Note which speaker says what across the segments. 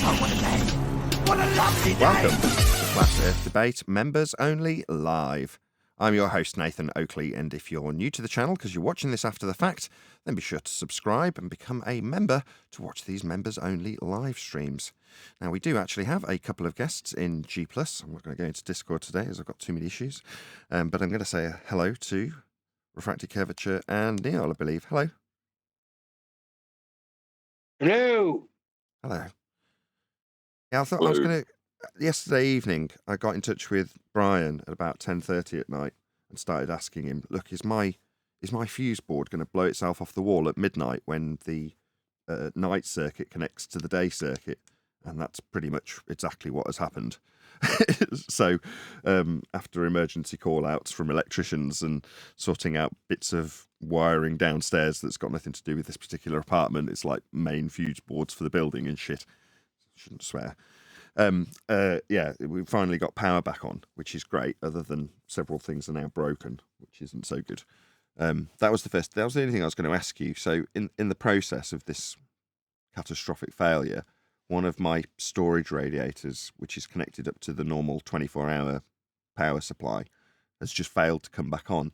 Speaker 1: Oh, what a day. What a lovely day.
Speaker 2: Welcome to Flat Earth Debate, members only live. I'm your host, Nathan Oakley, and if you're new to the channel because you're watching this after the fact, then be sure to subscribe and become a member to watch these members only live streams. Now, we do actually have a couple of guests in G+. I'm not going to go into Discord today as I've got too many issues, but I'm going to say hello to Refracted Curvature and Neil, I believe. Hello.
Speaker 3: Hello.
Speaker 2: Hello. Yeah, I thought I was going to... Yesterday evening, I got in touch with Brian at about 10:30 at night and started asking him, look, is my fuse board going to blow itself off the wall at midnight when the night circuit connects to the day circuit? And that's pretty much exactly what has happened. So after emergency call-outs from electricians and sorting out bits of wiring downstairs that's got nothing to do with this particular apartment, it's like main fuse boards for the building and shit. Shouldn't swear. Yeah, we finally got power back on, which is great, other than several things are now broken, which isn't so good. That was the only thing I was going to ask you. So in the process of this catastrophic failure, one of my storage radiators, which is connected up to the normal 24-hour power supply, has just failed to come back on.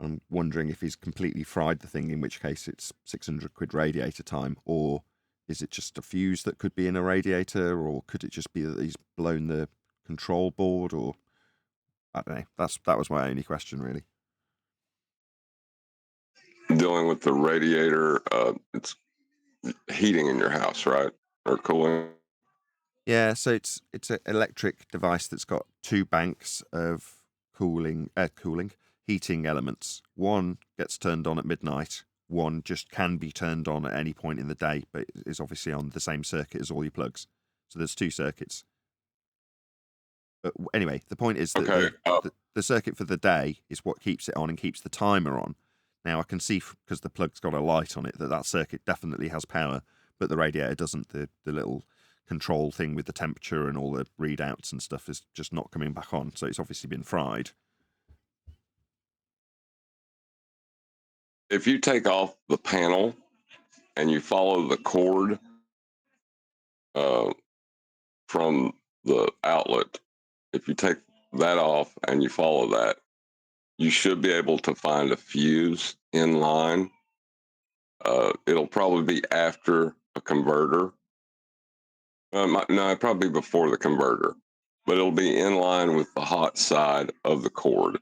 Speaker 2: I'm wondering if he's completely fried the thing, in which case it's 600 quid radiator time, or is it just a fuse that could be in a radiator, or could it just be that he's blown the control board, or I don't know. That was my only question, really.
Speaker 4: Dealing with the radiator, it's heating in your house, right? Or cooling?
Speaker 2: Yeah, so it's an electric device that's got two banks of heating elements. One gets turned on at midnight. One just can be turned on at any point in the day, but is obviously on the same circuit as all your plugs. So there's two circuits. But anyway, the point is that the circuit for the day is what keeps it on and keeps the timer on. Now, I can see, because the plug's got a light on it, that circuit definitely has power, but the radiator doesn't. The little control thing with the temperature and all the readouts and stuff is just not coming back on. So it's obviously been fried.
Speaker 4: If you take off the panel and you follow the cord from the outlet, if you take that off and you follow that, you should be able to find a fuse in line. It'll probably be after a converter. No, probably before the converter, but it'll be in line with the hot side of the cord.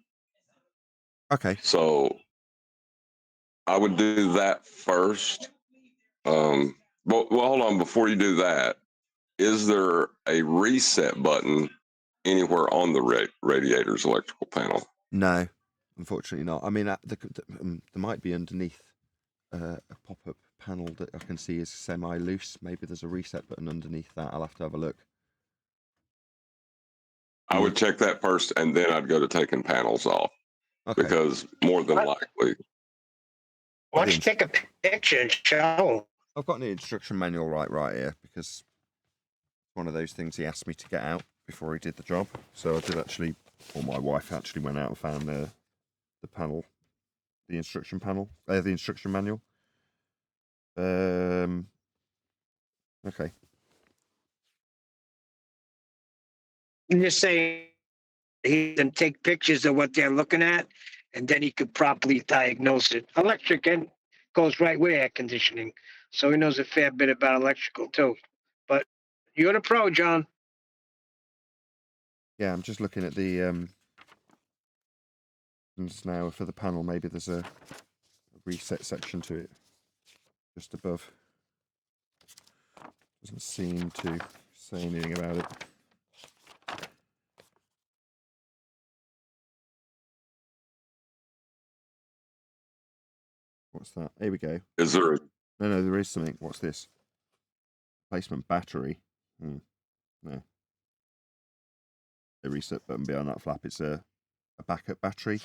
Speaker 2: Okay.
Speaker 4: So I would do that first. Well, hold on. Before you do that, is there a reset button anywhere on the radiator's electrical panel?
Speaker 2: No, unfortunately not. I mean, there might be underneath a pop-up panel that I can see is semi-loose. Maybe there's a reset button underneath that. I'll have to have a look.
Speaker 4: I would check that first, and then I'd go to taking panels off. Okay. Because more than likely.
Speaker 3: Why don't you take a picture and show?
Speaker 2: I've got an instruction manual right here, because one of those things he asked me to get out before he did the job. So I did actually, or my wife actually went out and found the panel, the instruction manual. Okay.
Speaker 3: You just say he can take pictures of what they're looking at, and then he could properly diagnose it. Electric goes right with air conditioning, so he knows a fair bit about electrical too. But you're the pro, John.
Speaker 2: Yeah, I'm just looking at the now for the panel. Maybe there's a reset section to it just above. Doesn't seem to say anything about it. What's that? Here we go.
Speaker 4: Is there?
Speaker 2: No, there is something. What's this? Replacement battery. No. A reset button behind that flap. It's a backup battery.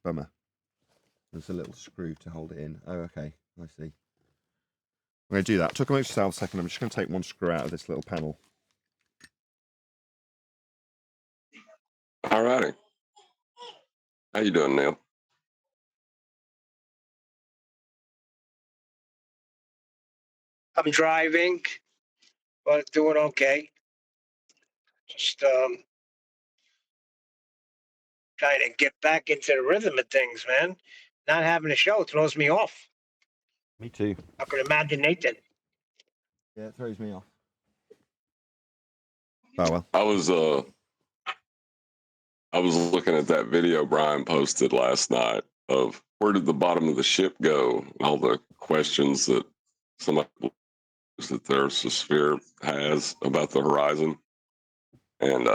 Speaker 2: Bummer. There's a little screw to hold it in. Oh, okay. I see. I'm going to do that. Took a second. I'm just going to take one screw out of this little panel.
Speaker 4: All righty. How you doing, Neil?
Speaker 3: I'm driving. but doing okay. Just trying to get back into the rhythm of things, man. Not having a show throws me off.
Speaker 2: Me too.
Speaker 3: I could imagine Nathan.
Speaker 2: Yeah, it throws me off. Oh well.
Speaker 4: I was looking at that video Brian posted last night of where did the bottom of the ship go? All the questions that somebody believes that the Earth's sphere has about the horizon, and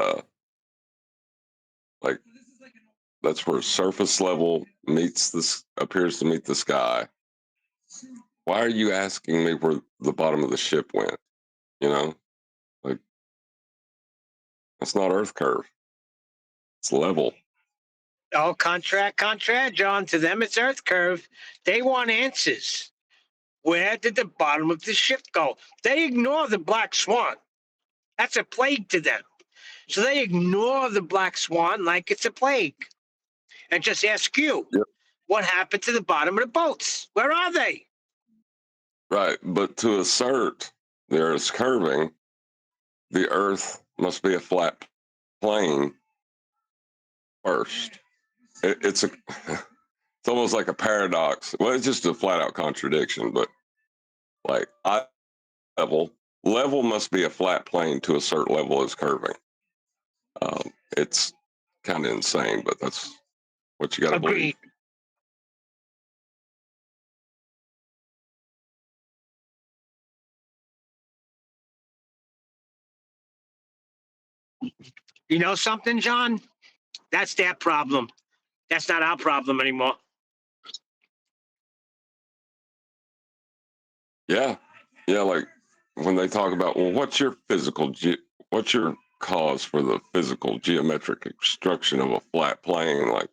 Speaker 4: like that's where surface level meets this appears to meet the sky. Why are you asking me where the bottom of the ship went? You know, like that's not Earth curve. It's level.
Speaker 3: Oh, contract, John. To them, it's Earth curve. They want answers. Where did the bottom of the ship go? They ignore the black swan. That's a plague to them. So they ignore the black swan like it's a plague and just ask you,
Speaker 4: Yep.
Speaker 3: what happened to the bottom of the boats? Where are they?
Speaker 4: Right, but to assert there is curving, the Earth must be a flat plane first. It's a it's almost like a paradox. Well, it's just a flat out contradiction. But like eye level must be a flat plane to assert level is curving. It's kind of insane, but that's what you got to believe.
Speaker 3: Agreed. You know something, John? That's their problem. That's not our problem anymore.
Speaker 4: Yeah, yeah. Like when they talk about, well, what's your what's your cause for the physical geometric construction of a flat plane? Like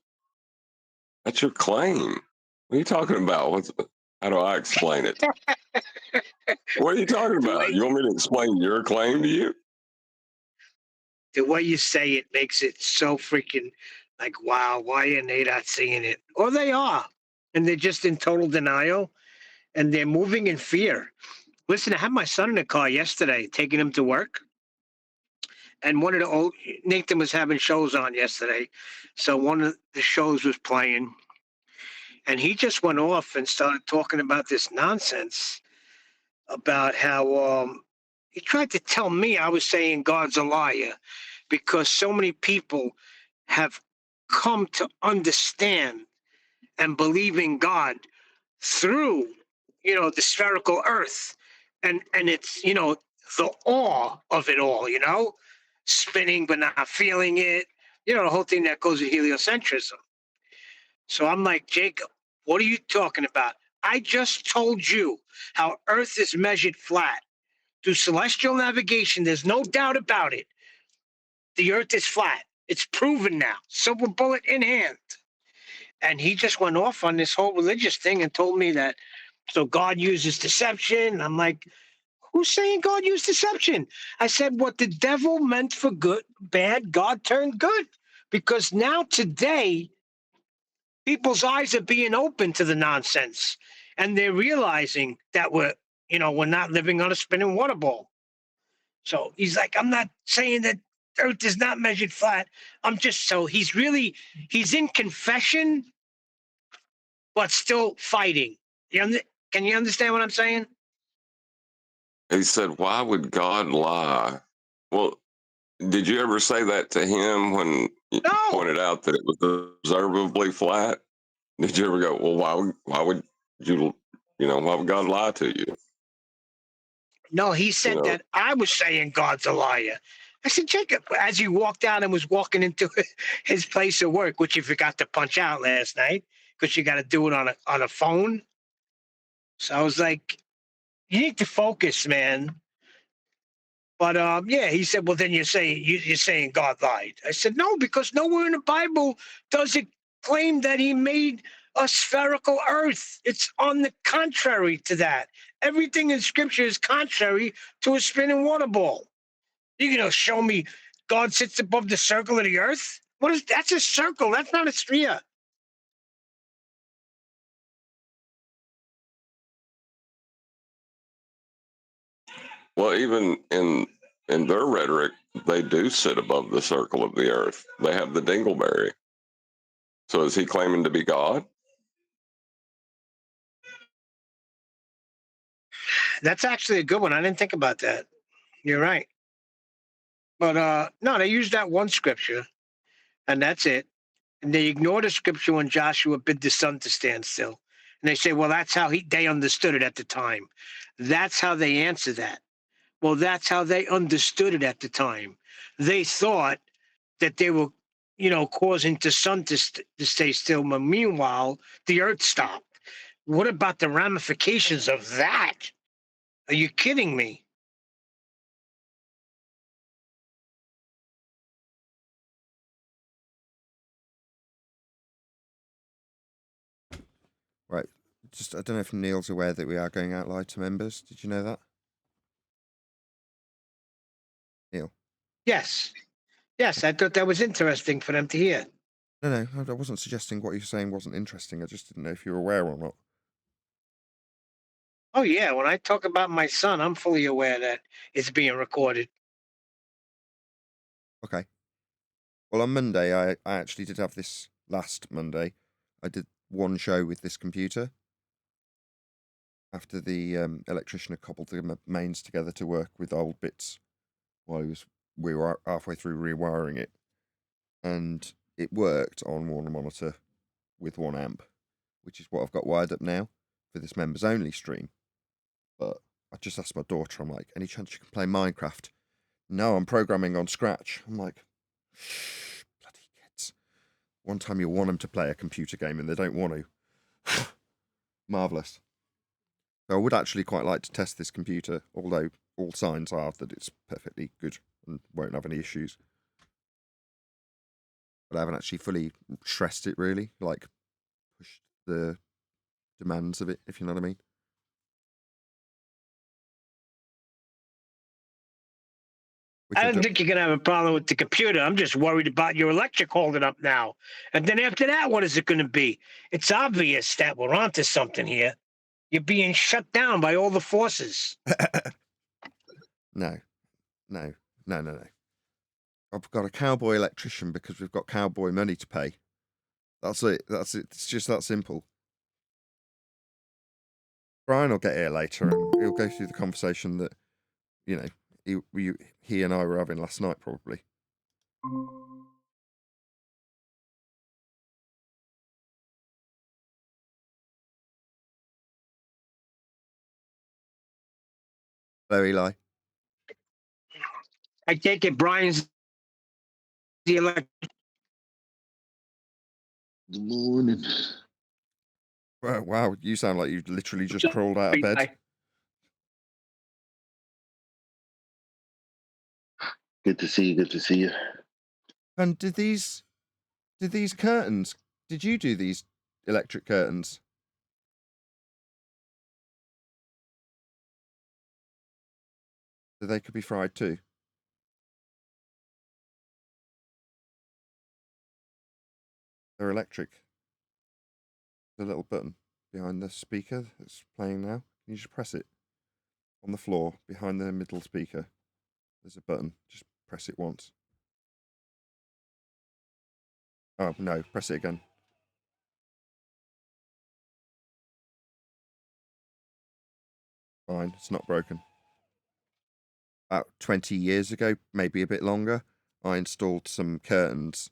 Speaker 4: that's your claim. What are you talking about? How do I explain it? What are you talking about? You want me to explain your claim to you?
Speaker 3: The way you say it makes it so freaking like, wow, why are they not seeing it? Or they are. And they're just in total denial and they're moving in fear. Listen, I had my son in the car yesterday, taking him to work. And one of the old Nathan was having shows on yesterday. So one of the shows was playing. And he just went off and started talking about this nonsense about how he tried to tell me I was saying God's a liar because so many people have come to understand and believe in God through, the spherical earth and it's, the awe of it all, spinning but not feeling it, the whole thing that goes with heliocentrism. So I'm like, Jacob, what are you talking about? I just told you how Earth is measured flat. Through celestial navigation, there's no doubt about it. The Earth is flat. It's proven now. Silver bullet in hand. And he just went off on this whole religious thing and told me that, so God uses deception. I'm like, who's saying God used deception? I said, what the devil meant for good, bad, God turned good. Because now today, people's eyes are being open to the nonsense. And they're realizing that we're not living on a spinning water ball. So he's like, I'm not saying that Earth is not measured flat. I'm just, so he's in confession, but still fighting. Can you understand what I'm saying?
Speaker 4: He said, "Why would God lie?" Well, did you ever say that to him when you
Speaker 3: No,
Speaker 4: pointed out that it was observably flat? Did you ever go, "Well, why would you, why would God lie to you?"
Speaker 3: no, he
Speaker 4: You
Speaker 3: said
Speaker 4: know,
Speaker 3: that I was saying God's a liar. I said, Jacob, as he walked out and was walking into his place of work, which he forgot to punch out last night because you got to do it on a phone. So I was like, you need to focus, man. But yeah, he said, well, then you're saying God lied. I said, no, because nowhere in the Bible does it claim that he made a spherical earth. It's on the contrary to that. Everything in Scripture is contrary to a spinning water ball. You know, show me God sits above the circle of the earth. That's a circle? That's not a sphere.
Speaker 4: Well, even in their rhetoric, they do sit above the circle of the earth. They have the dingleberry. So is he claiming to be God?
Speaker 3: That's actually a good one. I didn't think about that. You're right. But no, they use that one scripture, and that's it. And they ignore the scripture when Joshua bid the sun to stand still. And they say, well, that's how they understood it at the time. That's how they answer that. Well, that's how they understood it at the time. They thought that they were, causing the sun to stay still. But meanwhile, the earth stopped. What about the ramifications of that? Are you kidding me?
Speaker 2: Right. Just, I don't know if Neil's aware that we are going out live to members. Did you know that? Neil?
Speaker 3: Yes. Yes, I thought that was interesting for them to hear.
Speaker 2: No, I wasn't suggesting what you're saying wasn't interesting. I just didn't know if you were aware or not.
Speaker 3: Oh, yeah. When I talk about my son, I'm fully aware that it's being recorded.
Speaker 2: Okay. Well, on Monday, I actually did have this last Monday. I did one show with this computer. After the electrician had cobbled the mains together to work with old bits while we were halfway through rewiring it. And it worked on one monitor with 1 amp, which is what I've got wired up now for this members only stream. But I just asked my daughter, I'm like, any chance you can play Minecraft? No, I'm programming on Scratch. I'm like, bloody kids. One time you want them to play a computer game and they don't want to. Marvellous. So I would actually quite like to test this computer, although all signs are that it's perfectly good and won't have any issues. But I haven't actually fully stressed it, really, like pushed the demands of it, if you know what I mean.
Speaker 3: I don't think you're going to have a problem with the computer. I'm just worried about your electric holding up now. And then after that, what is it going to be? It's obvious that we're onto something here. You're being shut down by all the forces.
Speaker 2: No. I've got a cowboy electrician because we've got cowboy money to pay. That's it. It's just that simple. Brian will get here later and he'll go through the conversation that, he and I were having last night, probably. Hello, Eli.
Speaker 3: I take it Brian's the electric.
Speaker 1: Good morning.
Speaker 2: Wow, you sound like you literally just crawled out of bed.
Speaker 1: Good to see you. Good to see you.
Speaker 2: And did these curtains, did you do these electric curtains? So they could be fried too? They're electric. There's a little button behind the speaker that's playing now. Can you just press it on the floor behind the middle speaker? There's a button. Just press it once. Oh, no. Press it again. Fine. It's not broken. About 20 years ago, maybe a bit longer, I installed some curtains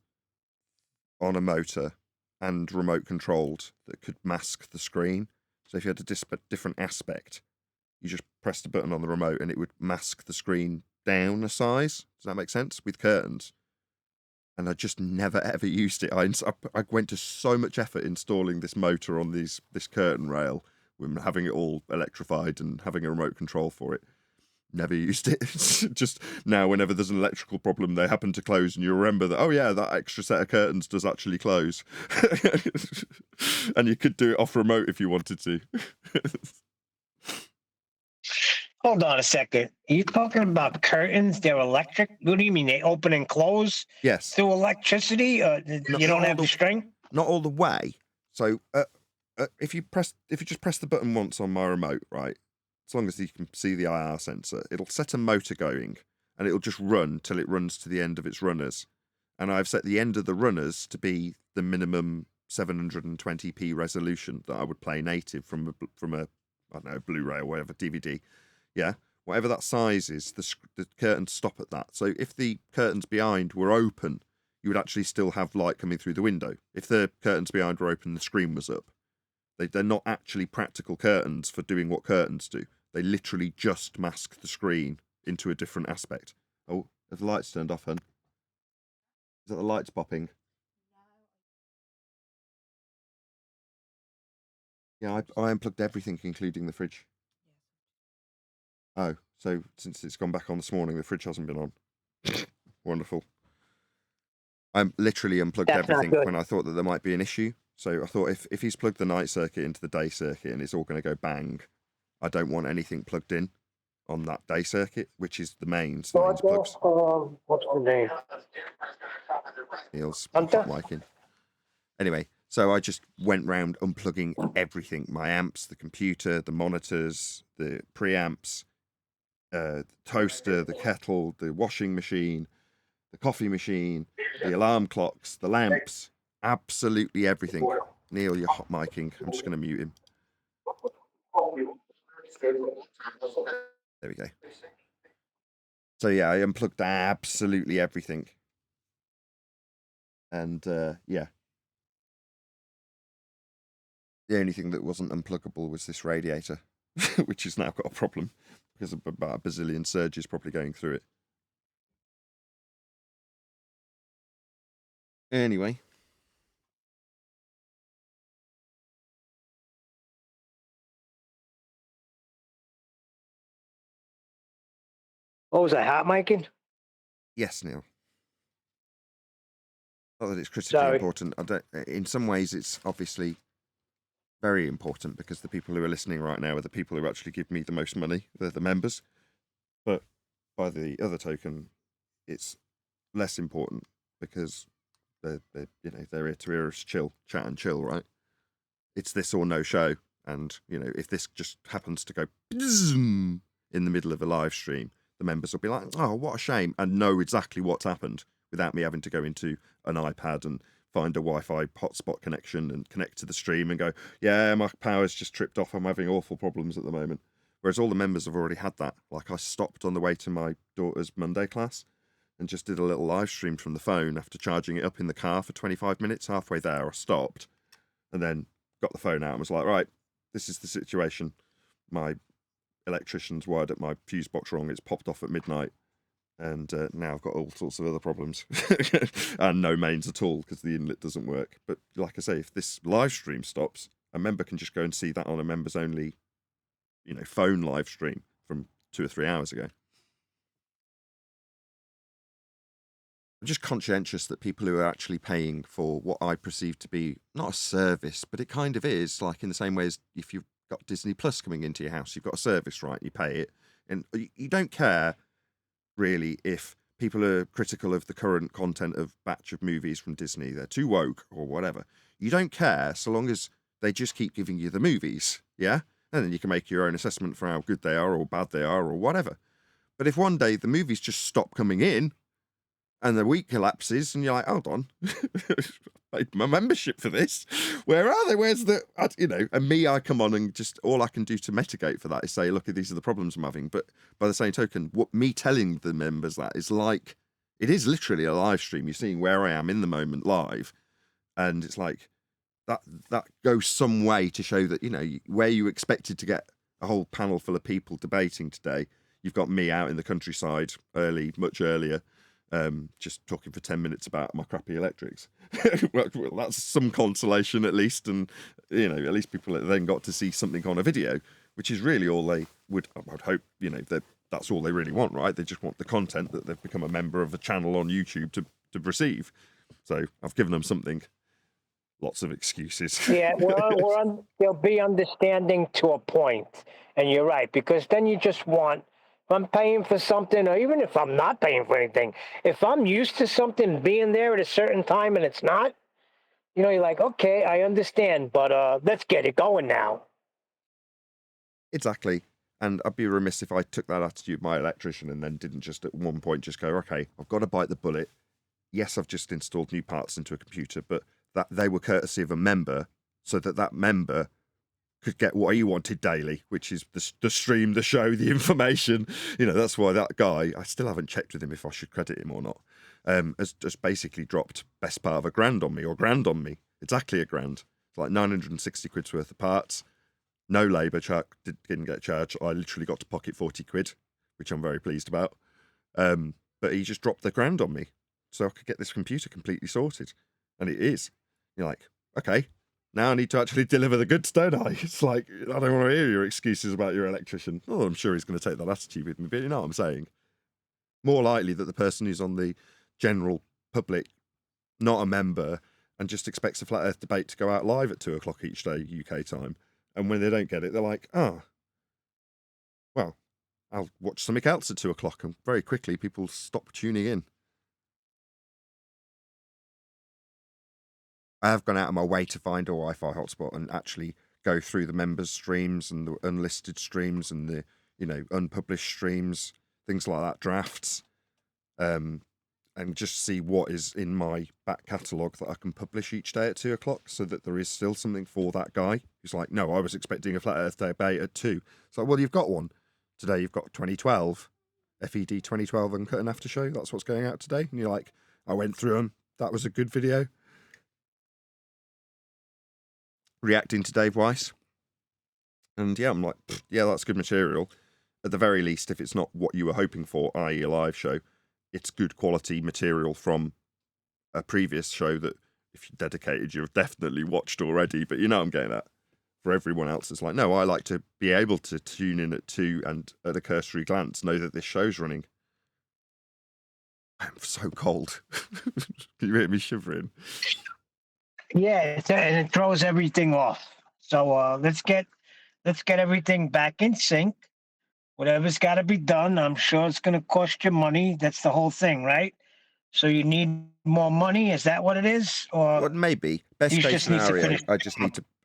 Speaker 2: on a motor and remote controlled that could mask the screen. So if you had a different aspect, you just press the button on the remote and it would mask the screen down a size. Does that make sense? With curtains. And I just never ever used it. I went to so much effort installing this motor on this curtain rail, with having it all electrified and having a remote control for it. Never used it. Just now, whenever there's an electrical problem, they happen to close, and you remember that, oh yeah, that extra set of curtains does actually close. And you could do it off remote if you wanted to.
Speaker 3: Hold on a second. Are you talking about curtains? They're electric? What do you mean? They open and close?
Speaker 2: Yes.
Speaker 3: Through electricity? You don't have the string?
Speaker 2: Not all the way. So if you just press the button once on my remote, right, as long as you can see the IR sensor, it'll set a motor going, and it'll just run till it runs to the end of its runners. And I've set the end of the runners to be the minimum 720p resolution that I would play native from a I don't know, Blu-ray or whatever, DVD. Yeah, whatever that size is, the curtains stop at that. So if the curtains behind were open, you would actually still have light coming through the window. If the curtains behind were open, the screen was up. They're not actually practical curtains for doing what curtains do. They literally just mask the screen into a different aspect. Oh, have the lights turned off, hun? Is that the lights popping? Yeah, I unplugged everything, including the fridge. Oh, so since it's gone back on this morning, the fridge hasn't been on. Wonderful. I literally unplugged
Speaker 3: That's not
Speaker 2: everything
Speaker 3: good.
Speaker 2: when I thought that there might be an issue. So I thought if he's plugged the night circuit into the day circuit and it's all going to go bang, I don't want anything plugged in on that day circuit, which is the mains. The mains plugs.
Speaker 3: What's the name?
Speaker 2: Neil's
Speaker 3: Hunter?
Speaker 2: hot micing. Anyway, so I just went round unplugging everything. My amps, the computer, the monitors, the preamps, the toaster, the kettle, the washing machine, the coffee machine, the alarm clocks, the lamps, absolutely everything. Neil, you're hot micing. I'm just going to mute him. There we go. So yeah, I unplugged absolutely everything. And yeah. The only thing that wasn't unpluggable was this radiator, which has now got a problem because of about a bazillion surges probably going through it. Anyway.
Speaker 3: What was that, hot micing?
Speaker 2: Yes, Neil. Not that it's critically
Speaker 3: Sorry.
Speaker 2: important. In some ways, it's obviously very important because the people who are listening right now are the people who actually give me the most money. They're the members. But by the other token, it's less important because they're here to hear us chat and chill, right? It's this or no show. And, if this just happens to go in the middle of a live stream, the members will be like, oh, what a shame, and know exactly what's happened without me having to go into an iPad and find a Wi-Fi hotspot connection and connect to the stream and go, yeah, my power's just tripped off. I'm having awful problems at the moment. Whereas all the members have already had that. Like I stopped on the way to my daughter's Monday class and just did a little live stream from the phone after charging it up in the car for 25 minutes. Halfway there, I stopped and then got the phone out and was like, right, this is the situation. My electrician's wired up my fuse box wrong. It's popped off at midnight. And now I've got all sorts of other problems and no mains at all because the inlet doesn't work. But like I say, if this live stream stops, a member can just go and see that on a members only, phone live stream from 2 or 3 hours ago. I'm just conscientious that people who are actually paying for what I perceive to be not a service, but it kind of is, like in the same way as if you've got Disney Plus coming into your house, you've got a service, right? You pay it and you don't care really if people are critical of the current content of batch of movies from Disney. They're too woke or whatever. You don't care so long as they just keep giving you the movies, yeah? And then you can make your own assessment for how good they are or bad they are or whatever. But if one day the movies just stop coming in and the week elapses and you're like, hold on, I paid my membership for this. Where are they? Where's the, and me, I come on and just, all I can do to mitigate for that is say, look, these are the problems I'm having. But by the same token, what me telling the members that is like, it is literally a live stream. You're seeing where I am in the moment live. And it's like, that goes some way to show that, where you expected to get a whole panel full of people debating today, you've got me out in the countryside much earlier, just talking for 10 minutes about my crappy electrics. well, that's some consolation at least. And, at least people then got to see something on a video, which is really all they would, I would hope, that's all they really want, right? They just want the content that they've become a member of a channel on YouTube to receive. So I've given them something. Lots of excuses.
Speaker 3: Yeah, they'll be understanding to a point. And you're right, because then you just want, if I'm paying for something, or even if I'm not paying for anything, if I'm used to something being there at a certain time and it's not, you're like, okay, I understand, but let's get it going now.
Speaker 2: Exactly. And I'd be remiss if I took that attitude, my electrician, and then didn't just at one point just go, okay, I've got to bite the bullet. Yes, I've just installed new parts into a computer, but that they were courtesy of a member, so that member could get what he wanted daily, which is the stream, the show, the information. That's why that guy, I still haven't checked with him if I should credit him or not, has just basically dropped best part of £1,000 on me, or grand on me. Exactly £1,000. It's like 960 quid's worth of parts. No labour charge, didn't get charged. I literally got to pocket 40 quid, which I'm very pleased about. But he just dropped £1,000 on me, so I could get this computer completely sorted. And it is. You're like, okay, now I need to actually deliver the goods, don't I? It's like, I don't want to hear your excuses about your electrician. Oh, I'm sure he's going to take that attitude with me, but you know what I'm saying? More likely that the person who's on the general public, not a member, and just expects a flat earth debate to go out live at 2 o'clock each day, UK time. And when they don't get it, they're like, well, I'll watch something else at 2 o'clock. And very quickly, people stop tuning in. I have gone out of my way to find a Wi-Fi hotspot and actually go through the members' streams and the unlisted streams and the, unpublished streams, things like that, drafts, and just see what is in my back catalogue that I can publish each day at 2 o'clock, so that there is still something for that guy who's like, no, I was expecting a flat earth debate at 2. It's like, well, you've got one. Today you've got 2012, FED 2012 Uncut and After Show. That's what's going out today. And you're like, I went through them. That was a good video. Reacting to Dave Weiss. And yeah, I'm like, yeah, that's good material. At the very least, if it's not what you were hoping for, i.e. a live show, it's good quality material from a previous show that, if you're dedicated, you've definitely watched already. But I'm getting at. For everyone else, it's like, no, I like to be able to tune in at 2 and at a cursory glance know that this show's running. I'm so cold. Can you hear me shivering?
Speaker 3: Yeah, and it throws everything off. So let's get everything back in sync. Whatever's got to be done, I'm sure it's going to cost you money. That's the whole thing, right? So you need more money. Is that what it is? Or
Speaker 2: well, maybe best
Speaker 3: you
Speaker 2: case
Speaker 3: just need to
Speaker 2: scenario,
Speaker 3: finish?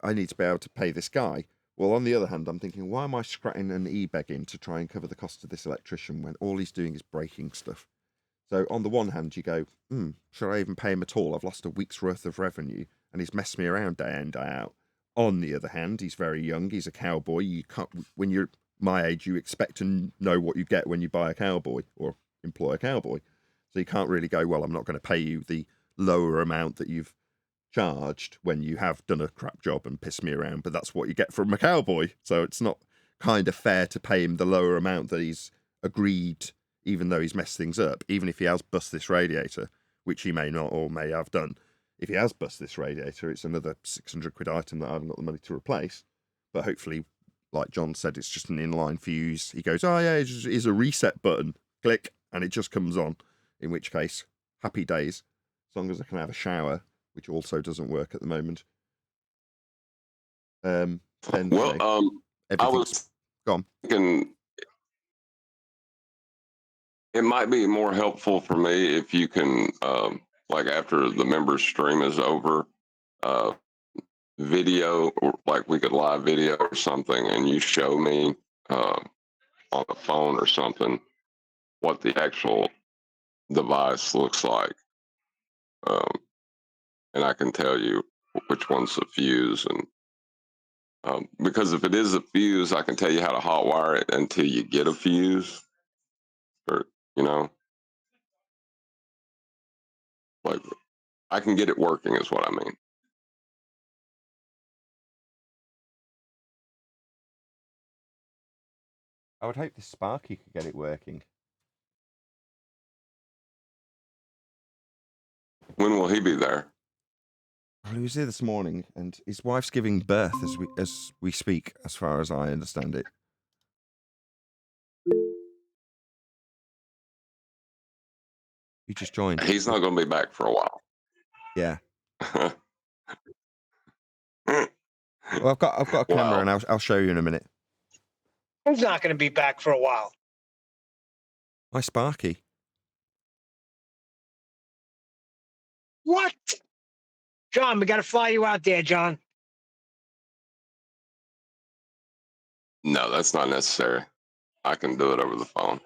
Speaker 2: I need to be able to pay this guy. Well, on the other hand, I'm thinking, why am I scratching and e-begging to try and cover the cost of this electrician when all he's doing is breaking stuff? So on the one hand, you go, should I even pay him at all? I've lost a week's worth of revenue, and he's messed me around day in, day out. On the other hand, he's very young. He's a cowboy. You can't, when you're my age, you expect to know what you get when you buy a cowboy or employ a cowboy. So you can't really go, well, I'm not going to pay you the lower amount that you've charged when you have done a crap job and pissed me around, but that's what you get from a cowboy. So it's not kind of fair to pay him the lower amount that he's agreed, even though he's messed things up, even if he has bust this radiator, which he may not or may have done. If he has bust this radiator, it's another 600 quid item that I haven't got the money to replace. But hopefully, like John said, it's just an inline fuse. He goes, oh yeah, it's a reset button. Click, and it just comes on. In which case, happy days. As long as I can have a shower, which also doesn't work at the moment. Then,
Speaker 4: I was
Speaker 2: gone.
Speaker 4: thinking it might be more helpful for me if you can, like after the members stream is over, video, or like we could live video or something, and you show me on the phone or something what the actual device looks like, and I can tell you which one's the fuse. And because if it is a fuse, I can tell you how to hotwire it until you get a fuse, or like I can get it working is what I mean.
Speaker 2: I would hope this Sparky could get it working.
Speaker 4: When will he be there?
Speaker 2: Well, he was here this morning, and his wife's giving birth as we speak, as far as I understand it. You just joined.
Speaker 4: He's not going to be back for a while.
Speaker 2: Yeah. Well, I've got a camera,
Speaker 4: Wow.
Speaker 2: and I'll show you in a minute.
Speaker 3: Who's not going to be back for a while?
Speaker 2: My Sparky.
Speaker 3: What? John, we got to fly you out there, John.
Speaker 4: No, that's not necessary. I can do it over the phone.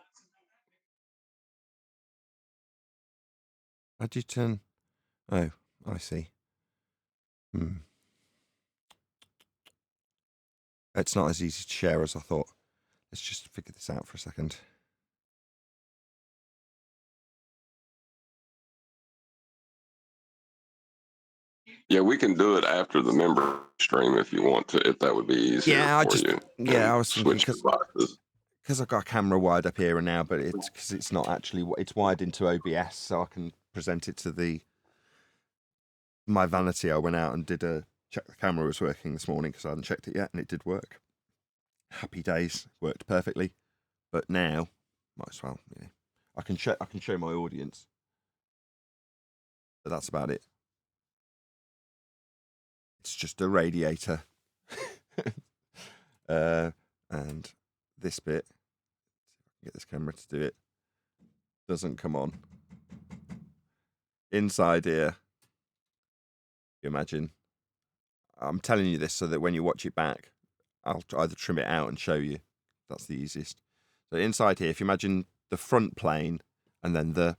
Speaker 2: How do you turn? Oh, I see. It's not as easy to share as I thought. Let's just figure this out for a second.
Speaker 4: Yeah, we can do it after the member stream if you want to, if that would be easier for you.
Speaker 2: I was thinking
Speaker 4: Switch devices.
Speaker 2: because I've got a camera wired up here and now, but it's because it's not actually, it's wired into OBS, so I can present it to my vanity. I went out and did check the camera was working this morning because I hadn't checked it yet, and it did work. Happy days, worked perfectly. But now, might as well, I can show my audience, but that's about it. It's just a radiator, and this bit. Get this camera to do it. Doesn't come on. Inside here, you imagine. I'm telling you this so that when you watch it back, I'll either trim it out and show you. That's the easiest. So inside here, if you imagine the front plane and then the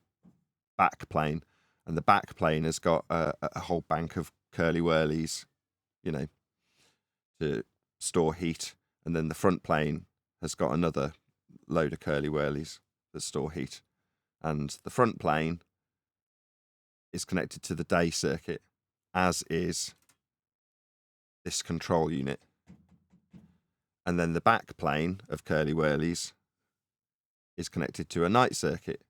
Speaker 2: back plane, and the back plane has got a whole bank of curly whirlies, to store heat, and then the front plane has got another load of curly whirlies that store heat, and the front plane is connected to the day circuit, as is this control unit, and then the back plane of curly whirlies is connected to a night circuit,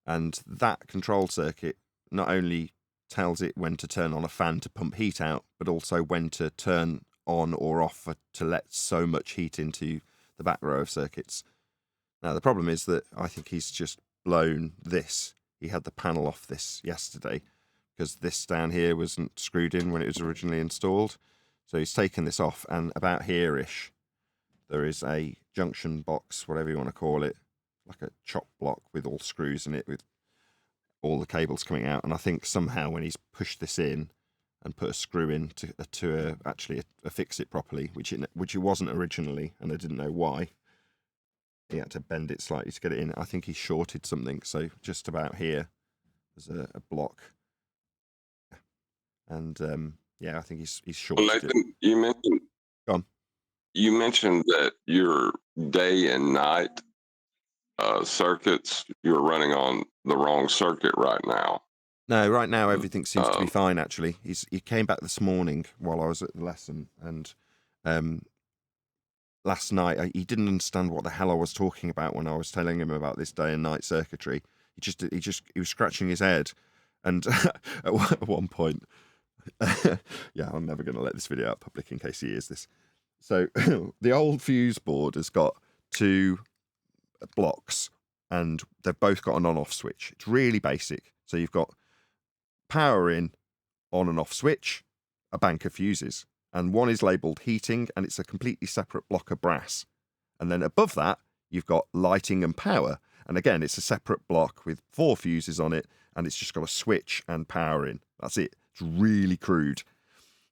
Speaker 2: and that control circuit not only tells it when to turn on a fan to pump heat out, but also when to turn on or off to let so much heat into the back row of circuits. Now, the problem is that I think he's just blown this. He had the panel off this yesterday because this down here wasn't screwed in when it was originally installed. So he's taken this off, and about here-ish, there is a junction box, whatever you want to call it, like a chop block with all screws in it, with all the cables coming out. And I think somehow when he's pushed this in and put a screw in to actually affix it properly, which it wasn't originally, and I didn't know why, he had to bend it slightly to get it in. I think he shorted something. So just about here, there's a block. And I think he's shorted
Speaker 4: Nathan,
Speaker 2: it.
Speaker 4: You mentioned that your day and night circuits, you're running on the wrong circuit right now.
Speaker 2: No, right now everything seems to be fine. Actually, he came back this morning while I was at the lesson, and last night he didn't understand what the hell I was talking about when I was telling him about this day and night circuitry. He was scratching his head, and at one point, I'm never going to let this video out public in case he hears this. So the old fuse board has got two blocks, and they've both got an on-off switch. It's really basic. So you've got power in, on and off switch, a bank of fuses, and one is labelled heating, and it's a completely separate block of brass. And then above that, you've got lighting and power, and again, it's a separate block with 4 fuses on it, and it's just got a switch and power in. That's it. It's really crude.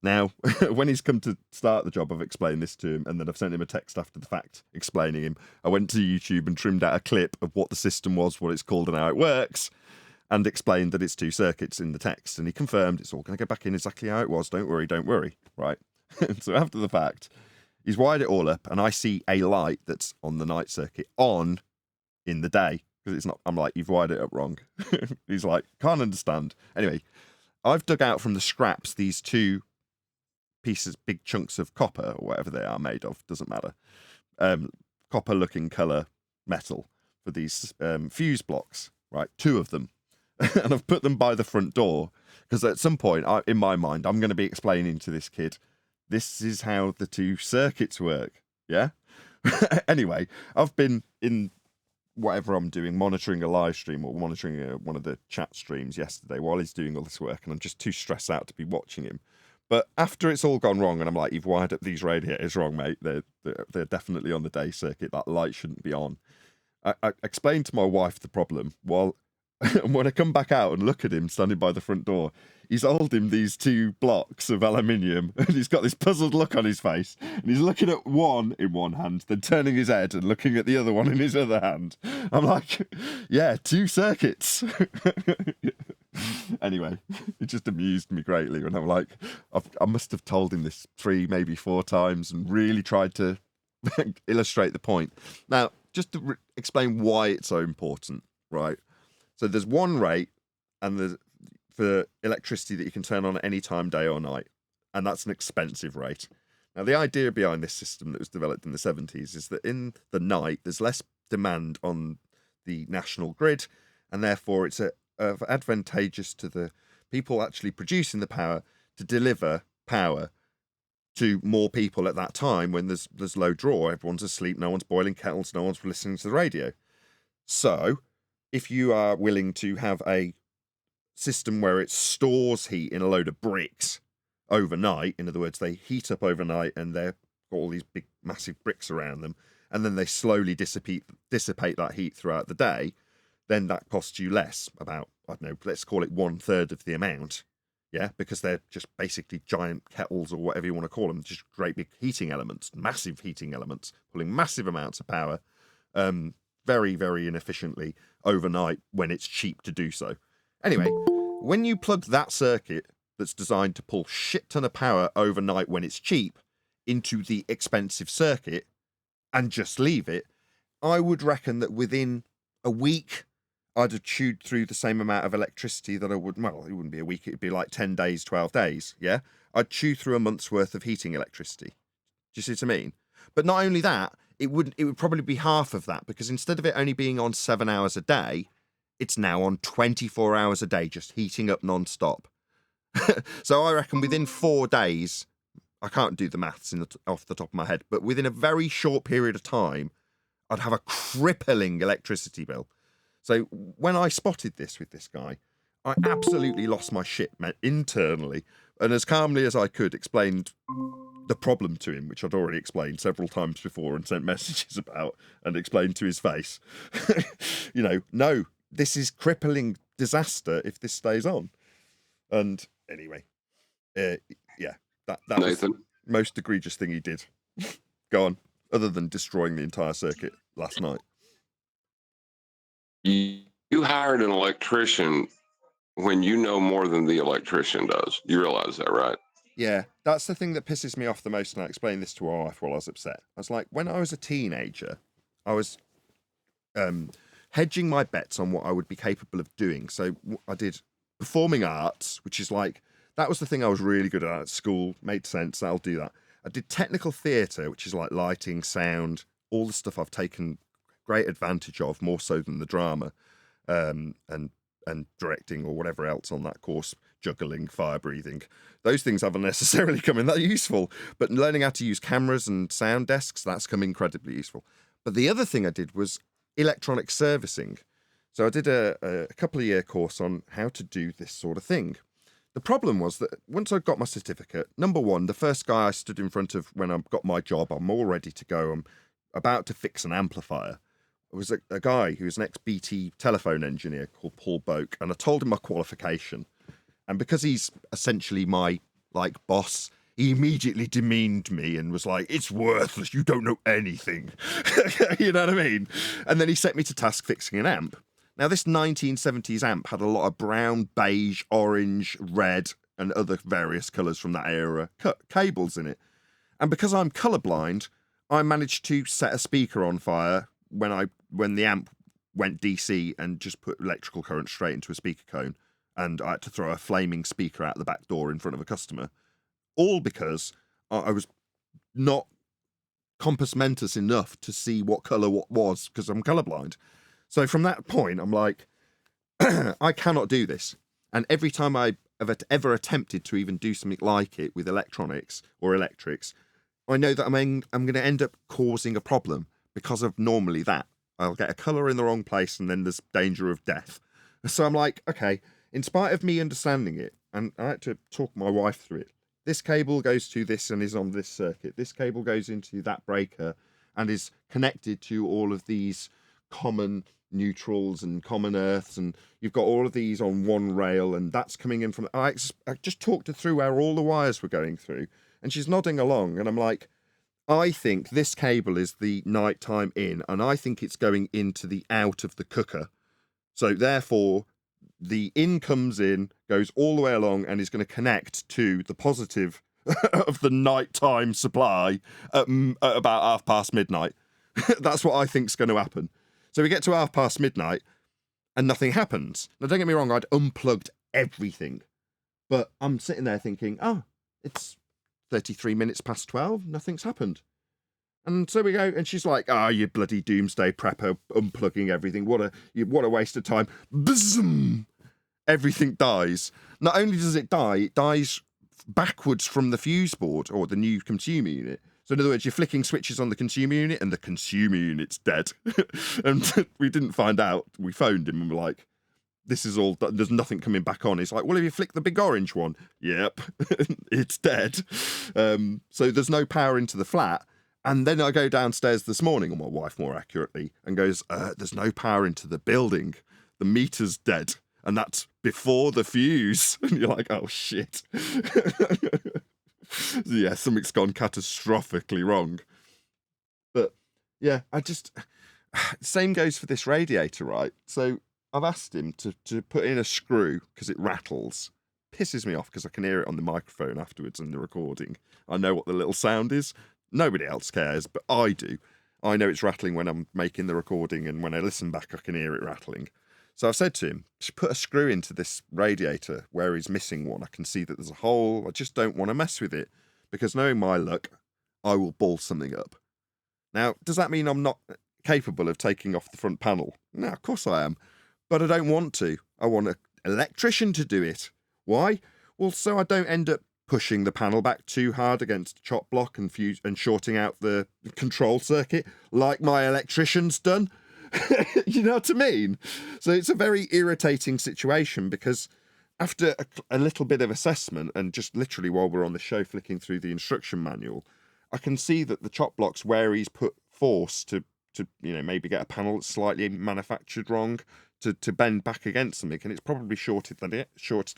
Speaker 2: Now, when he's come to start the job, I've explained this to him, and then I've sent him a text after the fact explaining him. I went to YouTube and trimmed out a clip of what the system was, what it's called, and how it works, and explained that it's 2 circuits in the text. And he confirmed it's all going to go back in exactly how it was. Don't worry. Right. So after the fact, he's wired it all up, and I see a light that's on the night circuit on in the day, because it's not. I'm like, you've wired it up wrong. He's like, can't understand. Anyway, I've dug out from the scraps these 2 pieces, big chunks of copper or whatever they are made of, doesn't matter. Copper looking colour metal for these fuse blocks, right? 2 of them. And I've put them by the front door because at some point in my mind, I'm going to be explaining to this kid, this is how the 2 circuits work. Yeah. Anyway, I've been in whatever I'm doing, monitoring a live stream or monitoring one of the chat streams yesterday while he's doing all this work, and I'm just too stressed out to be watching him. But after it's all gone wrong, and I'm like, you've wired up these radiators wrong, mate. They're definitely on the day circuit. That light shouldn't be on. I explained to my wife the problem while And when I come back out and look at him standing by the front door, he's holding these 2 blocks of aluminium, and he's got this puzzled look on his face, and he's looking at one in one hand, then turning his head and looking at the other one in his other hand. I'm like, yeah, 2 circuits. Anyway, it just amused me greatly when I'm like, I must have told him this 3, maybe 4 times and really tried to illustrate the point. Now, just to explain why it's so important, right? So there's one rate, and there's for electricity that you can turn on at any time, day or night, and that's an expensive rate. Now, the idea behind this system that was developed in the 70s is that in the night there's less demand on the national grid, and therefore it's advantageous to the people actually producing the power to deliver power to more people at that time when there's low draw. Everyone's asleep, no one's boiling kettles, no one's listening to the radio. So if you are willing to have a system where it stores heat in a load of bricks overnight, in other words, they heat up overnight and they've got all these big massive bricks around them, and then they slowly dissipate that heat throughout the day, then that costs you less, about, I don't know, let's call it 1/3 of the amount. Yeah, because they're just basically giant kettles, or whatever you want to call them, just great big heating elements, massive heating elements, pulling massive amounts of power very, very inefficiently overnight when it's cheap to do so. Anyway, when you plug that circuit that's designed to pull shit ton of power overnight when it's cheap into the expensive circuit and just leave it, I would reckon that within a week, I'd have chewed through the same amount of electricity that I would, well, it wouldn't be a week, it'd be like 10 days, 12 days, yeah? I'd chew through a month's worth of heating electricity. Do you see what I mean? But not only that, it would probably be half of that, because instead of it only being on 7 hours a day, it's now on 24 hours a day, just heating up non-stop. So I reckon within 4 days, I can't do the maths off the top of my head, but within a very short period of time, I'd have a crippling electricity bill. So when I spotted this with this guy, I absolutely lost my shit internally, and as calmly as I could explained the problem to him, which I'd already explained several times before and sent messages about and explained to his face. No, this is crippling disaster if this stays on. And anyway, that Nathan, was the most egregious thing he did. Go on, other than destroying the entire circuit last night.
Speaker 4: You hired an electrician when you know more than the electrician does. You realize that, right?
Speaker 2: Yeah, that's the thing that pisses me off the most, and I explained this to my wife while I was upset. I was like, when I was a teenager, I was hedging my bets on what I would be capable of doing. So I did performing arts, which is like, that was the thing I was really good at school, made sense, I'll do that. I did technical theatre, which is like lighting, sound, all the stuff I've taken great advantage of, more so than the drama, and directing or whatever else on that course, juggling, fire breathing. Those things haven't necessarily come in that useful, but learning how to use cameras and sound desks, that's come incredibly useful. But the other thing I did was electronic servicing. So I did a couple of year course on how to do this sort of thing. The problem was that once I got my certificate, number one, the first guy I stood in front of when I got my job, I'm all ready to go, I'm about to fix an amplifier. It was a guy who was an ex-BT telephone engineer called Paul Boak, and I told him my qualification. And because he's essentially my, boss, he immediately demeaned me and was like, it's worthless, you don't know anything. You know what I mean? And then he set me to task fixing an amp. Now, this 1970s amp had a lot of brown, beige, orange, red, and other various colours from that era cables in it. And because I'm colourblind, I managed to set a speaker on fire when the amp went DC and just put electrical current straight into a speaker cone, and I had to throw a flaming speaker out the back door in front of a customer, all because I was not compos mentis enough to see what colour what was, because I'm colourblind. So from that point, I'm like, I cannot do this. And every time I have ever attempted to even do something like it with electronics or electrics, I know that I'm going to end up causing a problem because of normally that. I'll get a colour in the wrong place and then there's danger of death. So I'm like, okay, in spite of me understanding it, and I had to talk my wife through it, this cable goes to this and is on this circuit. This cable goes into that breaker and is connected to all of these common neutrals and common earths, and you've got all of these on one rail, and that's coming in from. I just talked her through where all the wires were going through, and she's nodding along, and I'm like, I think this cable is the nighttime in, and I think it's going into the out of the cooker. So therefore, the in comes in, goes all the way along, and is going to connect to the positive of the nighttime supply at about midnight. That's what I think's going to happen. So we get to midnight, and nothing happens. Now, don't get me wrong, I'd unplugged everything, but I'm sitting there thinking, oh, it's 33 minutes past 12, nothing's happened. And so we go, and she's like, "Ah, oh, you bloody doomsday prepper, unplugging everything. What a waste of time." Bzzum! Everything dies. Not only does it dies backwards from the fuse board or the new consumer unit. So in other words, you're flicking switches on the consumer unit, and the consumer unit's dead. And we didn't find out. We phoned him and we're like, "This is all. There's nothing coming back on." He's like, "Well, have you flicked the big orange one?" Yep, it's dead. So there's no power into the flat. And then I go downstairs this morning, or my wife more accurately, and goes, "There's no power into the building. The meter's dead." And that's before the fuse. And you're like, "Oh, shit." Yeah, something's gone catastrophically wrong. But, yeah, same goes for this radiator, right? So I've asked him to put in a screw because it rattles. Pisses me off because I can hear it on the microphone afterwards in the recording. I know what the little sound is. Nobody else cares, but I do. I know it's rattling when I'm making the recording, and when I listen back, I can hear it rattling. So I've said to him, just put a screw into this radiator where he's missing one. I can see that there's a hole. I just don't want to mess with it, because knowing my luck, I will ball something up. Now, does that mean I'm not capable of taking off the front panel? No, of course I am. But I don't want to. I want an electrician to do it. Why? Well, so I don't end up pushing the panel back too hard against the chop block and shorting out the control circuit like my electrician's done. You know what I mean? So it's a very irritating situation, because after a little bit of assessment, and just literally while we're on the show flicking through the instruction manual, I can see that the chop blocks where he's put force to maybe get a panel that's slightly manufactured wrong to bend back against something, and it's probably shorted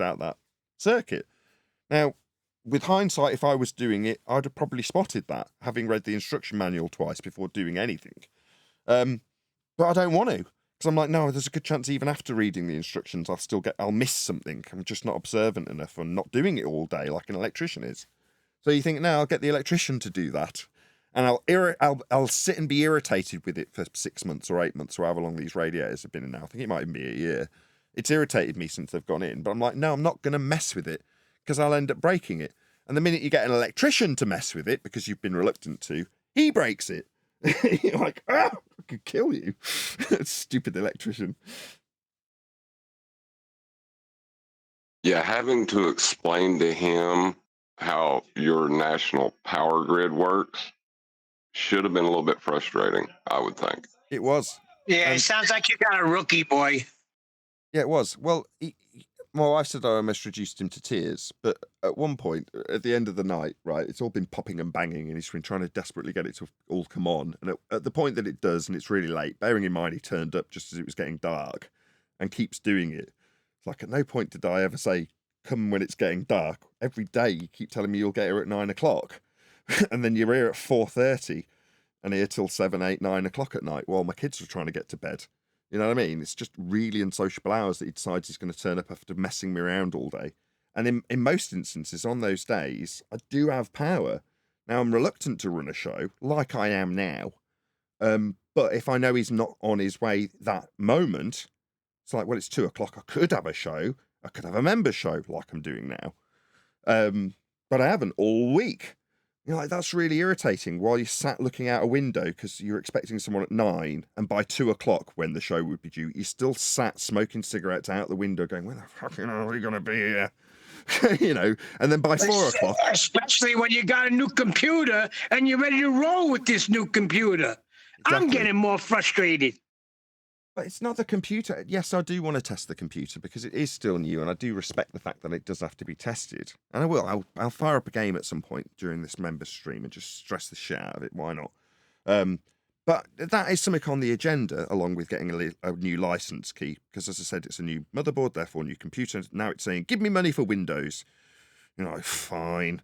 Speaker 2: out that circuit. Now, with hindsight, if I was doing it, I'd have probably spotted that, having read the instruction manual twice before doing anything. But I don't want to, because I'm like, no, there's a good chance even after reading the instructions, I'll miss something. I'm just not observant enough and not doing it all day like an electrician is. So you think, no, I'll get the electrician to do that, and I'll sit and be irritated with it for 6 months or 8 months or however long these radiators have been in now. I think it might even be a year. It's irritated me since they've gone in, but I'm like, no, I'm not going to mess with it, because I'll end up breaking it. And the minute you get an electrician to mess with it, because you've been reluctant to, he breaks it. You're like, I could kill you. Stupid electrician.
Speaker 4: Yeah, having to explain to him how your national power grid works should have been a little bit frustrating, I would think.
Speaker 2: It was.
Speaker 3: Yeah, it sounds like you got a rookie, boy.
Speaker 2: Yeah, it was. Well, my wife said I almost reduced him to tears, but at one point, at the end of the night, right, it's all been popping and banging, and he's been trying to desperately get it to all come on. And at the point that it does, and it's really late, bearing in mind he turned up just as it was getting dark and keeps doing it. It's like, at no point did I ever say, come when it's getting dark. Every day you keep telling me you'll get here at 9 o'clock. And then you're here at 4:30 and here till 7, 8, 9 o'clock at night while my kids are trying to get to bed. You know what I mean? It's just really unsociable hours that he decides he's going to turn up after messing me around all day. And in most instances, on those days, I do have power. Now, I'm reluctant to run a show, like I am now. But if I know he's not on his way that moment, it's like, well, it's 2 o'clock. I could have a show. I could have a member show like I'm doing now. But I haven't all week. You know, like, that's really irritating while you're sat looking out a window because you're expecting someone at 9, and by 2 o'clock when the show would be due, you're still sat smoking cigarettes out the window going, when the fucking hell are we going to be here? You know, and then by 4 o'clock...
Speaker 3: Especially when you got a new computer and you're ready to roll with this new computer. Exactly. I'm getting more frustrated.
Speaker 2: But it's not the computer. Yes, I do want to test the computer because it is still new, and I do respect the fact that it does have to be tested. And I will. I'll fire up a game at some point during this member stream and just stress the shit out of it. Why not? But that is something on the agenda, along with getting a new license key, because as I said, it's a new motherboard, therefore a new computer. Now it's saying, give me money for Windows. You know, fine.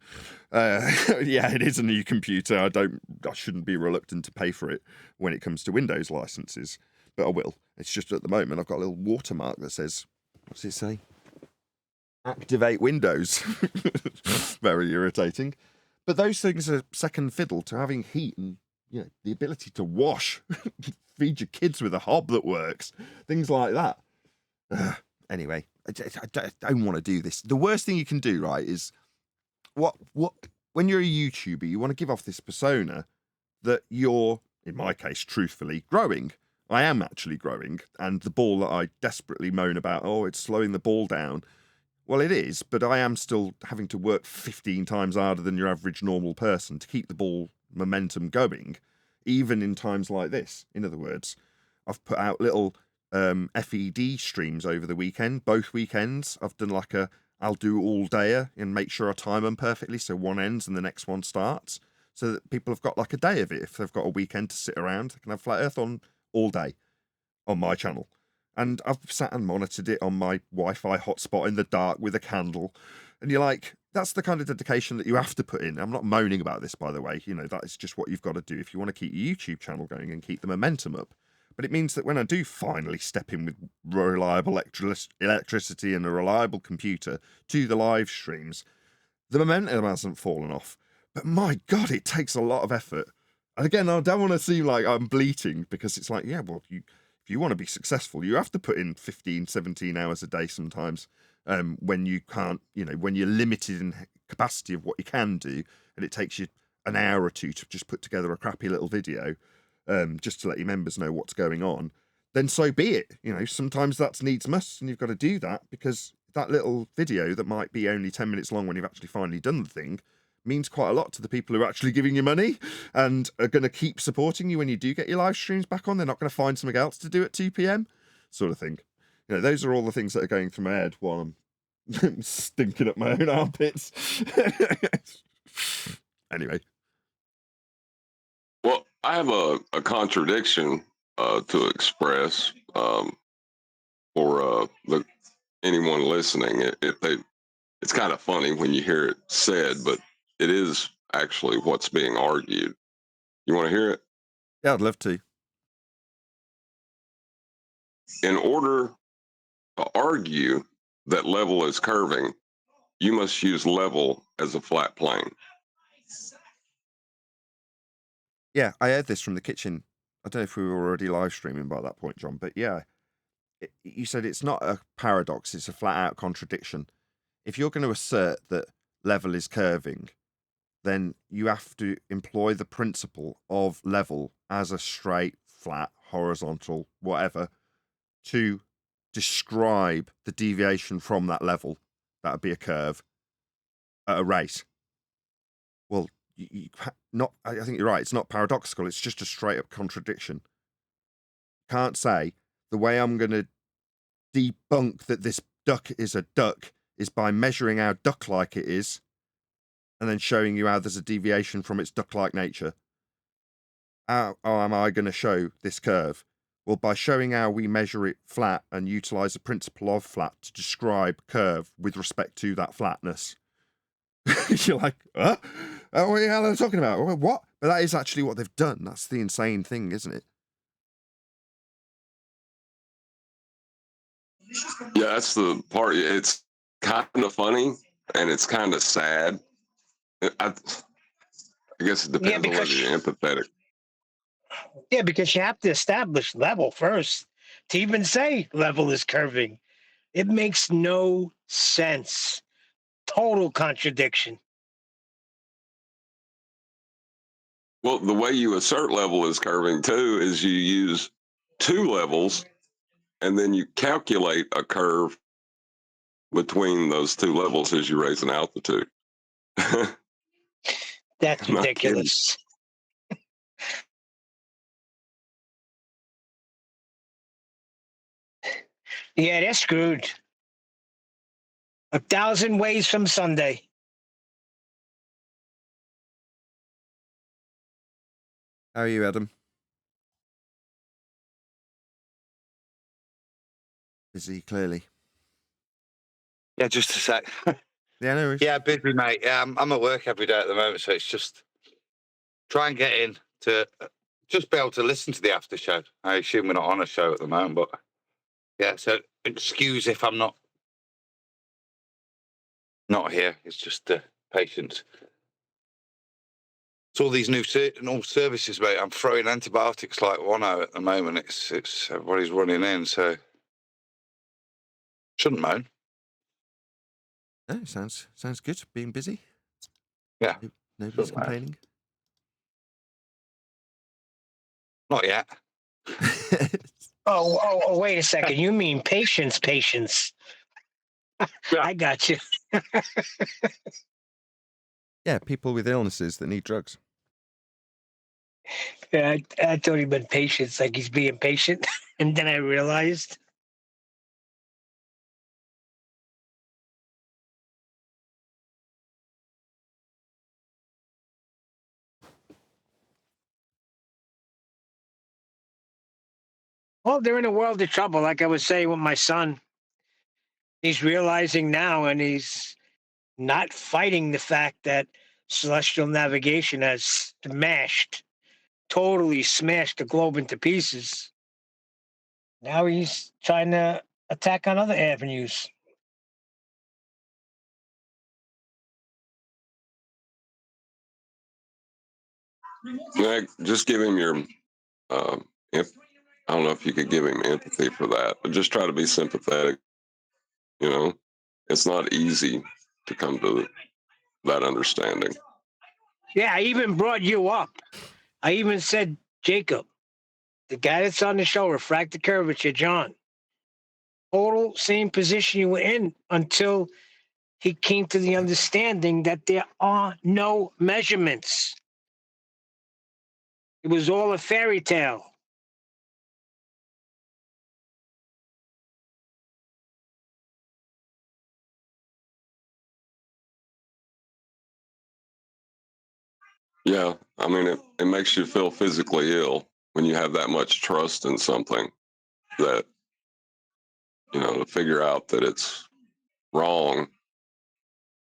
Speaker 2: Yeah, it is a new computer. I shouldn't be reluctant to pay for it when it comes to Windows licenses, but I will. It's just at the moment I've got a little watermark that says, what's it say? Activate Windows. Very irritating. But those things are second fiddle to having heat and, you know, the ability to wash, feed your kids with a hob that works, things like that. Anyway, I don't want to do this. The worst thing you can do, right, is when you're a YouTuber, you want to give off this persona that you're, in my case, truthfully growing. I am actually growing, and the ball that I desperately moan about, oh, it's slowing the ball down. Well, it is, but I am still having to work 15 times harder than your average normal person to keep the ball momentum going, even in times like this. In other words, I've put out little FED streams over the weekend, both weekends. I've done like I'll do all dayer and make sure I time them perfectly so one ends and the next one starts, so that people have got like a day of it. If they've got a weekend to sit around, they can have Flat Earth on all day on my channel. And I've sat and monitored it on my Wi-Fi hotspot in the dark with a candle. And you're like, that's the kind of dedication that you have to put in. I'm not moaning about this, by the way. You know, that is just what you've got to do if you want to keep your YouTube channel going and keep the momentum up. But it means that when I do finally step in with reliable electricity and a reliable computer to the live streams, the momentum hasn't fallen off. But my God, it takes a lot of effort. And again, I don't want to seem like I'm bleating, because it's like, yeah, well, if you want to be successful, you have to put in 15, 17 hours a day sometimes, when you can't, you know, when you're limited in capacity of what you can do, and it takes you an hour or two to just put together a crappy little video, just to let your members know what's going on, then so be it. You know, sometimes that's needs must, and you've got to do that, because that little video that might be only 10 minutes long when you've actually finally done the thing means quite a lot to the people who are actually giving you money and are going to keep supporting you when you do get your live streams back on. They're not going to find something else to do at 2 p.m, sort of thing. You know, those are all the things that are going through my head while I'm stinking up my own armpits. Anyway.
Speaker 4: Well, I have a contradiction to express for anyone listening. It's kind of funny when you hear it said, but it is actually what's being argued. You want to hear it?
Speaker 2: Yeah, I'd love to.
Speaker 4: In order to argue that level is curving, you must use level as a flat plane.
Speaker 2: Yeah, I heard this from the kitchen. I don't know if we were already live streaming by that point, John, but yeah, you said it's not a paradox, it's a flat out contradiction. If you're going to assert that level is curving, then you have to employ the principle of level as a straight, flat, horizontal, whatever, to describe the deviation from that level. That would be a curve at a rate. Well, I think you're right. It's not paradoxical. It's just a straight up contradiction. Can't say the way I'm going to debunk that this duck is a duck is by measuring how duck-like it is and then showing you how there's a deviation from its duck-like nature. How am I going to show this curve? Well, by showing how we measure it flat and utilize the principle of flat to describe curve with respect to that flatness. You're like, huh? Oh, what the hell are they talking about? What? But that is actually what they've done. That's the insane thing, isn't it?
Speaker 4: Yeah, that's the part. It's kind of funny and it's kind of sad. I guess it depends on whether you're empathetic.
Speaker 3: Yeah, because you have to establish level first to even say level is curving. It makes no sense. Total contradiction.
Speaker 4: Well, the way you assert level is curving too is you use two levels and then you calculate a curve between those two levels as you raise an altitude.
Speaker 3: That's ridiculous. Yeah, they're screwed. 1,000 ways from Sunday.
Speaker 2: How are you, Adam? Busy, clearly.
Speaker 5: Yeah, just a sec.
Speaker 2: Yeah, no worries.
Speaker 5: Yeah, busy, mate. Yeah, I'm at work every day at the moment, so it's just try and get in to just be able to listen to the after show. I assume we're not on a show at the moment, but yeah, so excuse if I'm not here. It's just patience. It's all these new services, mate. I'm throwing antibiotics like one out at the moment. It's everybody's running in, so shouldn't moan.
Speaker 2: No, sounds good. Being busy.
Speaker 5: Yeah,
Speaker 2: Nobody's
Speaker 5: Shouldn't moan.
Speaker 2: complaining.
Speaker 5: Not yet.
Speaker 3: Oh, wait a second. You mean patience.
Speaker 5: Yeah.
Speaker 3: I got you.
Speaker 2: Yeah, people with illnesses that need drugs.
Speaker 3: Yeah, I thought he meant patience, like he's being patient. And then I realized. Well, they're in a world of trouble. Like I was saying with my son, he's realizing now, and he's not fighting the fact that celestial navigation has totally smashed the globe into pieces. Now he's trying to attack on other avenues.
Speaker 4: Yeah, just give him your. I don't know if you could give him empathy for that, but just try to be sympathetic. You know, it's not easy to come to that understanding.
Speaker 3: Yeah, I even brought you up. I even said, Jacob, the guy that's on the show, refractive curvature, John, total same position you were in until he came to the understanding that there are no measurements. It was all a fairy tale.
Speaker 4: Yeah, I mean, it makes you feel physically ill when you have that much trust in something that, to figure out that it's wrong.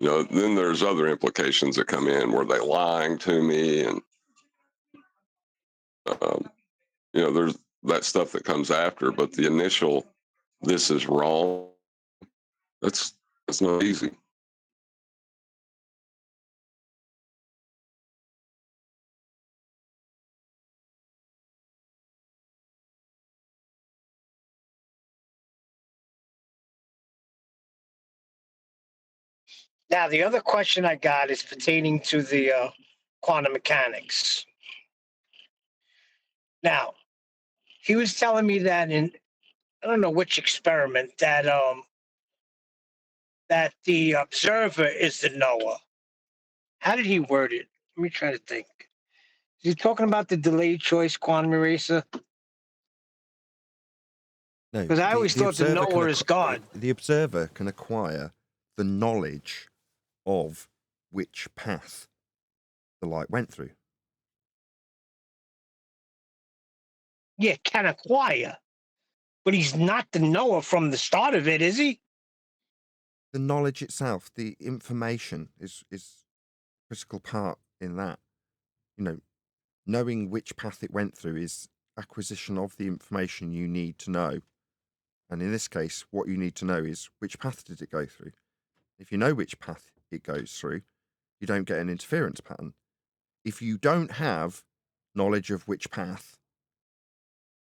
Speaker 4: Then there's other implications that come in. Were they lying to me? And, there's that stuff that comes after. But the initial, this is wrong, that's not easy.
Speaker 3: Now, the other question I got is pertaining to the quantum mechanics. Now, he was telling me that in, I don't know which experiment, that the observer is the knower. How did he word it? Let me try to think. Is he talking about the delayed choice quantum eraser?
Speaker 2: No,
Speaker 3: Because I always thought the
Speaker 2: observer
Speaker 3: knower is God.
Speaker 2: The observer can acquire the knowledge of which path the light went through.
Speaker 3: Yeah, can acquire. But he's not the knower from the start of it, is he?
Speaker 2: The knowledge itself, the information is a critical part in that. Knowing which path it went through is acquisition of the information you need to know. And in this case, what you need to know is which path did it go through. If you know which path it goes through, you don't get an interference pattern. If you don't have knowledge of which path,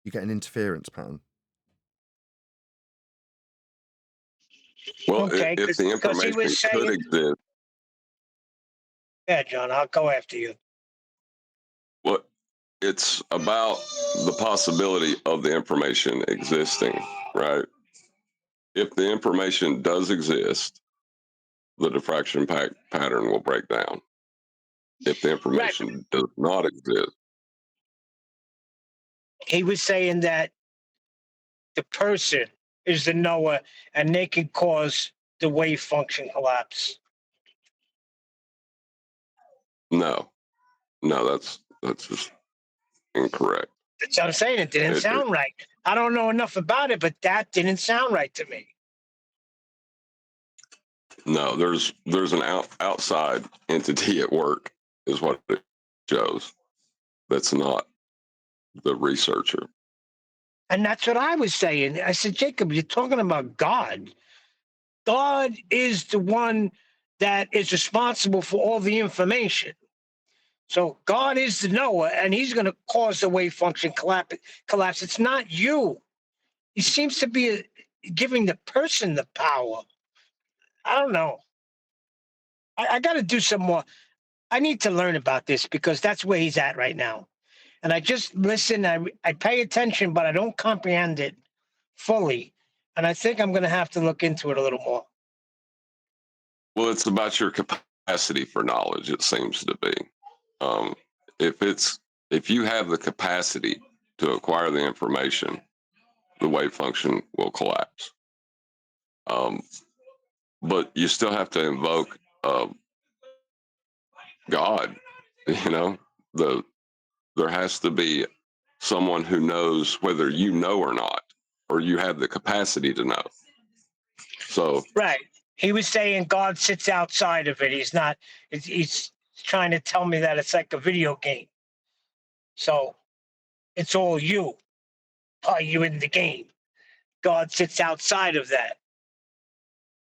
Speaker 2: you get an interference pattern.
Speaker 4: Well,
Speaker 3: Okay,
Speaker 4: if the
Speaker 3: because he
Speaker 4: information
Speaker 3: was saying,
Speaker 4: could exist,
Speaker 3: yeah, John, I'll go after you.
Speaker 4: well, it's about the possibility of the information existing, right? If the information does exist, the diffraction pattern will break down. If the information does not exist,
Speaker 3: He was saying that the person is the knower and they can cause the wave function collapse.
Speaker 4: no, that's just incorrect.
Speaker 3: That's what I'm saying. It didn't sound right. I don't know enough about it, but that didn't sound right to me.
Speaker 4: No, there's an outside entity at work, is what it shows. That's not the researcher.
Speaker 3: And that's what I was saying. I said, Jacob, you're talking about God. God is the one that is responsible for all the information. So God is the knower, and he's going to cause the wave function collapse. It's not you. He seems to be giving the person the power. I don't know. I got to do some more. I need to learn about this because that's where he's at right now. And I just listen. I pay attention, but I don't comprehend it fully. And I think I'm going to have to look into it a little more.
Speaker 4: Well, it's about your capacity for knowledge, it seems to be. If you have the capacity to acquire the information, the wave function will collapse. But you still have to invoke God. You know, there has to be someone who knows whether you know or not, or you have the capacity to know. So
Speaker 3: right. He was saying God sits outside of it. He's not. He's trying to tell me that it's like a video game. So it's all you. Are you in the game? God sits outside of that.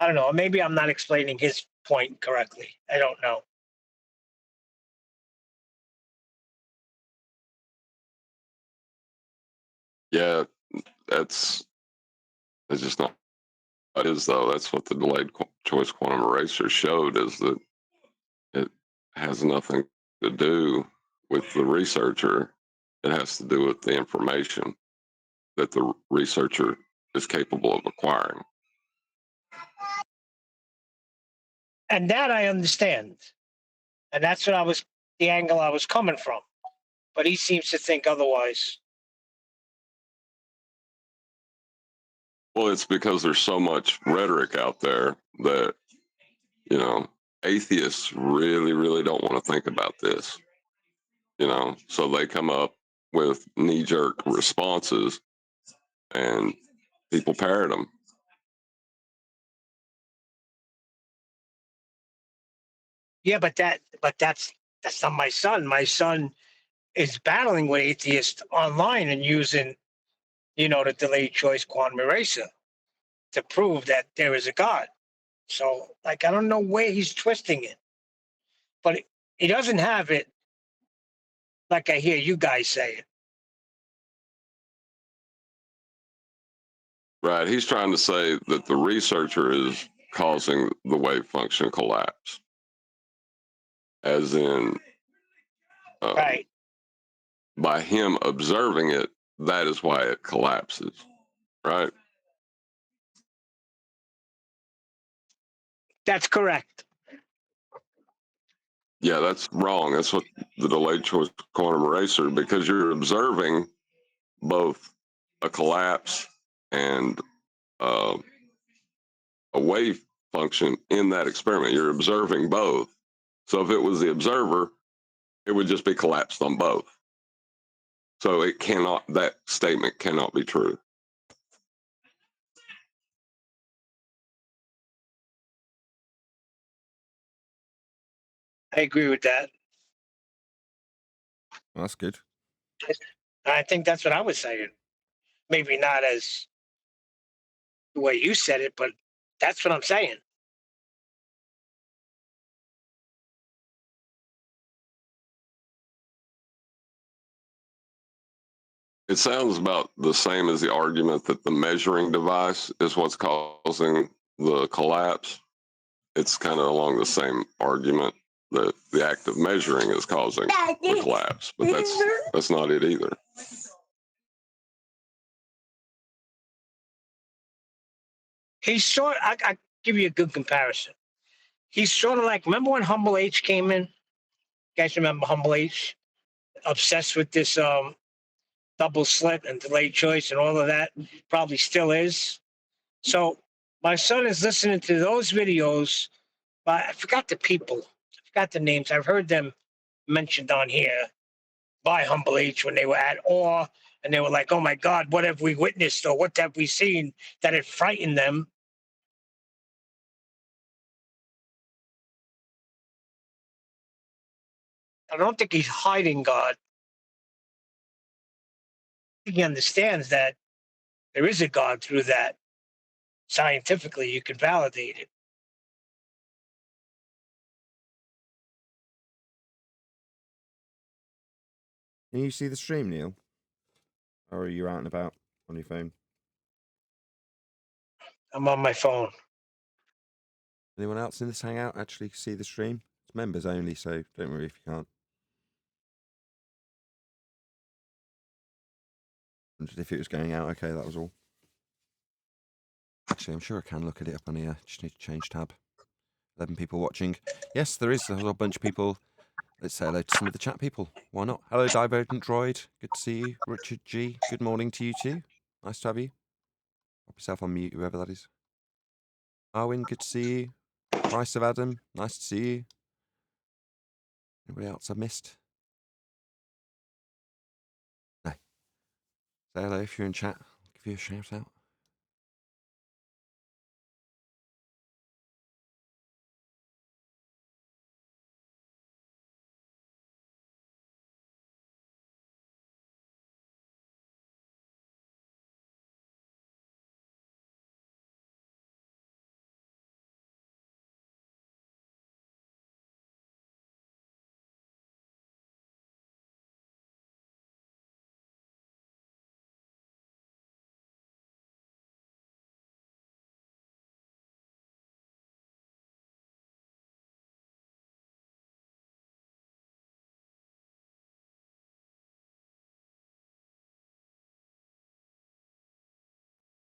Speaker 3: I don't know. Maybe I'm not explaining his point correctly. I don't know.
Speaker 4: yeah, that's just not what it is, though. That's what the delayed choice quantum eraser showed, is that it has nothing to do with the researcher. It has to do with the information that the researcher is capable of acquiring.
Speaker 3: And that I understand. And that's what the angle I was coming from. But he seems to think otherwise.
Speaker 4: Well, it's because there's so much rhetoric out there that, you know, atheists really, really don't want to think about this, you know, so they come up with knee-jerk responses and people parrot them.
Speaker 3: Yeah, but that's not my son. My son is battling with atheists online and using, the delayed choice quantum eraser to prove that there is a God. So, I don't know where he's twisting it, but he doesn't have it like I hear you guys say it.
Speaker 4: Right. He's trying to say that the researcher is causing the wave function collapse, as in,
Speaker 3: Right.
Speaker 4: by him observing it, that is why it collapses. Right.
Speaker 3: That's correct.
Speaker 4: Yeah, that's wrong. That's what the delayed choice quantum eraser, because you're observing both a collapse and a wave function in that experiment. You're observing both. So if it was the observer, it would just be collapsed on both. So that statement cannot be true.
Speaker 3: I agree with that.
Speaker 2: Well, that's good.
Speaker 3: I think that's what I was saying. Maybe not as the way you said it, but that's what I'm saying.
Speaker 4: It sounds about the same as the argument that the measuring device is what's causing the collapse. It's kind of along the same argument that the act of measuring is causing the collapse, but that's not it either.
Speaker 3: I give you a good comparison. He's sort of like, remember when Humble H came in? You guys remember Humble H? Obsessed with this double slit and delayed choice and all of that. Probably still is. So my son is listening to those videos, but I forgot the people. I forgot the names. I've heard them mentioned on here. by Humble H when they were at awe and they were like, oh my God, what have we witnessed or what have we seen that it frightened them? I don't think he's hiding God. I think he understands that there is a God through that. Scientifically, you can validate it.
Speaker 2: Can you see the stream, Neil? Or are you out and about on your phone?
Speaker 3: I'm on my phone.
Speaker 2: Anyone else in this hangout actually see the stream? It's members only, so don't worry if you can't. Wondered if it was going out. Okay, that was all. Actually, I'm sure I can look at it up on here. Just need to change tab. 11 people watching. Yes, there is a whole bunch of people. Let's say hello to some of the chat people. Why not? Hello, Divergent Droid. Good to see you. Richard G. Good morning to you too. Nice to have you. Pop yourself on mute, whoever that is. Arwin, good to see you. Price of Adam, nice to see you. Anybody else I've missed? No. Say hello if you're in chat. I'll give you a shout out.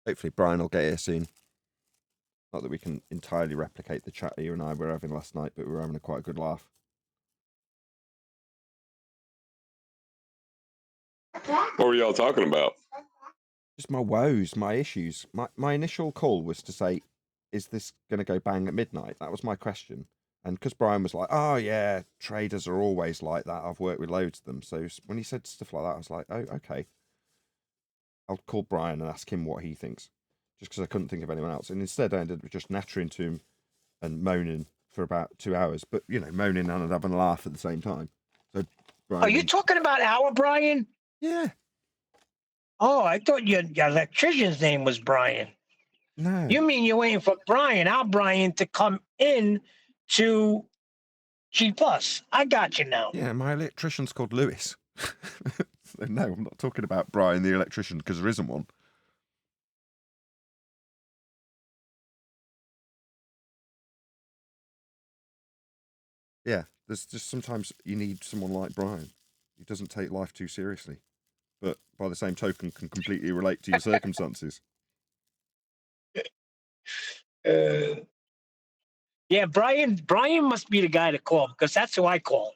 Speaker 2: Hopefully Brian will get here soon. Not that we can entirely replicate the chat you and I were having last night, but we were having a quite good laugh.
Speaker 4: What were y'all talking about?
Speaker 2: Just my woes, my issues. My initial call was to say, is this going to go bang at midnight? That was my question. And because Brian was like, oh yeah, traders are always like that. I've worked with loads of them. So when he said stuff like that, I was like, oh, okay. I'll call Brian and ask him what he thinks. Just because I couldn't think of anyone else. And instead I ended up just nattering to him and moaning for about 2 hours. But, you know, moaning and having a laugh at the same time. So Brian,
Speaker 3: Are you talking about our Brian?
Speaker 2: Yeah.
Speaker 3: Oh, I thought your electrician's name was Brian.
Speaker 2: No.
Speaker 3: You mean you're waiting for Brian, our Brian, to come in to G Plus? I got you now.
Speaker 2: Yeah, my electrician's called Lewis. So no, I'm not talking about Brian the electrician because there isn't one. Yeah, there's just sometimes you need someone like Brian. He doesn't take life too seriously, but by the same token can completely relate to your circumstances.
Speaker 3: Yeah, Brian must be the guy to call because that's who I call.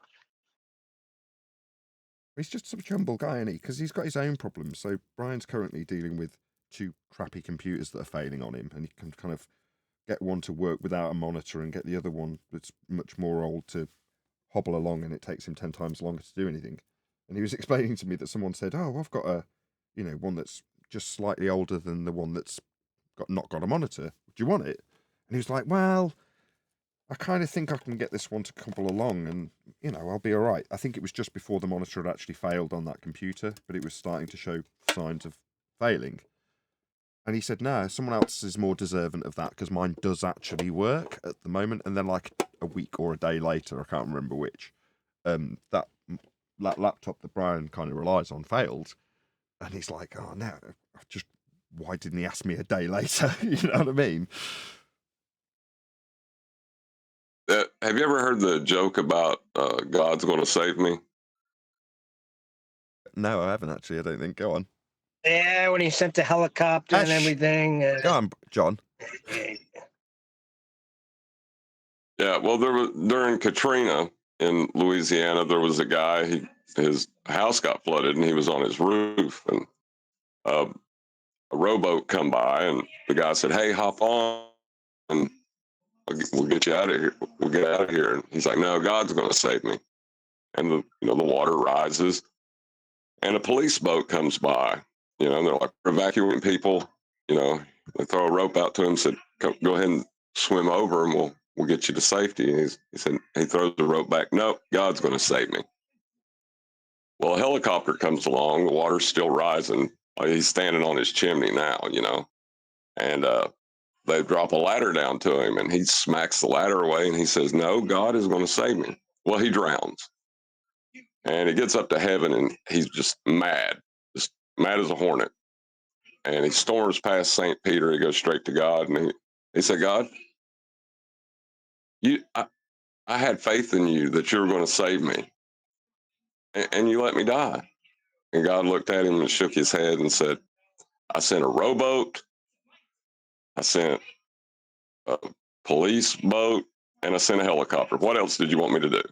Speaker 2: He's just such a humble guy, isn't he? Because he's got his own problems. So Brian's currently dealing with 2 crappy computers that are failing on him, and he can kind of get one to work without a monitor and get the other one that's much more old to hobble along, and it takes him 10 times longer to do anything. And he was explaining to me that someone said, oh, I've got a, you know, one that's just slightly older than the one that's not got a monitor. Do you want it? And he was like, well, I kind of think I can get this one to cobble along and, you know, I'll be all right. I think it was just before the monitor had actually failed on that computer, but it was starting to show signs of failing. And he said, no, someone else is more deserving of that because mine does actually work at the moment. And then like a week or a day later, I can't remember which, that laptop that Brian kind of relies on failed. And he's like, oh, no, why didn't he ask me a day later? You know what I mean?
Speaker 4: Have you ever heard the joke about God's going to save me?
Speaker 2: No, I haven't actually. I don't think. Go on.
Speaker 3: Yeah, when he sent the helicopter and everything.
Speaker 2: Go on, John.
Speaker 4: Yeah, well, there was during Katrina in Louisiana, there was a guy. His house got flooded, and he was on his roof, and a rowboat come by, and the guy said, "Hey, hop on, and we'll get you out of here. We'll get out of here." And he's like, "No, God's going to save me." And the water rises, and a police boat comes by. You know, and they're like evacuating people. You know, they throw a rope out to him, said, "Go ahead and swim over, and we'll get you to safety." And he said, he throws the rope back. "Nope, God's going to save me." Well, a helicopter comes along. The water's still rising. He's standing on his chimney now. You know, and they drop a ladder down to him, and he smacks the ladder away, and he says, "No, God is going to save me." Well, he drowns, and he gets up to heaven, and he's just mad as a hornet. And he storms past St. Peter. He goes straight to God, and he said, "God, I had faith in you that you were going to save me, and you let me die." And God looked at him and shook his head and said, "I sent a rowboat, I sent a police boat, and I sent a helicopter. What else did you want me to do?"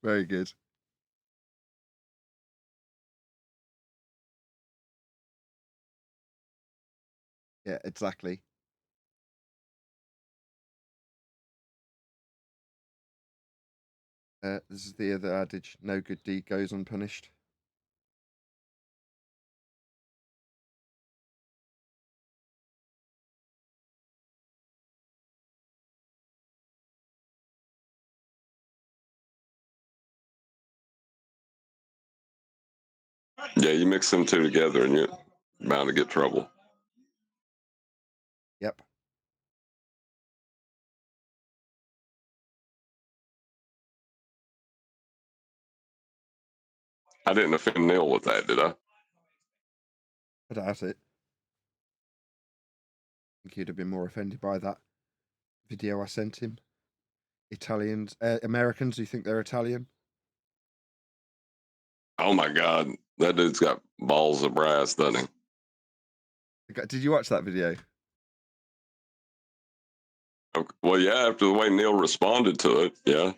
Speaker 2: Very good. Yeah, exactly. This is the other adage: no good deed goes unpunished.
Speaker 4: Yeah, you mix them two together, and you're bound to get trouble.
Speaker 2: Yep.
Speaker 4: I didn't offend Neil with that, did I?
Speaker 2: I doubt it. I think he'd have been more offended by that video I sent him. Italians, Americans who think they're Italian.
Speaker 4: Oh my God, that dude's got balls of brass, doesn't he?
Speaker 2: Did you watch that video?
Speaker 4: Well, yeah, after the way Neil responded to it, yeah.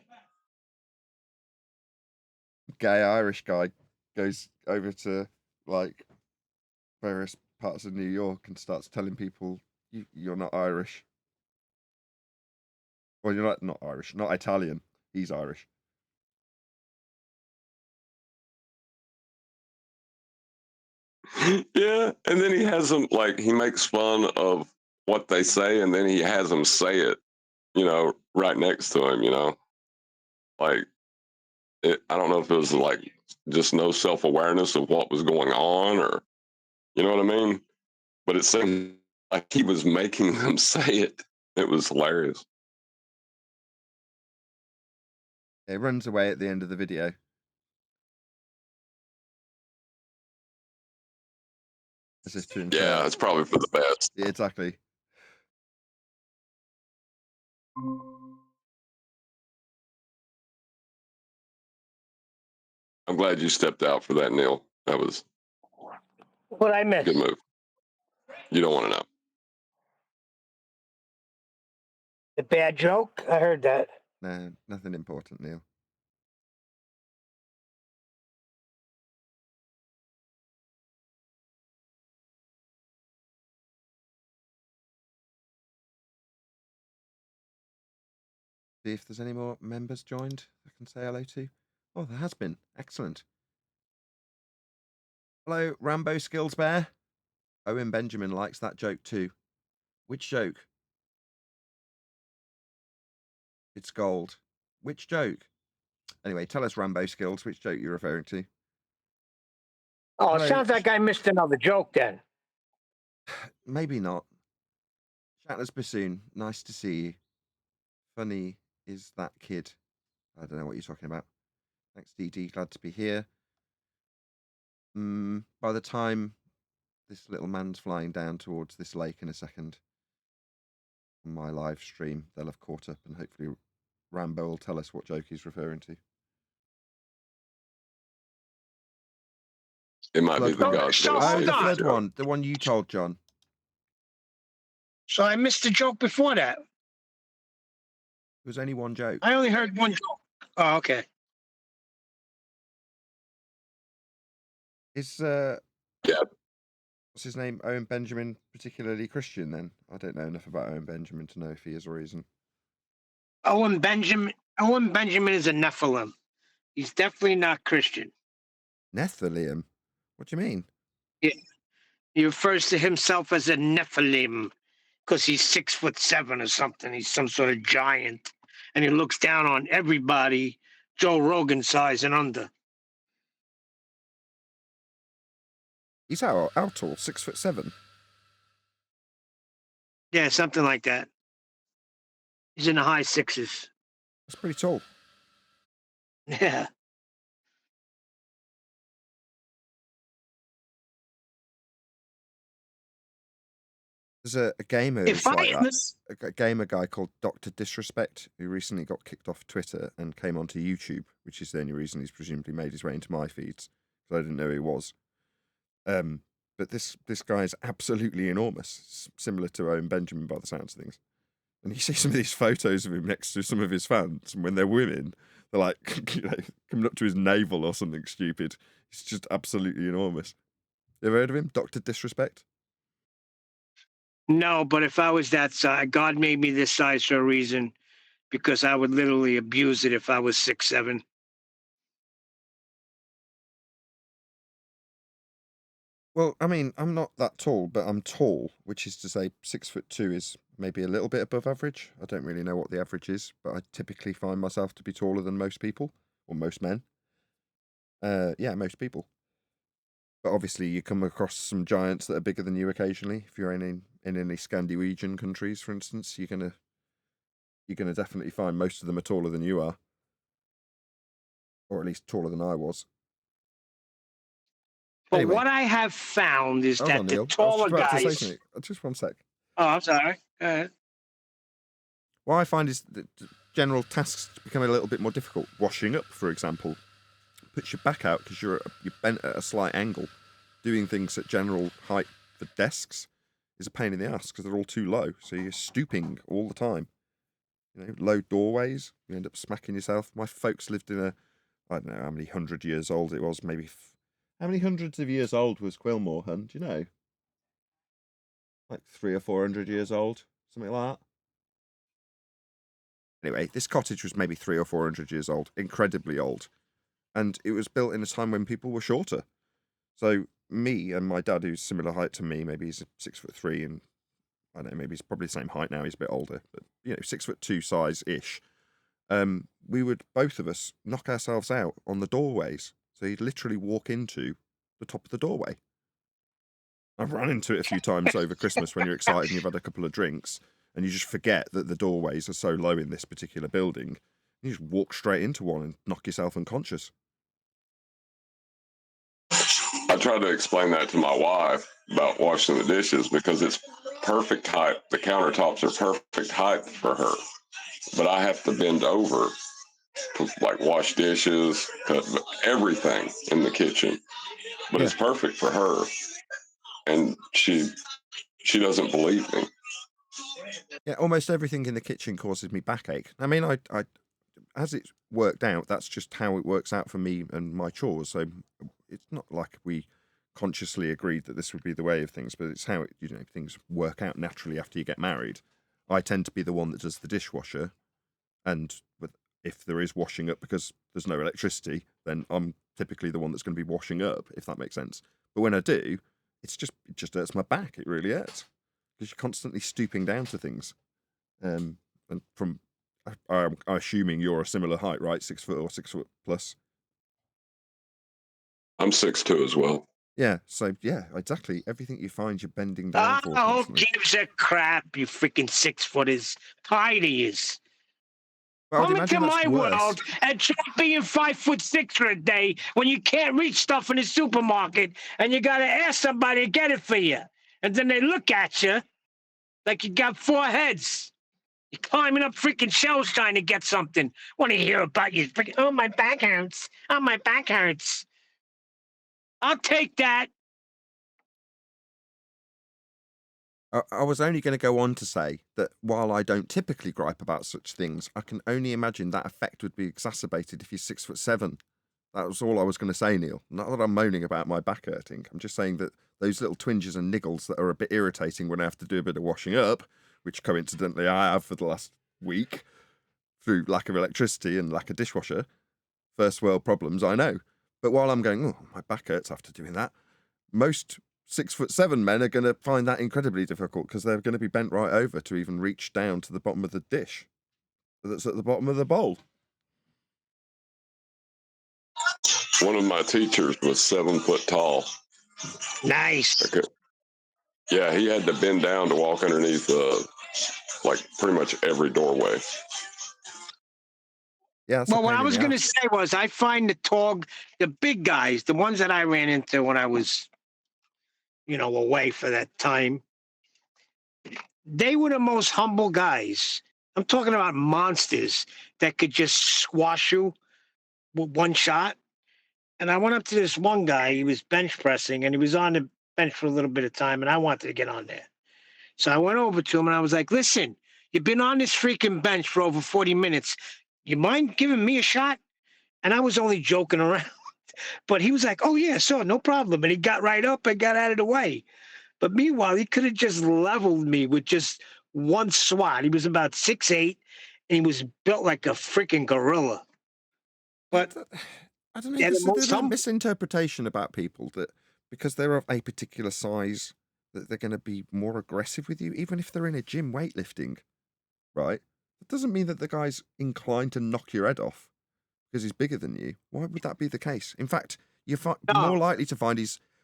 Speaker 2: Gay Irish guy goes over to like various parts of New York and starts telling people you're not Irish. Well, you're not Irish, not Italian. He's Irish.
Speaker 4: Yeah, and then he has them like he makes fun of what they say, and then he has them say it, you know, right next to him, you know, like I don't know if it was like just no self-awareness of what was going on, or you know what I mean, but it seemed like he was making them say it. It was hilarious.
Speaker 2: It runs away at the end of the video. As if to imply.
Speaker 4: Yeah, it's probably for the best.
Speaker 2: Yeah, exactly.
Speaker 4: I'm glad you stepped out for that, Neil. That was
Speaker 3: What I
Speaker 4: a
Speaker 3: missed?
Speaker 4: good move. You don't want to know.
Speaker 3: The bad joke? I heard that.
Speaker 2: No, nothing important, Neil. See if there's any more members joined I can say hello to. Oh, there has been. Excellent. Hello, Rambo Skills Bear. Owen Benjamin likes that joke too. Which joke? It's gold. Which joke? Anyway, tell us, Rambo Skills, which joke you're referring to.
Speaker 3: Oh,
Speaker 2: Hello.
Speaker 3: it sounds like I missed another joke then.
Speaker 2: Maybe not. Shatner's Bassoon, nice to see you. Funny is that kid. I don't know what you're talking about. Thanks, DD. Glad to be here. By the time this little man's flying down towards this lake in a second, on my live stream, they'll have caught up, and hopefully Rambo will tell us what joke he's referring to.
Speaker 4: It might be the
Speaker 2: Flood one.
Speaker 4: God's
Speaker 3: So
Speaker 4: gonna
Speaker 2: Oh,
Speaker 3: hold
Speaker 4: save
Speaker 2: the
Speaker 3: on.
Speaker 4: you
Speaker 2: flood
Speaker 4: joke.
Speaker 2: one. The one you told, John.
Speaker 3: So I missed the joke before that.
Speaker 2: There was only one joke.
Speaker 3: I only heard one joke. Oh, okay.
Speaker 2: Is
Speaker 4: Yeah.
Speaker 2: what's his name? Owen Benjamin particularly Christian then? I don't know enough about Owen Benjamin to know if he is or isn't.
Speaker 3: Owen Benjamin is a Nephilim. He's definitely not Christian.
Speaker 2: Nephilim? What do you mean?
Speaker 3: He refers to himself as a Nephilim because he's 6'7" or something. He's some sort of giant, and he looks down on everybody, Joe Rogan size and under.
Speaker 2: He's how tall? 6'7".
Speaker 3: Yeah, something like that. He's in the high sixes.
Speaker 2: That's pretty tall.
Speaker 3: Yeah.
Speaker 2: There's a gamer
Speaker 3: If
Speaker 2: who's
Speaker 3: I
Speaker 2: like
Speaker 3: am
Speaker 2: that. A gamer guy called Dr. Disrespect, who recently got kicked off Twitter and came onto YouTube, which is the only reason he's presumably made his way into my feeds, because I didn't know who he was. But this guy is absolutely enormous, similar to Owen Benjamin by the sounds of things. And you see some of these photos of him next to some of his fans, and when they're women, they're like coming up to his navel or something stupid. He's just absolutely enormous. You ever heard of him, Dr. Disrespect?
Speaker 3: No, but if I was that size, God made me this size for a reason, because I would literally abuse it if I was 6'7".
Speaker 2: Well, I mean, I'm not that tall, but I'm tall, which is to say 6'2" is maybe a little bit above average. I don't really know what the average is, but I typically find myself to be taller than most people, or most men. Yeah, most people. But obviously you come across some giants that are bigger than you occasionally. If you're in any Scandinavian countries, for instance, you're gonna definitely find most of them are taller than you are. Or at least taller than I was.
Speaker 3: But
Speaker 2: Anyway.
Speaker 3: what I have found is
Speaker 2: Hold
Speaker 3: that
Speaker 2: on,
Speaker 3: the
Speaker 2: Neil. I was
Speaker 3: taller
Speaker 2: just about to say
Speaker 3: guys.
Speaker 2: something. Just one sec.
Speaker 3: Oh, I'm sorry. Go ahead.
Speaker 2: What I find is that general tasks become a little bit more difficult. Washing up, for example, puts your back out because you're bent at a slight angle. Doing things at general height for desks is a pain in the ass because they're all too low. So you're stooping all the time. You know, low doorways, you end up smacking yourself. My folks lived in I don't know how many 100 years old it was, maybe. How many hundreds of years old was Quilmore, hun? Do you know? Like 300 or 400 years old, something like that. Anyway, this cottage was maybe 300 or 400 years old, incredibly old. And it was built in a time when people were shorter. So me and my dad, who's similar height to me, maybe he's 6'3", and I don't know, maybe he's probably the same height now, he's a bit older, but 6'2" size-ish. We would, both of us, knock ourselves out on the doorways. So you'd literally walk into the top of the doorway. I've run into it a few times over Christmas when you're excited and you've had a couple of drinks and you just forget that the doorways are so low in this particular building. You just walk straight into one and knock yourself unconscious.
Speaker 4: I try to explain that to my wife about washing the dishes because it's perfect height. The countertops are perfect height for her. But I have to bend over to like wash dishes, cut everything in the kitchen. But it's perfect for her. And she doesn't believe me.
Speaker 2: Yeah, almost everything in the kitchen causes me backache. I mean, I as it's worked out, that's just how it works out for me and my chores. So it's not like we consciously agreed that this would be the way of things, but it's how things work out naturally after you get married. I tend to be the one that does the dishwasher, and if there is washing up because there's no electricity, then I'm typically the one that's going to be washing up, if that makes sense. But when I do, it just hurts my back. It really hurts because you're constantly stooping down to things. And from I'm assuming you're a similar height, right? 6 foot or 6 foot plus.
Speaker 4: I'm 6'2" as well.
Speaker 2: Yeah, so yeah, exactly. Everything you find, you're bending down for.
Speaker 3: Oh, who
Speaker 2: Constantly.
Speaker 3: gives a crap, you freaking 6-footers? Pride he is.
Speaker 2: But
Speaker 3: Come into my world and try being 5'6" for a day when you can't reach stuff in the supermarket and you gotta ask somebody to get it for you. And then they look at you like you got 4 heads. You're climbing up freaking shelves trying to get something. Want to hear about you? Freaking, oh, my back hurts. Oh, my back hurts. I'll take that.
Speaker 2: I was only going to go on to say that while I don't typically gripe about such things, I can only imagine that effect would be exacerbated if you're 6'7". That was all I was going to say, Neil. Not that I'm moaning about my back hurting. I'm just saying that those little twinges and niggles that are a bit irritating when I have to do a bit of washing up, which coincidentally I have for the last week through lack of electricity and lack of dishwasher, first world problems, I know. But while I'm going, oh, my back hurts after doing that, most 6'7" men are going to find that incredibly difficult because they're going to be bent right over to even reach down to the bottom of the dish that's at the bottom of the bowl.
Speaker 4: One of my teachers was 7 foot tall.
Speaker 3: Nice.
Speaker 4: Okay. Yeah, he had to bend down to walk underneath like pretty much every doorway.
Speaker 2: Yeah.
Speaker 3: Well, what I was going to say was I find the big guys, the ones that I ran into when I was, away for that time, they were the most humble guys. I'm talking about monsters that could just squash you with one shot. And I went up to this one guy, he was bench pressing, and he was on the bench for a little bit of time, and I wanted to get on there. So I went over to him, and I was like, listen, you've been on this freaking bench for over 40 minutes. You mind giving me a shot? And I was only joking around. But he was like, oh, yeah, sure, no problem. And he got right up and got out of the way. But meanwhile, he could have just leveled me with just one swat. He was about 6'8", and he was built like a freaking gorilla. But
Speaker 2: I don't know. There's a misinterpretation about people that because they're of a particular size, that they're going to be more aggressive with you, even if they're in a gym weightlifting, right? It doesn't mean that the guy's inclined to knock your head off because he's bigger than you. Why would that be the case? In fact, you're more likely to find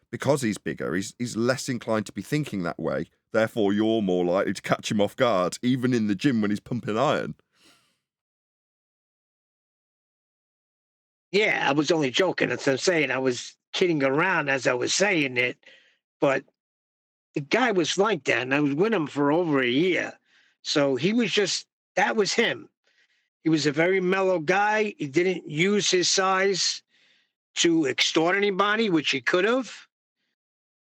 Speaker 2: because he's bigger, he's less inclined to be thinking that way. Therefore, you're more likely to catch him off guard, even in the gym when he's pumping iron.
Speaker 3: Yeah, I was only joking. That's what I'm saying. I was kidding around as I was saying it, but the guy was like that, and I was with him for over a year. So that was him. He was a very mellow guy. He didn't use his size to extort anybody, which he could have.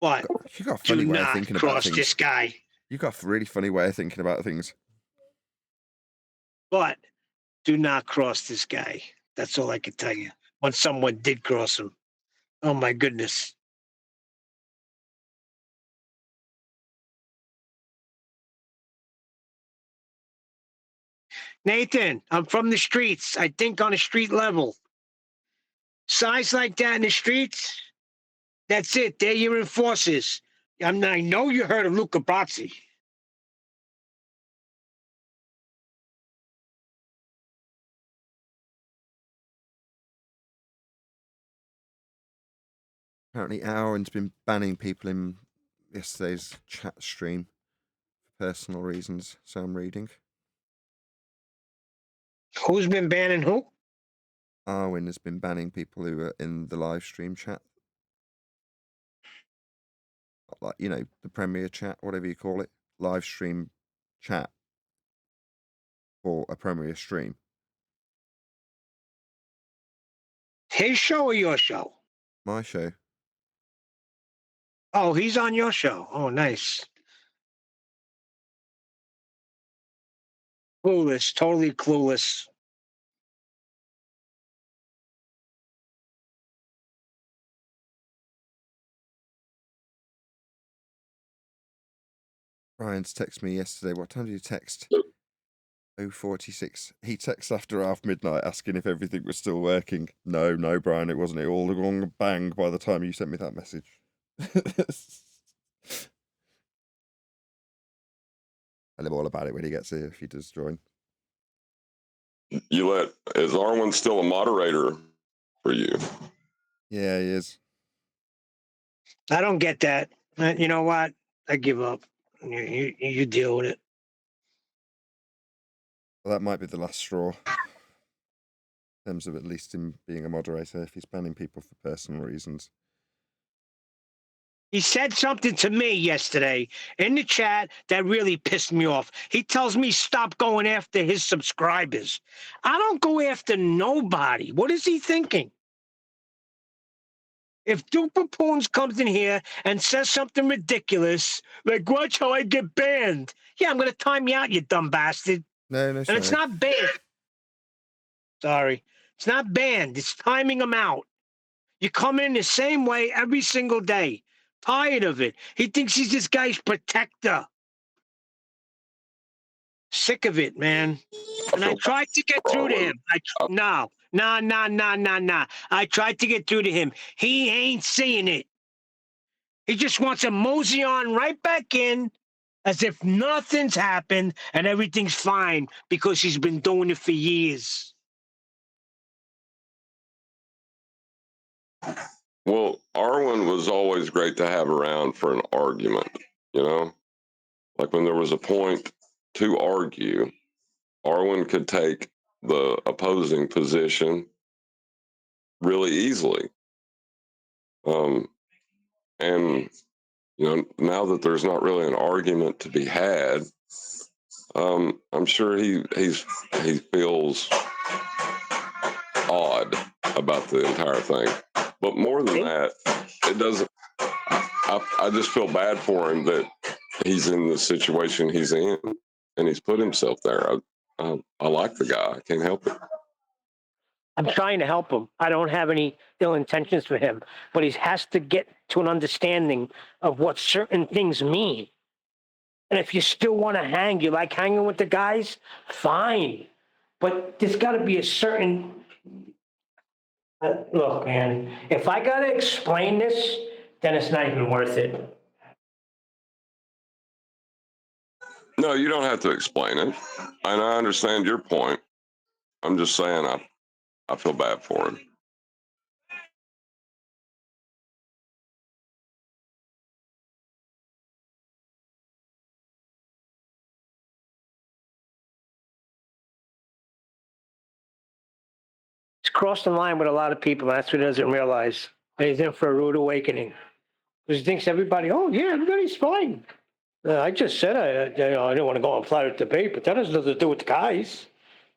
Speaker 3: But
Speaker 2: you got a funny way of thinking about things.
Speaker 3: This guy.
Speaker 2: You got a really funny way of thinking about things.
Speaker 3: But do not cross this guy. That's all I can tell you. When someone did cross him. Oh, my goodness. Nathan, I'm from the streets. I think on a street level. Size like that in the streets, that's it. They're your enforcers. I know you heard of Luca Brasi.
Speaker 2: Apparently, Aaron's been banning people in yesterday's chat stream for personal reasons, so I'm reading.
Speaker 3: Who's been banning who?
Speaker 2: Arwen has been banning people who are in the live stream chat. Like, the Premier chat, whatever you call it. Live stream chat for a Premier stream.
Speaker 3: His show or your show?
Speaker 2: My show.
Speaker 3: Oh, he's on your show. Oh, nice. Clueless, totally clueless.
Speaker 2: Brian's texted me yesterday. What time did you text? 0:46. He texts after half midnight asking if everything was still working. No, Brian, it wasn't. It all gone bang by the time you sent me that message. Tell him all about it when he gets here, if he does join.
Speaker 4: Is Arwen still a moderator for you?
Speaker 2: Yeah, he is.
Speaker 3: I don't get that. You know what? I give up. You deal with it.
Speaker 2: Well, that might be the last straw. In terms of at least him being a moderator, if he's banning people for personal reasons.
Speaker 3: He said something to me yesterday in the chat that really pissed me off. He tells me stop going after his subscribers. I don't go after nobody. What is he thinking? If Duke Papoons comes in here and says something ridiculous, like, watch how I get banned. Yeah, I'm going to time you out, you dumb bastard.
Speaker 2: No,
Speaker 3: and it's not banned. Sorry. It's not banned. It's timing them out. You come in the same way every single day. Tired of it. He thinks he's this guy's protector. Sick of it, man. And I tried to get through to him. No. Nah, nah, nah, nah, nah. I tried to get through to him. He ain't seeing it. He just wants to mosey on right back in as if nothing's happened and everything's fine because he's been doing it for years.
Speaker 4: Well, Arwen was always great to have around for an argument, you know? Like when there was a point to argue, Arwen could take the opposing position really easily. And, you know, now that there's not really an argument to be had, I'm sure he feels odd about the entire thing. But more than that, it doesn't. I just feel bad for him that he's in the situation he's in, and he's put himself there. I like the guy. I can't help it.
Speaker 3: I'm trying to help him. I don't have any ill intentions for him, but he has to get to an understanding of what certain things mean. And if you still want to hang, you like hanging with the guys, fine. But there's got to be a certain. Look, man, if I got to explain this, then it's not even worth it.
Speaker 4: No, you don't have to explain it. And I understand your point. I'm just saying I feel bad for him.
Speaker 3: He's crossed the line with a lot of people, and that's what he doesn't realize. And he's in for a rude awakening. Because he thinks everybody, oh, yeah, everybody's fine. I just said I didn't want to go on flat debate, but that has nothing to do with the guys.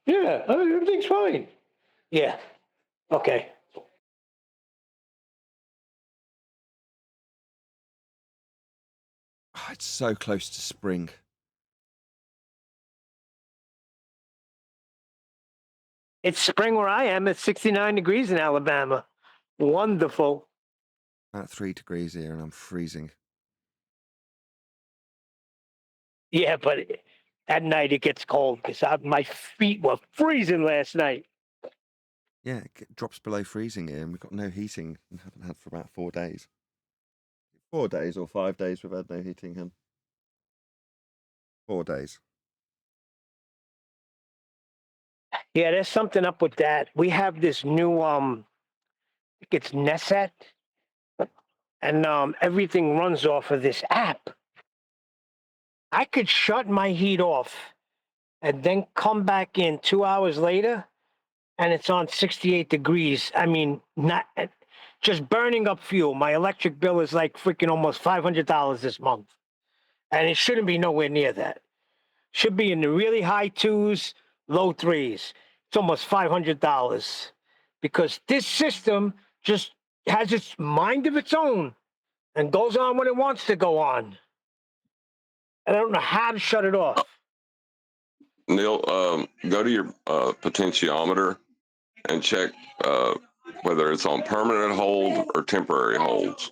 Speaker 3: Yeah, everything's fine. Yeah, okay.
Speaker 2: Oh, it's so close to spring.
Speaker 3: It's spring where I am. It's 69 degrees in Alabama. Wonderful.
Speaker 2: About 3 degrees here, and I'm freezing.
Speaker 3: Yeah, but at night it gets cold because my feet were freezing last night.
Speaker 2: Yeah, it drops below freezing here, and we've got no heating and haven't had for about 4 days. 4 days or 5 days we've had no heating, him. 4 days.
Speaker 3: Yeah, there's something up with that. We have this new I think it's Neset, and everything runs off of this app. I could shut my heat off and then come back in 2 hours later and it's on 68 degrees. I mean, not just burning up fuel. My electric bill is like freaking almost $500 this month. And it shouldn't be nowhere near that. Should be in the really high 2s, low 3s. It's almost $500 because this system just has its mind of its own and goes on when it wants to go on. And I don't know how to shut it off.
Speaker 4: Neil, go to your potentiometer and check whether it's on permanent hold or temporary holds.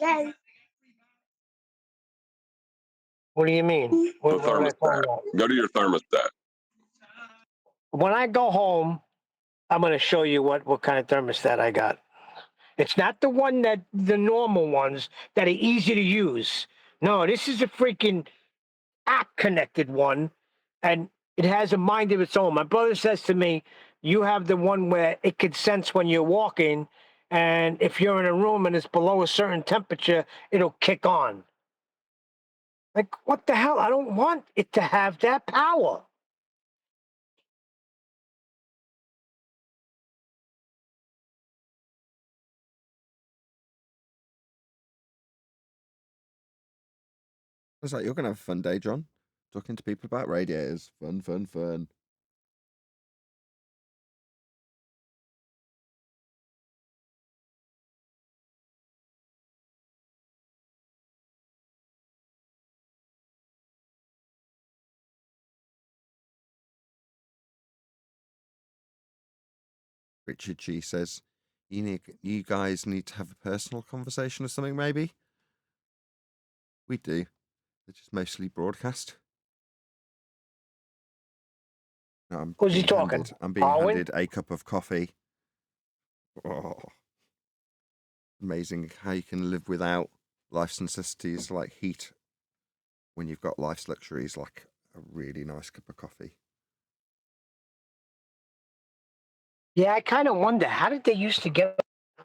Speaker 3: What do you mean?
Speaker 4: The thermostat. Go to your thermostat.
Speaker 3: When I go home, I'm going to show you what kind of thermostat I got. It's not the one that the normal ones that are easy to use. No, this is a freaking app connected one, and it has a mind of its own. My brother says to me, you have the one where it could sense when you're walking, and if you're in a room and it's below a certain temperature, it'll kick on. Like, what the hell? I don't want it to have that power.
Speaker 2: It's like, you're going to have a fun day, John. Talking to people about radiators. Fun, fun, fun. Richard G says, you guys need to have a personal conversation or something, maybe? We do. They're just mostly broadcast. No,
Speaker 3: Who's he talking?
Speaker 2: I'm being handed a cup of coffee Oh, amazing how you can live without life's necessities like heat when you've got life's luxuries like a really nice cup of coffee.
Speaker 3: Yeah, I kind of wonder, how did they used to get?
Speaker 2: I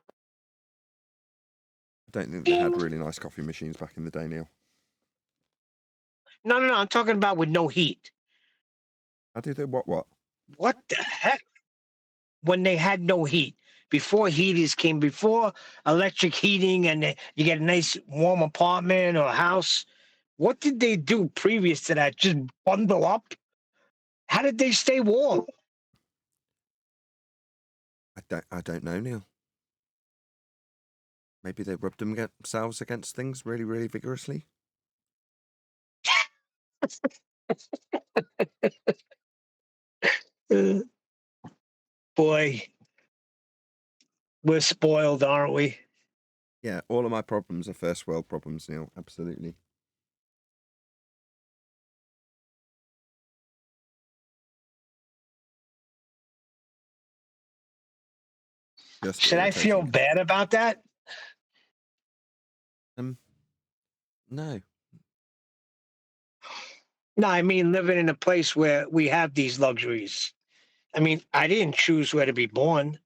Speaker 2: don't think they had really nice coffee machines back in the day, Neil.
Speaker 3: No, I'm talking about with no heat.
Speaker 2: How do they what?
Speaker 3: What the heck? When they had no heat, before heaters came, before electric heating, and you get a nice warm apartment or house. What did they do previous to that? Just bundle up? How did they stay warm?
Speaker 2: I don't know, Neil. Maybe they rubbed themselves against things really, really vigorously.
Speaker 3: Boy, we're spoiled, aren't we?
Speaker 2: Yeah, all of my problems are first world problems, Neil. Absolutely. Just
Speaker 3: Should I feel
Speaker 2: irritating.
Speaker 3: bad about that?
Speaker 2: No.
Speaker 3: No, I mean living in a place where we have these luxuries. I mean, I didn't choose where to be born.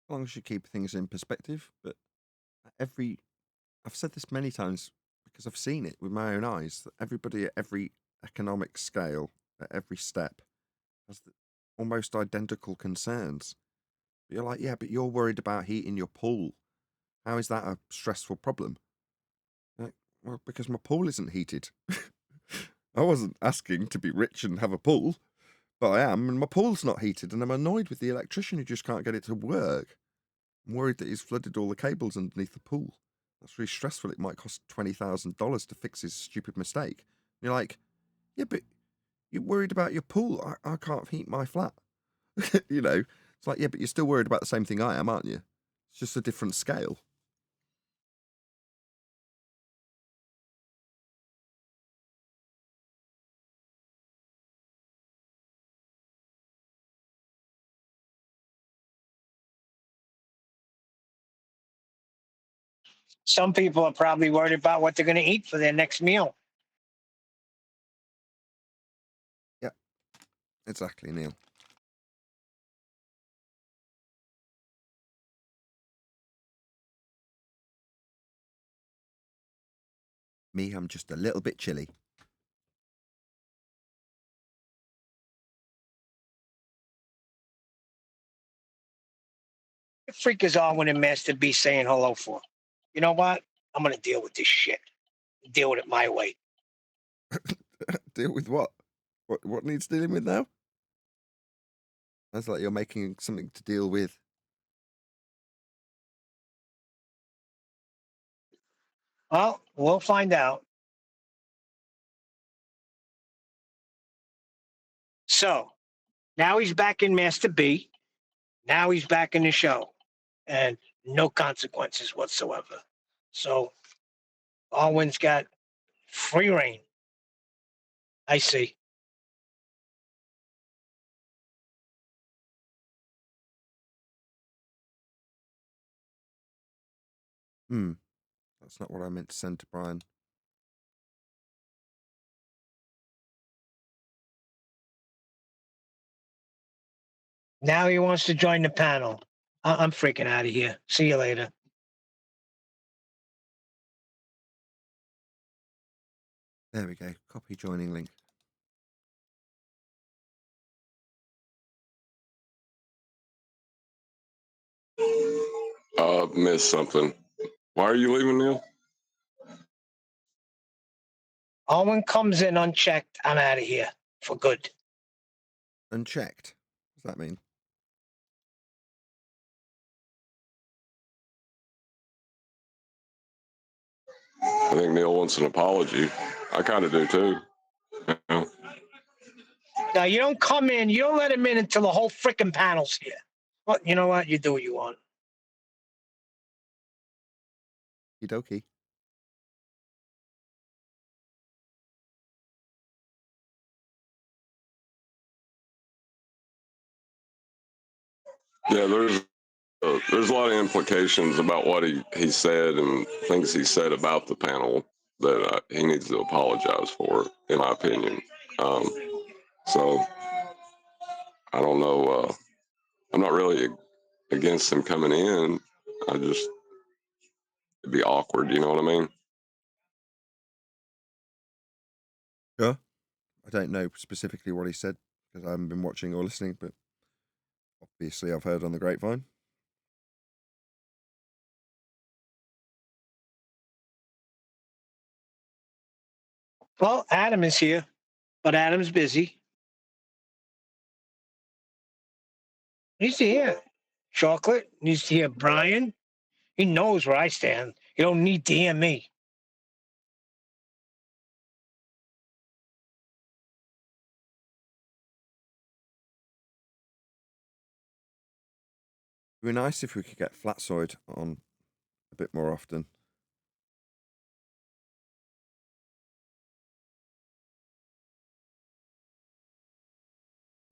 Speaker 2: As long as you keep things in perspective, but I've said this many times because I've seen it with my own eyes, that everybody at every economic scale, at every step, has almost identical concerns. But you're like, yeah, but you're worried about heating your pool. How is that a stressful problem? Like, well, because my pool isn't heated. I wasn't asking to be rich and have a pool, but I am, and my pool's not heated, and I'm annoyed with the electrician who just can't get it to work. I'm worried that he's flooded all the cables underneath the pool. That's really stressful. It might cost $20,000 to fix his stupid mistake. And you're like, yeah, but you're worried about your pool. I can't heat my flat. You know, it's like, yeah, but you're still worried about the same thing I am, aren't you? It's just a different scale.
Speaker 3: Some people are probably worried about what they're going to eat for their next meal.
Speaker 2: Yeah, exactly, Neil. Me, I'm just a little bit chilly.
Speaker 3: The freak is all when a Master B saying hello for? You know what? I'm going to deal with this shit. Deal with it my way.
Speaker 2: Deal with what? What needs dealing with now? Sounds like you're making something to deal with.
Speaker 3: Well, we'll find out. So now he's back in Master B. Now he's back in the show. And no consequences whatsoever. So Alwyn's got free reign. I see.
Speaker 2: That's not what I meant to send to Brian.
Speaker 3: Now he wants to join the panel. I'm freaking out of here. See you later.
Speaker 2: There we go. Copy joining link.
Speaker 4: Missed something. Why are you leaving, Neil?
Speaker 3: Alwyn comes in unchecked. I'm out of here for good.
Speaker 2: Unchecked. What does that mean?
Speaker 4: I think Neil wants an apology. I kind of do too. You know?
Speaker 3: Now you don't come in. You don't let him in until the whole freaking panel's here. Well, you know what? You do what you want.
Speaker 2: Okie
Speaker 4: Yeah, there's a lot of implications about what he said and things he said about the panel that he needs to apologize for, in my opinion. So I don't know. I'm not really against him coming in. It'd be awkward. You know what I mean?
Speaker 2: Sure. I don't know specifically what he said because I haven't been watching or listening, but obviously I've heard on the grapevine.
Speaker 3: Well, Adam is here, but Adam's busy. Needs to hear Chocolate. Needs to hear Brian. He knows where I stand. You don't need to hear me.
Speaker 2: It'd be nice if we could get Flatsoid on a bit more often.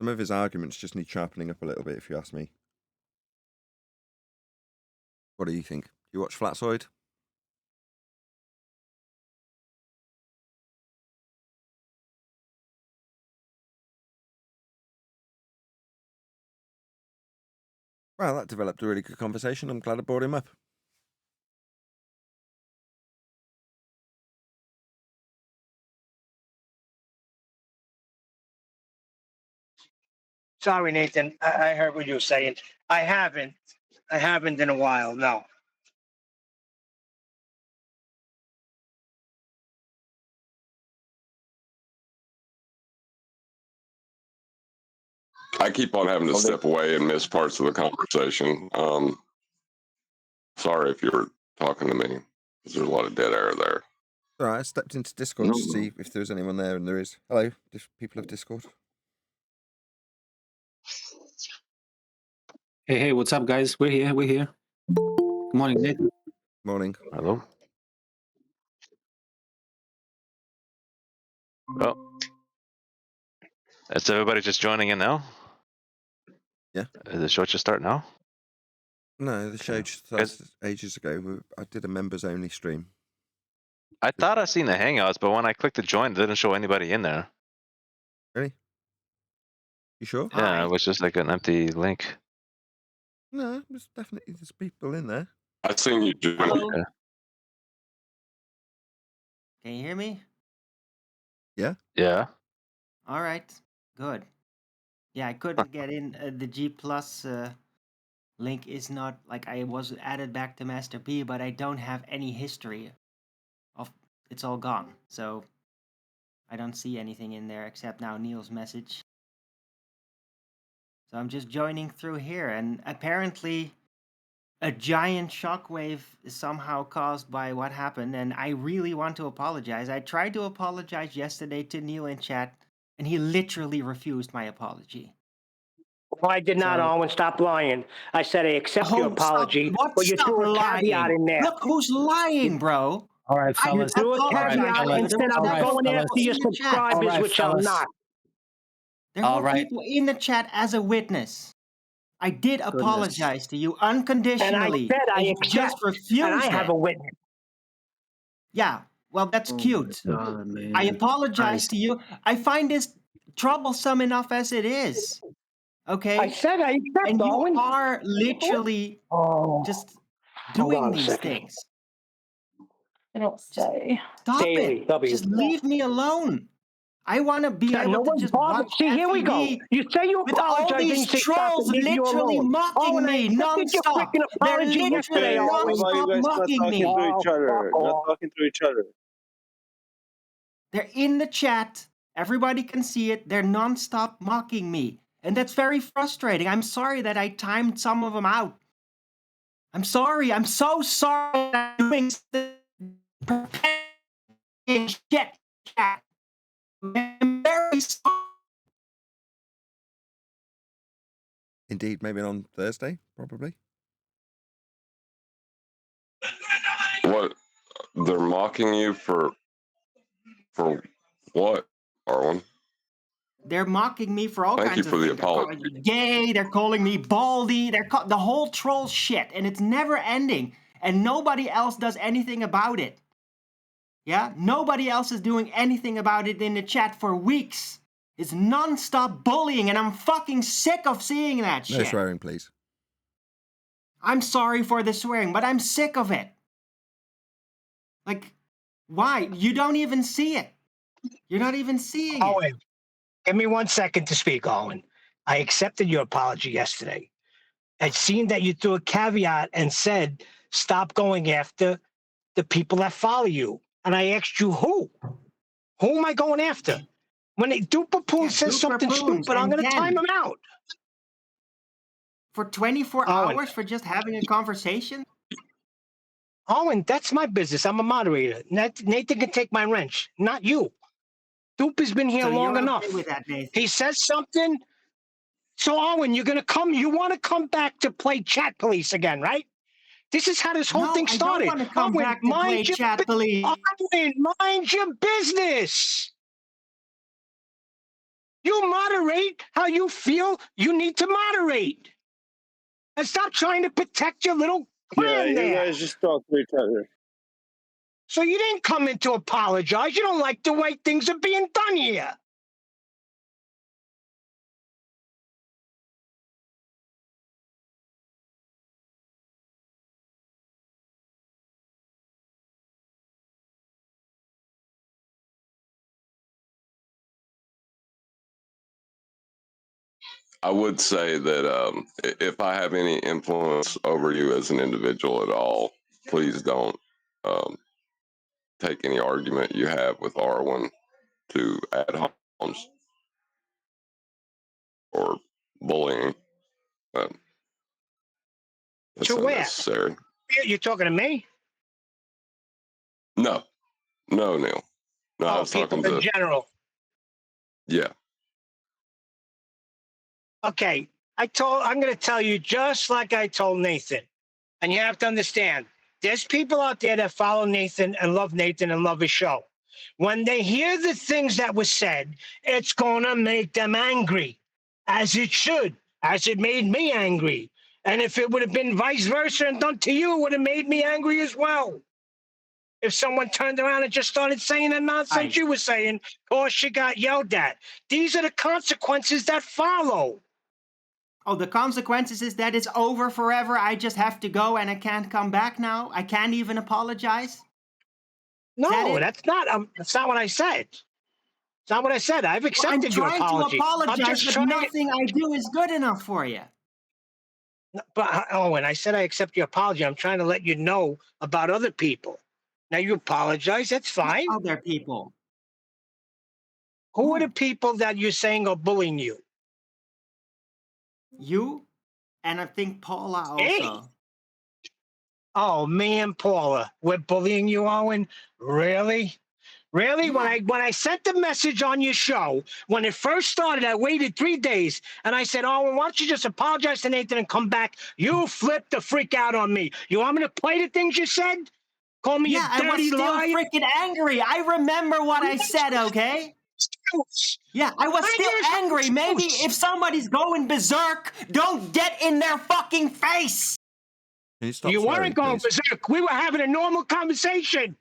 Speaker 2: Some of his arguments just need sharpening up a little bit, if you ask me. What do you think? Do you watch Flatsoid? Well, that developed a really good conversation. I'm glad I brought him up.
Speaker 3: Sorry, Nathan. I heard what you were saying. I haven't in a while. No.
Speaker 4: I keep on having to step away and miss parts of the conversation. Sorry if you're talking to me, because there's a lot of dead air there.
Speaker 2: All right, I stepped into Discord to see if there's anyone there, and there is. Hello, people of Discord.
Speaker 6: Hey, what's up, guys? We're here. Good morning, Nathan.
Speaker 2: Morning.
Speaker 7: Hello. Well, is everybody just joining in now?
Speaker 2: Yeah.
Speaker 7: Is the show just start now?
Speaker 2: No, the show just started ages ago. I did a members-only stream.
Speaker 7: I thought I seen the Hangouts, but when I clicked to join, it didn't show anybody in there.
Speaker 2: Really? You sure?
Speaker 7: Yeah, it was just like an empty link.
Speaker 2: No, there's people in there.
Speaker 4: I seen you join.
Speaker 8: Hello?
Speaker 7: Yeah.
Speaker 8: Can you hear me?
Speaker 2: Yeah.
Speaker 7: Yeah.
Speaker 8: All right, good. Yeah, I couldn't get in. The G Plus link is not like I was added back to Master P, but I don't have any history of. It's all gone, so I don't see anything in there except now Neil's message. So I'm just joining through here, and apparently a giant shockwave is somehow caused by what happened, and I really want to apologize. I tried to apologize yesterday to Neil in chat, and he literally refused my apology.
Speaker 3: Well, I did not,
Speaker 8: So-
Speaker 3: Owen. Stop lying. I said I accept your apology, but you
Speaker 8: stop
Speaker 3: threw a
Speaker 8: lying?
Speaker 3: caveat in there.
Speaker 8: Look who's lying, bro.
Speaker 9: All right, fellas.
Speaker 3: Threw a
Speaker 9: All right,
Speaker 3: caveat
Speaker 9: fellas.
Speaker 3: and said
Speaker 9: All
Speaker 3: I'm
Speaker 9: right,
Speaker 3: going
Speaker 9: fellas.
Speaker 3: after your
Speaker 8: In the chat.
Speaker 3: subscribers,
Speaker 9: All right,
Speaker 3: which I'm
Speaker 9: fellas.
Speaker 3: not.
Speaker 8: There
Speaker 9: All
Speaker 8: were
Speaker 9: right.
Speaker 8: people in the chat as a witness. I did apologize to you unconditionally.
Speaker 3: And I said I
Speaker 8: and you
Speaker 3: accept,
Speaker 8: just refused
Speaker 3: and I
Speaker 8: it.
Speaker 3: have a witness.
Speaker 8: Yeah, well, that's cute.
Speaker 6: God, man.
Speaker 8: I apologize to you. I find this troublesome enough as it is. Okay?
Speaker 3: I said I accept,
Speaker 8: and you
Speaker 3: Owen.
Speaker 8: are literally
Speaker 3: Hold
Speaker 8: just
Speaker 3: on
Speaker 8: doing
Speaker 3: a
Speaker 8: these
Speaker 3: second.
Speaker 8: things.
Speaker 10: I don't say.
Speaker 8: Stop
Speaker 3: Daily,
Speaker 8: it.
Speaker 3: W.
Speaker 8: Just leave me alone. I want to be
Speaker 3: No
Speaker 8: able to
Speaker 3: one's
Speaker 8: just
Speaker 3: bothered.
Speaker 8: watch
Speaker 3: See, here we go.
Speaker 8: FEV
Speaker 3: You say you
Speaker 8: with all
Speaker 3: apologize,
Speaker 8: these
Speaker 3: then you say stop
Speaker 8: trolls
Speaker 3: and leave you
Speaker 8: literally
Speaker 3: alone.
Speaker 8: mocking
Speaker 3: I
Speaker 8: me
Speaker 3: accepted your
Speaker 8: nonstop.
Speaker 3: freaking
Speaker 8: They're
Speaker 3: apology yesterday,
Speaker 8: literally
Speaker 3: Owen.
Speaker 8: nonstop mocking me.
Speaker 3: to each other. Not
Speaker 11: talking to each other.
Speaker 8: They're in the chat. Everybody can see it. They're nonstop mocking me. And that's very frustrating. I'm sorry that I timed some of them out. I'm sorry. I'm so sorry that I'm doing shit. I'm very sorry.
Speaker 2: Indeed, maybe on Thursday, probably.
Speaker 4: What? They're mocking you for what, Arwen?
Speaker 8: They're mocking me for all
Speaker 4: Thank you
Speaker 8: kinds of
Speaker 4: for the
Speaker 8: things. They're calling
Speaker 4: apology.
Speaker 8: me gay. They're calling me baldy. They're the whole troll shit, and it's never ending. And nobody else does anything about it. Yeah, nobody else is doing anything about it in the chat for weeks. It's non-stop bullying, and I'm fucking sick of seeing that shit.
Speaker 2: No swearing, please.
Speaker 8: I'm sorry for the swearing, but I'm sick of it. Like, why? You don't even see it. You're not even seeing it.
Speaker 3: Owen, give me 1 second to speak, Owen. I accepted your apology yesterday. It seemed that you threw a caveat and said, stop going after the people that follow you. And I asked you who? Who am I going after? When Duper Poon says
Speaker 8: Duper
Speaker 3: something
Speaker 8: Poons
Speaker 3: stupid, I'm
Speaker 8: and
Speaker 3: going to
Speaker 8: Ken.
Speaker 3: time him out.
Speaker 8: For 24
Speaker 3: Owen.
Speaker 8: hours for just having a conversation?
Speaker 3: Owen, that's my business. I'm a moderator. Nathan can take my wrench, not you. Duper's been here
Speaker 8: So
Speaker 3: long
Speaker 8: you're
Speaker 3: enough.
Speaker 8: okay with that, Nathan?
Speaker 3: He says something. So, Owen, you want to come back to play chat police again, right? This is how this whole
Speaker 8: No,
Speaker 3: thing
Speaker 8: I
Speaker 3: started.
Speaker 8: don't want to come
Speaker 3: Owen,
Speaker 8: back to play chat police.
Speaker 3: Owen, mind your business. You moderate how you feel you need to moderate. And stop trying to protect your little clan there.
Speaker 1: just talk to each other.
Speaker 3: So you didn't come in to apologize. You don't like the way things are being done here.
Speaker 4: I would say that if I have any influence over you as an individual at all, please don't take any argument you have with Arwen to ad homs or bullying. That's
Speaker 3: To where?
Speaker 4: unnecessary.
Speaker 3: You're talking to me?
Speaker 4: No, Neil. No, I
Speaker 3: Oh,
Speaker 4: was
Speaker 3: people
Speaker 4: talking
Speaker 3: in
Speaker 4: to,
Speaker 3: general.
Speaker 4: yeah.
Speaker 3: Okay, I'm going to tell you just like I told Nathan. And you have to understand, there's people out there that follow Nathan and love his show. When they hear the things that were said, it's going to make them angry, as it should, as it made me angry. And if it would have been vice versa and done to you, it would have made me angry as well. If someone turned around and just started saying the nonsense you were saying, or she got yelled at. These are the consequences that follow.
Speaker 8: Oh, the consequences is that it's over forever. I just have to go and I can't come back now. I can't even apologize.
Speaker 3: No, that's not what I said. It's not what I said. I've accepted your apology.
Speaker 8: I'm trying to apologize, but
Speaker 3: trying
Speaker 8: nothing I do is good enough for you.
Speaker 3: But Owen, I said I accept your apology. I'm trying to let you know about other people. Now you apologize. That's fine.
Speaker 8: Other people.
Speaker 3: Who are the people that you're saying are bullying you?
Speaker 8: You, and I think Paula also.
Speaker 3: Hey. Oh, me and Paula, we're bullying you, Owen? Really? Really?
Speaker 8: Yeah.
Speaker 3: When I sent the message on your show, when it first started, I waited 3 days, and I said, Owen, why don't you just apologize to Nathan and come back? You flipped the freak out on me. You want me to play the things you said? Call me a dirty liar?
Speaker 8: I was still freaking angry. I remember what I said, okay? Yeah, I was still angry. Maybe if somebody's going berserk, don't get in their fucking face.
Speaker 3: You weren't going berserk. We were having a normal conversation.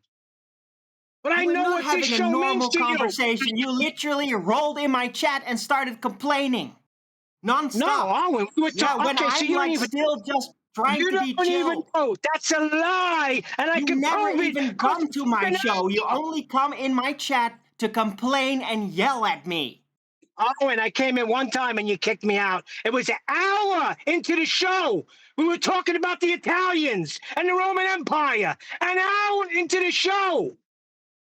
Speaker 3: But I know what this show means to you.
Speaker 8: Conversation. You literally rolled in my chat and started complaining. Non-stop.
Speaker 3: No, Owen, we were talking.
Speaker 8: When I'm like still just trying to be chill.
Speaker 3: You don't even know. That's a lie. And I can
Speaker 8: never
Speaker 3: prove it.
Speaker 8: even come to my show. You only come in my chat to complain and yell at me.
Speaker 3: Oh, and I came in one time and you kicked me out. It was an hour into the show. We were talking about the Italians and the Roman Empire. An hour into the show.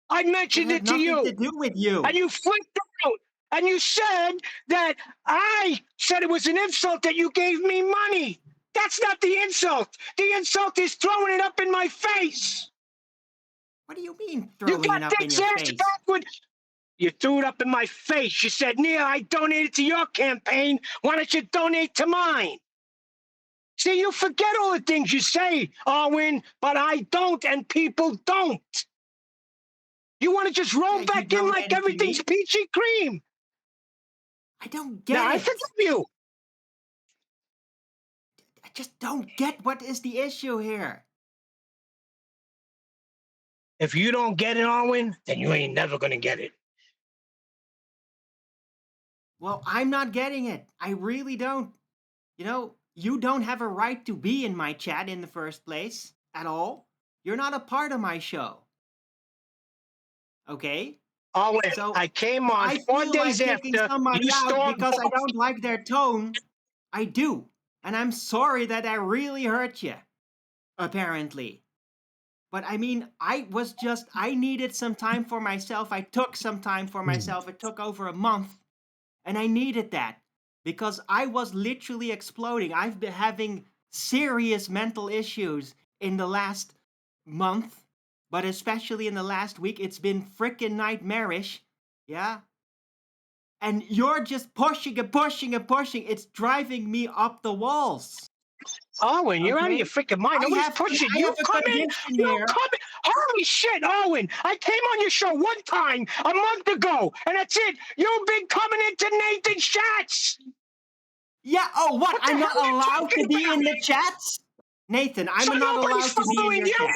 Speaker 3: I mentioned it to you.
Speaker 8: Nothing to do with you.
Speaker 3: And you flipped out. And you said that I said it was an insult that you gave me money. That's not the insult. The insult is throwing it up in my face.
Speaker 8: What do you mean throwing it up in your face?
Speaker 3: Backward. You threw it up in my face. You said, Neil, I donated to your campaign. Why don't you donate to mine? See, you forget all the things you say, Arwen, but I don't, and people don't. You want to just roll back in like everything's peachy cream.
Speaker 8: I don't get
Speaker 3: Now, I
Speaker 8: it.
Speaker 3: forgive you.
Speaker 8: I just don't get what is the issue here.
Speaker 3: If you don't get it, Arwen, then you ain't never going to get it.
Speaker 8: Well, I'm not getting it. I really don't. You know, you don't have a right to be in my chat in the first place at all. You're not a part of my show. Okay?
Speaker 3: Arwen,
Speaker 8: So
Speaker 3: I came
Speaker 8: if
Speaker 3: on
Speaker 8: I
Speaker 3: 4
Speaker 8: feel
Speaker 3: days
Speaker 8: like kicking
Speaker 3: after
Speaker 8: somebody
Speaker 3: you
Speaker 8: out
Speaker 3: stormed
Speaker 8: because I
Speaker 3: off.
Speaker 8: don't like their tone, I do. And I'm sorry that I really hurt you, apparently. But I mean, I needed some time for myself. I took some time for myself. It took over a month. And I needed that because I was literally exploding. I've been having serious mental issues in the last month, but especially in the last week. It's been freaking nightmarish. Yeah. And you're just pushing and pushing and pushing. It's driving me up the walls.
Speaker 3: Owen, you're out of
Speaker 8: Okay?
Speaker 3: your freaking mind.
Speaker 8: I
Speaker 3: Nobody's
Speaker 8: have
Speaker 3: pushing.
Speaker 8: I
Speaker 3: You
Speaker 8: have a
Speaker 3: come in.
Speaker 8: condition
Speaker 3: You
Speaker 8: here.
Speaker 3: come in. Holy shit, Owen. I came on your show one time a month ago, and that's it. You've been coming into Nathan's chats.
Speaker 8: Yeah, oh, what?
Speaker 3: What the
Speaker 8: I'm not
Speaker 3: hell are you
Speaker 8: allowed
Speaker 3: talking
Speaker 8: to be in
Speaker 3: about?
Speaker 8: the chats? Nathan, I'm
Speaker 3: So
Speaker 8: not
Speaker 3: nobody's
Speaker 8: allowed to be in
Speaker 3: following
Speaker 8: your
Speaker 3: you?
Speaker 8: chat.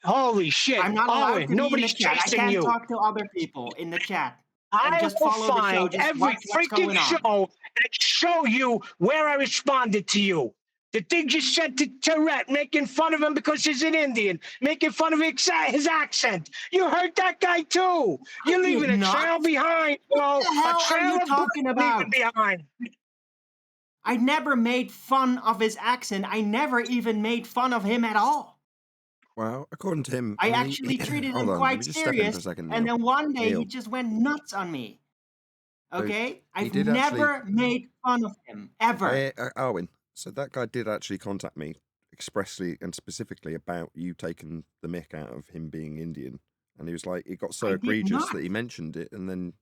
Speaker 3: Holy shit,
Speaker 8: I'm not allowed
Speaker 3: Owen,
Speaker 8: to be in the
Speaker 3: nobody's
Speaker 8: chat. I
Speaker 3: chasing
Speaker 8: can't
Speaker 3: you.
Speaker 8: talk to other people in the chat. And
Speaker 3: I
Speaker 8: just
Speaker 3: will
Speaker 8: follow the show.
Speaker 3: find
Speaker 8: Just
Speaker 3: every
Speaker 8: watch what's
Speaker 3: freaking
Speaker 8: going on.
Speaker 3: show and show you where I responded to you. The things you said to Tourette, making fun of him because he's an Indian, making fun of his accent. You hurt that guy too. You're
Speaker 8: I did
Speaker 3: leaving a
Speaker 8: not.
Speaker 3: trail behind,
Speaker 8: What
Speaker 3: bro.
Speaker 8: the
Speaker 3: A
Speaker 8: hell are
Speaker 3: trail
Speaker 8: you
Speaker 3: of blood
Speaker 8: talking
Speaker 3: you're
Speaker 8: about?
Speaker 3: leaving behind.
Speaker 8: I never made fun of his accent. I never even made fun of him at all.
Speaker 2: Well, according to him,
Speaker 8: I
Speaker 2: mean,
Speaker 8: actually treated
Speaker 2: hold
Speaker 8: him
Speaker 2: on, let
Speaker 8: quite
Speaker 2: me just step in for
Speaker 8: serious.
Speaker 2: a second,
Speaker 8: And
Speaker 2: Neil.
Speaker 8: then one day he
Speaker 2: Neil.
Speaker 8: just went nuts on me.
Speaker 2: So
Speaker 8: Okay? I've
Speaker 2: did actually-
Speaker 8: never made fun of him, ever.
Speaker 2: Arwen, so that guy did actually contact me expressly and specifically about you taking the mick out of him being Indian. And he was like, it got so
Speaker 8: I did
Speaker 2: egregious
Speaker 8: not.
Speaker 2: that he mentioned it and then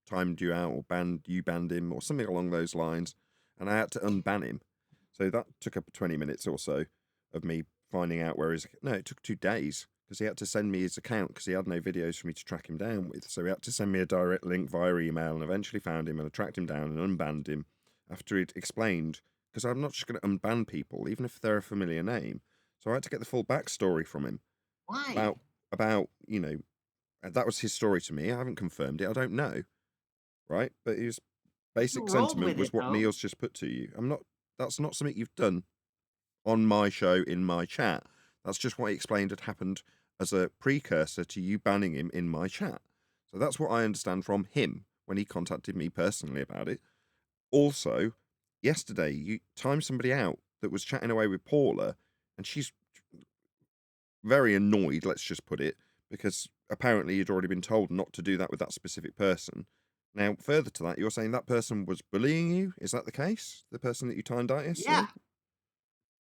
Speaker 2: timed you out or banned him or something along those lines. And I had to unban him. So that took up 20 minutes or so of me finding out where his... No, it took 2 days because he had to send me his account because he had no videos for me to track him down with. So he had to send me a direct link via email and eventually found him and I tracked him down and unbanned him after he'd explained, because I'm not just going to unban people, even if they're a familiar name. So I had to get the full backstory from him.
Speaker 8: Why?
Speaker 2: About you know, that was his story to me. I haven't confirmed it. I don't know. Right? But his basic
Speaker 8: You rolled
Speaker 2: sentiment
Speaker 8: with
Speaker 2: was
Speaker 8: it,
Speaker 2: what
Speaker 8: though.
Speaker 2: Neil's just put to you. That's not something you've done on my show in my chat. That's just what he explained had happened as a precursor to you banning him in my chat. So that's what I understand from him when he contacted me personally about it. Also, yesterday you timed somebody out that was chatting away with Paula, and she's very annoyed, let's just put it, because apparently you'd already been told not to do that with that specific person. Now, further to that, you're saying that person was bullying you? Is that the case? The person that you timed out yesterday?
Speaker 8: Yeah.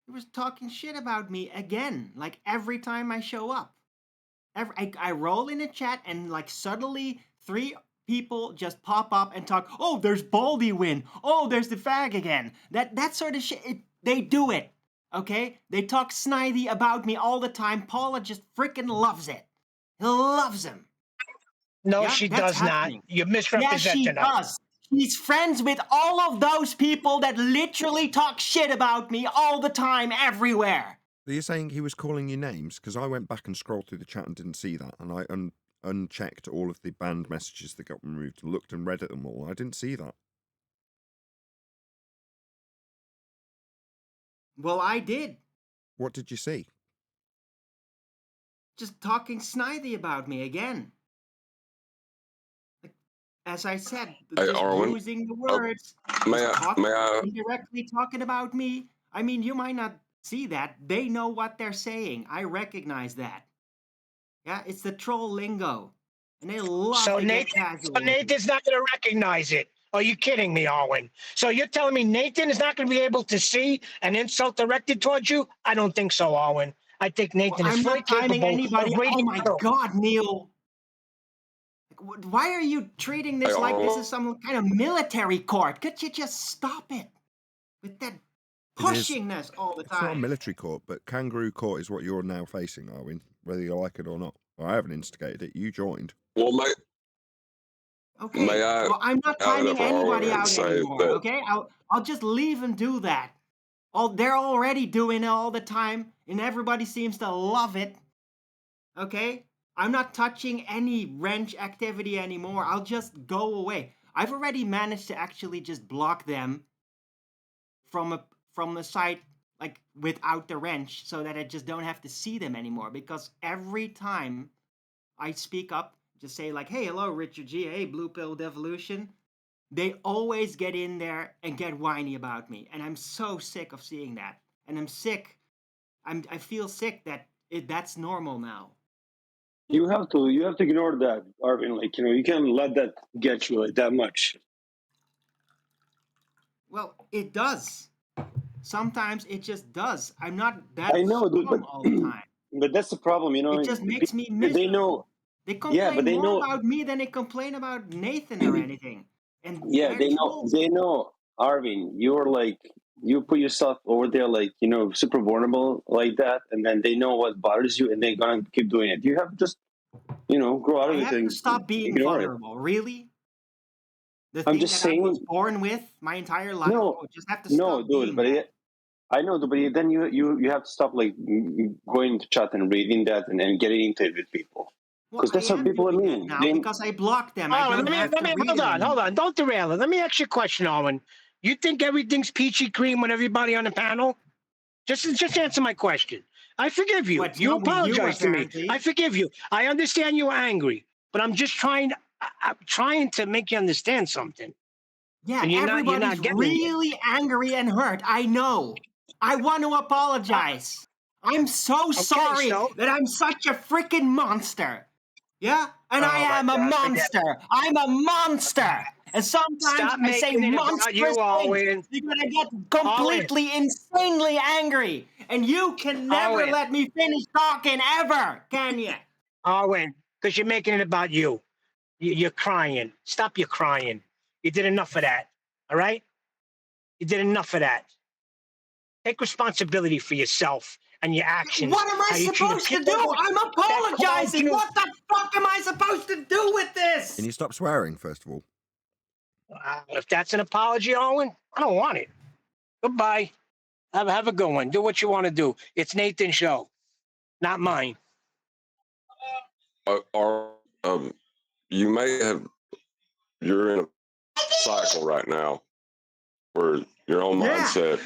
Speaker 8: He was talking shit about me again, like every time I show up. I roll in a chat and like suddenly 3 people just pop up and talk, oh, there's Baldy win. Oh, there's the fag again. That sort of shit, they do it, okay? They talk snidey about me all the time. Paula just freaking loves it. He loves him.
Speaker 3: No,
Speaker 8: Yeah,
Speaker 3: she
Speaker 8: that's
Speaker 3: does
Speaker 8: happening.
Speaker 3: not. You're
Speaker 8: Yes, she
Speaker 3: misrepresenting her.
Speaker 8: does. She's friends with all of those people that literally talk shit about me all the time, everywhere.
Speaker 2: So you're saying he was calling you names? Because I went back and scrolled through the chat and didn't see that, and I unchecked all of the banned messages that got removed, looked and read at them all. I didn't see that.
Speaker 8: Well, I did.
Speaker 2: What did you see?
Speaker 8: Just talking snidey about me again. As I said,
Speaker 4: Hey,
Speaker 8: just
Speaker 4: Arwen,
Speaker 8: using the words,
Speaker 4: may
Speaker 8: just
Speaker 4: I
Speaker 8: indirectly talking about me. I mean, you might not see that. They know what they're saying. I recognize that. Yeah, it's the troll lingo. And they love
Speaker 3: So
Speaker 8: to get
Speaker 3: Nathan,
Speaker 8: casual.
Speaker 3: so Nathan's not going to recognize it. Are you kidding me, Arwen? So you're telling me Nathan is not going to be able to see an insult directed towards you? I don't think so, Arwen. I think Nathan
Speaker 8: Well,
Speaker 3: is
Speaker 8: I'm
Speaker 3: fully
Speaker 8: not timing
Speaker 3: capable
Speaker 8: anybody.
Speaker 3: of reading.
Speaker 8: Oh my God, Neil. Why are you treating this
Speaker 4: Hey,
Speaker 8: like this
Speaker 4: Arwen.
Speaker 8: is some kind of military court? Could you just stop it? With that pushingness all the
Speaker 2: It's not a
Speaker 8: time.
Speaker 2: military court, but kangaroo court is what you're now facing, Arwen, whether you like it or not. I haven't instigated it. You joined.
Speaker 4: Well,
Speaker 8: Okay,
Speaker 4: May I
Speaker 8: well, I'm not
Speaker 4: have it
Speaker 8: timing
Speaker 4: for Arwen
Speaker 8: anybody
Speaker 4: and
Speaker 8: out
Speaker 4: say
Speaker 8: anymore.
Speaker 4: that
Speaker 8: Okay, I'll just leave them do that. They're already doing it all the time, and everybody seems to love it. Okay, I'm not touching any wrench activity anymore. I'll just go away. I've already managed to actually just block them from the site, like without the wrench, so that I just don't have to see them anymore. Because every time I speak up, just say like, "Hey, hello, Richard G. Hey, Blue Pill Devolution," they always get in there and get whiny about me, and I'm so sick of seeing that. And I'm sick. I feel sick that that's normal now.
Speaker 9: You have to ignore that, Arvin. Like, you can't let that get you like that much.
Speaker 8: Well, it does. Sometimes it just does. I'm not that
Speaker 9: I know, dude,
Speaker 8: strong all the time.
Speaker 9: but that's the problem,
Speaker 8: It just makes me miserable.
Speaker 9: They know.
Speaker 8: They
Speaker 9: Yeah, but
Speaker 8: complain
Speaker 9: they
Speaker 8: more
Speaker 9: know.
Speaker 8: about me than they complain about Nathan or anything. And
Speaker 9: Yeah,
Speaker 8: they're
Speaker 9: they know.
Speaker 8: trolls.
Speaker 9: They know, Arvin. You're like, you put yourself over there, like, super vulnerable like that, and then they know what bothers you, and they're gonna keep doing it. You have to just, grow out
Speaker 8: I
Speaker 9: of it
Speaker 8: have to
Speaker 9: and
Speaker 8: stop being
Speaker 9: ignore it.
Speaker 8: vulnerable. Really? The
Speaker 9: I'm
Speaker 8: thing
Speaker 9: just
Speaker 8: that I was
Speaker 9: saying,
Speaker 8: born with my entire life?
Speaker 9: no,
Speaker 8: I just have to
Speaker 9: no,
Speaker 8: stop
Speaker 9: dude.
Speaker 8: being
Speaker 9: But
Speaker 8: that.
Speaker 9: I know, but then you have to stop like going to chat and reading that and getting into it with people,
Speaker 8: Well,
Speaker 9: because
Speaker 8: I
Speaker 9: that's how
Speaker 8: am
Speaker 9: people are
Speaker 8: doing that
Speaker 9: mean.
Speaker 8: now because I blocked them. I
Speaker 3: Oh,
Speaker 8: don't have to read
Speaker 3: hold
Speaker 8: it
Speaker 3: on,
Speaker 8: anymore.
Speaker 3: Don't derail it. Let me ask you a question, Owen. You think everything's peachy cream with everybody on the panel? Just answer my question. I forgive you.
Speaker 8: What's
Speaker 3: You
Speaker 8: not with you,
Speaker 3: apologize to me.
Speaker 8: apparently.
Speaker 3: I forgive you. I understand you were angry, but I'm just trying. I'm trying to make you understand something.
Speaker 8: Yeah,
Speaker 3: And you're
Speaker 8: everybody's
Speaker 3: not getting it.
Speaker 8: really angry and hurt. I know. I want to apologize. I'm so sorry
Speaker 3: so-
Speaker 8: that I'm such a freaking monster. Yeah? And I
Speaker 3: Oh, my
Speaker 8: am a
Speaker 3: God, forget
Speaker 8: monster. I'm a monster. And sometimes
Speaker 3: Stop
Speaker 8: I say
Speaker 3: making it about
Speaker 8: monstrous
Speaker 3: you,
Speaker 8: things.
Speaker 3: Owen.
Speaker 8: You're going to get completely, insanely angry. And you can never
Speaker 3: Owen.
Speaker 8: let me finish talking ever, can you?
Speaker 3: Owen, because you're making it about you. You're crying. Stop your crying. You did enough of that. All right? You did enough of that. Take responsibility for yourself and your actions.
Speaker 8: What am I
Speaker 3: how you treat
Speaker 8: supposed to do?
Speaker 3: people
Speaker 8: I'm
Speaker 3: that called
Speaker 8: apologizing.
Speaker 3: you-
Speaker 8: What the fuck am I supposed to do with this?
Speaker 2: Can you stop swearing, first of all?
Speaker 3: If that's an apology, Owen, I don't want it. Goodbye. Have a good one. Do what you want to do. It's Nathan's show, not mine.
Speaker 4: You may have, you're in a cycle right now where your own mindset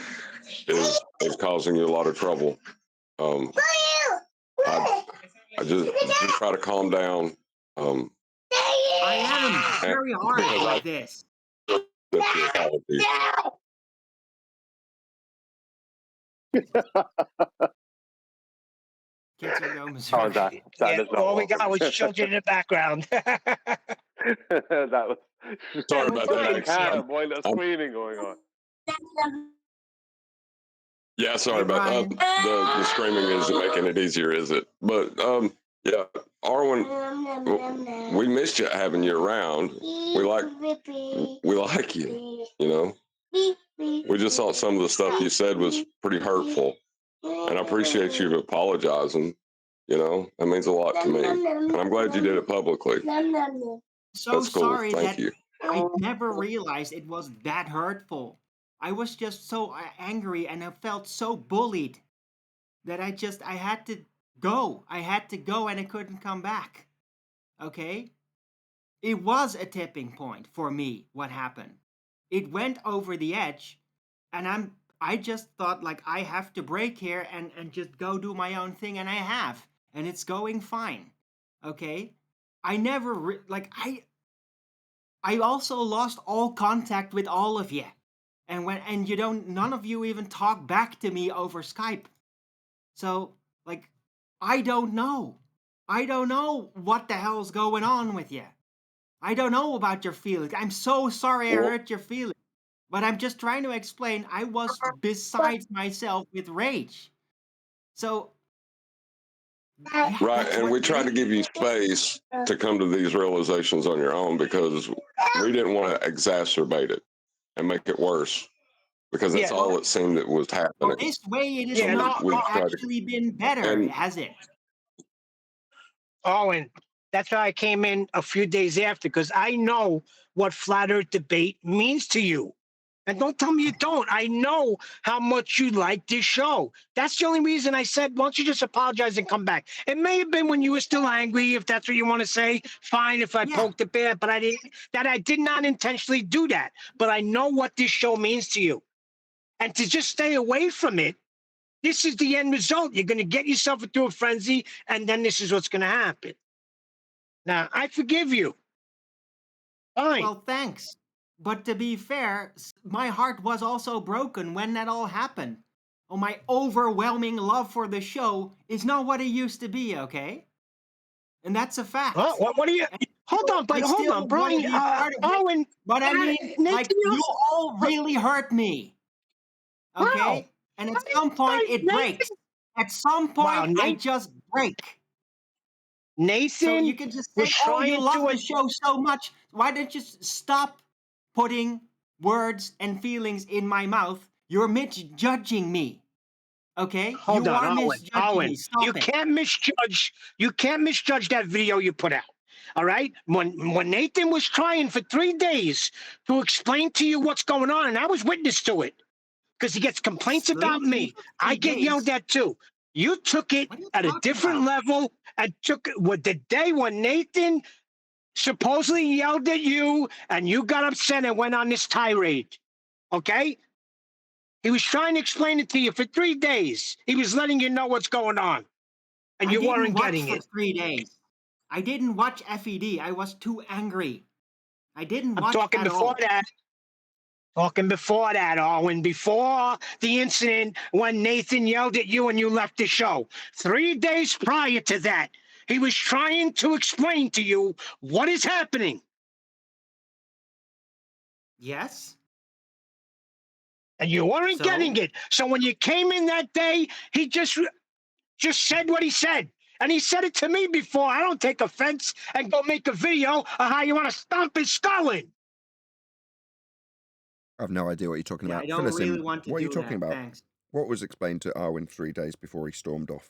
Speaker 4: is causing you a lot of trouble. I just try to calm down.
Speaker 8: I am very hard with this. Kids are going
Speaker 9: Oh, that is not
Speaker 3: all we got
Speaker 9: welcome.
Speaker 3: was children in the background.
Speaker 9: That was
Speaker 4: Sorry about that.
Speaker 9: Hannah, boy, the screaming going on.
Speaker 4: Yeah, sorry
Speaker 8: Hey,
Speaker 4: about
Speaker 8: Brian.
Speaker 4: the screaming isn't making it easier, is it? But yeah, Arwen, we missed you having you around. We like you. We just thought some of the stuff you said was pretty hurtful, and I appreciate you apologizing. That means a lot to me, and I'm glad you did it publicly.
Speaker 8: So
Speaker 4: That's cool.
Speaker 8: sorry
Speaker 4: Thank
Speaker 8: that
Speaker 4: you.
Speaker 8: I never realized it was that hurtful. I was just so angry and I felt so bullied that I had to go. I had to go and I couldn't come back. Okay? It was a tipping point for me, what happened. It went over the edge, and I just thought like I have to break here and just go do my own thing, and I have, and it's going fine. Okay? I never I also lost all contact with all of you. And none of you even talk back to me over Skype. So, like, I don't know. I don't know what the hell's going on with you. I don't know about your feelings. I'm so sorry I hurt your feelings. But I'm just trying to explain I was besides myself with rage. So, yeah,
Speaker 4: Right,
Speaker 8: that's
Speaker 4: and
Speaker 8: what
Speaker 4: we tried to
Speaker 8: rage
Speaker 4: give you
Speaker 8: is.
Speaker 4: space to come to these realizations on your own because we didn't want to exacerbate it and make it worse, because that's all it seemed that was
Speaker 8: Well,
Speaker 4: happening.
Speaker 8: this way it is
Speaker 3: Yeah,
Speaker 8: not
Speaker 4: we tried to,
Speaker 8: actually been better,
Speaker 4: and
Speaker 8: has it?
Speaker 3: Owen, That's why I came in a few days after, because I know what flat earth debate means to you. And don't tell me you don't. I know how much you like this show. That's the only reason I said, why don't you just apologize and come back? It may have been when you were still angry, if that's what you want to say. Fine, if I poked the bear, but I did not intentionally do that. But I know what this show means to you. And to just stay away from it, this is the end result. You're going to get yourself into a frenzy, and then this is what's going to happen. Now, I forgive you. Fine.
Speaker 8: Well, thanks. But to be fair, my heart was also broken when that all happened. Oh, my overwhelming love for the show is not what it used to be, okay? And that's a fact.
Speaker 3: What do you... Hold on, Brian. Owen.
Speaker 8: But I mean, like, you all really hurt me. Okay?
Speaker 3: Wow.
Speaker 8: And at some point, it breaks. At some point, I just break.
Speaker 3: Nathan,
Speaker 8: so you can just say, oh, you love the show so much. Why don't you stop putting words and feelings in my mouth? You're misjudging me. Okay?
Speaker 3: Hold on, Owen.
Speaker 8: You
Speaker 3: can't misjudge. You can't misjudge that video you put out. All right? When Nathan was trying for 3 days to explain to you what's going on, and I was witness to it, because he gets complaints about me. I get yelled at too. You took it at a different level and took it with the day when Nathan supposedly yelled at you and you got upset and went on this tirade. Okay? He was trying to explain it to you for 3 days. He was letting you know what's going on. And you weren't getting it.
Speaker 8: 3 days. I didn't watch FED. I was too angry. I didn't watch
Speaker 3: talking before that. Talking before that, Owen, before the incident when Nathan yelled at you and you left the show. 3 days prior to that, he was trying to explain to you what is happening.
Speaker 8: Yes.
Speaker 3: And you weren't getting it. So when you came in that day, he just said what he said. And he said it to me before. I don't take offense and go make a video of how you want to stomp his skull in.
Speaker 2: I have no idea what you're talking about.
Speaker 8: I don't really want to
Speaker 2: what are
Speaker 8: do
Speaker 2: you talking
Speaker 8: that.
Speaker 2: about?
Speaker 8: Thanks.
Speaker 2: What was explained to Arwen 3 days before he stormed off?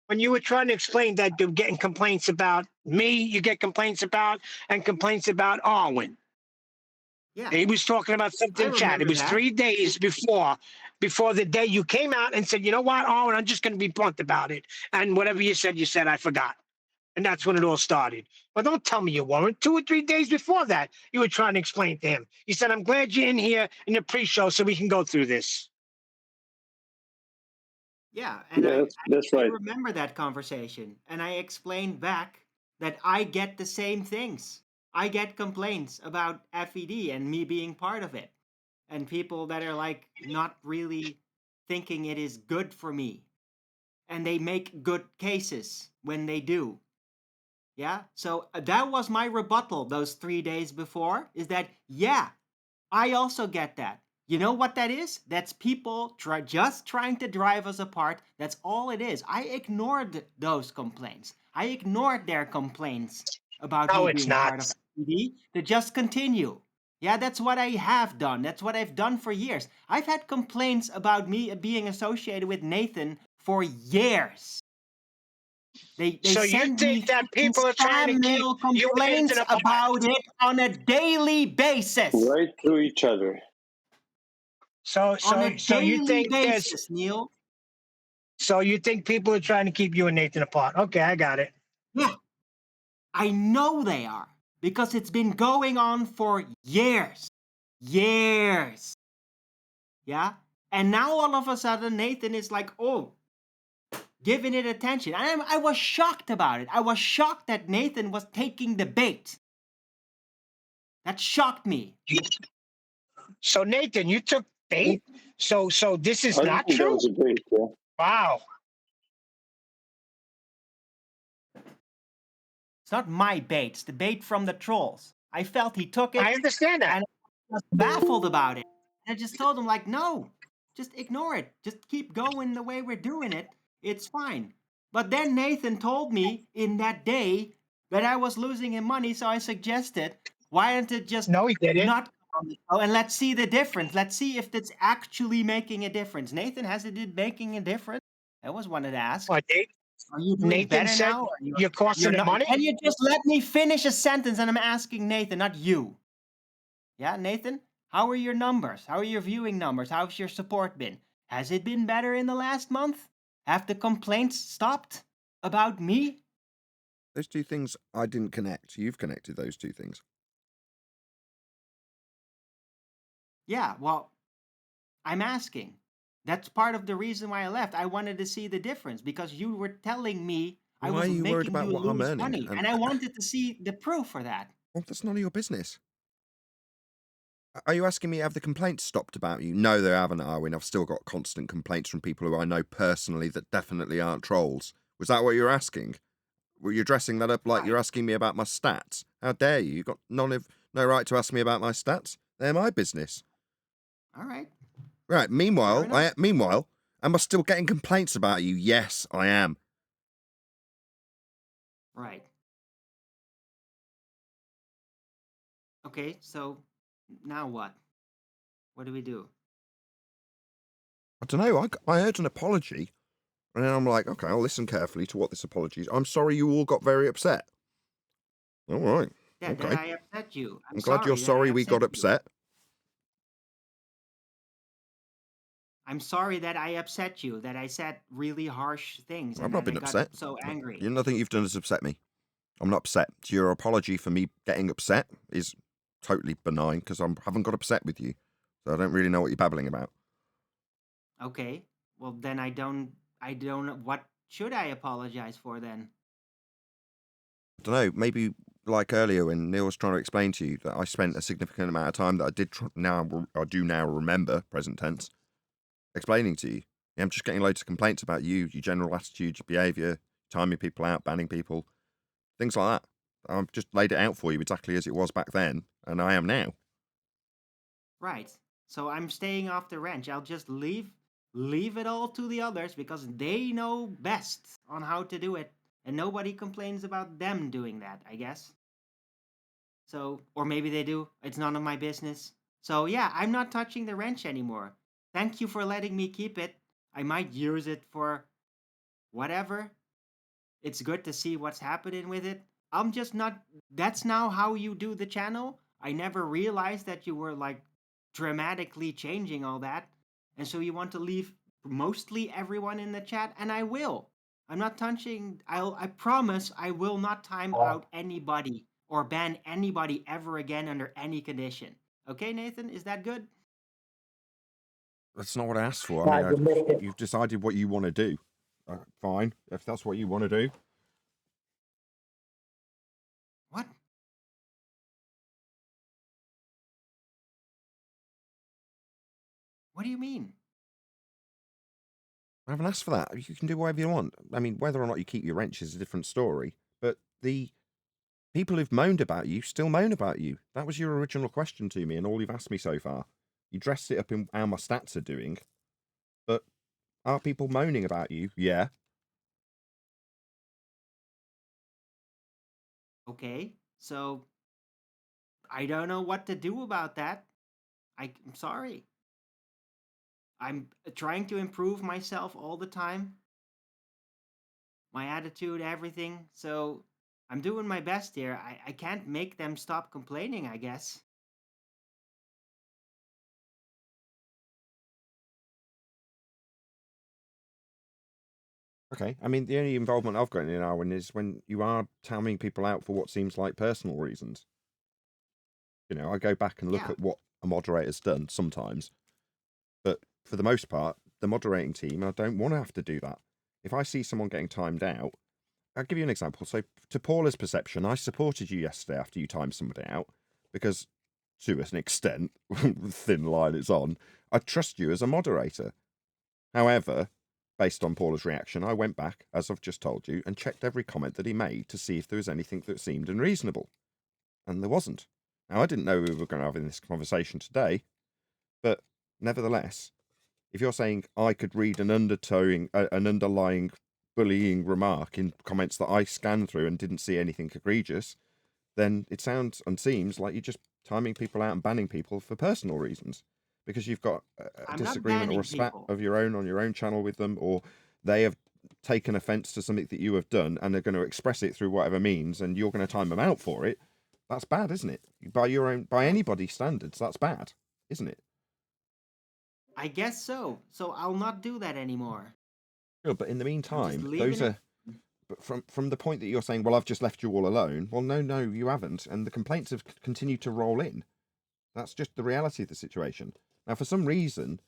Speaker 3: When you were trying to explain that you're getting complaints about me, you get complaints about, and complaints about Arwen.
Speaker 8: Yeah.
Speaker 3: He was talking about something in chat. It was 3 days before the day you came out and said, you know what, Arwen, I'm just going to be blunt about it. And whatever you said, I forgot. And that's when it all started. But don't tell me you weren't. 2 or 3 days before that, you were trying to explain to him. You said, I'm glad you're in here in the pre-show so we can go through this.
Speaker 8: Yeah, and
Speaker 9: that's
Speaker 8: I
Speaker 9: right.
Speaker 8: remember that conversation. And I explained back that I get the same things. I get complaints about FED and me being part of it. And people that are like not really thinking it is good for me. And they make good cases when they do. Yeah, so that was my rebuttal those 3 days before, is that, yeah, I also get that. You know what that is? That's people just trying to drive us apart. That's all it is. I ignored those complaints. I ignored their complaints about me being part of FED to just continue. Yeah, that's what I have done. That's what I've done for years. I've had complaints about me being associated with Nathan for years. They
Speaker 3: so you think that people are trying to keep you
Speaker 8: complaints about it on a daily basis.
Speaker 9: Right through each other.
Speaker 3: So you think
Speaker 8: basis, Neil?
Speaker 3: So you think people are trying to keep you and Nathan apart? Okay, I got it.
Speaker 8: Yeah, I know they are because it's been going on for years. Yeah, and now all of a sudden Nathan is like, oh, giving it attention. I was shocked about it. I was shocked that Nathan was taking the bait. That shocked me.
Speaker 3: So Nathan, you took bait? So this is not true?
Speaker 9: That was a bait, yeah.
Speaker 3: Wow.
Speaker 8: It's not my bait. It's the bait from the trolls. I felt he took it.
Speaker 3: I understand that.
Speaker 8: And I was baffled about it. And I just told him, like, no, just ignore it. Just keep going the way we're doing it. It's fine. But then Nathan told me in that day that I was losing him money, so I suggested, why don't it just
Speaker 3: he didn't.
Speaker 8: not come on the show and let's see the difference. Let's see if it's actually making a difference. Nathan, has it been making a difference? That was one to ask.
Speaker 3: What,
Speaker 8: Are you doing
Speaker 3: Nathan
Speaker 8: better
Speaker 3: said
Speaker 8: now? Or
Speaker 3: you're costing him
Speaker 8: not,
Speaker 3: money.
Speaker 8: can you just let me finish a sentence? And I'm asking Nathan, not you. Yeah, Nathan? How are your numbers? How are your viewing numbers? How's your support been? Has it been better in the last month? Have the complaints stopped about me?
Speaker 2: Those two things I didn't connect. You've connected those two things.
Speaker 8: Yeah, well, I'm asking. That's part of the reason why I left. I wanted to see the difference because you were telling me I
Speaker 2: Why
Speaker 8: was
Speaker 2: are you worried
Speaker 8: making
Speaker 2: about
Speaker 8: you
Speaker 2: what I'm
Speaker 8: lose
Speaker 2: earning?
Speaker 8: money, and I wanted to see the proof for that.
Speaker 2: Well, that's none of your business. Are you asking me have the complaints stopped about you? No, they haven't, Arwin. I've still got constant complaints from people who I know personally that definitely aren't trolls. Was that what you're asking? Were you dressing that up like you're asking me about my stats? How dare you? You've got no right to ask me about my stats. They're my business.
Speaker 8: All right.
Speaker 2: Right. Meanwhile, am I still getting complaints about you? Yes, I am.
Speaker 8: Right. Okay, so now what? What do we do?
Speaker 2: I don't know. I heard an apology, and then I'm like, okay, I'll listen carefully to what this apology is. I'm sorry you all got very upset. All right.
Speaker 8: Yeah,
Speaker 2: Okay.
Speaker 8: that I upset you.
Speaker 2: I'm glad you're sorry we got upset.
Speaker 8: I'm sorry that I upset you, that I said really harsh things.
Speaker 2: I've
Speaker 8: And
Speaker 2: not
Speaker 8: then
Speaker 2: been
Speaker 8: I got
Speaker 2: upset.
Speaker 8: so angry.
Speaker 2: Nothing you've done has upset me. I'm not upset. Your apology for me getting upset is totally benign because I haven't got upset with you. So I don't really know what you're babbling about.
Speaker 8: Okay. Well, then I don't, what should I apologize for then?
Speaker 2: I don't know. Maybe like earlier when Neil was trying to explain to you that I spent a significant amount of time that I do now remember, present tense, explaining to you. Yeah, I'm just getting loads of complaints about you, your general attitude, your behaviour, timing people out, banning people, things like that. I've just laid it out for you exactly as it was back then, and I am now.
Speaker 8: Right. So I'm staying off the ranch. I'll just leave it all to the others because they know best on how to do it. And nobody complains about them doing that, I guess. So, or maybe they do. It's none of my business. So yeah, I'm not touching the wrench anymore. Thank you for letting me keep it. I might use it for whatever. It's good to see what's happening with it. I'm just not. That's now how you do the channel. I never realized that you were like dramatically changing all that. And so you want to leave mostly everyone in the chat, and I will. I'm not touching. I promise I will not time out anybody or ban anybody ever again under any condition. Okay, Nathan, is that good?
Speaker 2: That's not what I asked for. I mean, you've decided what you want to do. Fine, if that's what you want to do.
Speaker 8: What? What do you mean?
Speaker 2: I haven't asked for that. You can do whatever you want. I mean, whether or not you keep your wrench is a different story. But the people who've moaned about you still moan about you. That was your original question to me and all you've asked me so far. You dressed it up in how my stats are doing. But are people moaning about you? Yeah.
Speaker 8: Okay, so I don't know what to do about that. I'm sorry. I'm trying to improve myself all the time. My attitude, everything. So I'm doing my best here. I can't make them stop complaining, I guess.
Speaker 2: Okay. I mean, the only involvement I've got in it, Arwen, is when you are timing people out for what seems like personal reasons. You know, I go back and look at what a moderator's done sometimes. But for the most part, the moderating team, I don't want to have to do that. If I see someone getting timed out, I'll give you an example. So to Paula's perception, I supported you yesterday after you timed somebody out because to an extent, thin line it's on, I trust you as a moderator. However, based on Paula's reaction, I went back, as I've just told you, and checked every comment that he made to see if there was anything that seemed unreasonable. And there wasn't. Now, I didn't know we were going to have this conversation today, but nevertheless, if you're saying I could read an underlying bullying remark in comments that I scanned through and didn't see anything egregious, then it sounds and seems like you're just timing people out and banning people for personal reasons because you've got a disagreement or a spat of your own on your own channel with them, or they have taken offence to something that you have done and are going to express it through whatever means, and you're going to time them out for it, that's bad, isn't it? By anybody's standards, that's bad, isn't it?
Speaker 8: I guess so. So I'll not do that anymore.
Speaker 2: Sure, but in the meantime,
Speaker 8: leaving
Speaker 2: those are. But from the point that you're saying, well, I've just left you all alone. Well, no, you haven't, and the complaints have continued to roll in. That's just the reality of the situation. Now, for some reason,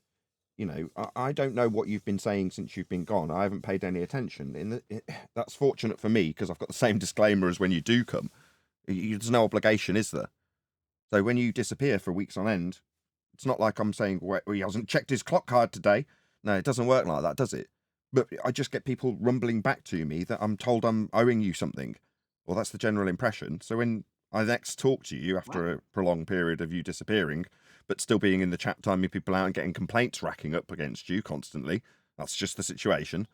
Speaker 2: you know, I don't know what you've been saying since you've been gone. I haven't paid any attention. That's fortunate for me because I've got the same disclaimer as when you do come. There's no obligation, is there? So when you disappear for weeks on end, it's not like I'm saying, well, he hasn't checked his clock card today. No, it doesn't work like that, does it? But I just get people rumbling back to me that I'm told I'm owing you something. Well, that's the general impression. So when I next talk to you after a prolonged period of you disappearing, but still being in the chat, timing people out and getting complaints racking up against you constantly, that's just the situation.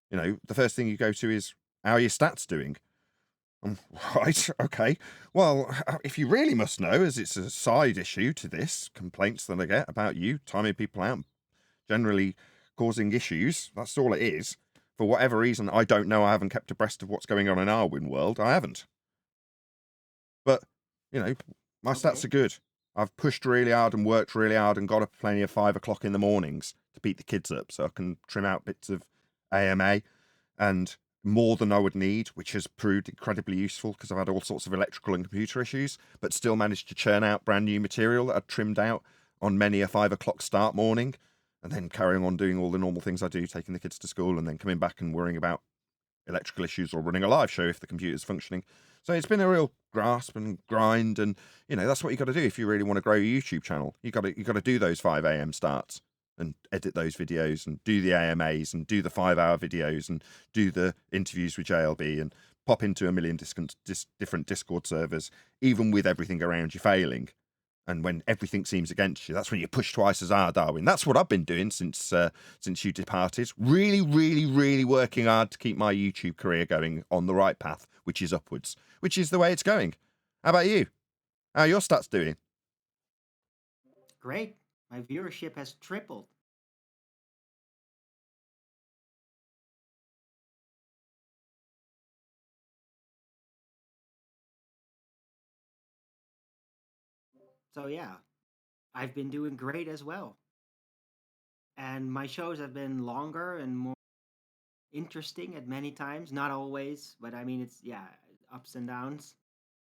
Speaker 2: You know, the first thing you go to is, how are your stats doing? Right, okay. Well, if you really must know, as it's a side issue to this, complaints that I get about you, timing people out, generally causing issues, that's all it is. For whatever reason, I don't know, I haven't kept abreast of what's going on in our win world. I haven't. But, you know, my stats are good. I've pushed really hard and worked really hard and got up plenty of 5 o'clock in the mornings to beat the kids up so I can trim out bits of AMA and more than I would need, which has proved incredibly useful because I've had all sorts of electrical and computer issues, but still managed to churn out brand new material that I'd trimmed out on many a 5 o'clock start morning, and then carrying on doing all the normal things I do, taking the kids to school and then coming back and worrying about electrical issues or running a live show if the computer's functioning. So it's been a real grasp and grind, and you know that's what you got to do if you really want to grow your YouTube channel. You got to do those 5 a.m. starts and edit those videos and do the AMAs and do the 5-hour videos and do the interviews with JLB and pop into a million different Discord servers, even with everything around you failing. And when everything seems against you, that's when you push twice as hard, Darwin. That's what I've been doing since you departed. Really, really, really working hard to keep my YouTube career going on the right path, which is upwards, which is the way it's going. How about you? How are your stats doing?
Speaker 8: Great. My viewership has tripled. So yeah, I've been doing great as well. And my shows have been longer and more interesting at many times. Not always, but I mean, it's, yeah, ups and downs.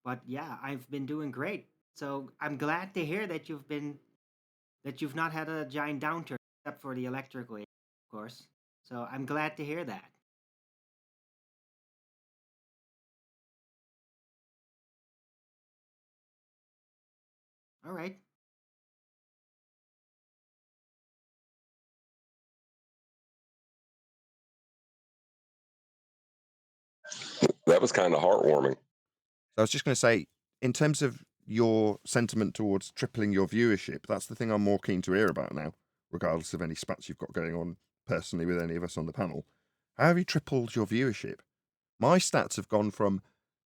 Speaker 8: But yeah, I've been doing great. So I'm glad to hear that you've not had a giant downturn, except for the electrical, of course. So I'm glad to hear that. All right.
Speaker 4: That was kind of heartwarming.
Speaker 2: I was just going to say, in terms of your sentiment towards tripling your viewership, that's the thing I'm more keen to hear about now, regardless of any spats you've got going on personally with any of us on the panel. How have you tripled your viewership? My stats have gone from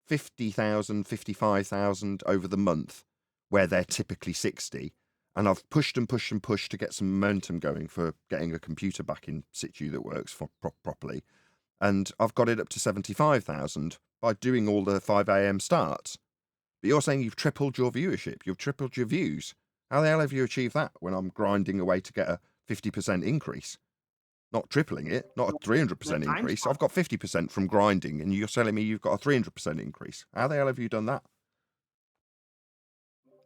Speaker 2: 50,000, 55,000 over the month, where they're typically 60, and I've pushed and pushed and pushed to get some momentum going for getting a computer back in situ that works properly. And I've got it up to 75,000 by doing all the 5 a.m. starts. But you're saying you've tripled your viewership, you've tripled your views. How the hell have you achieved that when I'm grinding away to get a 50% increase? Not tripling it, not a 300% increase. I've got 50% from grinding, and you're telling me you've got a 300% increase. How the hell have you done that?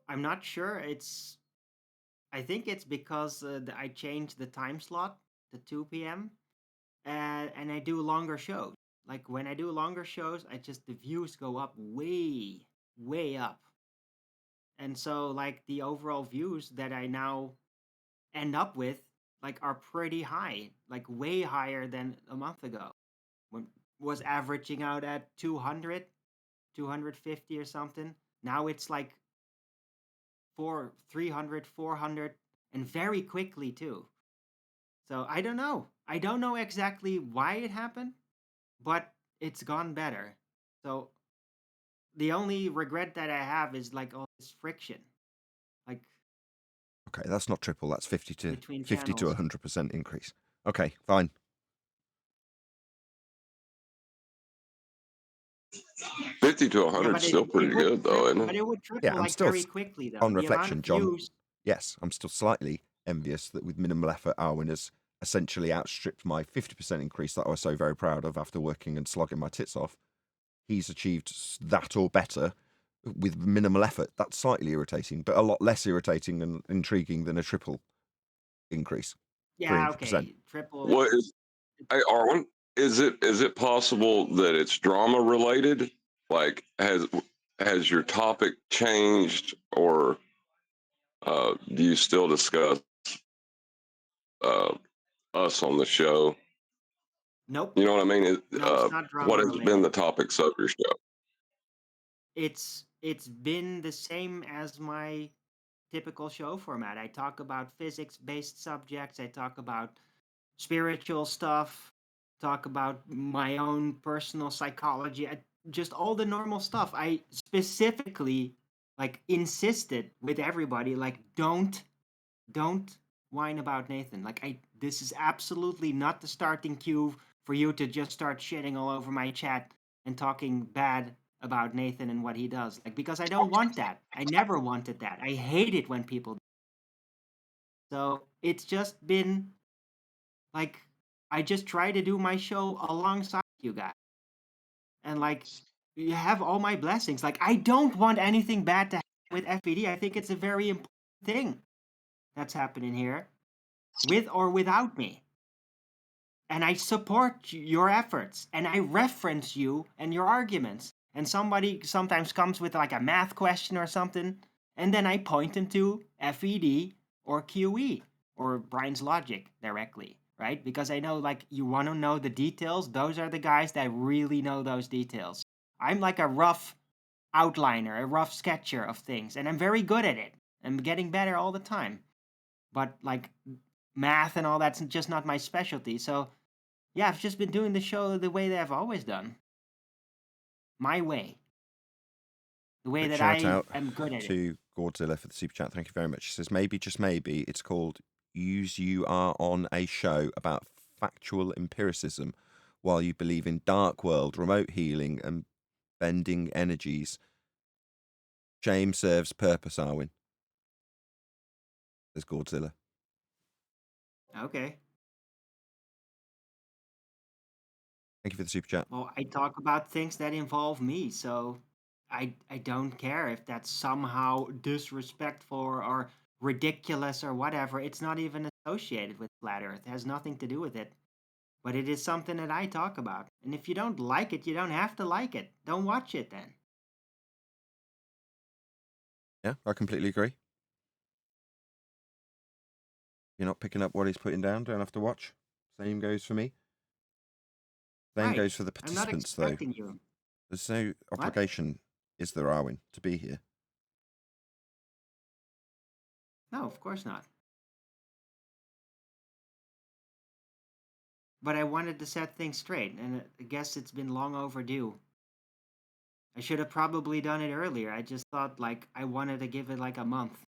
Speaker 8: I'm not sure. I think it's because I changed the time slot to 2 p.m. And I do longer shows. Like when I do longer shows, the views go up way, way up. And so like the overall views that I now end up with like are pretty high, like way higher than a month ago. When was averaging out at 200, 250 or something. Now it's like 300, 400, and very quickly too. So I don't know. I don't know exactly why it happened, but it's gone better. So the only regret that I have is like all this friction. Like,
Speaker 2: okay, that's not triple, that's 50 to
Speaker 8: between
Speaker 2: 50 to
Speaker 8: channels.
Speaker 2: 100% increase. Okay, fine.
Speaker 4: 50 to
Speaker 8: Yeah,
Speaker 4: 100
Speaker 8: but
Speaker 4: is still pretty
Speaker 8: would
Speaker 4: good, though, isn't
Speaker 8: but
Speaker 4: it?
Speaker 8: it would
Speaker 2: Yeah,
Speaker 8: triple
Speaker 2: I'm
Speaker 8: like
Speaker 2: still
Speaker 8: very quickly though.
Speaker 2: on
Speaker 8: The amount
Speaker 2: reflection,
Speaker 8: of
Speaker 2: John.
Speaker 8: views.
Speaker 2: Yes, I'm still slightly envious that with minimal effort, Arwen has essentially outstripped my 50% increase that I was so very proud of after working and slogging my tits off. He's achieved that or better with minimal effort. That's slightly irritating, but a lot less irritating and intriguing than a triple increase.
Speaker 8: Yeah,
Speaker 2: 300%.
Speaker 8: okay, triple.
Speaker 4: What is, hey, Arwen, is it possible that it's drama related? Like, has your topic changed, or do you still discuss us on the show?
Speaker 8: Nope.
Speaker 4: You know what I mean?
Speaker 8: No, it's not drama
Speaker 4: What has been
Speaker 8: related.
Speaker 4: the topics of your show?
Speaker 8: It's been the same as my typical show format. I talk about physics-based subjects. I talk about spiritual stuff. Talk about my own personal psychology. Just all the normal stuff. I specifically like insisted with everybody like don't whine about Nathan. Like this is absolutely not the starting cue for you to just start shitting all over my chat and talking bad about Nathan and what he does. Like because I don't want that. I never wanted that. I hate it when people do. So it's just been like I just try to do my show alongside you guys. And like you have all my blessings. Like I don't want anything bad to happen with FPD. I think it's a very important thing that's happening here, with or without me. And I support your efforts and I reference you and your arguments. And somebody sometimes comes with like a math question or something, and then I point them to FED or QE or Brian's logic directly, right? Because I know like you want to know the details. Those are the guys that really know those details. I'm like a rough outliner, a rough sketcher of things, and I'm very good at it. I'm getting better all the time. But like math and all that's just not my specialty. So yeah, I've just been doing the show the way that I've always done. My way. The way
Speaker 2: Quick
Speaker 8: that
Speaker 2: shout
Speaker 8: I
Speaker 2: out
Speaker 8: am good at it.
Speaker 2: to Godzilla for the super chat. Thank you very much. He says, maybe, just maybe, it's called Use You Are on a Show about factual empiricism while you believe in dark world, remote healing, and bending energies. Shame serves purpose, Arwen. There's Godzilla.
Speaker 8: Okay.
Speaker 2: Thank you for the super chat.
Speaker 8: Well, I talk about things that involve me, so I don't care if that's somehow disrespectful or ridiculous or whatever. It's not even associated with Flat Earth. It has nothing to do with it. But it is something that I talk about. And if you don't like it, you don't have to like it. Don't watch it then.
Speaker 2: Yeah, I completely agree. You're not picking up what he's putting down, don't have to watch. Same goes for me. Same
Speaker 8: Right.
Speaker 2: goes for the
Speaker 8: I'm not
Speaker 2: participants, though.
Speaker 8: expecting you.
Speaker 2: There's no
Speaker 8: What?
Speaker 2: obligation, is there, Arwen, to be here?
Speaker 8: No, of course not. But I wanted to set things straight, and I guess it's been long overdue. I should have probably done it earlier. I just thought, like, I wanted to give it like a month.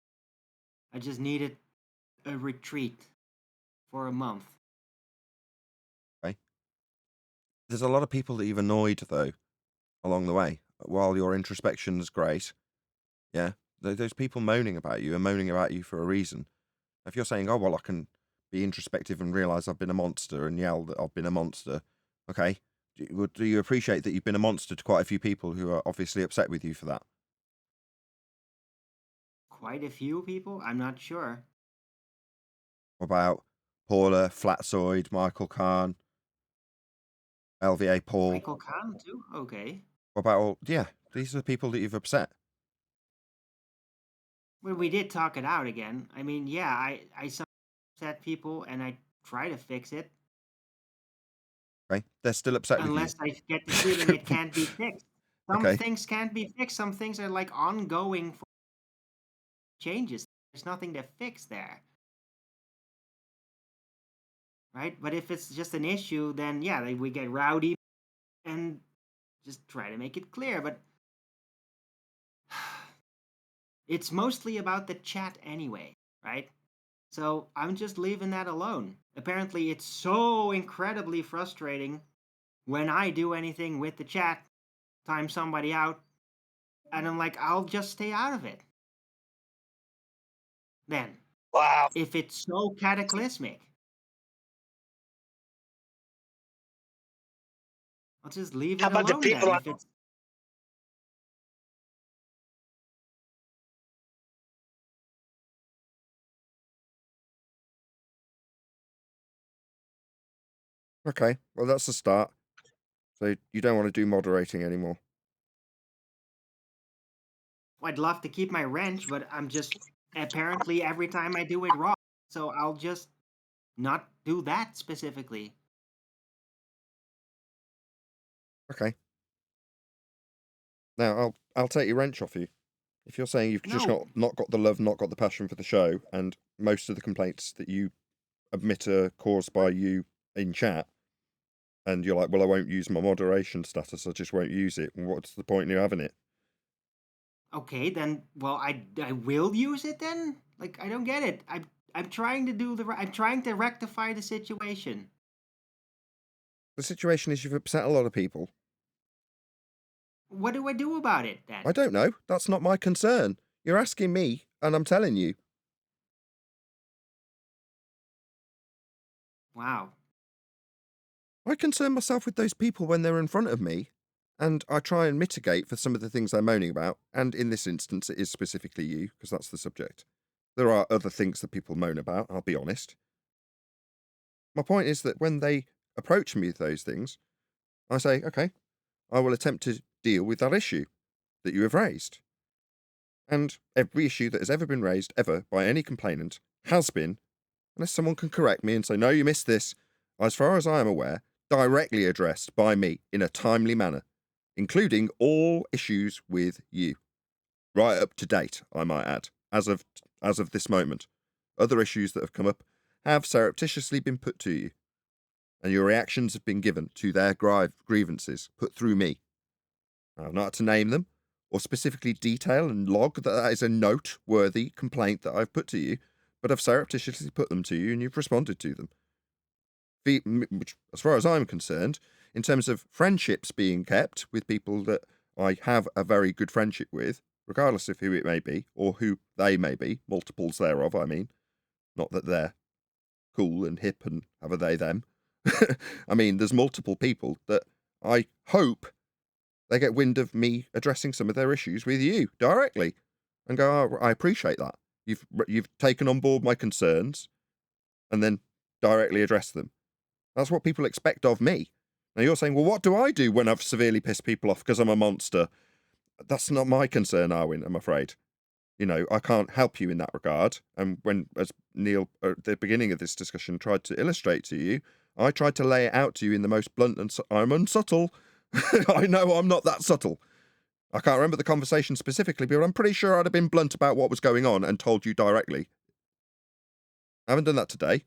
Speaker 8: I just needed a retreat for a month.
Speaker 2: Okay. There's a lot of people that you've annoyed, though, along the way. While your introspection's great, yeah, those people moaning about you are moaning about you for a reason. If you're saying, oh, well, I can be introspective and realise I've been a monster and yell that I've been a monster, okay, do you appreciate that you've been a monster to quite a few people who are obviously upset with you for that?
Speaker 8: Quite a few people? I'm not sure.
Speaker 2: What about Paula, Flatzoid, Michael Kahn, LVA Paul?
Speaker 8: Michael Kahn, too? Okay.
Speaker 2: What about all, yeah, these are the people that you've upset.
Speaker 8: Well, we did talk it out again. I mean, yeah, I sometimes upset people and I try to fix it.
Speaker 2: Okay, they're still upset with you.
Speaker 8: Unless I get the feeling it can't be fixed. Some
Speaker 2: Okay.
Speaker 8: things can't be fixed. Some things are like ongoing changes. There's nothing to fix there. Right? But if it's just an issue, then yeah, we get rowdy and just try to make it clear. But it's mostly about the chat anyway, right? So I'm just leaving that alone. Apparently, it's so incredibly frustrating when I do anything with the chat time somebody out, and I'm like, I'll just stay out of it. Then,
Speaker 3: Wow.
Speaker 8: if it's so cataclysmic, I'll just leave
Speaker 3: How
Speaker 8: it
Speaker 3: about the
Speaker 8: alone then.
Speaker 3: people?
Speaker 8: If it's
Speaker 2: Okay, well, that's the start. So you don't want to do moderating anymore.
Speaker 8: I'd love to keep my wrench, but I'm just apparently every time I do it wrong. So I'll just not do that specifically.
Speaker 2: Okay. Now I'll take your wrench off you. If you're saying you've just
Speaker 8: No.
Speaker 2: not got the love, not got the passion for the show, and most of the complaints that you admit are caused by you in chat, and you're like, well, I won't use my moderation status, I just won't use it. What's the point in you having it?
Speaker 8: Okay, then. Well, I will use it then. Like I don't get it. I'm trying to do I'm trying to rectify the situation.
Speaker 2: The situation is you've upset a lot of people.
Speaker 8: What do I do about it then?
Speaker 2: I don't know. That's not my concern. You're asking me, and I'm telling you.
Speaker 8: Wow.
Speaker 2: I concern myself with those people when they're in front of me, and I try and mitigate for some of the things they're moaning about. And in this instance, it is specifically you, because that's the subject. There are other things that people moan about, I'll be honest. My point is that when they approach me with those things, I say, okay, I will attempt to deal with that issue that you have raised. And every issue that has ever been raised, ever, by any complainant, has been, unless someone can correct me and say, no, you missed this, as far as I am aware, directly addressed by me in a timely manner, including all issues with you. Right up to date, I might add, as of this moment. Other issues that have come up have surreptitiously been put to you, and your reactions have been given to their grievances put through me. I've not had to name them, or specifically detail and log that is a noteworthy complaint that I've put to you, but I've surreptitiously put them to you and you've responded to them. Which, as far as I'm concerned, in terms of friendships being kept with people that I have a very good friendship with, regardless of who it may be, or who they may be, multiples thereof, I mean, not that they're cool and hip and have a they, them. I mean, there's multiple people that I hope they get wind of me addressing some of their issues with you directly and go, oh, I appreciate that. You've taken on board my concerns and then directly address them. That's what people expect of me. Now you're saying, well, what do I do when I've severely pissed people off because I'm a monster? That's not my concern, Arwin, I'm afraid. You know, I can't help you in that regard. And when, as Neil, at the beginning of this discussion, tried to illustrate to you, I tried to lay it out to you in the most blunt and I'm unsubtle. I know I'm not that subtle. I can't remember the conversation specifically, but I'm pretty sure I'd have been blunt about what was going on and told you directly. I haven't done that today.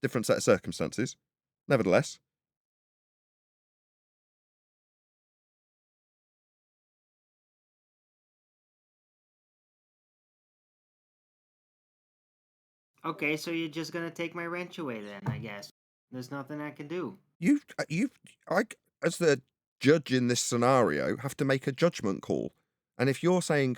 Speaker 2: Different set of circumstances. Nevertheless.
Speaker 8: Okay, so you're just gonna take my wrench away then, I guess. There's nothing I can do.
Speaker 2: I, as the judge in this scenario, have to make a judgment call. And if you're saying,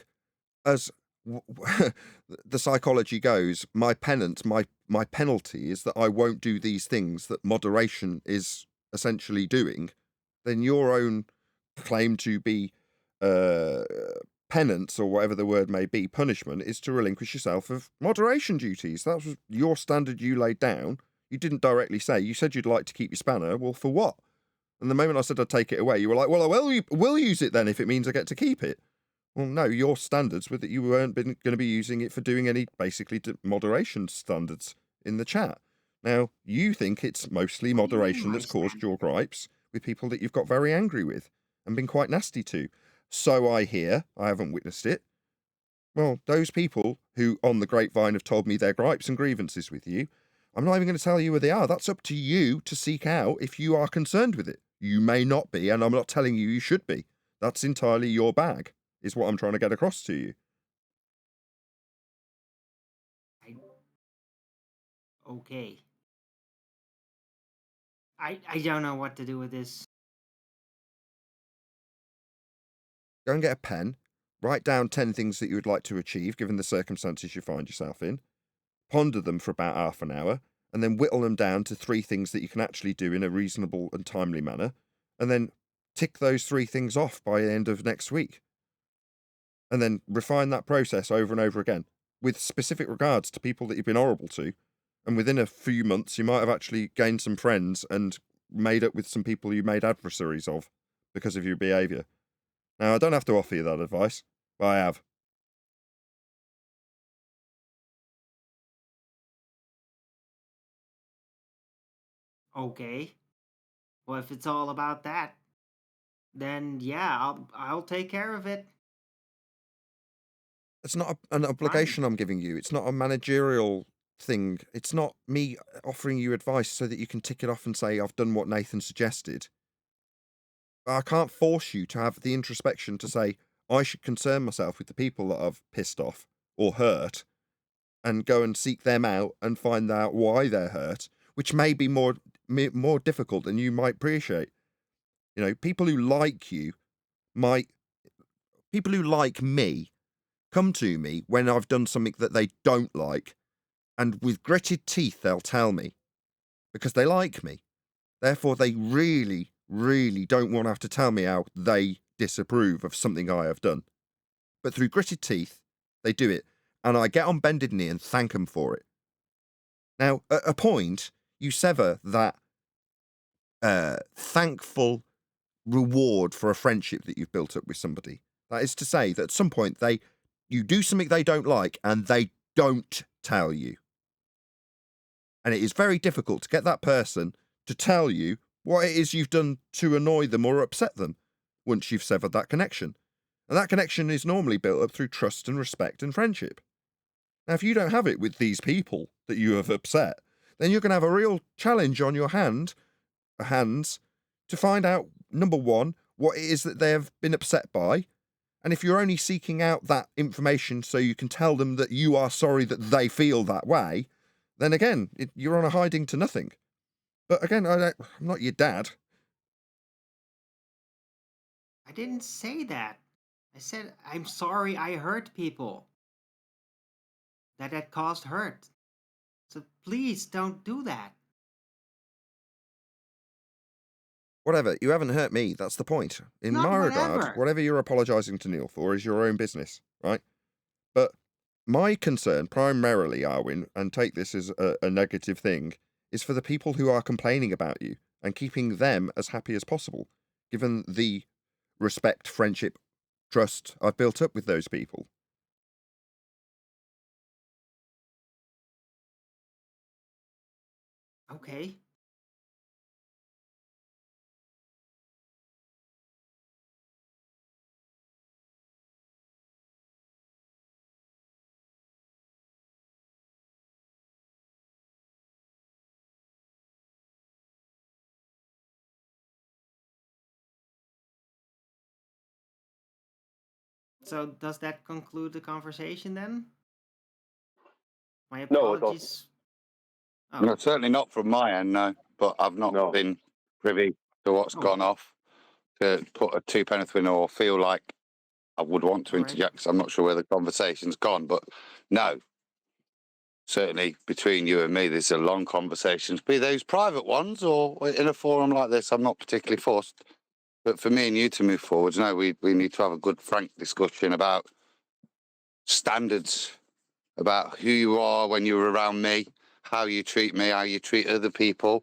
Speaker 2: as the psychology goes, my penance, my penalty is that I won't do these things that moderation is essentially doing, then your own claim to be penance, or whatever the word may be, punishment, is to relinquish yourself of moderation duties. That was your standard you laid down. You didn't directly say. You said you'd like to keep your spanner. Well, for what? And the moment I said I'd take it away, you were like, well, I will use it then if it means I get to keep it. Well, no, your standards were that you weren't going to be using it for doing any, basically, moderation standards in the chat. Now, you think it's mostly moderation that's caused your gripes with people that you've got very angry with and been quite nasty to. So I hear, I haven't witnessed it. Well, those people who on the grapevine have told me their gripes and grievances with you, I'm not even going to tell you where they are. That's up to you to seek out if you are concerned with it. You may not be, and I'm not telling you you should be. That's entirely your bag, is what I'm trying to get across to you.
Speaker 8: Okay. I don't know what to do with this.
Speaker 2: Go and get a pen, write down 10 things that you would like to achieve given the circumstances you find yourself in, ponder them for about half an hour, and then whittle them down to 3 things that you can actually do in a reasonable and timely manner, and then tick those 3 things off by the end of next week. And then refine that process over and over again with specific regards to people that you've been horrible to. And within a few months, you might have actually gained some friends and made up with some people you made adversaries of because of your behaviour. Now, I don't have to offer you that advice, but I have.
Speaker 8: Okay. Well, if it's all about that, then yeah, I'll take care of it.
Speaker 2: It's not an obligation I'm giving you. It's not a managerial thing. It's not me offering you advice so that you can tick it off and say, I've done what Nathan suggested. I can't force you to have the introspection to say, I should concern myself with the people that I've pissed off or hurt and go and seek them out and find out why they're hurt, which may be more difficult than you might appreciate. You know, people who like me come to me when I've done something that they don't like, and with gritted teeth they'll tell me because they like me. Therefore, they really, really don't want to have to tell me how they disapprove of something I have done. But through gritted teeth, they do it, and I get on bended knee and thank them for it. Now, at a point, you sever that thankful reward for a friendship that you've built up with somebody. That is to say that at some point you do something they don't like and they don't tell you. And it is very difficult to get that person to tell you what it is you've done to annoy them or upset them once you've severed that connection. And that connection is normally built up through trust and respect and friendship. Now, if you don't have it with these people that you have upset, then you're going to have a real challenge on your hands to find out, number one, what it is that they have been upset by. And if you're only seeking out that information so you can tell them that you are sorry that they feel that way, then again, you're on a hiding to nothing. But again, I'm not your dad.
Speaker 8: I didn't say that. I said, I'm sorry I hurt people. That caused hurt. So please don't do that.
Speaker 2: Whatever, you haven't hurt me, that's the point. In
Speaker 8: Not
Speaker 2: my
Speaker 8: whatever.
Speaker 2: regard, whatever you're apologising to Neil for is your own business, right? But my concern primarily, Arwin, and take this as a negative thing, is for the people who are complaining about you and keeping them as happy as possible, given the respect, friendship, trust I've built up with those people.
Speaker 8: Okay. So does that conclude the conversation then? My
Speaker 11: No, it
Speaker 8: apologies. Oh,
Speaker 5: No, certainly not from my end, no. But I've not
Speaker 11: No.
Speaker 5: been privy to what's
Speaker 8: Oh.
Speaker 5: gone off to put a two penneth in or feel like I would want to
Speaker 8: All right.
Speaker 5: interject 'cause I'm not sure where the conversation's gone. But no, certainly between you and me, there's a long conversations, be those private ones or in a forum like this. I'm not particularly forced. But for me and you to move forwards, no, we need to have a good, frank discussion about standards, about who you are when you're around me, how you treat me, how you treat other people.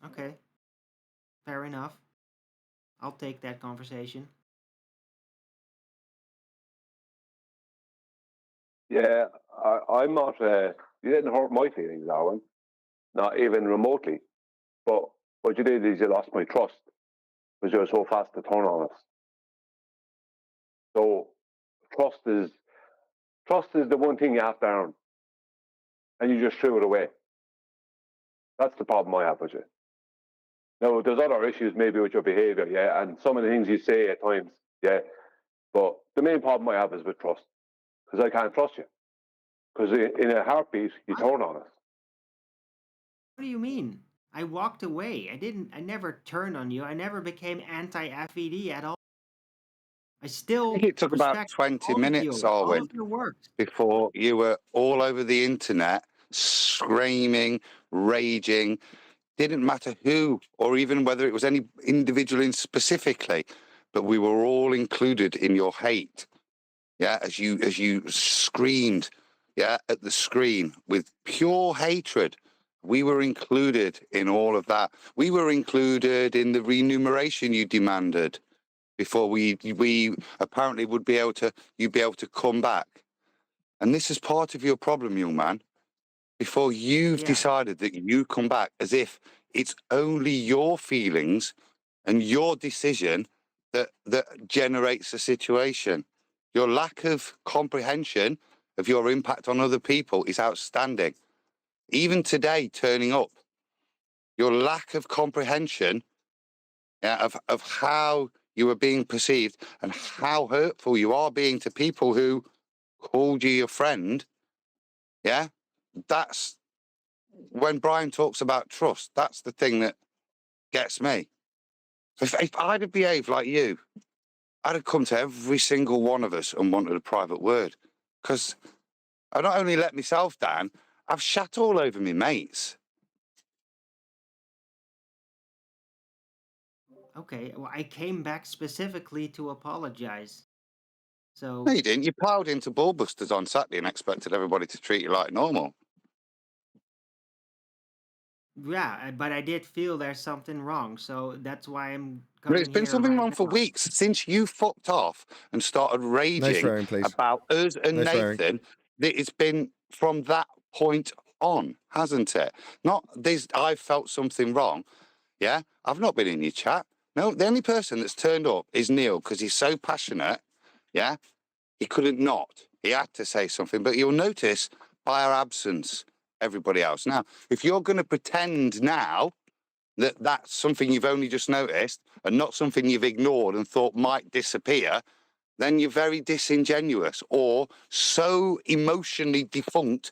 Speaker 8: Okay. Fair enough. I'll take that conversation.
Speaker 11: Yeah, I'm not. You didn't hurt my feelings, Alan. Not even remotely. But what you did is you lost my trust because you were so fast to turn on us. So trust is the one thing you have to earn, and you just threw it away. That's the problem I have with you. Now, there's other issues maybe with your behaviour, yeah, and some of the things you say at times, yeah. But the main problem I have is with trust, because I can't trust you. Because in a heartbeat, you turn on us.
Speaker 8: What do you mean? I walked away. I never turned on you. I never became anti-FED at all. I
Speaker 5: I
Speaker 8: still
Speaker 5: think it took about
Speaker 8: respect
Speaker 5: 20
Speaker 8: all of
Speaker 5: minutes,
Speaker 8: you, all
Speaker 5: Arwin,
Speaker 8: of your works.
Speaker 5: before you were all over the internet, screaming, raging. Didn't matter who, or even whether it was any individual in specifically, but we were all included in your hate. Yeah, as you screamed, yeah, at the screen with pure hatred. We were included in all of that. We were included in the remuneration you demanded before we apparently would be able to, you'd be able to come back. And this is part of your problem, young man. Before you've
Speaker 8: Yeah.
Speaker 5: decided that you come back, as if it's only your feelings and your decision that generates the situation. Your lack of comprehension of your impact on other people is outstanding. Even today, turning up, your lack of comprehension of how you are being perceived and how hurtful you are being to people who called you your friend. Yeah, that's when Brian talks about trust. That's the thing that gets me. If I'd have behaved like you, I'd have come to every single one of us and wanted a private word, because I not only let myself down, I've shat all over me mates.
Speaker 8: Okay. Well, I came back specifically to apologize. So
Speaker 5: No, you didn't. You ploughed into Bullbusters on Saturday and expected everybody to treat you like normal.
Speaker 8: yeah, but I did feel there's something wrong. So that's why I'm
Speaker 5: But it's
Speaker 8: coming
Speaker 5: been
Speaker 8: here
Speaker 5: something
Speaker 8: right
Speaker 5: wrong for
Speaker 8: now.
Speaker 5: weeks since you fucked off and started
Speaker 2: No
Speaker 5: raging
Speaker 2: swearing, please.
Speaker 5: about us and
Speaker 2: No swearing.
Speaker 5: Nathan. It's been from that point on, hasn't it? Not this. I felt something wrong. Yeah, I've not been in your chat. No, the only person that's turned up is Neil because he's so passionate. Yeah, he couldn't not. He had to say something. But you'll notice by our absence, everybody else. Now, if you're going to pretend now that that's something you've only just noticed and not something you've ignored and thought might disappear, then you're very disingenuous or so emotionally defunct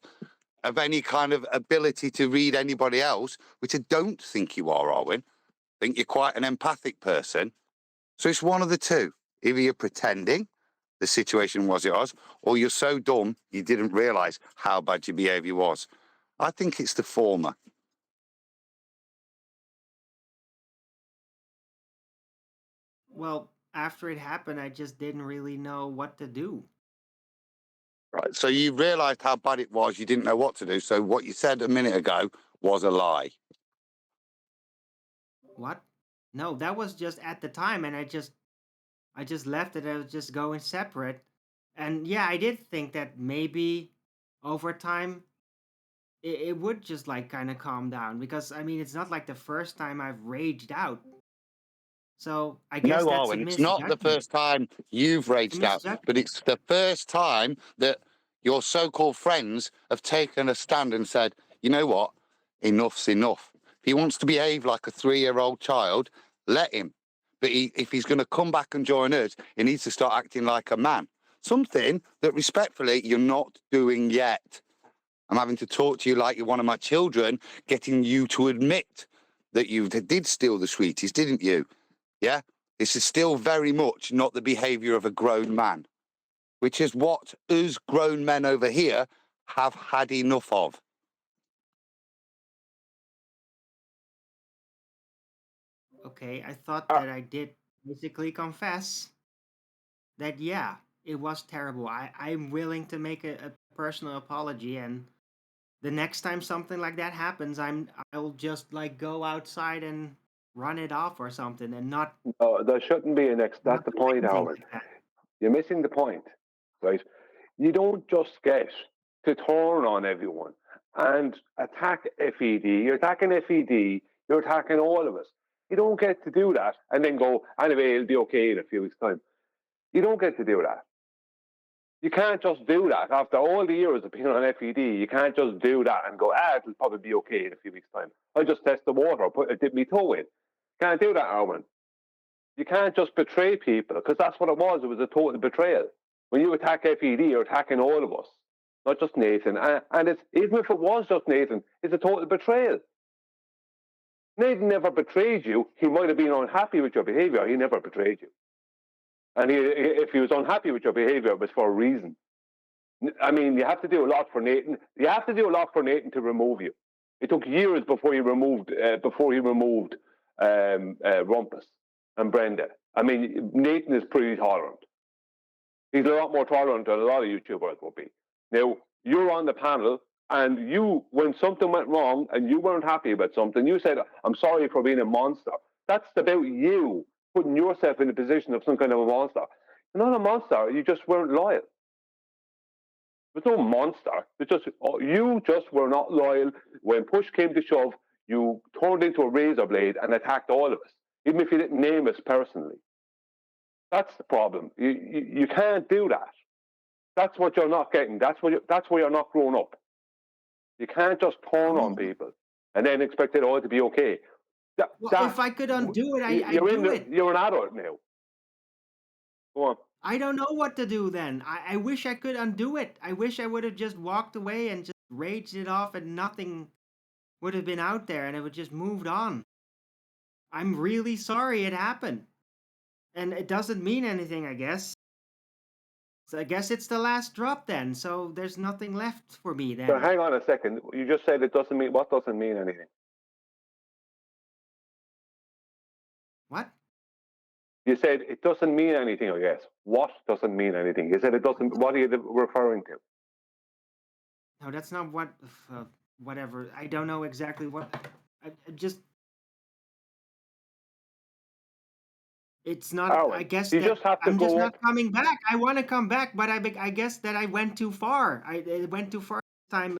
Speaker 5: of any kind of ability to read anybody else, which I don't think you are, Arwin. I think you're quite an empathic person. So it's one of the two. Either you're pretending the situation was yours, or you're so dumb you didn't realise how bad your behaviour was. I think it's the former.
Speaker 8: Well, after it happened, I just didn't really know what to do.
Speaker 5: Right. So you realised how bad it was. You didn't know what to do. So what you said a minute ago was a lie.
Speaker 8: What? No, that was just at the time, and I just left it. I was just going separate. And yeah, I did think that maybe over time it would just like kind of calm down, because I mean, it's not like the first time I've raged out. So I guess
Speaker 5: No,
Speaker 8: that's a
Speaker 5: Arwen, it's not the
Speaker 8: misjudgment.
Speaker 5: first time you've raged out, but it's the first time that your so-called friends have taken a stand and said, you know what, enough's enough. If he wants to behave like a 3-year-old child, let him. But if he's going to come back and join us, he needs to start acting like a man. Something that, respectfully, you're not doing yet. I'm having to talk to you like you're one of my children, getting you to admit that you did steal the sweeties, didn't you? Yeah? This is still very much not the behaviour of a grown man, which is what us grown men over here have had enough of.
Speaker 8: Okay, I thought that I did basically confess that, yeah, it was terrible. I'm willing to make a personal apology, and the next time something like that happens, I'll just like go outside and run it off or something, and not.
Speaker 11: No, there shouldn't be a next. That's the point, Howard.
Speaker 8: Like that.
Speaker 11: You're missing the point, right? You don't just get to turn on everyone and attack FED. You're attacking FED. You're attacking all of us. You don't get to do that and then go, anyway, it'll be okay in a few weeks' time. You don't get to do that. You can't just do that. After all the years of being on FED, you can't just do that and go, it'll probably be okay in a few weeks' time. I'll just test the water, dip my toe in. Can't do that, Arwen. You can't just betray people, because that's what it was. It was a total betrayal. When you attack FED, you're attacking all of us, not just Nathan. And it's, even if it was just Nathan, it's a total betrayal. Nathan never betrayed you. He might have been unhappy with your behavior. He never betrayed you. And if he was unhappy with your behavior, it was for a reason. I mean, you have to do a lot for Nathan. You have to do a lot for Nathan to remove you. It took years before he removed Rumpus and Brenda. I mean, Nathan is pretty tolerant. He's a lot more tolerant than a lot of YouTubers will be. Now, you're on the panel, and you, when something went wrong and you weren't happy about something, you said, "I'm sorry for being a monster." That's about you putting yourself in the position of some kind of a monster. You're not a monster. You just weren't loyal. There's no monster. You just were not loyal. When push came to shove, you turned into a razor blade and attacked all of us, even if you didn't name us personally. That's the problem. You can't do that. That's what you're not getting. That's why you're not grown up. You can't just turn on people and then expect it all to be okay.
Speaker 8: If I could undo it, I'd do it.
Speaker 11: You're an adult now. Go on.
Speaker 8: I don't know what to do then. I wish I could undo it. I wish I would have just walked away and just raged it off and nothing would have been out there and it would just moved on. I'm really sorry it happened. And it doesn't mean anything, I guess. So I guess it's the last drop then. So there's nothing left for me then.
Speaker 11: So hang on a second. You just said it doesn't mean, what doesn't mean anything?
Speaker 8: What?
Speaker 11: You said it doesn't mean anything, I guess. What doesn't mean anything? You said it doesn't, what are you referring to?
Speaker 8: No, that's not what, whatever. I don't know exactly what, I just, it's not, I guess
Speaker 11: you just have to
Speaker 8: I'm
Speaker 11: go
Speaker 8: just
Speaker 11: up.
Speaker 8: not coming back. I want to come back, but I guess that I went too far. I went too far this time.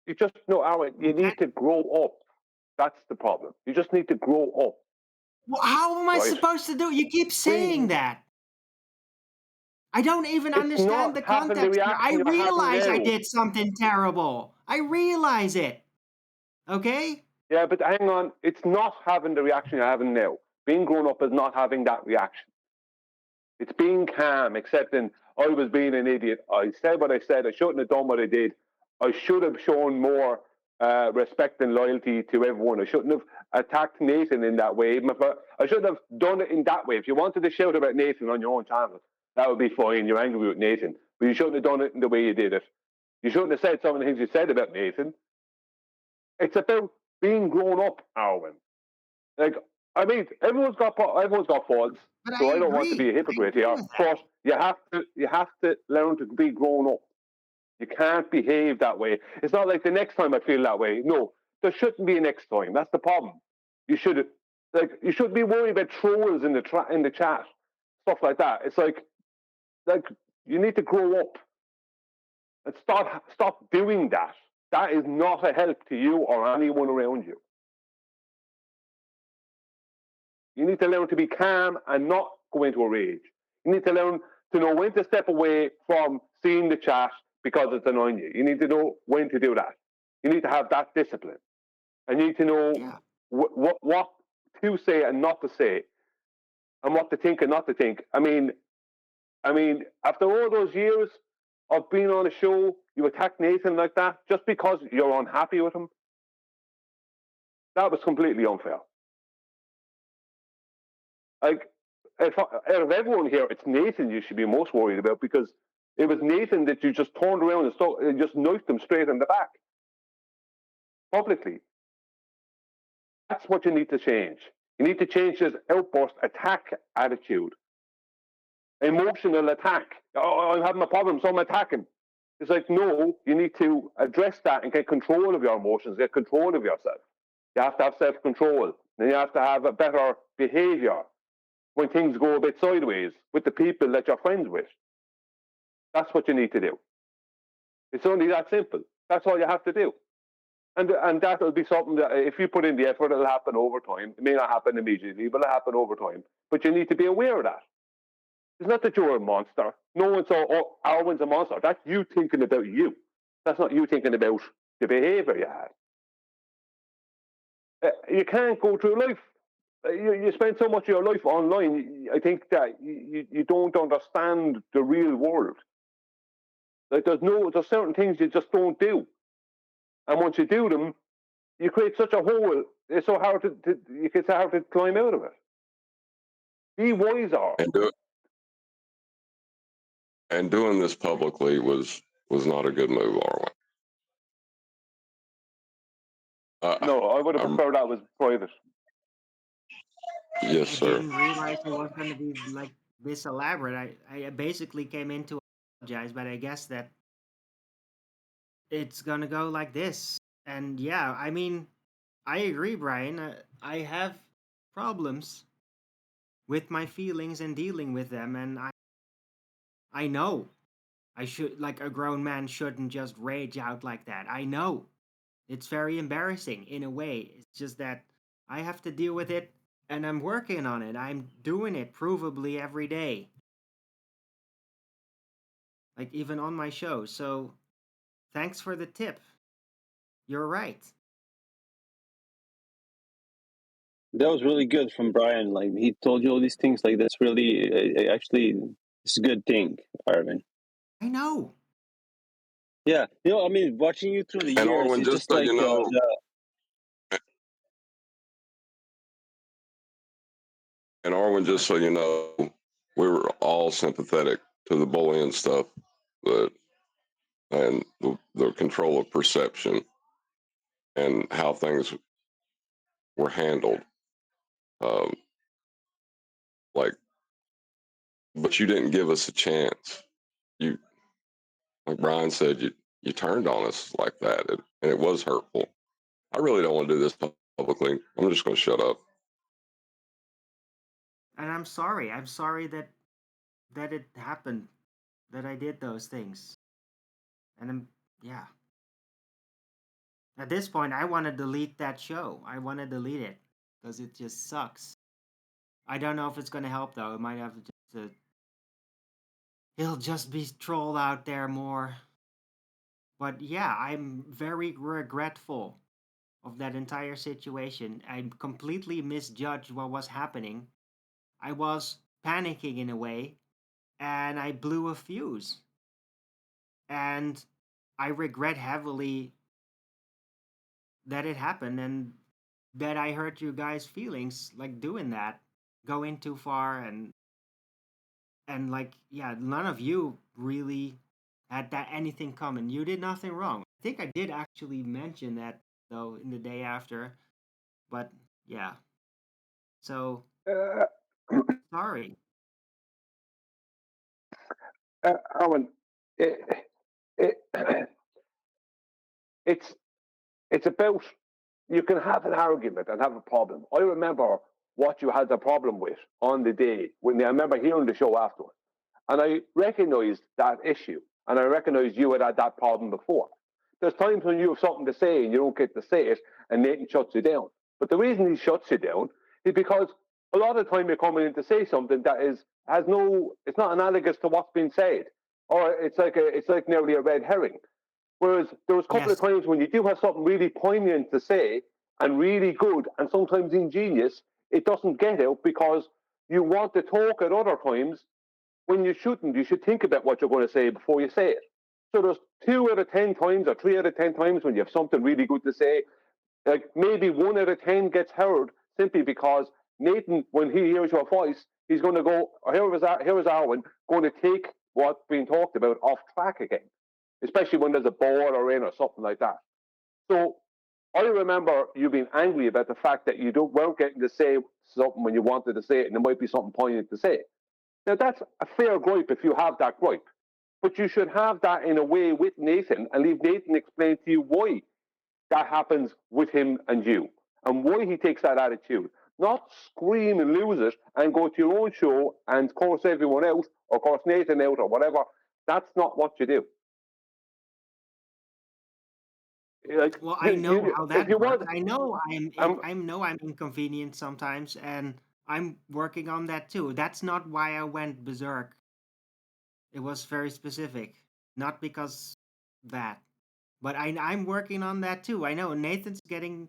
Speaker 11: You just, no, Aaron, you need to grow up. That's the problem. You just need to grow up.
Speaker 8: Well, how am I
Speaker 11: Right.
Speaker 8: supposed to do it? You keep saying that. I don't even understand the context. I realize I did something terrible. I realize it. Okay?
Speaker 11: Yeah, but hang on. It's not having the reaction you're having now. Being grown up is not having that reaction. It's being calm, accepting I was being an idiot. I said what I said. I shouldn't have done what I did. I should have shown more respect and loyalty to everyone. I shouldn't have attacked Nathan in that way. Even if I shouldn't have done it in that way. If you wanted to shout about Nathan on your own channel, that would be fine. You're angry with Nathan. But you shouldn't have done it in the way you did it. You shouldn't have said some of the things you said about Nathan. It's about being grown up, Arwen. Like, I mean, everyone's got faults.
Speaker 8: But
Speaker 11: So I don't want to be a hypocrite here. But you have to learn to be grown up. You can't behave that way. It's not like the next time I feel that way. No, there shouldn't be a next time. That's the problem. You shouldn't be worried about trolls in the chat, stuff like that. It's like you need to grow up and stop doing that. That is not a help to you or anyone around you. You need to learn to be calm and not go into a rage. You need to learn to know when to step away from seeing the chat because it's annoying you. You need to know when to do that. You need to have that discipline. And you need to know what to say and not to say, and what to think and not to think. I mean, after all those years of being on a show, you attack Nathan like that just because you're unhappy with him. That was completely unfair. Like, out of everyone here, it's Nathan you should be most worried about, because it was Nathan that you just turned around and just knifed him straight in the back. Publicly. That's what you need to change. You need to change this outburst attack attitude. Emotional attack. Oh, I'm having a problem, so I'm attacking. It's like, no, you need to address that and get control of your emotions, get control of yourself. You have to have self-control. Then you have to have a better behavior when things go a bit sideways with the people that you're friends with. That's what you need to do. It's only that simple. That's all you have to do. And that'll be something that if you put in the effort, it'll happen over time. It may not happen immediately, but it'll happen over time. But you need to be aware of that. It's not that you're a monster. No one saw, oh, Arwen's a monster. That's you thinking about you. That's not you thinking about the behavior you had. You can't go through life. You spend so much of your life online. I think that you don't understand the real world. Like there's certain things you just don't do. And once you do them, you create such a hole. It's so hard it's hard to climb out of it. Be wiser.
Speaker 4: And doing this publicly was not a good move, Arwen.
Speaker 11: No, I would have preferred that was private.
Speaker 4: Yes,
Speaker 8: I
Speaker 4: sir.
Speaker 8: didn't realize it was going to be like this elaborate. I basically came in to apologize, but I guess that it's going to go like this. And yeah, I mean, I agree, Brian. I have problems with my feelings and dealing with them, and I know I should, like, a grown man shouldn't just rage out like that. I know it's very embarrassing in a way. It's just that I have to deal with it, and I'm working on it. I'm doing it provably every day, like even on my show. So thanks for the tip. You're right.
Speaker 9: That was really good from Brian. Like he told you all these things. Like that's really actually it's a good thing, Arvin.
Speaker 8: I know.
Speaker 9: Yeah, I mean, watching you through the
Speaker 4: And
Speaker 9: years,
Speaker 4: Arwen,
Speaker 9: it's
Speaker 4: just
Speaker 9: just
Speaker 4: so
Speaker 9: like
Speaker 4: you know, and Arwen, just so you know, we were all sympathetic to the bullying stuff, and the control of perception and how things were handled. Like, but you didn't give us a chance. You, like Brian said, you turned on us like that, and it was hurtful. I really don't want to do this publicly. I'm just going to shut up.
Speaker 8: And I'm sorry. I'm sorry that it happened, that I did those things. And yeah. At this point, I want to delete that show. I want to delete it because it just sucks. I don't know if it's going to help though. It might have to he'll just be trolled out there more. But yeah, I'm very regretful of that entire situation. I completely misjudged what was happening. I was panicking in a way, and I blew a fuse. And I regret heavily that it happened and that I hurt you guys' feelings, like doing that, going too far, and like, yeah, none of you really had that anything coming. You did nothing wrong. I think I did actually mention that though in the day after, but yeah. So sorry.
Speaker 11: Owen, it, it's about, you can have an argument and have a problem. I remember what you had the problem with on the day when I remember hearing the show afterwards, and I recognized that issue, and I recognized you had that problem before. There's times when you have something to say and you don't get to say it, and Nathan shuts you down. But the reason he shuts you down is because a lot of the time you're coming in to say something that it's not analogous to what's been said, or it's like nearly a red herring. Whereas there was a couple of times when you do have something really poignant to say and really good and sometimes ingenious, it doesn't get out because you want to talk at other times when you shouldn't. You should think about what you're going to say before you say it. So there's 2 out of 10 times or 3 out of 10 times when you have something really good to say, like maybe 1 out of 10 gets heard simply because Nathan, when he hears your voice, he's going to go, here is Arwen, going to take what's being talked about off track again, especially when there's a ball in or something like that. So I remember you being angry about the fact that you weren't getting to say something when you wanted to say it, and there might be something poignant to say. Now, that's a fair gripe if you have that gripe, but you should have that in a way with Nathan and leave Nathan explain to you why that happens with him and you, and why he takes that attitude. Not scream and lose it and go to your own show and curse everyone else or curse Nathan out or whatever. That's not what you do. Like,
Speaker 8: Well, I know how that works.
Speaker 11: Want,
Speaker 8: I know I'm inconvenient sometimes, and I'm working on that too. That's not why I went berserk. It was very specific, not because that. But I'm working on that too. I know Nathan's getting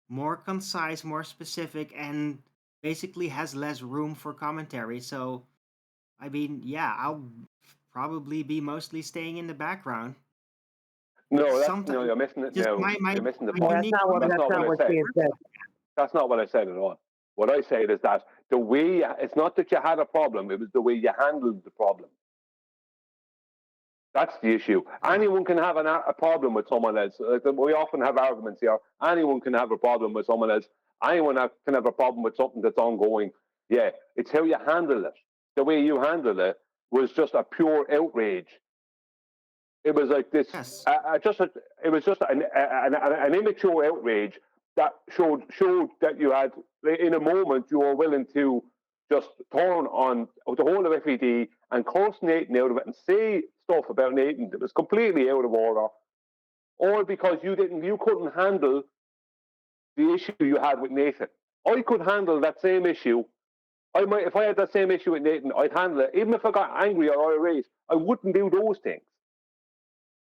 Speaker 8: more concise, more specific, and basically has less room for commentary. So, I mean, yeah, I'll probably be mostly staying in the background.
Speaker 11: No,
Speaker 8: It's
Speaker 11: no,
Speaker 8: sometimes
Speaker 11: you're missing it.
Speaker 8: just
Speaker 11: No,
Speaker 8: my
Speaker 11: you're missing the
Speaker 8: my
Speaker 11: point.
Speaker 8: unique
Speaker 11: That's not what I said.
Speaker 8: said.
Speaker 11: That's not what I said at all. What I said is that the way, it's not that you had a problem, it was the way you handled the problem. That's the issue. Anyone can have a problem with someone else. We often have arguments here. Anyone can have a problem with someone else. Anyone can have a problem with something that's ongoing. Yeah, it's how you handle it. The way you handled it was just a pure outrage. It was like this.
Speaker 8: Yes.
Speaker 11: It was just an immature outrage that showed that you had, in a moment, you were willing to just turn on the whole of FED and curse Nathan out of it and say stuff about Nathan that was completely out of order, all because you couldn't handle the issue you had with Nathan. I could handle that same issue. If I had that same issue with Nathan, I'd handle it. Even if I got angry or irate, I wouldn't do those things.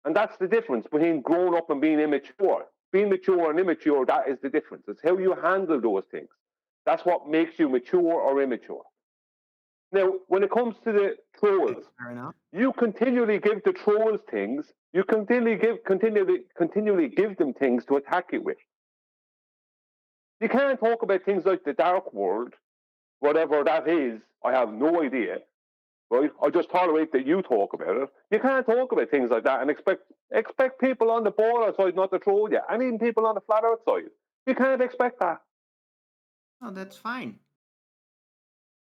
Speaker 11: And that's the difference between grown up and being immature. Being mature and immature, that is the difference. It's how you handle those things. That's what makes you mature or immature. Now, when it comes to the trolls, you continually give the trolls things. You continually give them things to attack you with. You can't talk about things like the dark world, whatever that is. I have no idea. Right? I just tolerate that you talk about it. You can't talk about things like that and expect people on the border side not to troll you, and even people on the flat earth side. You can't expect that.
Speaker 8: Oh, that's fine.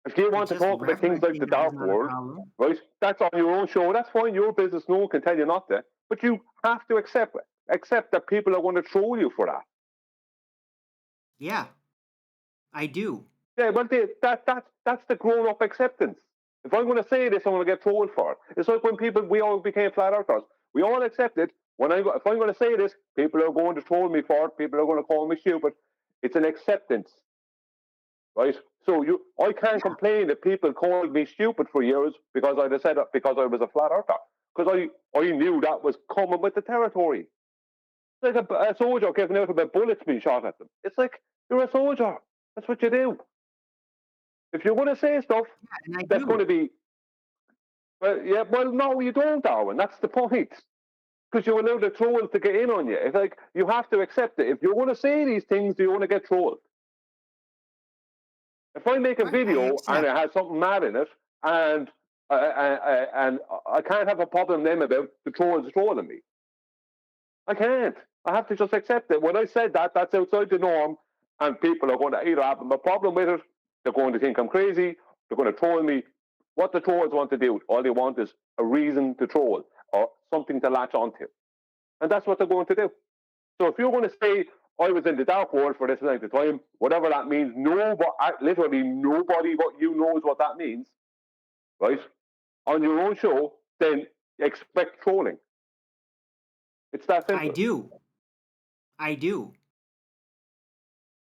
Speaker 11: If you want to talk about things like the dark world, right? That's on your own show. That's fine. Your business. No one can tell you not to. But you have to accept it. Accept that people are going to troll you for that.
Speaker 8: Yeah, I do.
Speaker 11: Yeah, but that's the grown-up acceptance. If I'm going to say this, I'm going to get trolled for it. It's like when we all became flat earthers. We all accepted. If I'm going to say this, people are going to troll me for it. People are going to call me stupid. It's an acceptance, right? So I can't complain that people called me stupid for years because I said it because I was a flat earther. Because I knew that was coming with the territory. It's like a soldier giving out about bullets being shot at them. It's like, you're a soldier. That's what you do. If you're going to say stuff, that's going to be... Well, no, you don't, Darwin. That's the point. Because you allow the trolls to get in on you. It's like, you have to accept it. If you're going to say these things, you're going to get trolled. If I make a video and it has something mad in it, and I can't have a problem then about the trolls trolling me. I can't. I have to just accept it. When I said that, that's outside the norm, and people are going to either have a problem with it, they're going to think I'm crazy, they're going to troll me. What the trolls want to do, all they want is a reason to troll, or something to latch onto. And that's what they're going to do. So if you're going to say, I was in the dark world for this length of time, whatever that means, literally nobody but you knows what that means, right? On your own show, then expect trolling. It's that simple.
Speaker 8: I do.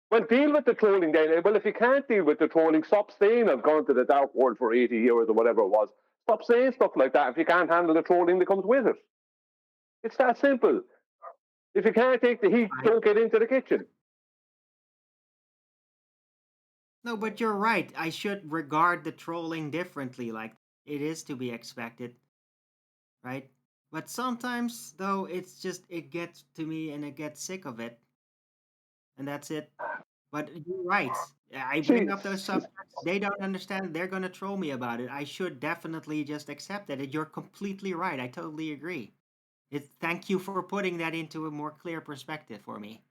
Speaker 11: Well, deal with the trolling then. Well, if you can't deal with the trolling, stop saying I've gone to the dark world for 80 years or whatever it was. Stop saying stuff like that if you can't handle the trolling that comes with it. It's that simple. If you can't take the heat, don't get into the kitchen.
Speaker 8: No, but you're right. I should regard the trolling differently. Like, it is to be expected, right? But sometimes, though, it gets to me and I get sick of it. And that's it. But you're right. I bring up those subjects. They don't understand. They're going to troll me about it. I should definitely just accept it. You're completely right. I totally agree. Thank you for putting that into a more clear perspective for me.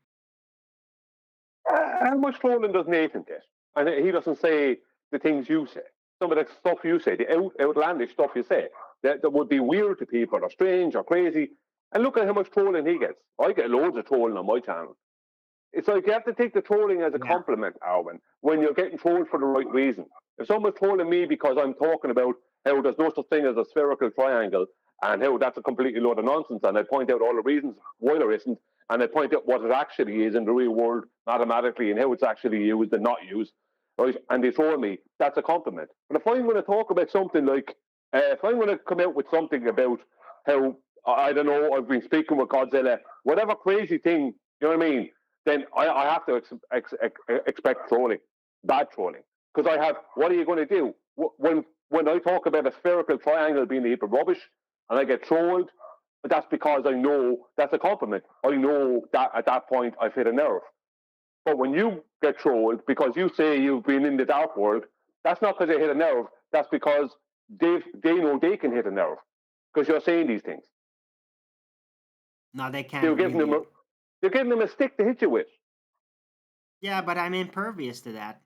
Speaker 11: How much trolling does Nathan get? And he doesn't say the things you say. Some of the stuff you say, the outlandish stuff you say, that would be weird to people or strange or crazy. And look at how much trolling he gets. I get loads of trolling on my channel. It's like you have to take the trolling as a compliment, Arwen, when you're getting trolled for the right reason. If someone's trolling me because I'm talking about how there's no such thing as a spherical triangle and how that's a completely load of nonsense, and I point out all the reasons why there isn't, and I point out what it actually is in the real world mathematically and how it's actually used and not used, right? And they troll me, that's a compliment. But if I'm going to talk about something like, if I'm going to come out with something about how, I don't know, I've been speaking with Godzilla, whatever crazy thing, you know what I mean? Then I have to expect trolling, bad trolling. Because what are you going to do? When I talk about a spherical triangle being a heap of rubbish, and I get trolled, But that's because I know that's a compliment. I know that at that point I've hit a nerve. But when you get trolled because you say you've been in the dark world, that's not because they hit a nerve. That's because they know they can hit a nerve because you're saying these things.
Speaker 8: No, they can't.
Speaker 11: You're giving them a stick to hit you with.
Speaker 8: Yeah, but I'm impervious to that.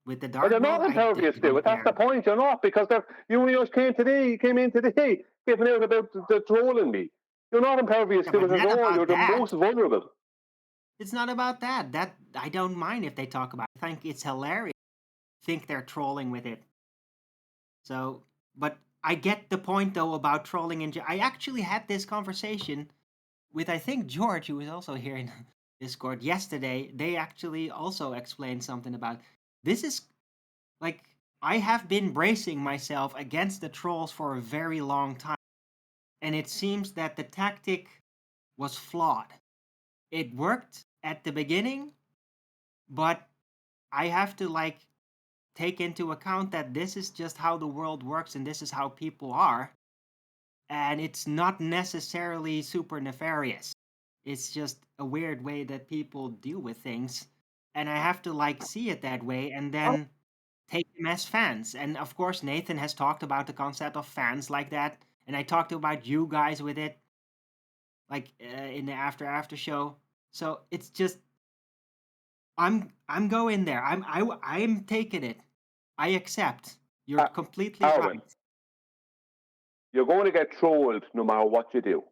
Speaker 8: With the dark
Speaker 11: But they're not
Speaker 8: world,
Speaker 11: impervious to it. That's the point. You're not, because you just came in today giving out about the trolling me. You're not impervious to it at all. You're the most vulnerable.
Speaker 8: It's not about that. That I don't mind if they talk about it. I think it's hilarious. I think they're trolling with it. So, but I get the point though about trolling in. I actually had this conversation with, I think, George, who was also here in Discord yesterday. They actually also explained something about this. Is like, I have been bracing myself against the trolls for a very long time, and it seems that the tactic was flawed. It worked at the beginning, but I have to like take into account that this is just how the world works and this is how people are, and it's not necessarily super nefarious. It's just a weird way that people deal with things, and I have to like see it that way and then take them as fans. And of course, Nathan has talked about the concept of fans like that, and I talked about you guys with it, like in the after show. So it's just I'm going there. I'm taking it. I accept. You're completely
Speaker 11: Arwen,
Speaker 8: right.
Speaker 11: you're going to get trolled no matter what you do.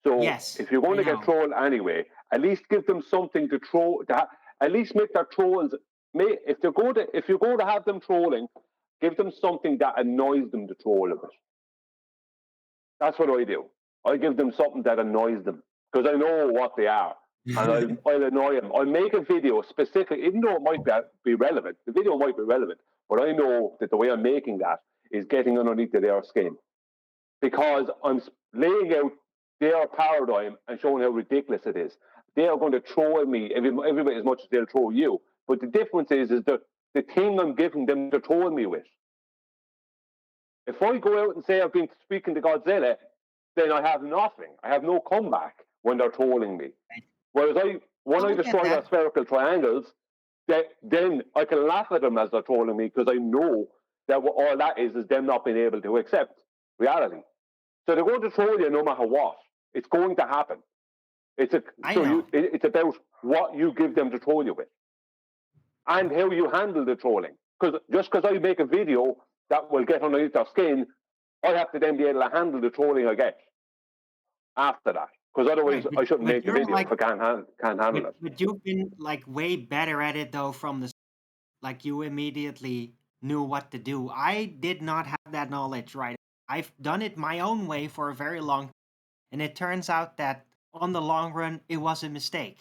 Speaker 11: So
Speaker 8: Yes,
Speaker 11: if you're going to get trolled anyway, at least give them something to troll. At least make their trolls. If you're going to have them trolling, give them something that annoys them to troll a bit. That's what I do. I give them something that annoys them because I know what they are, and I'll annoy them. I'll make a video specifically, even though it might be relevant. The video might be relevant, but I know that the way I'm making that is getting underneath their skin because I'm laying out their paradigm and showing how ridiculous it is. They are going to troll me everybody as much as they'll troll you. But the difference is the thing I'm giving them to troll me with. If I go out and say I've been speaking to Godzilla, then I have nothing. I have no comeback when they're trolling me. Whereas when I destroy their spherical triangles, then I can laugh at them as they're trolling me because I know that all that is them not being able to accept reality. So they're going to troll you no matter what. It's going to happen. It's about what you give them to troll you with and how you handle the trolling. Because just because I make a video that will get underneath their skin, I have to then be able to handle the trolling I get after that. Because otherwise, I shouldn't make the video if I can't handle it.
Speaker 8: But you've been like way better at it though from the like you immediately knew what to do. I did not have that knowledge, right? I've done it my own way for a very long time, and it turns out that on the long run, it was a mistake.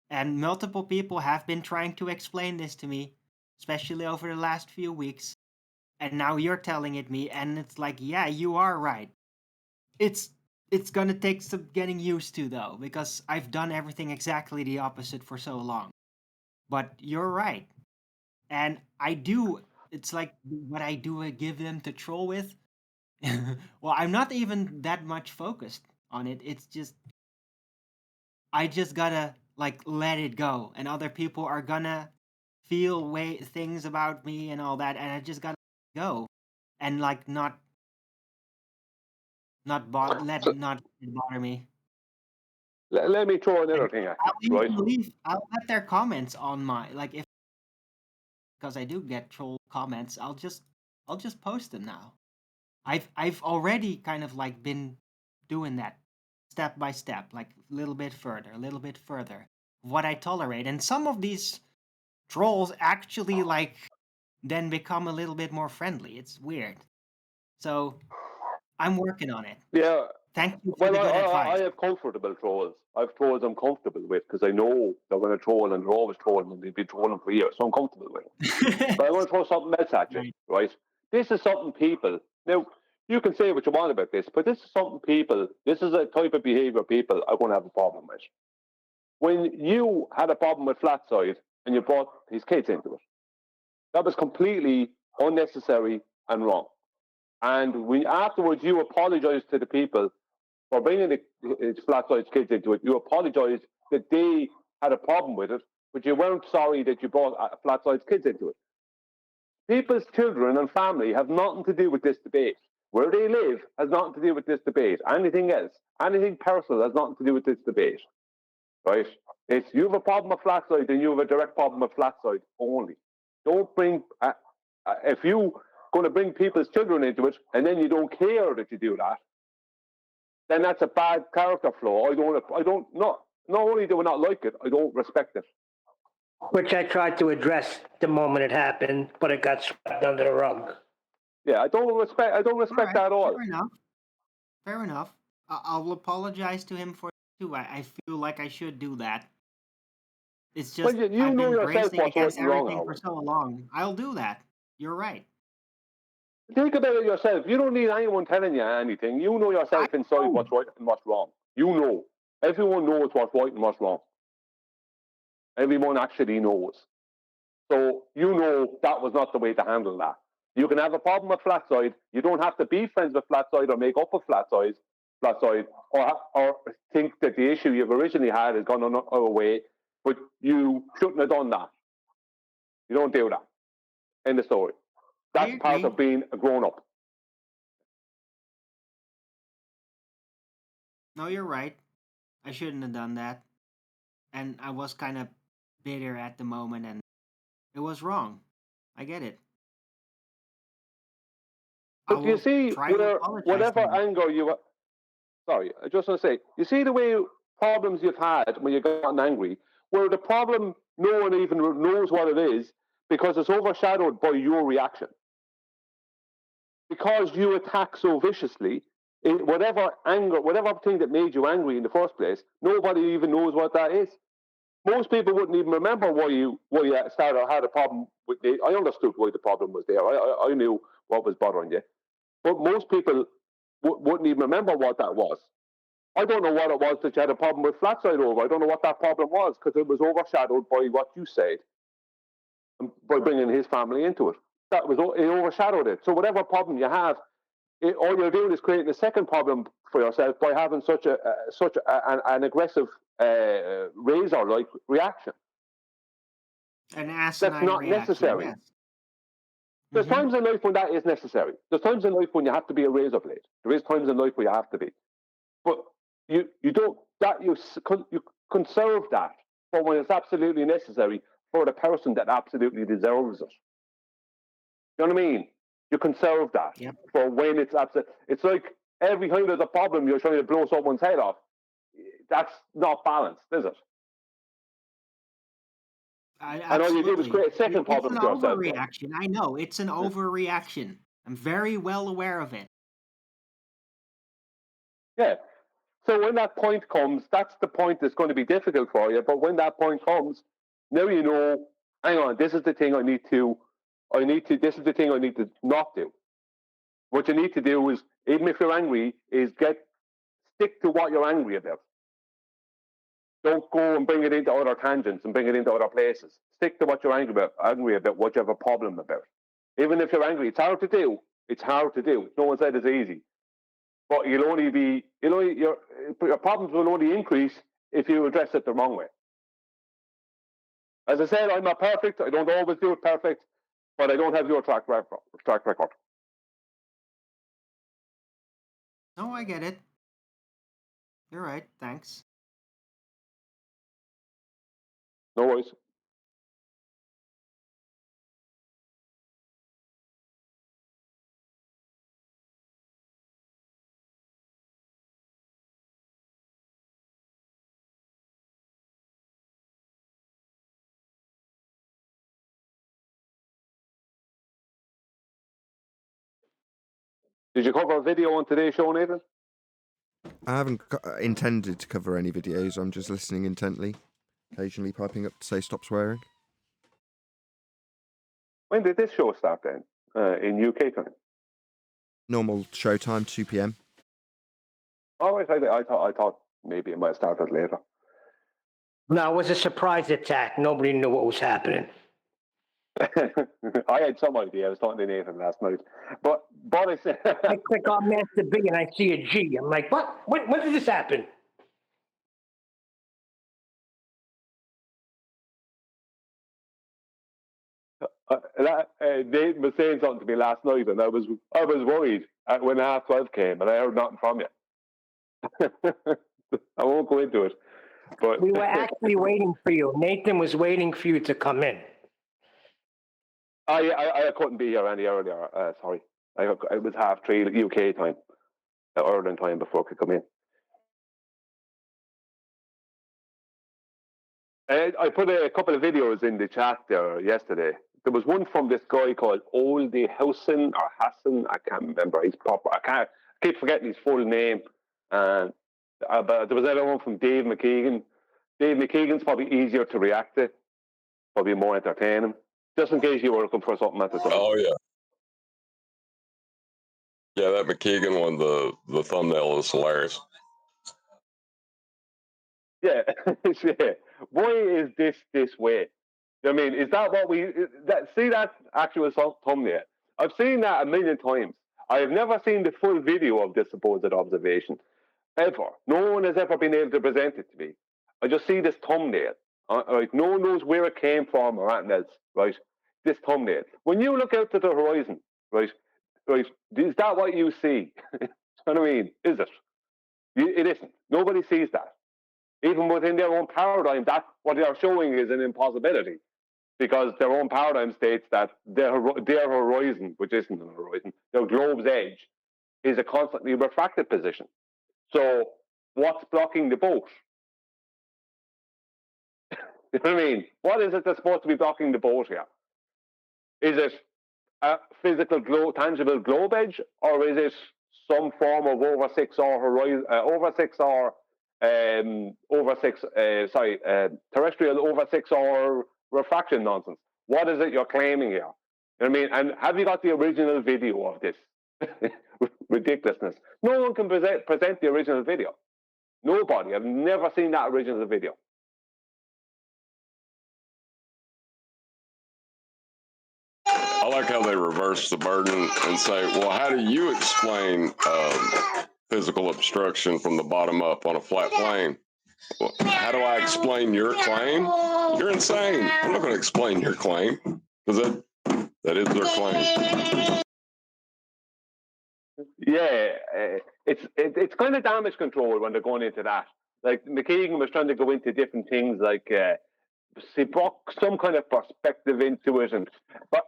Speaker 8: And multiple people have been trying to explain this to me, especially over the last few weeks. And now you're telling it me, and it's like, yeah, you are right. It's gonna take some getting used to though, because I've done everything exactly the opposite for so long. But you're right. And it's like what I do give them to troll with. Well, I'm not even that much focused on it. It's just, I just gotta like let it go. And other people are gonna feel things about me and all that. And I just gotta go and like not let it bother me.
Speaker 11: Let me throw another thing at you, right?
Speaker 8: I'll let their comments on my because I do get troll comments. I'll just post them now. I've already kind of like been doing that step by step, like a little bit further. What I tolerate, and some of these trolls actually like then become a little bit more friendly. It's weird. So I'm working on it.
Speaker 11: Yeah.
Speaker 8: Thank you for the good advice.
Speaker 11: I have comfortable trolls. I have trolls I'm comfortable with because I know they're going to troll and they're always trolling and they've been trolling for years, so I'm comfortable with it. But I want to throw something else at you, right? This is something people, now, you can say what you want about this, but this is a type of behavior people are going to have a problem with. When you had a problem with Flatside and you brought his kids into it, that was completely unnecessary and wrong. And when afterwards you apologized to the people for bringing the flat size kids into it. You apologized that they had a problem with it, but you weren't sorry that you brought flat size kids into it. People's children and family have nothing to do with this debate. Where they live has nothing to do with this debate. Anything else, anything personal has nothing to do with this debate. Right? If you have a problem with flat side, then you have a direct problem with flat side only. Don't bring, if you're going to bring people's children into it and then you don't care that you do that, then that's a bad character flaw. Not only do I not like it, I don't respect it.
Speaker 3: Which I tried to address the moment it happened, but it got swept under the rug.
Speaker 11: Yeah, I don't respect
Speaker 8: Alright,
Speaker 11: that at all.
Speaker 8: Fair enough. Fair enough. I'll apologize to him for it too. I feel like I should do that. It's just
Speaker 11: Well, you
Speaker 8: I've
Speaker 11: know
Speaker 8: been
Speaker 11: yourself
Speaker 8: bracing
Speaker 11: what's right
Speaker 8: against
Speaker 11: and wrong,
Speaker 8: everything for
Speaker 11: Howard.
Speaker 8: so long. I'll do that. You're right.
Speaker 11: Think about it yourself. You don't need anyone telling you anything. You know yourself inside what's right and what's wrong. You know. Everyone knows what's right and what's wrong. Everyone actually knows. So you know that was not the way to handle that. You can have a problem with flat side. You don't have to be friends with flat side or make up with flat side, or think that the issue you've originally had has gone away. But you shouldn't have done that. You don't do that. End of story. That's part of being a grown-up.
Speaker 8: No, you're right. I shouldn't have done that. And I was kind of bitter at the moment, and it was wrong. I get it.
Speaker 11: But you see, whatever anger you... Sorry, I just want to say, you see the way problems you've had when you've gotten angry, where the problem, no one even knows what it is, because it's overshadowed by your reaction. Because you attack so viciously, whatever thing that made you angry in the first place, nobody even knows what that is. Most people wouldn't even remember why you started had a problem with it. I understood why the problem was there. I knew what was bothering you. But most people wouldn't even remember what that was. I don't know what it was that you had a problem with flat side over. I don't know what that problem was, because it was overshadowed by what you said, by bringing his family into it. It overshadowed it. So whatever problem you have, all you're doing is creating a second problem for yourself by having such an aggressive razor-like reaction.
Speaker 8: An asinine
Speaker 11: That's not
Speaker 8: reaction,
Speaker 11: necessary.
Speaker 8: yes.
Speaker 11: There's times in life when that is necessary. There's times in life when you have to be a razor blade. There is times in life where you have to be. But you conserve that for when it's absolutely necessary for the person that absolutely deserves it. You know what I mean? You conserve that for when it's absolute. It's like every time there's a problem, you're trying to blow someone's head off. That's not balanced, is it? And all you do is create a second problem for yourself.
Speaker 8: It's an overreaction. I know. It's an overreaction. I'm very well aware of it.
Speaker 11: Yeah. So when that point comes, that's the point that's going to be difficult for you. But when that point comes, now you know, hang on, this is the thing this is the thing I need to not do. What you need to do is, even if you're angry, is stick to what you're angry about. Don't go and bring it into other tangents and bring it into other places. Stick to what you're angry about what you have a problem about. Even if you're angry, it's hard to do. No one said it's easy. But your problems will only increase if you address it the wrong way. As I said, I'm not perfect. I don't always do it perfect, but I don't have your track record.
Speaker 8: No, I get it. You're right. Thanks.
Speaker 11: No worries. Did you cover a video on today's show, Nathan?
Speaker 2: I haven't intended to cover any videos. I'm just listening intently, occasionally piping up to say stop swearing.
Speaker 11: When did this show start then? In UK time?
Speaker 2: Normal show time, 2 p.m.
Speaker 11: All right, I thought maybe it might have started later.
Speaker 3: No, it was a surprise attack. Nobody knew what was happening.
Speaker 11: I had some idea. I was talking to Nathan last night, but I said,
Speaker 3: I click on Master B and I see a G. I'm like, what? When did this happen?
Speaker 11: Nathan was saying something to me last night, and I was worried when 12:30 came, and I heard nothing from you. I won't go into it, but
Speaker 3: We were actually waiting for you. Nathan was waiting for you to come in.
Speaker 11: I couldn't be here any earlier. Sorry, it was 3:30 UK time, Ireland time, before I could come in. I put a couple of videos in the chat there yesterday. There was one from this guy called Oldie Hassan. I can't remember his proper. I keep forgetting his full name. But there was another one from Dave McKeegan. Dave McKeegan's probably easier to react to, probably more entertaining. Just in case you were looking for something at the time.
Speaker 4: Oh yeah, yeah. That McKeegan one, the thumbnail is hilarious.
Speaker 11: Yeah, yeah. Why is this way? I mean, is that what see that actual thumbnail? I've seen that a million times. I have never seen the full video of this supposed observation, ever. No one has ever been able to present it to me. I just see this thumbnail. Right? No one knows where it came from or anything else, right? This thumbnail. When you look out to the horizon, right, is that what you see? You know what I mean? Is it? It isn't. Nobody sees that. Even within their own paradigm, that what they are showing is an impossibility, because their own paradigm states that their horizon, which isn't an horizon, their globe's edge, is a constantly refracted position. So what's blocking the boat? You know what I mean? What is it that's supposed to be blocking the boat here? Is it a physical, tangible globe edge, or is it some form of over 6 hour horizon, terrestrial over 6 hour refraction nonsense? What is it you're claiming here? You know what I mean? And have you got the original video of this ridiculousness? No one can present the original video. Nobody. I've never seen that original video.
Speaker 4: I like how they reverse the burden and say, well, how do you explain physical obstruction from the bottom up on a flat plane? Well, how do I explain your claim? You're insane. I'm not going to explain your claim, because that is their claim.
Speaker 11: Yeah, it's kind of damage control when they're going into that. Like McKeegan was trying to go into different things, like he brought some kind of perspective into it, but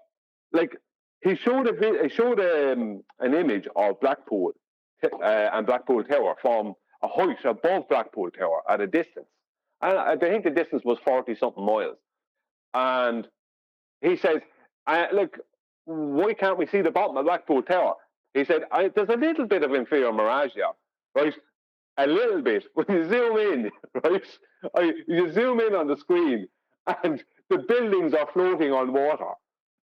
Speaker 11: like he showed an image of Blackpool and Blackpool Tower from a height above Blackpool Tower at a distance. And I think the distance was 40-something miles. And he says, look, why can't we see the bottom of Blackpool Tower? He said, there's a little bit of inferior mirage here, right? A little bit. When you zoom in, right? You zoom in on the screen and the buildings are floating on water.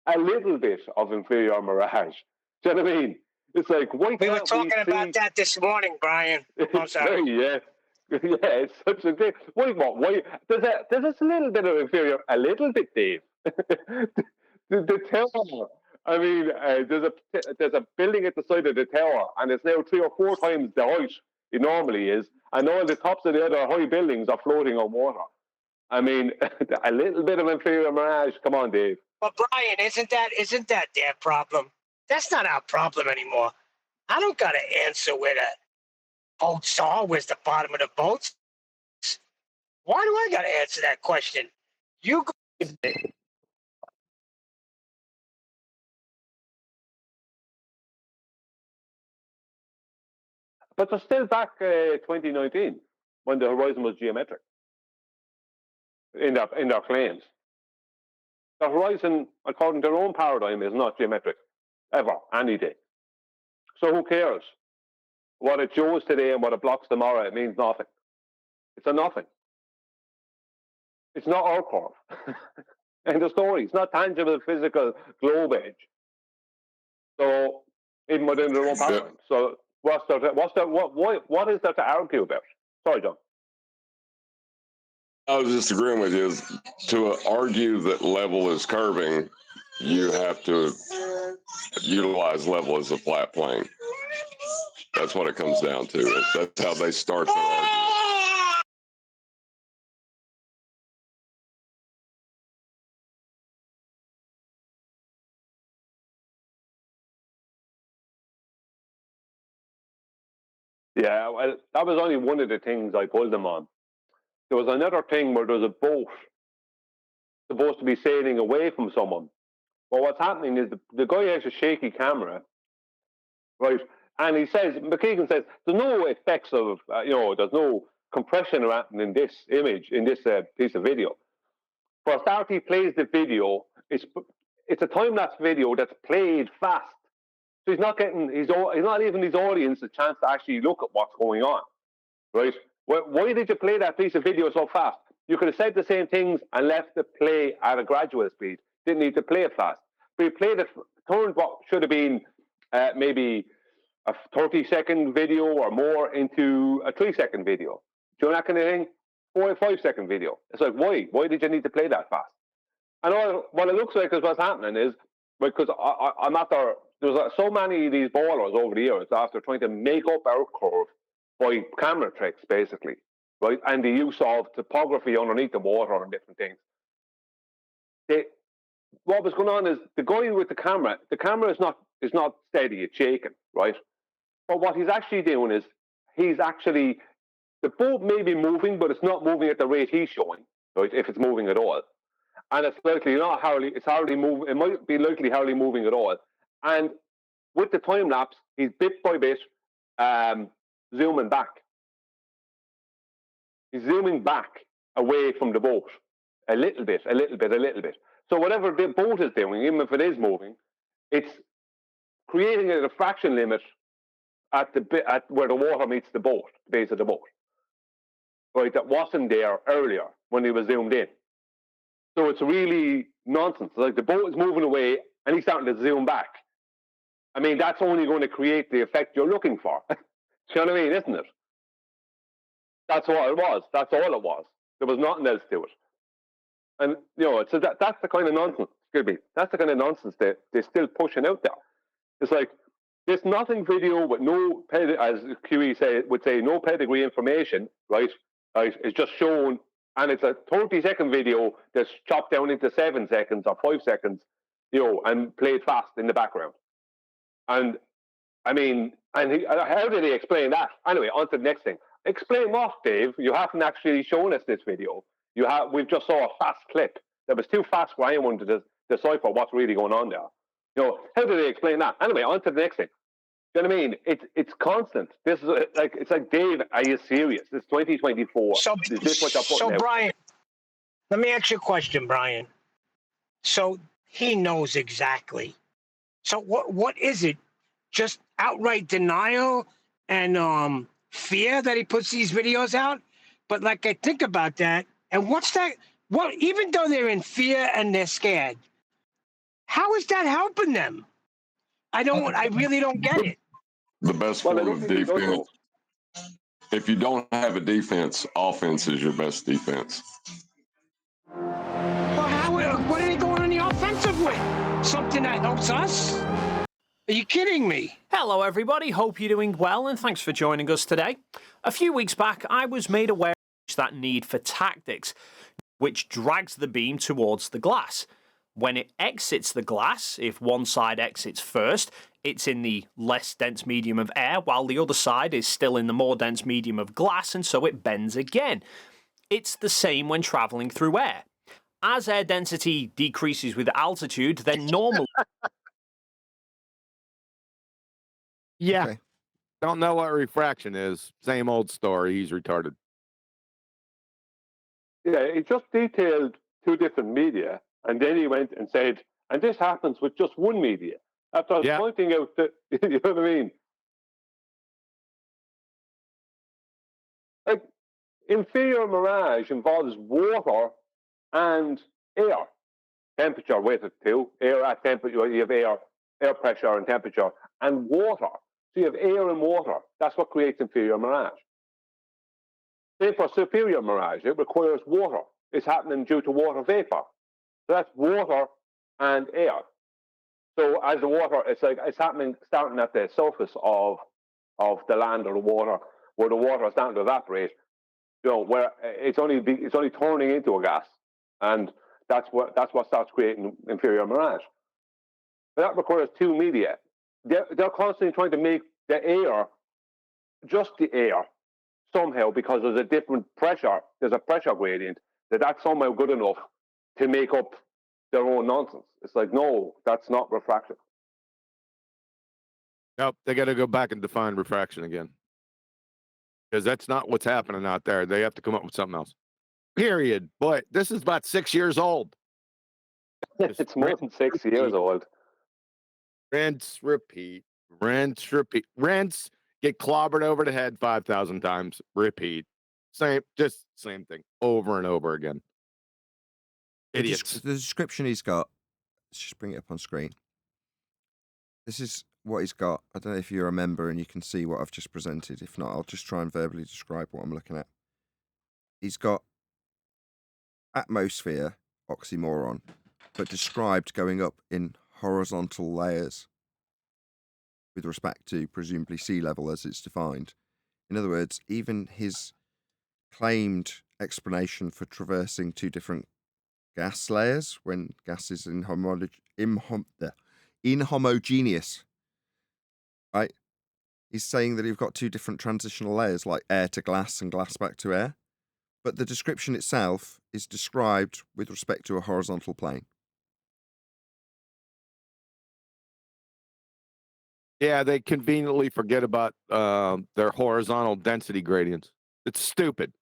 Speaker 11: A little bit of inferior mirage. Do you know what I mean? It's like, why can't
Speaker 3: we were talking about that this morning, Brian. I'm sorry.
Speaker 11: Yeah. Yeah, it's such a thing. Why? There's a little bit of inferior, a little bit, Dave. the tower. I mean, there's a building at the side of the tower, and it's now 3 or 4 times the height it normally is, and all the tops of the other high buildings are floating on water. I mean, a little bit of inferior mirage. Come on, Dave.
Speaker 3: But Brian, isn't that their problem? That's not our problem anymore. I don't got to answer where the boats are. Where's the bottom of the boats? Why do I got to answer that question? You go.
Speaker 11: But they're still back 2019 when the horizon was geometric in their claims. The horizon, according to their own paradigm, is not geometric ever, any day. So who cares? What it shows today and what it blocks tomorrow, it means nothing. It's a nothing. It's not our curve. End of story. It's not tangible, physical globe edge. So even within their own paradigm. So what is there to argue about? Sorry, John.
Speaker 4: I was just agreeing with you. To argue that level is curving, you have to utilize level as a flat plane. That's what it comes down to. That's how they start their argument.
Speaker 11: Yeah, well, that was only one of the things I pulled them on. There was another thing where there was a boat supposed to be sailing away from someone. But what's happening is the guy has a shaky camera, right? And he says, McKeegan says, there's no effects of, there's no compression or anything in this image, in this piece of video. For a start, he plays the video. It's a time-lapse video that's played fast. So he's not giving his audience a chance to actually look at what's going on, right? Why did you play that piece of video so fast? You could have said the same things and left it play at a gradual speed. Didn't need to play it fast. But he played it, turned what should have been maybe a 30-second video or more into a 3-second video. Do you know that kind of thing? 4 or 5-second video. It's like, why? Why did you need to play that fast? And what it looks like is what's happening is, because I'm after, there's so many of these ballers over the years after trying to make up our curve by camera tricks, basically, right? And the use of topography underneath the water and different things. What was going on is the guy with the camera is not steady, it's shaking, right? But what he's actually doing is the boat may be moving, but it's not moving at the rate he's showing, right? If it's moving at all. And it's likely not hardly, it's hardly moving, it might be likely hardly moving at all. And with the time lapse, he's bit by bit zooming back. He's zooming back away from the boat a little bit. So whatever the boat is doing, even if it is moving, it's creating a diffraction limit at where the water meets the boat, the base of the boat, right? That wasn't there earlier when he was zoomed in. So it's really nonsense. Like the boat is moving away and he's starting to zoom back. I mean, that's only going to create the effect you're looking for. Do you know what I mean, isn't it? That's what it was. That's all it was. There was nothing else to it. And, so that's the kind of nonsense, that's the kind of nonsense that they're still pushing out there. It's like, this nothing video with no, as QE would say, no pedigree information, right? It's just shown, and it's a 30-second video that's chopped down into 7 seconds or 5 seconds, and played fast in the background. And, I mean, how did he explain that? Anyway, on to the next thing. Explain what, Dave? You haven't actually shown us this video. We've just saw a fast clip that was too fast for anyone to decipher what's really going on there. How did they explain that? Anyway, on to the next thing. You know what I mean? It's constant. This is it's like, Dave, are you serious? It's 2024.
Speaker 3: So,
Speaker 11: is this what you're putting out?
Speaker 3: Brian, let me ask you a question, Brian. So he knows exactly. So what is it? Just outright denial and fear that he puts these videos out? But like I think about that, and what's that? What, even though they're in fear and they're scared, how is that helping them? I really don't get it.
Speaker 4: The best form of defense. If you don't have a defense, offense is your best defense.
Speaker 3: Well, what are they going on the offensive with? Something that helps us? Are you kidding me?
Speaker 12: Hello everybody, hope you're doing well and thanks for joining us today. A few weeks back I was made aware of that need for tactics, which drags the beam towards the glass. When it exits the glass, if one side exits first, it's in the less dense medium of air, while the other side is still in the more dense medium of glass, and so it bends again. It's the same when travelling through air. As air density decreases with altitude, then normally...
Speaker 13: Yeah.
Speaker 2: Okay.
Speaker 13: Don't know what refraction is. Same old story. He's retarded.
Speaker 11: Yeah, it just detailed 2 different media, and then he went and said, and this happens with just one media. After I was pointing out that, you know what I mean? Like, inferior mirage involves water and air. Temperature with it too. Air at temperature, you have air pressure and temperature, and water. So you have air and water. That's what creates inferior mirage. Same for superior mirage. It requires water. It's happening due to water vapor. So that's water and air. So as the water, it's like it's happening starting at the surface of the land or the water, where the water is starting to evaporate. You know, where it's only turning into a gas, and that's what starts creating inferior mirage. But that requires two media. They're constantly trying to make the air, just the air, somehow, because there's a different pressure. There's a pressure gradient that's somehow good enough to make up their own nonsense. It's like, no, that's not refraction.
Speaker 13: Nope, they got to go back and define refraction again. Because that's not what's happening out there. They have to come up with something else. Period. Boy, this is about 6 years old.
Speaker 11: It's more than 6 years old.
Speaker 13: Rinse, repeat. Rinse, repeat. Rinse, get clobbered over the head 5,000 times. Repeat. Same thing over and over again. Idiots.
Speaker 2: The description he's got, let's just bring it up on screen. This is what he's got. I don't know if you remember and you can see what I've just presented. If not, I'll just try and verbally describe what I'm looking at. He's got atmosphere, oxymoron, but described going up in horizontal layers with respect to presumably sea level as it's defined. In other words, even his claimed explanation for traversing two different gas layers when gas is inhomogeneous, right? He's saying that you've got two different transitional layers, like air to glass and glass back to air. But the description itself is described with respect to a horizontal plane.
Speaker 13: Yeah, they conveniently forget about their horizontal density gradients. It's stupid.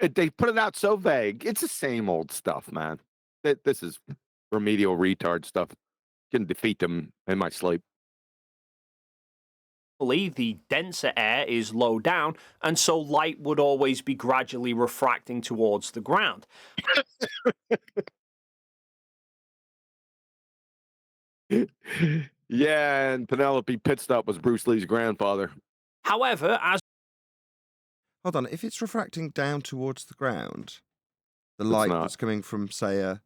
Speaker 13: They put it out so vague. It's the same old stuff, man. This is remedial retard stuff. Can defeat them in my sleep.
Speaker 12: The denser air is low down, and so light would always be gradually refracting towards the ground.
Speaker 13: Yeah, and Penelope Pitstop was Bruce Lee's grandfather.
Speaker 12: However, as
Speaker 2: hold on, if it's refracting down towards the ground, the light that's coming from, say, a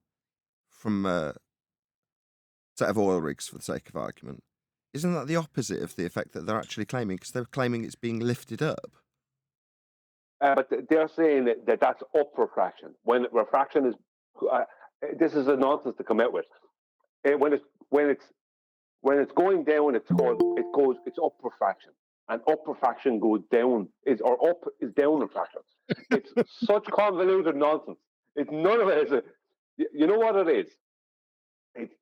Speaker 2: set of oil rigs, for the sake of argument, isn't that the opposite of the effect that they're actually claiming? Because they're claiming it's being lifted up.
Speaker 11: But they're saying that that's up refraction. When refraction is, this is a nonsense to come out with. When it's going down, it's up refraction, and up refraction goes down up is down refraction. It's such convoluted nonsense. It's none of it is. You know what it is?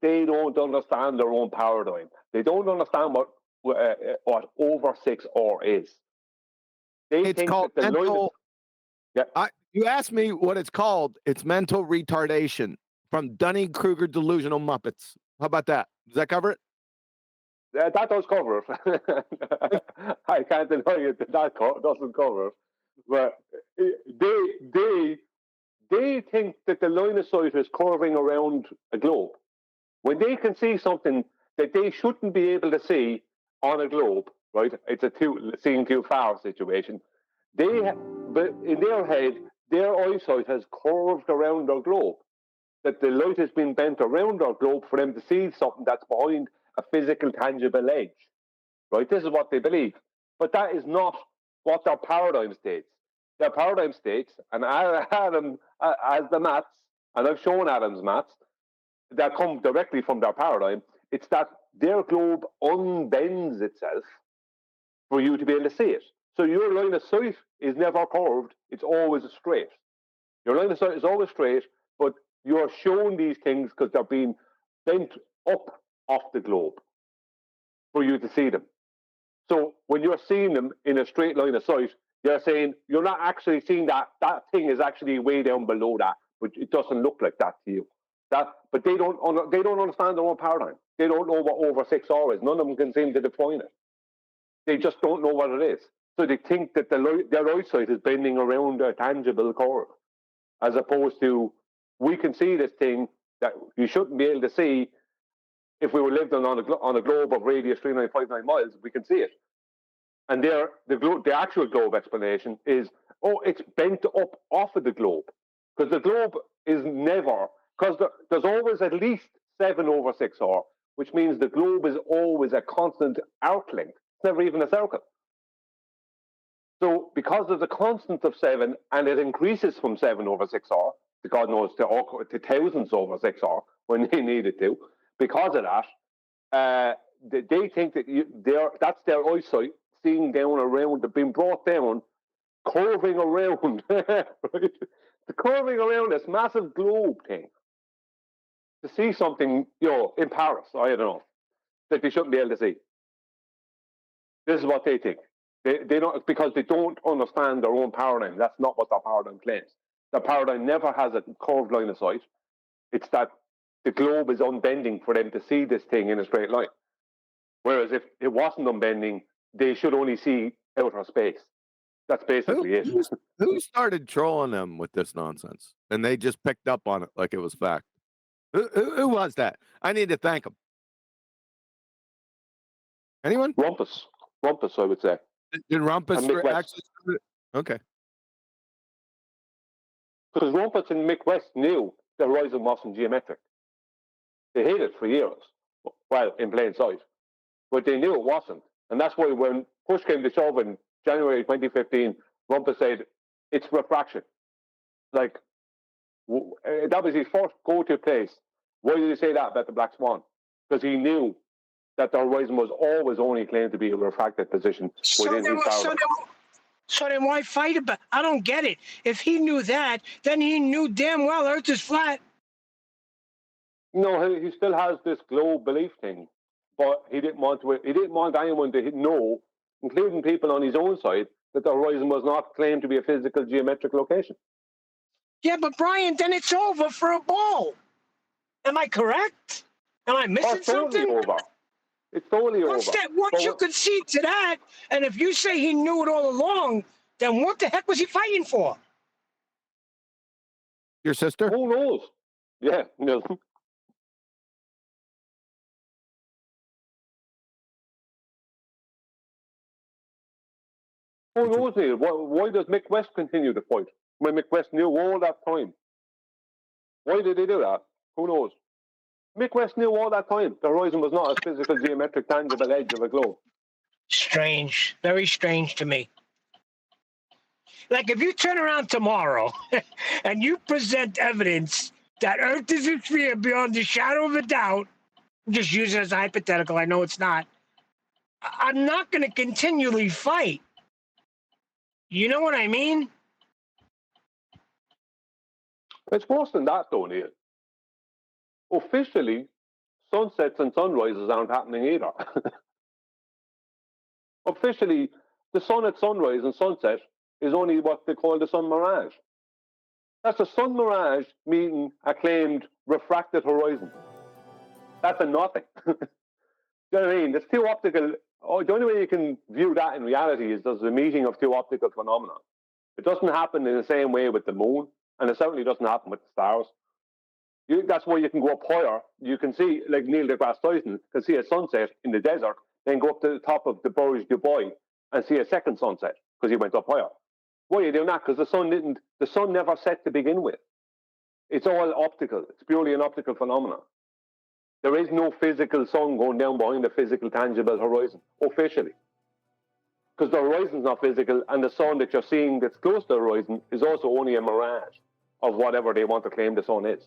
Speaker 11: They don't understand their own paradigm. They don't understand what over 6R is.
Speaker 13: It's think called that the mental. You asked me what it's called. It's mental retardation from Dunning-Kruger delusional Muppets. How about that? Does that cover it?
Speaker 11: That does cover it. I can't deny it that doesn't cover it. But they think that the line of sight is curving around a globe. When they can see something that they shouldn't be able to see on a globe, right? It's seeing too far situation. But in their head, their eyesight has curved around our globe. That the light has been bent around our globe for them to see something that's behind a physical, tangible edge. Right? This is what they believe. But that is not what their paradigm states. Their paradigm states, and Adam as the maths, and I've shown Adam's maths, that come directly from their paradigm, it's that their globe unbends itself for you to be able to see it. So your line of sight is never curved, it's always straight. Your line of sight is always straight, but you are shown these things because they're being bent up off the globe for you to see them. So when you're seeing them in a straight line of sight, you're saying you're not actually seeing that thing is actually way down below that, but it doesn't look like that to you. But they don't understand their own paradigm. They don't know what over 6R is. None of them can seem to define it. They just don't know what it is. So they think that their eyesight is bending around a tangible curve, as opposed to we can see this thing that you shouldn't be able to see. If we were lived on a globe of radius 3959 miles, we can see it. And the actual globe explanation is, it's bent up off of the globe, because the globe is never because there's always at least 7/6R, which means the globe is always a constant arc length. It's never even a circle. So because there's a constant of 7 and it increases from 7/6R, to God knows to thousands over 6R when they need it to, because of that, they think that that's their eyesight seeing down around, being brought down, curving around, right? Curving around this massive globe thing to see something, in Paris, I don't know, that they shouldn't be able to see. This is what they think. They don't, because they don't understand their own paradigm. That's not what their paradigm claims. The paradigm never has a curved line of sight. It's that the globe is unbending for them to see this thing in a straight line. Whereas if it wasn't unbending, they should only see outer space. That's basically it.
Speaker 13: Who started trolling them with this nonsense? And they just picked up on it like it was fact. Who was that? I need to thank them. Anyone?
Speaker 11: Rumpus, I would say.
Speaker 13: Did Rumpus actually? Okay.
Speaker 11: Because Rumpus and Mick West knew the horizon wasn't geometric. They hid it for years. Well, in plain sight. But they knew it wasn't. And that's why when push came to shove in January 2015, Rumpus said, it's refraction. Like, that was his first go-to place. Why did he say that about the Black Swan? Because he knew that the horizon was always only claimed to be a refracted position within his paradigm.
Speaker 3: So then why fight about? I don't get it. If he knew that, then he knew damn well Earth is flat.
Speaker 11: No, he still has this globe belief thing, but he didn't want anyone to know, including people on his own side, that the horizon was not claimed to be a physical geometric location.
Speaker 3: Yeah, but Brian, then it's over for a ball. Am I correct? Am I missing something?
Speaker 11: Over. It's totally
Speaker 3: once
Speaker 11: over.
Speaker 3: Once you concede to that, and if you say he knew it all along, then what the heck was he fighting for?
Speaker 13: Your sister?
Speaker 11: Who knows? Yeah, no. Who knows, Neil? Why does Mick West continue to fight when Mick West knew all that time? Why did he do that? Who knows? Mick West knew all that time the horizon was not a physical, geometric, tangible edge of a globe.
Speaker 3: Strange. Very strange to me. Like if you turn around tomorrow and you present evidence that Earth is a sphere beyond the shadow of a doubt, just use it as a hypothetical, I know it's not, I'm not going to continually fight. You know what I mean?
Speaker 11: It's worse than that, though, Neil. Officially, sunsets and sunrises aren't happening either. Officially, the sun at sunrise and sunset is only what they call the sun mirage. That's a sun mirage meeting a claimed refracted horizon. That's a nothing. Do you know what I mean? It's two optical. The only way you can view that in reality is there's a meeting of two optical phenomena. It doesn't happen in the same way with the moon, and it certainly doesn't happen with the stars. That's why you can go up higher. You can see, like Neil deGrasse Tyson, can see a sunset in the desert, then go up to the top of the Burj Dubai and see a second sunset because he went up higher. Why are you doing that? Because the sun never set to begin with. It's all optical. It's purely an optical phenomenon. There is no physical sun going down behind the physical, tangible horizon, officially. Because the horizon's not physical, and the sun that you're seeing that's close to the horizon is also only a mirage of whatever they want to claim the sun is.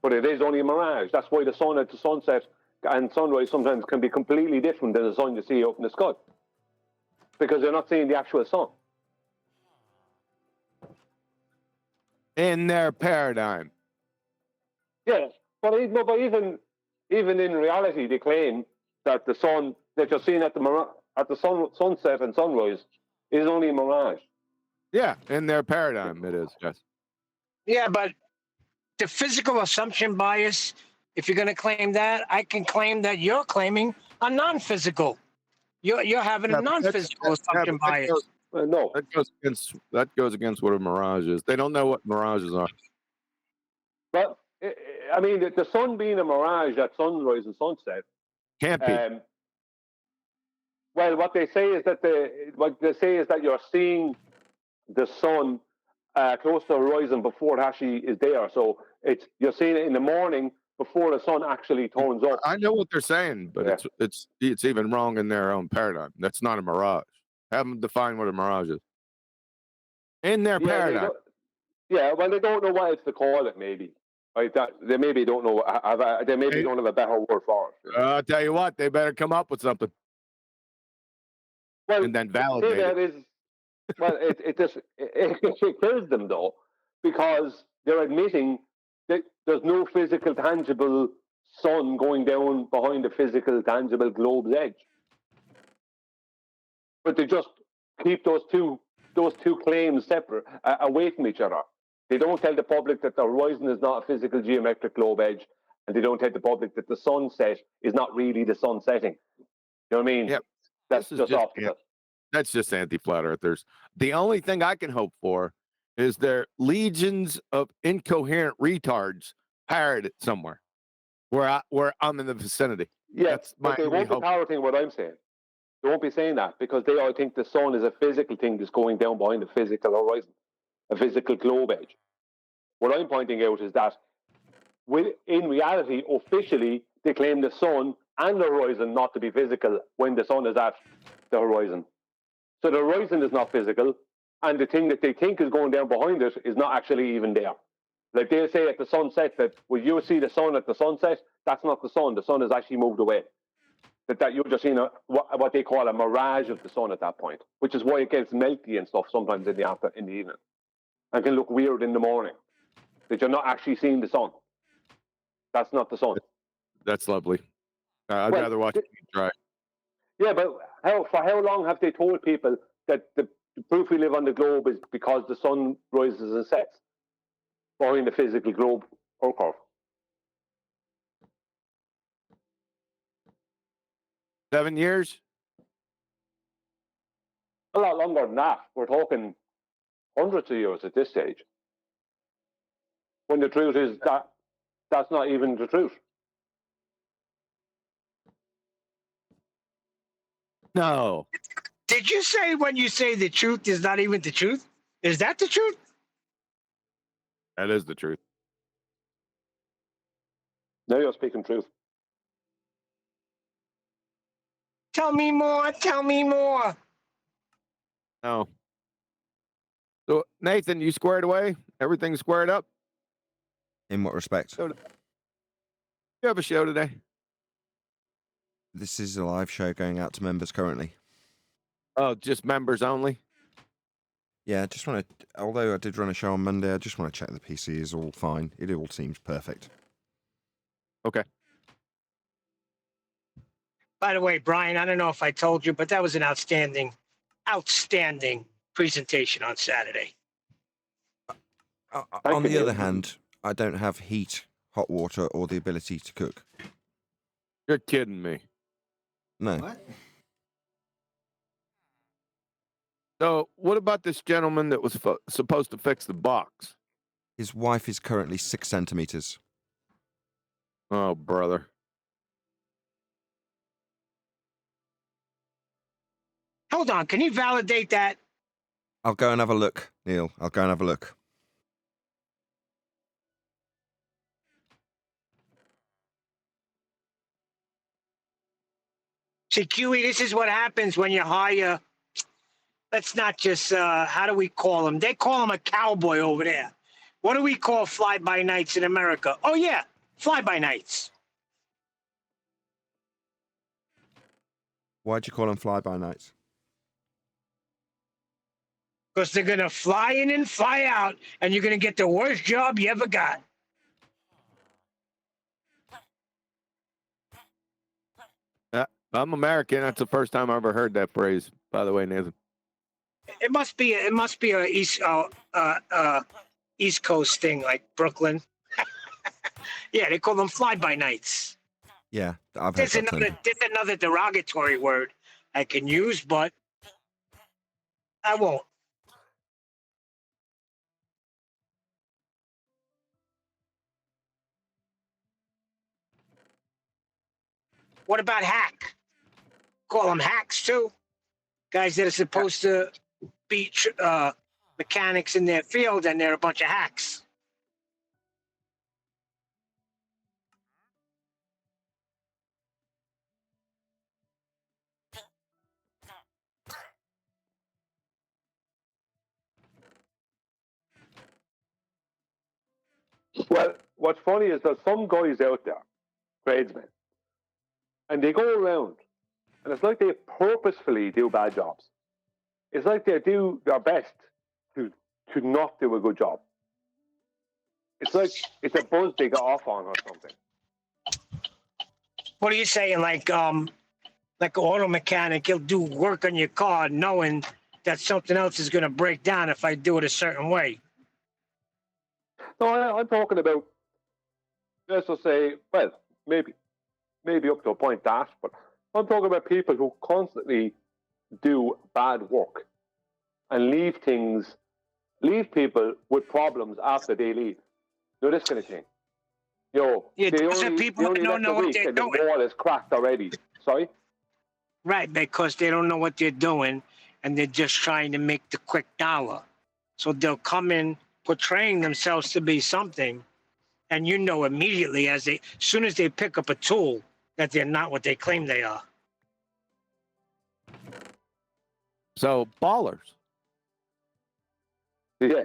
Speaker 11: But it is only a mirage. That's why the sun at the sunset and sunrise sometimes can be completely different than the sun you see up in the sky. Because they're not seeing the actual sun.
Speaker 13: In their paradigm.
Speaker 11: Yeah, but even in reality, they claim that the sun that you're seeing at the sunset and sunrise is only a mirage.
Speaker 13: Yeah, in their paradigm, it is. Yes.
Speaker 3: Yeah, but the physical assumption bias, if you're going to claim that, I can claim that you're claiming a non-physical. You're having a non-physical assumption bias.
Speaker 11: No,
Speaker 13: that goes against what a mirage is. They don't know what mirages are.
Speaker 11: But I mean, the sun being a mirage at sunrise and sunset
Speaker 13: can't be.
Speaker 11: Well, what they say is that you're seeing the sun close to the horizon before it actually is there. So you're seeing it in the morning before the sun actually turns up.
Speaker 13: I know what they're saying, but
Speaker 11: Yeah.
Speaker 13: it's even wrong in their own paradigm. That's not a mirage. Have them define what a mirage is. In their paradigm.
Speaker 11: Well, they don't know what else to call it, maybe. Right? They maybe don't know. They maybe don't have a better word for it.
Speaker 13: I'll tell you what, they better come up with something.
Speaker 11: Well,
Speaker 13: and then validate it.
Speaker 11: It kills them though, because they're admitting that there's no physical, tangible sun going down behind the physical, tangible globe's edge. But they just keep those two claims separate, away from each other. They don't tell the public that the horizon is not a physical geometric globe edge, and they don't tell the public that the sunset is not really the sun setting. You know what I mean?
Speaker 13: Yep.
Speaker 11: That's just opposite.
Speaker 13: Yeah, that's just anti-flat earthers. The only thing I can hope for is there legions of incoherent retards pirated somewhere where I'm in the vicinity.
Speaker 11: Yes, but they won't be parroting what I'm saying. They won't be saying that because they all think the sun is a physical thing that's going down behind the physical horizon, a physical globe edge. What I'm pointing out is that in reality, officially, they claim the sun and the horizon not to be physical when the sun is at the horizon. So the horizon is not physical, and the thing that they think is going down behind it is not actually even there. Like they'll say at the sunset that when you see the sun at the sunset, that's not the sun. The sun has actually moved away. That you're just seeing what they call a mirage of the sun at that point, which is why it gets melty and stuff sometimes in the evening, and can look weird in the morning. That you're not actually seeing the sun. That's not the sun.
Speaker 13: That's lovely. I'd rather watch it dry.
Speaker 11: Yeah, but for how long have they told people that the proof we live on the globe is because the sun rises and sets behind the physical globe or curve?
Speaker 13: 7 years?
Speaker 11: A lot longer than that. We're talking hundreds of years at this stage. When the truth is that that's not even the truth.
Speaker 13: No.
Speaker 3: Did you say when you say the truth is not even the truth? Is that the truth?
Speaker 13: That is the truth.
Speaker 11: Now you're speaking truth.
Speaker 3: Tell me more. Tell me more.
Speaker 13: No. So, Nathan, you squared away? Everything squared up?
Speaker 2: In what respect?
Speaker 13: You have a show today?
Speaker 2: This is a live show going out to members currently.
Speaker 13: Oh, just members only?
Speaker 2: Yeah, I just want to, although I did run a show on Monday, I just want to check the PC is all fine. It all seems perfect.
Speaker 13: Okay.
Speaker 3: By the way, Brian, I don't know if I told you, but that was an outstanding presentation on Saturday.
Speaker 2: On the other hand, I don't have heat, hot water, or the ability to cook.
Speaker 13: You're kidding me.
Speaker 2: No.
Speaker 8: What?
Speaker 13: So, what about this gentleman that was supposed to fix the box?
Speaker 2: His wife is currently 6 centimeters.
Speaker 13: Oh, brother.
Speaker 3: Hold on, can you validate that?
Speaker 2: I'll go and have a look, Neil. I'll go and have a look.
Speaker 3: See, QE, this is what happens when you hire, let's not just, how do we call him? They call him a cowboy over there. What do we call fly-by-nights in America? Oh, yeah, fly-by-nights.
Speaker 2: Why'd you call them fly-by-nights?
Speaker 3: Because they're going to fly in and fly out, and you're going to get the worst job you ever got.
Speaker 13: I'm American. That's the first time I ever heard that phrase, by the way, Nathan.
Speaker 3: It must be a East Coast thing, like Brooklyn. Yeah, they call them fly-by-nights.
Speaker 2: Yeah, I've heard that term.
Speaker 3: There's another derogatory word I can use, but I won't. What about hack? Call them hacks too. Guys that are supposed to be mechanics in their field and they're a bunch of hacks.
Speaker 11: Well, what's funny is there's some guys out there, tradesmen, and they go around, and it's like they purposefully do bad jobs. It's like they do their best to not do a good job. It's like it's a buzz they got off on or something.
Speaker 3: What are you saying? Like an auto mechanic, he'll do work on your car knowing that something else is going to break down if I do it a certain way.
Speaker 11: No, I'm talking about, let's just say, well, maybe up to a point that, but I'm talking about people who constantly do bad work and leave people with problems after they leave. You know, this kind of thing. You know,
Speaker 3: Yeah,
Speaker 11: they
Speaker 3: those are
Speaker 11: only,
Speaker 3: people
Speaker 11: they
Speaker 3: that
Speaker 11: only
Speaker 3: don't
Speaker 11: left
Speaker 3: know
Speaker 11: a
Speaker 3: what
Speaker 11: week
Speaker 3: they're
Speaker 11: and the
Speaker 3: doing.
Speaker 11: wall is cracked already. Sorry?
Speaker 3: Right, because they don't know what they're doing and they're just trying to make the quick dollar. So they'll come in portraying themselves to be something, and you know immediately as soon as they pick up a tool that they're not what they claim they are.
Speaker 13: So ballers.
Speaker 11: Yeah.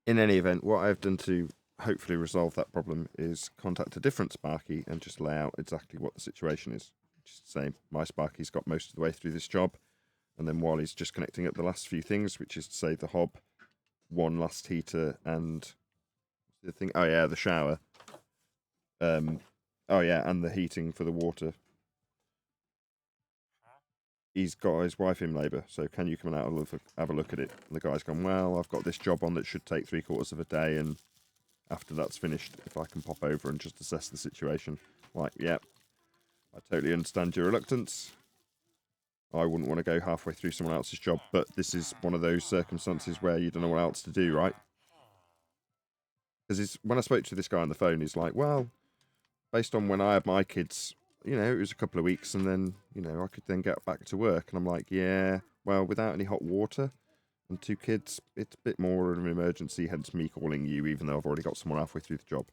Speaker 2: In any event, what I've done to hopefully resolve that problem is contact a different Sparky and just lay out exactly what the situation is. Just say my Sparky's got most of the way through this job, and then while he's just connecting up the last few things, which is to say the hob, one last heater, and the thing. Oh yeah, the shower. Oh yeah, and the heating for the water. He's got his wife in labour, so can you come out and have a look at it? And the guy's gone, well, I've got this job on that should take 3/4 of a day, and after that's finished, if I can pop over and just assess the situation. Like, yeah, I totally understand your reluctance. I wouldn't want to go halfway through someone else's job, but this is one of those circumstances where you don't know what else to do, right? Because when I spoke to this guy on the phone, he's like, well, based on when I had my kids, you know, it was a couple of weeks and then, you know, I could then get back to work. And I'm like, yeah, well, without any hot water and 2 kids, it's a bit more of an emergency, hence me calling you, even though I've already got someone halfway through the job.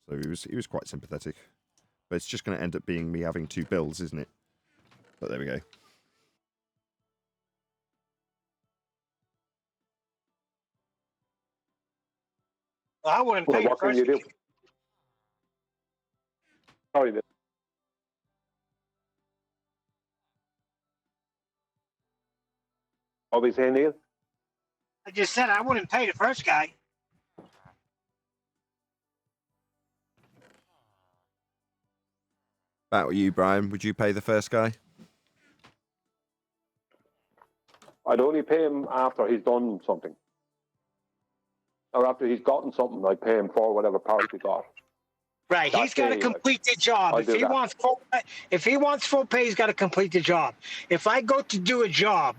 Speaker 2: So he was quite sympathetic. But it's just going to end up being me having 2 bills, isn't it? But there we go.
Speaker 3: Well, I wouldn't
Speaker 11: Well,
Speaker 3: pay
Speaker 11: what can you do? Sorry, Nick. What were you saying, Neil?
Speaker 3: I just said I wouldn't pay the first guy.
Speaker 2: About you, Brian, would you pay the first guy?
Speaker 11: I'd only pay him after he's done something. Or after he's gotten something, I'd pay him for whatever part he got.
Speaker 3: Right, he's got to complete the job. If he wants full pay, he's got to complete the job. If I go to do a job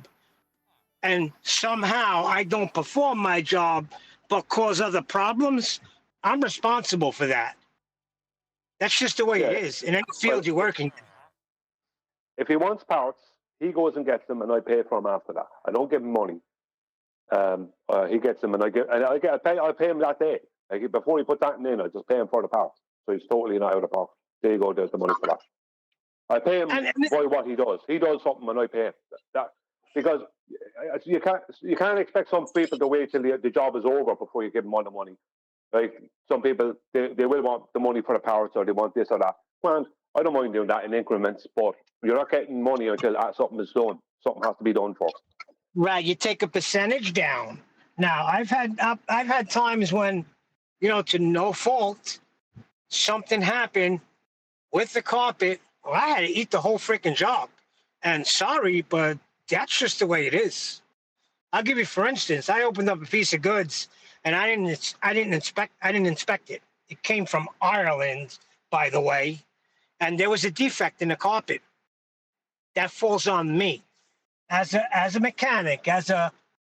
Speaker 3: and somehow I don't perform my job but cause other problems, I'm responsible for that. That's just the way it is in any field you're working.
Speaker 11: If he wants parts, he goes and gets them, and I pay for him after that. I don't give him money. He gets them, and I pay him that day. Like before he puts that in, I just pay him for the parts. So he's totally not out of pocket. There you go. There's the money for that. I pay him by what he does. He does something, and I pay him. Because you can't expect some people to wait till the job is over before you give them all the money. Like some people, they will want the money for the parts, or they want this or that. Well, I don't mind doing that in increments, but you're not getting money until something is done. Something has to be done first.
Speaker 3: Right, you take a percentage down. Now, I've had times when, you know, to no fault, something happened with the carpet. Well, I had to eat the whole freaking job. And sorry, but that's just the way it is. I'll give you, for instance, I opened up a piece of goods and I didn't inspect it. It came from Ireland, by the way, and there was a defect in the carpet. That falls on me as a mechanic, as a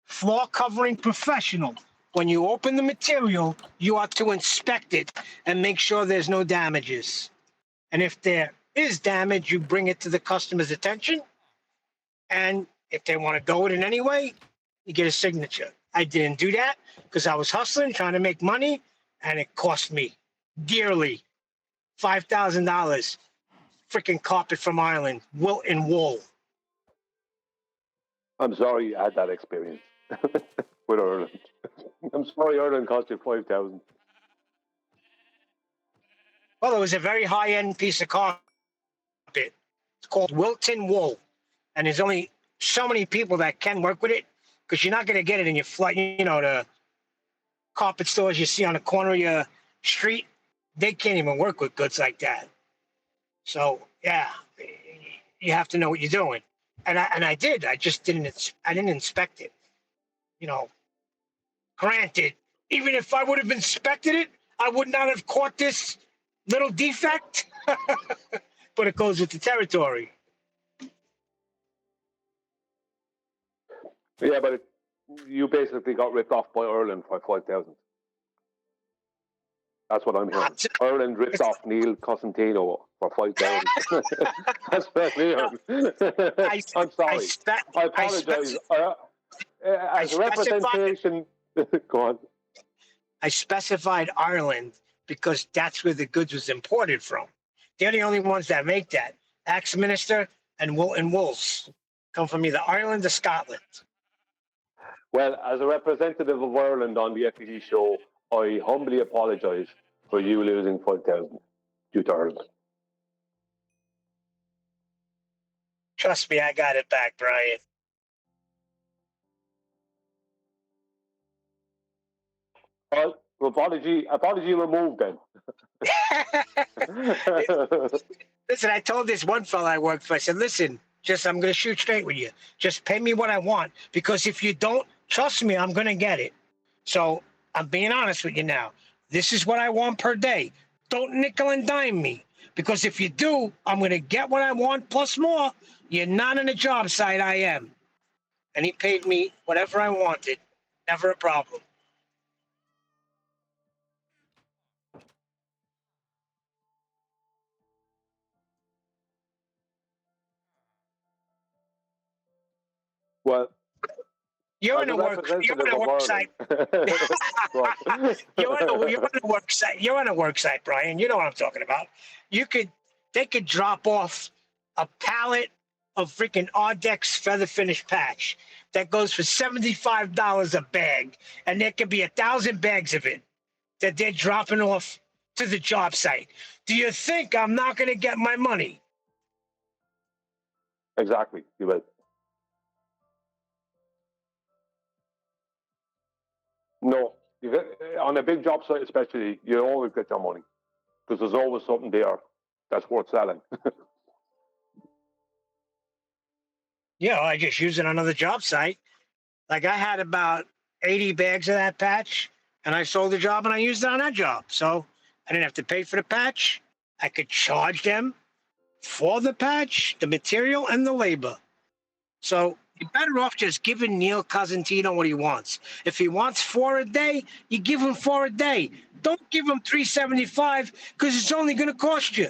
Speaker 3: floor covering professional. When you open the material, you are to inspect it and make sure there's no damages. And if there is damage, you bring it to the customer's attention and If they want to go with it anyway, you get a signature. I didn't do that because I was hustling, trying to make money, and it cost me dearly. $5,000. Freaking carpet from Ireland, Wilton wool.
Speaker 11: I'm sorry you had that experience with Ireland. I'm sorry Ireland cost you 5,000.
Speaker 3: Well, it was a very high-end piece of carpet. It's called Wilton wool, and there's only so many people that can work with it because you're not going to get it in your flight. You know, the carpet stores you see on the corner of your street, they can't even work with goods like that. So yeah, you have to know what you're doing, and I did. I just didn't inspect it. You know, granted, even if I would have inspected it, I would not have caught this little defect. But it goes with the territory.
Speaker 11: Yeah, but you basically got ripped off by Ireland for 5,000. That's what I'm hearing. Ireland ripped off Neil Cosentino for 5,000. That's what I'm hearing. I'm sorry. I apologize. As a representation, go on.
Speaker 3: I specified Ireland because that's where the goods was imported from. They're the only ones that make that. Axminster and Wilton Wools come from either Ireland or Scotland.
Speaker 11: Well, as a representative of Ireland on the FED show, I humbly apologise for you losing 5,000 due to Ireland.
Speaker 3: Trust me, I got it back, Brian.
Speaker 11: Well, apology removed then.
Speaker 3: Listen, I told this one fella I worked for, I said, listen, I'm going to shoot straight with you. Just pay me what I want, because if you don't, trust me, I'm going to get it. So I'm being honest with you now. This is what I want per day. Don't nickel and dime me, because if you do, I'm going to get what I want plus more. You're not on a job site, I am. And he paid me whatever I wanted. Never a problem.
Speaker 11: Well,
Speaker 3: you're on a work site. You're on a work site, Brian. You know what I'm talking about. They could drop off a pallet of freaking Ardex feather finish patch that goes for $75 a bag, and there could be 1,000 bags of it that they're dropping off to the job site. Do you think I'm not going to get my money?
Speaker 11: Exactly, you will. No, you get, on a big job site especially, you always get your money because there's always something there that's worth selling.
Speaker 3: Yeah, I just use it on another job site. Like I had about 80 bags of that patch, and I sold the job and I used it on that job. So I didn't have to pay for the patch. I could charge them for the patch, the material, and the labor. So you're better off just giving Neil Cosentino what he wants. If he wants 4 a day, you give him 4 a day. Don't give him $375 because it's only going to cost you.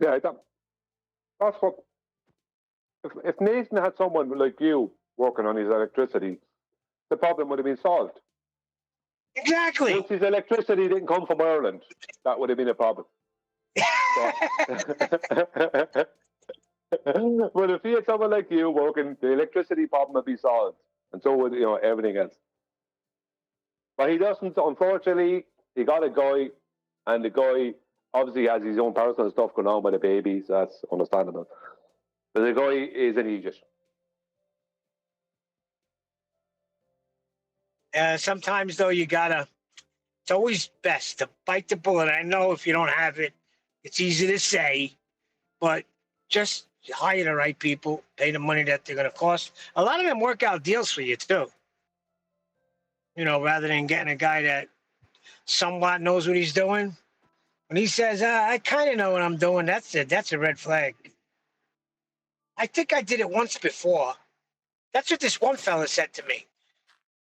Speaker 11: Yeah, that's what. If Nathan had someone like you working on his electricity, the problem would have been solved.
Speaker 3: Exactly.
Speaker 11: Once his electricity didn't come from Ireland, that would have been a problem. But if he had someone like you working, the electricity problem would be solved, and so would everything else. But he doesn't. Unfortunately, he got a guy, and the guy obviously has his own personal stuff going on with the baby, so that's understandable. But the guy is an idiot.
Speaker 3: Sometimes, though, it's always best to bite the bullet. I know if you don't have it, it's easy to say, but just hire the right people, pay the money that they're going to cost. A lot of them work out deals for you, too. Rather than getting a guy that somewhat knows what he's doing. When he says, I kind of know what I'm doing, that's a red flag. I think I did it once before. That's what this one fella said to me.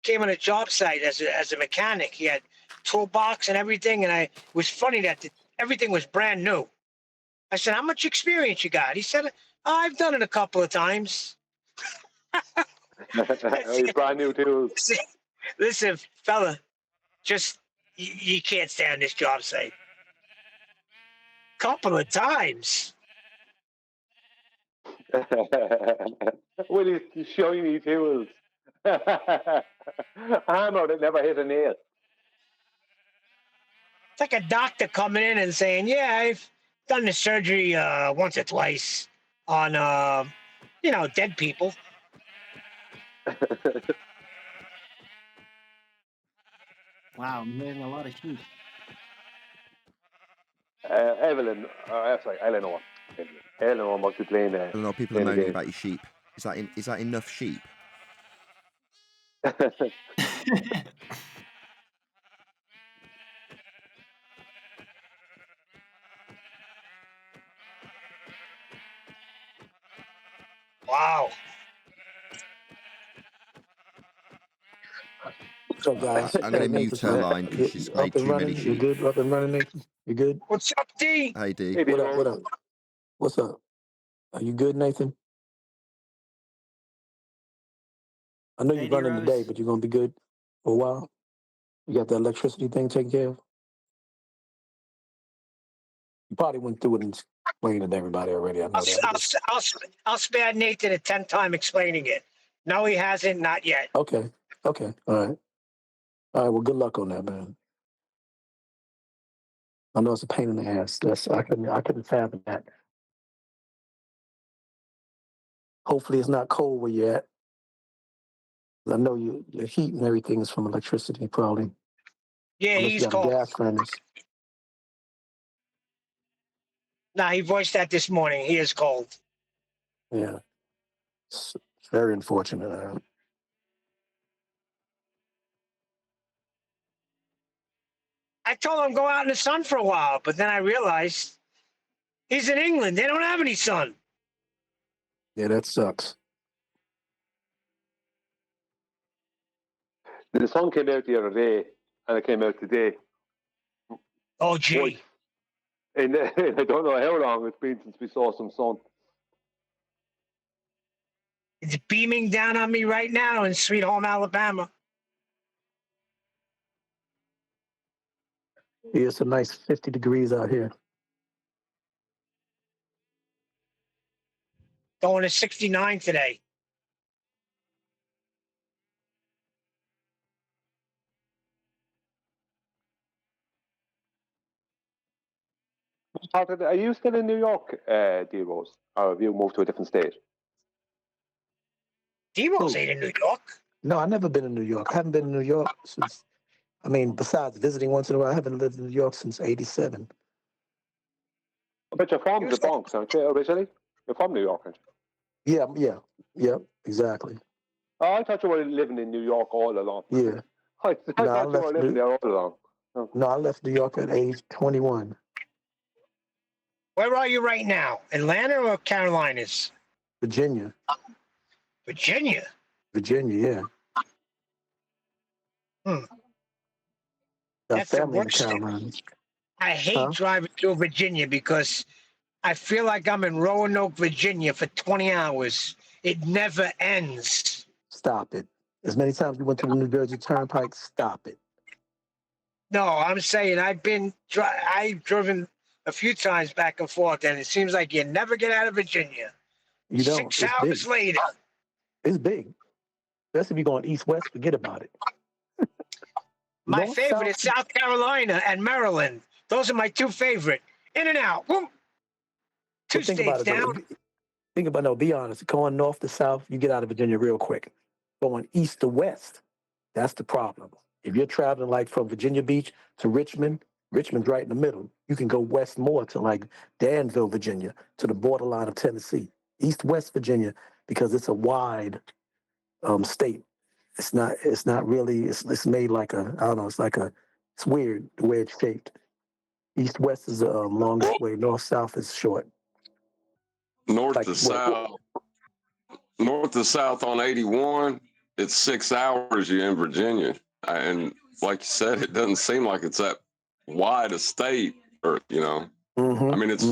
Speaker 3: Came on a job site as a mechanic. He had toolbox and everything, and it was funny that everything was brand new. I said, how much experience you got? He said, I've done it a couple of times.
Speaker 11: Brand new tools.
Speaker 3: Listen, fella, just you can't stay on this job site. Couple of times.
Speaker 11: With his shiny tools. A hammer that never hit a nail.
Speaker 3: It's like a doctor coming in and saying, yeah, I've done the surgery once or twice on, dead people.
Speaker 8: Wow, I'm hearing a lot of sheep.
Speaker 11: Evelyn, sorry, Eleanor. Eleanor must be playing.
Speaker 2: Eleanor, people are
Speaker 11: playing a
Speaker 2: moaning
Speaker 11: game.
Speaker 2: about your sheep. Is that enough sheep?
Speaker 3: Wow.
Speaker 14: What's up, guys?
Speaker 2: I'm going to mute her line because she's
Speaker 14: You
Speaker 2: made
Speaker 14: up and
Speaker 2: too many
Speaker 14: running? You
Speaker 2: sheep.
Speaker 14: good? Up and running, Nathan? You good?
Speaker 3: What's up, D?
Speaker 2: Hey, D.
Speaker 11: Hey,
Speaker 14: What up? What up? What's up? Are you good, Nathan? I know you're
Speaker 8: Lady
Speaker 14: running today,
Speaker 8: Rose.
Speaker 14: but you're gonna be good for a while. You got the electricity thing taken care of. You probably went through it and explained it to everybody already. I know that.
Speaker 3: I'll spare Nathan a 10th time explaining it. No, he hasn't, not yet.
Speaker 14: Okay. Okay. All right. All right. Well, good luck on that, man. I know it's a pain in the ass. I couldn't fathom that. Hopefully, it's not cold where you're at. I know your heat and everything is from electricity, probably.
Speaker 3: Yeah,
Speaker 14: Unless
Speaker 3: he's
Speaker 14: you got
Speaker 3: cold.
Speaker 14: a gas furnace.
Speaker 3: Nah, he voiced that this morning. He is cold.
Speaker 14: Yeah. It's very unfortunate.
Speaker 3: I told him go out in the sun for a while, but then I realized he's in England. They don't have any sun.
Speaker 14: Yeah, that sucks.
Speaker 11: The sun came out the other day, and it came out today.
Speaker 3: Oh, gee.
Speaker 11: And I don't know how long it's been since we saw some sun.
Speaker 3: It's beaming down on me right now in Sweet Home, Alabama.
Speaker 14: Yeah, it's a nice 50 degrees out here.
Speaker 3: Going to 69 today.
Speaker 11: Are you still in New York, D-Rose? Or have you moved to a different state?
Speaker 3: D-Rose ain't in New York.
Speaker 14: No, I've never been in New York. I haven't been in New York since, besides visiting once in a while, I haven't lived in New York since 87.
Speaker 11: But you're from the Bronx, aren't you, originally? You're from New York, aren't you?
Speaker 14: Yeah, exactly.
Speaker 11: Oh, I thought you were living in New York all along.
Speaker 14: Yeah.
Speaker 11: I thought you were living there all along. Oh.
Speaker 14: No, I left New York at age 21.
Speaker 3: Where are you right now? Atlanta or Carolinas?
Speaker 14: Virginia.
Speaker 3: Virginia?
Speaker 14: Virginia, yeah. Got
Speaker 3: That's the
Speaker 14: family in the
Speaker 3: worst.
Speaker 14: Carolinas.
Speaker 3: I hate driving through Virginia because I feel like I'm in Roanoke, Virginia for 20 hours. It never ends.
Speaker 14: Stop it. As many times we went to the New Jersey Turnpike, stop it.
Speaker 3: No, I'm saying I've driven a few times back and forth, and it seems like you never get out of Virginia.
Speaker 14: You don't.
Speaker 3: 6 hours later.
Speaker 14: It's big. Especially if you're going east-west, forget about it.
Speaker 3: My
Speaker 14: North,
Speaker 3: favorite
Speaker 14: south,
Speaker 3: is South Carolina and Maryland. Those are my two favorite. In and out. Boom. Two
Speaker 14: But think
Speaker 3: states
Speaker 14: about it,
Speaker 3: down.
Speaker 14: though. Be honest. Going north to south, you get out of Virginia real quick. Going east to west, that's the problem. If you're traveling like from Virginia Beach to Richmond, Richmond's right in the middle. You can go west more to like Danville, Virginia, to the borderline of Tennessee. East-west Virginia, because it's a wide state. It's not really, it's made like I don't know, it's weird the way it's shaped. East-west is the longest way, north-south is short.
Speaker 4: North to south on 81, it's 6 hours you're in Virginia. And like you said, it doesn't seem like it's that wide a state, or,
Speaker 14: Mm-hmm,
Speaker 4: I mean, it's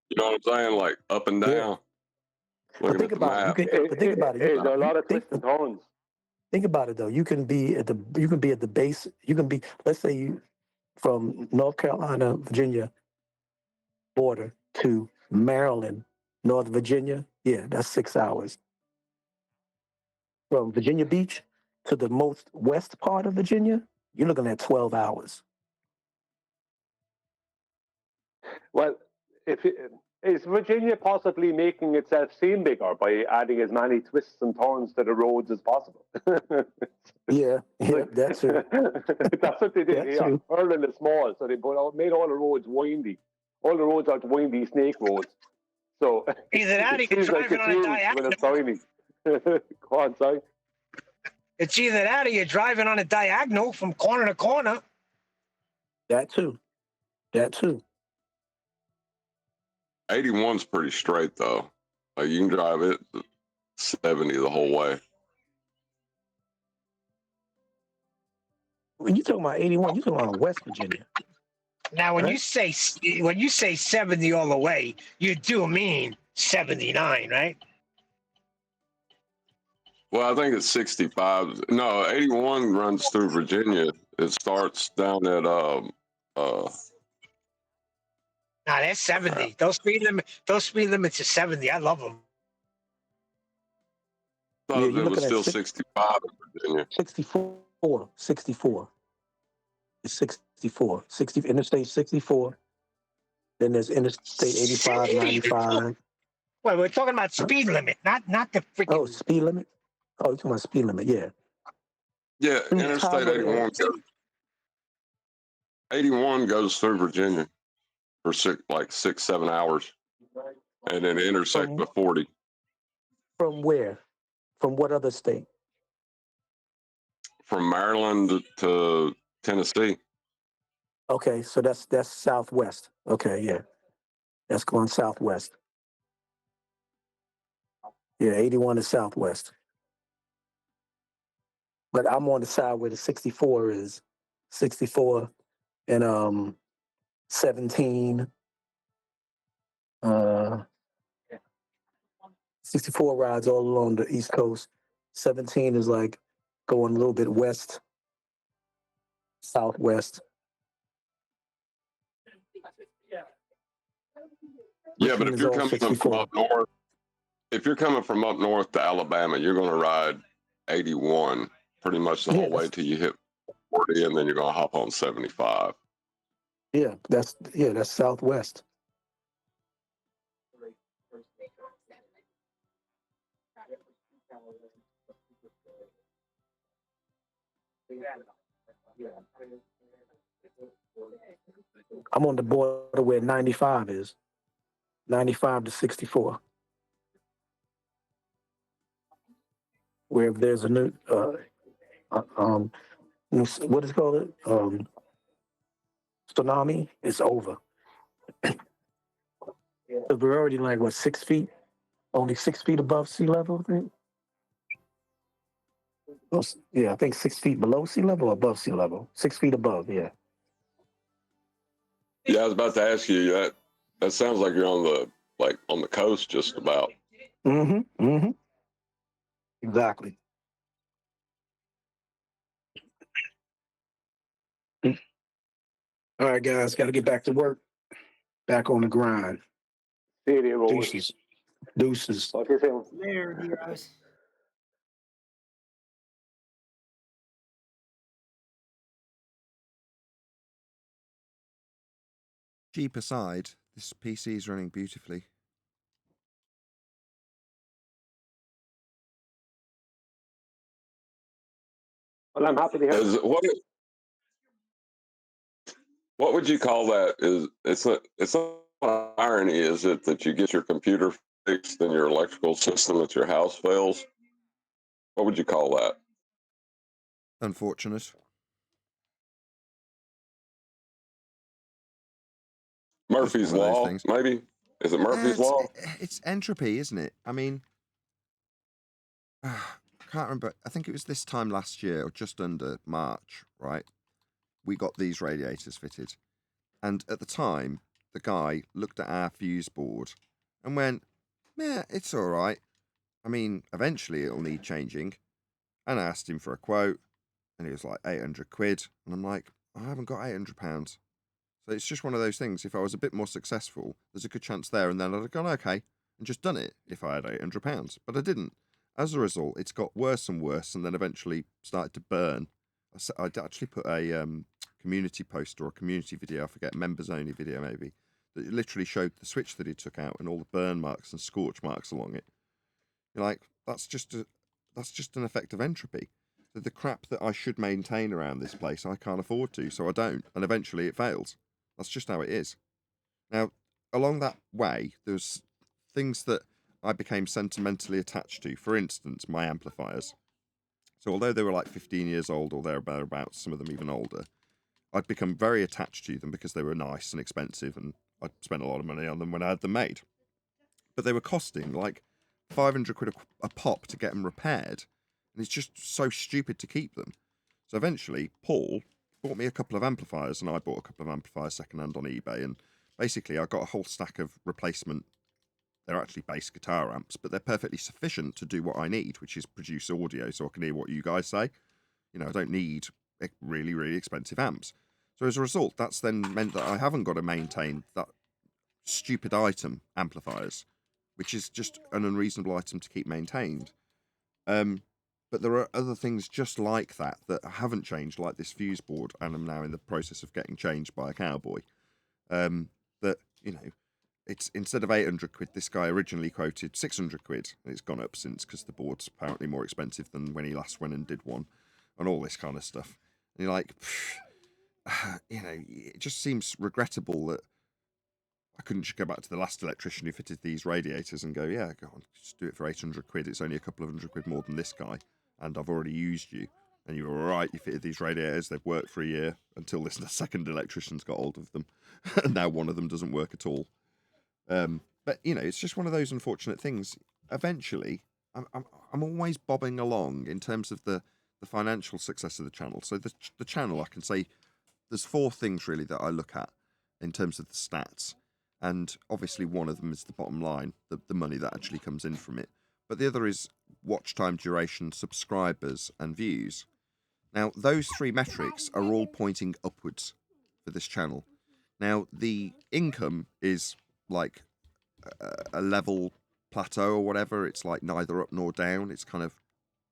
Speaker 4: You know what I'm saying? Like up and
Speaker 14: Yeah.
Speaker 4: down.
Speaker 14: But
Speaker 4: Looking
Speaker 14: think
Speaker 4: at the
Speaker 14: about it. You
Speaker 4: map.
Speaker 14: can. But think about it.
Speaker 11: It's a lot of
Speaker 14: Think,
Speaker 11: twists and turns.
Speaker 14: think about it though. You can be at the base. You can be. Let's say you from North Carolina, Virginia border to Maryland, North Virginia. Yeah, that's 6 hours. From Virginia Beach to the most west part of Virginia, you're looking at 12 hours.
Speaker 11: Well, is Virginia possibly making itself seem bigger by adding as many twists and turns to the roads as possible?
Speaker 14: Yeah, that's it.
Speaker 11: That's what they did
Speaker 14: That's
Speaker 11: here.
Speaker 14: it.
Speaker 11: Ireland is small, so they made all the roads windy. All the roads are windy snake roads. So
Speaker 3: Either that or
Speaker 11: it
Speaker 3: you're
Speaker 11: seems like
Speaker 3: driving
Speaker 11: it's
Speaker 3: on a
Speaker 11: huge when it's
Speaker 3: diagonal.
Speaker 11: tiny. Go on, sorry.
Speaker 3: It's either that or you're driving on a diagonal from corner to corner.
Speaker 14: That too. That too.
Speaker 4: 81's pretty straight though. Like you can drive it 70 the whole way.
Speaker 14: When you talking about 81, you talking about West Virginia.
Speaker 3: Now, when
Speaker 14: Right.
Speaker 3: you say 70 all the way, you do mean 79, right?
Speaker 4: Well, I think it's 65. No, 81 runs through Virginia. It starts down at
Speaker 3: Nah, that's 70. Those speed limits are 70. I love them.
Speaker 4: thought
Speaker 14: Yeah,
Speaker 4: it
Speaker 14: you're
Speaker 4: was
Speaker 14: looking at
Speaker 4: still 65 in Virginia.
Speaker 14: 64. 64. It's 64. 60 Interstate 64. Then there's Interstate 85, 95.
Speaker 3: Well, we're talking about speed limit, not the freaking.
Speaker 14: Oh, speed limit? Oh, you're talking about speed limit, yeah.
Speaker 4: Yeah,
Speaker 14: Mm,
Speaker 4: Interstate
Speaker 14: Chicago,
Speaker 4: 81 goes, 81 goes through Virginia for 6-7 hours, and then intersects with 40
Speaker 14: From where? From what other state?
Speaker 4: from Maryland to Tennessee.
Speaker 14: Okay, so that's southwest. Okay, yeah. That's going southwest. Yeah, 81 is southwest. But I'm on the side where the 64 is. 64 and 17. 64 rides all along the East Coast. 17 is like going a little bit west, southwest.
Speaker 4: Yeah, but
Speaker 14: Richmond
Speaker 4: if
Speaker 14: is
Speaker 4: you're
Speaker 14: all
Speaker 4: coming
Speaker 14: 64.
Speaker 4: from up north, to Alabama, you're going to ride 81 pretty much the whole way till you hit 40, and then you're going to hop on 75.
Speaker 14: Yeah, that's southwest. I'm on the border where 95 is. 95 to 64. Where if there's a new what is it called? Tsunami, it's over. We're already like what, 6 feet? Only 6 feet above sea level, I think. Oh, yeah, I think 6 feet below sea level or above sea level. 6 feet above, yeah.
Speaker 4: Yeah, I was about to ask you that. That sounds like you're on the coast, just about.
Speaker 14: Mm-hmm. Mm-hmm. Exactly. All right, guys, got to get back to work. Back on the grind.
Speaker 11: See you,
Speaker 14: Deuces. Deuces.
Speaker 11: Talk to you soon.
Speaker 8: Later, heroes.
Speaker 2: Cheap aside, this PC is running beautifully.
Speaker 11: Well, I'm happy to hear.
Speaker 4: What would you call that? It's not irony, is it, that you get your computer fixed and your electrical system at your house fails? What would you call that?
Speaker 2: Unfortunate.
Speaker 4: Murphy's
Speaker 2: one of those
Speaker 4: Law,
Speaker 2: things.
Speaker 4: maybe? Is it Murphy's Law?
Speaker 2: It's entropy, isn't it? I mean, I can't remember. I think it was this time last year, or just under March, right? We got these radiators fitted. And at the time, the guy looked at our fuse board and went, yeah, it's all right. I mean, eventually it'll need changing. And I asked him for a quote, and he was like 800 quid. And I'm like, I haven't got £800. So it's just one of those things. If I was a bit more successful, there's a good chance there. And then I'd have gone, okay, and just done it if I had £800. But I didn't. As a result, it's got worse and worse, and then eventually started to burn. I'd actually put a community post or a community video, I forget, members only video maybe, that literally showed the switch that he took out and all the burn marks and scorch marks along it. You're like, that's just an effect of entropy. So the crap that I should maintain around this place, I can't afford to, so I don't, and eventually it fails. That's just how it is. Now, along that way, there's things that I became sentimentally attached to. For instance, my amplifiers. So although they were like 15 years old or thereabouts, some of them even older, I'd become very attached to them because they were nice and expensive, and I'd spent a lot of money on them when I had them made. But they were costing like 500 quid a pop to get them repaired, and it's just so stupid to keep them. So eventually, Paul bought me a couple of amplifiers, and I bought a couple of amplifiers secondhand on eBay, and basically I got a whole stack of replacement. They're actually bass guitar amps, but they're perfectly sufficient to do what I need, which is produce audio so I can hear what you guys say. You know, I don't need really, really expensive amps. So as a result, that's then meant that I haven't got to maintain that stupid item, amplifiers, which is just an unreasonable item to keep maintained. But there are other things just like that that haven't changed, like this fuse board, and I'm now in the process of getting changed by a cowboy. That, you know, it's instead of 800 quid, this guy originally quoted 600 quid. And it's gone up since because the board's apparently more expensive than when he last went and did one, and all this kind of stuff. And you're like, you know, it just seems regrettable that I couldn't just go back to the last electrician who fitted these radiators and go, yeah, go on, just do it for 800 quid. It's only a couple of £100 more than this guy, and I've already used you. And you were all right, you fitted these radiators, they've worked for a year, until the second electrician's got hold of them. And now one of them doesn't work at all. But, you know, it's just one of those unfortunate things. Eventually, I'm always bobbing along in terms of the financial success of the channel. So the channel, I can say, there's 4 things really that I look at in terms of the stats. And obviously one of them is the bottom line, the money that actually comes in from it. But the other is watch time, duration, subscribers, and views. Now, those 3 metrics are all pointing upwards for this channel. Now, the income is like a level plateau or whatever. It's like neither up nor down. It's kind of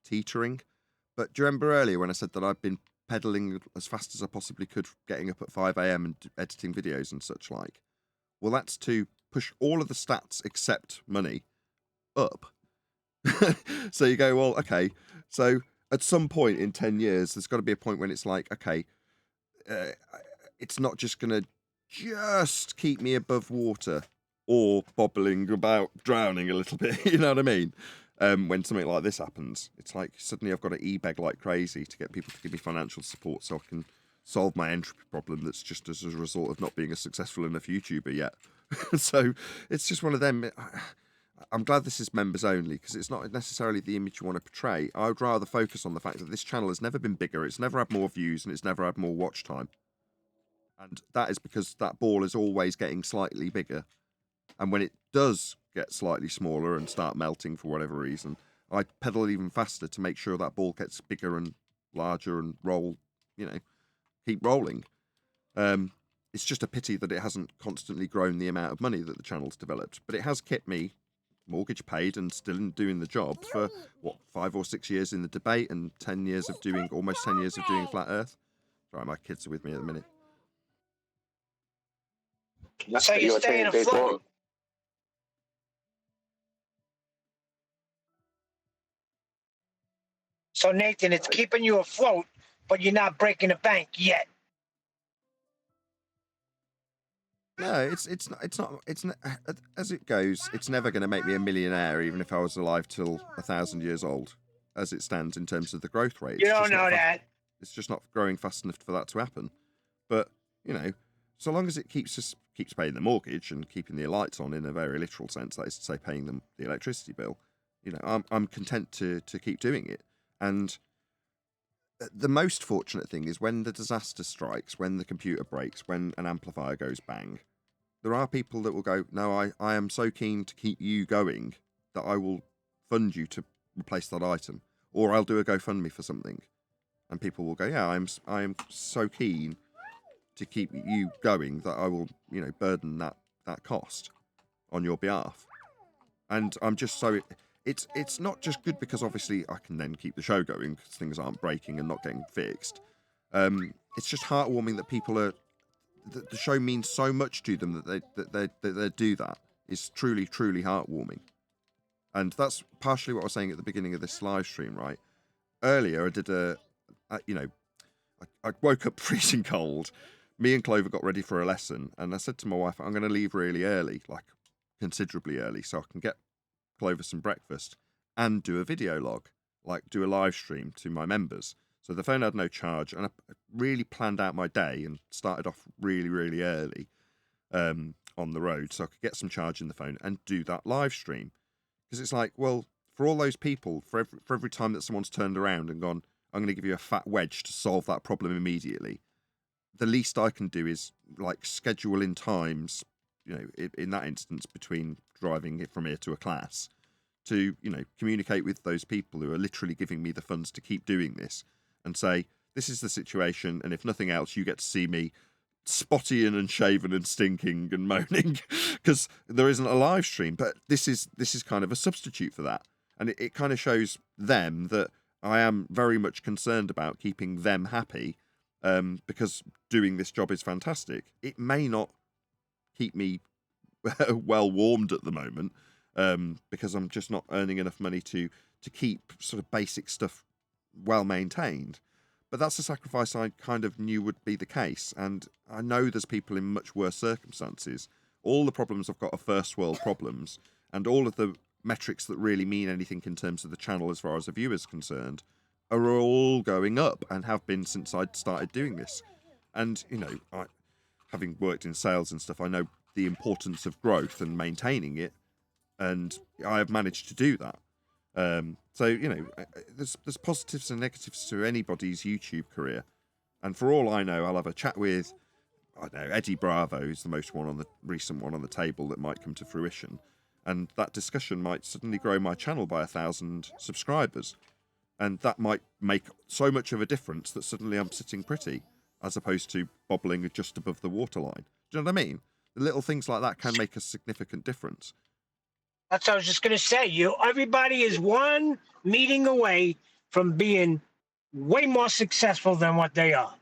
Speaker 2: teetering. But do you remember earlier when I said that I've been pedaling as fast as I possibly could, getting up at 5 a.m. and editing videos and such like? Well, that's to push all of the stats except money up. So you go, well, okay, so at some point in 10 years, there's got to be a point when it's like, okay, it's not just going to just keep me above water or bobbling about, drowning a little bit, you know what I mean? When something like this happens, it's like suddenly I've got to e-beg like crazy to get people to give me financial support so I can solve my entropy problem that's just as a result of not being a successful enough YouTuber yet. So it's just one of them. I'm glad this is members only because it's not necessarily the image you want to portray. I would rather focus on the fact that this channel has never been bigger, it's never had more views, and it's never had more watch time. And that is because that ball is always getting slightly bigger. And when it does get slightly smaller and start melting for whatever reason, I pedal even faster to make sure that ball gets bigger and larger and roll, you know, keep rolling. It's just a pity that it hasn't constantly grown the amount of money that the channel's developed. But it has kept me mortgage paid and still doing the job for, what, 5 or 6 years in the debate and 10 years of doing, almost 10 years of doing Flat Earth. Sorry, my kids are with me at the minute.
Speaker 3: So you're staying afloat. So Nathan, it's keeping you afloat, but you're not breaking the bank yet.
Speaker 2: No, it's not as it goes. It's never going to make me a millionaire, even if I was alive till 1,000 years old, as it stands in terms of the growth rate.
Speaker 3: You don't know that.
Speaker 2: It's just not growing fast enough for that to happen. But you know, so long as it keeps paying the mortgage and keeping the lights on in a very literal sense, that is to say, paying them the electricity bill, you know, I'm content to keep doing it. And the most fortunate thing is when the disaster strikes, when the computer breaks, when an amplifier goes bang. there are people that will go, no, I am so keen to keep you going that I will fund you to replace that item, or I'll do a GoFundMe for something, and people will go, yeah, I am so keen to keep you going that I will, you know, burden that cost on your behalf. And I'm just so it's not just good because obviously I can then keep the show going because things aren't breaking and not getting fixed. It's just heartwarming that people are that the show means so much to them that they do that. It's truly heartwarming. And that's partially what I was saying at the beginning of this live stream, right? Earlier I did I woke up freezing cold. Me and Clover got ready for a lesson, and I said to my wife, I'm going to leave really early, like considerably early, so I can get Clover some breakfast and do a video log, like do a live stream to my members. So the phone had no charge, and I really planned out my day and started off really early on the road so I could get some charge in the phone and do that live stream. Because it's like, well, for all those people, for every time that someone's turned around and gone, I'm going to give you a fat wedge to solve that problem immediately, the least I can do is like schedule in times, you know, in that instance between driving it from here to a class, to, you know, communicate with those people who are literally giving me the funds to keep doing this and say, this is the situation, and if nothing else, you get to see me spotty and unshaven and stinking and moaning because there isn't a live stream. But this is kind of a substitute for that, and it kind of shows them that I am very much concerned about keeping them happy, because doing this job is fantastic. It may not keep me well warmed at the moment, because I'm just not earning enough money to keep sort of basic stuff well maintained. But that's a sacrifice I kind of knew would be the case, and I know there's people in much worse circumstances. All the problems I've got are first world problems, and all of the metrics that really mean anything in terms of the channel as far as the viewer's concerned are all going up and have been since I'd started doing this. And, you know, having worked in sales and stuff, I know the importance of growth and maintaining it, and I have managed to do that. So, you know, there's positives and negatives to anybody's YouTube career. And for all I know, I'll have a chat with, I don't know, Eddie Bravo is the most recent one on the table that might come to fruition. And that discussion might suddenly grow my channel by 1,000 subscribers. And that might make so much of a difference that suddenly I'm sitting pretty, as opposed to bobbling just above the waterline. Do you know what I mean? The little things like that can make a significant difference.
Speaker 3: That's what I was just going to say. Everybody is one meeting away from being way more successful than what they are.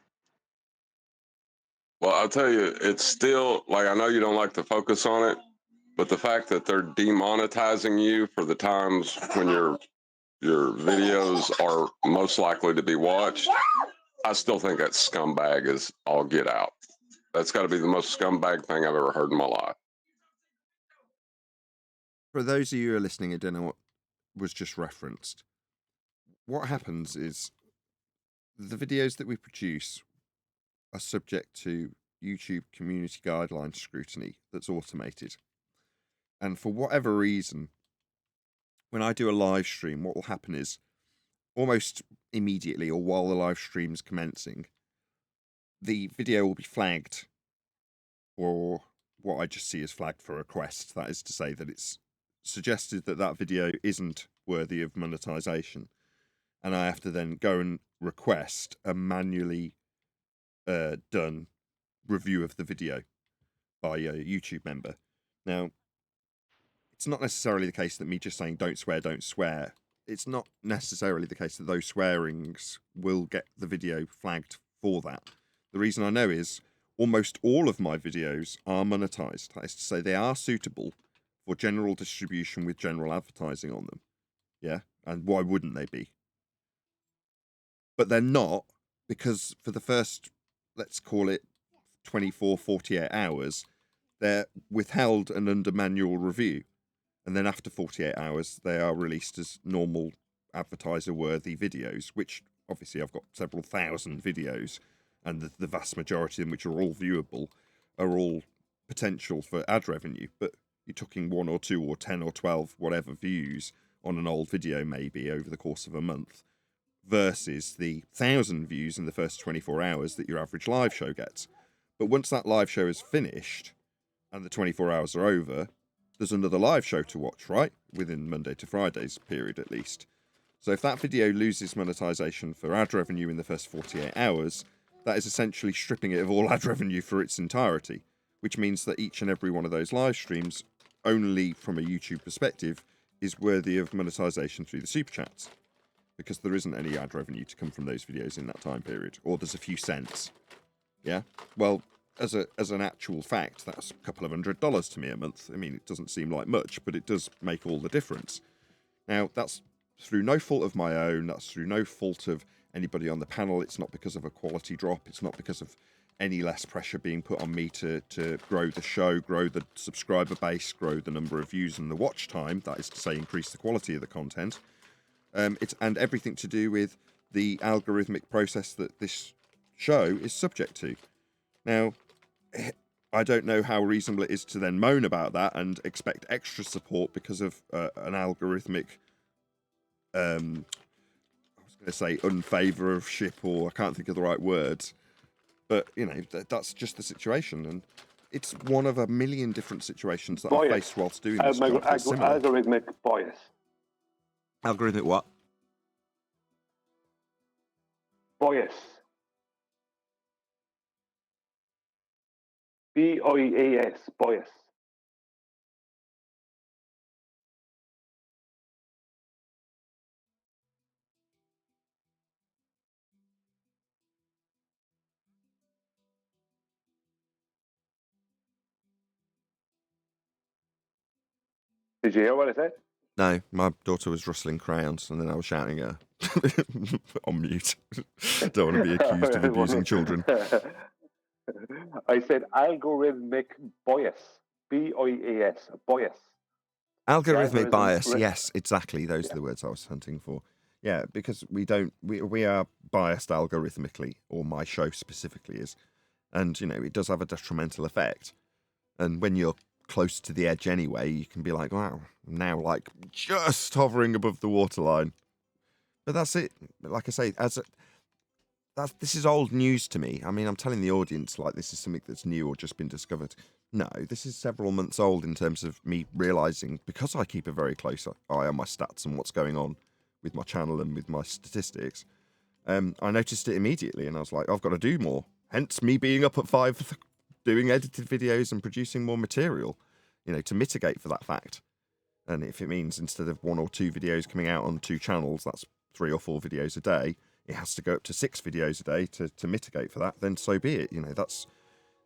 Speaker 4: Well, I'll tell you, it's still, like, I know you don't like to focus on it, but the fact that they're demonetizing you for the times when your videos are most likely to be watched, I still think that scumbag is all get out. That's got to be the most scumbag thing I've ever heard in my life.
Speaker 2: For those of you who are listening and don't know what was just referenced, what happens is the videos that we produce are subject to YouTube community guideline scrutiny that's automated. And for whatever reason, when I do a live stream, what will happen is almost immediately, or while the live stream's commencing, the video will be flagged for what I just see as flagged for request. That is to say that it's suggested that that video isn't worthy of monetization, and I have to then go and request a manually done review of the video by a YouTube member. Now, it's not necessarily the case that me just saying don't swear, it's not necessarily the case that those swearings will get the video flagged for that. The reason I know is almost all of my videos are monetized. That is to say, they are suitable for general distribution with general advertising on them. Yeah, and why wouldn't they be? But they're not, because for the first, let's call it 24, 48 hours, they're withheld and under manual review. And then after 48 hours, they are released as normal advertiser-worthy videos, which obviously I've got several thousand videos, and the vast majority of them, which are all viewable, are all potential for ad revenue. But you're talking 1 or 2 or 10 or 12, whatever views on an old video maybe over the course of a month, versus the 1,000 views in the first 24 hours that your average live show gets. But once that live show is finished, and the 24 hours are over, there's another live show to watch, right? Within Monday to Friday's period at least. So if that video loses monetization for ad revenue in the first 48 hours, that is essentially stripping it of all ad revenue for its entirety, which means that each and every one of those live streams, only from a YouTube perspective, is worthy of monetization through the super chats, because there isn't any ad revenue to come from those videos in that time period, or there's a few cents. Yeah? Well, as an actual fact, that's a couple of $100 to me a month. I mean, it doesn't seem like much, but it does make all the difference. Now, that's through no fault of my own. That's through no fault of anybody on the panel. It's not because of a quality drop. It's not because of any less pressure being put on me to grow the show, grow the subscriber base, grow the number of views and the watch time. That is to say, increase the quality of the content. It's and everything to do with the algorithmic process that this show is subject to. Now, I don't know how reasonable it is to then moan about that and expect extra support because of an algorithmic, I was going to say unfavorship, or I can't think of the right words. But, you know, that's just the situation. And it's one of a million different situations that I faced whilst doing this job.
Speaker 11: Algorithmic bias.
Speaker 2: Algorithmic what?
Speaker 11: Bias. B-I-A-S, bias. Did you hear what I said?
Speaker 2: No, my daughter was rustling crayons, and then I was shouting at her on mute. Don't want to be accused of abusing children.
Speaker 11: I said algorithmic bias. B-I-A-S, bias.
Speaker 2: Algorithmic bias, yes, exactly. Those are the words I was hunting for. Yeah, because we are biased algorithmically, or my show specifically is. And, you know, it does have a detrimental effect. And when you're close to the edge anyway, you can be like, wow, I'm now like just hovering above the waterline. But that's it. Like I say, this is old news to me. I mean, I'm telling the audience like this is something that's new or just been discovered. No, this is several months old in terms of me realizing, because I keep a very close eye on my stats and what's going on with my channel and with my statistics. I noticed it immediately, and I was like, I've got to do more. Hence me being up at 5, doing edited videos and producing more material, you know, to mitigate for that fact. And if it means instead of 1 or 2 videos coming out on 2 channels, that's 3 or 4 videos a day, it has to go up to 6 videos a day to mitigate for that, then so be it. You know, that's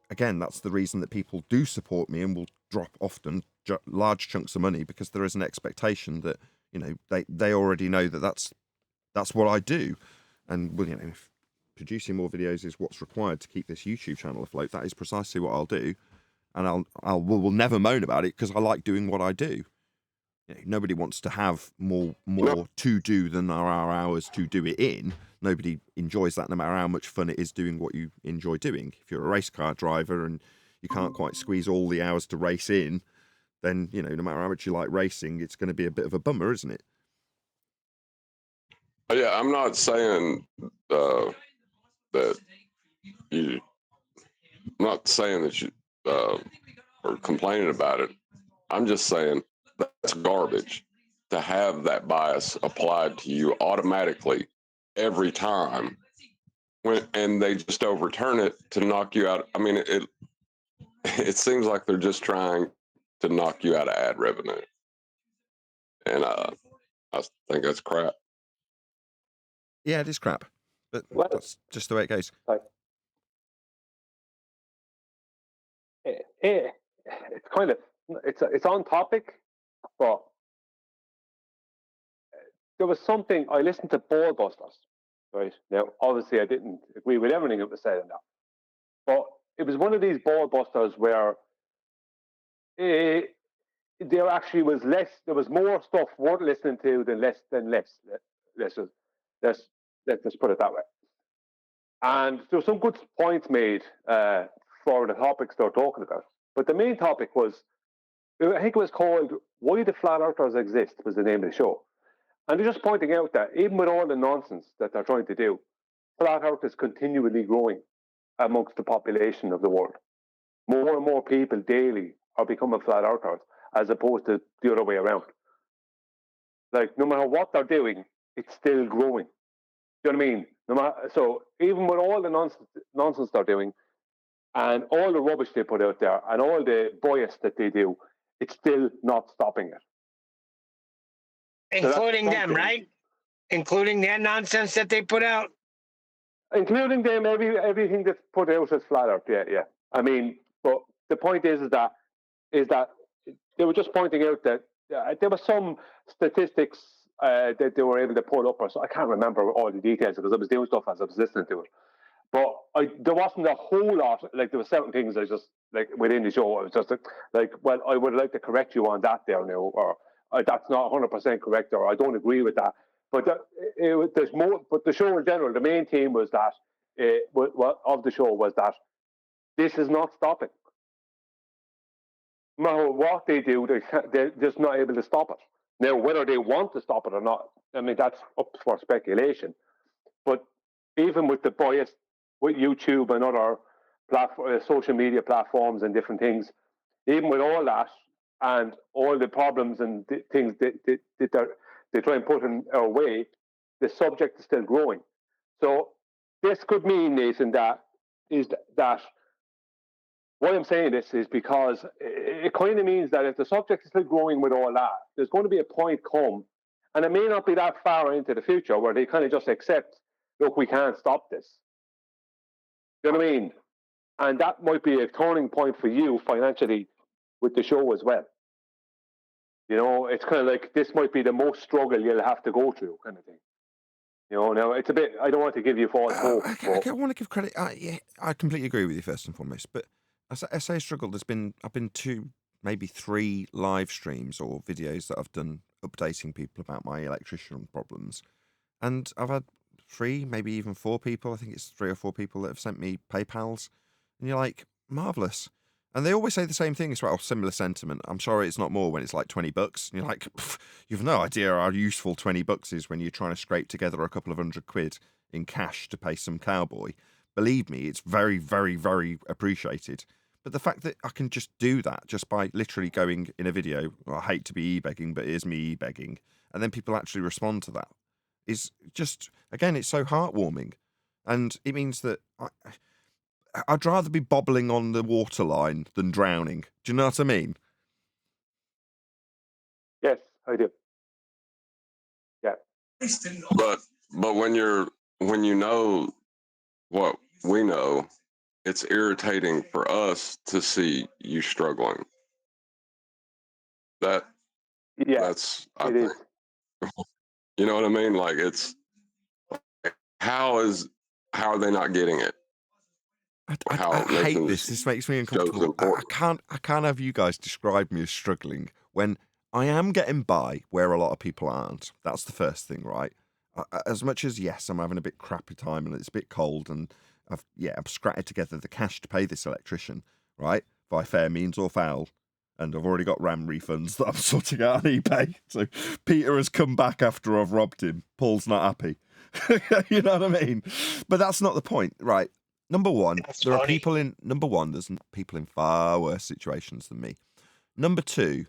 Speaker 2: the reason that people do support me and will drop often large chunks of money, because there is an expectation that, you know, they already know that that's what I do. And, well, you know, if producing more videos is what's required to keep this YouTube channel afloat, that is precisely what I'll do. And we'll never moan about it, because I like doing what I do. You know, nobody wants to have more to do than there are hours to do it in. Nobody enjoys that, no matter how much fun it is doing what you enjoy doing. If you're a race car driver and you can't quite squeeze all the hours to race in, then, you know, no matter how much you like racing, it's going to be a bit of a bummer, isn't it?
Speaker 4: Yeah, I'm not saying that you. I'm not saying that you are complaining about it. I'm just saying that's garbage to have that bias applied to you automatically every time, and they just overturn it to knock you out. I mean, it seems like they're just trying to knock you out of ad revenue, and I think that's crap.
Speaker 2: Yeah, it is crap, but that's just the way it goes.
Speaker 11: It's kind of it's on topic, but there was something I listened to Ballbusters, right? Now, obviously, I didn't agree with everything that was said in that, but it was one of these Ballbusters where there actually was less. There was more stuff worth listening to than less. Let's just put it that way. And there were some good points made for the topics they're talking about. But the main topic was, I think it was called "Why the Flat Earthers Exist" was the name of the show. And they're just pointing out that even with all the nonsense that they're trying to do, Flat Earth is continually growing amongst the population of the world. more and more people daily are becoming flat earthers as opposed to the other way around. Like, no matter what they're doing, it's still growing. Do you know what I mean? No matter, so even with all the nonsense they're doing and all the rubbish they put out there and all the bias that they do, it's still not stopping it.
Speaker 3: Including them, right? Including their nonsense that they put out?
Speaker 11: Including them, everything that's put out is flat earth, yeah. I mean, but the point is that they were just pointing out that there were some statistics that they were able to pull up, or so I can't remember all the details because I was doing stuff as I was listening to it. But there wasn't a whole lot. Like, there were certain things I just, like, within the show, I was just like, well, I would like to correct you on that there now, or that's not 100% correct, or I don't agree with that. But there's more. But the show in general, the main theme was that of the show was that this is not stopping. No matter what they do, they're just not able to stop it. Now, whether they want to stop it or not, I mean, that's up for speculation. But even with the bias with YouTube and other social media platforms and different things, even with all that and all the problems and things that they try and put in our way, the subject is still growing. So this could mean, Nathan, that why I'm saying this is because it kind of means that if the subject is still growing with all that, there's going to be a point come, and it may not be that far into the future, where they kind of just accept, look, we can't stop this. You know what I mean? And that might be a turning point for you financially with the show as well. You know, it's kind of like this might be the most struggle you'll have to go through, kind of thing. You know, now it's a bit, I don't want to give you false hope.
Speaker 2: I want to give credit. Yeah, I completely agree with you first and foremost. But as I say, struggle. I've been 2, maybe 3 live streams or videos that I've done updating people about my electrician problems, and I've had 3, maybe even 4 people. I think it's 3 or 4 people that have sent me PayPals, and you're like, marvelous. And they always say the same thing as well, similar sentiment. I'm sorry it's not more when it's like $20. And you're like, you've no idea how useful $20 is when you're trying to scrape together a couple of £100 in cash to pay some cowboy. Believe me, it's very, very, very appreciated. But the fact that I can just do that just by literally going in a video, well, I hate to be e-begging, but here's me e-begging, and then people actually respond to that, is just, again, it's so heartwarming. And it means that I'd rather be bobbling on the waterline than drowning. Do you know what I mean?
Speaker 11: Yes, I do. Yeah.
Speaker 4: But when you know what we know, it's irritating for us to see you struggling. That's I think. You know what I mean? Like, it's how are they not getting it?
Speaker 2: I hate this. This makes me uncomfortable. I can't have you guys describe me as struggling when I am getting by where a lot of people aren't. That's the first thing, right? As much as, yes, I'm having a bit crappy time and it's a bit cold, and I've scratted together the cash to pay this electrician, right, by fair means or foul, and I've already got RAM refunds that I'm sorting out on eBay. So Peter has come back after I've robbed him. Paul's not happy. You know what I mean? But that's not the point, right? Number one, there's people in far worse situations than me. Number 2,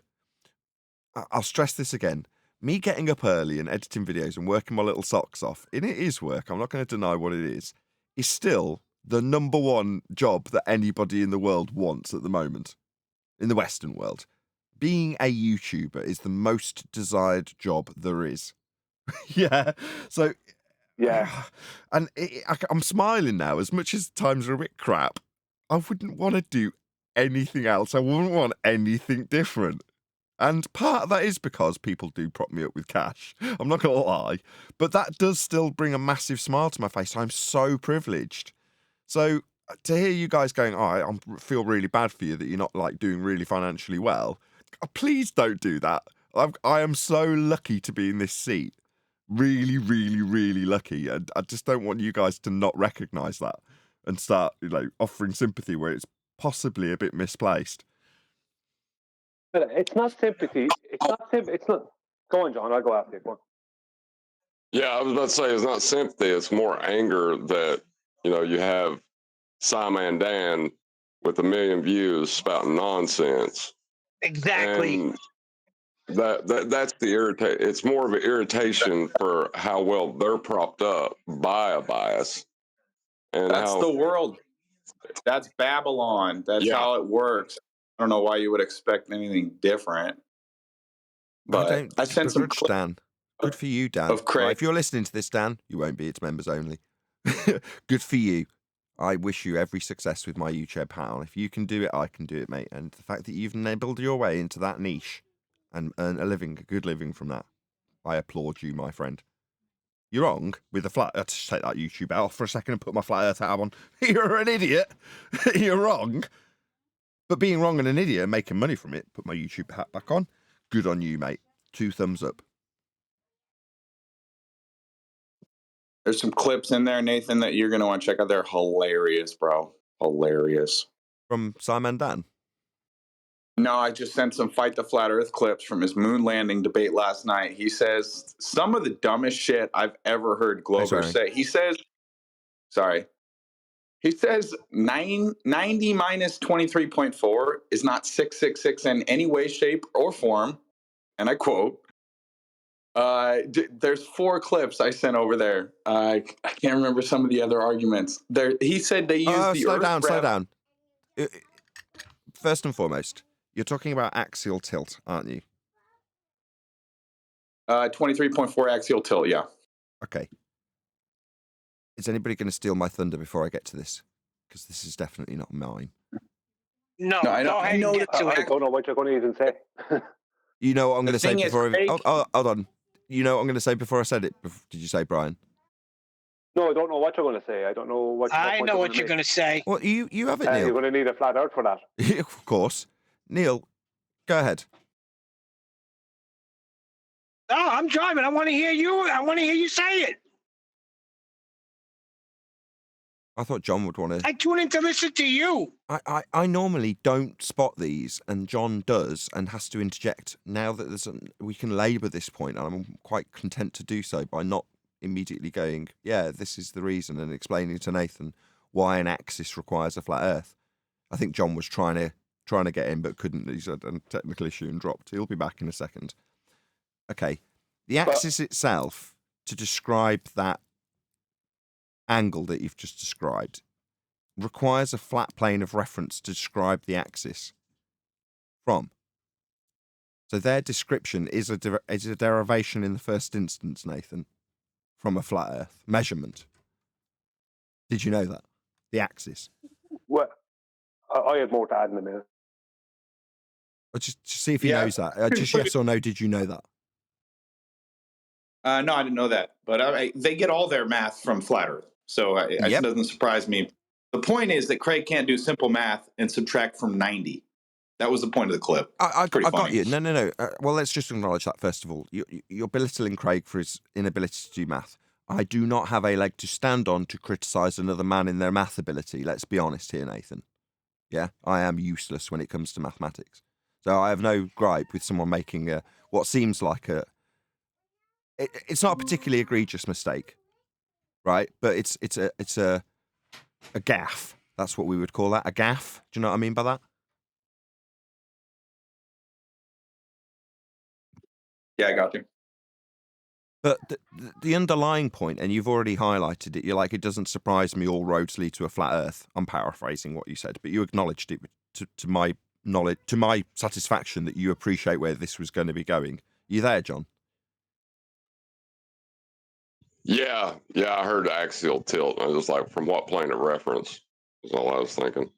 Speaker 2: I'll stress this again. Me getting up early and editing videos and working my little socks off, and it is work, I'm not going to deny what it is still the number 1 job that anybody in the world wants at the moment, in the Western world. Being a YouTuber is the most desired job there is. Yeah. So,
Speaker 11: yeah.
Speaker 2: And I'm smiling now. As much as times are a bit crap, I wouldn't want to do anything else. I wouldn't want anything different. And part of that is because people do prop me up with cash. I'm not going to lie. But that does still bring a massive smile to my face. I'm so privileged. So to hear you guys going, I feel really bad for you that you're not like doing really financially well. Please don't do that. I am so lucky to be in this seat. Really, really, really lucky. And I just don't want you guys to not recognise that and start, offering sympathy where it's possibly a bit misplaced.
Speaker 11: It's not sympathy. It's not. Go on, John. I'll go after you. Go on.
Speaker 4: Yeah, I was about to say it's not sympathy. It's more anger that, you have Simon Dan with 1 million views spouting nonsense.
Speaker 3: Exactly.
Speaker 4: And that's the irritate. It's more of an irritation for how well they're propped up by a bias, and
Speaker 15: That's
Speaker 4: how
Speaker 15: the world. That's Babylon. That's how it works. I don't know why you would expect anything different. But I sent some
Speaker 2: begrudge Dan. Good for you, Dan.
Speaker 15: of Craig.
Speaker 2: Right, if you're listening to this, Dan, you won't be. It's members only. Good for you. I wish you every success with my YouTube channel. If you can do it, I can do it, mate. And the fact that you've nibbled your way into that niche and earn a good living from that, I applaud you, my friend. You're wrong with the flat. Let's take that YouTube out for a second and put my flat Earth tab on. You're an idiot. You're wrong. But being wrong and an idiot and making money from it, put my YouTube hat back on. Good on you, mate. 2 thumbs up.
Speaker 15: There's some clips in there, Nathan, that you're going to want to check out. They're hilarious, bro. Hilarious.
Speaker 2: From Simon Dan?
Speaker 15: No, I just sent some Fight the Flat Earth clips from his moon landing debate last night. He says some of the dumbest shit I've ever heard Glover say. He says 90 minus 23.4 is not 666 in any way, shape, or form. And I quote, there's 4 clips I sent over there. I can't remember some of the other arguments. There, he said they used the
Speaker 2: slow down. First and foremost, you're talking about axial tilt, aren't you?
Speaker 15: 23.4 axial tilt, yeah.
Speaker 2: Okay. Is anybody going to steal my thunder before I get to this? Because this is definitely not mine.
Speaker 3: No,
Speaker 11: I
Speaker 3: go ahead and get to
Speaker 11: I
Speaker 3: it.
Speaker 11: don't know what you're going to even say.
Speaker 2: You know what I'm going to say
Speaker 15: thing is,
Speaker 2: before...
Speaker 15: Craig-
Speaker 2: Hold on. You know what I'm going to say before I said it? Did you say, Brian?
Speaker 11: No, I don't know what you're going to say. I don't know what.
Speaker 3: I know what you're going to say.
Speaker 2: Well, you have it, Neil.
Speaker 11: You're going to need a flat Earth for that.
Speaker 2: Of course. Neil, go ahead.
Speaker 3: No, I'm driving. I want to hear you. I want to hear you say it.
Speaker 2: I thought John would want to...
Speaker 3: I tune in to listen to you.
Speaker 2: I normally don't spot these, and John does, and has to interject. Now that we can labour this point, and I'm quite content to do so by not immediately going, yeah, this is the reason, and explaining to Nathan why an axis requires a flat Earth. I think John was trying to get in, but couldn't. He's had a technical issue and dropped. He'll be back in a second. Okay, the axis itself, to describe that angle that you've just described, requires a flat plane of reference to describe the axis from. So their description is a derivation in the first instance, Nathan, from a flat Earth measurement. Did you know that? The axis.
Speaker 11: Well, I had more to add in a minute.
Speaker 2: Just see if he knows that. Just yes or no, did you know that?
Speaker 15: No, I didn't know that. But they get all their math from flat Earth. So it doesn't surprise me. The point is that Craig can't do simple math and subtract from 90. That was the point of the clip.
Speaker 2: I got you. No. Well, let's just acknowledge that first of all. You're belittling Craig for his inability to do math. I do not have a leg to stand on to criticise another man in their math ability. Let's be honest here, Nathan. Yeah, I am useless when it comes to mathematics. So I have no gripe with someone making what seems like it's not a particularly egregious mistake, right? But it's a gaffe. That's what we would call that, a gaffe. Do you know what I mean by that?
Speaker 15: Yeah, I got you.
Speaker 2: But the underlying point, and you've already highlighted it, you're like, it doesn't surprise me all roads lead to a flat Earth. I'm paraphrasing what you said, but you acknowledged it to my knowledge, to my satisfaction, that you appreciate where this was going to be going. You there, John?
Speaker 4: Yeah, I heard axial tilt. I was like, from what plane of reference? Is all I was thinking.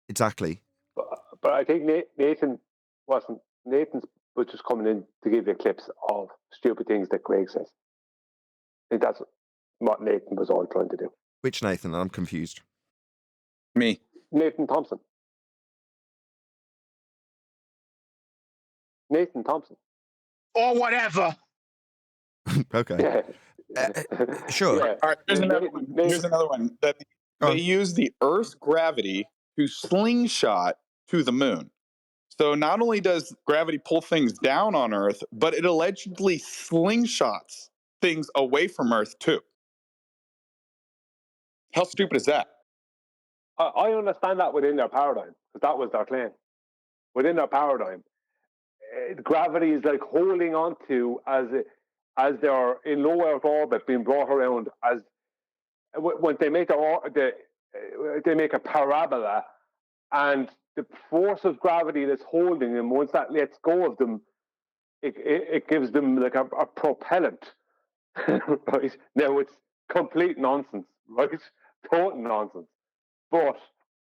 Speaker 2: Exactly.
Speaker 11: But I think Nathan was just coming in to give you clips of stupid things that Craig says. I think that's what Nathan was all trying to do.
Speaker 2: Which Nathan? I'm confused.
Speaker 15: Me.
Speaker 11: Nathan Thompson. Nathan Thompson.
Speaker 3: Or whatever.
Speaker 2: Okay. Sure.
Speaker 15: Yeah. All right, here's another one. That they use the Earth's gravity to slingshot to the moon. So not only does gravity pull things down on Earth, but it allegedly slingshots things away from Earth too. How stupid is that?
Speaker 11: I understand that within their paradigm, because that was their claim. Within their paradigm, gravity is like holding on to as they're in low Earth orbit, being brought around. As when they make they make a parabola, and the force of gravity that's holding them, once that lets go of them, it gives them like a propellant. Right now, it's complete nonsense, right? Total nonsense. But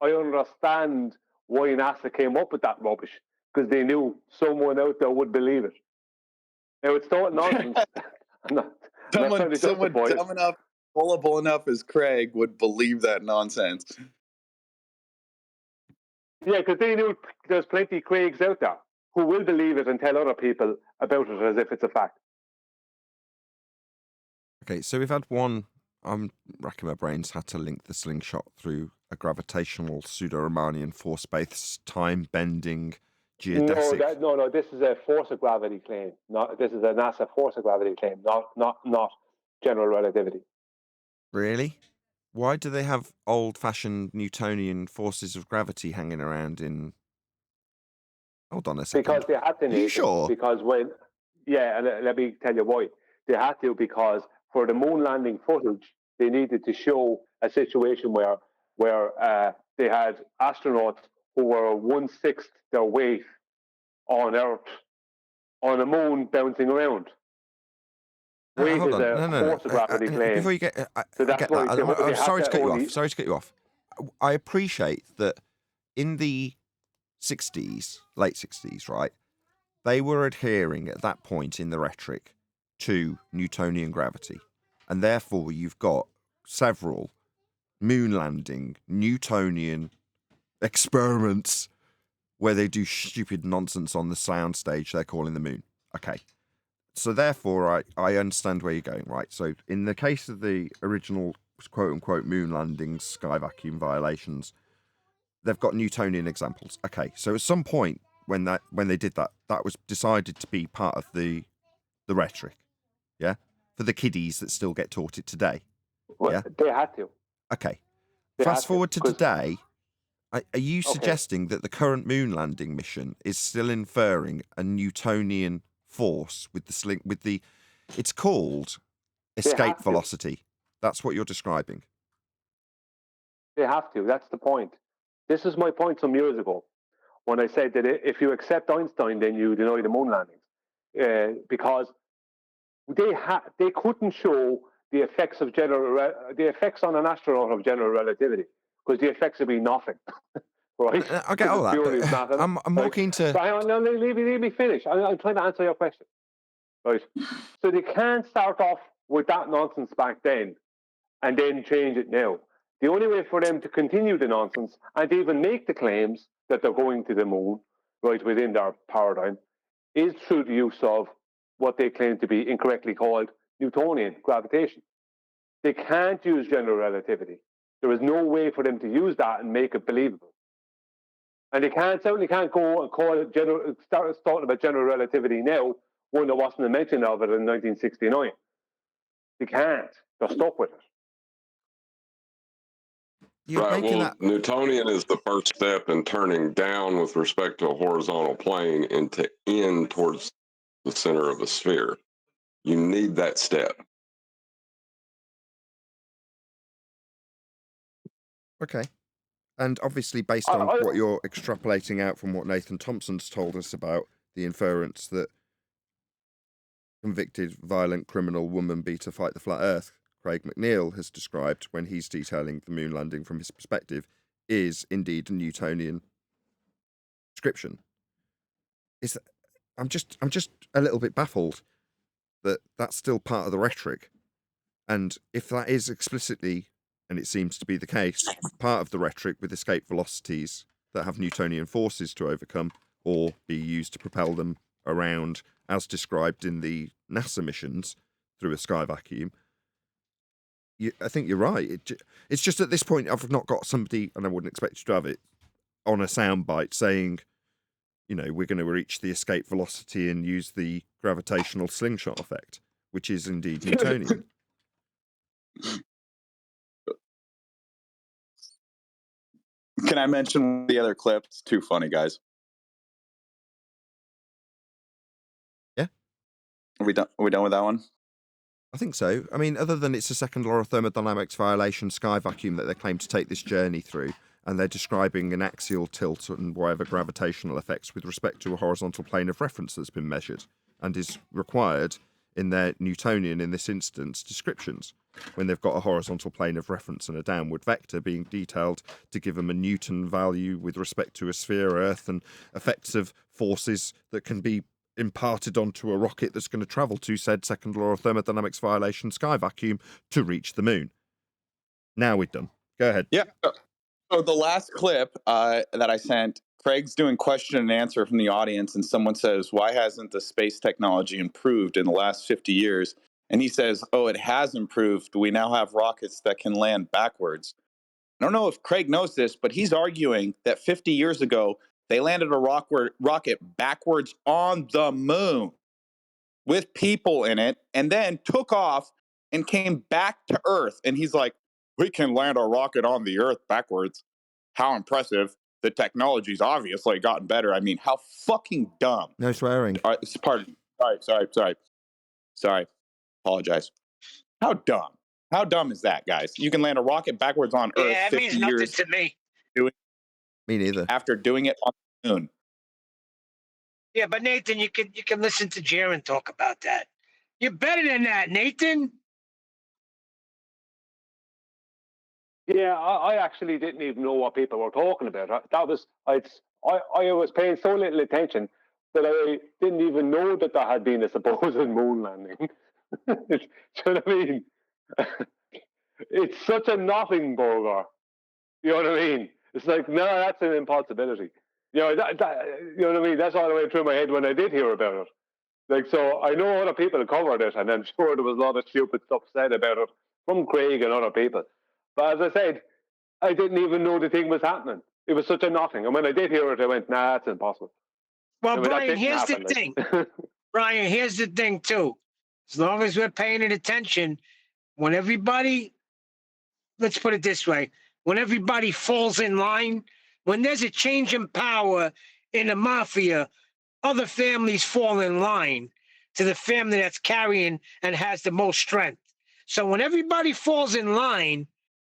Speaker 11: I understand why NASA came up with that rubbish, because they knew someone out there would believe it. Now, it's total nonsense.
Speaker 15: Someone dumb enough, gullible enough as Craig would believe that nonsense.
Speaker 11: Yeah, because they knew there's plenty of Craigs out there who will believe it and tell other people about it as if it's a fact.
Speaker 2: Okay, so we've had one. I'm racking my brains. Had to link the slingshot through a gravitational pseudo-Riemannian force-based time-bending geodesic.
Speaker 11: No. This is a force of gravity claim. This is a NASA force of gravity claim, not general relativity.
Speaker 2: Really? Why do they have old-fashioned Newtonian forces of gravity hanging around in? Hold on a second.
Speaker 11: Because they had to.
Speaker 2: Are you sure?
Speaker 11: Because and let me tell you why. They had to, because for the moon landing footage, they needed to show a situation where they had astronauts who were 1/6 their weight on Earth, on a moon bouncing around. Weight is a force of gravity claim.
Speaker 2: Before you get,
Speaker 11: so that's
Speaker 2: get
Speaker 11: why
Speaker 2: that. I'm sorry to cut you
Speaker 11: only...
Speaker 2: off. Sorry to cut you off. I appreciate that in the 60s, late 60s, right? They were adhering at that point in the rhetoric to Newtonian gravity. And therefore, you've got several moon landing Newtonian experiments where they do stupid nonsense on the sound stage they're calling the moon. Okay. So therefore, I understand where you're going, right? So in the case of the original quote-unquote moon landings, sky vacuum violations, they've got Newtonian examples. Okay. So at some point when they did that, that was decided to be part of the rhetoric. Yeah? For the kiddies that still get taught it today.
Speaker 11: Well,
Speaker 2: yeah?
Speaker 11: They had to.
Speaker 2: Okay. Fast forward to today. Are you suggesting that the current moon landing mission is still inferring a Newtonian force with the sling, it's called escape velocity. That's what you're describing.
Speaker 11: They have to. That's the point. This is my point some years ago when I said that if you accept Einstein, then you deny the moon landings, because they couldn't show the effects of the effects on an astronaut of general relativity, because the effects would be nothing. Right?
Speaker 2: I get all that. But I'm more keen to.
Speaker 11: Hang on, no, leave me finish. I'm trying to answer your question. Right. So they can't start off with that nonsense back then and then change it now. The only way for them to continue the nonsense and even make the claims that they're going to the moon, right, within their paradigm, is through the use of what they claim to be incorrectly called Newtonian gravitation. They can't use general relativity. There is no way for them to use that and make it believable. And they certainly can't go and call it start talking about general relativity now when there wasn't a mention of it in 1969. They can't. They're stuck with it.
Speaker 4: Right. Well, Newtonian is the first step in turning down with respect to a horizontal plane into in towards the center of the sphere. You need that step.
Speaker 2: Okay. And obviously, based on what you're extrapolating out from what Nathan Thompson's told us about the inference that convicted violent criminal woman beater fight the flat earth, Craig McNeil has described when he's detailing the moon landing from his perspective, is indeed a Newtonian description. I'm just a little bit baffled that that's still part of the rhetoric. And if that is explicitly, and it seems to be the case, part of the rhetoric with escape velocities that have Newtonian forces to overcome or be used to propel them around, as described in the NASA missions through a sky vacuum, I think you're right. It's just at this point I've not got somebody, and I wouldn't expect you to have it, on a soundbite saying, you know, we're going to reach the escape velocity and use the gravitational slingshot effect, which is indeed Newtonian.
Speaker 15: Can I mention the other clip? It's too funny, guys.
Speaker 2: Yeah.
Speaker 15: Are we done? Are we done with that one?
Speaker 2: I think so. I mean, other than it's a second law of thermodynamics violation sky vacuum that they claim to take this journey through, and they're describing an axial tilt and whatever gravitational effects with respect to a horizontal plane of reference that's been measured and is required in their Newtonian, in this instance, descriptions, when they've got a horizontal plane of reference and a downward vector being detailed to give them a Newton value with respect to a sphere Earth and effects of forces that can be imparted onto a rocket that's going to travel to said second law of thermodynamics violation sky vacuum to reach the moon. Now we're done. Go ahead.
Speaker 15: Yeah. So the last clip that I sent, Craig's doing question and answer from the audience, and someone says, why hasn't the space technology improved in the last 50 years? And he says, oh, it has improved. We now have rockets that can land backwards. I don't know if Craig knows this, but he's arguing that 50 years ago, they landed a rocket backwards on the moon with people in it and then took off and came back to Earth. And he's like, we can land a rocket on the Earth backwards. How impressive. The technology's obviously gotten better. I mean, how fucking dumb.
Speaker 2: No swearing.
Speaker 15: Pardon. Sorry. Apologize. How dumb. How dumb is that, guys? You can land a rocket backwards on Earth
Speaker 3: Yeah, that
Speaker 15: 50
Speaker 3: means nothing
Speaker 15: years
Speaker 3: to me.
Speaker 2: Me neither.
Speaker 15: After doing it on the moon.
Speaker 3: Yeah, but Nathan, you can listen to Jaron talk about that. You're better than that, Nathan.
Speaker 11: Yeah, I actually didn't even know what people were talking about. I was paying so little attention that I didn't even know that there had been a supposed moon landing. Do you know what I mean? It's such a nothing burger. You know what I mean? It's like, no, that's an impossibility. You know, you know what I mean? That's all the way through my head when I did hear about it. Like, so I know other people covered it, and I'm sure there was a lot of stupid stuff said about it from Craig and other people. But as I said, I didn't even know the thing was happening. It was such a nothing. And when I did hear it, I went, nah, that's impossible.
Speaker 3: Well,
Speaker 11: I mean,
Speaker 3: Brian, here's the thing. Brian, here's the thing, too. As long as we're paying it attention, when everybody, let's put it this way, when everybody falls in line, when there's a change in power in the mafia, other families fall in line to the family that's carrying and has the most strength. So when everybody falls in line,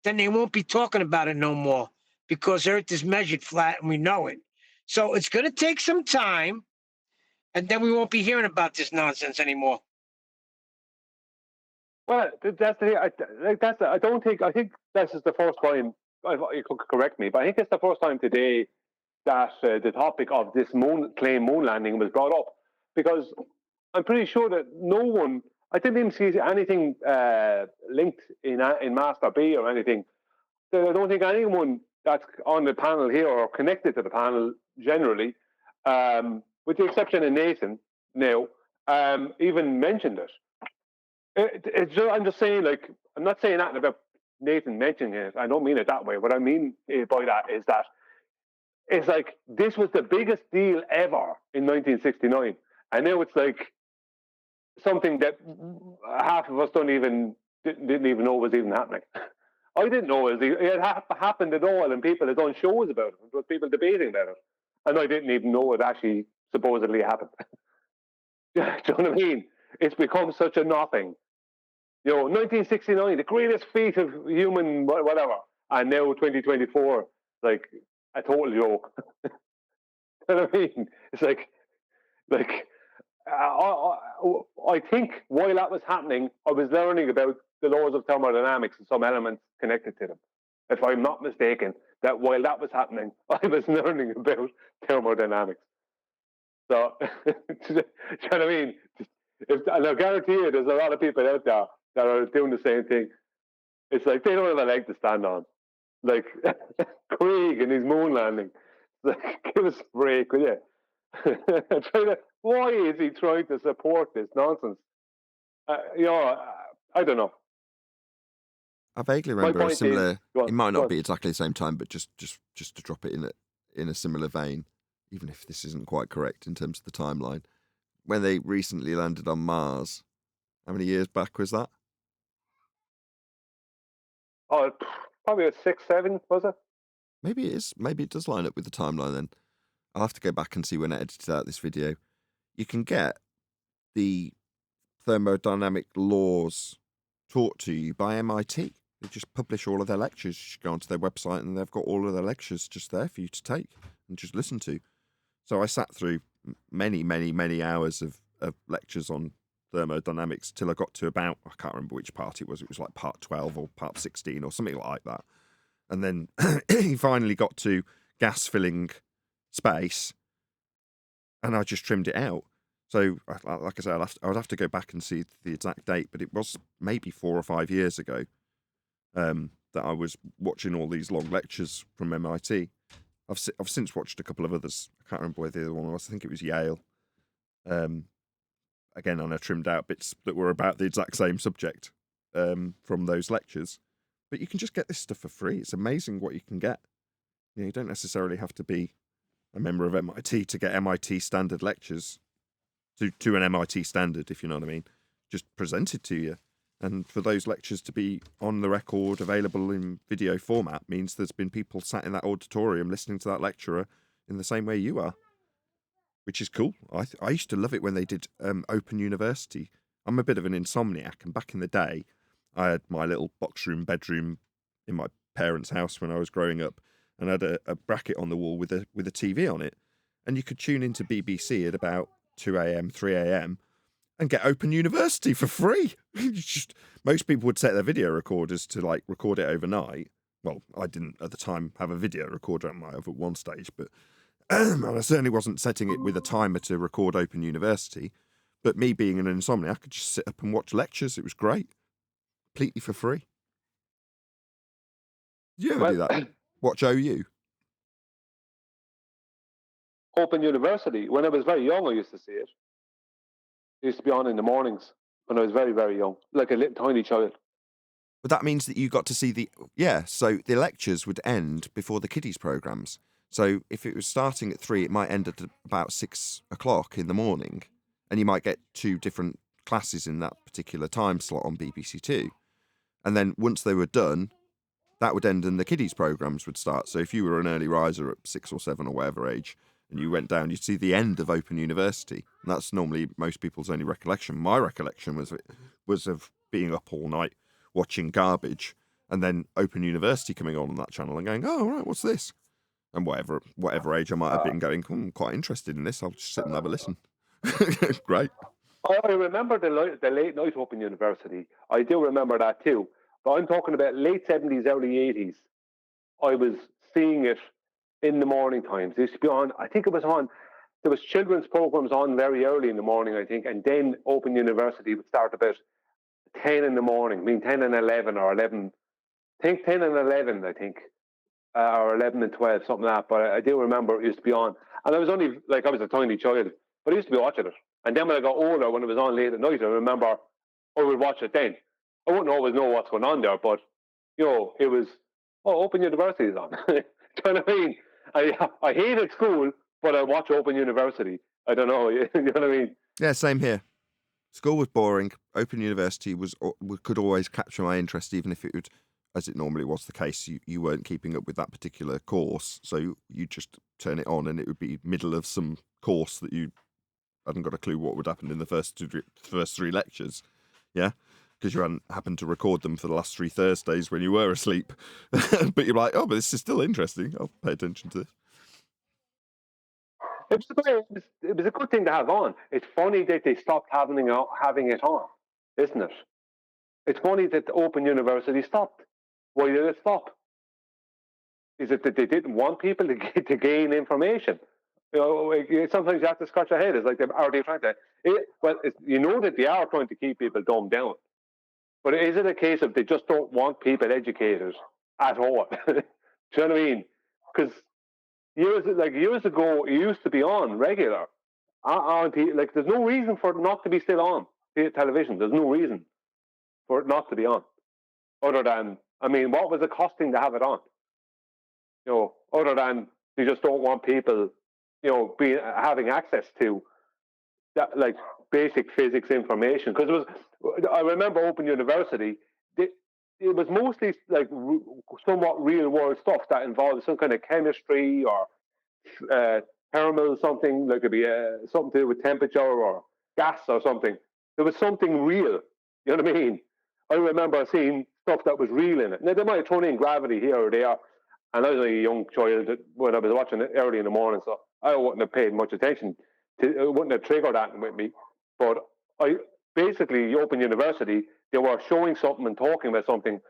Speaker 3: then they won't be talking about it no more because Earth is measured flat and we know it. So it's going to take some time, and then we won't be hearing about this nonsense anymore.
Speaker 11: Well, that's the I think this is the first time, you could correct me, but I think it's the first time today that the topic of this claim moon landing was brought up, because I'm pretty sure that no one, I didn't even see anything linked in Master B or anything. I don't think anyone that's on the panel here or connected to the panel generally, with the exception of Nathan now, even mentioned it. I'm just saying, like, I'm not saying that about Nathan mentioning it. I don't mean it that way. What I mean by that is that it's like this was the biggest deal ever in 1969, and now it's like something that half of us didn't even know was even happening. I didn't know it happened at all, and people had done shows about it. There was people debating about it, and I didn't even know it actually supposedly happened. Do you know what I mean? It's become such a nothing. You know, 1969, the greatest feat of human whatever, and now 2024, like a total joke. You know what I mean? It's like I think while that was happening, I was learning about the laws of thermodynamics and some elements connected to them. If I'm not mistaken, that while that was happening, I was learning about thermodynamics. So, do you know what I mean? And I guarantee you, there's a lot of people out there that are doing the same thing. It's like they don't have a leg to stand on. Like Craig and his moon landing. Like, give us a break, will you? Why is he trying to support this nonsense? You know, I don't know.
Speaker 2: I vaguely remember a similar. It might not be exactly the same time, but just to drop it in a similar vein, even if this isn't quite correct in terms of the timeline. When they recently landed on Mars, how many years back was that?
Speaker 11: Oh, probably a 6, 7, was it?
Speaker 2: Maybe it is. Maybe it does line up with the timeline then. I'll have to go back and see when I edited out this video. You can get the thermodynamic laws taught to you by MIT. They just publish all of their lectures. You should go onto their website and they've got all of their lectures just there for you to take and just listen to. So I sat through many hours of lectures on thermodynamics till I got to about, I can't remember which part it was like part 12 or part 16 or something like that. And then he finally got to gas filling space and I just trimmed it out. So, like I said, I would have to go back and see the exact date, but it was maybe 4 or 5 years ago that I was watching all these long lectures from MIT. I've since watched a couple of others. I can't remember where the other one was. I think it was Yale. Again, and I trimmed out bits that were about the exact same subject from those lectures. But you can just get this stuff for free. It's amazing what you can get. You don't necessarily have to be a member of MIT to get MIT standard lectures to an MIT standard, if you know what I mean, just presented to you. And for those lectures to be on the record, available in video format, means there's been people sat in that auditorium listening to that lecturer in the same way you are, which is cool. I used to love it when they did Open University. I'm a bit of an insomniac, and back in the day, I had my little box room bedroom in my parents' house when I was growing up, and I had a bracket on the wall with a TV on it, and you could tune into BBC at about 2 a.m, 3 a.m, and get Open University for free. Most people would set their video recorders to like record it overnight. Well, I didn't at the time have a video recorder. I might have at one stage, but and I certainly wasn't setting it with a timer to record Open University. But me being an insomniac, I could just sit up and watch lectures. It was great, completely for free. Did you ever do that? Watch OU?
Speaker 11: Open University. When I was very young, I used to see it. It used to be on in the mornings when I was very, very young, like a little tiny child.
Speaker 2: But that means that you got to see so the lectures would end before the kiddies programs. So if it was starting at 3, it might end at about 6 o'clock in the morning, and you might get 2 different classes in that particular time slot on BBC Two. And then once they were done, that would end and the kiddies programs would start. So if you were an early riser at 6 or 7 or whatever age, and you went down, you'd see the end of Open University. And that's normally most people's only recollection. My recollection was of being up all night watching garbage, and then Open University coming on that channel and going, oh, right, what's this? And whatever age I might have been going, I'm quite interested in this. I'll just sit and have a listen. Great.
Speaker 11: I remember the late night Open University. I do remember that too. But I'm talking about late 70s, early 80s. I was seeing it in the morning times. It used to be on, I think it was on, there was children's programs on very early in the morning, I think, and then Open University would start about 10 in the morning, I mean 10 and 11 or 11, I think 10 and 11, I think, or 11 and 12, something like that. But I do remember it used to be on. And I was only, like, I was a tiny child, but I used to be watching it. And then when I got older, when it was on late at night, I remember I would watch it then. I wouldn't always know what's going on there, but, you know, it was, Open University is on. Do you know what I mean? I hated school, but I watch Open University. I don't know, you know what I mean?
Speaker 2: Yeah, same here. School was boring. Open University could always capture my interest, even if it would, as it normally was the case, you weren't keeping up with that particular course. So you just turn it on and it would be middle of some course that you hadn't got a clue what would happen in the first 3 lectures. Yeah? Because you hadn't happened to record them for the last 3 Thursdays when you were asleep. But you're like, but this is still interesting. I'll pay attention to this.
Speaker 11: It was a good thing to have on. It's funny that they stopped having it on, isn't it? It's funny that the Open University stopped. Why did it stop? Is it that they didn't want people to gain information? You know, sometimes you have to scratch your head. It's like, are they trying to? You know that they are trying to keep people dumbed down. But is it a case of they just don't want people educated at all? Do you know what I mean? Because years ago, it used to be on regular. Like, there's no reason for it not to be still on television. There's no reason for it not to be on. Other than, I mean, what was it costing to have it on? You know, other than you just don't want people, you know, having access to that, like, basic physics information. Because I remember Open University, it was mostly like somewhat real world stuff that involved some kind of chemistry or thermal something, like it'd be something to do with temperature or gas or something. There was something real. You know what I mean? I remember seeing stuff that was real in it. Now they might have thrown in gravity here or there, and I was a young child when I was watching it early in the morning, so I wouldn't have paid much attention to it. Wouldn't have triggered that with me. But I basically Open University, they were showing something and talking about something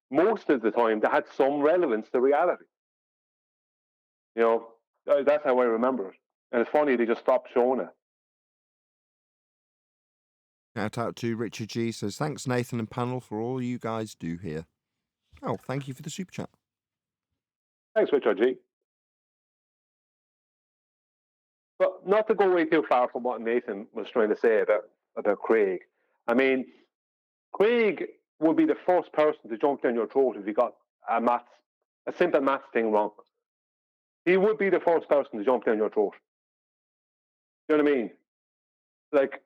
Speaker 11: most of the time that had some relevance to reality. You know, that's how I remember it. And it's funny they just stopped showing it.
Speaker 2: Shout out to Richard G. Says, thanks, Nathan and panel, for all you guys do here. Oh, thank you for the super chat.
Speaker 11: Thanks, Richard G. But not to go way too far from what Nathan was trying to say about Craig. I mean, Craig would be the first person to jump down your throat if you got a simple maths thing wrong. He would be the first person to jump down your throat. You know what I mean? Like,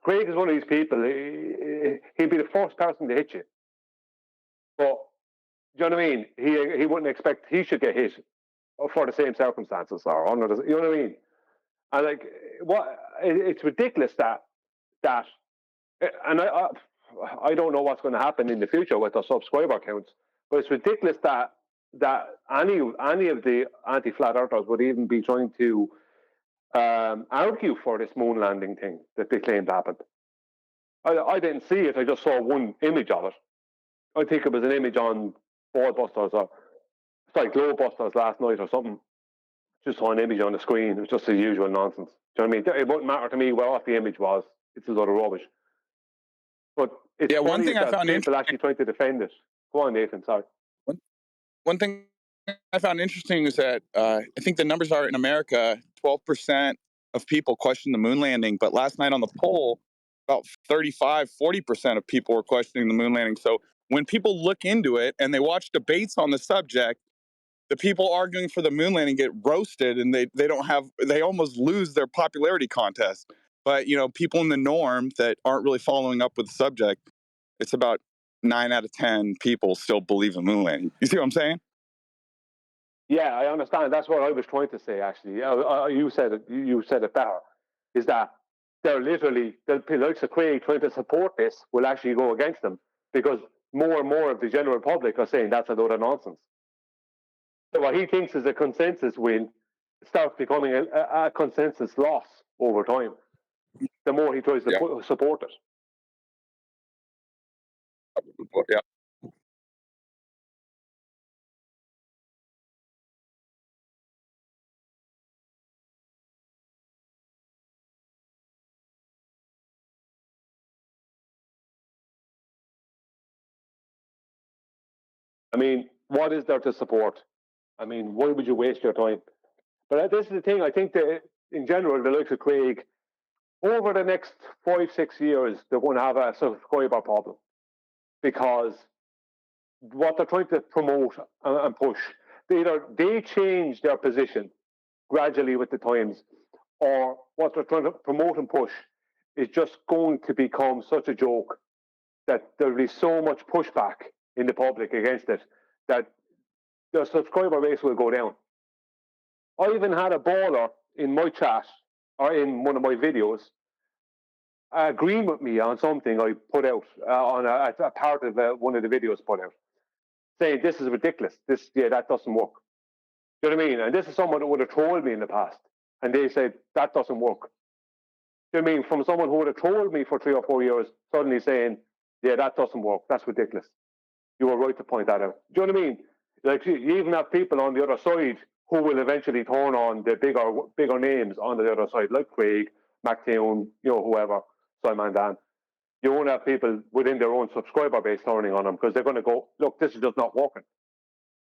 Speaker 11: Craig is one of these people, he'd be the first person to hit you. But, you know what I mean? He wouldn't expect he should get hit for the same circumstances or under the, you know what I mean? And like, it's ridiculous that and I don't know what's going to happen in the future with the subscriber counts, but it's ridiculous that any of the anti-flat earthers would even be trying to argue for this moon landing thing that they claimed happened. I didn't see it. I just saw one image of it. I think it was an image on Boardbusters or Globebusters last night or something. Just saw an image on the screen. It was just the usual nonsense. Do you know what I mean? It wouldn't matter to me what the image was. It's a lot of rubbish. But it's funny
Speaker 15: one thing I found
Speaker 11: people actually trying to defend it. Go on, Nathan. Sorry.
Speaker 15: One thing I found interesting is that I think the numbers are in America, 12% of people question the moon landing. But last night on the poll, about 40% of people were questioning the moon landing. So when people look into it and they watch debates on the subject, the people arguing for the moon landing get roasted, and they almost lose their popularity contest. But, you know, people in the norm that aren't really following up with the subject, it's about 9 out of 10 people still believe in moon landing. You see what I'm saying?
Speaker 11: Yeah, I understand. That's what I was trying to say, actually. You said it. You said it better. Is that they're literally the likes of Craig trying to support this will actually go against them because more and more of the general public are saying that's a load of nonsense. So what he thinks is a consensus win starts becoming a consensus loss over time. The more he tries to support it.
Speaker 15: Yeah.
Speaker 11: I mean, what is there to support? I mean, why would you waste your time? But this is the thing. I think that in general, the likes of Craig, over the next 5-6 years, they're going to have a subscriber problem because what they're trying to promote and push, they change their position gradually with the times, or what they're trying to promote and push is just going to become such a joke that there'll be so much pushback in the public against it that their subscriber base will go down. I even had a baller in my chat or in one of my videos agreeing with me on something I put out on a part of one of the videos put out, saying this is ridiculous. That doesn't work. You know what I mean? And this is someone that would have trolled me in the past, and they said that doesn't work. You know what I mean? From someone who would have trolled me for 3 or 4 years, suddenly saying, "Yeah, that doesn't work. That's ridiculous." You were right to point that out. Do you know what I mean? Like you even have people on the other side who will eventually turn on the bigger names on the other side, like Craig, McTown, whoever, Simon Dan. You won't have people within their own subscriber base turning on them because they're going to go, look, this is just not working.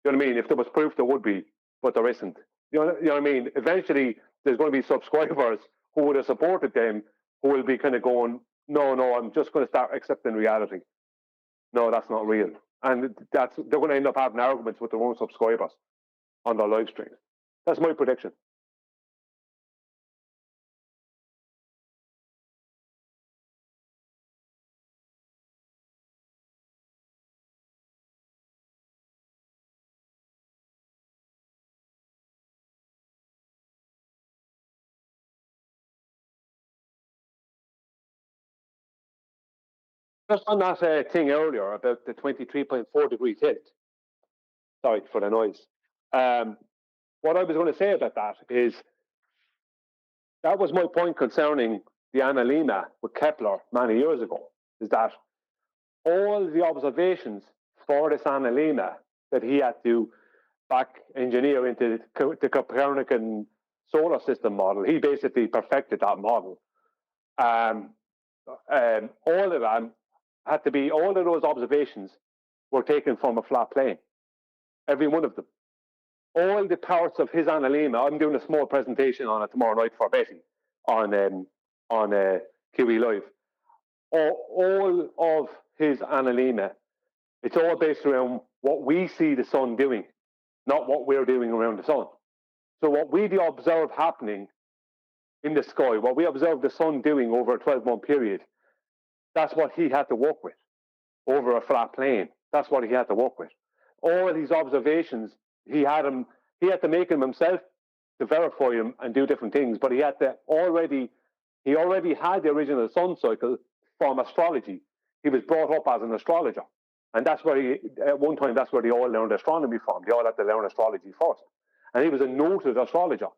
Speaker 11: You know what I mean? If there was proof, there would be, but there isn't. You know what I mean? Eventually, there's going to be subscribers who would have supported them who will be kind of going, no, I'm just going to start accepting reality. No, that's not real. And they're going to end up having arguments with their own subscribers on their live stream. That's my prediction. Just on that thing earlier about the 23.4 degree tilt. Sorry for the noise. What I was going to say about that is that was my point concerning the analemma with Kepler many years ago, is that all the observations for this analemma that he had to back engineer into the Copernican solar system model, he basically perfected that model. All of them had to be, all of those observations were taken from a flat plane, every one of them. All the parts of his analemma, I'm doing a small presentation on it tomorrow night for Betty on QE Live. All of his analemma, it's all based around what we see the sun doing, not what we're doing around the sun. So what we observe happening in the sky, what we observe the sun doing over a 12-month period, that's what he had to work with over a flat plane. That's what he had to work with. All these observations, he had to make them himself to verify them and do different things, but he already had the original sun cycle from astrology. He was brought up as an astrologer. And that's where at one time, that's where they all learned astronomy from. They all had to learn astrology first. And he was a noted astrologer.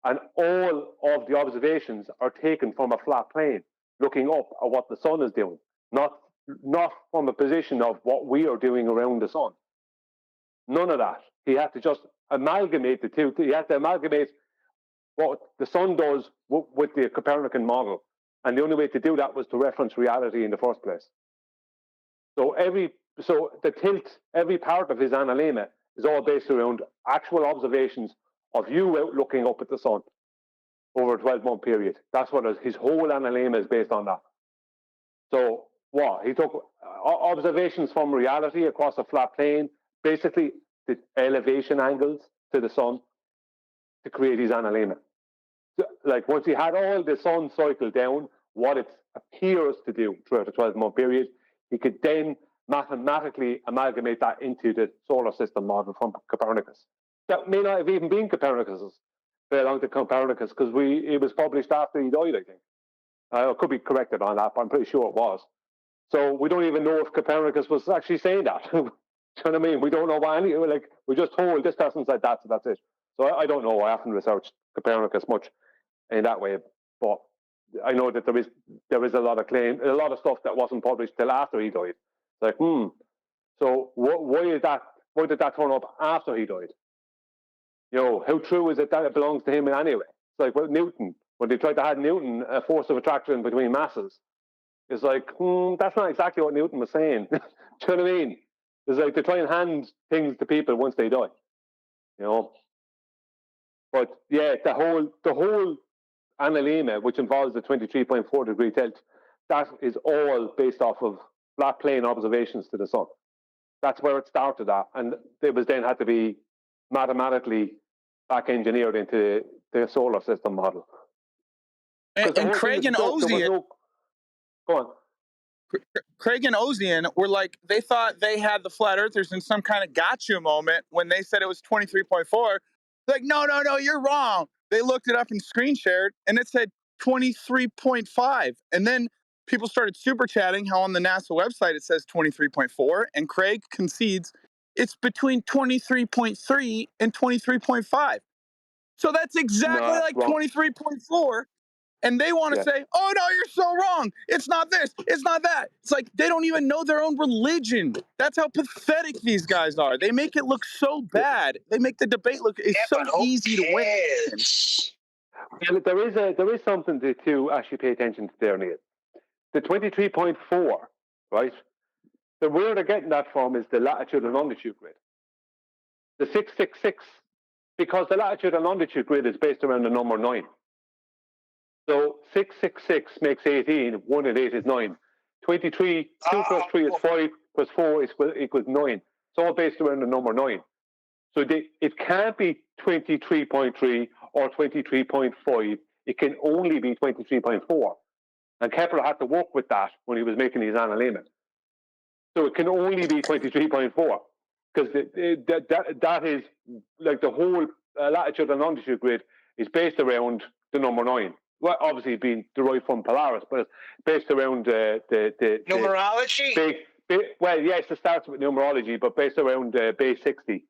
Speaker 11: And all of the observations are taken from a flat plane, looking up at what the sun is doing, not from a position of what we are doing around the sun. None of that. He had to just amalgamate the two. He had to amalgamate what the sun does with the Copernican model. And the only way to do that was to reference reality in the first place. So the tilt, every part of his analemma is all based around actual observations of you out looking up at the sun over a 12-month period. That's what his whole analemma is based on that. So what? He took observations from reality across a flat plane, basically the elevation angles to the sun to create his analemma. So, like once he had all the sun cycle down, what it appears to do throughout a 12-month period, he could then mathematically amalgamate that into the solar system model from Copernicus. That may not have even been Copernicus's, belonged to Copernicus, because it was published after he died, I think. I could be corrected on that, but I'm pretty sure it was. So we don't even know if Copernicus was actually saying that. Do you know what I mean? We don't know why we're just told this person said that, so that's it. So I don't know. I haven't researched Copernicus much in that way, but I know that there is a lot of claim, a lot of stuff that wasn't published till after he died. It's like, so why did that turn up after he died? You know, how true is it that it belongs to him anyway? It's like Newton, when they tried to have Newton a force of attraction between masses. It's like, that's not exactly what Newton was saying. Do you know what I mean? It's like they try and hand things to people once they die. You know? But yeah, the whole analemma, which involves the 23.4 degree tilt, that is all based off of flat plane observations to the sun. That's where it started at. And it was then had to be mathematically back engineered into the solar system model.
Speaker 15: And Craig and Ozian,
Speaker 11: go on.
Speaker 15: Craig and Ozian were like, they thought they had the flat earthers in some kind of gotcha moment when they said it was 23.4. Like, no, you're wrong. They looked it up and screen shared, and it said 23.5. And then people started super chatting how on the NASA website it says 23.4, and Craig concedes it's between 23.3 and 23.5. So that's exactly like 23.4. And they want to say, oh, no, you're so wrong. It's not this. It's not that. It's like they don't even know their own religion. That's how pathetic these guys are. They make it look so bad. They make the debate look so easy to win.
Speaker 11: Well, there is something to actually pay attention to there, Neil. The 23.4, right? The where they're getting that from is the latitude and longitude grid. The 666, because the latitude and longitude grid is based around the number 9. So 666 makes 18, 1 and 8 is 9. 23, 2 plus 3 is 5, plus 4 equals 9. It's all based around the number 9. So it can't be 23.3 or 23.5. It can only be 23.4. And Kepler had to work with that when he was making his analemma. So it can only be 23.4 because that is like the whole latitude and longitude grid is based around the number 9. well, obviously being derived from Polaris, but it's based around the
Speaker 3: numerology.
Speaker 11: Well, yes, it starts with numerology, but based around base 60,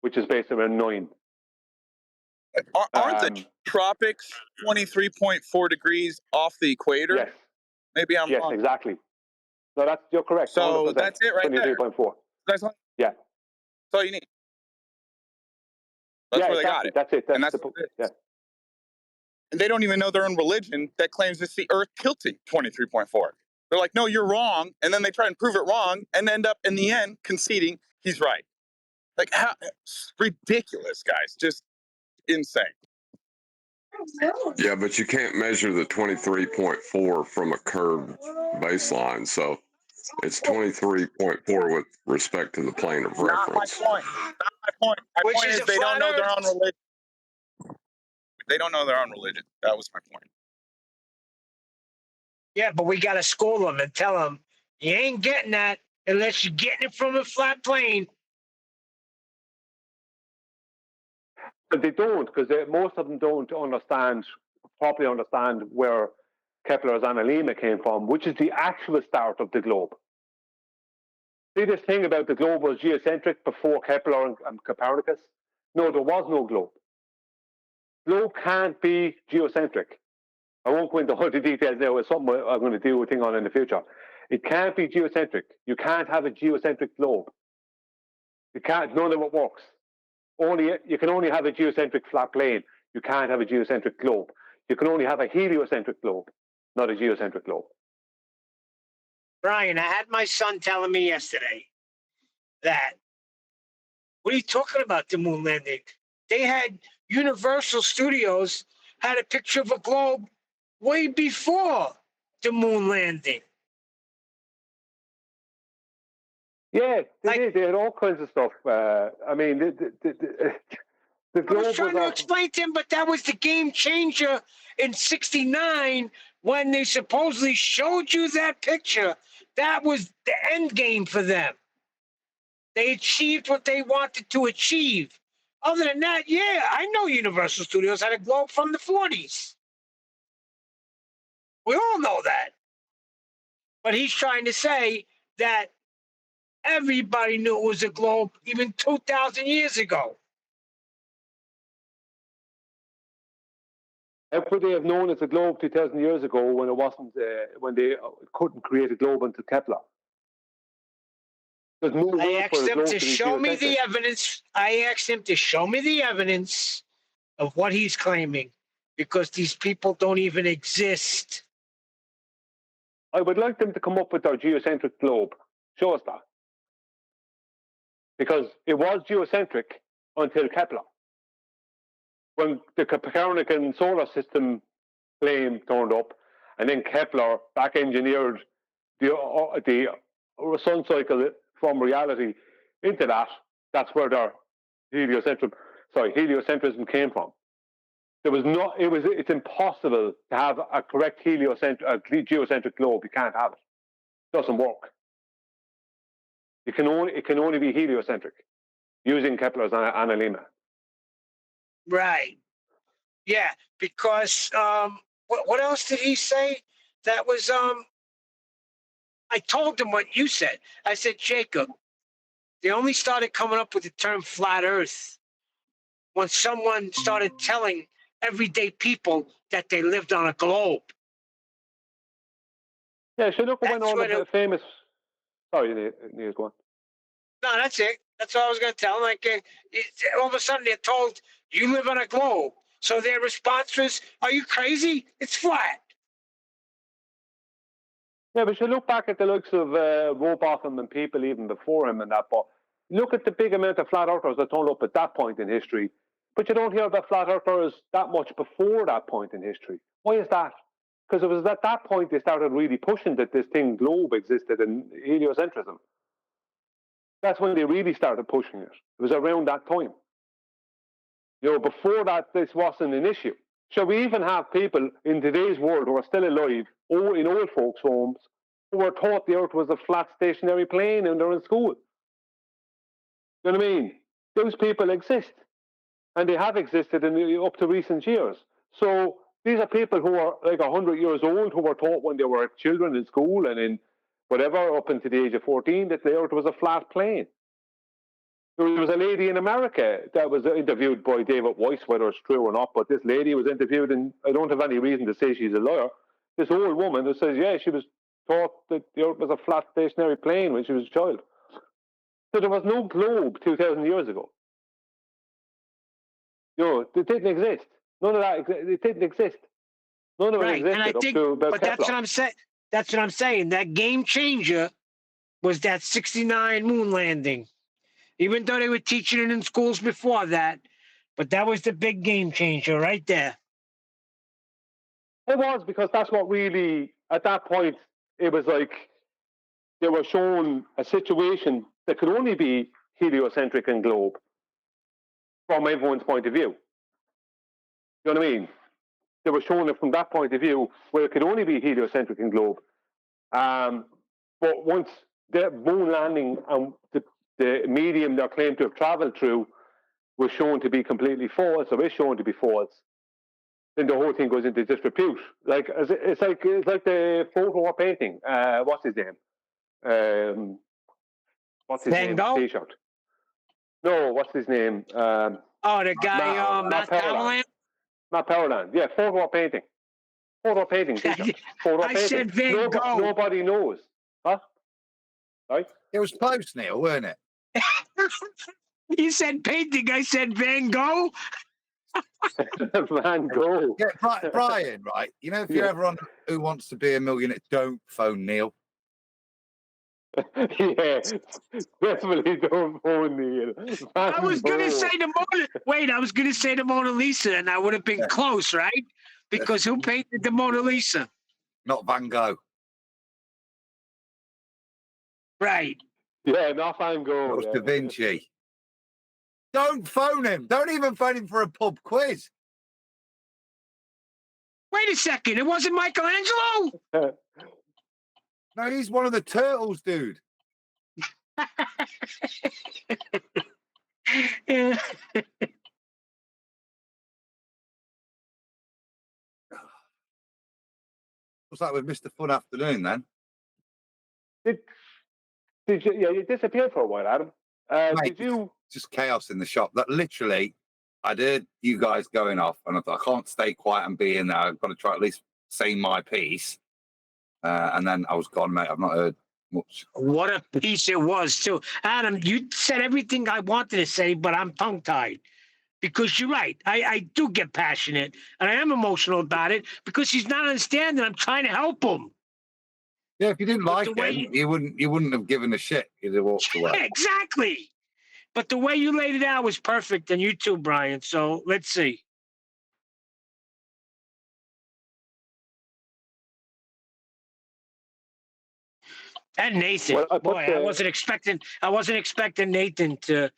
Speaker 11: which is based around 9.
Speaker 15: Aren't the tropics 23.4 degrees off the equator?
Speaker 11: Yes.
Speaker 15: Maybe I'm
Speaker 11: yes,
Speaker 15: wrong.
Speaker 11: exactly. No, you're correct.
Speaker 15: So
Speaker 11: 100%.
Speaker 15: that's it right there.
Speaker 11: 23.4.
Speaker 15: That's all,
Speaker 11: Yeah.
Speaker 15: that's all you need. That's where they got it.
Speaker 11: That's it.
Speaker 15: And that's what it is.
Speaker 11: Yeah.
Speaker 15: And they don't even know their own religion that claims it's the Earth tilting 23.4. They're like, no, you're wrong. And then they try and prove it wrong and end up in the end conceding he's right. Like, how ridiculous, guys. Just insane.
Speaker 4: Yeah, but you can't measure the 23.4 from a curved baseline. So it's 23.4 with respect to the plane of reference.
Speaker 15: Not my point. Not my point. My point is they don't know their own religion. They don't know their own religion. That was my point.
Speaker 3: Yeah, but we got to school them and tell them you ain't getting that unless you're getting it from a flat plane.
Speaker 11: But they don't, because most of them don't properly understand where Kepler's analemma came from, which is the actual start of the globe. See, this thing about the globe was geocentric before Kepler and Copernicus? No, there was no globe. Globe can't be geocentric. I won't go into all the details now. It's something I'm going to do a thing on in the future. It can't be geocentric. You can't have a geocentric globe. You can't. None of it works. You can only have a geocentric flat plane. You can't have a geocentric globe. You can only have a heliocentric globe, not a geocentric globe.
Speaker 3: Brian, I had my son telling me yesterday that, what are you talking about, the moon landing? They had Universal Studios had a picture of a globe way before the moon landing.
Speaker 11: Yeah, they had all kinds of stuff. I mean, the globe
Speaker 3: I was trying to explain to him, but that was the game changer in '69 when they supposedly showed you that picture. That was the end game for them. They achieved what they wanted to achieve. Other than that, yeah, I know Universal Studios had a globe from the 40s. We all know that. But he's trying to say that everybody knew it was a globe even 2,000 years ago.
Speaker 11: How could they have known it's a globe 2,000 years ago when it wasn't? When they couldn't create a globe until Kepler? There's no
Speaker 3: I
Speaker 11: word
Speaker 3: asked
Speaker 11: for a
Speaker 3: him
Speaker 11: globe
Speaker 3: to
Speaker 11: be
Speaker 3: show me
Speaker 11: geocentric.
Speaker 3: the evidence. I asked him to show me the evidence of what he's claiming, because these people don't even exist.
Speaker 11: I would like them to come up with their geocentric globe. Show us that. Because it was geocentric until Kepler. When the Copernican solar system claim turned up, and then Kepler back engineered the sun cycle from reality into that, that's where their heliocentrism came from. It's impossible to have a correct geocentric globe. You can't have it. It doesn't work. It can only be heliocentric using Kepler's analemma.
Speaker 3: Right. Yeah, because what else did he say? That was I told him what you said. I said, Jacob, they only started coming up with the term flat Earth when someone started telling everyday people that they lived on a globe.
Speaker 11: Yeah, so look when all the famous. Sorry, Neil, go on.
Speaker 3: No, that's it. That's all I was going to tell them. Like, all of a sudden they're told, you live on a globe. So their response was, are you crazy? It's flat.
Speaker 11: Yeah, but you look back at the likes of Robotham and people even before him and that, but look at the big amount of flat earthers that turned up at that point in history. But you don't hear about flat earthers that much before that point in history. Why is that? Because it was at that point they started really pushing that this thing globe existed in heliocentrism. That's when they really started pushing it. It was around that time. Before that, this wasn't an issue. So we even have people in today's world who are still alive, in old folks' homes, who were taught the Earth was a flat stationary plane and they're in school. You know what I mean? Those people exist. And they have existed up to recent years. So These are people who are like 100 years old, who were taught when they were children in school and in whatever, up until the age of 14, that the Earth was a flat plane. There was a lady in America that was interviewed by David Weiss, whether it's true or not, but this lady was interviewed, and I don't have any reason to say she's a liar. This old woman who says, yeah, she was taught that the Earth was a flat stationary plane when she was a child. So there was no globe 2,000 years ago. It didn't exist. None of that. It didn't exist. None of it existed.
Speaker 3: And I think, but that's what I'm saying. That's what I'm saying. That game changer was that '69 moon landing. Even though they were teaching it in schools before that, but that was the big game changer right there.
Speaker 11: It was, because that's what really, at that point, it was like they were shown a situation that could only be heliocentric and globe from everyone's point of view. You know what I mean? They were showing it from that point of view, where it could only be heliocentric and globe. But once the moon landing and the medium they're claimed to have traveled through was shown to be completely false, or is shown to be false, then the whole thing goes into disrepute. Like it's like the photo or painting. What's his name? What's his name? T-shirt. No, what's his name?
Speaker 3: The guy Matt Powerland.
Speaker 11: Matt Powerland. Yeah, photo or painting. Photo or painting. T-shirt. Photo or painting.
Speaker 3: Said Van Gogh.
Speaker 11: Nobody knows. Huh? Right?
Speaker 5: It was close, Neil, weren't it?
Speaker 3: You said painting. I said Van Gogh.
Speaker 11: Van Gogh.
Speaker 5: Yeah, Brian, right? You know, if you're ever on Who Wants to Be a Millionaire, don't phone Neil.
Speaker 11: Yeah, definitely don't phone Neil.
Speaker 3: I was gonna say the Mona Lisa, and I would have been close, right? Because who painted the Mona Lisa?
Speaker 5: Not Van Gogh.
Speaker 3: Right.
Speaker 11: Yeah, not Van Gogh.
Speaker 5: It was Da Vinci. Don't phone him. Don't even phone him for a pub quiz.
Speaker 3: Wait a second. It wasn't Michelangelo?
Speaker 5: No, he's one of the turtles, dude.
Speaker 3: Yeah.
Speaker 5: What's that with Mr. Fun Afternoon, then?
Speaker 11: Did you? Yeah, you disappeared for a while, Adam.
Speaker 5: Mate,
Speaker 11: did you?
Speaker 5: Just chaos in the shop. That literally, I'd heard you guys going off, and I thought, I can't stay quiet and be in there. I've got to try at least say my piece. And then I was gone, mate. I've not heard much.
Speaker 3: What a piece it was, too. Adam, you said everything I wanted to say, but I'm tongue-tied. Because you're right. I do get passionate, and I am emotional about it, because he's not understanding. I'm trying to help him.
Speaker 5: Yeah, if you didn't like him, you wouldn't have given a shit. You'd have walked away.
Speaker 3: Yeah, exactly. But the way you laid it out was perfect, and you too, Brian. So let's see. And Nathan, I wasn't expecting Nathan to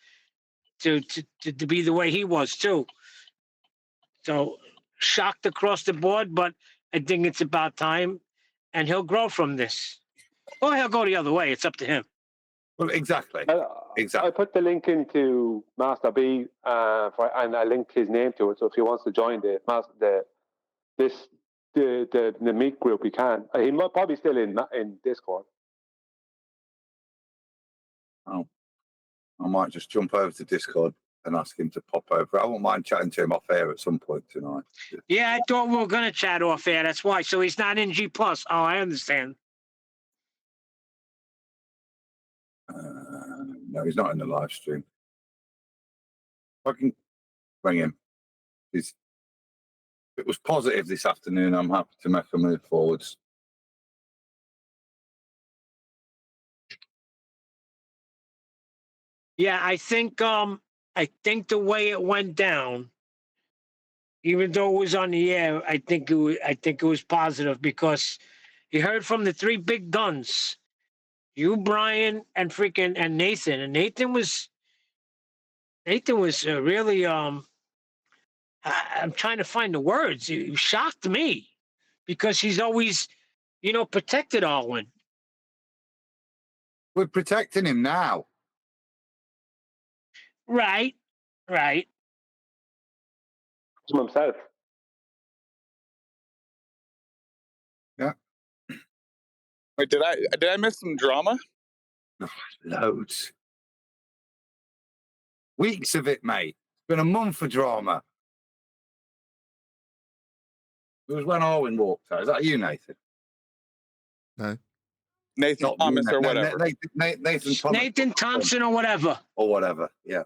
Speaker 3: be the way he was too. So shocked across the board, but I think it's about time, and he'll grow from this. Or he'll go the other way. It's up to him.
Speaker 5: Well, exactly.
Speaker 11: I put the link into Master B, and I linked his name to it. So if he wants to join the meet group, he can. He might probably still in Discord.
Speaker 5: Oh, I might just jump over to Discord and ask him to pop over. I won't mind chatting to him off air at some point tonight.
Speaker 3: Yeah, I thought we were going to chat off air. That's why. So he's not in G+. Oh, I understand.
Speaker 5: No, he's not in the live stream. I can bring him. It was positive this afternoon. I'm happy to make a move forwards.
Speaker 3: Yeah, I think the way it went down, even though it was on the air, I think it was positive, because you heard from the three big guns, you, Brian, and Nathan. And Nathan was really I'm trying to find the words. He shocked me, because he's always, protected Alwyn.
Speaker 5: We're protecting him now.
Speaker 3: Right.
Speaker 11: From himself.
Speaker 15: Wait, did I miss some drama?
Speaker 5: Loads. Weeks of it, mate. It's been a month of drama. It was when Arwen walked out. Is that you, Nathan?
Speaker 2: No.
Speaker 15: Nathan
Speaker 5: Not
Speaker 15: Thomas
Speaker 5: you,
Speaker 15: or whatever.
Speaker 5: Nathan Thomas.
Speaker 3: Nathan Thompson or whatever.
Speaker 5: Or whatever, yeah.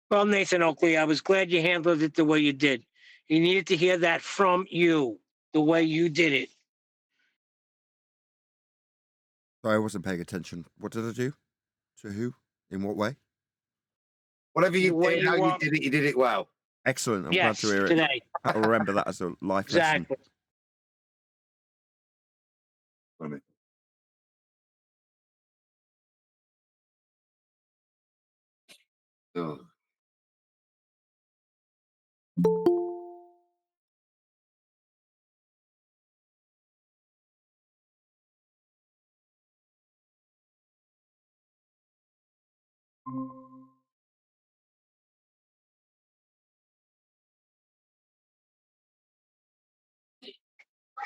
Speaker 3: Well, Nathan Oakley, I was glad you handled it the way you did. You needed to hear that from you, the way you did it.
Speaker 2: Sorry, I wasn't paying attention. What did I do? To who? In what way?
Speaker 5: Whatever you did, how you did it well.
Speaker 2: Excellent. I'm glad
Speaker 3: Yes,
Speaker 2: to hear it.
Speaker 3: today.
Speaker 2: I'll remember that as a life lesson.
Speaker 3: Exactly.
Speaker 5: Oh.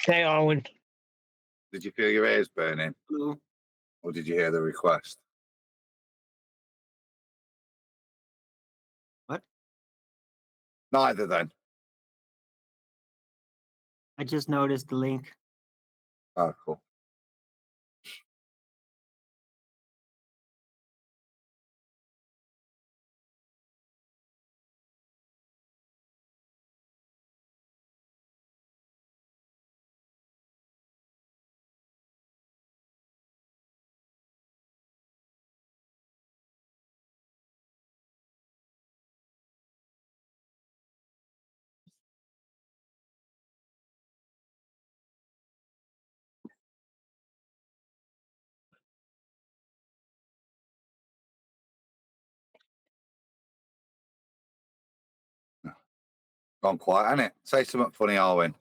Speaker 3: Hey, Owen.
Speaker 5: Did you feel your ears burning?
Speaker 3: No.
Speaker 5: Or did you hear the request?
Speaker 8: What?
Speaker 5: Neither then.
Speaker 8: I just noticed the link.
Speaker 5: Oh, cool. Gone quiet, hasn't it? Say something funny, Arwen.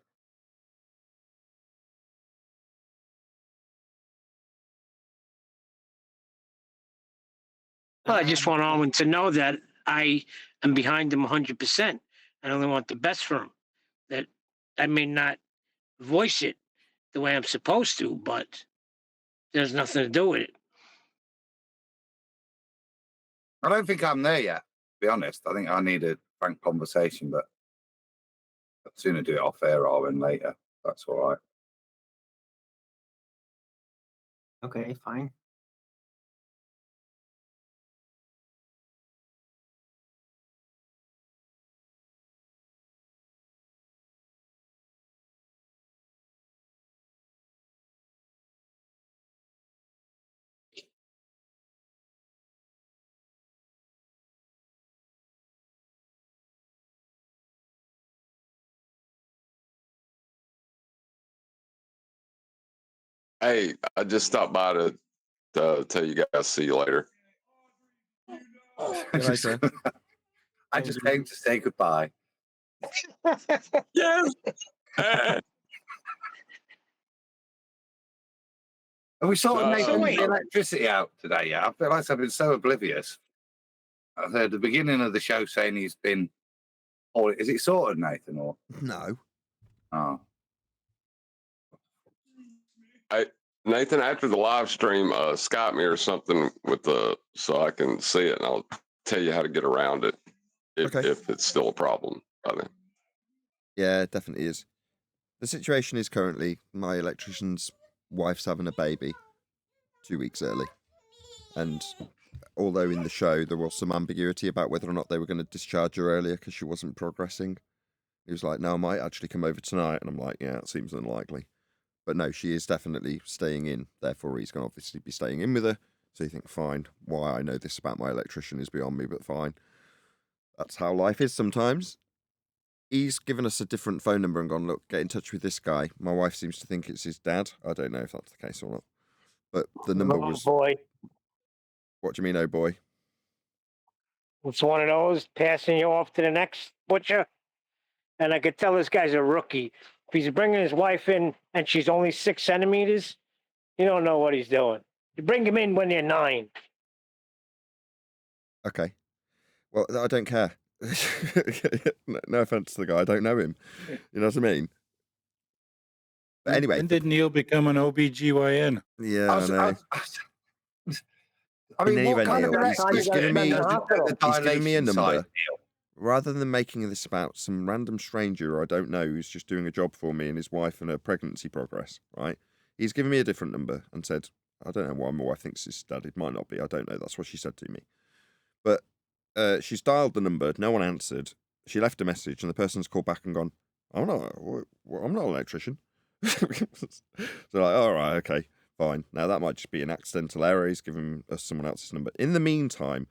Speaker 3: Well, I just want Owen to know that I am behind him 100%. I only want the best for him. That I may not voice it the way I'm supposed to, but there's nothing to do with it.
Speaker 5: I don't think I'm there yet, to be honest. I think I need a frank conversation, but I'd sooner do it off air or later. That's all right.
Speaker 8: Okay, fine.
Speaker 4: Hey, I just stopped by to tell you guys see you later.
Speaker 2: See you later.
Speaker 5: I just came to say goodbye.
Speaker 4: Yes.
Speaker 5: Are we sorting
Speaker 4: So
Speaker 5: making
Speaker 4: wait.
Speaker 5: the electricity out today? Yeah, I feel like I've been so oblivious. I heard the beginning of the show saying he's been. Oh, is it sorted, Nathan? Or
Speaker 2: No.
Speaker 5: oh,
Speaker 4: Nathan, after the live stream, Skype me or something with so I can see it, and I'll tell you how to get around it if it's still a problem by then.
Speaker 2: Yeah, it definitely is. The situation is currently my electrician's wife's having a baby 2 weeks early. And although in the show there was some ambiguity about whether or not they were going to discharge her earlier because she wasn't progressing, he was like, no, I might actually come over tonight. And I'm like, yeah, it seems unlikely. But no, she is definitely staying in. Therefore, he's going to obviously be staying in with her. So you think, fine, why I know this about my electrician is beyond me, but fine. That's how life is sometimes. He's given us a different phone number and gone, look, get in touch with this guy. My wife seems to think it's his dad. I don't know if that's the case or not. But the number was...
Speaker 3: boy.
Speaker 2: What do you mean, oh boy?
Speaker 3: It's one of those passing you off to the next butcher. And I could tell this guy's a rookie. If he's bringing his wife in and she's only 6 centimeters, you don't know what he's doing. You bring him in when they're 9.
Speaker 2: Okay. Well, I don't care. No offense to the guy, I don't know him. You know what I mean? But anyway,
Speaker 16: when did Neil become an OBGYN?
Speaker 2: Yeah, I know.
Speaker 5: I mean,
Speaker 2: Anyway,
Speaker 5: what kind of
Speaker 2: Neil,
Speaker 5: electrician
Speaker 2: he's giving me a
Speaker 5: dilation
Speaker 2: number.
Speaker 5: side,
Speaker 2: Rather than making this about some random stranger I don't know who's just doing a job for me and his wife and her pregnancy progress, right? He's given me a different number and said, I don't know why my wife thinks it's dad. It might not be. I don't know. That's what she said to me. But she's dialed the number. No one answered. She left a message and the person's called back and gone, I'm not an electrician. So like, all right, okay, fine. Now that might just be an accidental error. He's given us someone else's number. In the meantime,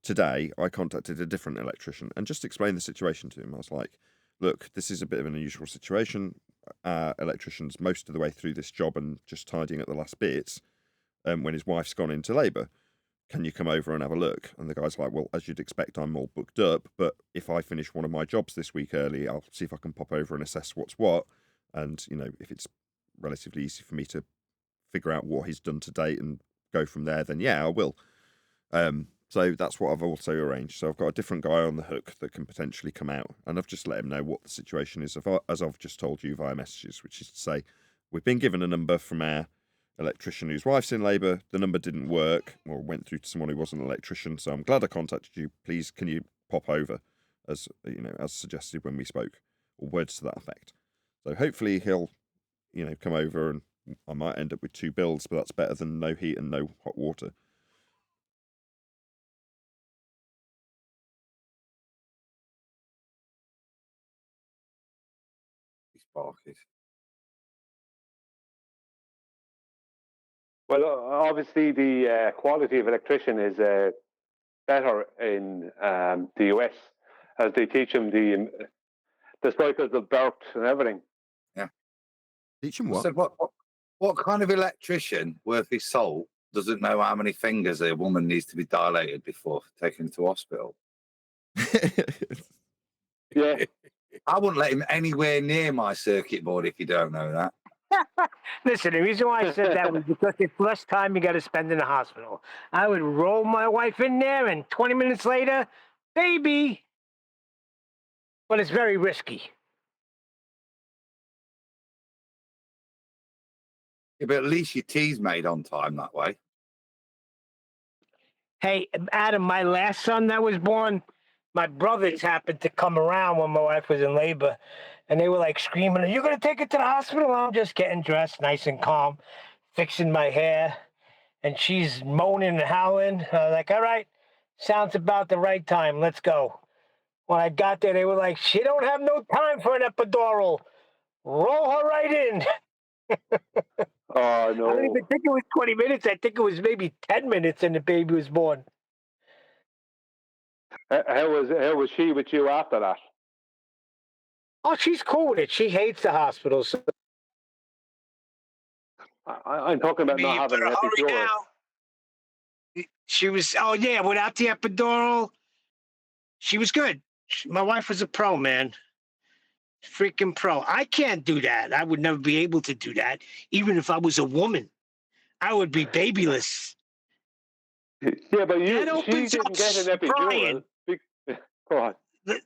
Speaker 2: today, I contacted a different electrician and just explained the situation to him. I was like, look, this is a bit of an unusual situation. Electrician's most of the way through this job and just tidying at the last bits when his wife's gone into labour. Can you come over and have a look? And the guy's like, well, as you'd expect, I'm all booked up. But if I finish one of my jobs this week early, I'll see if I can pop over and assess what's what. And, you know, if it's relatively easy for me to figure out what he's done to date and go from there, then yeah, I will. So that's what I've also arranged. So I've got a different guy on the hook that can potentially come out. And I've just let him know what the situation is, as I've just told you via messages, which is to say, we've been given a number from our electrician whose wife's in labour. The number didn't work or went through to someone who wasn't an electrician. So I'm glad I contacted you. Please, can you pop over, as you know, as suggested when we spoke, or words to that effect. So hopefully he'll, you know, come over and I might end up with 2 bills, but that's better than no heat and no hot water.
Speaker 11: Well, obviously the quality of electrician is better in the US, as they teach them the cycles of birth and everything.
Speaker 5: Yeah.
Speaker 2: Teach them what?
Speaker 5: So what kind of electrician worth his salt doesn't know how many fingers a woman needs to be dilated before taken to hospital?
Speaker 11: Yeah.
Speaker 5: I wouldn't let him anywhere near my circuit board if you don't know that.
Speaker 3: Listen, the reason why I said that was because it's less time you got to spend in the hospital. I would roll my wife in there, and 20 minutes later, baby. But it's very risky.
Speaker 5: Yeah, but at least your tea's made on time that way.
Speaker 3: Hey, Adam, my last son that was born, my brothers happened to come around when my wife was in labor, and they were like screaming, are you going to take it to the hospital? I'm just getting dressed nice and calm, fixing my hair, and she's moaning and howling. I was like, all right, sounds about the right time. Let's go. When I got there, they were like, she don't have no time for an epidural. Roll her right in.
Speaker 11: Oh, no.
Speaker 3: I don't even think it was 20 minutes. I think it was maybe 10 minutes and the baby was born.
Speaker 11: How was she with you after that?
Speaker 3: Oh, she's cool with it. She hates the hospital. So
Speaker 11: I'm talking about not having an epidural.
Speaker 3: She was, oh yeah, without the epidural, she was good. My wife was a pro, man. Freaking pro. I can't do that. I would never be able to do that. Even if I was a woman, I would be babyless.
Speaker 11: Yeah, but she didn't get an epidural. Go on.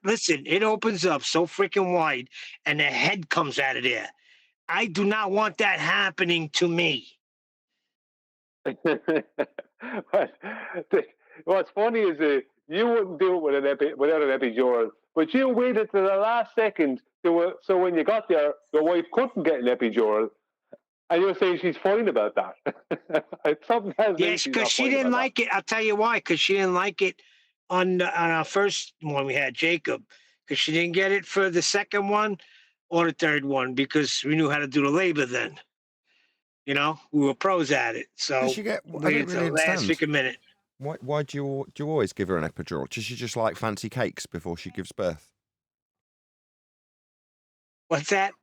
Speaker 3: Listen, it opens up so freaking wide and the head comes out of there. I do not want that happening to me.
Speaker 11: What's funny is that you wouldn't do it without an epidural, but you waited to the last second so when you got there, your wife couldn't get an epidural, and you're saying she's fine about that. Something tells me
Speaker 3: Yes,
Speaker 11: she's
Speaker 3: because
Speaker 11: not
Speaker 3: she
Speaker 11: fine
Speaker 3: didn't
Speaker 11: about
Speaker 3: like it. I'll tell you why. Because she didn't like it on our first one we had, Jacob. Because she didn't get it for the second one or the third one because we knew how to do the labor then. You know, we were pros at it. So
Speaker 2: Does she get? I don't
Speaker 3: waited
Speaker 2: really
Speaker 3: till the last
Speaker 2: understand.
Speaker 3: freaking minute.
Speaker 2: Why do you always give her an epidural? Does she just like fancy cakes before she gives birth?
Speaker 3: What's that?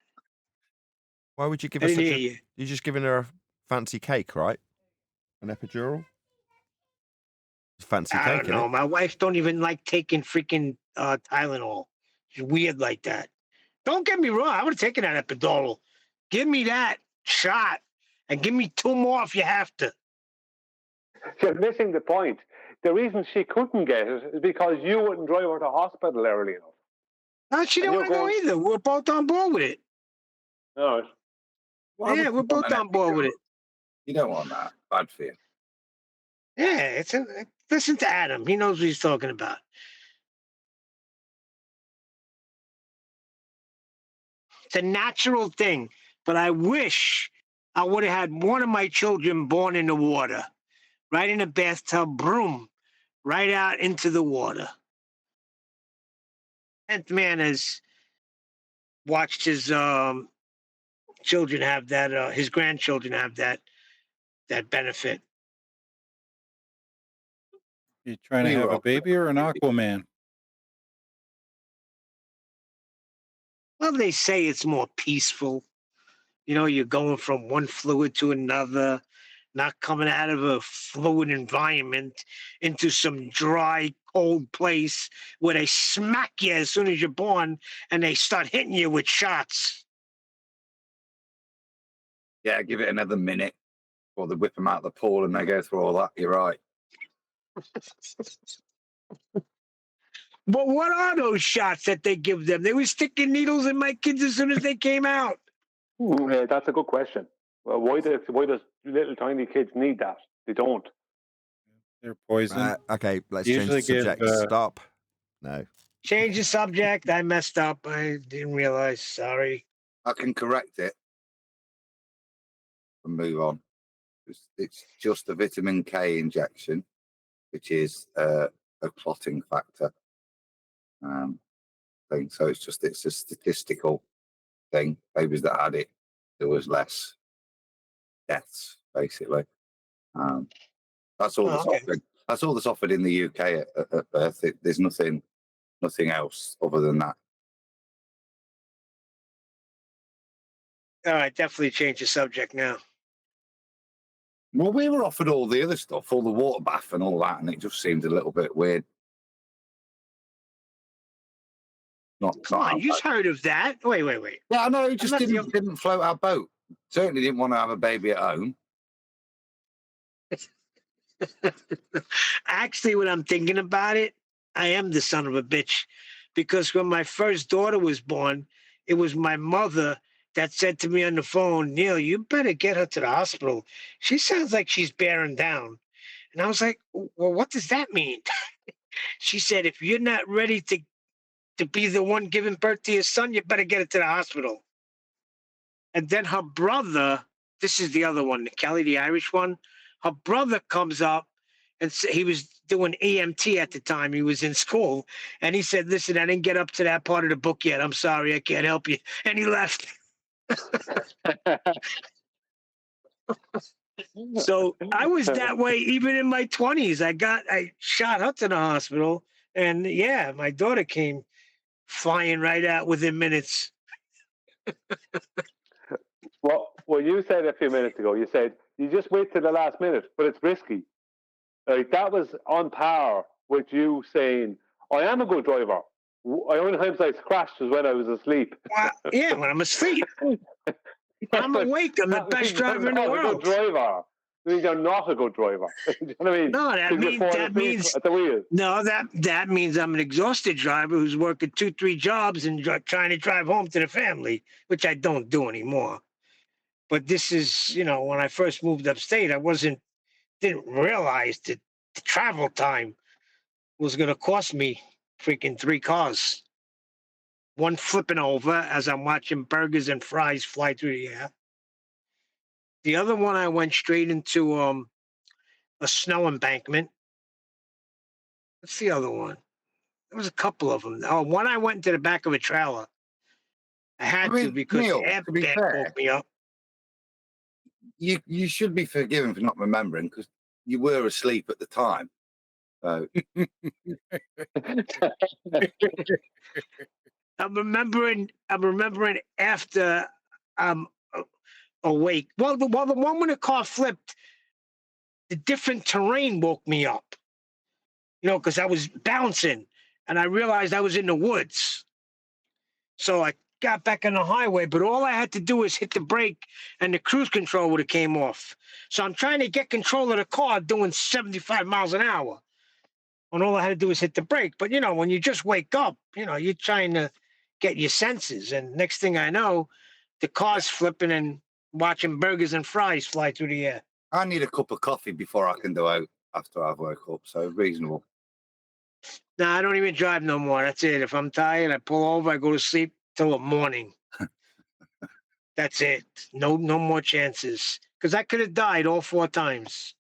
Speaker 2: Why would you give
Speaker 3: I
Speaker 2: her
Speaker 3: didn't
Speaker 2: such
Speaker 3: hear
Speaker 2: a?
Speaker 3: you.
Speaker 2: You're just giving her a fancy cake, right? An epidural. Fancy
Speaker 3: I
Speaker 2: cake.
Speaker 3: don't know. My wife don't even like taking freaking Tylenol. She's weird like that. Don't get me wrong. I would have taken that epidural. Give me that shot and give me 2 more if you have to.
Speaker 11: You're missing the point. the reason she couldn't get it is because you wouldn't drive her to hospital early enough.
Speaker 3: No, she didn't want to go either. We're both on board with it.
Speaker 11: All right.
Speaker 3: Yeah, we're both on board with it.
Speaker 5: You don't want that. Bad for you.
Speaker 3: Yeah, listen to Adam. He knows what he's talking about. It's a natural thing, but I wish I would have had one of my children born in the water, right in a bathtub, broom, right out into the water. 10th man has watched his children have that, his grandchildren have that benefit.
Speaker 16: You trying to have a baby or an Aquaman?
Speaker 3: Well, they say it's more peaceful. You know, you're going from one fluid to another, not coming out of a fluid environment into some dry, cold place where they smack you as soon as you're born and they start hitting you with shots.
Speaker 5: Yeah, give it another minute before they whip them out of the pool and they go through all that. You're right.
Speaker 3: But what are those shots that they give them? They were sticking needles in my kids as soon as they came out.
Speaker 11: That's a good question. Well, why does little tiny kids need that? They don't.
Speaker 16: They're poison.
Speaker 2: Okay, let's
Speaker 16: Usually
Speaker 2: change the subject.
Speaker 16: give,
Speaker 2: Stop. No.
Speaker 3: Change the subject. I messed up. I didn't realize. Sorry.
Speaker 5: I can correct it and move on. It's just a vitamin K injection, which is a clotting factor thing. So it's a statistical thing. Babies that had it, there was less deaths, basically. That's all that's offered. That's all that's offered in the UK at birth. There's nothing else other than that.
Speaker 3: All right, definitely change the subject now.
Speaker 5: Well, we were offered all the other stuff, all the water bath and all that, and it just seemed a little bit weird.
Speaker 3: Come on, you've heard of that. Wait.
Speaker 5: Yeah, I know, it just didn't float our boat. Certainly didn't want to have a baby at home.
Speaker 3: Actually, when I'm thinking about it, I am the son of a bitch. Because when my first daughter was born, it was my mother that said to me on the phone, Neil, you better get her to the hospital. She sounds like she's bearing down. And I was like, well, what does that mean? She said, if you're not ready to be the one giving birth to your son, you better get it to the hospital. And then her brother, this is the other one, the Kelly, the Irish one, her brother comes up and he was doing EMT at the time. He was in school. And he said, listen, I didn't get up to that part of the book yet. I'm sorry, I can't help you. And he left. So I was that way even in my 20s. I shot her to the hospital. And yeah, my daughter came flying right out within minutes.
Speaker 11: Well, you said a few minutes ago, you said you just wait till the last minute, but it's risky. Like that was on par with you saying, I am a good driver. The only times I crashed was when I was asleep.
Speaker 3: Well, yeah, when I'm asleep. I'm awake. I'm the best driver in the world.
Speaker 11: A good driver. It means you're not a good driver. You know what I mean?
Speaker 3: No, that means
Speaker 11: at the wheel.
Speaker 3: No, that means I'm an exhausted driver who's working 2-3 jobs and trying to drive home to the family, which I don't do anymore. But this is, when I first moved upstate, I didn't realize that the travel time was going to cost me freaking 3 cars. One flipping over as I'm watching burgers and fries fly through the air. The other one, I went straight into a snow embankment. What's the other one? There was a couple of them. Oh, one I went into the back of a trailer. I had to because
Speaker 5: Neil,
Speaker 3: the
Speaker 5: to be
Speaker 3: airbag
Speaker 5: fair,
Speaker 3: woke me up.
Speaker 5: You should be forgiven for not remembering because you were asleep at the time. So.
Speaker 3: I'm remembering after I'm awake. Well, the one when the car flipped, the different terrain woke me up. Because I was bouncing and I realized I was in the woods. So I got back on the highway, but all I had to do was hit the brake and the cruise control would have came off. So I'm trying to get control of the car doing 75 miles an hour. and all I had to do was hit the brake. But when you just wake up, you're trying to get your senses, and next thing I know, the car's flipping and watching burgers and fries fly through the air.
Speaker 5: I need a cup of coffee before I can go out after I've woke up, so reasonable.
Speaker 3: Nah, I don't even drive no more. That's it. If I'm tired, I pull over, I go to sleep till the morning. That's it. No more chances. Because I could have died all 4 times.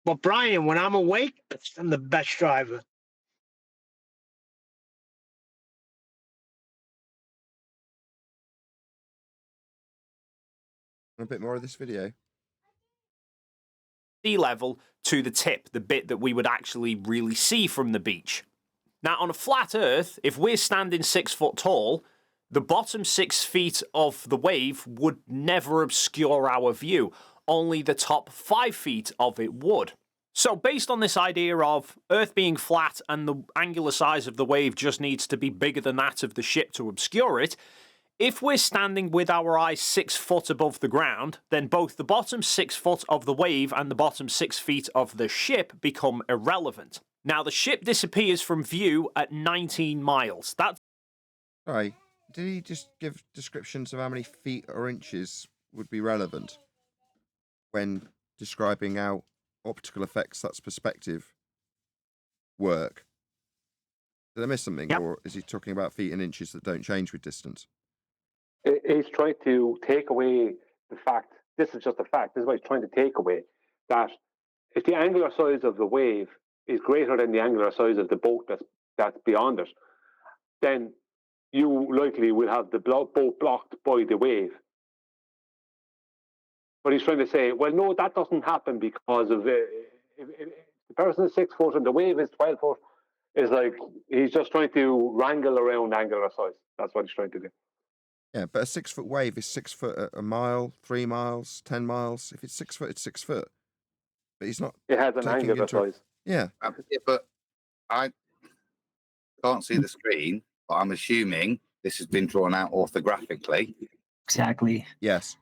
Speaker 3: But Brian, when I'm awake, I'm the best driver.
Speaker 2: A bit more of this video.
Speaker 12: Sea level to the tip, the bit that we would actually really see from the beach. Now, on a flat Earth, if we're standing 6 foot tall, the bottom 6 feet of the wave would never obscure our view. Only the top 5 feet of it would. So based on this idea of Earth being flat and the angular size of the wave just needs to be bigger than that of the ship to obscure it, if we're standing with our eyes 6 foot above the ground, then both the bottom 6 foot of the wave and the bottom 6 feet of the ship become irrelevant. Now, the ship disappears from view at 19 miles. That's...
Speaker 2: Sorry, did he just give descriptions of how many feet or inches would be relevant when describing how optical effects, that's perspective, work? Did I miss something? Yep. Or is he talking about feet and inches that don't change with distance?
Speaker 11: He's trying to take away the fact, this is just a fact, this is what he's trying to take away, that if the angular size of the wave is greater than the angular size of the boat that's beyond it, then you likely will have the boat blocked by the wave. But he's trying to say, well, no, that doesn't happen because of if the person is 6 foot and the wave is 12 foot, is like he's just trying to wrangle around angular size. That's what he's trying to do.
Speaker 2: Yeah, but a 6 foot wave is 6 foot at a mile, 3 miles, 10 miles. If it's 6 foot, it's 6 foot. But he's not.
Speaker 11: It has an angular size.
Speaker 2: Yeah.
Speaker 5: But I can't see the screen, but I'm assuming this has been drawn out orthographically.
Speaker 8: Exactly.
Speaker 2: Yes.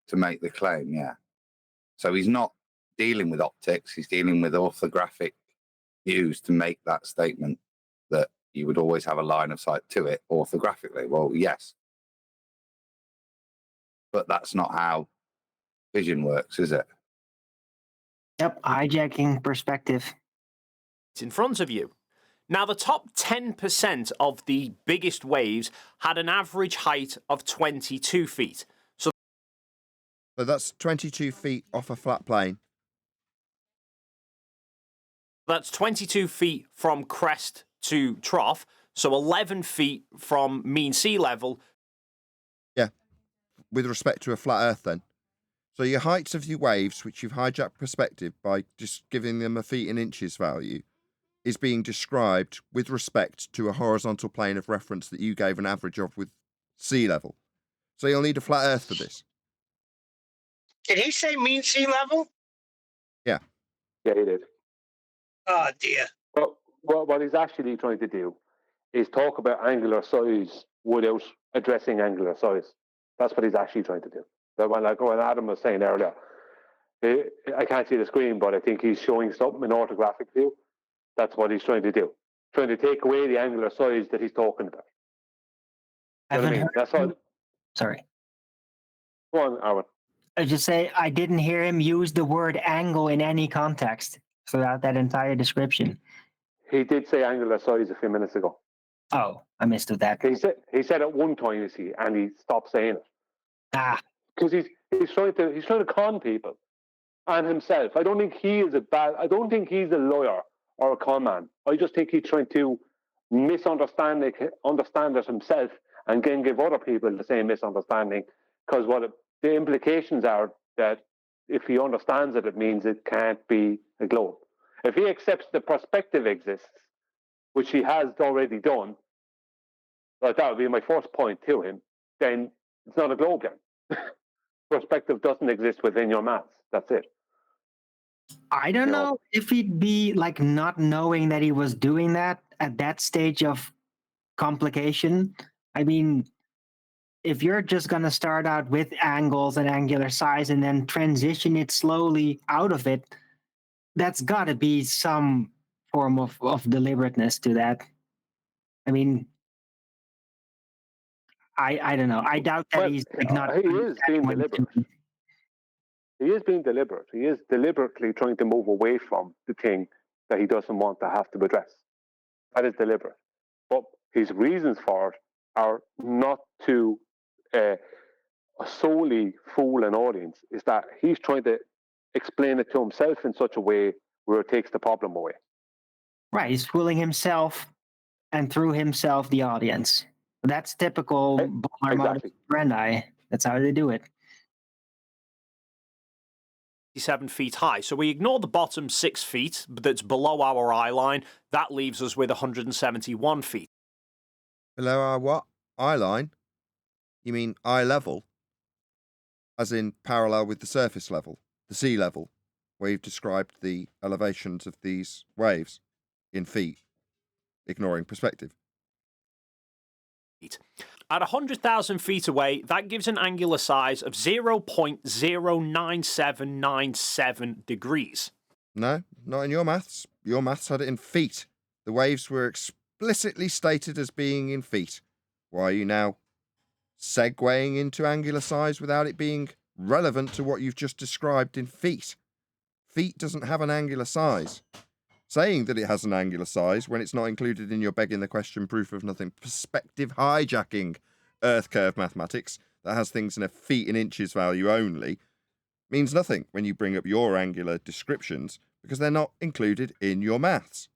Speaker 5: To make the claim, yeah. So he's not dealing with optics, he's dealing with orthographic views to make that statement that you would always have a line of sight to it orthographically. Well, yes. But that's not how vision works, is it?
Speaker 8: Yep, hijacking perspective.
Speaker 12: It's in front of you. Now, the top 10% of the biggest waves had an average height of 22 feet.
Speaker 2: So that's 22 feet off a flat plane.
Speaker 12: That's 22 feet from crest to trough, so 11 feet from mean sea level.
Speaker 2: Yeah, with respect to a flat Earth then. So your heights of your waves, which you've hijacked perspective by just giving them a feet and inches value, is being described with respect to a horizontal plane of reference that you gave an average of with sea level. So you'll need a flat Earth for this.
Speaker 3: Did he say mean sea level?
Speaker 2: Yeah.
Speaker 11: Yeah, he did.
Speaker 3: Oh, dear.
Speaker 11: Well, what he's actually trying to do is talk about angular size without addressing angular size. That's what he's actually trying to do. But when Adam was saying earlier, I can't see the screen, but I think he's showing something in orthographic view. That's what he's trying to do. Trying to take away the angular size that he's talking about. You know what I mean? That's all.
Speaker 8: Sorry.
Speaker 11: Go on, Aaron.
Speaker 8: I just say I didn't hear him use the word angle in any context throughout that entire description.
Speaker 11: He did say angular size a few minutes ago.
Speaker 8: Oh, I missed that.
Speaker 11: He said it one time, you see, and he stopped saying it. Because he's trying to con people and himself. I don't think he's a lawyer or a con man. I just think he's trying to understand it himself and then give other people the same misunderstanding. Because the implications are that if he understands it, it means it can't be a globe. If he accepts the perspective exists, which he has already done, like that would be my first point to him, then it's not a globe then. Perspective doesn't exist within your maths. That's it.
Speaker 8: I don't know if he'd be like not knowing that he was doing that at that stage of complication. I mean, if you're just going to start out with angles and angular size and then transition it slowly out of it, that's got to be some form of deliberateness to that. I mean, I don't know. I doubt that he's like not.
Speaker 11: He is being deliberate. He is being deliberate. He is deliberately trying to move away from the thing that he doesn't want to have to address. That is deliberate. But his reasons for it are not to solely fool an audience. Is that he's trying to explain it to himself in such a way where it takes the problem away.
Speaker 8: Right. He's fooling himself and through himself the audience. That's typical baller modus operandi. That's how they do it.
Speaker 12: 7 feet high. So we ignore the bottom 6 feet that's below our eye line. That leaves us with 171 feet.
Speaker 2: Below our what? Eye line? You mean eye level? As in parallel with the surface level, the sea level, where you've described the elevations of these waves in feet, ignoring perspective.
Speaker 12: At 100,000 feet away, that gives an angular size of 0.09797 degrees.
Speaker 2: No, not in your maths. Your maths had it in feet. The waves were explicitly stated as being in feet. Why are you now segueing into angular size without it being relevant to what you've just described in feet? Feet doesn't have an angular size. Saying that it has an angular size when it's not included in your begging the question proof of nothing perspective hijacking earth curve mathematics that has things in a feet and inches value only means nothing when you bring up your angular descriptions because they're not included in your maths.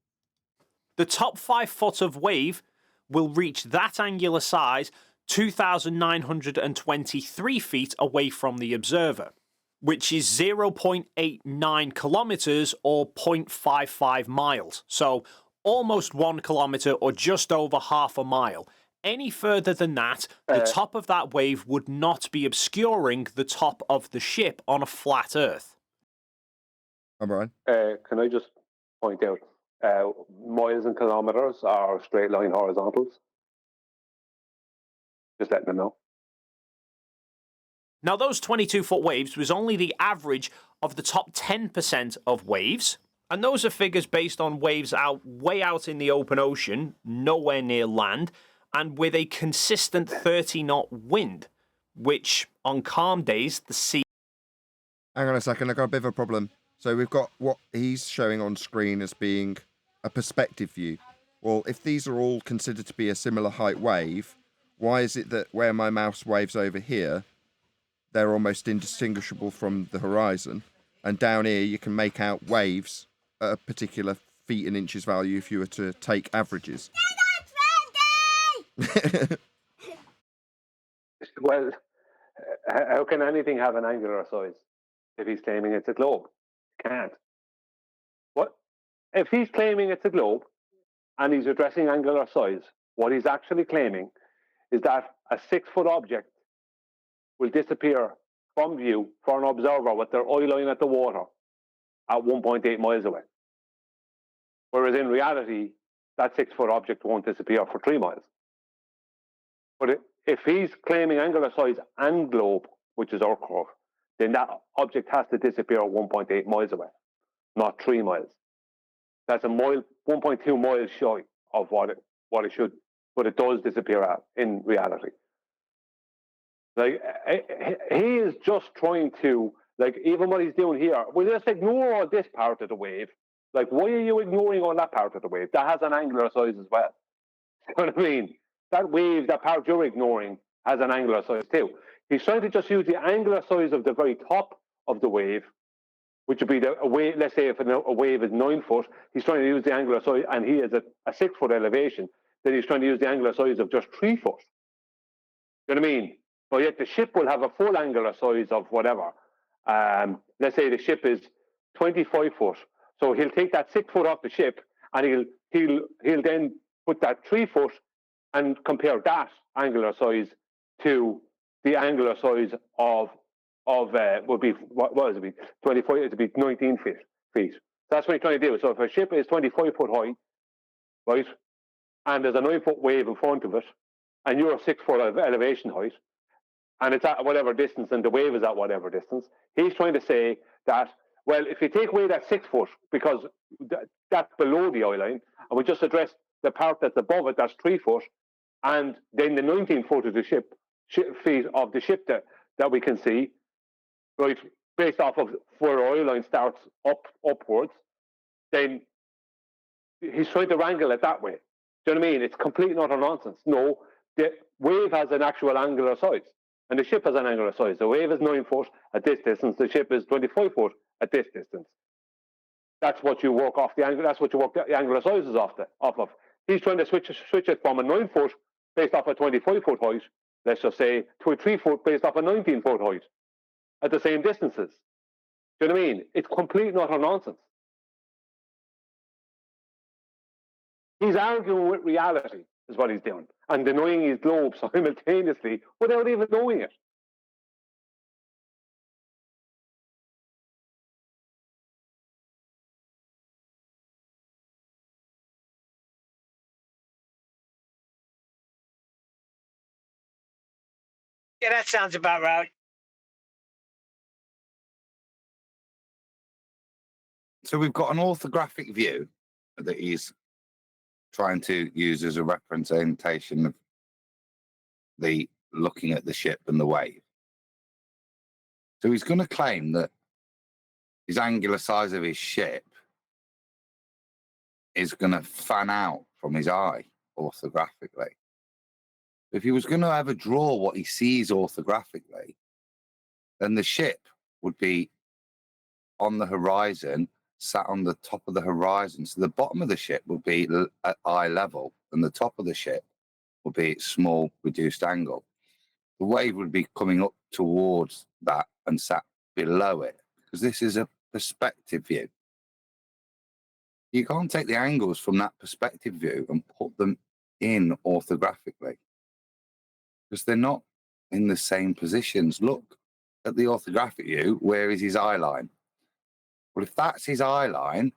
Speaker 12: The top 5 foot of wave will reach that angular size 2,923 feet away from the observer, which is 0.89 kilometers or 0.55 miles. So almost 1 kilometer or just over half a mile. Any further than that, the top of that wave would not be obscuring the top of the ship on a flat Earth.
Speaker 2: I'm Brian.
Speaker 11: Can I just point out, miles and kilometers are straight line horizontals? Just letting them know.
Speaker 12: Now, those 22-foot waves was only the average of the top 10% of waves, and those are figures based on waves way out in the open ocean, nowhere near land, and with a consistent 30-knot wind, which, on calm days, the sea...
Speaker 2: Hang on a second, I've got a bit of a problem. So we've got what he's showing on screen as being a perspective view. Well, if these are all considered to be a similar height wave, why is it that where my mouse waves over here, they're almost indistinguishable from the horizon, and down here you can make out waves at a particular feet and inches value if you were to take averages?
Speaker 11: Well, how can anything have an angular size if he's claiming it's a globe? Can't. What? If he's claiming it's a globe and he's addressing angular size, what he's actually claiming is that a 6-foot object will disappear from view for an observer with their eye line at the water at 1.8 miles away. Whereas in reality, that 6-foot object won't disappear for 3 miles. But if he's claiming angular size and globe, which is our curve, then that object has to disappear 1.8 miles away, not 3 miles. That's a mile, 1.2 miles shy of what it should, but it does disappear at in reality. Like, he is just trying to, like, even what he's doing here, we'll just ignore all this part of the wave. Like, why are you ignoring all that part of the wave? That has an angular size as well. You know what I mean? That wave, that part you're ignoring, has an angular size too. He's trying to just use the angular size of the very top of the wave, which would be the wave. Let's say if a wave is 9 foot, he's trying to use the angular size, and he has a 6-foot elevation, then he's trying to use the angular size of just 3 foot. You know what I mean? But yet the ship will have a full angular size of whatever. Let's say the ship is 25 foot. So he'll take that 6 foot off the ship, and he'll then put that 3 foot and compare that angular size to the angular size of would be what does it be 25? It would be 19 feet. That's what he's trying to do. So if a ship is 25 foot high, right, and there's a 9-foot wave in front of it, and you're a 6 foot elevation height, and it's at whatever distance, and the wave is at whatever distance. He's trying to say that, well, if you take away that 6 foot, because that's below the eye line, and we just address the part that's above it, that's 3 foot, and then the 19 foot of the feet of the ship that we can see, right, based off of where our eye line starts upwards, then he's trying to wrangle it that way. Do you know what I mean? It's complete and utter nonsense. No, the wave has an actual angular size, and the ship has an angular size. The wave is 9 foot at this distance. The ship is 25 foot at this distance. That's what you work off the angle. That's what you work the angular sizes off of. He's trying to switch it from a 9 foot based off a 25 foot height, let's just say, to a 3 foot based off a 19 foot height at the same distances. Do you know what I mean? It's complete and utter nonsense. He's arguing with reality, is what he's doing, and denying his globe simultaneously without even knowing it.
Speaker 3: Yeah, that sounds about right.
Speaker 5: So we've got an orthographic view that he's trying to use as a representation of the looking at the ship and the wave. So he's going to claim that his angular size of his ship is going to fan out from his eye orthographically. If he was going to ever draw what he sees orthographically, then the ship would be on the horizon, sat on the top of the horizon. So the bottom of the ship would be at eye level, and the top of the ship would be at small reduced angle. The wave would be coming up towards that and sat below it, because this is a perspective view. You can't take the angles from that perspective view and put them in orthographically, because they're not in the same positions. Look at the orthographic view. Where is his eye line? Well, if that's his eye line,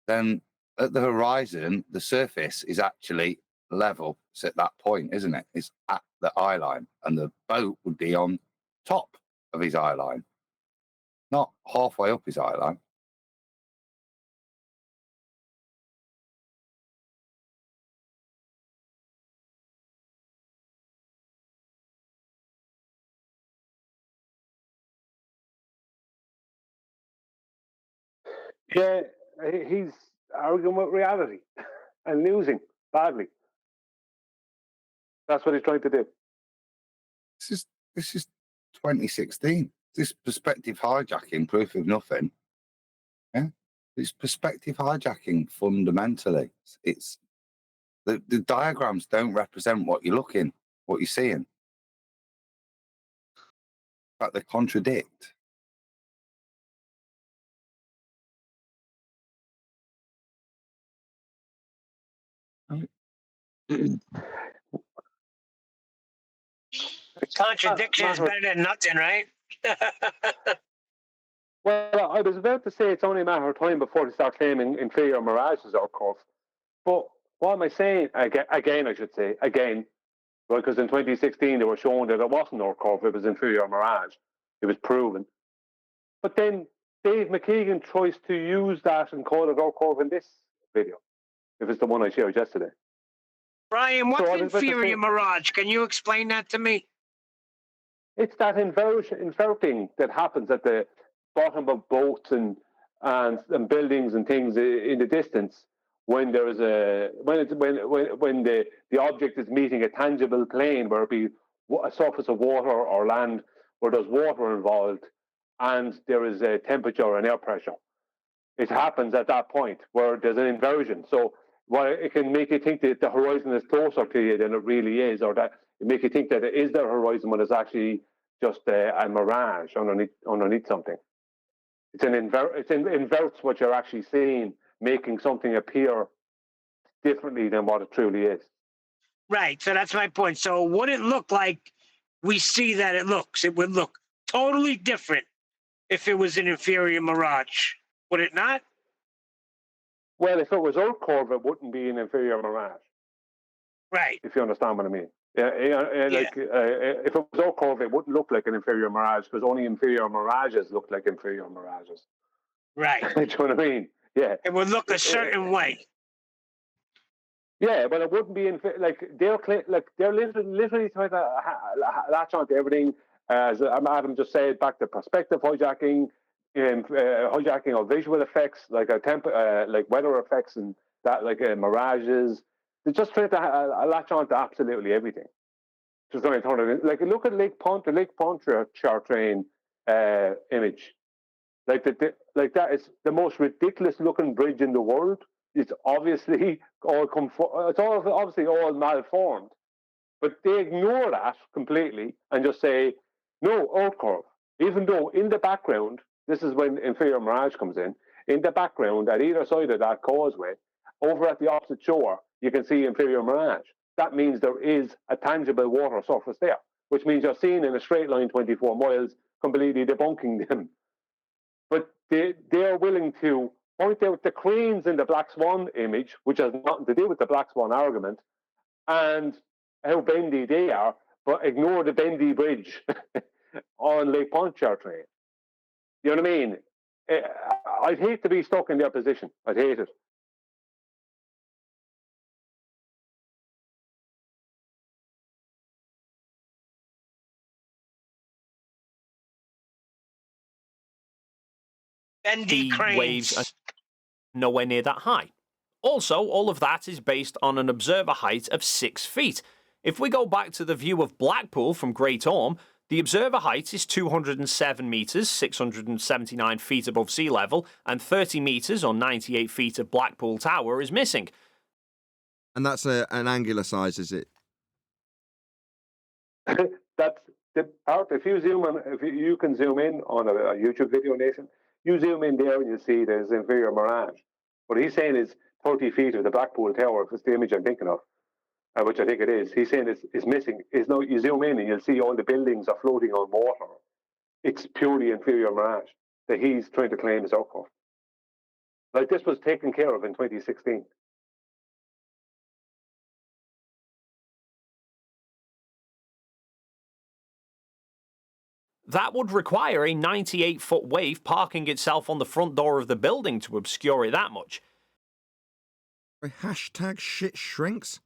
Speaker 5: then at the horizon, the surface is actually level. It's at that point, isn't it? It's at the eye line, and the boat would be on top of his eye line, not halfway up his eye line.
Speaker 11: Yeah, he's arguing with reality and losing badly. That's what he's trying to do.
Speaker 5: This is 2016. This perspective hijacking, proof of nothing. Yeah, it's perspective hijacking fundamentally. It's the diagrams don't represent what you're looking, what you're seeing. In fact, they contradict.
Speaker 3: Contradiction is better than nothing, right?
Speaker 11: Well, I was about to say it's only a matter of time before they start claiming inferior mirages are curve. But what am I saying? Again, I should say, again, because in 2016 they were showing that it wasn't our curve, it was inferior mirage. It was proven. But then Dave McKeegan tries to use that and call it our curve in this video, if it's the one I shared yesterday.
Speaker 3: Brian, what's inferior mirage? Can you explain that to me?
Speaker 11: It's that inverting that happens at the bottom of boats and buildings and things in the distance when there is when the object is meeting a tangible plane, where it be a surface of water or land where there's water involved and there is a temperature and air pressure. It happens at that point where there's an inversion. So it can make you think that the horizon is closer to you than it really is, or that it make you think that it is the horizon when it's actually just a mirage underneath something. It inverts what you're actually seeing, making something appear differently than what it truly is.
Speaker 3: Right. So that's my point. So would it look like we see that it looks? It would look totally different if it was an inferior mirage, would it not?
Speaker 11: Well, if it was our curve, it wouldn't be an inferior mirage.
Speaker 3: Right.
Speaker 11: If you understand what I mean. Like if it was all curved, it wouldn't look like an inferior mirage because only inferior mirages look like inferior mirages.
Speaker 3: Right.
Speaker 11: Do you know what I mean? Yeah.
Speaker 3: It would look a certain way.
Speaker 11: Yeah, but it wouldn't be like they're literally trying to latch onto everything. As Adam just said, back to perspective hijacking, hijacking of visual effects like like weather effects and that, like mirages. They're just trying to latch on to absolutely everything. Just trying to turn it in. Like look at the Lake Pontchartrain image. Like that is the most ridiculous looking bridge in the world. It's obviously obviously all malformed, but they ignore that completely and just say no out curve. Even though in the background, this is when inferior mirage comes in. In the background, at either side of that causeway, over at the opposite shore, you can see inferior mirage. That means there is a tangible water surface there, which means you're seeing in a straight line 24 miles, completely debunking them. But they're willing to point out the cranes in the Black Swan image, which has nothing to do with the Black Swan argument, and how bendy they are, but ignore the bendy bridge on Lake Pontchartrain. You know what I mean? I'd hate to be stuck in their position. I'd hate it.
Speaker 3: Bendy cranes.
Speaker 12: Waves are nowhere near that high. Also, all of that is based on an observer height of 6 feet. If we go back to the view of Blackpool from Great Orme, the observer height is 207 metres, 679 feet above sea level, and 30 metres or 98 feet of Blackpool Tower is missing.
Speaker 2: And that's an angular size, is it?
Speaker 11: That's the part. If you can zoom in on a YouTube video, Nathan, you zoom in there and you see there's inferior mirage. What he's saying is 30 feet of the Blackpool Tower, if it's the image I'm thinking of, which I think it is. He's saying it's missing. No, you zoom in and you'll see all the buildings are floating on water. It's purely inferior mirage that he's trying to claim is outcome. Like this was taken care of in 2016.
Speaker 12: That would require a 98-foot wave parking itself on the front door of the building to obscure it that much.
Speaker 2: Hashtag shit shrinks.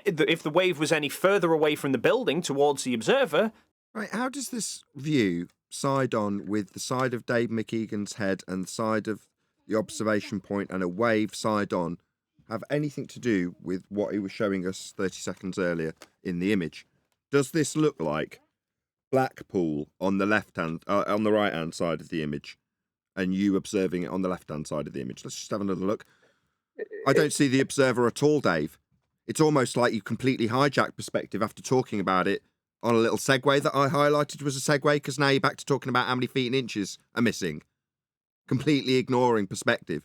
Speaker 12: If the wave was any further away from the building towards the observer...
Speaker 2: Right, how does this view side on with the side of Dave McKeegan's head and the side of the observation point and a wave side on have anything to do with what he was showing us 30 seconds earlier in the image? Does this look like Blackpool on the on the right-hand side of the image, and you observing it on the left-hand side of the image? Let's just have another look. I don't see the observer at all, Dave. It's almost like you completely hijacked perspective after talking about it on a little segue that I highlighted was a segue, because now you're back to talking about how many feet and inches are missing, completely ignoring perspective.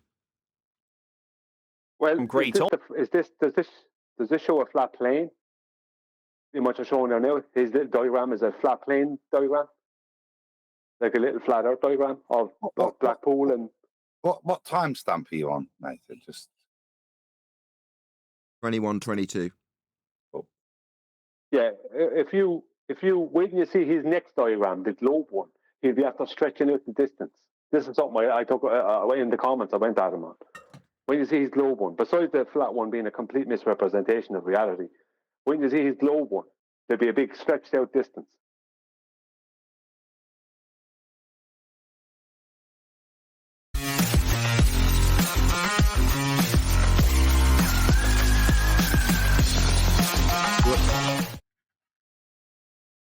Speaker 11: Well, does this show a flat plane? What you're showing there now, his little diagram is a flat plane diagram, like a little flat earth diagram of Blackpool. And
Speaker 5: what timestamp are you on, Nathan? Just
Speaker 2: 21:22.
Speaker 11: Oh. Yeah, if you wait and you see his next diagram, the globe one, he'll be after stretching out the distance. This is something I took in the comments. I went at him on. When you see his globe one, besides the flat one being a complete misrepresentation of reality, when you see his globe one, there'll be a big stretched out distance.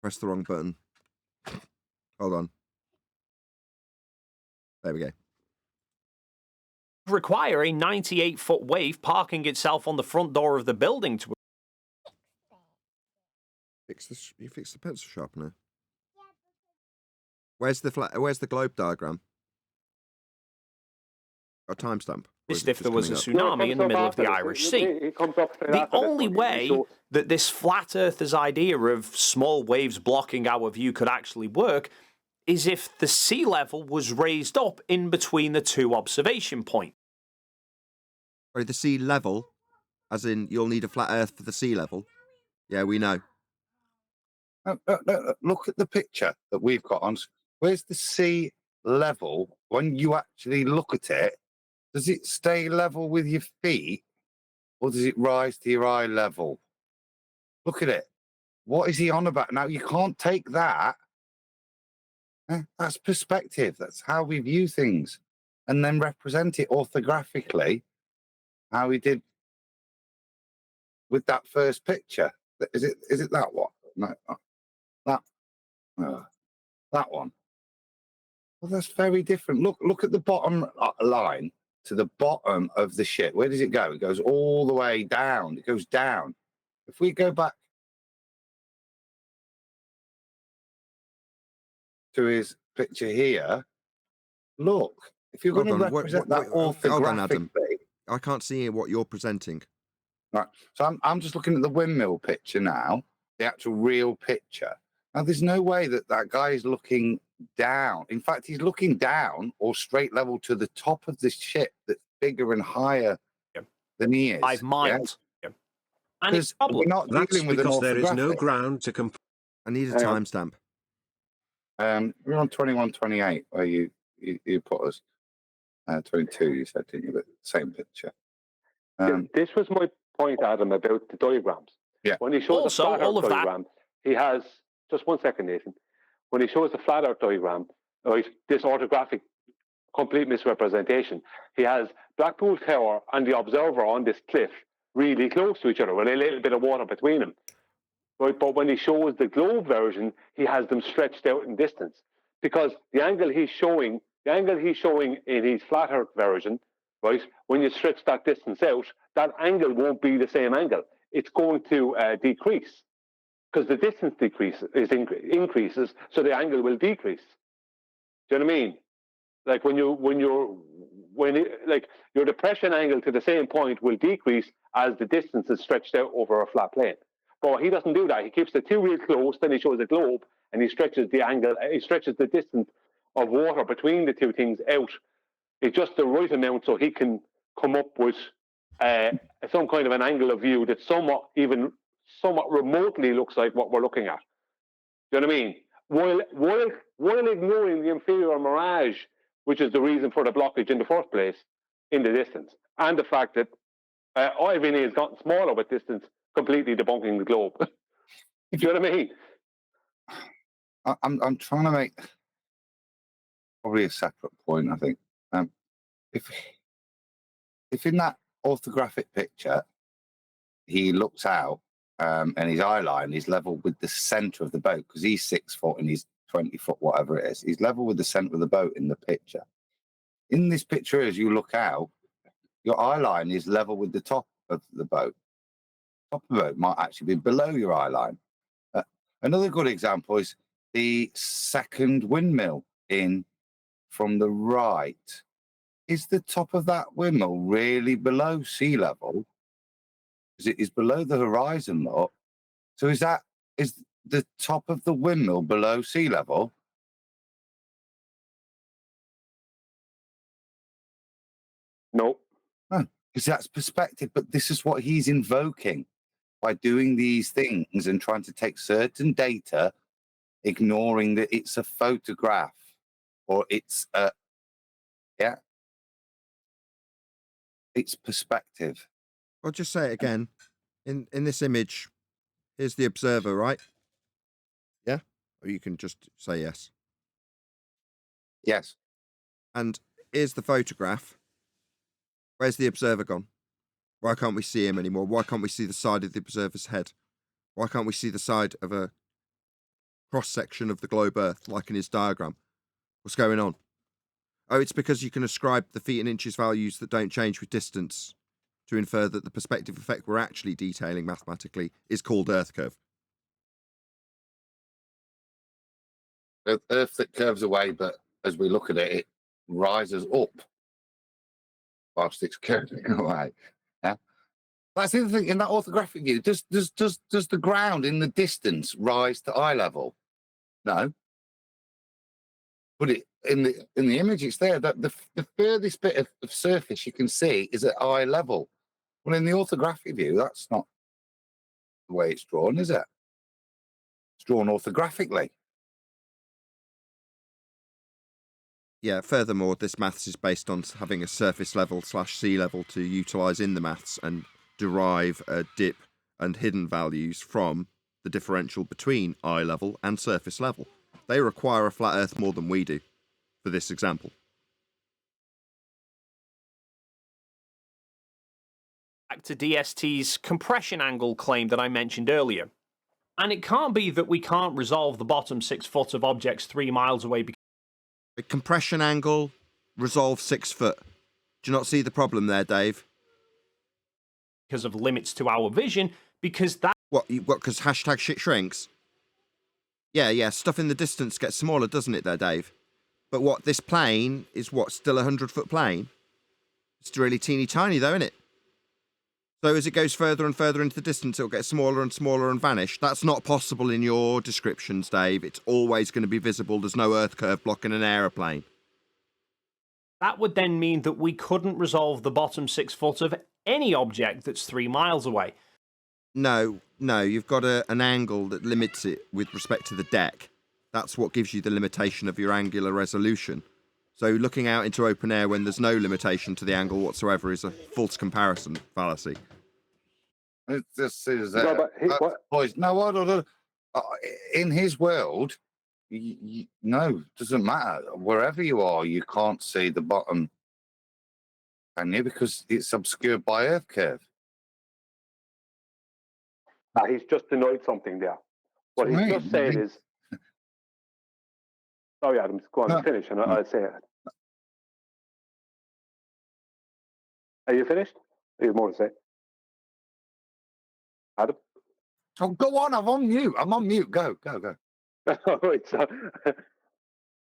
Speaker 2: Press the wrong button. Hold on. There we go.
Speaker 12: Require a 98-foot wave parking itself on the front door of the building to...
Speaker 2: You fix the pencil sharpener. Where's the globe diagram? A timestamp.
Speaker 12: Just if there was a tsunami in the middle of the Irish Sea. The only way that this flat earther's idea of small waves blocking our view could actually work is if the sea level was raised up in between the two observation points.
Speaker 2: Sorry, the sea level? As in, you'll need a flat Earth for the sea level. Yeah, we know.
Speaker 5: Look at the picture that we've got on. Where's the sea level? When you actually look at it, does it stay level with your feet, or does it rise to your eye level? Look at it. What is he on about? Now, you can't take that. That's perspective. That's how we view things. And then represent it orthographically, how he did with that first picture. Is it that one? No, that one. Well, that's very different. Look at the bottom line to the bottom of the ship. Where does it go? It goes all the way down. It goes down. If we go back to his picture here, look. If you're going to represent that orthographically,
Speaker 2: hold on, Adam. I can't see what you're presenting.
Speaker 5: Right. So I'm just looking at the windmill picture now, the actual real picture. Now, there's no way that that guy is looking down. In fact, he's looking down or straight level to the top of the ship that's bigger and higher than he is.
Speaker 12: 5 miles.
Speaker 5: Because we're not dealing with an orthographic.
Speaker 17: There is no ground to compare.
Speaker 2: I need a timestamp.
Speaker 5: We're on 21:28 where you put us. 22, you said, didn't you? But same picture.
Speaker 11: This was my point, Adam, about the diagrams.
Speaker 5: Yeah.
Speaker 11: When he shows the flat Earth diagram, he has just 1 second, Nathan. When he shows the flat Earth diagram, right, this orthographic complete misrepresentation, he has Blackpool Tower and the observer on this cliff really close to each other with a little bit of water between them. Right, but when he shows the globe version, he has them stretched out in distance because the angle he's showing in his flat Earth version, right, when you stretch that distance out, that angle won't be the same angle. It's going to decrease because the distance increases, so the angle will decrease. Do you know what I mean? Like your depression angle to the same point will decrease as the distance is stretched out over a flat plane. But he doesn't do that. He keeps the two real close, then he shows a globe and he stretches the angle, he stretches the distance of water between the two things out. It's just the right amount so he can come up with some kind of an angle of view that somewhat remotely looks like what we're looking at. Do you know what I mean? While ignoring the inferior mirage, which is the reason for the blockage in the first place, in the distance, and the fact that Ivy has gotten smaller with distance, completely debunking the globe. Do you know what I mean?
Speaker 5: I'm trying to make probably a separate point, I think. If in that orthographic picture he looks out and his eye line is level with the center of the boat, because he's 6 foot and he's 20 foot, whatever it is, he's level with the center of the boat in the picture. In this picture, as you look out, your eye line is level with the top of the boat. Top of the boat might actually be below your eye line. Another good example is the second windmill in from the right. Is the top of that windmill really below sea level? Because it is below the horizon, look. So is the top of the windmill below sea level?
Speaker 11: No.
Speaker 5: Because that's perspective, but this is what he's invoking by doing these things and trying to take certain data, ignoring that it's a photograph or it's it's perspective.
Speaker 2: I'll just say it again. In this image, here's the observer, right? Yeah? Or you can just say yes.
Speaker 5: Yes.
Speaker 2: And here's the photograph. Where's the observer gone? Why can't we see him anymore? Why can't we see the side of the observer's head? Why can't we see the side of a cross-section of the globe Earth, like in his diagram? What's going on? Oh, it's because you can ascribe the feet and inches values that don't change with distance to infer that the perspective effect we're actually detailing mathematically is called Earth curve.
Speaker 5: The Earth that curves away, but as we look at it, it rises up whilst it's curving away. Yeah, that's the other thing. In that orthographic view, does the ground in the distance rise to eye level? No. But in the image, it's there. That the furthest bit of surface you can see is at eye level. Well, in the orthographic view, that's not the way it's drawn, is it? It's drawn orthographically.
Speaker 2: Yeah, furthermore, this maths is based on having a surface level / sea level to utilise in the maths and derive a dip and hidden values from the differential between eye level and surface level. They require a flat earth more than we do for this example.
Speaker 12: Back to DST's compression angle claim that I mentioned earlier. And it can't be that we can't resolve the bottom 6 foot of objects 3 miles away because
Speaker 2: A compression angle, resolve 6 foot. Do you not see the problem there, Dave?
Speaker 12: of limits to our vision, because that...
Speaker 2: What, because hashtag shit shrinks? Yeah, stuff in the distance gets smaller, doesn't it there, Dave? But what, this plane is what, still a 100-foot plane? It's really teeny tiny though, isn't it? So as it goes further and further into the distance, it'll get smaller and smaller and vanish. That's not possible in your descriptions, Dave. It's always going to be visible. There's no earth curve blocking an aeroplane.
Speaker 12: That would then mean that we couldn't resolve the bottom 6 foot of any object that's 3 miles away.
Speaker 2: No, you've got an angle that limits it with respect to the deck. That's what gives you the limitation of your angular resolution. So looking out into open air when there's no limitation to the angle whatsoever is a false comparison fallacy.
Speaker 5: This is
Speaker 11: boys.
Speaker 5: No, in his world, no, doesn't matter. Wherever you are, you can't see the bottom, can you? Because it's obscured by earth curve.
Speaker 11: He's just denied something there. What he's just said is... Sorry, Adam, go on, finish, and I'll say it. Are you finished? You have more to say? Adam?
Speaker 5: Oh, go on, I'm on mute. Go.
Speaker 11: Right, so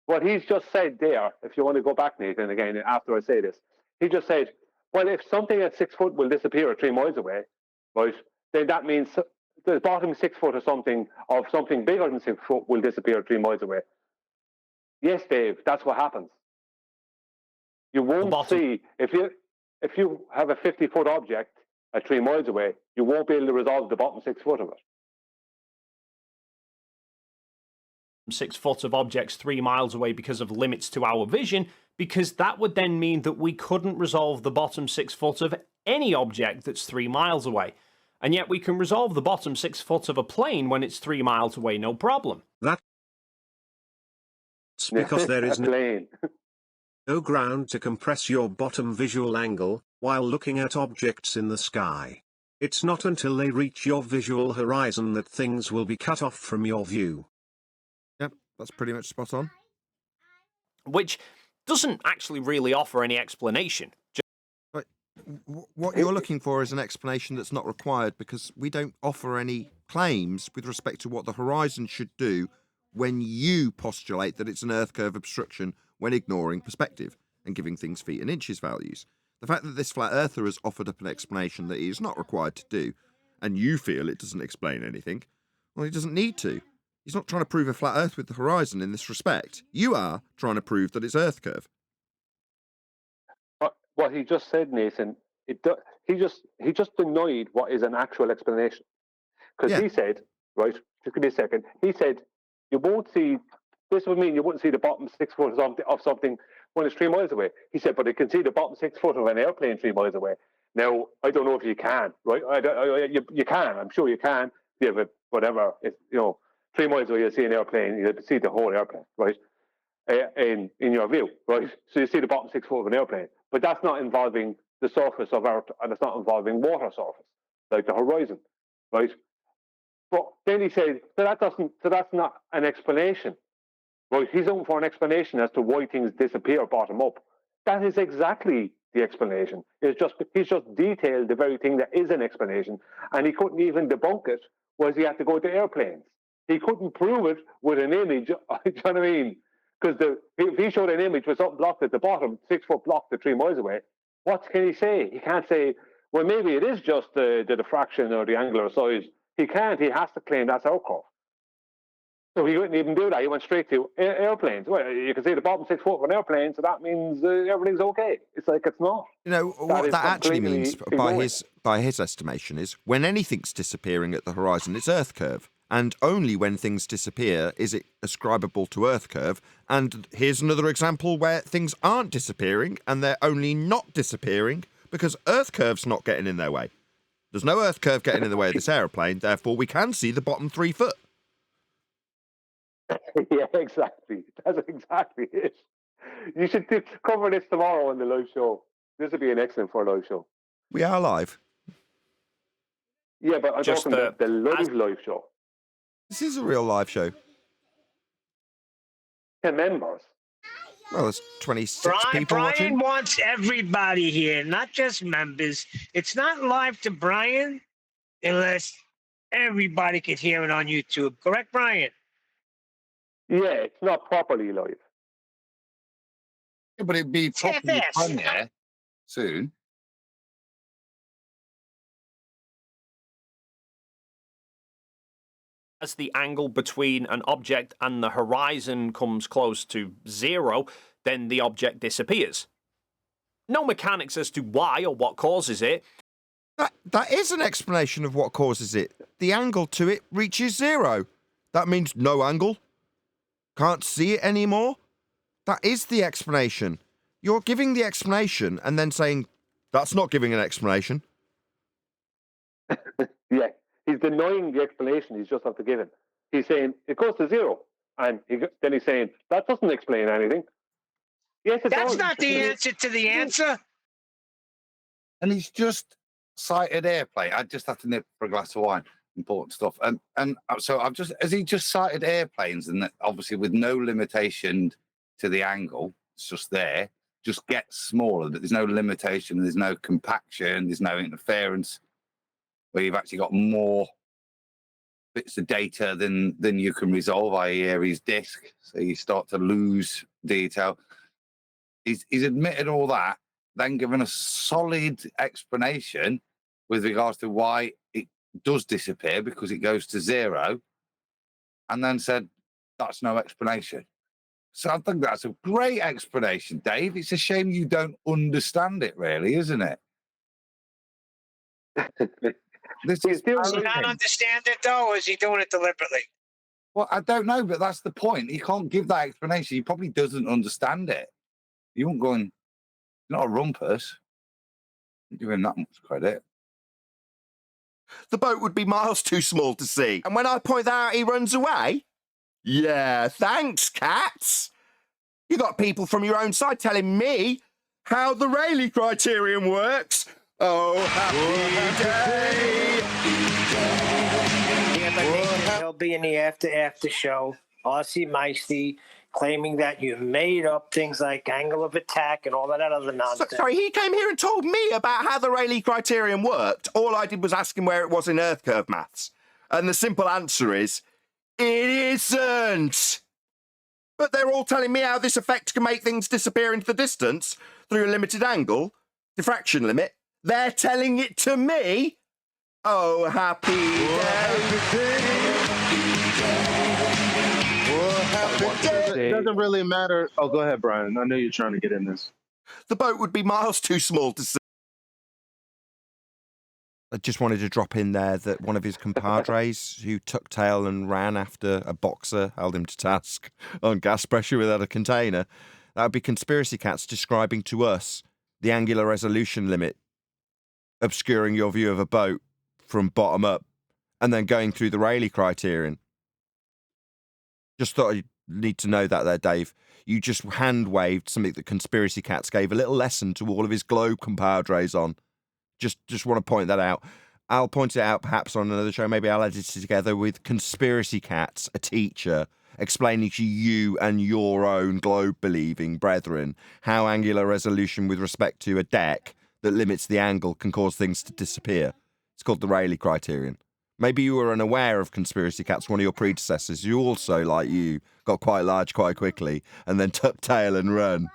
Speaker 11: what he's just said there, if you want to go back, Nathan, again, after I say this, he just said, well, if something at 6 foot will disappear at 3 miles away, right, then that means the bottom 6 foot of something bigger than 6 foot will disappear at 3 miles away. Yes, Dave, that's what happens. You won't see, if you have a 50-foot object at 3 miles away, you won't be able to resolve the bottom 6 foot of it.
Speaker 12: 6 foot of objects 3 miles away because of limits to our vision, because that would then mean that we couldn't resolve the bottom 6 foot of any object that's 3 miles away. And yet we can resolve the bottom 6 foot of a plane when it's 3 miles away, no problem.
Speaker 17: That's because there is no ground to compress your bottom visual angle while looking at objects in the sky. It's not until they reach your visual horizon that things will be cut off from your view.
Speaker 2: Yep, that's pretty much spot on.
Speaker 12: Which doesn't actually really offer any explanation.
Speaker 2: But what you're looking for is an explanation that's not required, because we don't offer any claims with respect to what the horizon should do when you postulate that it's an earth curve obstruction when ignoring perspective and giving things feet and inches values. The fact that this flat earther has offered up an explanation that he is not required to do, and you feel it doesn't explain anything, well, he doesn't need to. He's not trying to prove a flat earth with the horizon in this respect. You are trying to prove that it's earth curve.
Speaker 11: What he just said, Nathan, he just denied what is an actual explanation. Because he said, right, just give me a second, he said, you won't see, this would mean you wouldn't see the bottom 6 foot of something when it's 3 miles away. He said, but you can see the bottom 6 foot of an airplane 3 miles away. Now, I don't know if you can, right? You can, I'm sure you can. You have whatever, 3 miles away, you see an airplane, you see the whole airplane, right? In your view, right? So you see the bottom 6 foot of an airplane, but that's not involving the surface of Earth, and it's not involving water surface, like the horizon, right? But then he said, so that's not an explanation, right? He's looking for an explanation as to why things disappear bottom up. That is exactly the explanation. He's just detailed the very thing that is an explanation, and he couldn't even debunk it, was he had to go to airplanes. He couldn't prove it with an image, do you know what I mean? Because if he showed an image with something blocked at the bottom, 6 foot blocked at 3 miles away, what can he say? He can't say, well, maybe it is just the diffraction or the angular size. He can't. He has to claim that's our curve. So he wouldn't even do that. He went straight to airplanes. Well, you can see the bottom 6 foot of an airplane, so that means everything's okay. It's like it's not.
Speaker 2: You know, what
Speaker 11: is
Speaker 2: that actually means,
Speaker 11: completely
Speaker 2: by
Speaker 11: ignoring.
Speaker 2: his estimation, is when anything's disappearing at the horizon, it's Earth curve. And only when things disappear is it ascribable to Earth curve. And here's another example where things aren't disappearing and they're only not disappearing because Earth curve's not getting in their way. There's no Earth curve getting in the way of this aeroplane, therefore we can see the bottom 3 foot.
Speaker 11: Yeah, exactly. That's exactly it. You should cover this tomorrow on the live show. This would be an excellent for a live show.
Speaker 2: We are live.
Speaker 11: Yeah, but I'm
Speaker 12: Just,
Speaker 11: talking about the live show.
Speaker 2: This is a real live show.
Speaker 11: 10 members.
Speaker 2: Well, there's 26 people
Speaker 3: Brian
Speaker 2: watching.
Speaker 3: wants everybody here, not just members. It's not live to Brian unless everybody could hear it on YouTube. Correct, Brian?
Speaker 11: Yeah, it's not properly live.
Speaker 5: Yeah, but it'd be properly
Speaker 3: Yes.
Speaker 5: premiere soon.
Speaker 12: As the angle between an object and the horizon comes close to 0, then the object disappears. No mechanics as to why or what causes it.
Speaker 2: That is an explanation of what causes it. The angle to it reaches 0. That means no angle. Can't see it anymore. That is the explanation. You're giving the explanation and then saying, that's not giving an explanation.
Speaker 11: Yeah, he's denying the explanation he's just after given. He's saying it goes to 0. And then he's saying, that doesn't explain anything. Yes, it
Speaker 3: That's
Speaker 11: does.
Speaker 3: not the answer to the answer.
Speaker 5: And he's just cited airplane. I just have to nip for a glass of wine. Important stuff. And so has he just cited airplanes, and that obviously with no limitation to the angle, it's just there, just gets smaller, but there's no limitation, there's no compaction, there's no interference, where you've actually got more bits of data than you can resolve, i.e. Aries disk. So you start to lose detail. He's admitted all that, then given a solid explanation with regards to why it does disappear, because it goes to 0, and then said that's no explanation. So I think that's a great explanation, Dave. It's a shame you don't understand it, really, isn't it? This is
Speaker 3: Does he not understand it, though, or is he doing it deliberately?
Speaker 5: Well, I don't know, but that's the point. He can't give that explanation. He probably doesn't understand it. You won't go and not a rumpus. Give him that much credit.
Speaker 2: The boat would be miles too small to see. And when I point that out, he runs away? Yeah, thanks, cats. You got people from your own side telling me how the Rayleigh criterion works. Oh, happy day.
Speaker 3: Yeah, but Nathan, he'll be in the after show, Aussie Meisty, claiming that you made up things like angle of attack and all that other nonsense.
Speaker 2: Sorry, he came here and told me about how the Rayleigh criterion worked. All I did was ask him where it was in Earth curve maths. And the simple answer is, it isn't. But they're all telling me how this effect can make things disappear into the distance through a limited angle, diffraction limit. They're telling it to me. Oh, happy day.
Speaker 1: It doesn't really matter. Oh, go ahead, Brian. I know you're trying to get in this.
Speaker 2: The boat would be miles too small to see. I just wanted to drop in there that one of his compadres who tucked tail and ran after a boxer held him to task on gas pressure without a container. That would be conspiracy cats describing to us the angular resolution limit, obscuring your view of a boat from bottom up, and then going through the Rayleigh criterion. Just thought you'd need to know that there, Dave. You just hand-waved something that conspiracy cats gave a little lesson to all of his globe compadres on. Just want to point that out. I'll point it out perhaps on another show. Maybe I'll edit it together with Conspiracy Cats, a teacher, explaining to you and your own globe-believing brethren how angular resolution with respect to a deck that limits the angle can cause things to disappear. It's called the Rayleigh criterion. Maybe you were unaware of Conspiracy Cats, one of your predecessors, who also, like you, got quite large quite quickly and then tucked tail and run.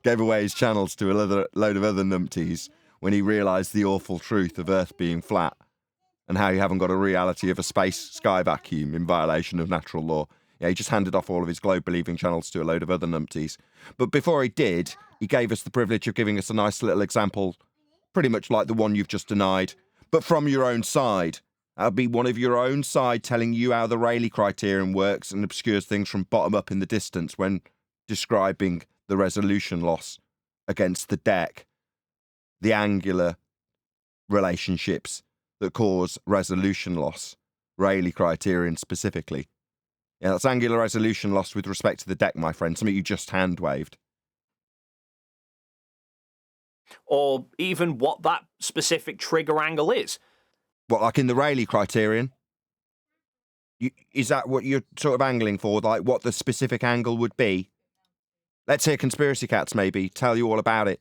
Speaker 2: Gave away his channels to a load of other numpties when he realised the awful truth of Earth being flat and how you haven't got a reality of a space sky vacuum in violation of natural law. Yeah, he just handed off all of his globe-believing channels to a load of other numpties. But before he did, he gave us the privilege of giving us a nice little example, pretty much like the one you've just denied, but from your own side. That would be one of your own side telling you how the Rayleigh criterion works and obscures things from bottom up in the distance when describing the resolution loss against the deck, the angular relationships that cause resolution loss, Rayleigh criterion specifically. Yeah, that's angular resolution loss with respect to the deck, my friend, something you just hand-waved.
Speaker 12: Or even what that specific trigger angle is.
Speaker 2: What, like in the Rayleigh criterion? Is that what you're sort of angling for, like what the specific angle would be? Let's hear Conspiracy Cats maybe tell you all about it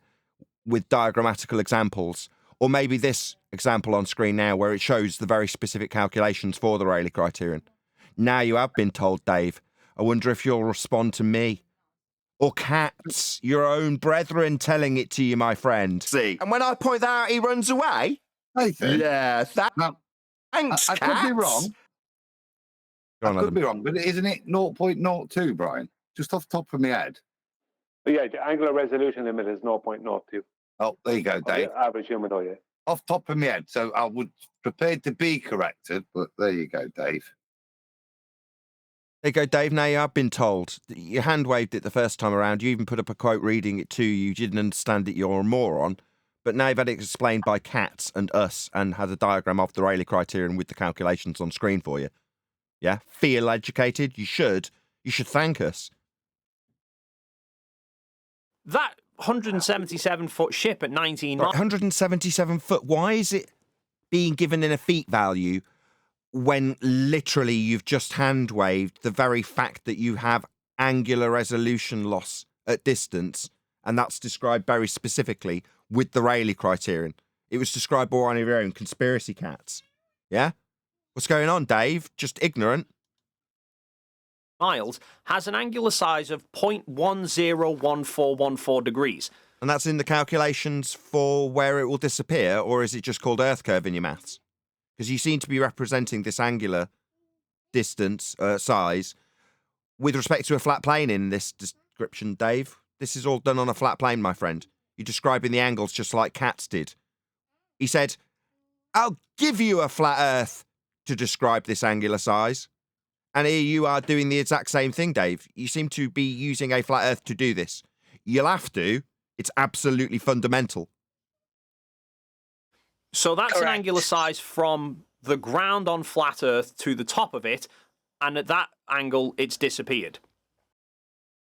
Speaker 2: with diagrammatical examples. Or maybe this example on screen now where it shows the very specific calculations for the Rayleigh criterion. Now you have been told, Dave. I wonder if you'll respond to me. Or Cats, your own brethren telling it to you, my friend. See. And when I point that out, he runs away?
Speaker 5: Nathan,
Speaker 2: Yeah, thanks,
Speaker 5: I could be wrong.
Speaker 2: Go on,
Speaker 5: I could
Speaker 2: Adam.
Speaker 5: be wrong, but isn't it 0.02, Brian? Just off the top of my head.
Speaker 11: Yeah, the angular resolution limit is 0.02.
Speaker 5: Oh, there you go, Dave.
Speaker 11: The average humanoid, yeah.
Speaker 5: Off the top of my head. So I would prepared to be corrected, but there you go, Dave.
Speaker 2: There you go, Dave. Now you have been told. You hand-waved it the first time around. You even put up a quote reading it to you. You didn't understand it. You're a moron. But now you've had it explained by Cats and us and had a diagram of the Rayleigh criterion with the calculations on screen for you. Yeah? Feel educated? You should. You should thank us.
Speaker 12: That 177-foot ship at 19 miles...
Speaker 2: 177 foot. Why is it being given in a feet value when literally you've just hand-waved the very fact that you have angular resolution loss at distance, and that's described very specifically with the Rayleigh criterion? It was described by one of your own Conspiracy Cats. Yeah? What's going on, Dave? Just ignorant.
Speaker 12: Miles has an angular size of 0.101414 degrees.
Speaker 2: And that's in the calculations for where it will disappear, or is it just called Earth curve in your maths? Because you seem to be representing this angular distance, size, with respect to a flat plane in this description, Dave. This is all done on a flat plane, my friend. You're describing the angles just like Cats did. He said, I'll give you a flat Earth to describe this angular size. And here you are doing the exact same thing, Dave. You seem to be using a flat Earth to do this. You'll have to. It's absolutely fundamental.
Speaker 12: So that's
Speaker 3: Correct.
Speaker 12: an angular size from the ground on flat Earth to the top of it, and at that angle, it's disappeared.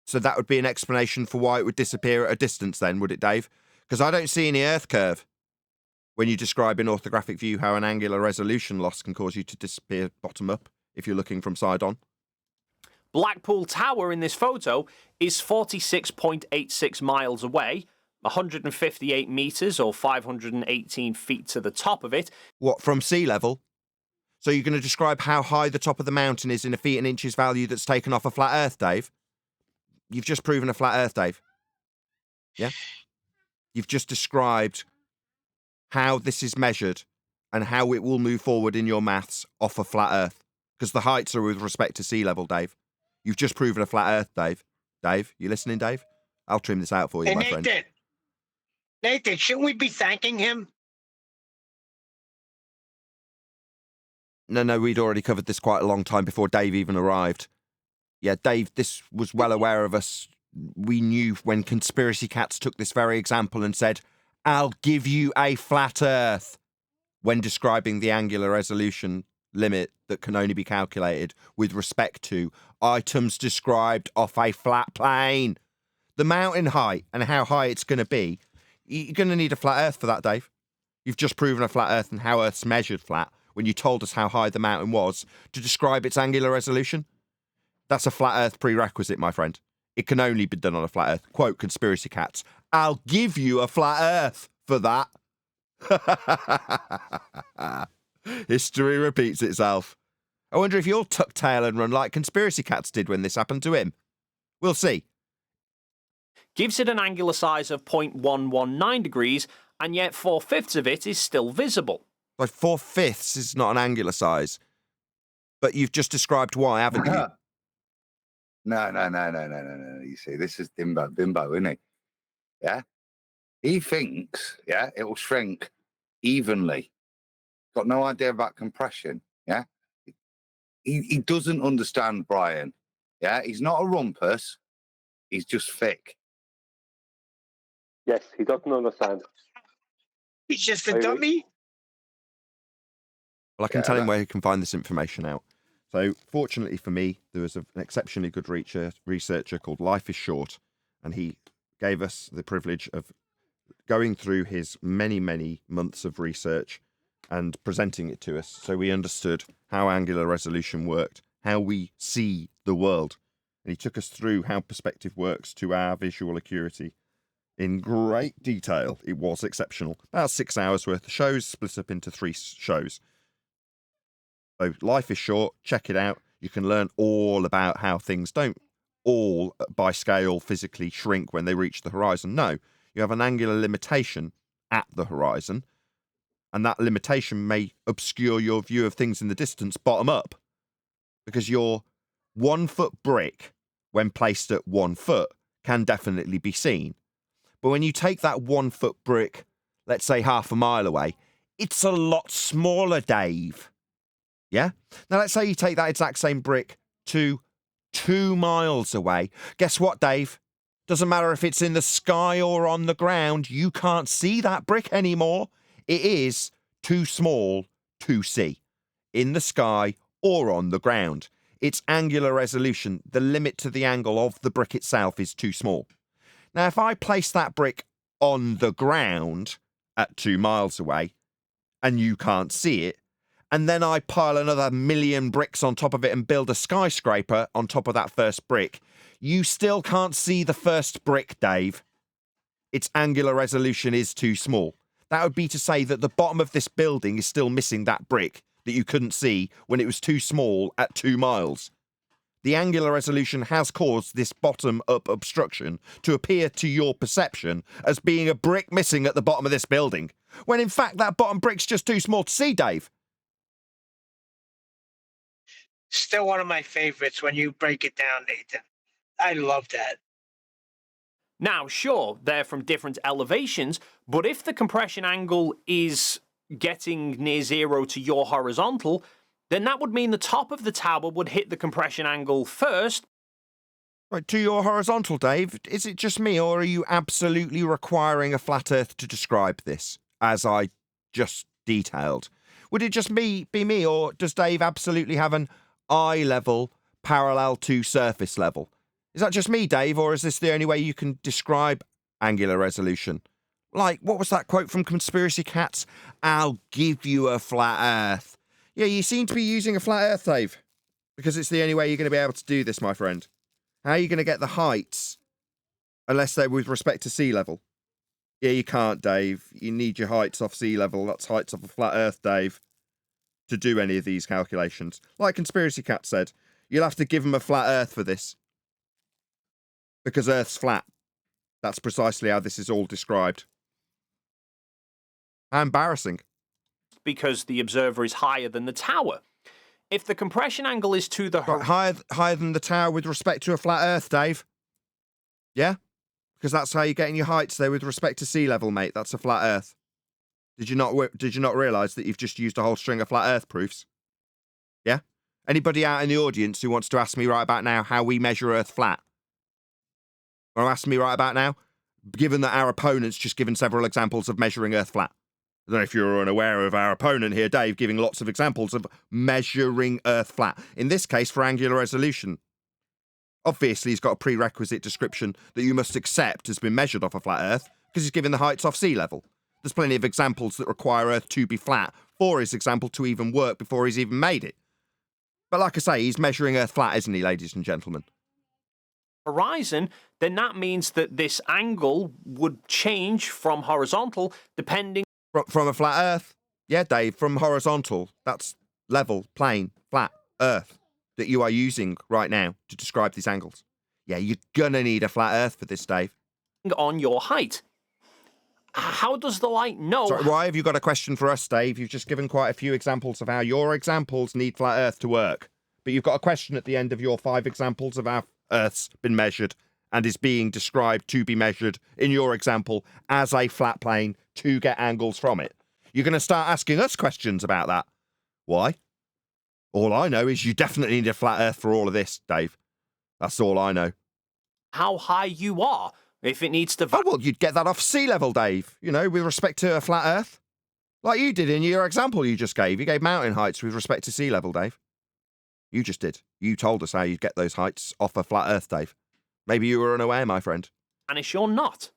Speaker 2: So that would be an explanation for why it would disappear at a distance then, would it, Dave? Because I don't see any Earth curve when you describe in orthographic view how an angular resolution loss can cause you to disappear bottom up if you're looking from side on.
Speaker 12: Blackpool Tower in this photo is 46.86 miles away, 158 metres or 518 feet to the top of it.
Speaker 2: What, from sea level? So you're going to describe how high the top of the mountain is in a feet and inches value that's taken off a flat Earth, Dave? You've just proven a flat Earth, Dave. Yeah? You've just described how this is measured and how it will move forward in your maths off a flat Earth. Because the heights are with respect to sea level, Dave. You've just proven a flat Earth, Dave. Dave, you listening, Dave? I'll trim this out for you,
Speaker 3: Hey,
Speaker 2: my
Speaker 3: Nathan.
Speaker 2: friend.
Speaker 3: Nathan, shouldn't we be thanking him?
Speaker 2: No, we'd already covered this quite a long time before Dave even arrived. Yeah, Dave, this was well aware of us. We knew when Conspiracy Cats took this very example and said, I'll give you a flat Earth, when describing the angular resolution limit that can only be calculated with respect to items described off a flat plane. The mountain height and how high it's going to be, you're going to need a flat Earth for that, Dave. You've just proven a flat Earth and how Earth's measured flat when you told us how high the mountain was to describe its angular resolution. That's a flat Earth prerequisite, my friend. It can only be done on a flat Earth. Quote Conspiracy Cats. I'll give you a flat Earth for that. History repeats itself. I wonder if you'll tuck tail and run like Conspiracy Cats did when this happened to him. We'll see.
Speaker 12: Gives it an angular size of 0.119 degrees, and yet 4/5 of it is still visible.
Speaker 2: Like 4/5 is not an angular size. But you've just described why, haven't you?
Speaker 5: No. You see, this is Bimbo, isn't he? Yeah. He thinks, yeah, it will shrink evenly. Got no idea about compression. Yeah. He doesn't understand Brian. Yeah. He's not a rumpus. He's just thick.
Speaker 11: Yes, he doesn't understand.
Speaker 3: He's just a dummy.
Speaker 2: Well, I can tell him where he can find this information out. So, fortunately for me, there was an exceptionally good researcher called Life is Short, and he gave us the privilege of going through his many, many months of research and presenting it to us so we understood how angular resolution worked, how we see the world. And he took us through how perspective works to our visual acuity in great detail. It was exceptional. About 6 hours worth of shows, split up into 3 shows. So Life is Short, check it out. You can learn all about how things don't all by scale physically shrink when they reach the horizon. No, you have an angular limitation at the horizon, and that limitation may obscure your view of things in the distance bottom up, because your 1 foot brick, when placed at 1 foot, can definitely be seen. But when you take that 1 foot brick, let's say half a mile away, it's a lot smaller, Dave. Yeah? Now, let's say you take that exact same brick to 2 miles away. Guess what, Dave? Doesn't matter if it's in the sky or on the ground, you can't see that brick anymore. It is too small to see in the sky or on the ground. Its angular resolution, the limit to the angle of the brick itself, is too small. Now, if I place that brick on the ground at 2 miles away and you can't see it, and then I pile another 1,000,000 bricks on top of it and build a skyscraper on top of that first brick, you still can't see the first brick, Dave. Its angular resolution is too small. That would be to say that the bottom of this building is still missing that brick that you couldn't see when it was too small at 2 miles. The angular resolution has caused this bottom-up obstruction to appear to your perception as being a brick missing at the bottom of this building, when in fact that bottom brick's just too small to see, Dave.
Speaker 3: Still one of my favorites when you break it down, Nathan. I love that.
Speaker 12: Now, sure, they're from different elevations, but if the compression angle is getting near zero to your horizontal, then that would mean the top of the tower would hit the compression angle first.
Speaker 2: Right, to your horizontal, Dave, is it just me, or are you absolutely requiring a flat earth to describe this, as I just detailed? Would it just be me, or does Dave absolutely have an eye level parallel to surface level? Is that just me, Dave, or is this the only way you can describe angular resolution? Like, what was that quote from Conspiracy Cats? I'll give you a flat earth. Yeah, you seem to be using a flat earth, Dave, because it's the only way you're going to be able to do this, my friend. How are you going to get the heights unless they're with respect to sea level? Yeah, you can't, Dave. You need your heights off sea level. That's heights off a flat earth, Dave, to do any of these calculations. Like Conspiracy Cat said, you'll have to give them a flat earth for this, because Earth's flat. That's precisely how this is all described. How embarrassing.
Speaker 12: Because the observer is higher than the tower. If the compression angle is to the
Speaker 2: higher than the tower with respect to a flat Earth, Dave. Yeah, because that's how you're getting your heights there with respect to sea level, mate. That's a flat Earth. Did you not realise that you've just used a whole string of flat Earth proofs? Yeah. Anybody out in the audience who wants to ask me right about now how we measure Earth flat? Want to ask me right about now? Given that our opponent's just given several examples of measuring Earth flat. I don't know if you're unaware of our opponent here, Dave, giving lots of examples of measuring Earth flat. In this case, for angular resolution. Obviously, he's got a prerequisite description that you must accept has been measured off a flat Earth, because he's given the heights off sea level. There's plenty of examples that require Earth to be flat for his example to even work before he's even made it. But like I say, he's measuring Earth flat, isn't he, ladies and gentlemen?
Speaker 12: Horizon, then that means that this angle would change from horizontal depending...
Speaker 2: From a flat Earth? Yeah, Dave, from horizontal. That's level, plane, flat, Earth that you are using right now to describe these angles. Yeah, you're gonna need a flat Earth for this, Dave.
Speaker 12: On your height. How does the light know?
Speaker 2: Sorry, why have you got a question for us, Dave? You've just given quite a few examples of how your examples need flat Earth to work. But you've got a question at the end of your 5 examples of how Earth's been measured and is being described to be measured, in your example, as a flat plane to get angles from it. You're going to start asking us questions about that. Why? All I know is you definitely need a flat Earth for all of this, Dave. That's all I know.
Speaker 12: How high you are, if it needs to...
Speaker 2: Oh, well, you'd get that off sea level, Dave, you know, with respect to a flat Earth. Like you did in your example you just gave. You gave mountain heights with respect to sea level, Dave. You just did. You told us how you'd get those heights off a flat Earth, Dave. Maybe you were unaware, my friend.
Speaker 12: Vanish or not.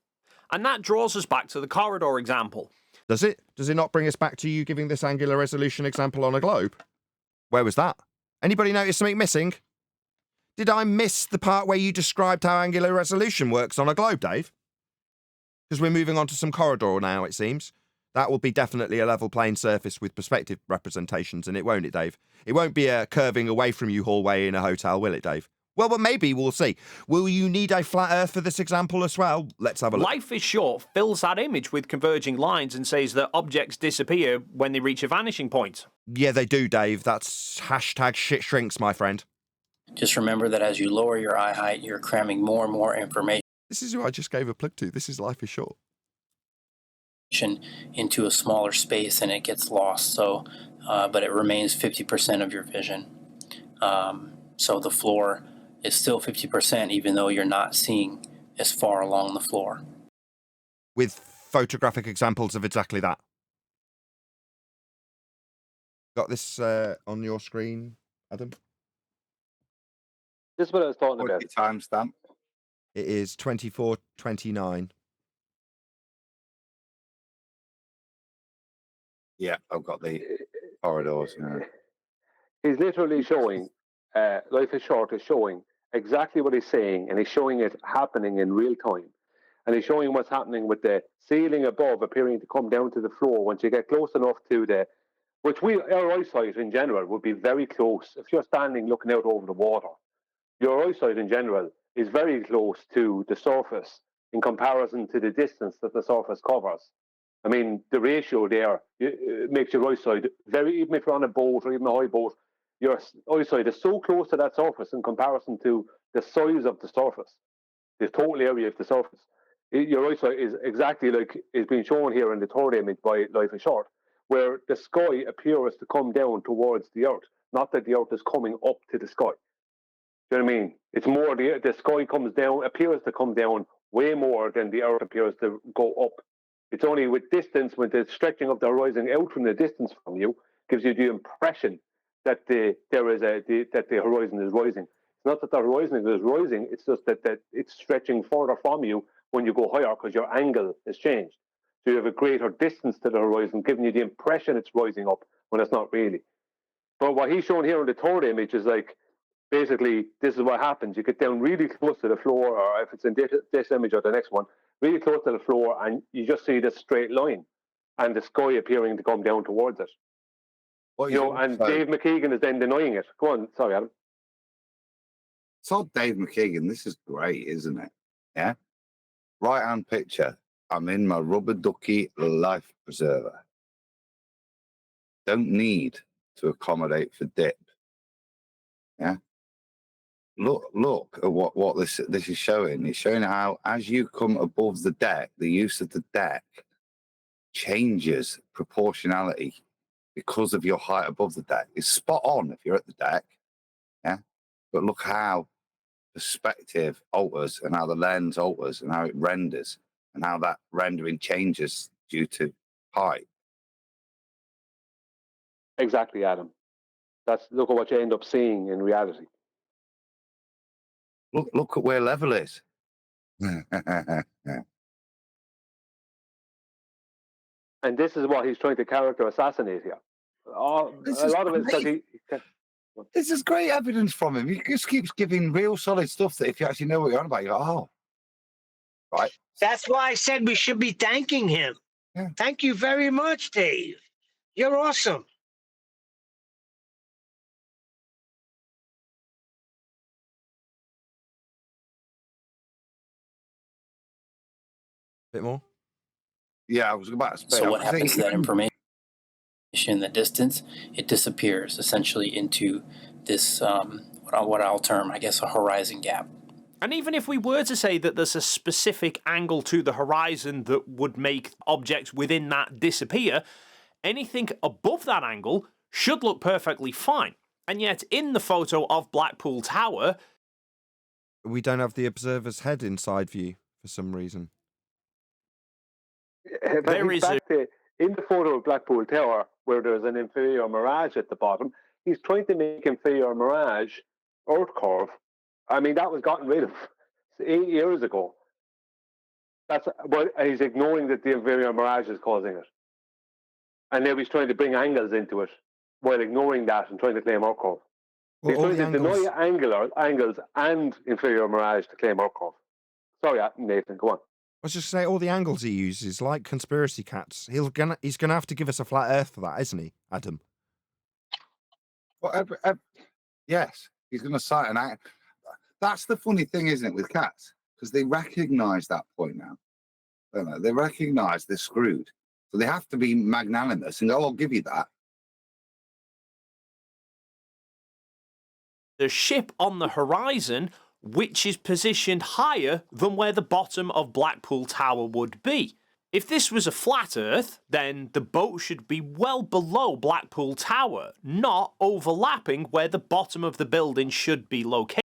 Speaker 12: And that draws us back to the corridor example.
Speaker 2: Does it? Does it not bring us back to you giving this angular resolution example on a globe? Where was that? Anybody notice something missing? Did I miss the part where you described how angular resolution works on a globe, Dave? Because we're moving on to some corridor now, it seems. That will be definitely a level plane surface with perspective representations in it, won't it, Dave? It won't be a curving away from you hallway in a hotel, will it, Dave? Well, but maybe we'll see. Will you need a flat Earth for this example as well? Let's have a look.
Speaker 12: Life is Short fills that image with converging lines and says that objects disappear when they reach a vanishing point.
Speaker 2: Yeah, they do, Dave. That's hashtag shit shrinks, my friend.
Speaker 18: Just remember that as you lower your eye height, you're cramming more and more information
Speaker 2: This is who I just gave a plug to. This is Life is Short.
Speaker 18: into a smaller space and it gets lost. So, but it remains 50% of your vision. So the floor is still 50%, even though you're not seeing as far along the floor.
Speaker 2: With photographic examples of exactly that. Got this on your screen, Adam?
Speaker 11: This is what I was talking about.
Speaker 5: Timestamp.
Speaker 2: It is 24:29.
Speaker 5: Yeah, I've got the corridors now.
Speaker 11: He's literally showing, Life is Short is showing exactly what he's saying, and he's showing it happening in real time. And he's showing what's happening with the ceiling above appearing to come down to the floor once you get close enough to our eyesight in general would be very close. If you're standing looking out over the water, your eyesight in general is very close to the surface in comparison to the distance that the surface covers. I mean, the ratio there makes your eyesight even if you're on a boat or even a high boat, your eyesight is so close to that surface in comparison to the size of the surface, the total area of the surface. Your eyesight is exactly like is being shown here in the third image by Life is Short, where the sky appears to come down towards the earth, not that the earth is coming up to the sky. Do you know what I mean? It's more the sky appears to come down way more than the earth appears to go up. It's only with distance, with the stretching of the horizon out from the distance from you, gives you the impression that the horizon is rising. It's not that the horizon is rising; it's just that it's stretching further from you when you go higher because your angle has changed. So you have a greater distance to the horizon, giving you the impression it's rising up when it's not really. But what he's shown here in the third image is like, basically, this is what happens. You get down really close to the floor, or if it's in this image or the next one, really close to the floor, and you just see this straight line and the sky appearing to come down towards it. And Dave McKeegan is then denying it. Go on, sorry, Adam.
Speaker 5: So Dave McKeegan, this is great, isn't it? Yeah. Right hand picture. I'm in my rubber ducky life preserver. Don't need to accommodate for dip. Yeah. Look at what this is showing. It's showing how as you come above the deck, the use of the deck changes proportionality because of your height above the deck. It's spot on if you're at the deck. Yeah. But look how perspective alters and how the lens alters and how it renders and how that rendering changes due to height.
Speaker 11: Exactly, Adam. Look at what you end up seeing in reality.
Speaker 5: Look at where level is.
Speaker 11: And this is what he's trying to character assassinate here. A lot of it because
Speaker 5: this is great evidence from him. He just keeps giving real solid stuff that if you actually know what you're on about, you go, oh, right.
Speaker 3: That's why I said we should be thanking him. Yeah. Thank you very much, Dave. You're awesome.
Speaker 2: Bit more?
Speaker 5: Yeah, I was about to say.
Speaker 18: So what happens to that information in the distance? It disappears essentially into this, what I'll term, I guess, a horizon gap.
Speaker 12: And even if we were to say that there's a specific angle to the horizon that would make objects within that disappear, anything above that angle should look perfectly fine. And yet, in the photo of Blackpool Tower,
Speaker 2: we don't have the observer's head inside view for some reason.
Speaker 11: There is in the photo of Blackpool Tower, where there's an inferior mirage at the bottom, he's trying to make inferior mirage Earth curve. I mean, that was gotten rid of 8 years ago. But he's ignoring that the inferior mirage is causing it. And now he's trying to bring angles into it while ignoring that and trying to claim Earth curve.
Speaker 2: Well,
Speaker 11: he's trying to deny angles and inferior mirage to claim Earth curve. Sorry, Nathan, go on.
Speaker 2: I was just saying, all the angles he uses, like conspiracy cats, he's gonna have to give us a flat Earth for that, isn't he, Adam?
Speaker 5: Well, yes, he's going to cite an act. That's the funny thing, isn't it, with cats? Because they recognise that point now. Don't they? They recognise they're screwed. So they have to be magnanimous and go, I'll give you that.
Speaker 12: the ship on the horizon, which is positioned higher than where the bottom of Blackpool Tower would be. If this was a flat Earth, then the boat should be well below Blackpool Tower, not overlapping where the bottom of the building should be located.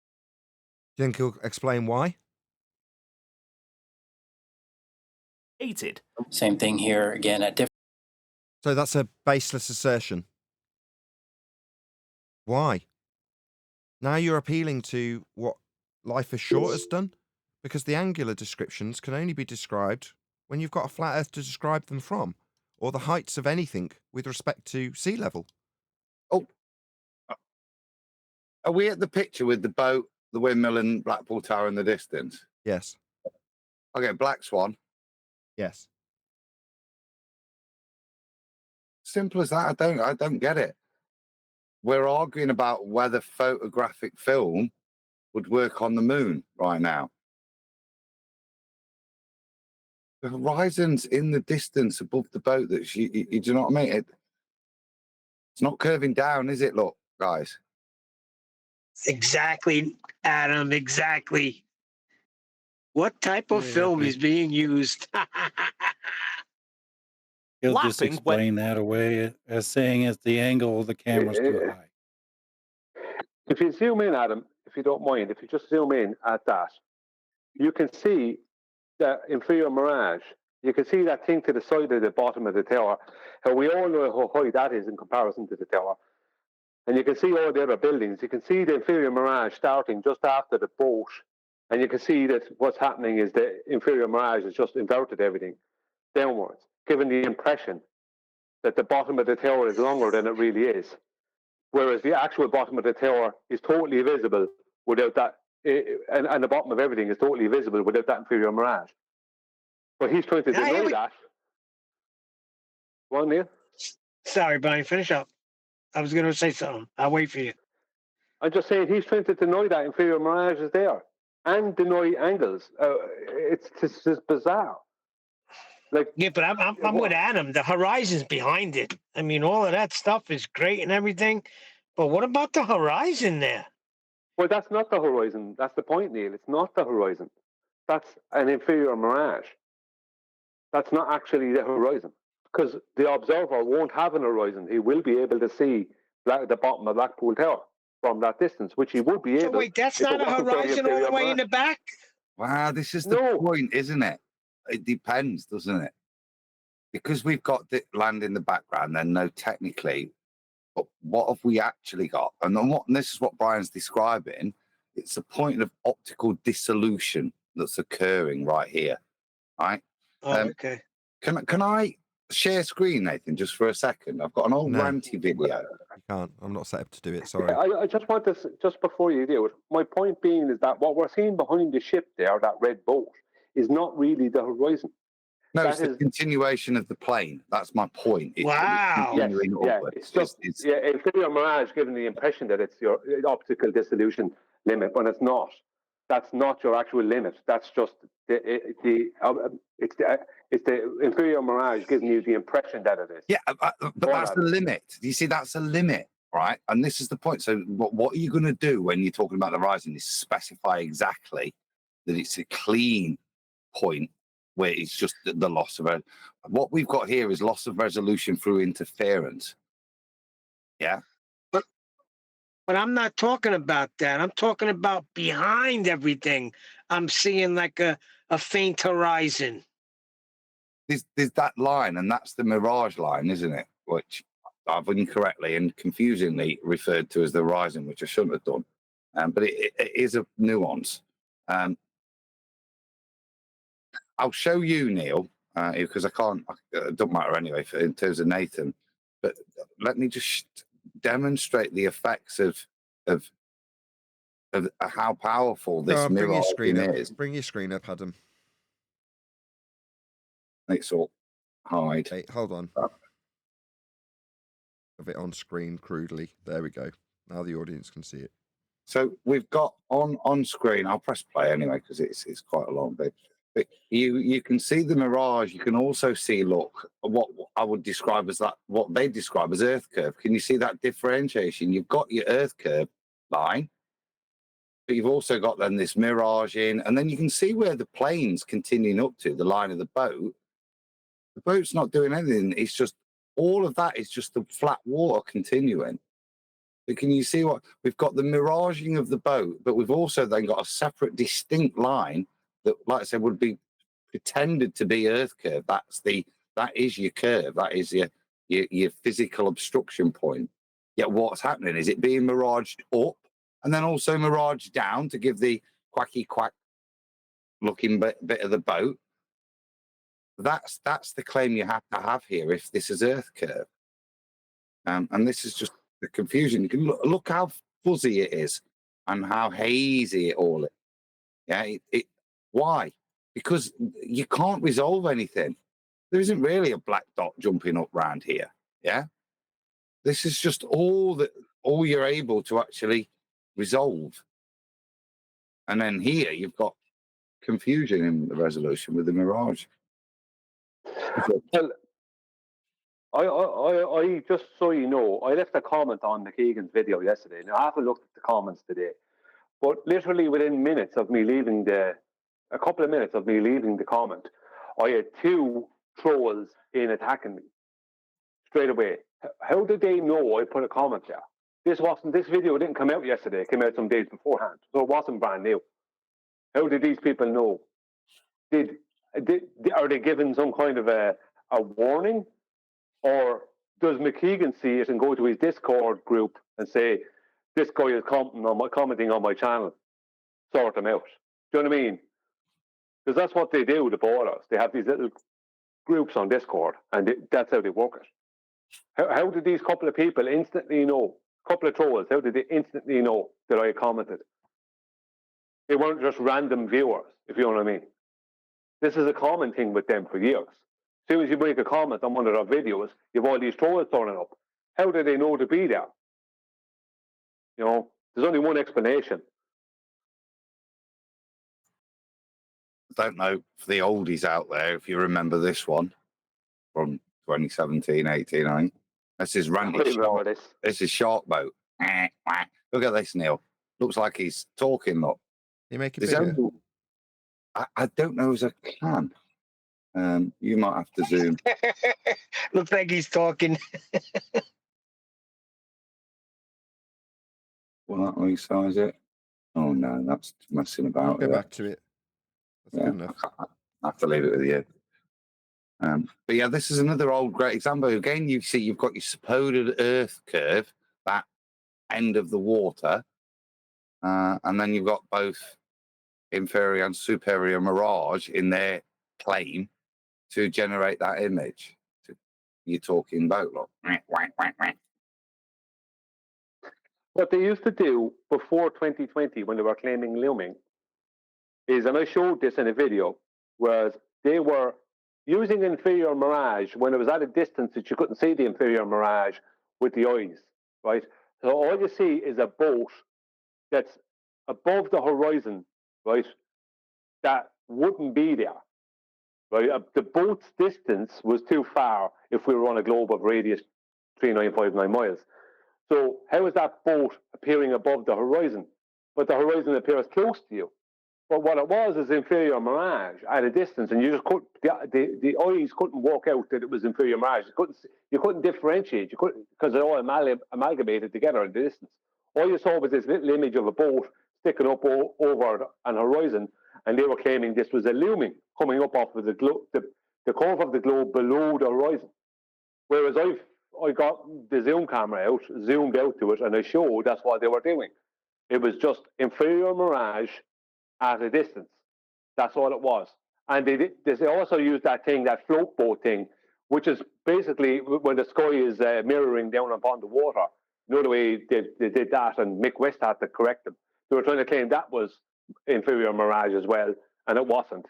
Speaker 2: Do you think he'll explain why?
Speaker 18: Same thing here again at different.
Speaker 2: So that's a baseless assertion. Why? Now you're appealing to what Life is Short has done? Because the angular descriptions can only be described when you've got a flat Earth to describe them from, or the heights of anything with respect to sea level.
Speaker 5: Oh, are we at the picture with the boat, the windmill, and Blackpool Tower in the distance?
Speaker 2: Yes.
Speaker 5: Okay, Black Swan.
Speaker 2: Yes.
Speaker 5: Simple as that. I don't get it. We're arguing about whether photographic film would work on the moon right now. The horizon's in the distance above the boat. That you do you know what I mean? It's not curving down, is it? Look, guys.
Speaker 3: Exactly, Adam. Exactly. What type of film is being used?
Speaker 16: He'll just explain that away as saying it's the angle of the camera's too high.
Speaker 11: If you zoom in, Adam, if you don't mind, if you just zoom in at that, you can see the inferior mirage. You can see that thing to the side of the bottom of the tower. And we all know how high that is in comparison to the tower. And you can see all the other buildings. You can see the inferior mirage starting just after the boat. And you can see that what's happening is the inferior mirage has just inverted everything downwards, giving the impression that the bottom of the tower is longer than it really is. Whereas the actual bottom of the tower is totally visible without that, and the bottom of everything is totally visible without that inferior mirage. But he's trying to deny that. One Neil?
Speaker 3: Sorry, Brian, finish up. I was going to say something. I'll wait for you.
Speaker 11: I'm just saying he's trying to deny that inferior mirage is there and deny angles. It's just bizarre. Like,
Speaker 3: yeah, but I'm with Adam. The horizon's behind it. I mean, all of that stuff is great and everything, but what about the horizon there?
Speaker 11: Well, that's not the horizon. That's the point, Neil. It's not the horizon. That's an inferior mirage. That's not actually the horizon, because the observer won't have an horizon. He will be able to see the bottom of Blackpool Tower from that distance, which he would be able.
Speaker 3: So wait, that's not a horizon all the way in the back?
Speaker 5: Wow, this is the point, isn't it? It depends, doesn't it? Because we've got the land in the background, then no, technically, but what have we actually got? And this is what Brian's describing. It's a point of optical dissolution that's occurring right here, right?
Speaker 3: Oh, okay.
Speaker 5: Can I share screen, Nathan, just for a second? I've got an old ranty video.
Speaker 2: You can't. I'm not set up to do it. Sorry.
Speaker 11: I just want to, just before you do it, my point being is that what we're seeing behind the ship there, that red boat, is not really the horizon.
Speaker 5: No, it's the continuation of the plane. That's my point.
Speaker 3: Wow.
Speaker 11: It's just inferior mirage giving the impression that it's your optical dissolution limit, when it's not. That's not your actual limit. That's just it's the inferior mirage giving you the impression that it is.
Speaker 5: Yeah, but that's the limit. You see, that's a limit. right? And this is the point. So what are you going to do when you're talking about the horizon is specify exactly that it's a clean point where it's just the loss of it. What we've got here is loss of resolution through interference. Yeah.
Speaker 3: But I'm not talking about that. I'm talking about behind everything. I'm seeing like a faint horizon.
Speaker 5: There's that line, and that's the mirage line, isn't it? Which I've incorrectly and confusingly referred to as the horizon, which I shouldn't have done. But it is a nuance. I'll show you, Neil, because I can't. It doesn't matter anyway in terms of Nathan. But let me just demonstrate the effects of how powerful this mirage is.
Speaker 2: Bring your screen up, Adam.
Speaker 5: It's all hide.
Speaker 2: Hey, hold on. Of it on screen crudely. There we go. Now the audience can see it.
Speaker 5: So we've got on screen. I'll press play anyway because it's quite a long bit. But you can see the mirage. You can also see, look, what I would describe as what they describe as Earth curve. Can you see that differentiation? You've got your Earth curve line, but you've also got then this mirage in, and then you can see where the plane's continuing up to the line of the boat. The boat's not doing anything. It's just all of that is just the flat water continuing. But can you see what we've got? The miraging of the boat, but we've also then got a separate, distinct line that, like I said, would be pretended to be Earth curve. That is your curve. That is your physical obstruction point. Yet what's happening is it being miraged up and then also miraged down to give the quacky quack looking bit of the boat. That's the claim you have to have here if this is Earth curve. And this is just the confusion. You can look how fuzzy it is and how hazy it all is. Yeah, why? Because you can't resolve anything. There isn't really a black dot jumping up round here. Yeah, this is just all you're able to actually resolve. And then here you've got confusion in the resolution with the mirage.
Speaker 11: Well, I just so you know, I left a comment on McKeegan's video yesterday. Now I haven't looked at the comments today, but literally within minutes of me leaving a couple of minutes of me leaving the comment, I had 2 trolls in attacking me straight away. How did they know I put a comment there? This video didn't come out yesterday. It came out some days beforehand, so it wasn't brand new. How did these people know? Are they given some kind of a warning? Or does McKeegan see it and go to his Discord group and say, this guy is commenting on my channel, sort him out? Do you know what I mean? Because that's what they do, the ballers. They have these little groups on Discord, and that's how they work it. How did these couple of people instantly know, couple of trolls, how did they instantly know that I commented? They weren't just random viewers, if you know what I mean. This is a common thing with them for years. As soon as you make a comment on one of their videos, you have all these trolls turning up. How do they know to be there? You know, there's only one explanation.
Speaker 5: I don't know for the oldies out there if you remember this one from 2017, 18, I think. This is Randy Shark. This is Shark Boat. Look at this, Neil. Looks like he's talking. Look.
Speaker 2: You make it bigger.
Speaker 5: I don't know as I can. You might have to zoom.
Speaker 3: Looks like he's talking.
Speaker 5: Will that resize it? Oh no, that's messing about.
Speaker 2: Go back to it. That's good enough.
Speaker 5: I have to leave it with you. But yeah, this is another old great example. Again, you see you've got your supposed Earth curve, that end of the water, and then you've got both inferior and superior mirage in their plane to generate that image. You're talking about, look.
Speaker 11: What they used to do before 2020 when they were claiming looming is, and I showed this in a video, was they were using inferior mirage when it was at a distance that you couldn't see the inferior mirage with the eyes, right? So all you see is a boat that's above the horizon, right, that wouldn't be there. Right? The boat's distance was too far if we were on a globe of radius 3959 miles. So how is that boat appearing above the horizon? But the horizon appears close to you. But what it was is inferior mirage at a distance, and you just couldn't. The eyes couldn't work out that it was inferior mirage. You couldn't differentiate. You couldn't, because it all amalgamated together at the distance. All you saw was this little image of a boat sticking up over an horizon, and they were claiming this was illuming coming up off of the curve of the globe below the horizon. Whereas I got the zoom camera out, zoomed out to it, and I showed that's what they were doing. It was just inferior mirage at a distance. That's all it was. And they also used that thing, that float boat thing, which is basically when the sky is mirroring down upon the water. You know the way they did that, and Mick West had to correct them. They were trying to claim that was inferior mirage as well, and it wasn't.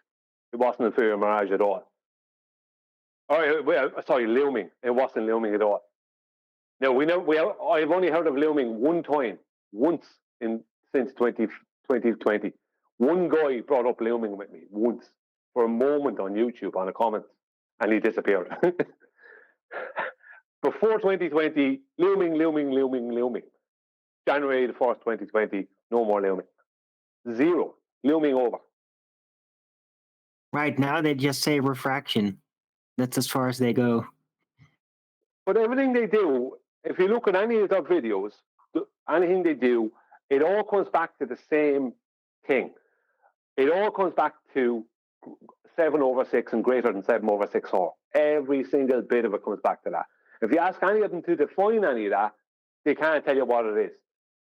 Speaker 11: It wasn't inferior mirage at all. Sorry, looming. It wasn't looming at all. Now I've only heard of looming once since 2020. One guy brought up looming with me once for a moment on YouTube on a comment, and he disappeared. Before 2020, looming. January the 1st, 2020, no more looming. Zero. Looming over.
Speaker 8: Right now, they just say refraction. That's as far as they go.
Speaker 11: But everything they do, if you look at any of their videos, anything they do, it all comes back to the same thing. It all comes back to 7/6 and greater than 7/6 Every single bit of it comes back to that. If you ask any of them to define any of that, they can't tell you what it is.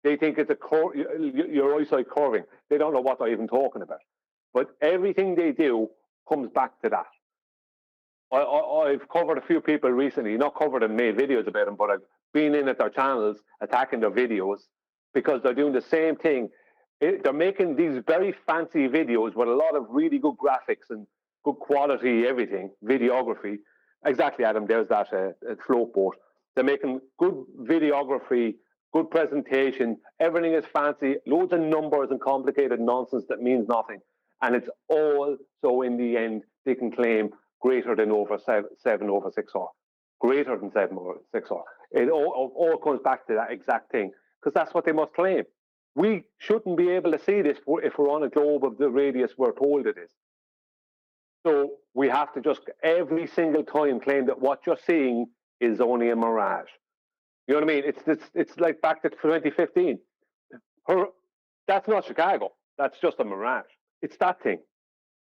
Speaker 11: They think it's your eyesight curving. They don't know what they're even talking about. But everything they do comes back to that. I've covered a few people recently, not covered and made videos about them, but I've been in at their channels, attacking their videos, because they're doing the same thing. They're making these very fancy videos with a lot of really good graphics and good quality everything, videography. Exactly, Adam, there's that float boat. They're making good videography, good presentation. Everything is fancy, loads of numbers and complicated nonsense that means nothing. And it's all so in the end, they can claim greater than 7/6 greater than 7/6 It all comes back to that exact thing, because that's what they must claim. We shouldn't be able to see this if we're on a globe of the radius we're told it is. So we have to just every single time claim that what you're seeing is only a mirage. You know what I mean? It's like back to 2015. That's not Chicago. That's just a mirage. It's that thing.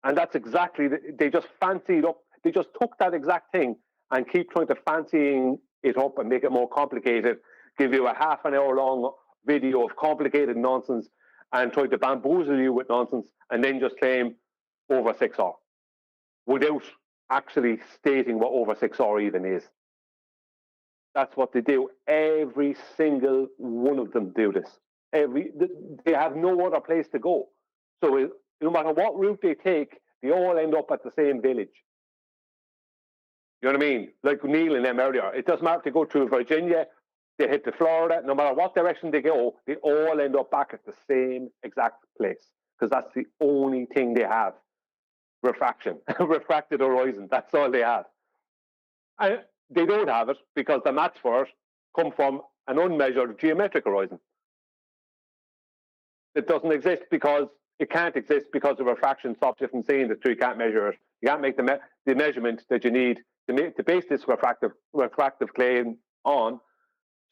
Speaker 11: And that's exactly, they just fancied up, they just took that exact thing and keep trying to fancying it up and make it more complicated, give you a half an hour long video of complicated nonsense and try to bamboozle you with nonsense, and then just claim over 6R without actually stating what over 6R even is. That's what they do. Every single one of them do this. They have no other place to go. So no matter what route they take, they all end up at the same village. You know what I mean? Like Neil and them earlier. It doesn't matter if they go through Virginia, they hit to Florida, no matter what direction they go, they all end up back at the same exact place. Because that's the only thing they have. Refraction. Refracted horizon. That's all they have. And they don't have it because the maths for it come from an unmeasured geometric horizon. It doesn't exist because it can't exist because the refraction stops you from seeing it, so you can't measure it. You can't make the measurement that you need to base this refractive claim on.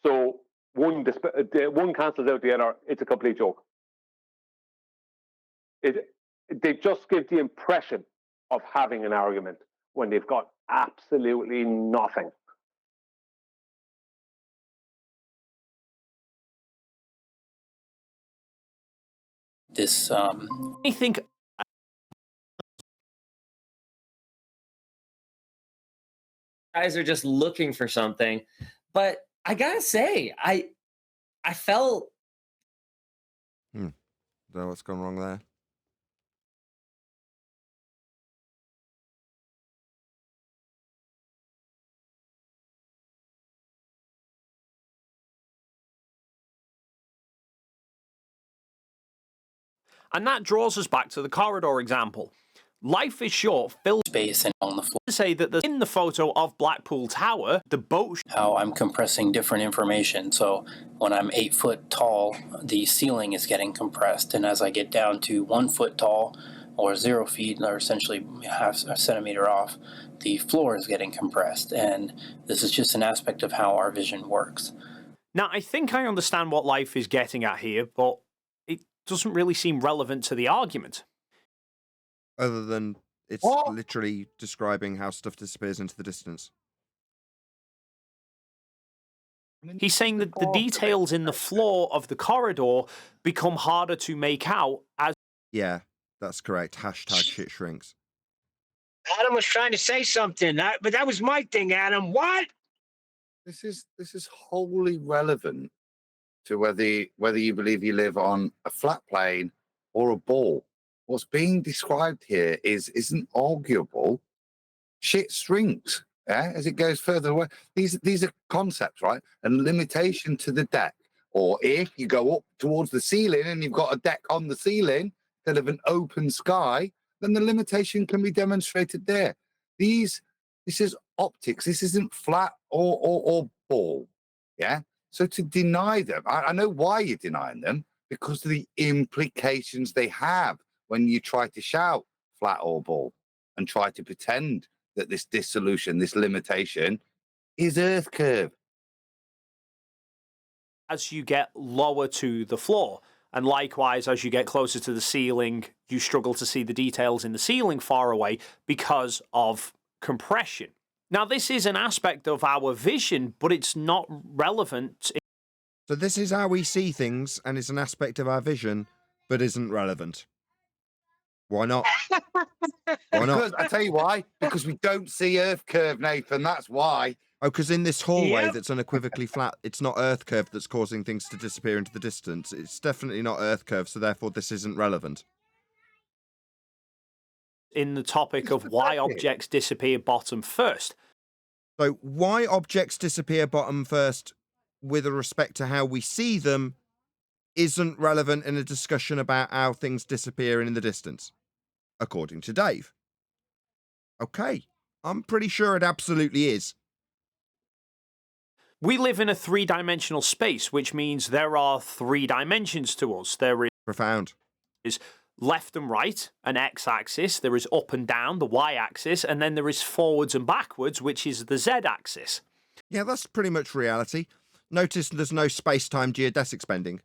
Speaker 11: So one cancels out the other. It's a complete joke. They just give the impression of having an argument when they've got absolutely nothing.
Speaker 18: This
Speaker 12: I think
Speaker 19: guys are just looking for something, but I gotta say, I felt.
Speaker 2: Don't know what's gone wrong there.
Speaker 12: And that draws us back to the corridor example. Life is short, fill
Speaker 18: space and on the floor.
Speaker 12: Say that in the photo of Blackpool Tower, the boat.
Speaker 18: How I'm compressing different information. So when I'm 8 foot tall, the ceiling is getting compressed, and as I get down to 1 foot tall, or 0 feet, or essentially half a centimeter off, the floor is getting compressed. And this is just an aspect of how our vision works.
Speaker 12: Now, I think I understand what Life is getting at here, but it doesn't really seem relevant to the argument.
Speaker 2: Other than it's literally describing how stuff disappears into the distance.
Speaker 12: He's saying that the details in the floor of the corridor become harder to make out as...
Speaker 2: Yeah, that's correct. Hashtag shit shrinks.
Speaker 3: Adam was trying to say something, but that was my thing, Adam. What?
Speaker 5: This is wholly relevant to whether you believe you live on a flat plane or a ball. What's being described here isn't arguable. Shit shrinks, as it goes further away. These are concepts, right? And limitation to the deck. Or if you go up towards the ceiling and you've got a deck on the ceiling instead of an open sky, then the limitation can be demonstrated there. This is optics. This isn't flat or ball. Yeah. So to deny them, I know why you're denying them, because of the implications they have when you try to shout flat or ball and try to pretend that this dissolution, this limitation, is Earth curve.
Speaker 12: As you get lower to the floor, and likewise, as you get closer to the ceiling, you struggle to see the details in the ceiling far away because of compression. Now, this is an aspect of our vision, but it's not relevant.
Speaker 2: So this is how we see things, and it's an aspect of our vision, but isn't relevant. Why not? Why not?
Speaker 5: Because, I tell you why. Because we don't see Earth curve, Nathan. That's why.
Speaker 2: Oh, because in this hallway that's unequivocally flat, it's not Earth curve that's causing things to disappear into the distance. It's definitely not Earth curve, so therefore this isn't relevant.
Speaker 12: In the topic of why objects disappear bottom first.
Speaker 2: So why objects disappear bottom first with respect to how we see them isn't relevant in a discussion about how things disappear in the distance, according to Dave. Okay, I'm pretty sure it absolutely is.
Speaker 12: We live in a three-dimensional space, which means there are 3 dimensions to us. There is
Speaker 2: profound.
Speaker 12: Is left and right, an x-axis. There is up and down, the y-axis, and then there is forwards and backwards, which is the z-axis.
Speaker 2: Yeah, that's pretty much reality. Notice there's no space-time geodesic spending.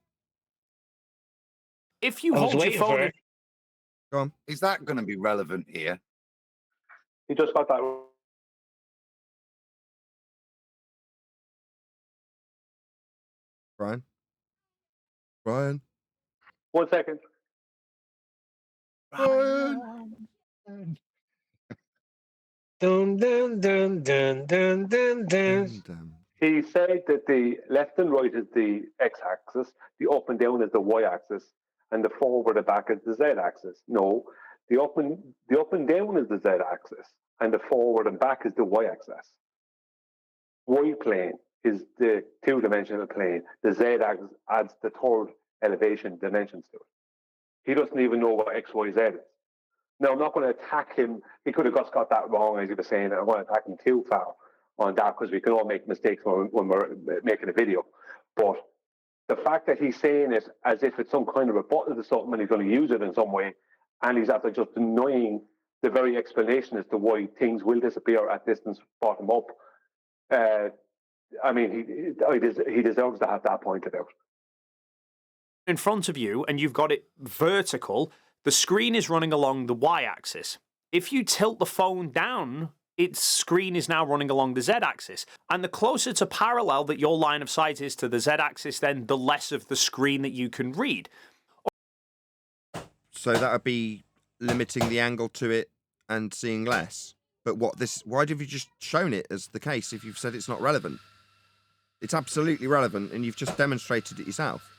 Speaker 12: If you hold your phone...
Speaker 2: Go on.
Speaker 5: Is that going to be relevant here?
Speaker 11: He just got that.
Speaker 2: Brian? Brian?
Speaker 11: 1 second.
Speaker 3: Dun, dun, dun, dun, dun, dun, dun.
Speaker 11: He said that the left and right is the x-axis, the up and down is the y-axis, and the forward and back is the z-axis. No, the up and down is the z-axis, and the forward and back is the y-axis. Y-plane is the 2-dimensional plane. The z-axis adds the 3rd elevation dimensions to it. He doesn't even know what x, y, z is. Now, I'm not going to attack him. He could have just got that wrong, as he was saying. I don't want to attack him too far on that, because we can all make mistakes when we're making a video. But the fact that he's saying it as if it's some kind of rebuttal to something and he's going to use it in some way, and he's after just denying the very explanation as to why things will disappear at distance bottom up, I mean, he deserves to have that pointed out.
Speaker 12: In front of you, and you've got it vertical, the screen is running along the y-axis. If you tilt the phone down, its screen is now running along the z-axis. And the closer to parallel that your line of sight is to the z-axis, then the less of the screen that you can read.
Speaker 2: So that would be limiting the angle to it and seeing less. But why have you just shown it as the case if you've said it's not relevant? It's absolutely relevant, and you've just demonstrated it yourself.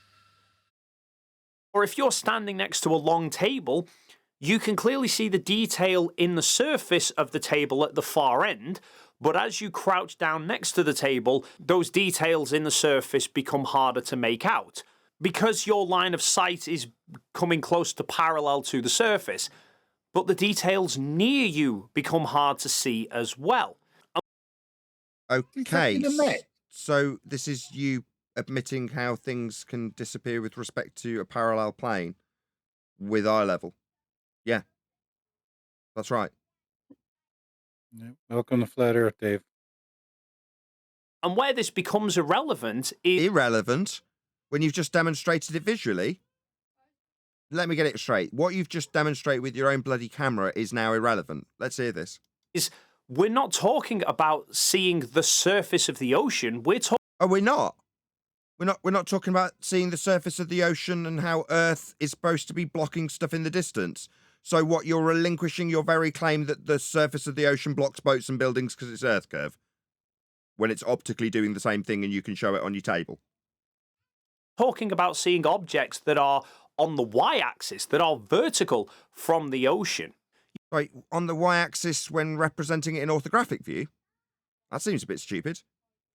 Speaker 12: Or if you're standing next to a long table, you can clearly see the detail in the surface of the table at the far end, but as you crouch down next to the table, those details in the surface become harder to make out. Because your line of sight is coming close to parallel to the surface, but the details near you become hard to see as well.
Speaker 2: Okay, so this is you admitting how things can disappear with respect to a parallel plane with eye level. Yeah, that's right.
Speaker 16: Welcome to Flat Earth, Dave.
Speaker 12: And where this becomes irrelevant is...
Speaker 2: Irrelevant? When you've just demonstrated it visually? Let me get it straight. What you've just demonstrated with your own bloody camera is now irrelevant. Let's hear this.
Speaker 12: We're not talking about seeing the surface of the ocean. We're talking...
Speaker 2: Oh, we're not? We're not talking about seeing the surface of the ocean and how Earth is supposed to be blocking stuff in the distance. So what, you're relinquishing your very claim that the surface of the ocean blocks boats and buildings because it's Earth curve? When it's optically doing the same thing and you can show it on your table?
Speaker 12: Talking about seeing objects that are on the y-axis, that are vertical from the ocean.
Speaker 2: Right, on the y-axis when representing it in orthographic view? That seems a bit stupid.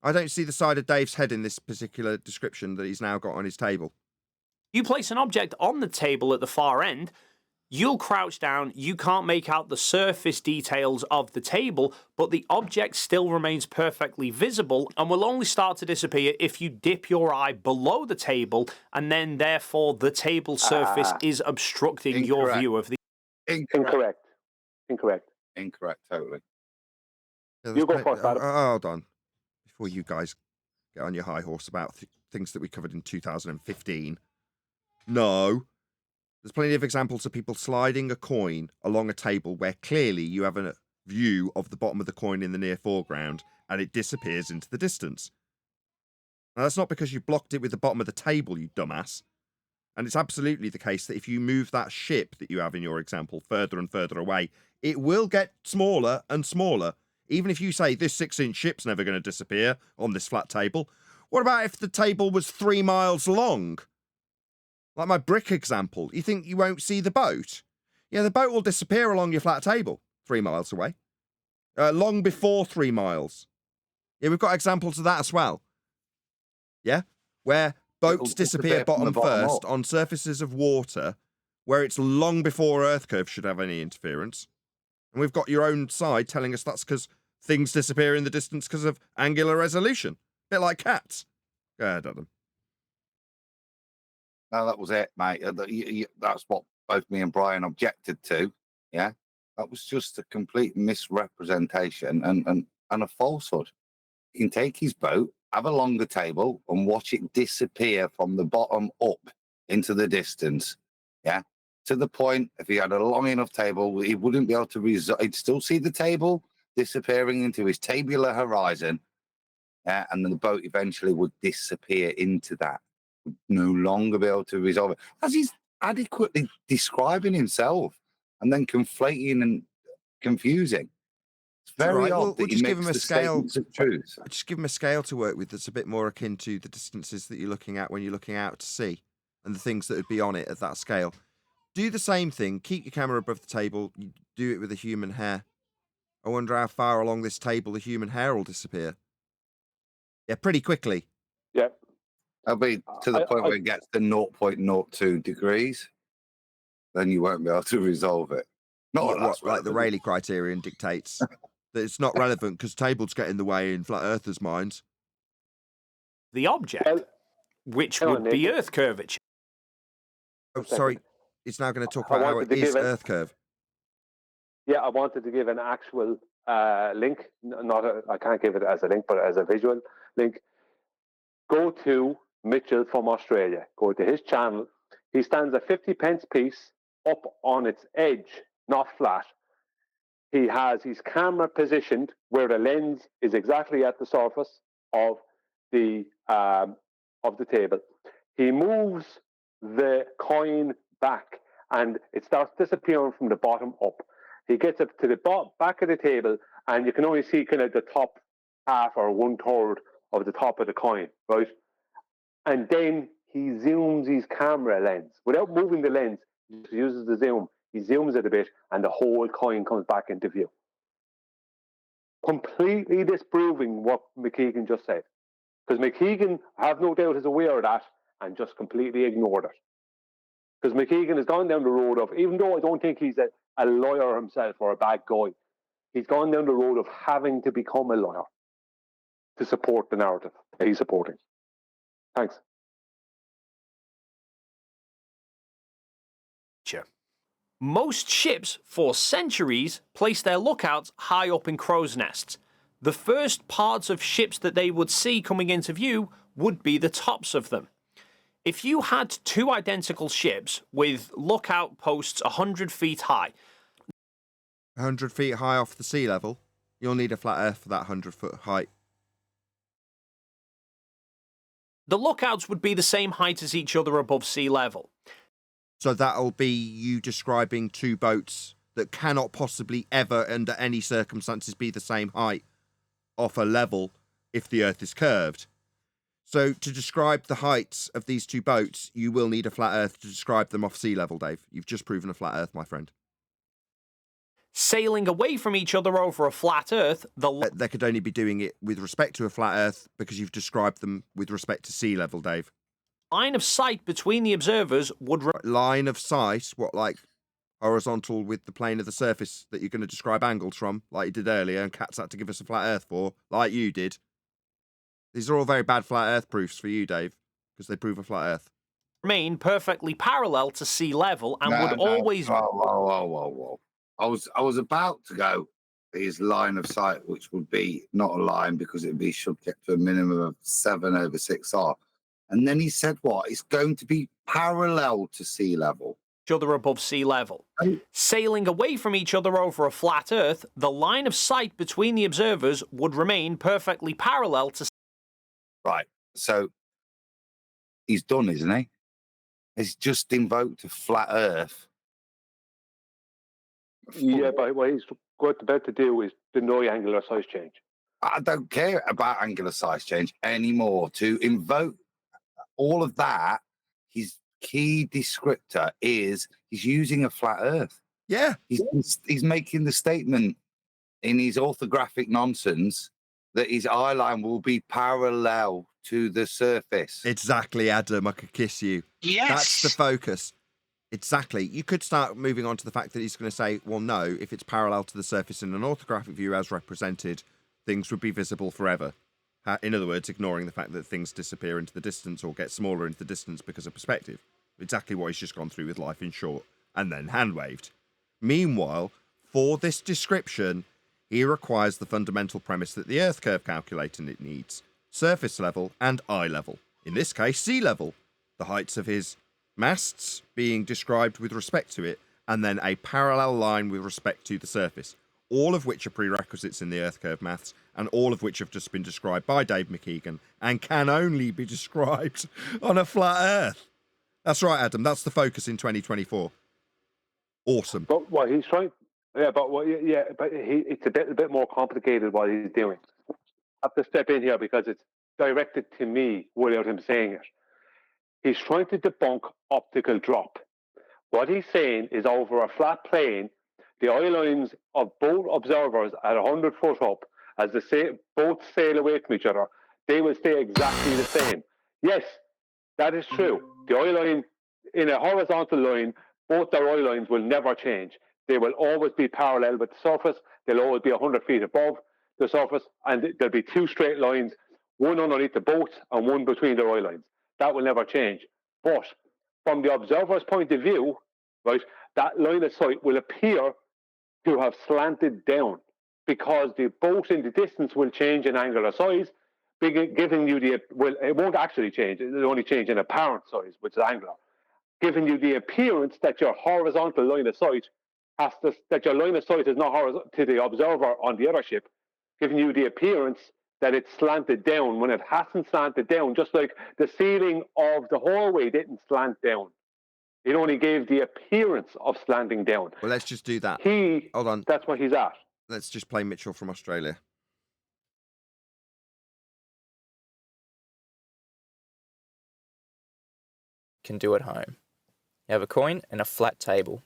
Speaker 2: I don't see the side of Dave's head in this particular description that he's now got on his table.
Speaker 12: You place an object on the table at the far end, you'll crouch down, you can't make out the surface details of the table, but the object still remains perfectly visible and will only start to disappear if you dip your eye below the table, and then therefore the table surface is obstructing your view of the...
Speaker 11: Incorrect.
Speaker 5: Incorrect, totally.
Speaker 2: Yeah,
Speaker 11: You go first, Adam.
Speaker 2: Hold on. Before you guys get on your high horse about things that we covered in 2015. No. There's plenty of examples of people sliding a coin along a table where clearly you have a view of the bottom of the coin in the near foreground and it disappears into the distance. Now, that's not because you blocked it with the bottom of the table, you dumbass. And it's absolutely the case that if you move that ship that you have in your example further and further away, it will get smaller and smaller. Even if you say this 6-inch ship's never going to disappear on this flat table, what about if the table was 3 miles long? Like my brick example, you think you won't see the boat? Yeah, the boat will disappear along your flat table 3 miles away. Long before 3 miles. Yeah, we've got examples of that as well. Yeah? Where boats disappear bottom first on surfaces of water where it's long before Earth curve should have any interference. And we've got your own side telling us that's because things disappear in the distance because of angular resolution. Bit like cats. Go ahead, Adam.
Speaker 5: No, that was it, mate. That's what both me and Brian objected to. Yeah, that was just a complete misrepresentation and a falsehood. He can take his boat, have a longer table, and watch it disappear from the bottom up into the distance. Yeah, to the point, if he had a long enough table, he wouldn't be able to he'd still see the table disappearing into his tabular horizon. Yeah, and then the boat eventually would disappear into that. Would no longer be able to resolve it. As he's adequately describing himself and then conflating and confusing. It's very odd that he makes the statements of truth.
Speaker 2: Just give him a scale to work with that's a bit more akin to the distances that you're looking at when you're looking out to sea and the things that would be on it at that scale. Do the same thing. Keep your camera above the table. You do it with a human hair. I wonder how far along this table the human hair will disappear. Yeah, pretty quickly.
Speaker 11: Yep.
Speaker 5: That'll be to the point where it gets to 0.02 degrees. Then you won't be able to resolve it. Not
Speaker 2: like the Rayleigh criterion dictates that it's not relevant because tables get in the way in flat earthers' minds.
Speaker 12: The object, which would be Earth curvature.
Speaker 2: Oh, sorry. It's now going to talk about how it is Earth curve.
Speaker 11: Yeah, I wanted to give an actual link. I can't give it as a link, but as a visual link. Go to Mitchell from Australia. Go to his channel. He stands a 50p piece up on its edge, not flat. He has his camera positioned where the lens is exactly at the surface of the table. He moves the coin back and it starts disappearing from the bottom up. He gets up to the back of the table and you can only see kind of the top half or 1/3 of the top of the coin, right? And then he zooms his camera lens. Without moving the lens, he just uses the zoom. He zooms it a bit and the whole coin comes back into view. Completely disproving what McKeegan just said. Because McKeegan, I have no doubt, is aware of that and just completely ignored it. Because McKeegan has gone down the road of, even though I don't think he's a lawyer himself or a bad guy. He's gone down the road of having to become a lawyer to support the narrative that he's supporting. Thanks.
Speaker 12: Most ships for centuries placed their lookouts high up in crow's nests. The first parts of ships that they would see coming into view would be the tops of them. If you had two identical ships with lookout posts 100 feet high,
Speaker 2: 100 feet high off the sea level, you'll need a flat earth for that 100-foot height.
Speaker 12: the lookouts would be the same height as each other above sea level.
Speaker 2: So that'll be you describing two boats that cannot possibly ever, under any circumstances, be the same height off a level if the Earth is curved. So to describe the heights of these two boats, you will need a flat Earth to describe them off sea level, Dave. You've just proven a flat Earth, my friend.
Speaker 12: Sailing away from each other over a flat Earth,
Speaker 2: they could only be doing it with respect to a flat Earth because you've described them with respect to sea level, Dave.
Speaker 12: Line of sight between the observers would...
Speaker 2: Line of sight? What, like horizontal with the plane of the surface that you're going to describe angles from, like you did earlier, and Kat's had to give us a flat Earth for, like you did. These are all very bad flat Earth proofs for you, Dave, because they prove a flat Earth.
Speaker 12: Remain perfectly parallel to sea level and would always...
Speaker 5: Whoa. I was about to go his line of sight, which would be not a line because it would be subject to a minimum of 7/6R. And then he said what? It's going to be parallel to sea level.
Speaker 12: Each other above sea level. Sailing away from each other over a flat Earth, the line of sight between the observers would remain perfectly parallel to...
Speaker 5: Right, so he's done, isn't he? He's just invoked a flat Earth.
Speaker 11: Yeah, but what he's about to do is deny angular size change.
Speaker 5: I don't care about angular size change anymore. To invoke all of that, his key descriptor is he's using a flat Earth.
Speaker 2: Yeah.
Speaker 5: He's making the statement in his orthographic nonsense that his eye line will be parallel to the surface.
Speaker 2: Exactly, Adam. I could kiss you.
Speaker 3: Yes.
Speaker 2: That's the focus. Exactly. You could start moving on to the fact that he's going to say, well, no, if it's parallel to the surface in an orthographic view as represented, things would be visible forever. In other words, ignoring the fact that things disappear into the distance or get smaller into the distance because of perspective. Exactly what he's just gone through with life in short, and then hand-waved. Meanwhile, for this description, he requires the fundamental premise that the Earth curve calculator it needs surface level and eye level. In this case, sea level. The heights of his masts being described with respect to it, and then a parallel line with respect to the surface, all of which are prerequisites in the Earth curve maths, and all of which have just been described by Dave McKeegan, and can only be described on a flat Earth. That's right, Adam, that's the focus in 2024. Awesome.
Speaker 11: But what he's trying... it's a bit more complicated what he's doing. I have to step in here because it's directed to me without him saying it. He's trying to debunk optical drop. What he's saying is over a flat plane, the eye lines of both observers at 100 foot up, as they both sail away from each other, they will stay exactly the same. Yes, that is true. The eye line, in a horizontal line, both their eye lines will never change. They will always be parallel with the surface. They'll always be 100 feet above the surface, and there'll be two straight lines, one underneath the boat and one between their eye lines. That will never change. But from the observer's point of view, right, that line of sight will appear to have slanted down because the boat in the distance will change in angular size, giving you the... Well, it won't actually change. It'll only change in apparent size, which is angular, giving you the appearance that your horizontal line of sight that your line of sight is not horizontal to the observer on the other ship, giving you the appearance that it's slanted down when it hasn't slanted down, just like the ceiling of the hallway didn't slant down. It only gave the appearance of slanting down.
Speaker 2: Well, let's just do that. Hold on.
Speaker 11: That's what he's at.
Speaker 2: Let's just play Mitchell from Australia.
Speaker 20: Can do at home. You have a coin and a flat table.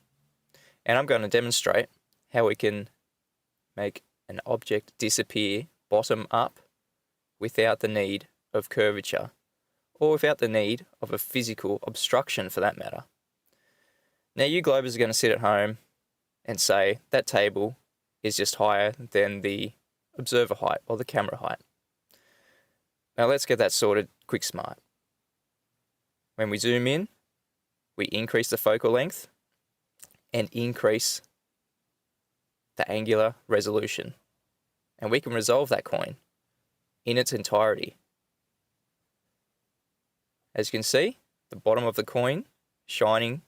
Speaker 20: And I'm going to demonstrate how we can make an object disappear bottom up without the need of curvature, or without the need of a physical obstruction for that matter. Now you globers are going to sit at home and say that table is just higher than the observer height or the camera height. Now let's get that sorted quick smart. When we zoom in, we increase the focal length and increase the angular resolution. And we can resolve that coin in its entirety. As you can see, the bottom of the coin shining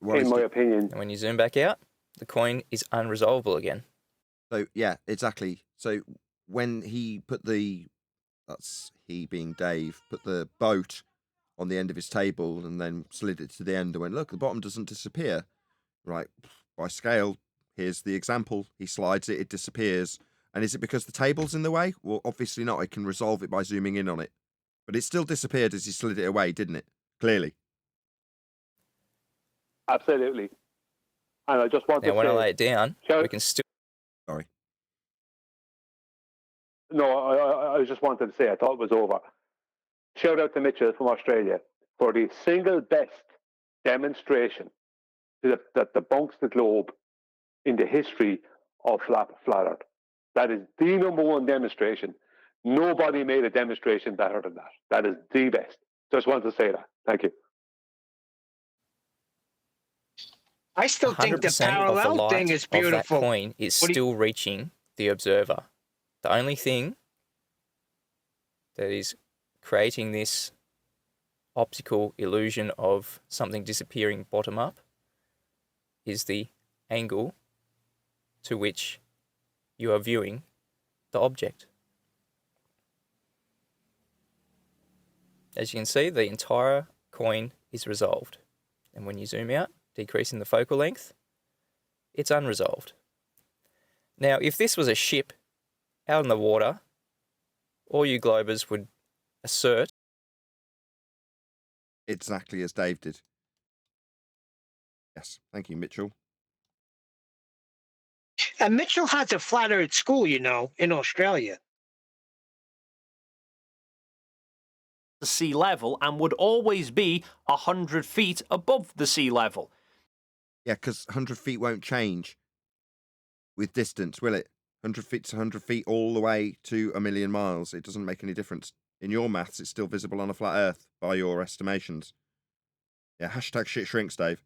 Speaker 11: in my opinion.
Speaker 20: And when you zoom back out, the coin is unresolvable again.
Speaker 2: So yeah, exactly. So when he put the, that's he being Dave, put the boat on the end of his table and then slid it to the end and went, look, the bottom doesn't disappear. Right, by scale, here's the example. He slides it, it disappears. And is it because the table's in the way? Well, obviously not. I can resolve it by zooming in on it. But it still disappeared as he slid it away, didn't it? Clearly.
Speaker 11: Absolutely. And I just want
Speaker 20: now,
Speaker 11: to
Speaker 20: when
Speaker 11: say,
Speaker 20: I lay it down, we can still...
Speaker 2: Sorry.
Speaker 11: No, I just wanted to say I thought it was over. Shout out to Mitchell from Australia for the single best demonstration that debunks the globe in the history of flat Earth. That is the #1 demonstration. Nobody made a demonstration better than that. That is the best. Just wanted to say that. Thank you.
Speaker 3: I still think the
Speaker 20: 100% of the
Speaker 3: parallel
Speaker 20: light
Speaker 3: thing is
Speaker 20: of that
Speaker 3: beautiful.
Speaker 20: coin is
Speaker 3: What do you-
Speaker 20: still reaching the observer. The only thing that is creating this optical illusion of something disappearing bottom up is the angle to which you are viewing the object. As you can see, the entire coin is resolved. And when you zoom out, decreasing the focal length, it's unresolved. Now, if this was a ship out in the water, all you globers would assert
Speaker 2: exactly as Dave did. Yes, thank you, Mitchell.
Speaker 3: And Mitchell has a flat earth school, you know, in Australia.
Speaker 12: The sea level and would always be 100 feet above the sea level.
Speaker 2: Yeah, because 100 feet won't change with distance, will it? 100 feet's 100 feet all the way to 1,000,000 miles. It doesn't make any difference. In your maths, it's still visible on a flat Earth by your estimations. Yeah, hashtag shit shrinks, Dave.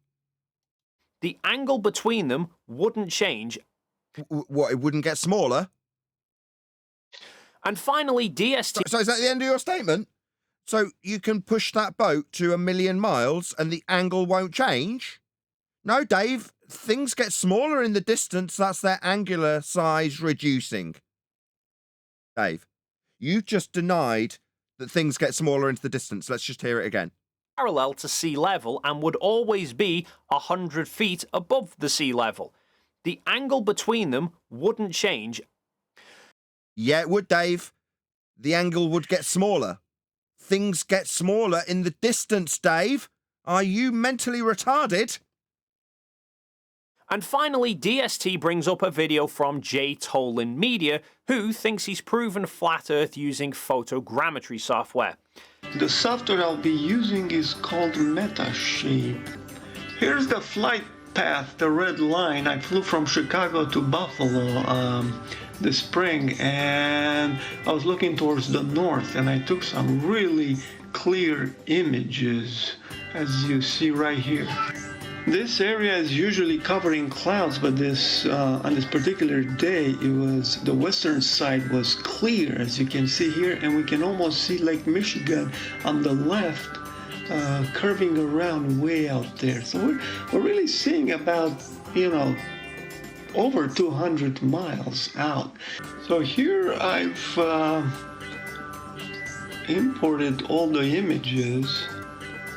Speaker 12: The angle between them wouldn't change.
Speaker 2: What, it wouldn't get smaller?
Speaker 12: And finally, DST...
Speaker 2: So is that the end of your statement? So you can push that boat to 1,000,000 miles and the angle won't change? No, Dave, things get smaller in the distance. That's their angular size reducing. Dave, you just denied that things get smaller into the distance. Let's just hear it again.
Speaker 12: Parallel to sea level and would always be 100 feet above the sea level. The angle between them wouldn't change.
Speaker 2: Yeah, it would, Dave. The angle would get smaller. Things get smaller in the distance, Dave. Are you mentally retarded?
Speaker 12: And finally, DST brings up a video from Jay Tolan Media, who thinks he's proven flat Earth using photogrammetry software.
Speaker 21: The software I'll be using is called Metashape. Here's the flight path, the red line. I flew from Chicago to Buffalo this spring, and I was looking towards the north, and I took some really clear images, as you see right here. This area is usually covered in clouds, but this on this particular day, the western side was clear, as you can see here, and we can almost see Lake Michigan on the left, curving around way out there. So we're really seeing about, over 200 miles out. So here I've imported all the images.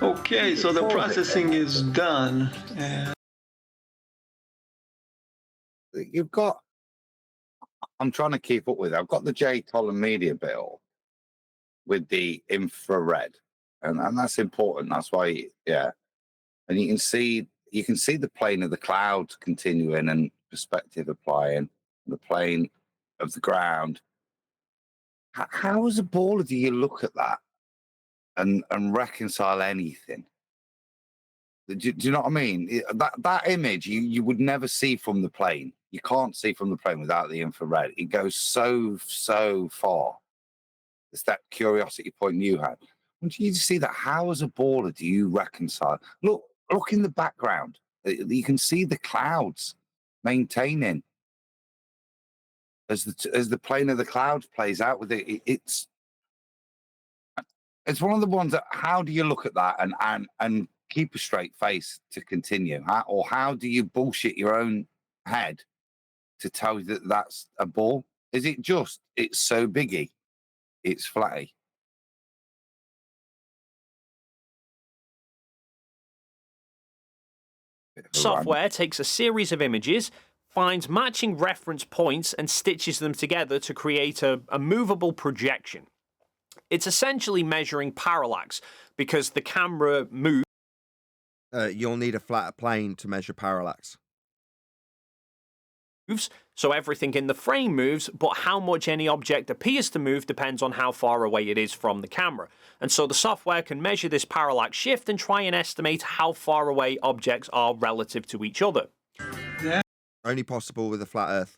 Speaker 21: Okay, so the processing is done.
Speaker 5: You've got, I'm trying to keep up with it. I've got the J. Tolan Media bill with the infrared, and that's important. That's why, yeah. And you can see the plane of the clouds continuing and perspective applying, the plane of the ground How as a baller do you look at that and reconcile anything? Do you know what I mean? That image you would never see from the plane. You can't see from the plane without the infrared. It goes so far. It's that curiosity point you had. When you see that, how as a baller do you reconcile? Look in the background. You can see the clouds maintaining as the plane of the clouds plays out with it. It's one of the ones that, how do you look at that and keep a straight face to continue? Or how do you bullshit your own head to tell you that that's a ball? Is it just, it's so biggy, it's flatty?
Speaker 12: Software takes a series of images, finds matching reference points, and stitches them together to create a movable projection. It's essentially measuring parallax because the camera moves.
Speaker 2: You'll need a flat plane to measure parallax.
Speaker 12: So everything in the frame moves, but how much any object appears to move depends on how far away it is from the camera. And so the software can measure this parallax shift and try and estimate how far away objects are relative to each other.
Speaker 2: Yeah. Only possible with a flat Earth.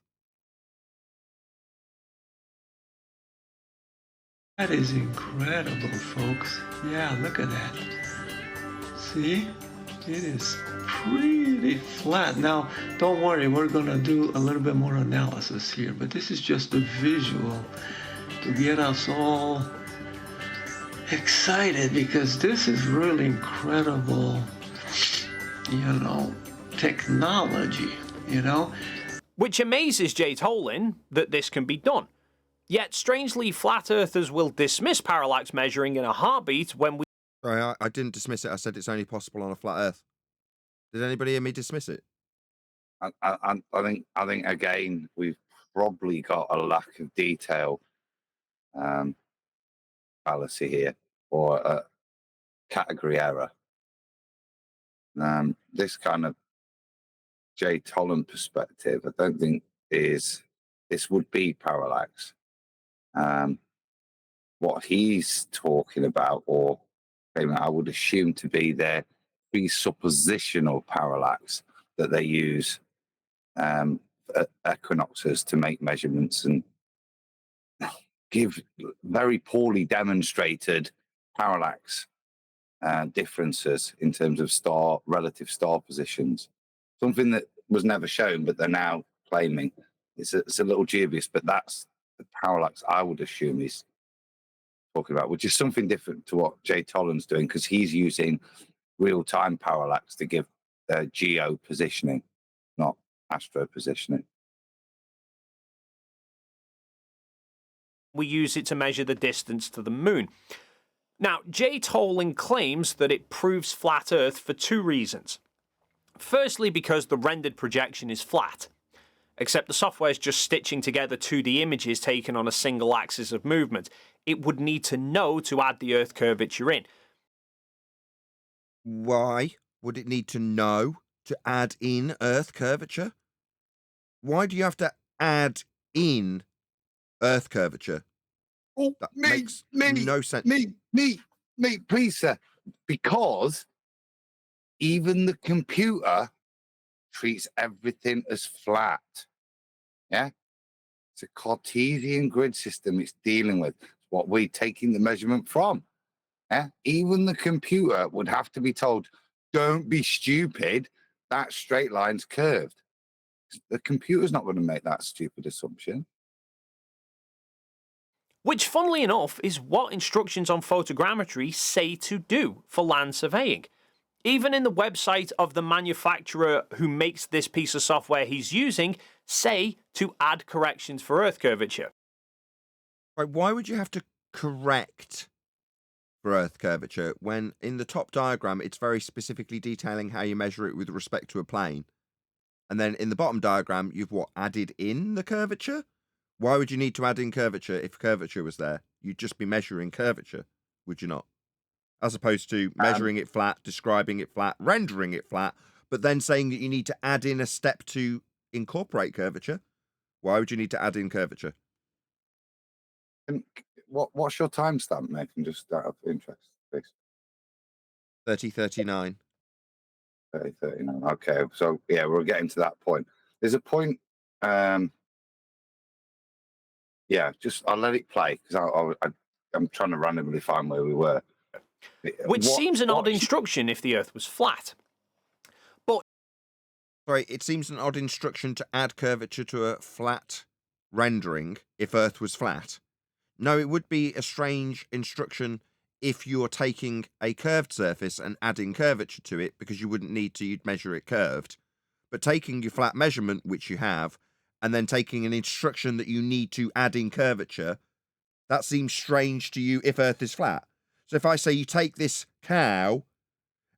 Speaker 21: That is incredible, folks. Yeah, look at that. See? It is pretty flat. Now, don't worry, we're going to do a little bit more analysis here, but this is just a visual to get us all excited because this is really incredible, technology,
Speaker 12: Which amazes Jay Tolan that this can be done. Yet, strangely, flat earthers will dismiss parallax measuring in a heartbeat when we...
Speaker 2: Sorry, I didn't dismiss it. I said it's only possible on a flat Earth. Did anybody hear me dismiss it?
Speaker 5: I think again we've probably got a lack of detail fallacy here, or a category error. This kind of Jay Tolan perspective, I don't think this would be parallax. What he's talking about, or I would assume to be their presuppositional parallax that they use at equinoxes to make measurements and give very poorly demonstrated parallax differences in terms of relative star positions. Something that was never shown, but they're now claiming. It's a little dubious, but that's the parallax I would assume he's talking about, which is something different to what Jay Tolan's doing, because he's using real-time parallax to give geo positioning, not astro positioning.
Speaker 12: We use it to measure the distance to the moon. Now, Jay Tolan claims that it proves flat Earth for two reasons. Firstly, because the rendered projection is flat, except the software is just stitching together 2D images taken on a single axis of movement. It would need to know to add the Earth curvature in.
Speaker 2: Why would it need to know to add in Earth curvature? Why do you have to add in Earth curvature?
Speaker 5: Oh,
Speaker 2: that makes no sense.
Speaker 5: Me, please, sir. Because even the computer treats everything as flat. Yeah? It's a Cartesian grid system it's dealing with. It's what we're taking the measurement from. Yeah? Even the computer would have to be told, don't be stupid, that straight line's curved. The computer's not going to make that stupid assumption.
Speaker 12: Which, funnily enough, is what instructions on photogrammetry say to do for land surveying. Even in the website of the manufacturer who makes this piece of software he's using, say to add corrections for Earth curvature.
Speaker 2: Right, why would you have to correct for Earth curvature when in the top diagram it's very specifically detailing how you measure it with respect to a plane? And then in the bottom diagram, you've added in the curvature? Why would you need to add in curvature if curvature was there? You'd just be measuring curvature, would you not? As opposed to measuring it flat, describing it flat, rendering it flat, but then saying that you need to add in a step to incorporate curvature. Why would you need to add in curvature?
Speaker 5: And what's your timestamp, Nathan? Just out of interest, please.
Speaker 2: 3039.
Speaker 5: 3039. Okay, so yeah, we're getting to that point. There's a point. Yeah, just I'll let it play because I'm trying to randomly find where we were.
Speaker 12: Which seems an odd instruction if the Earth was flat.
Speaker 2: Sorry, it seems an odd instruction to add curvature to a flat rendering if Earth was flat. No, it would be a strange instruction if you're taking a curved surface and adding curvature to it, because you wouldn't need to, you'd measure it curved. But taking your flat measurement, which you have, and then taking an instruction that you need to add in curvature, that seems strange to you if Earth is flat. So if I say you take this cow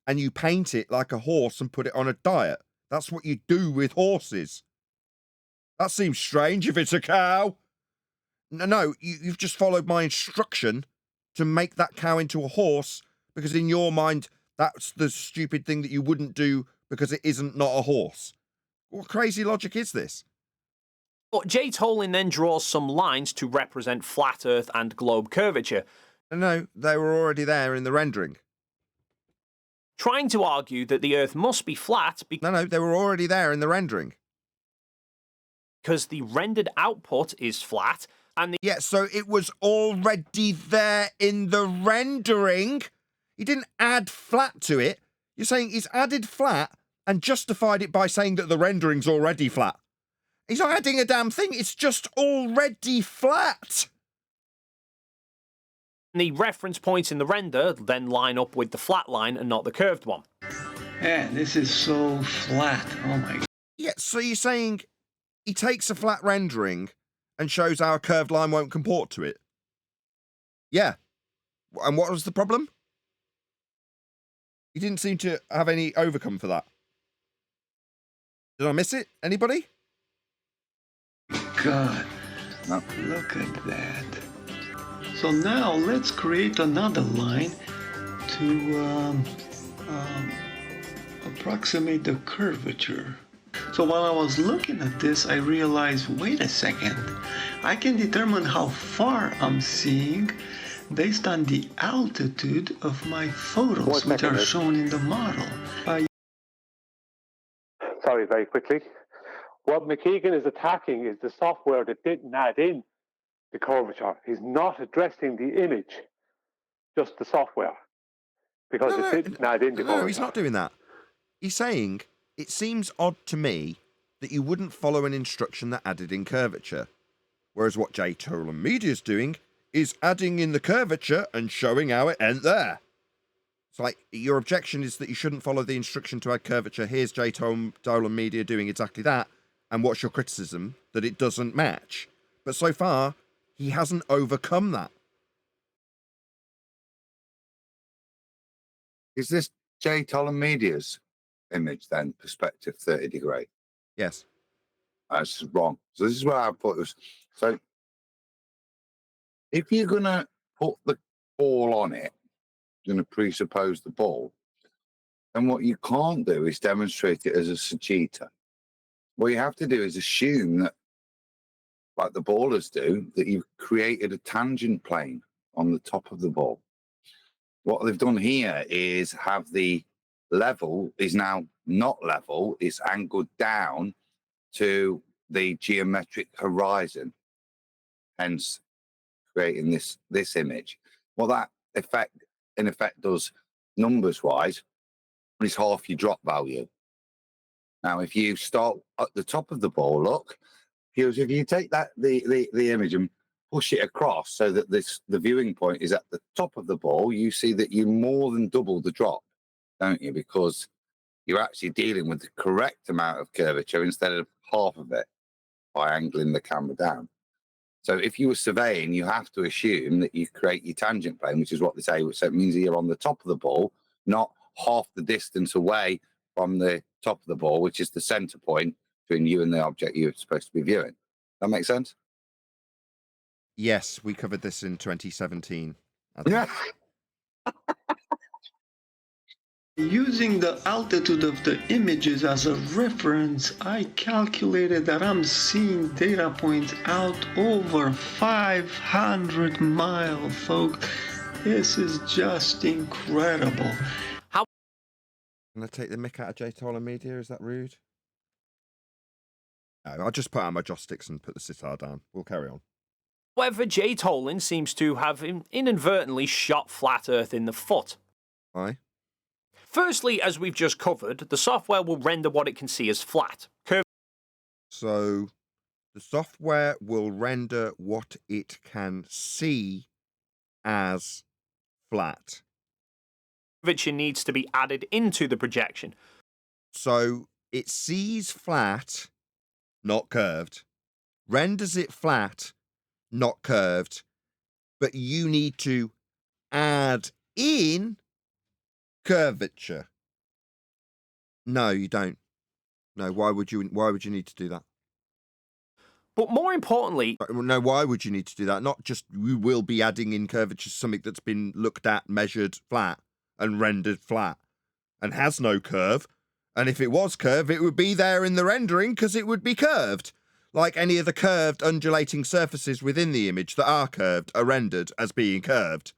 Speaker 2: and you paint it like a horse and put it on a diet, that's what you do with horses. That seems strange if it's a cow. No, you've just followed my instruction to make that cow into a horse, because in your mind, that's the stupid thing that you wouldn't do because it isn't not a horse. What crazy logic is this?
Speaker 12: But J. Tolin then draws some lines to represent flat Earth and globe curvature.
Speaker 2: No, they were already there in the rendering.
Speaker 12: Trying to argue that the Earth must be flat
Speaker 2: No, they were already there in the rendering.
Speaker 12: Because the rendered output is flat, and
Speaker 2: yeah, so it was already there in the rendering. He didn't add flat to it. You're saying he's added flat and justified it by saying that the rendering's already flat. He's not adding a damn thing. It's just already flat.
Speaker 12: The reference points in the render then line up with the flat line and not the curved one.
Speaker 21: Yeah, this is so flat. Oh my God.
Speaker 2: Yeah, so you're saying he takes a flat rendering and shows how a curved line won't comport to it? Yeah. And what was the problem? He didn't seem to have any overcome for that. Did I miss it? Anybody?
Speaker 21: God, look at that. So now let's create another line to approximate the curvature. So while I was looking at this, I realized, wait a second, I can determine how far I'm seeing based on the altitude of my photos, which are shown in the model.
Speaker 11: Sorry, very quickly. What McKeegan is attacking is the software that didn't add in the curvature. He's not addressing the image, just the software, because it didn't add in the curvature.
Speaker 2: No, he's not doing that. He's saying, it seems odd to me that you wouldn't follow an instruction that added in curvature. Whereas what J. Tolan Media is doing is adding in the curvature and showing how it ent there. It's like, your objection is that you shouldn't follow the instruction to add curvature. Here's J. Tolan Media doing exactly that. And what's your criticism? That it doesn't match. But so far, he hasn't overcome that.
Speaker 5: Is this J. Tolan Media's image then, perspective 30 degree?
Speaker 2: Yes.
Speaker 5: That's wrong. So this is where I put this. So if you're going to put the ball on it, you're going to presuppose the ball, then what you can't do is demonstrate it as a Sagitta. What you have to do is assume that, like the ballers do, that you've created a tangent plane on the top of the ball. What they've done here is have the level is now not level, it's angled down to the geometric horizon, hence creating this image. What that in effect does numbers wise is half your drop value. Now, if you start at the top of the ball, look, if you take that the image and push it across so that the viewing point is at the top of the ball, you see that you more than double the drop, don't you? Because you're actually dealing with the correct amount of curvature instead of half of it by angling the camera down. So if you were surveying, you have to assume that you create your tangent plane, which is what they say. So it means that you're on the top of the ball, not half the distance away from the top of the ball, which is the center point between you and the object you're supposed to be viewing. That make sense?
Speaker 2: Yes, we covered this in 2017.
Speaker 5: Yeah.
Speaker 21: Using the altitude of the images as a reference, I calculated that I'm seeing data points out over 500 miles, folks. This is just incredible.
Speaker 2: Can I take the mick out of J-Toller Media? Is that rude? No, I'll just put out my joysticks and put the sitar down. We'll carry on.
Speaker 12: However, Jay Tolan seems to have inadvertently shot Flat Earth in the foot.
Speaker 2: Why?
Speaker 12: Firstly, as we've just covered, the software will render what it can see as flat.
Speaker 2: So the software will render what it can see as flat.
Speaker 12: Curvature needs to be added into the projection.
Speaker 2: So it sees flat, not curved, renders it flat, not curved, but you need to add in curvature. No, you don't. No, why would you need to do that?
Speaker 12: But more importantly...
Speaker 2: No, why would you need to do that? Not just we will be adding in curvature something that's been looked at, measured flat, and rendered flat, and has no curve. And if it was curved, it would be there in the rendering because it would be curved. Like any of the curved undulating surfaces within the image that are curved are rendered as being curved.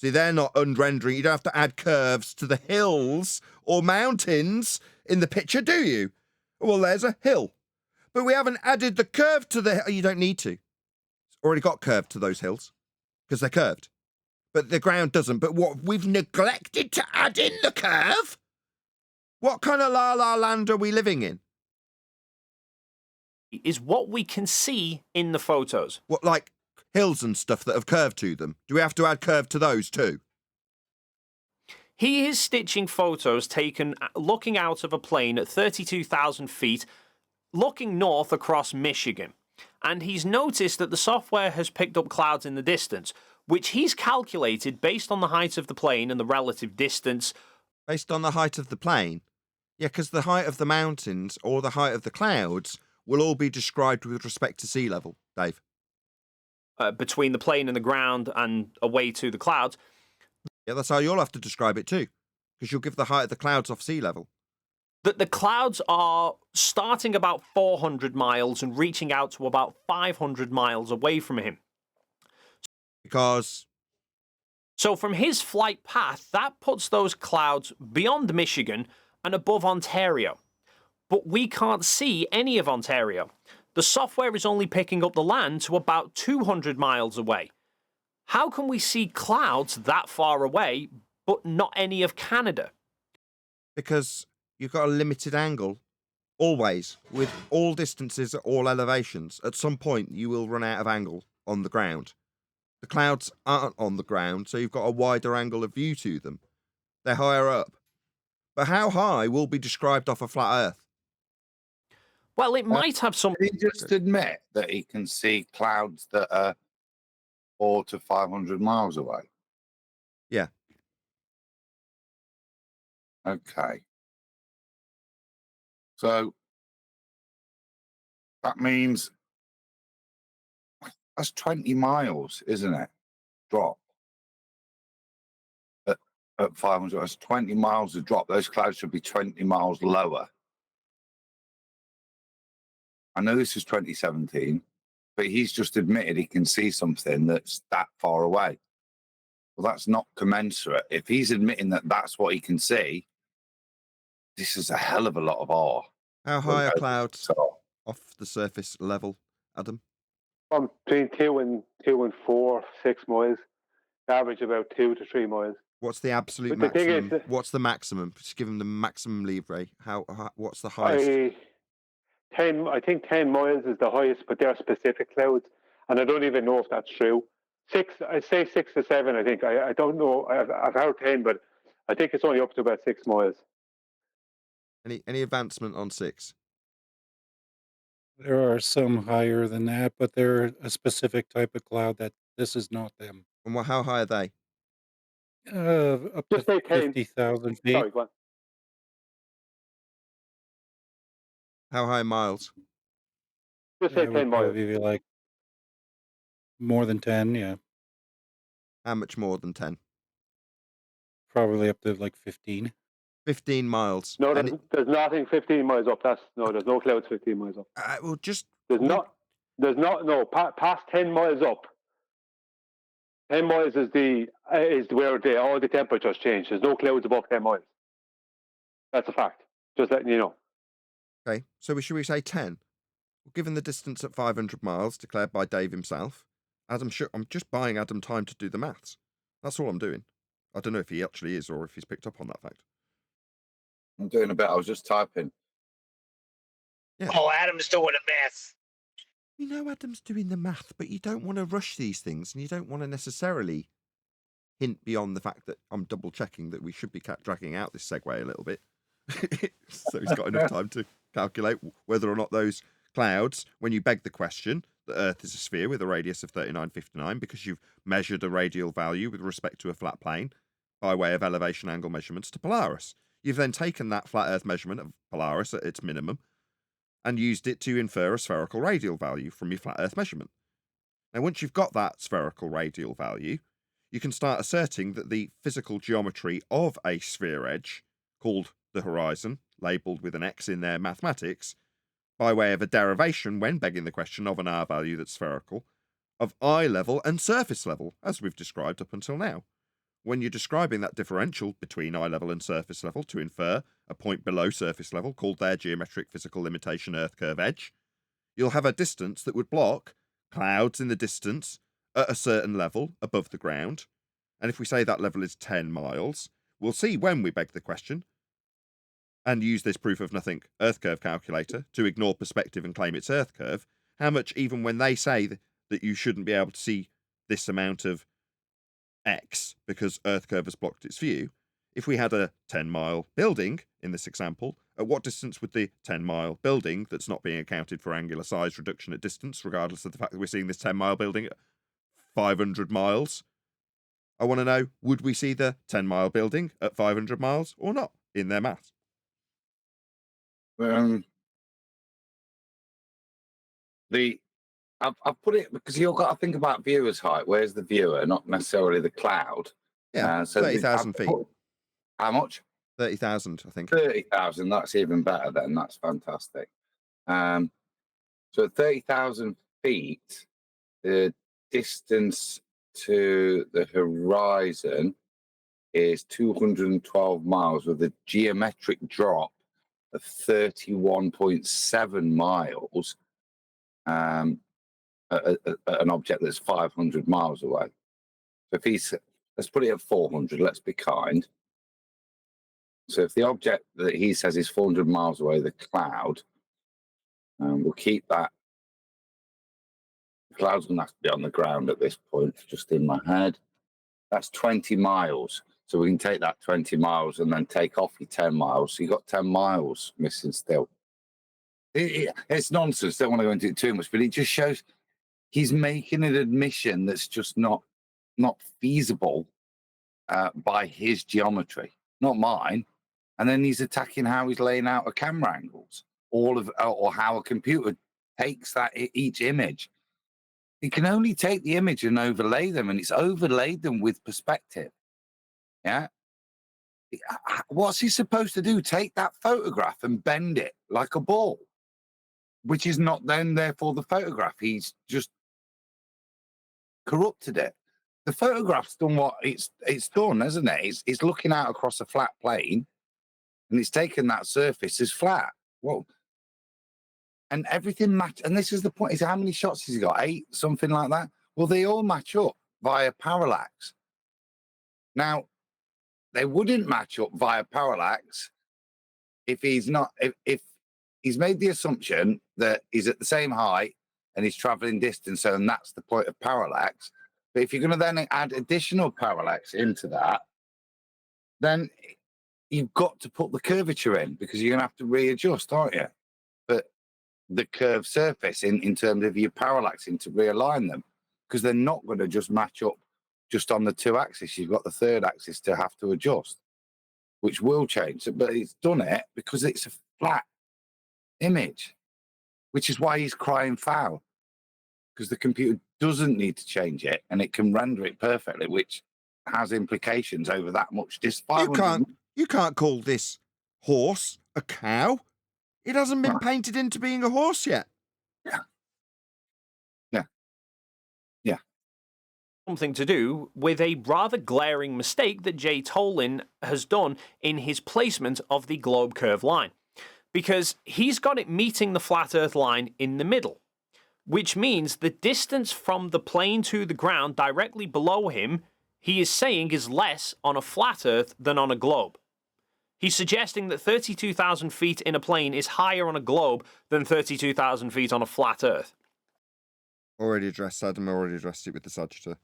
Speaker 2: See, they're not unrendering. You don't have to add curves to the hills or mountains in the picture, do you? Well, there's a hill. But we haven't added the curve to the... You don't need to. It's already got curve to those hills because they're curved. But the ground doesn't. But what, we've neglected to add in the curve? What kind of la-la land are we living in?
Speaker 12: Is what we can see in the photos.
Speaker 2: What, like hills and stuff that have curve to them? Do we have to add curve to those too?
Speaker 12: He is stitching photos taken looking out of a plane at 32,000 feet, looking north across Michigan. And he's noticed that the software has picked up clouds in the distance, which he's calculated based on the height of the plane and the relative distance.
Speaker 2: Based on the height of the plane? Yeah, because the height of the mountains or the height of the clouds will all be described with respect to sea level, Dave.
Speaker 12: Between the plane and the ground and away to the clouds.
Speaker 2: Yeah, that's how you'll have to describe it too, because you'll give the height of the clouds off sea level.
Speaker 12: That the clouds are starting about 400 miles and reaching out to about 500 miles away from him.
Speaker 2: Because...
Speaker 12: So from his flight path, that puts those clouds beyond Michigan and above Ontario. But we can't see any of Ontario. The software is only picking up the land to about 200 miles away. How can we see clouds that far away, but not any of Canada?
Speaker 2: Because you've got a limited angle, always, with all distances at all elevations. At some point, you will run out of angle on the ground. The clouds aren't on the ground, so you've got a wider angle of view to them. They're higher up. But how high will be described off a flat Earth?
Speaker 12: Well, it might have some...
Speaker 5: Did he just admit that he can see clouds that are 400 to 500 miles away?
Speaker 2: Yeah.
Speaker 5: Okay. So that means that's 20 miles, isn't it? Drop. At 500, that's 20 miles of drop. Those clouds should be 20 miles lower. I know this is 2017, but he's just admitted he can see something that's that far away. Well, that's not commensurate. If he's admitting that that's what he can see, this is a hell of a lot of R.
Speaker 2: How high are clouds off the surface level, Adam?
Speaker 11: Between 2 and 4, 6 miles. Average about 2 to 3 miles.
Speaker 2: What's the absolute
Speaker 11: But the thing
Speaker 2: maximum?
Speaker 11: is,
Speaker 2: What's the maximum? Just give him the maximum livre. What's the highest?
Speaker 11: 10. I think 10 miles is the highest, but they're specific clouds, and I don't even know if that's true. 6, I'd say 6 to 7. I think I don't know. I've heard 10, but I think it's only up to about 6 miles.
Speaker 2: Any advancement on 6?
Speaker 16: There are some higher than that, but they're a specific type of cloud that this is not them.
Speaker 2: And how high are they?
Speaker 16: Up
Speaker 11: Just
Speaker 16: to
Speaker 11: say 10.
Speaker 16: 50,000 feet.
Speaker 11: Sorry, go on.
Speaker 2: How high miles?
Speaker 11: Just say
Speaker 16: That
Speaker 11: 10
Speaker 16: would
Speaker 11: miles.
Speaker 16: probably be like more than 10, yeah.
Speaker 2: How much more than 10?
Speaker 16: Probably up to like 15.
Speaker 2: 15 miles.
Speaker 11: No,
Speaker 2: And
Speaker 11: there's nothing 15 miles up. There's no clouds 15 miles up.
Speaker 2: well, just
Speaker 11: no past 10 miles up. 10 miles is where all the temperatures change. There's no clouds above 10 miles. That's a fact. Just letting you know.
Speaker 2: Okay, so should we say 10? Given the distance at 500 miles declared by Dave himself, I'm just buying Adam time to do the maths. That's all I'm doing. I don't know if he actually is or if he's picked up on that fact.
Speaker 5: I'm doing a bit. I was just typing.
Speaker 2: Yeah.
Speaker 3: Oh, Adam's doing a math.
Speaker 2: You know Adam's doing the math, but you don't want to rush these things, and you don't want to necessarily hint beyond the fact that I'm double checking that we should be dragging out this segue a little bit. So he's got enough time to calculate whether or not those clouds, when you beg the question, the Earth is a sphere with a radius of 3959 because you've measured a radial value with respect to a flat plane by way of elevation angle measurements to Polaris. You've then taken that flat Earth measurement of Polaris at its minimum and used it to infer a spherical radial value from your flat Earth measurement. Now, once you've got that spherical radial value, you can start asserting that the physical geometry of a sphere edge, called the horizon, labelled with an X in their mathematics, by way of a derivation when begging the question of an R value that's spherical, of eye level and surface level, as we've described up until now. When you're describing that differential between eye level and surface level to infer a point below surface level, called their geometric physical limitation Earth curve edge, you'll have a distance that would block clouds in the distance at a certain level above the ground. And if we say that level is 10 miles, we'll see when we beg the question and use this proof of nothing Earth curve calculator to ignore perspective and claim it's Earth curve, how much, even when they say that you shouldn't be able to see this amount of X because Earth curve has blocked its view, if we had a 10-mile building in this example, at what distance would the 10-mile building that's not being accounted for angular size reduction at distance, regardless of the fact that we're seeing this 10-mile building at 500 miles? I want to know, would we see the 10-mile building at 500 miles or not in their maths?
Speaker 5: I've put it because you've got to think about viewer's height. Where's the viewer, not necessarily the cloud?
Speaker 2: Yeah,
Speaker 5: so
Speaker 2: 30,000 feet.
Speaker 5: How much?
Speaker 2: 30,000, I think.
Speaker 5: 30,000. That's even better then. That's fantastic. So at 30,000 feet, the distance to the horizon is 212 miles with a geometric drop of 31.7 miles. An object that's 500 miles away. So if let's put it at 400, let's be kind. So if the object that he says is 400 miles away, the cloud, we'll keep that. The cloud's going to have to be on the ground at this point, just in my head. That's 20 miles. So we can take that 20 miles and then take off your 10 miles. So you've got 10 miles missing still. It's nonsense. Don't want to go into it too much, but it just shows he's making an admission that's just not feasible by his geometry, not mine. And then he's attacking how he's laying out a camera angles, or how a computer takes that each image. It can only take the image and overlay them, and it's overlaid them with perspective. Yeah. What's he supposed to do? Take that photograph and bend it like a ball, which is not then therefore the photograph. He's just corrupted it. The photograph's done what it's done, hasn't it? It's looking out across a flat plane, and it's taken that surface as flat. Well, and everything match. And this is the point: is how many shots has he got? 8, something like that. Well, they all match up via parallax. Now, they wouldn't match up via parallax if he's not. If he's made the assumption that he's at the same height and he's traveling distance, and that's the point of parallax. But if you're going to then add additional parallax into that, then you've got to put the curvature in, because you're going to have to readjust, aren't you? But the curved surface in terms of your parallaxing to realign them, because they're not going to just match up just on the 2 axes. You've got the 3rd axis to have to adjust, which will change. But it's done it because it's a flat image, which is why he's crying foul, because the computer doesn't need to change it and it can render it perfectly, which has implications over that much distance.
Speaker 2: You can't call this horse a cow. It hasn't been painted into being a horse yet.
Speaker 12: Something to do with a rather glaring mistake that Jay Tolin has done in his placement of the globe curve line. Because he's got it meeting the flat Earth line in the middle, which means the distance from the plane to the ground directly below him, he is saying, is less on a flat Earth than on a globe. He's suggesting that 32,000 feet in a plane is higher on a globe than 32,000 feet on a flat Earth.
Speaker 2: Already addressed, Adam. Already addressed it with the Sagittar.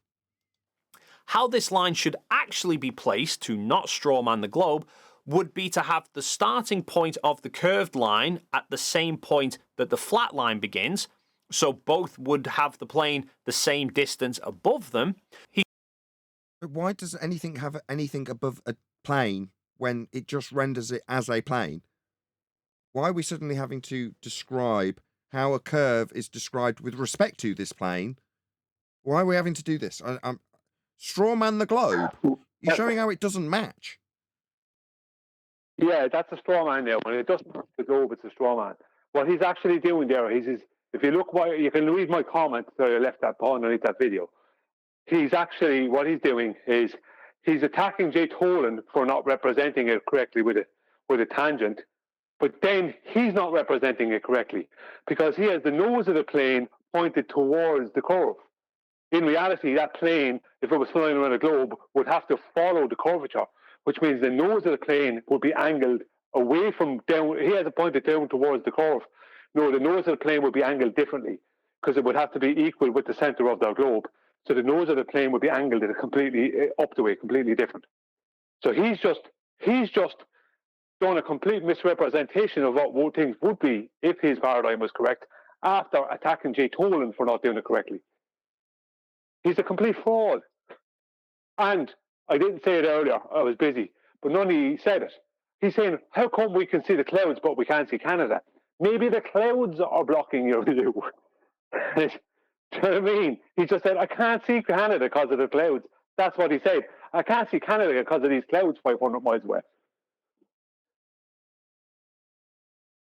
Speaker 12: How this line should actually be placed to not strawman the globe would be to have the starting point of the curved line at the same point that the flat line begins, so both would have the plane the same distance above them.
Speaker 2: But why does anything have anything above a plane when it just renders it as a plane? Why are we suddenly having to describe how a curve is described with respect to this plane? Why are we having to do this? Strawman the globe? You're showing how it doesn't match.
Speaker 11: Yeah, that's a straw man there. When it doesn't match the globe, it's a straw man. What he's actually doing there, if you look, you can read my comment that I left that underneath that video. What he's doing is he's attacking Jay Tolan for not representing it correctly with a tangent, but then he's not representing it correctly because he has the nose of the plane pointed towards the curve. In reality, that plane, if it was flying around a globe, would have to follow the curvature, which means the nose of the plane would be angled away from down. He has it pointed down towards the curve. No, the nose of the plane would be angled differently because it would have to be equal with the center of the globe. So the nose of the plane would be angled at a completely up the way, completely different. So he's just done a complete misrepresentation of what things would be if his paradigm was correct after attacking Jay Tolan for not doing it correctly. He's a complete fraud. And I didn't say it earlier, I was busy, but none said it. He's saying, how come we can see the clouds but we can't see Canada? Maybe the clouds are blocking your view. Do you know what I mean? He just said, I can't see Canada because of the clouds. That's what he said. I can't see Canada because of these clouds 500 miles away.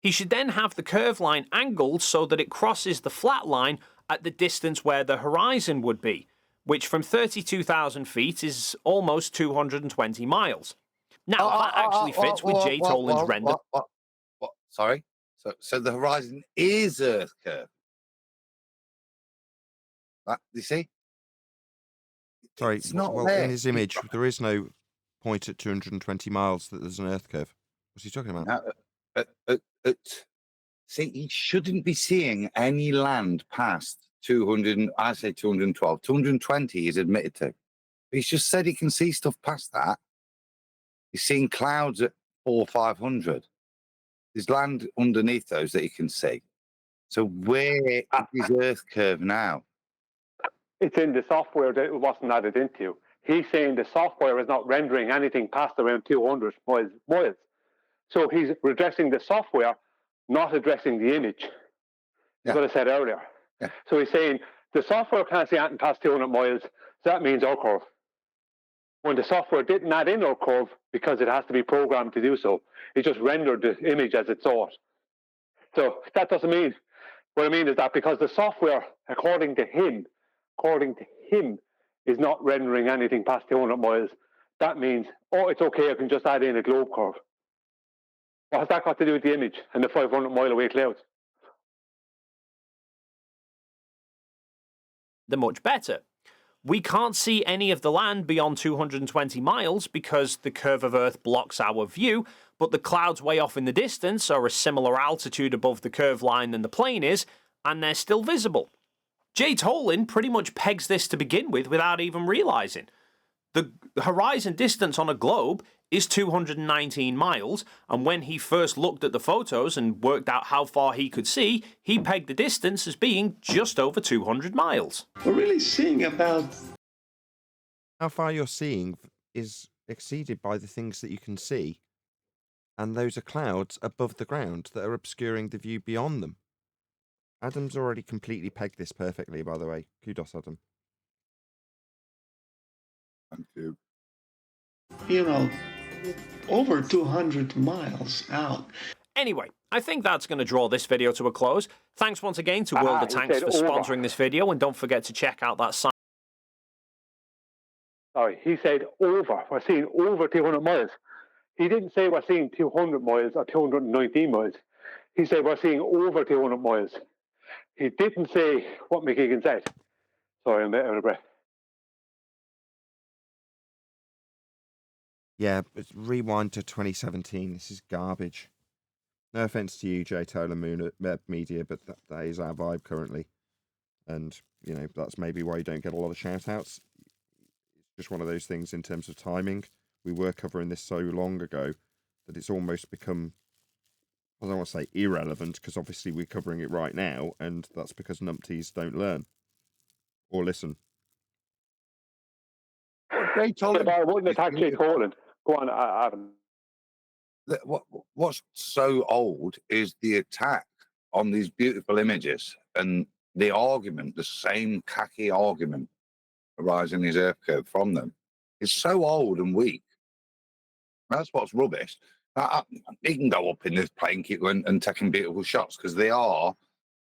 Speaker 12: He should then have the curve line angled so that it crosses the flat line at the distance where the horizon would be, which from 32,000 feet is almost 220 miles. Now, that actually fits with Jay Tolan's render.
Speaker 5: What? Sorry? So the horizon is Earth curve. You see?
Speaker 2: Sorry,
Speaker 5: it's not
Speaker 2: well,
Speaker 5: there.
Speaker 2: in his image, there is no point at 220 miles that there's an Earth curve. What's he talking about?
Speaker 5: See, he shouldn't be seeing any land past 200, I say 212. 220 is admitted to. He's just said he can see stuff past that. He's seeing clouds at 400 or 500. There's land underneath those that he can see. So where is Earth curve now?
Speaker 11: It's in the software that it wasn't added into. He's saying the software is not rendering anything past around 200 miles. So he's addressing the software, not addressing the image. That's what I said earlier.
Speaker 5: Yeah.
Speaker 11: So he's saying the software can't see anything past 200 miles. So that means our curve. When the software didn't add in our curve because it has to be programmed to do so, it just rendered the image as it saw it. So that doesn't mean, what I mean is that because the software, according to him, is not rendering anything past 200 miles, that means, oh, it's okay, I can just add in a globe curve. What has that got to do with the image and the 500 mile away clouds?
Speaker 12: They're much better. We can't see any of the land beyond 220 miles because the curve of Earth blocks our view, but the clouds way off in the distance are a similar altitude above the curved line than the plane is, and they're still visible. Jay Tolan pretty much pegs this to begin with without even realizing. The horizon distance on a globe is 219 miles, and when he first looked at the photos and worked out how far he could see, he pegged the distance as being just over 200 miles.
Speaker 21: We're really seeing about...
Speaker 2: How far you're seeing is exceeded by the things that you can see, and those are clouds above the ground that are obscuring the view beyond them. Adam's already completely pegged this perfectly, by the way. Kudos, Adam.
Speaker 5: Thank you.
Speaker 21: You know, over 200 miles out.
Speaker 12: Anyway, I think that's going to draw this video to a close. Thanks once again to World of
Speaker 11: he
Speaker 12: Tanks
Speaker 11: said
Speaker 12: for
Speaker 11: over.
Speaker 12: sponsoring this video, and don't forget to check out that site.
Speaker 11: Sorry, he said over. We're seeing over 200 miles. He didn't say we're seeing 200 miles or 219 miles. He said we're seeing over 200 miles. He didn't say what McKeegan said. Sorry, I'm a bit out of breath.
Speaker 2: Yeah, but rewind to 2017. This is garbage. No offense to you, J. Taylor Moon Media, but that is our vibe currently. And, you know, that's maybe why you don't get a lot of shout-outs. It's just one of those things in terms of timing. We were covering this so long ago that it's almost become, I don't want to say irrelevant, because obviously we're covering it right now, and that's because numpties don't learn or listen.
Speaker 5: They told him
Speaker 11: I wouldn't attack Jake Holland. Go on, Adam.
Speaker 5: What's so old is the attack on these beautiful images and the argument, the same khaki argument arising in his earth curve from them. It's so old and weak. That's what's rubbish. He can go up in this plane, keep going and taking beautiful shots because they are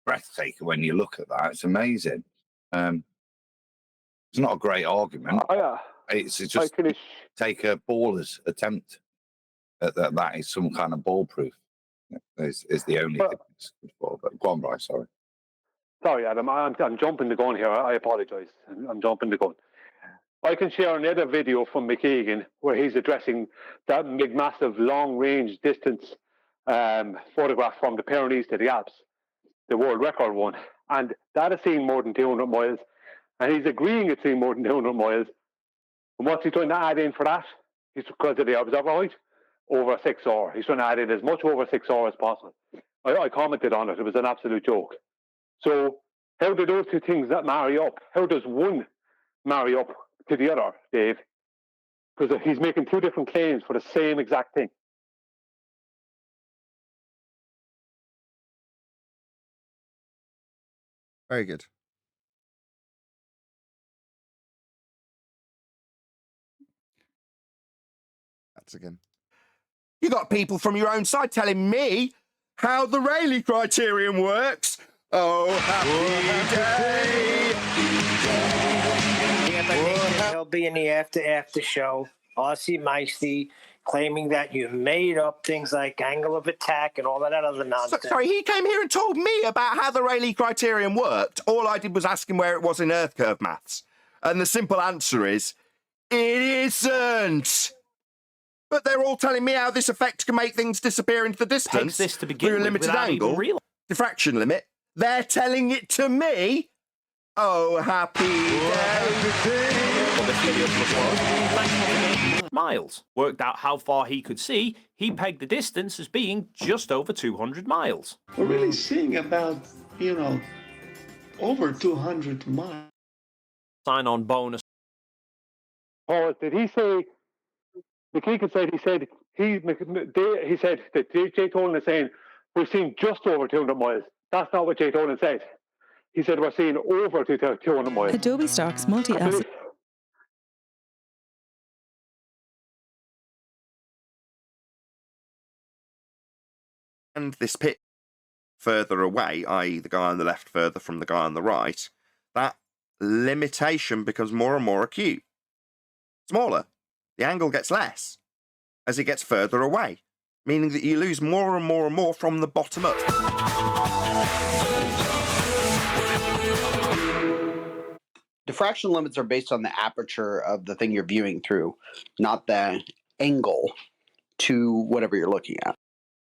Speaker 5: breathtaking when you look at that. It's amazing. It's not a great argument. It's just take a baller's attempt at that. That is some kind of ball proof. Is the only thing it's good for. But go on, Bryce.
Speaker 11: Sorry, Adam. I'm jumping the gun here. I apologise. I'm jumping the gun. I can share another video from McKeegan where he's addressing that big, massive, long-range distance photograph from the Pyrenees to the Alps, the world record one. And that is seeing more than 200 miles. And he's agreeing it's seeing more than 200 miles. And what's he trying to add in for that? He's because of the observer height, over 6 hours. He's trying to add in as much over 6 hours as possible. I commented on it. It was an absolute joke. So how do those two things that marry up? How does one marry up to the other, Dave? Because he's making two different claims for the same exact thing.
Speaker 2: Very good. That's again. You got people from your own side telling me how the Rayleigh criterion works. Oh, happy day.
Speaker 3: Yeah, but Nathan, he'll be in the after show. Aussie Meisty claiming that you made up things like angle of attack and all that other nonsense.
Speaker 2: Sorry, he came here and told me about how the Rayleigh criterion worked. All I did was ask him where it was in earth curve maths. And the simple answer is, it isn't. But they're all telling me how this effect can make things disappear into the distance
Speaker 12: Takes this to begin
Speaker 2: through a
Speaker 12: with
Speaker 2: limited
Speaker 12: without even
Speaker 2: angle,
Speaker 12: realizing.
Speaker 2: diffraction limit. They're telling it to me. Oh, happy day.
Speaker 12: Miles. Worked out how far he could see. He pegged the distance as being just over 200 miles.
Speaker 21: We're really seeing about, over 200 miles.
Speaker 12: Sign-on bonus.
Speaker 11: Oh, did he say? McKeegan said he said that Jay Tolan is saying we're seeing just over 200 miles. That's not what Jay Tolan said. He said we're seeing over 200 miles.
Speaker 7: Adobe Stock's multi-asset.
Speaker 2: And this pit further away, i.e. the guy on the left further from the guy on the right, that limitation becomes more and more acute. Smaller. The angle gets less as it gets further away, meaning that you lose more and more and more from the bottom up.
Speaker 22: Diffraction limits are based on the aperture of the thing you're viewing through, not the angle to whatever you're looking at.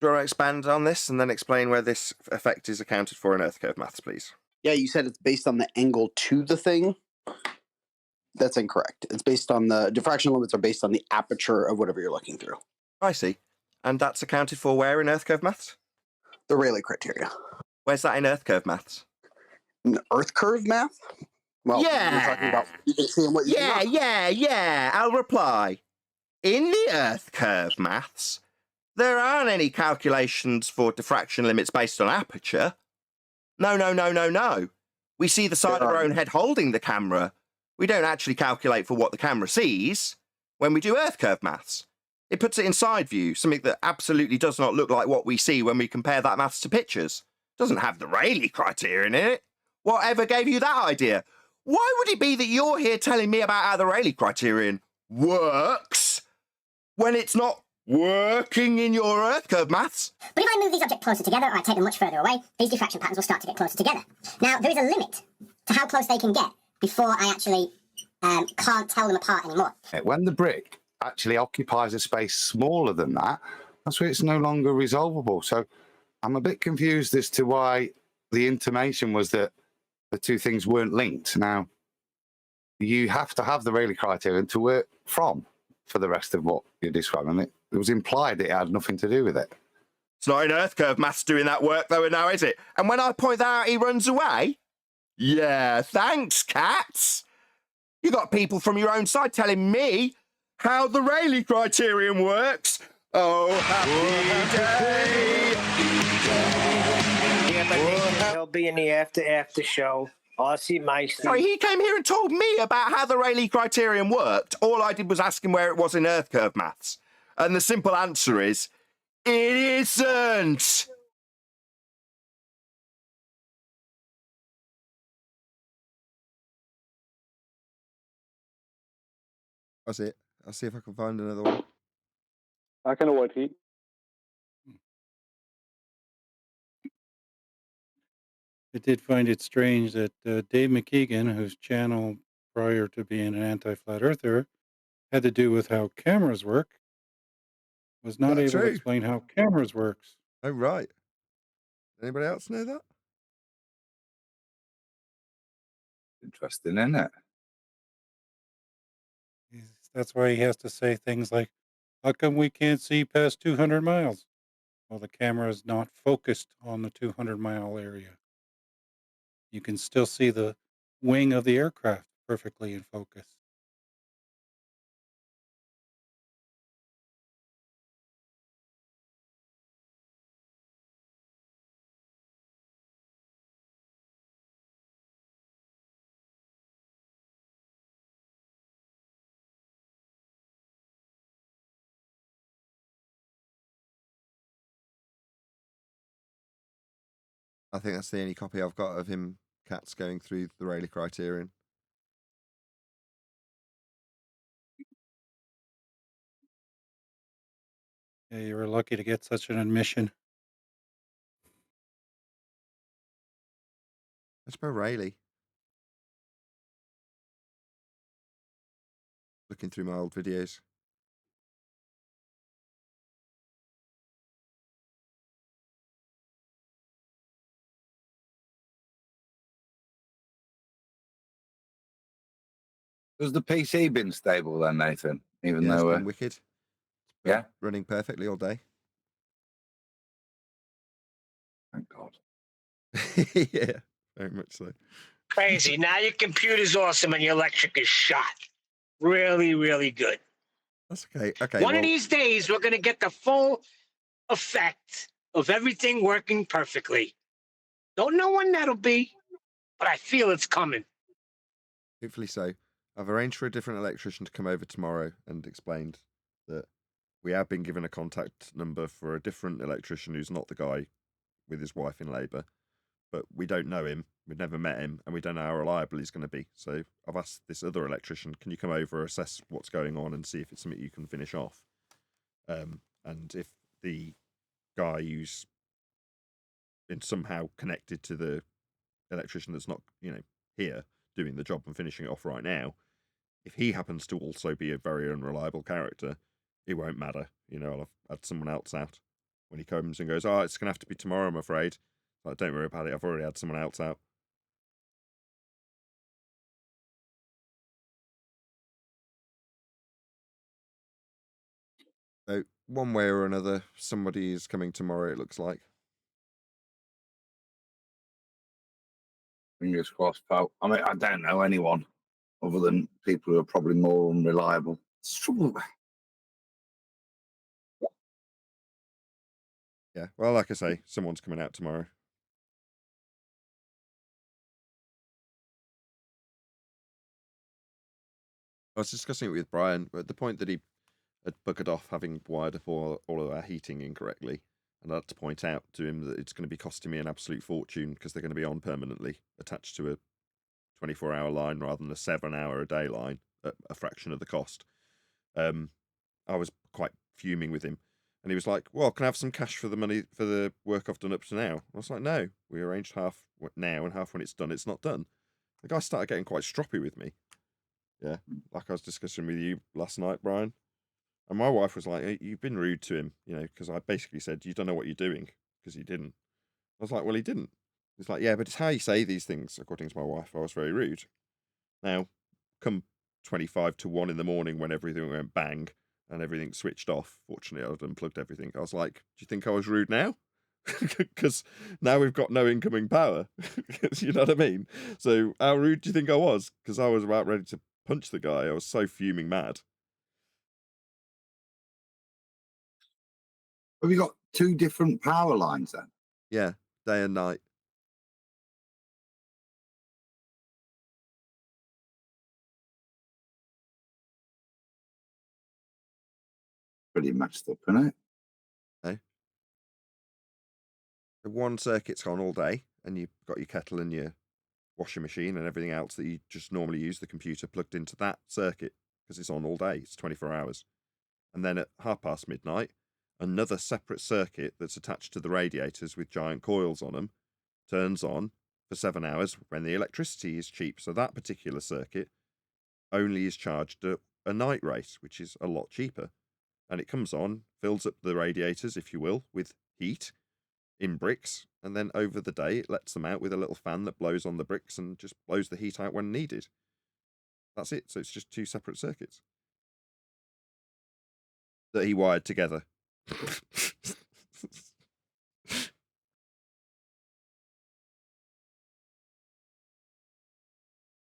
Speaker 2: Do you want to expand on this and then explain where this effect is accounted for in earth curve maths, please?
Speaker 22: Yeah, you said it's based on the angle to the thing. That's incorrect. It's based on the diffraction limits are based on the aperture of whatever you're looking through.
Speaker 2: I see. And that's accounted for where in earth curve maths?
Speaker 22: The Rayleigh criteria.
Speaker 2: Where's that in earth curve maths?
Speaker 22: In earth curve math? Well,
Speaker 2: yeah.
Speaker 22: We're talking about seeing what you
Speaker 2: Yeah. I'll reply. In the earth curve maths, there aren't any calculations for diffraction limits based on aperture. No. We see the side of our own head holding the camera. We don't actually calculate for what the camera sees when we do earth curve maths. It puts it in side view, something that absolutely does not look like what we see when we compare that maths to pictures. It doesn't have the Rayleigh criterion in it. Whatever gave you that idea? Why would it be that you're here telling me about how the Rayleigh criterion works when it's not working in your Earth curve maths?
Speaker 6: But if I move these objects closer together, or I take them much further away, these diffraction patterns will start to get closer together. Now, there is a limit to how close they can get before I actually can't tell them apart anymore.
Speaker 5: When the brick actually occupies a space smaller than that, that's where it's no longer resolvable. So I'm a bit confused as to why the intimation was that the two things weren't linked. Now, you have to have the Rayleigh criterion to work from for the rest of what you're describing. It was implied it had nothing to do with it.
Speaker 2: It's not in Earth curve maths doing that work, though, now, is it? And when I point that out, he runs away? Yeah, thanks, cats. You got people from your own side telling me how the Rayleigh criterion works. Oh, happy day.
Speaker 3: Yeah, but Nathan, he'll be in the after show. Aussie Meister.
Speaker 2: Sorry, he came here and told me about how the Rayleigh criterion worked. All I did was ask him where it was in Earth curve maths. And the simple answer is, it isn't. That's it. I'll see if I can find another one.
Speaker 11: Back in the white heat.
Speaker 16: I did find it strange that Dave McKeegan, whose channel prior to being an anti-flat earther had to do with how cameras work, was not able to explain how cameras works.
Speaker 2: Oh, right. Anybody else know that?
Speaker 5: Interesting, isn't it?
Speaker 16: That's why he has to say things like, how come we can't see past 200 miles? Well, the camera is not focused on the 200-mile area. You can still see the wing of the aircraft perfectly in focus.
Speaker 2: I think that's the only copy I've got of him, cats, going through the Rayleigh criterion.
Speaker 16: Yeah, you were lucky to get such an admission.
Speaker 2: Let's spell Rayleigh. Looking through my old videos.
Speaker 5: Has the PC been stable then, Nathan? Even
Speaker 2: Yeah,
Speaker 5: though
Speaker 2: it's been wicked.
Speaker 5: Yeah,
Speaker 2: running perfectly all day.
Speaker 5: Thank God.
Speaker 2: Yeah, very much so.
Speaker 3: Crazy. Now your computer's awesome and your electric is shot. Really, really good.
Speaker 2: That's okay. Okay.
Speaker 3: One of these days, we're going to get the full effect of everything working perfectly. Don't know when that'll be, but I feel it's coming.
Speaker 2: Hopefully so. I've arranged for a different electrician to come over tomorrow and explained that we have been given a contact number for a different electrician who's not the guy with his wife in labour, but we don't know him, we've never met him, and we don't know how reliable he's going to be. So I've asked this other electrician, can you come over, assess what's going on and see if it's something you can finish off? And if the guy who's been somehow connected to the electrician that's not, here doing the job and finishing it off right now, if he happens to also be a very unreliable character, it won't matter. I'll have had someone else out. When he comes and goes, it's going to have to be tomorrow, I'm afraid. Like, don't worry about it. I've already had someone else out. So, one way or another, somebody is coming tomorrow, it looks like.
Speaker 5: Fingers crossed, pal. I mean, I don't know anyone other than people who are probably more unreliable. It's trouble.
Speaker 2: Yeah, well, like I say, someone's coming out tomorrow. I was discussing it with Brian, but the point that he had buggered off having wired up all of our heating incorrectly. And I had to point out to him that it's going to be costing me an absolute fortune because they're going to be on permanently, attached to a 24-hour line rather than a 7-hour-a-day line at a fraction of the cost. I was quite fuming with him. And he was like, well, can I have some cash for the money for the work I've done up to now? I was like, no, we arranged half now and half when it's done. It's not done. The guy started getting quite stroppy with me. Yeah, like I was discussing with you last night, Brian. And my wife was like, hey, you've been rude to him, because I basically said, you don't know what you're doing, because he didn't. I was like, well, he didn't. He's like, yeah, but it's how you say these things, according to my wife. I was very rude. Now, come 25 to 1 in the morning when everything went bang and everything switched off, fortunately I'd unplugged everything, I was like, do you think I was rude now? Because now we've got no incoming power. You know what I mean? So how rude do you think I was? Because I was about ready to punch the guy. I was so fuming mad.
Speaker 5: Have you got 2 different power lines then?
Speaker 2: Yeah, day and night.
Speaker 5: Pretty messed up, isn't it?
Speaker 2: No. The one circuit's on all day, and you've got your kettle and your washing machine and everything else that you just normally use the computer plugged into that circuit because it's on all day. It's 24 hours. And then at midnight, another separate circuit that's attached to the radiators with giant coils on them turns on for 7 hours when the electricity is cheap. So that particular circuit only is charged at a night rate, which is a lot cheaper. And it comes on, fills up the radiators, if you will, with heat in bricks, and then over the day it lets them out with a little fan that blows on the bricks and just blows the heat out when needed. That's it. So it's just 2 separate circuits that he wired together.
Speaker 5: That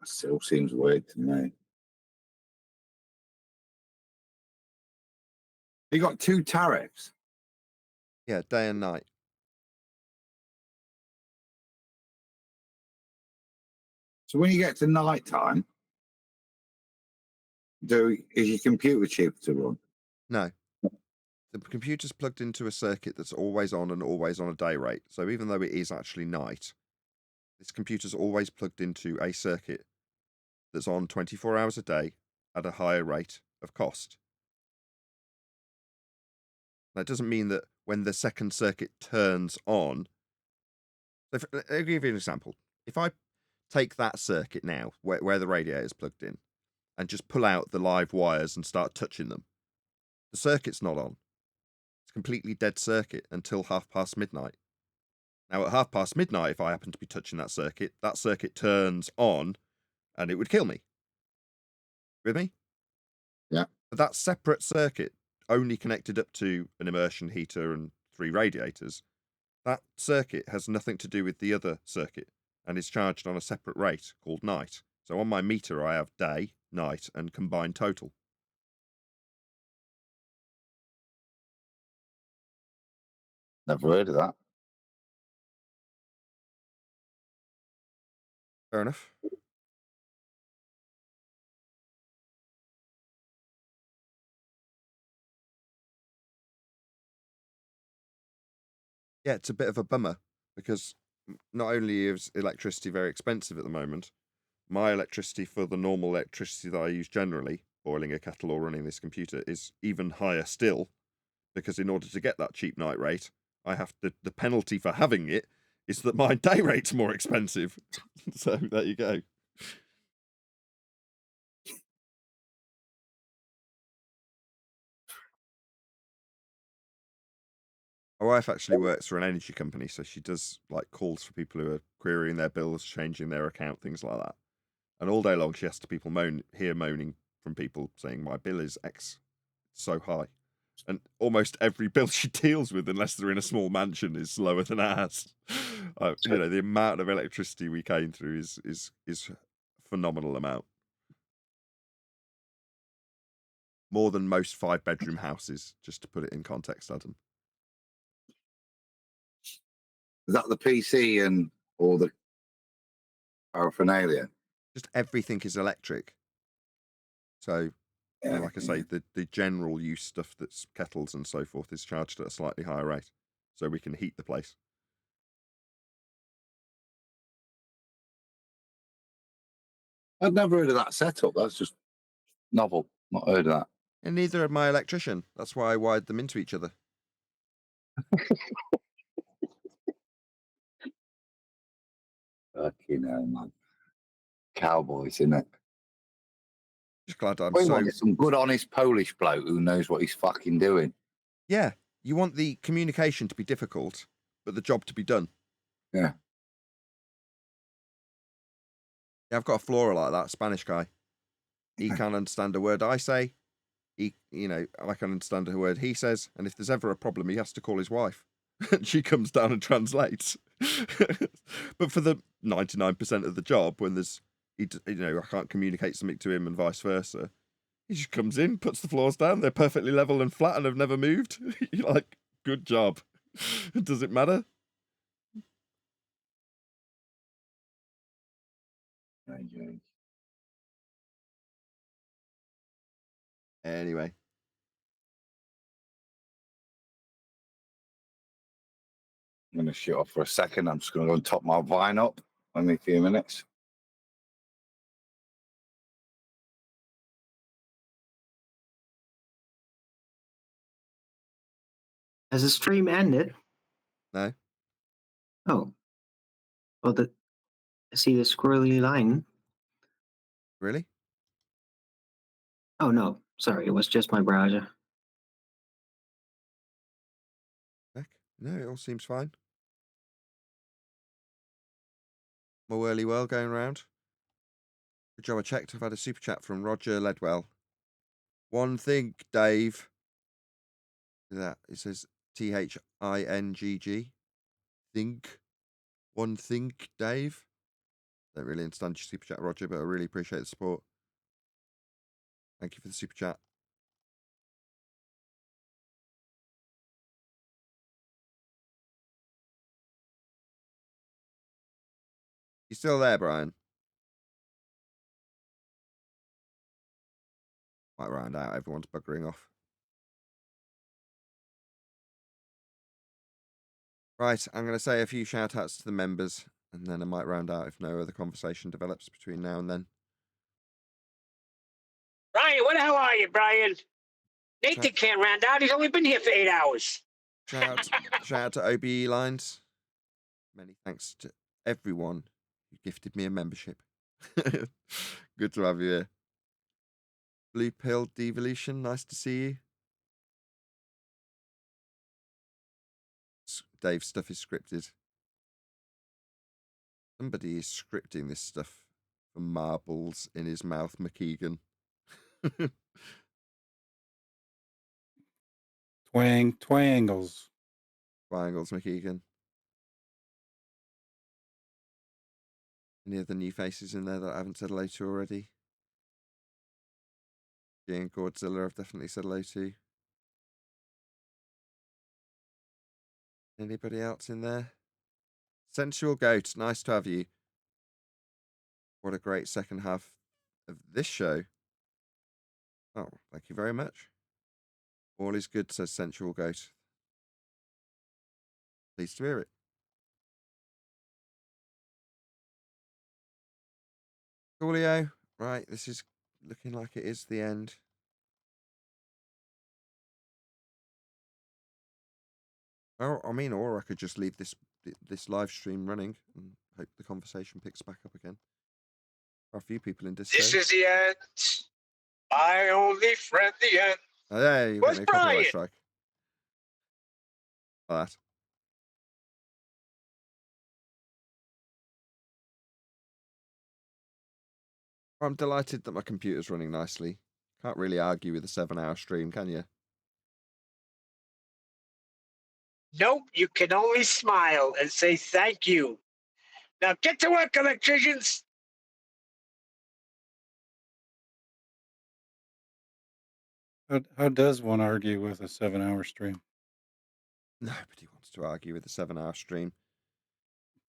Speaker 5: still seems weird to me. You got 2 tariffs?
Speaker 2: Yeah, day and night.
Speaker 5: So when you get to night time, is your computer cheaper to run?
Speaker 2: No. The computer's plugged into a circuit that's always on and always on a day rate. So even though it is actually night, this computer's always plugged into a circuit that's on 24 hours a day at a higher rate of cost. That doesn't mean that when the second circuit turns on... I'll give you an example. If I take that circuit now, where the radiator is plugged in, and just pull out the live wires and start touching them, the circuit's not on. It's a completely dead circuit until midnight. Now, at midnight, if I happen to be touching that circuit turns on, and it would kill me. With me?
Speaker 5: Yeah.
Speaker 2: But that separate circuit, only connected up to an immersion heater and 3 radiators, that circuit has nothing to do with the other circuit, and is charged on a separate rate called night. So on my meter, I have day, night, and combined total.
Speaker 5: Never heard of that.
Speaker 2: Fair enough. Yeah, it's a bit of a bummer because not only is electricity very expensive at the moment, my electricity for the normal electricity that I use generally, boiling a kettle or running this computer, is even higher still, because in order to get that cheap night rate, I have the penalty for having it is that my day rate's more expensive. So there you go. My wife actually works for an energy company, so she does like calls for people who are querying their bills, changing their account, things like that. And all day long, she has to moaning from people saying my bill is X, so high. And almost every bill she deals with, unless they're in a small mansion, is lower than ours. The amount of electricity we came through is a phenomenal amount. More than most 5-bedroom houses, just to put it in context, Adam.
Speaker 5: Is that the PC and all the paraphernalia?
Speaker 2: Just everything is electric. So And like I say, the general use stuff that's kettles and so forth is charged at a slightly higher rate, so we can heat the place.
Speaker 5: I've never heard of that setup. That's just novel. Not heard of that.
Speaker 2: And neither had my electrician. That's why I wired them into each other.
Speaker 5: Fucking hell, man. Cowboys, innit?
Speaker 2: Just glad I'm
Speaker 5: We
Speaker 2: so...
Speaker 5: want some good, honest Polish bloke who knows what he's fucking doing.
Speaker 2: Yeah, you want the communication to be difficult, but the job to be done.
Speaker 5: Yeah.
Speaker 2: Yeah, I've got a floorer like that, Spanish guy. He can't understand a word I say. I can understand a word he says, and if there's ever a problem, he has to call his wife. She comes down and translates. But for the 99% of the job, when I can't communicate something to him and vice versa, he just comes in, puts the floors down, they're perfectly level and flat and have never moved. You're like, good job. Does it matter? Anyway.
Speaker 5: I'm going to shut off for a second. I'm just going to go and top my vine up. Only a few minutes.
Speaker 8: Has the stream ended?
Speaker 2: No.
Speaker 8: Oh. Well, I see the squirrely line.
Speaker 2: Really?
Speaker 8: Oh, no. Sorry, it was just my browser.
Speaker 2: Heck, no, it all seems fine. My whirly whirl going around. Good job I checked. I've had a super chat from Roger Ledwell. One thing, Dave. That it says THINGG. Think. One think, Dave. Don't really understand your super chat, Roger, but I really appreciate the support. Thank you for the super chat. You still there, Brian? Might round out. Everyone's buggering off. Right, I'm going to say a few shout outs to the members, and then I might round out if no other conversation develops between now and then.
Speaker 3: Brian, what the hell are you, Brian? Nathan can't round out. He's only been here for 8 hours.
Speaker 2: Shout out to OBE Lines. Many thanks to everyone who gifted me a membership. Good to have you here. Blue Pill Devolution, nice to see you. Dave's stuff is scripted. Somebody is scripting this stuff for marbles in his mouth, McKeegan.
Speaker 16: Twangles.
Speaker 2: Twangles, McKeegan. Any other new faces in there that I haven't said hello to already? G and Godzilla I've definitely said hello to. Anybody else in there? Sensual Goat, nice to have you. What a great second half of this show. Oh, thank you very much. All is good, says Sensual Goat. Pleased to hear it. Coolio, right, this is looking like it is the end. Or I could just leave this live stream running and hope the conversation picks back up again. There are a few people in Discord.
Speaker 3: This is the end. My only friend, the end.
Speaker 2: Oh, yeah, you
Speaker 3: Where's
Speaker 2: got no copyright
Speaker 3: Brian?
Speaker 2: strike. Like that. I'm delighted that my computer's running nicely. Can't really argue with a 7-hour stream, can you?
Speaker 3: Nope, you can only smile and say thank you. Now get to work, electricians.
Speaker 16: How does one argue with a 7-hour stream?
Speaker 2: Nobody wants to argue with a 7-hour stream.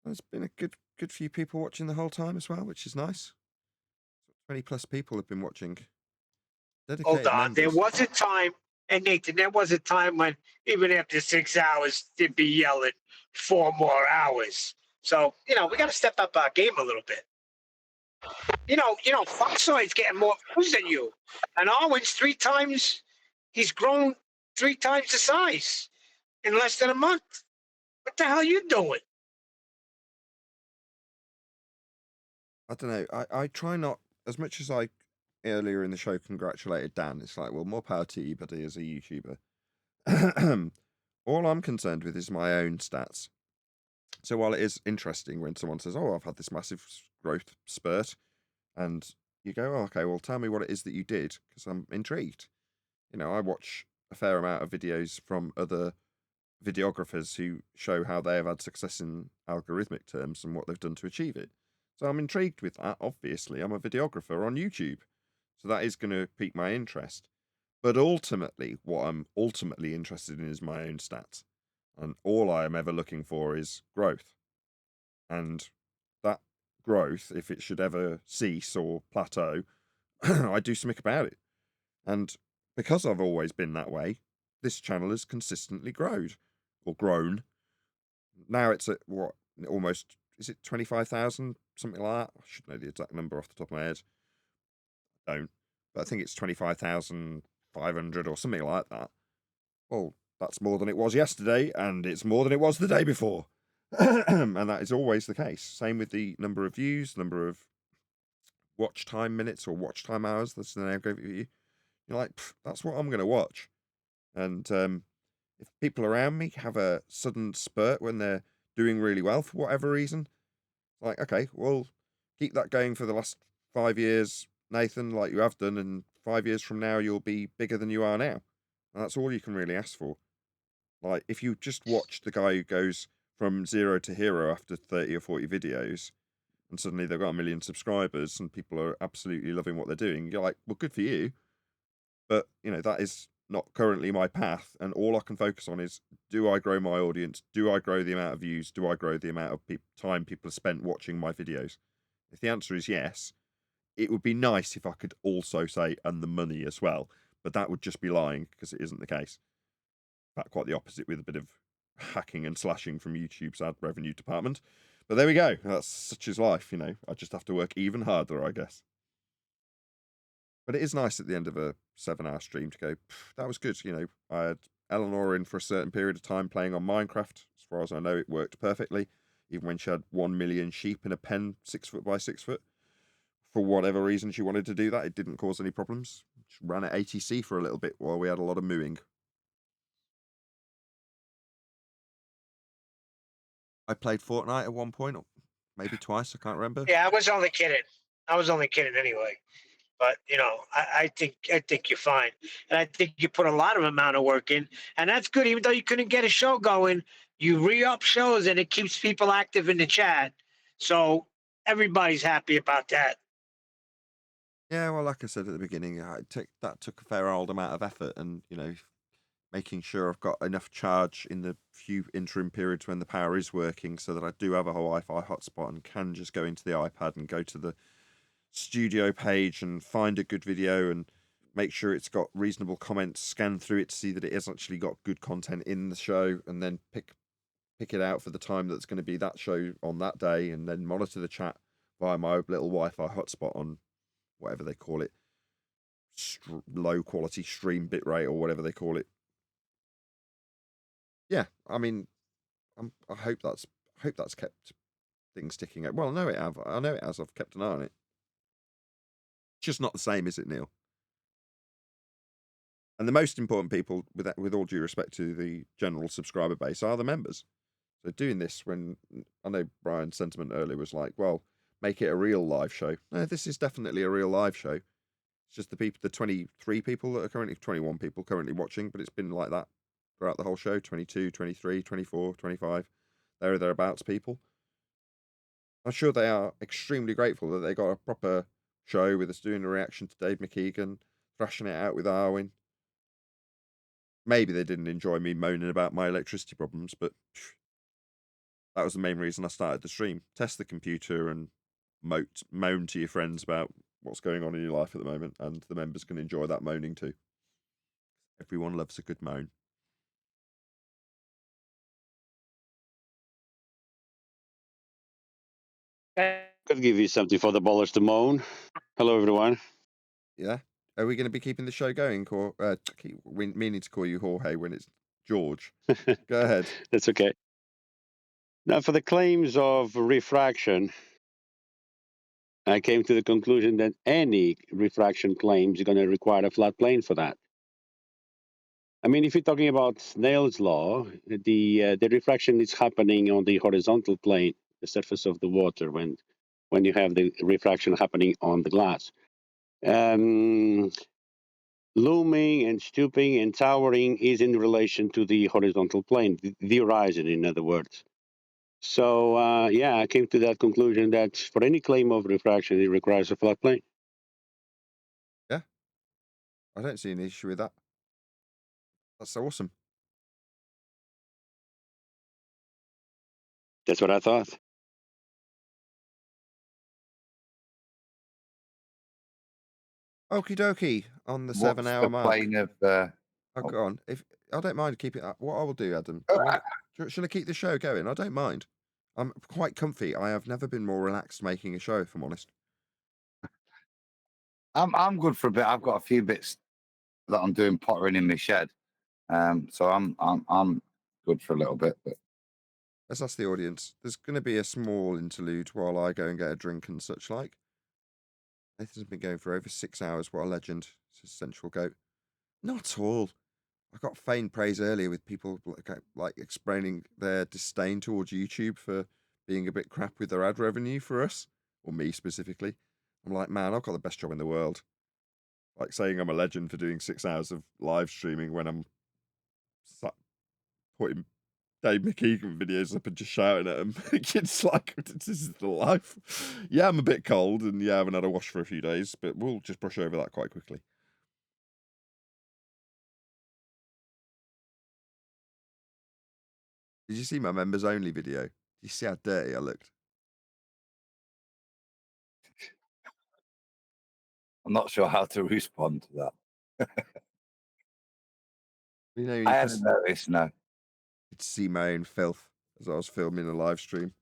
Speaker 2: There's been a good few people watching the whole time as well, which is nice. 20 plus people have been watching. Dedicated
Speaker 3: on. There
Speaker 2: members.
Speaker 3: was a time, and Nathan, there was a time when even after 6 hours, they'd be yelling 4 more hours. So, we got to step up our game a little bit. Foxoid's getting more views than you. And Arwen's 3 times, he's grown 3 times the size in less than a month. What the hell are you doing?
Speaker 2: I don't know. I try not, as much as I earlier in the show congratulated Dan, it's like, well, more power to you, buddy, as a YouTuber. All I'm concerned with is my own stats. So while it is interesting when someone says, oh, I've had this massive growth spurt, and you go, oh, okay, well, tell me what it is that you did, because I'm intrigued. I watch a fair amount of videos from other videographers who show how they have had success in algorithmic terms and what they've done to achieve it. So I'm intrigued with that, obviously. I'm a videographer on YouTube, so that is going to pique my interest. But ultimately, what I'm ultimately interested in is my own stats. And all I am ever looking for is growth. And that growth, if it should ever cease or plateau, I do something about it. And because I've always been that way, this channel has consistently grown. Now it's at what, almost, is it 25,000? Something like that. I should know the exact number off the top of my head. I don't. But I think it's 25,500 or something like that. Well, that's more than it was yesterday, and it's more than it was the day before. And that is always the case. Same with the number of views, number of watch time minutes or watch time hours. That's the name I gave you. You're like, that's what I'm going to watch. And if people around me have a sudden spurt when they're doing really well for whatever reason, it's like, okay, well, keep that going for the last 5 years, Nathan, like you have done, and 5 years from now, you'll be bigger than you are now. And that's all you can really ask for. Like, if you just watch the guy who goes from 0 to hero after 30 or 40 videos, and suddenly they've got 1 million subscribers and people are absolutely loving what they're doing, you're like, well, good for you. But, that is not currently my path. And all I can focus on is, do I grow my audience? Do I grow the amount of views? Do I grow the amount of time people have spent watching my videos? If the answer is yes, it would be nice if I could also say, and the money as well. But that would just be lying, because it isn't the case. In fact, quite the opposite, with a bit of hacking and slashing from YouTube's ad revenue department. But there we go. That's such is life, I just have to work even harder, I guess. But it is nice at the end of a 7-hour stream to go, that was good. I had Eleanor in for a certain period of time playing on Minecraft. As far as I know, it worked perfectly. Even when she had 1 million sheep in a pen 6 foot by 6 foot. For whatever reason she wanted to do that, it didn't cause any problems. She ran at ATC for a little bit while we had a lot of mooing. I played Fortnite at one point, or maybe twice, I can't remember.
Speaker 3: Yeah, I was only kidding anyway. But I think you're fine, and I think you put a lot of amount of work in, and that's good. Even though you couldn't get a show going, you re-up shows, and it keeps people active in the chat. So everybody's happy about that.
Speaker 2: Yeah, well, like I said at the beginning, that took a fair old amount of effort, and making sure I've got enough charge in the few interim periods when the power is working, so that I do have a Wi-Fi hotspot and can just go into the iPad and go to the studio page and find a good video and make sure it's got reasonable comments, scan through it to see that it has actually got good content in the show, and then pick it out for the time that's going to be that show on that day, and then monitor the chat via my little Wi-Fi hotspot on whatever they call it, low quality stream bitrate or whatever they call it. Yeah, I mean, I hope that's kept things ticking. Well, I know it has. I've kept an eye on it. It's just not the same, is it, Neil? And the most important people, with all due respect to the general subscriber base, are the members. So doing this, when I know Brian's sentiment earlier was like, well, make it a real live show. No, this is definitely a real live show. It's just the 23 people that are currently, 21 people currently watching, but it's been like that throughout the whole show. 22, 23, 24, 25, thereabouts people. I'm sure they are extremely grateful that they got a proper show with us doing a reaction to Dave McKeegan, thrashing it out with Arwen. Maybe they didn't enjoy me moaning about my electricity problems, but that was the main reason I started the stream. Test the computer and moan to your friends about what's going on in your life at the moment, and the members can enjoy that moaning too. Everyone loves a good moan.
Speaker 7: Could give you something for the ballers to moan. Hello, everyone.
Speaker 2: Yeah. Are we going to be keeping the show going, or keep meaning to call you Jorge when it's George? Go ahead.
Speaker 7: That's okay. Now, for the claims of refraction, I came to the conclusion that any refraction claim is going to require a flat plane for that. I mean, if you're talking about Snell's law, the refraction is happening on the horizontal plane, the surface of the water, when you have the refraction happening on the glass. Looming and stooping and towering is in relation to the horizontal plane, the horizon, in other words. So, yeah, I came to that conclusion that for any claim of refraction, it requires a flat plane.
Speaker 2: Yeah. I don't see any issue with that. That's awesome.
Speaker 7: That's what I thought.
Speaker 2: Okie dokie. On the
Speaker 5: What's
Speaker 2: 7-hour
Speaker 5: the
Speaker 2: mark.
Speaker 5: plane of
Speaker 2: Oh, go on. If I don't mind keeping what I will do, Adam. Should I keep the show going? I don't mind. I'm quite comfy. I have never been more relaxed making a show, if I'm honest.
Speaker 5: I'm good for a bit. I've got a few bits that I'm doing pottering in my shed. So I'm good for a little bit. But
Speaker 2: Let's ask the audience. There's going to be a small interlude while I go and get a drink and such like. Nathan's been going for over 6 hours. What a legend. It's a central goat. Not at all. I got feigned praise earlier with people like explaining their disdain towards YouTube for being a bit crap with their ad revenue for us, or me specifically. I'm like, man, I've got the best job in the world. Like saying I'm a legend for doing 6 hours of live streaming when I'm putting Dave McKeegan videos up and just shouting at them. It's like, this is the life. Yeah, I'm a bit cold, and yeah, I haven't had a wash for a few days, but we'll just brush over that quite quickly. Did you see my members only video? Did you see how dirty I looked?
Speaker 5: I'm not sure how to respond to that.
Speaker 2: You know,
Speaker 5: I hadn't noticed, no.
Speaker 2: Could see my own filth as I was filming a live stream.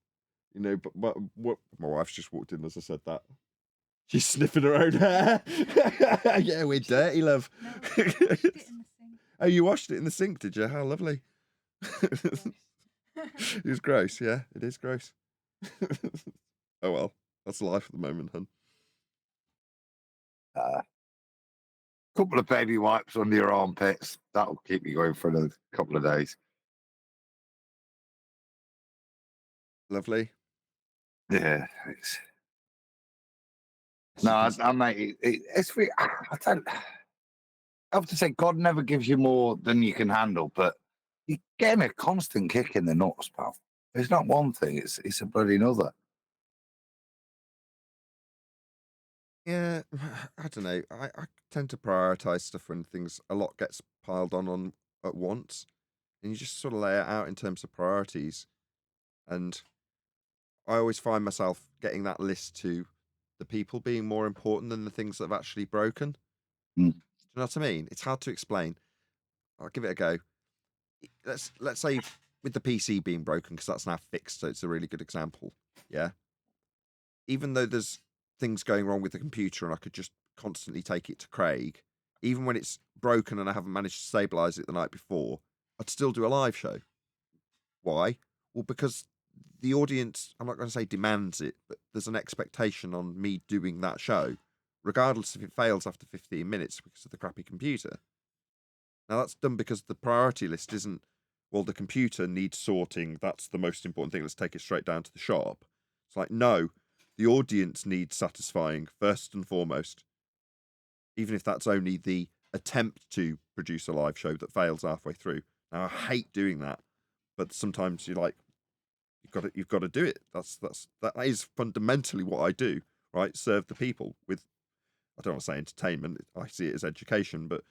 Speaker 2: You know, but what my wife's just walked in as I said that. She's sniffing her own hair. Yeah, we're dirty, love. Oh, you washed it in the sink, did you? How lovely. It was gross, yeah. It is gross. Oh well, that's life at the moment, hun.
Speaker 5: Couple of baby wipes under your armpits. That'll keep you going for a couple of days.
Speaker 2: Lovely.
Speaker 5: Yeah, it's... No, I mate, it's I don't. I have to say, God never gives you more than you can handle, but you're getting a constant kick in the nuts, pal. It's not one thing; it's a bloody another.
Speaker 2: Yeah, I don't know. I tend to prioritize stuff when a lot gets piled on at once, and you just sort of lay it out in terms of priorities. And I always find myself getting that list to the people being more important than the things that have actually broken. Do you know what I mean? It's hard to explain. I'll give it a go. Let's say with the PC being broken, because that's now fixed, so it's a really good example. Yeah. Even though there's things going wrong with the computer and I could just constantly take it to Craig, even when it's broken and I haven't managed to stabilize it the night before, I'd still do a live show. Why? Well, because the audience, I'm not going to say demands it, but there's an expectation on me doing that show, regardless if it fails after 15 minutes because of the crappy computer. Now, that's done because the priority list isn't, well, the computer needs sorting. That's the most important thing. Let's take it straight down to the shop. It's like, no, the audience needs satisfying first and foremost, even if that's only the attempt to produce a live show that fails halfway through. Now, I hate doing that, but sometimes you're like, you've got to do it. That is fundamentally what I do, right? Serve the people with, I don't want to say entertainment. I see it as education, but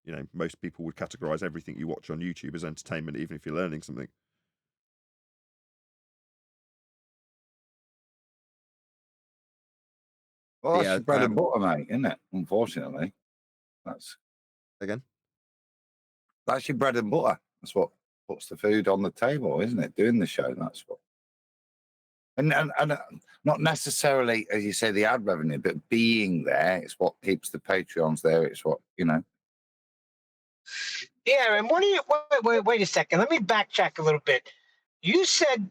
Speaker 2: you know, most people would categorize everything you watch on YouTube as entertainment, even if you're learning something.
Speaker 5: Well, that's
Speaker 2: Yeah,
Speaker 5: your bread and butter, mate, isn't it? Unfortunately, that's
Speaker 2: again.
Speaker 5: That's your bread and butter. That's what puts the food on the table, isn't it? Doing the show, that's what. And not necessarily, as you say, the ad revenue, but being there. It's what keeps the Patreons there. It's what, you know.
Speaker 3: Yeah, and what do you wait a second. Let me backtrack a little bit. You said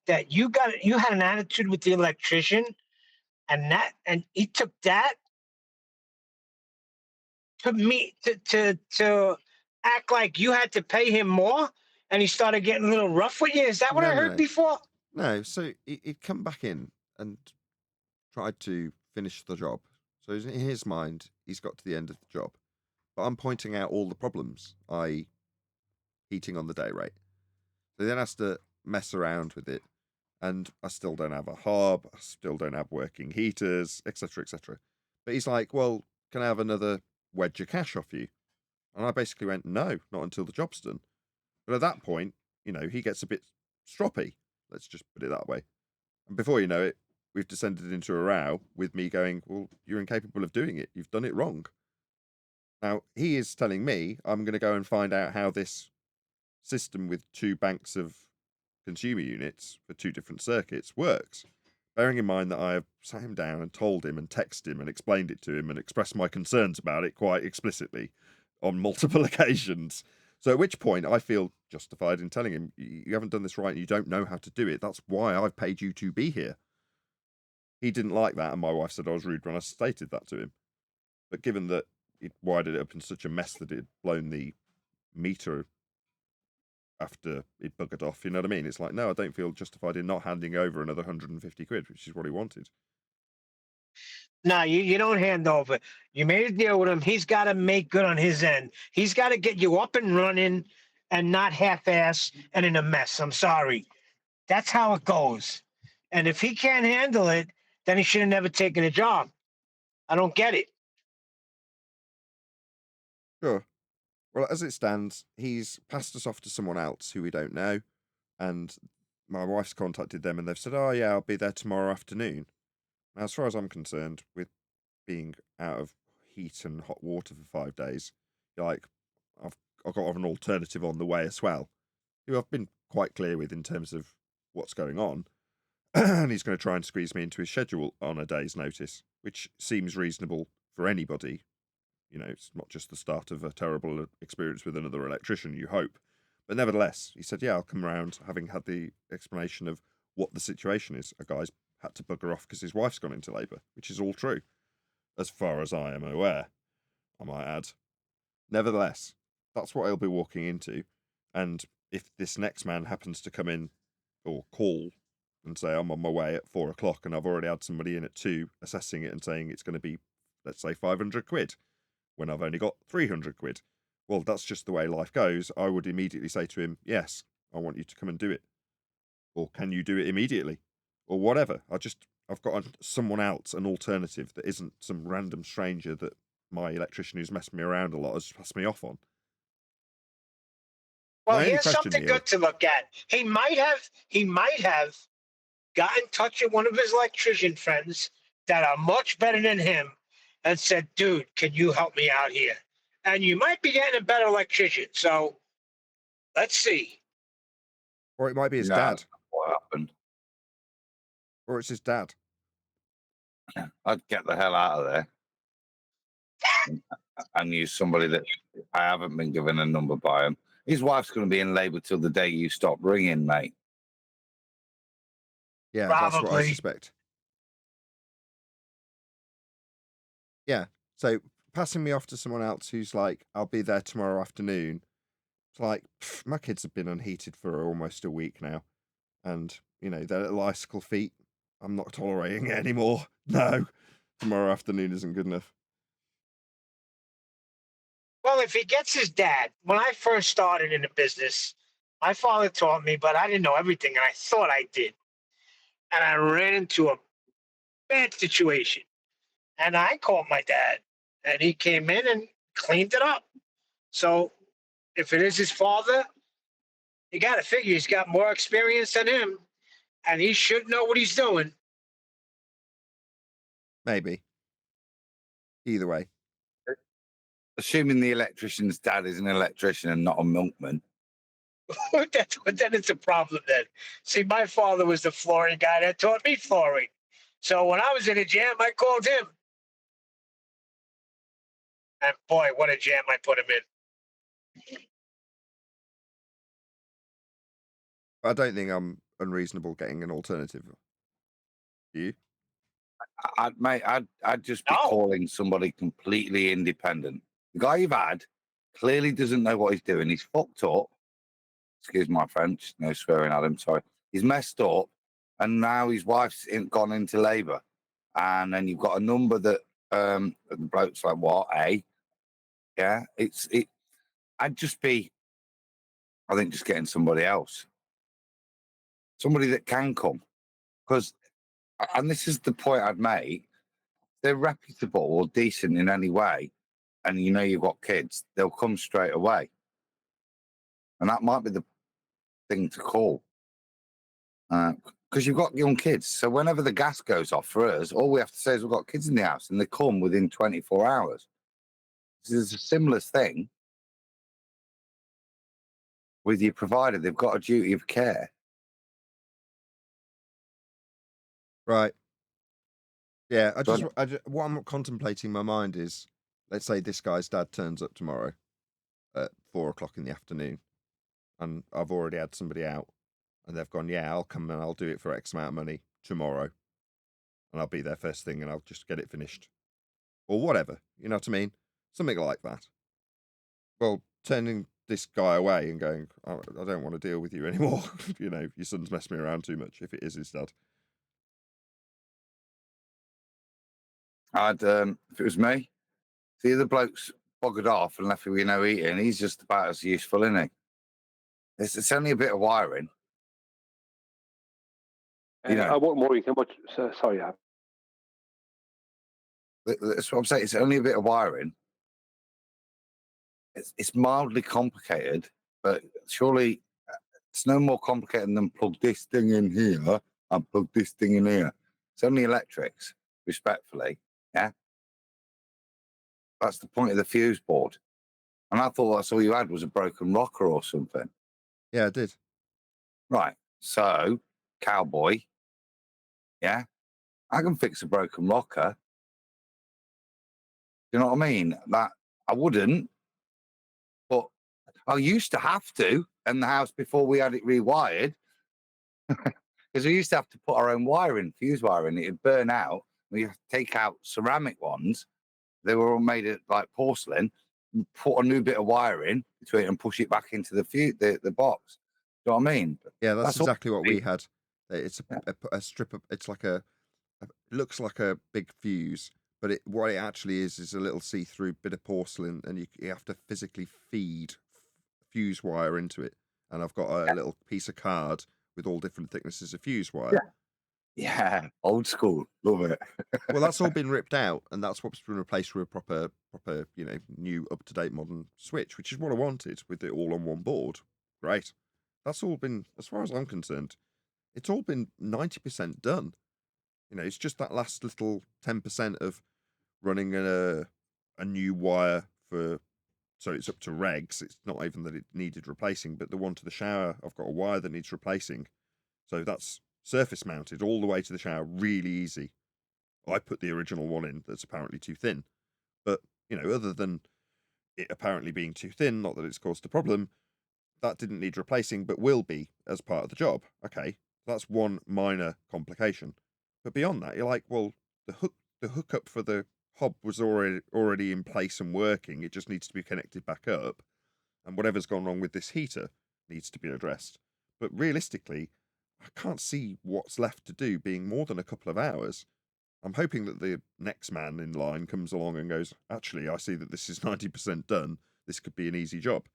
Speaker 3: that you had an attitude with the electrician, and he took that to act like you had to pay him more, and he started getting a little rough with you. Is that what I heard before?
Speaker 2: No, so he'd come back in and tried to finish the job. So in his mind, he's got to the end of the job. But I'm pointing out all the problems, i.e. heating on the day rate. So he then has to mess around with it. And I still don't have a hob, I still don't have working heaters, etc., etc. But he's like, well, can I have another wedge of cash off you? And I basically went, no, not until the job's done. But at that point, you know, he gets a bit stroppy. Let's just put it that way. And before you know it, we've descended into a row with me going, well, you're incapable of doing it. You've done it wrong. Now, he is telling me I'm going to go and find out how this system with 2 banks of consumer units for 2 different circuits works. Bearing in mind that I have sat him down and told him and texted him and explained it to him and expressed my concerns about it quite explicitly on multiple occasions. So at which point I feel justified in telling him, you haven't done this right and you don't know how to do it. That's why I've paid you to be here. He didn't like that, and my wife said I was rude when I stated that to him. But given that he'd wired it up in such a mess that it had blown the meter after it buggered off, you know what I mean? It's like, no, I don't feel justified in not handing over another 150 quid, which is what he wanted.
Speaker 3: No, you don't hand over. You made a deal with him. He's got to make good on his end. He's got to get you up and running and not half-ass and in a mess. I'm sorry. That's how it goes. And if he can't handle it, then he should have never taken a job. I don't get it.
Speaker 2: Sure. Well, as it stands, he's passed us off to someone else who we don't know. And my wife's contacted them and they've said, oh, yeah, I'll be there tomorrow afternoon. Now, as far as I'm concerned, with being out of heat and hot water for 5 days, like, I've got to have an alternative on the way as well, who I've been quite clear with in terms of what's going on. And he's going to try and squeeze me into his schedule on a day's notice, which seems reasonable for anybody. You know, it's not just the start of a terrible experience with another electrician, you hope. But nevertheless, he said, yeah, I'll come around, having had the explanation of what the situation is. A guy's had to bugger off because his wife's gone into labour, which is all true, as far as I am aware, I might add. Nevertheless, that's what he'll be walking into. And if this next man happens to come in or call and say, I'm on my way at 4 o'clock and I've already had somebody in at 2 assessing it and saying it's going to be, let's say, 500 quid, when I've only got 300 quid. Well, that's just the way life goes. I would immediately say to him, yes, I want you to come and do it. Or can you do it immediately? Or whatever. I've got someone else, an alternative that isn't some random stranger that my electrician who's messed me around a lot has passed me off on.
Speaker 3: Well, here's something good to look at. He might have got in touch with one of his electrician friends that are much better than him and said, dude, can you help me out here? And you might be getting a better electrician. So let's see.
Speaker 2: Or it might be his dad.
Speaker 5: What happened?
Speaker 2: Or it's his dad.
Speaker 5: I'd get the hell out of there and use somebody that I haven't been given a number by him. His wife's going to be in labour till the day you stop ringing, mate.
Speaker 2: Yeah, that's what I suspect. Yeah, so passing me off to someone else who's like, I'll be there tomorrow afternoon. It's like, my kids have been unheated for almost a week now. And, you know, their little icicle feet, I'm not tolerating it anymore. No, tomorrow afternoon isn't good enough.
Speaker 3: Well, if he gets his dad, when I first started in the business, my father taught me, but I didn't know everything, and I thought I did. And I ran into a bad situation. And I called my dad, and he came in and cleaned it up. So if it is his father, you got to figure he's got more experience than him, and he should know what he's doing.
Speaker 2: Maybe. Either way.
Speaker 5: Assuming the electrician's dad is an electrician and not a milkman.
Speaker 3: Then it's a problem then. See, my father was the flooring guy that taught me flooring. So when I was in a jam, I called him. And boy, what a jam I put him in.
Speaker 2: I don't think I'm unreasonable getting an alternative. Do you?
Speaker 5: I'd just be calling somebody completely independent. The guy you've had clearly doesn't know what he's doing. He's fucked up. Excuse my French. No swearing at him. Sorry. He's messed up, and now his wife's gone into labour. And then you've got a number that the bloke's like, what? Yeah. I'd just be, I think, just getting somebody else. Somebody that can come. Because, and this is the point I'd make, they're reputable or decent in any way, and you know you've got kids, they'll come straight away. And that might be the thing to call. Because you've got young kids. So whenever the gas goes off for us, all we have to say is we've got kids in the house, and they come within 24 hours. This is a similar thing with your provider. They've got a duty of care.
Speaker 2: Right. Yeah, what I'm contemplating in my mind is, let's say this guy's dad turns up tomorrow at 4:00 in the afternoon, and I've already had somebody out, and they've gone, yeah, I'll come and I'll do it for X amount of money tomorrow, and I'll be there first thing, and I'll just get it finished, or whatever. You know what I mean? Something like that. Well, turning this guy away and going, I don't want to deal with you anymore. You know, your son's messed me around too much. If it is his dad.
Speaker 5: If it was me, see the bloke's buggered off and left with no eating, he's just about as useful, isn't he? It's only a bit of wiring. You know,
Speaker 11: I won't worry too much. Sorry,
Speaker 5: that's what I'm saying. It's only a bit of wiring. It's mildly complicated, but surely it's no more complicated than plug this thing in here and plug this thing in here. It's only electrics, respectfully. Yeah. That's the point of the fuse board. And I thought that's all you had was a broken rocker or something.
Speaker 2: Yeah, I did.
Speaker 5: Right. So, cowboy. Yeah. I can fix a broken rocker. You know what I mean? That I wouldn't, but I used to have to in the house before we had it rewired. Because we used to have to put our own wiring, fuse wiring. It'd burn out. We have to take out ceramic ones. They were all made of like porcelain. Put a new bit of wiring between it and push it back into the box. Do you know what I mean?
Speaker 2: Yeah, that's exactly what we had. It's a strip of. It's like it looks like a big fuse, but what it actually is a little see-through bit of porcelain, and you have to physically feed fuse wire into it. And I've got a little piece of card with all different thicknesses of fuse wire.
Speaker 5: Yeah, old school, love it.
Speaker 2: Well, that's all been ripped out, and that's what's been replaced with a proper, new up-to-date modern switch, which is what I wanted, with it all on one board. Great. That's all been, as far as I'm concerned, it's all been 90% done. You know, it's just that last little 10% of running a new wire for, so it's up to regs. It's not even that it needed replacing, but the one to the shower, I've got a wire that needs replacing. So that's surface mounted all the way to the shower, really easy. I put the original one in that's apparently too thin. But, other than it apparently being too thin, not that it's caused a problem, that didn't need replacing, but will be as part of the job. Okay, that's one minor complication. But beyond that, you're like, well, the hookup for the hob was already in place and working. It just needs to be connected back up. And whatever's gone wrong with this heater needs to be addressed. But realistically, I can't see what's left to do being more than a couple of hours. I'm hoping that the next man in line comes along and goes, actually, I see that this is 90% done. This could be an easy job.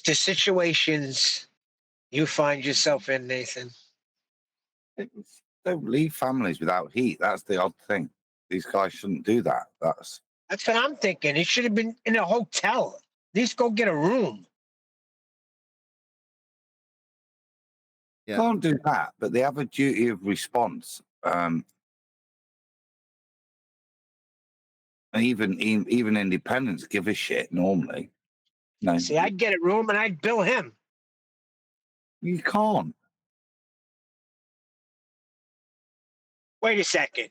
Speaker 3: The situations you find yourself in, Nathan.
Speaker 5: Don't leave families without heat. That's the odd thing. These guys shouldn't do that. That's
Speaker 3: what I'm thinking. It should have been in a hotel. At least go get a room.
Speaker 2: Yeah.
Speaker 5: Can't do that, but they have a duty of response. Even independents give a shit normally. No,
Speaker 3: See, I'd get a room and I'd bill him.
Speaker 5: you can't.
Speaker 3: Wait a second.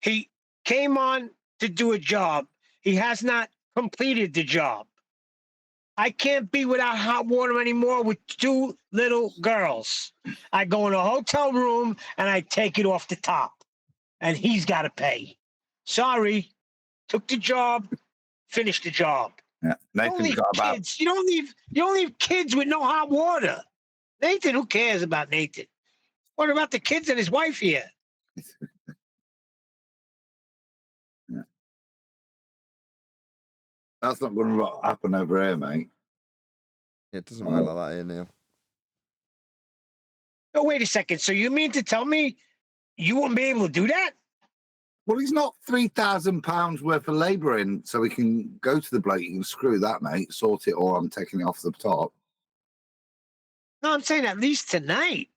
Speaker 3: He came on to do a job. He has not completed the job. I can't be without hot water anymore with 2 little girls. I go in a hotel room and I take it off the top. And he's got to pay. Sorry. Took the job, finished the job.
Speaker 5: Yeah.
Speaker 3: Don't leave kids. You don't leave kids with no hot water. Nathan, who cares about Nathan? What about the kids and his wife here?
Speaker 5: That's not going to happen over here, mate.
Speaker 2: It doesn't work like that here, Neil.
Speaker 3: Oh, wait a second. So you mean to tell me you won't be able to do that?
Speaker 5: Well, he's not £3,000 worth of labour in, so we can go to the bloke. You can screw that, mate. Sort it, or I'm taking it off the top.
Speaker 3: No, I'm saying at least tonight.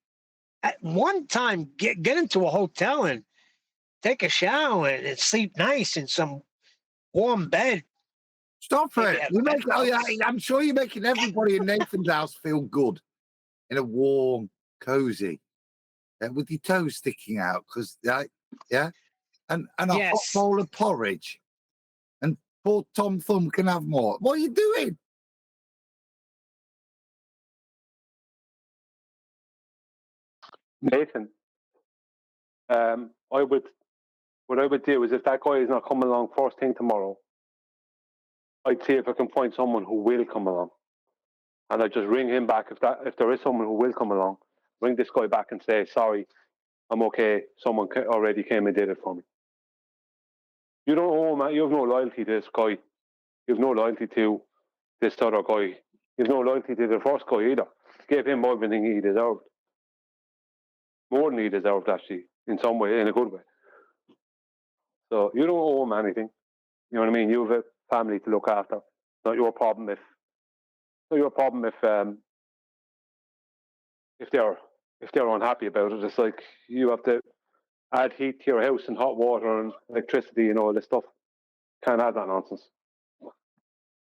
Speaker 3: At one time, get into a hotel and take a shower and sleep nice in some warm bed.
Speaker 5: Stop it! I'm sure you're making everybody in Nathan's house feel good, in a warm, cozy, with your toes sticking out, because yeah, and a hot bowl of porridge, and poor Tom Thumb can have more. What are you doing?
Speaker 11: Nathan, what I would do is if that guy is not coming along first thing tomorrow, I'd see if I can find someone who will come along, and I'd just ring him back if there is someone who will come along. Ring this guy back and say, sorry, I'm okay. Someone already came and did it for me. You don't owe him. You have no loyalty to this guy. You have no loyalty to this other guy. You have no loyalty to the first guy either. Gave him everything he deserved. More than he deserved, actually, in some way, in a good way. So you don't owe him anything. You know what I mean? You have a family to look after. It's not your problem if they're unhappy about it. It's like you have to add heat to your house and hot water and electricity and all this stuff. Can't add that nonsense.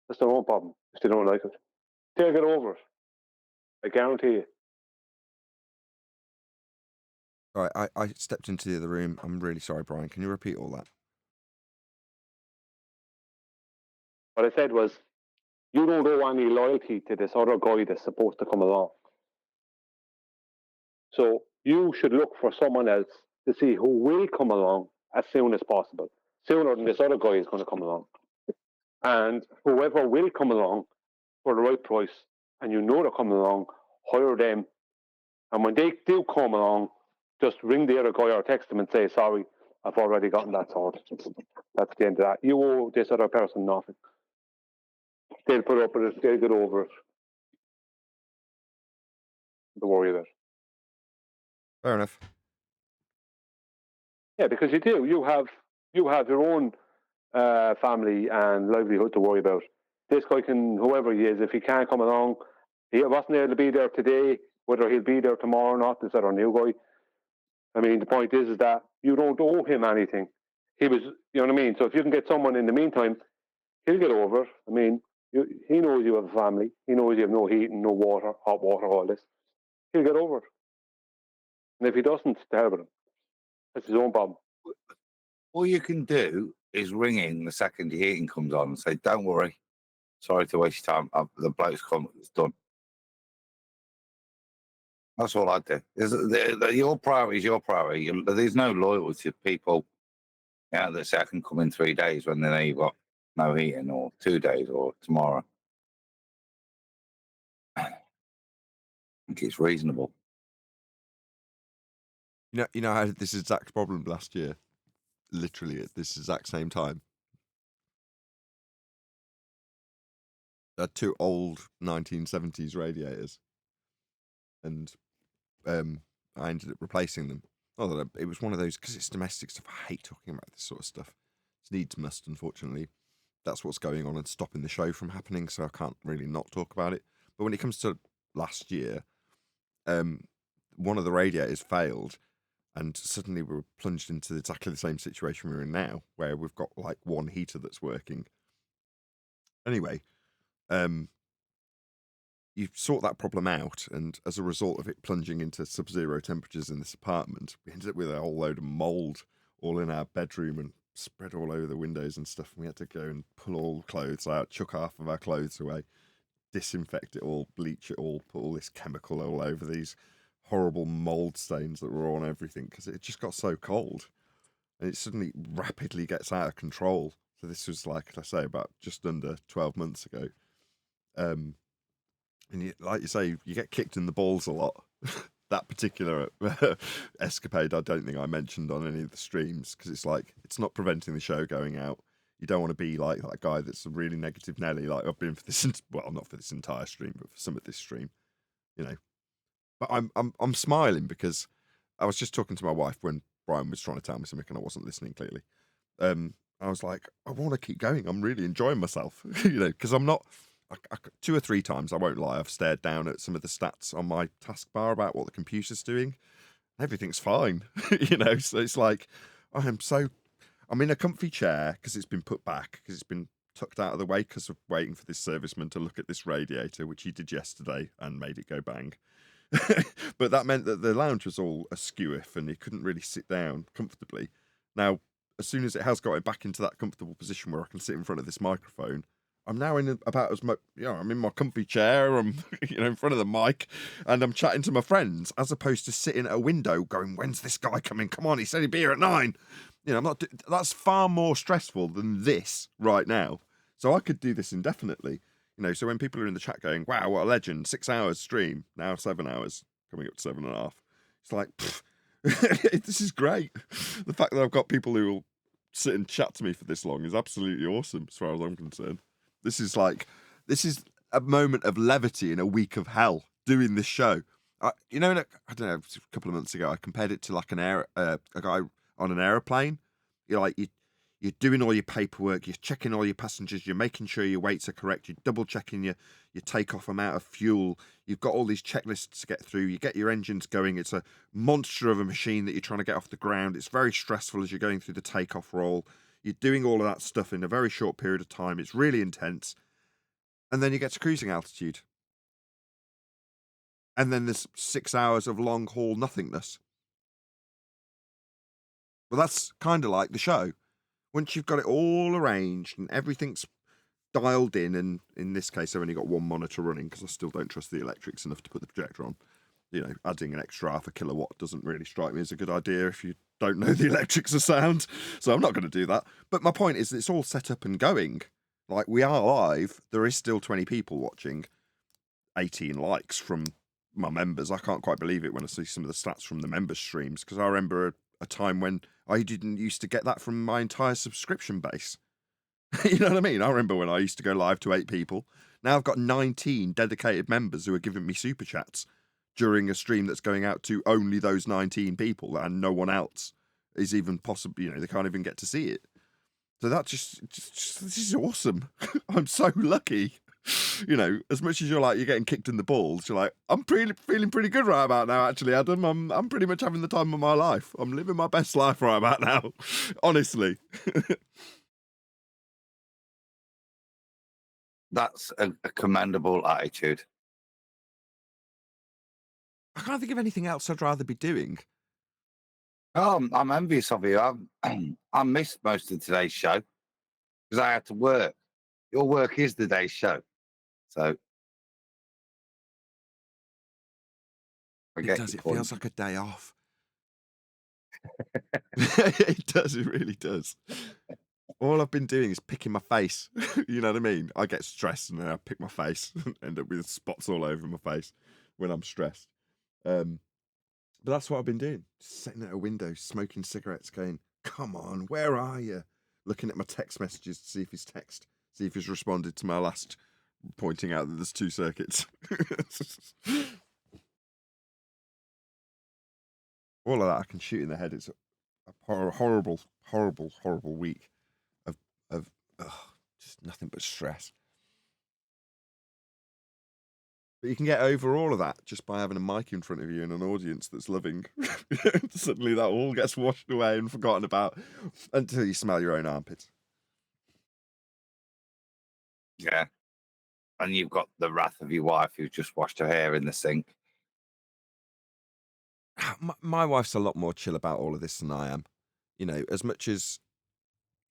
Speaker 11: That's their own problem if they don't like it. They'll get over it. I guarantee you.
Speaker 2: All right, I stepped into the other room. I'm really sorry, Brian. Can you repeat all that?
Speaker 11: What I said was, you don't owe any loyalty to this other guy that's supposed to come along. So you should look for someone else to see who will come along as soon as possible, sooner than this other guy is going to come along. And whoever will come along for the right price, and you know they're coming along, hire them. And when they do come along, just ring the other guy or text them and say, sorry, I've already gotten that sorted. That's the end of that. You owe this other person nothing. They'll put up with it, they'll get over it. Don't worry about it.
Speaker 2: Fair enough.
Speaker 11: Yeah, because you do. You have your own family and livelihood to worry about. This guy can, whoever he is, if he can't come along, he wasn't able to be there today, whether he'll be there tomorrow or not, this other new guy. I mean, the point is that you don't owe him anything. He was, you know what I mean? So if you can get someone in the meantime, he'll get over it. I mean, he knows you have a family. He knows you have no heat and no water, hot water, all this. He'll get over it. And if he doesn't, to hell with him. That's his own problem.
Speaker 5: All you can do is ring in the second your heating comes on and say, don't worry. Sorry to waste your time. The bloke's come. It's done. That's all I do. Your priority is your priority. There's no loyalty to people that say I can come in 3 days when they know you've got no heating, or 2 days, or tomorrow. I think it's reasonable.
Speaker 2: You know, I had this exact problem last year, literally at this exact same time. I had 2 old 1970s radiators, and I ended up replacing them. Not that it was one of those, because it's domestic stuff. I hate talking about this sort of stuff. It needs must, unfortunately. That's what's going on and stopping the show from happening, so I can't really not talk about it. But when it comes to last year, one of the radiators failed, and suddenly we were plunged into exactly the same situation we're in now, where we've got like one heater that's working. Anyway, you sort that problem out, and as a result of it plunging into sub-zero temperatures in this apartment, we ended up with a whole load of mold all in our bedroom and spread all over the windows and stuff. And we had to go and pull all the clothes out, chuck half of our clothes away, disinfect it all, bleach it all, put all this chemical all over these horrible mold stains that were on everything, because it just got so cold, and it suddenly rapidly gets out of control. So this was, like I say, about just under 12 months ago. And you, like you say, you get kicked in the balls a lot. That particular escapade, I don't think I mentioned on any of the streams, because it's like, it's not preventing the show going out. You don't want to be like that guy that's a really negative Nelly, like I've been for this, well, not for this entire stream, but for some of this stream, you know. But I'm smiling because I was just talking to my wife when Brian was trying to tell me something and I wasn't listening clearly. I was like, I want to keep going. I'm really enjoying myself, you know, because I'm not. 2 or 3 times, I won't lie, I've stared down at some of the stats on my taskbar about what the computer's doing. Everything's fine, you know. So it's like I'm in a comfy chair because it's been put back, because it's been tucked out of the way because of waiting for this serviceman to look at this radiator, which he did yesterday and made it go bang. But that meant that the lounge was all askew and you couldn't really sit down comfortably. Now, as soon as it has got it back into that comfortable position where I can sit in front of this microphone, I'm now in about as much, you know, I'm in my comfy chair, I'm, you know, in front of the mic, and I'm chatting to my friends, as opposed to sitting at a window going, when's this guy coming? Come on, he said he'd be here at 9. You know, that's far more stressful than this right now. So I could do this indefinitely. You know, so when people are in the chat going, wow, what a legend, 6 hours stream, now 7 hours, coming up to 7.5. It's like, this is great. The fact that I've got people who will sit and chat to me for this long is absolutely awesome, as far as I'm concerned. This is a moment of levity in a week of hell, doing this show. You know, I don't know, a couple of months ago, I compared it to like a guy on an aeroplane. You're like, you're doing all your paperwork, you're checking all your passengers, you're making sure your weights are correct, you're double checking your takeoff amount of fuel, you've got all these checklists to get through, you get your engines going, it's a monster of a machine that you're trying to get off the ground, it's very stressful as you're going through the takeoff roll, you're doing all of that stuff in a very short period of time, it's really intense, and then you get to cruising altitude. And then there's 6 hours of long haul nothingness. Well, that's kind of like the show. Once you've got it all arranged and everything's dialed in, and in this case I've only got one monitor running because I still don't trust the electrics enough to put the projector on. You know, adding an extra half a kilowatt doesn't really strike me as a good idea if you don't know the electrics are sound, so I'm not going to do that. But my point is, it's all set up and going. Like, we are live, there is still 20 people watching, 18 likes from my members. I can't quite believe it when I see some of the stats from the members streams, because I remember a time when I didn't used to get that from my entire subscription base. You know what I mean? I remember when I used to go live to 8 people. Now I've got 19 dedicated members who are giving me super chats during a stream that's going out to only those 19 people, and no one else is even possible. You know, they can't even get to see it. So that just this is awesome. I'm so lucky. You know, as much as you're getting kicked in the balls, you're like, I'm feeling pretty good right about now, actually, Adam. I'm pretty much having the time of my life. I'm living my best life right about now. Honestly.
Speaker 5: That's a commendable attitude.
Speaker 2: I can't think of anything else I'd rather be doing.
Speaker 5: Oh, I'm envious of you. I missed most of today's show because I had to work. Your work is the day's show. So
Speaker 2: it does. It feels like a day off. It does. It really does. All I've been doing is picking my face. You know what I mean? I get stressed and then I pick my face and end up with spots all over my face when I'm stressed. But that's what I've been doing. Just sitting at a window, smoking cigarettes, going, come on, where are you? Looking at my text messages to see if he's responded to my last pointing out that there's 2 circuits. All of that I can shoot in the head. It's a horrible, horrible, horrible week of just nothing but stress. But you can get over all of that just by having a mic in front of you and an audience that's loving. Suddenly that all gets washed away and forgotten about until you smell your own armpits.
Speaker 5: Yeah. And you've got the wrath of your wife who's just washed her hair in the sink.
Speaker 2: My wife's a lot more chill about all of this than I am. You know, as much as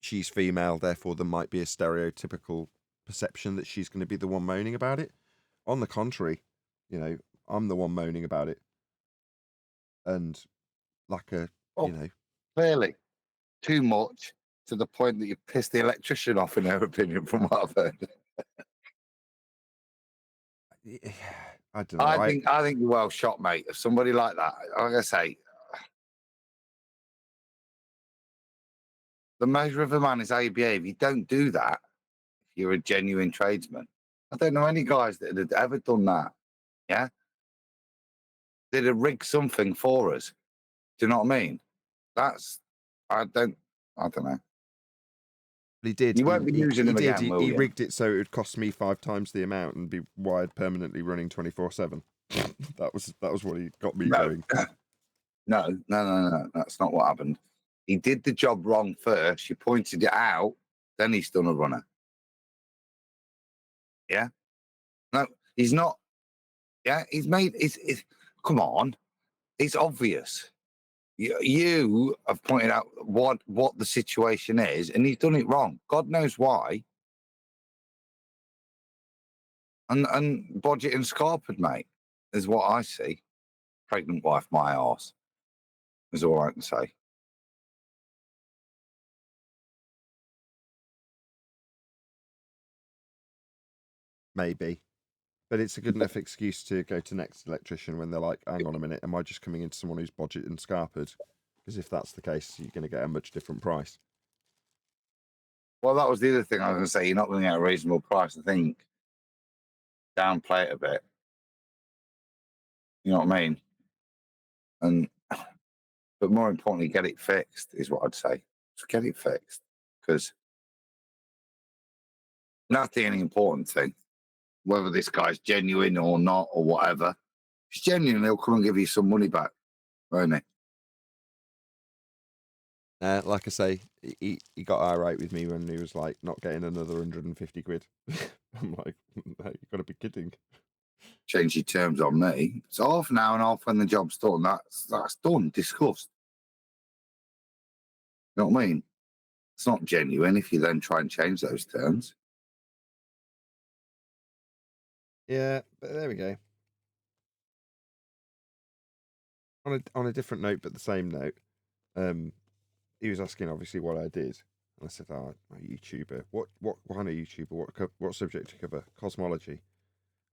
Speaker 2: she's female, therefore there might be a stereotypical perception that she's going to be the one moaning about it. On the contrary, you know, I'm the one moaning about it. And like a, you know.
Speaker 5: Clearly, too much to the point that you pissed the electrician off, in her opinion, from what I've heard.
Speaker 2: I don't know.
Speaker 5: I think you're well shot, mate. If somebody like that, like I say, the measure of a man is how you behave. You don't do that if you're a genuine tradesman. I don't know any guys that had ever done that. Yeah, they'd have rigged something for us. Do you know what I mean? I don't know.
Speaker 2: He did.
Speaker 5: You won't be using him again, will
Speaker 2: He
Speaker 5: you?
Speaker 2: rigged it so it would cost me 5 times the amount and be wired permanently running 24/7. That was what he got me going.
Speaker 5: No. That's not what happened. He did the job wrong first. You pointed it out, then he's done a runner. Yeah. No, he's not. Yeah, he's made. It's come on. It's obvious. You have pointed out what the situation is, and he's done it wrong. God knows why. And budget and scarpered, mate, is what I see. Pregnant wife, my arse, is all I can say.
Speaker 2: Maybe. But it's a good enough excuse to go to next electrician when they're like, hang on a minute, am I just coming into someone who's budget and scarpered? Because if that's the case, you're going to get a much different price.
Speaker 5: Well, that was the other thing I was going to say. You're not going to get a reasonable price. I think downplay it a bit. You know what I mean? But more importantly, get it fixed is what I'd say. Just get it fixed, because that's the only important thing. Whether this guy's genuine or not or whatever, if he's genuine, he'll come and give you some money back, won't he?
Speaker 2: Like I say, he got irate with me when he was like, not getting another 150 quid. I'm like, you've got to be kidding.
Speaker 5: Change your terms on me. It's half an hour and a half when the job's done. That's done, discussed. You know what I mean? It's not genuine if you then try and change those terms.
Speaker 2: Yeah, but there we go. On a different note, but the same note, he was asking obviously what I did, and I said, "Oh, I'm a YouTuber. What? Why am I a YouTuber? What subject to cover? Cosmology.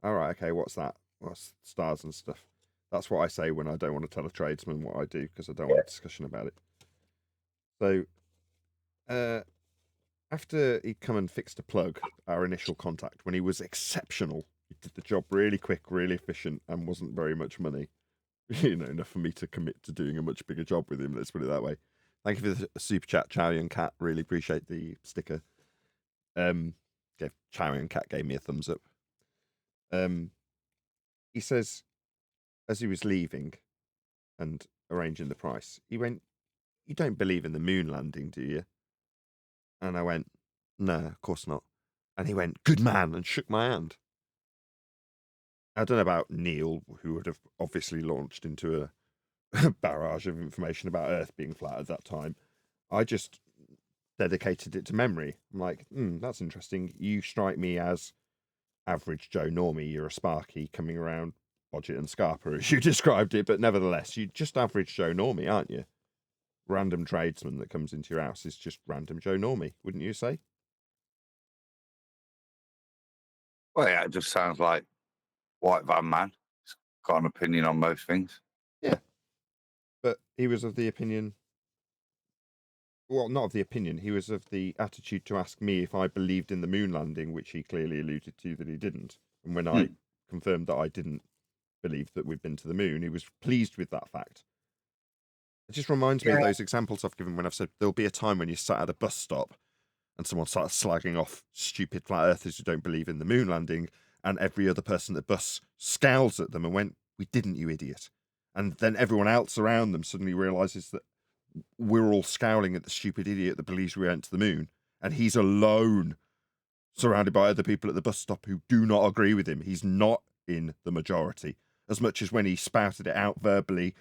Speaker 2: All right, okay. What's that? What's stars and stuff? That's what I say when I don't want to tell a tradesman what I do because I don't want a discussion about it. So, after he'd come and fixed a plug, our initial contact, when he was exceptional, he did the job really quick, really efficient, and wasn't very much money. You know, enough for me to commit to doing a much bigger job with him. Let's put it that way. Thank you for the super chat, Chow Young Cat. Really appreciate the sticker. Chow Young Cat gave me a thumbs up. He says, as he was leaving and arranging the price, he went, "You don't believe in the moon landing, do you?" And I went, "No, of course not." And he went, "Good man," and shook my hand. I don't know about Neil, who would have obviously launched into a barrage of information about Earth being flat at that time. I just dedicated it to memory. I'm like, that's interesting. You strike me as average Joe Normie. You're a Sparky coming around budget and scarper, as you described it, but nevertheless, you're just average Joe Normie, aren't you? Random tradesman that comes into your house is just random Joe Normie, wouldn't you say?
Speaker 5: Well, yeah, it just sounds like white van man. He's got an opinion on most things.
Speaker 2: Yeah. But he was of the opinion, well, not of the opinion, he was of the attitude to ask me if I believed in the moon landing, which he clearly alluded to that he didn't. And when I confirmed that I didn't believe that we'd been to the moon, he was pleased with that fact. It just reminds me of those examples I've given when I've said there'll be a time when you're sat at a bus stop and someone starts slagging off stupid flat earthers who don't believe in the moon landing, And every other person at the bus scowls at them and went, "We didn't, you idiot." And then everyone else around them suddenly realizes that we're all scowling at the stupid idiot that believes we went to the moon. And he's alone, surrounded by other people at the bus stop who do not agree with him. He's not in the majority. As much as when he spouted it out verbally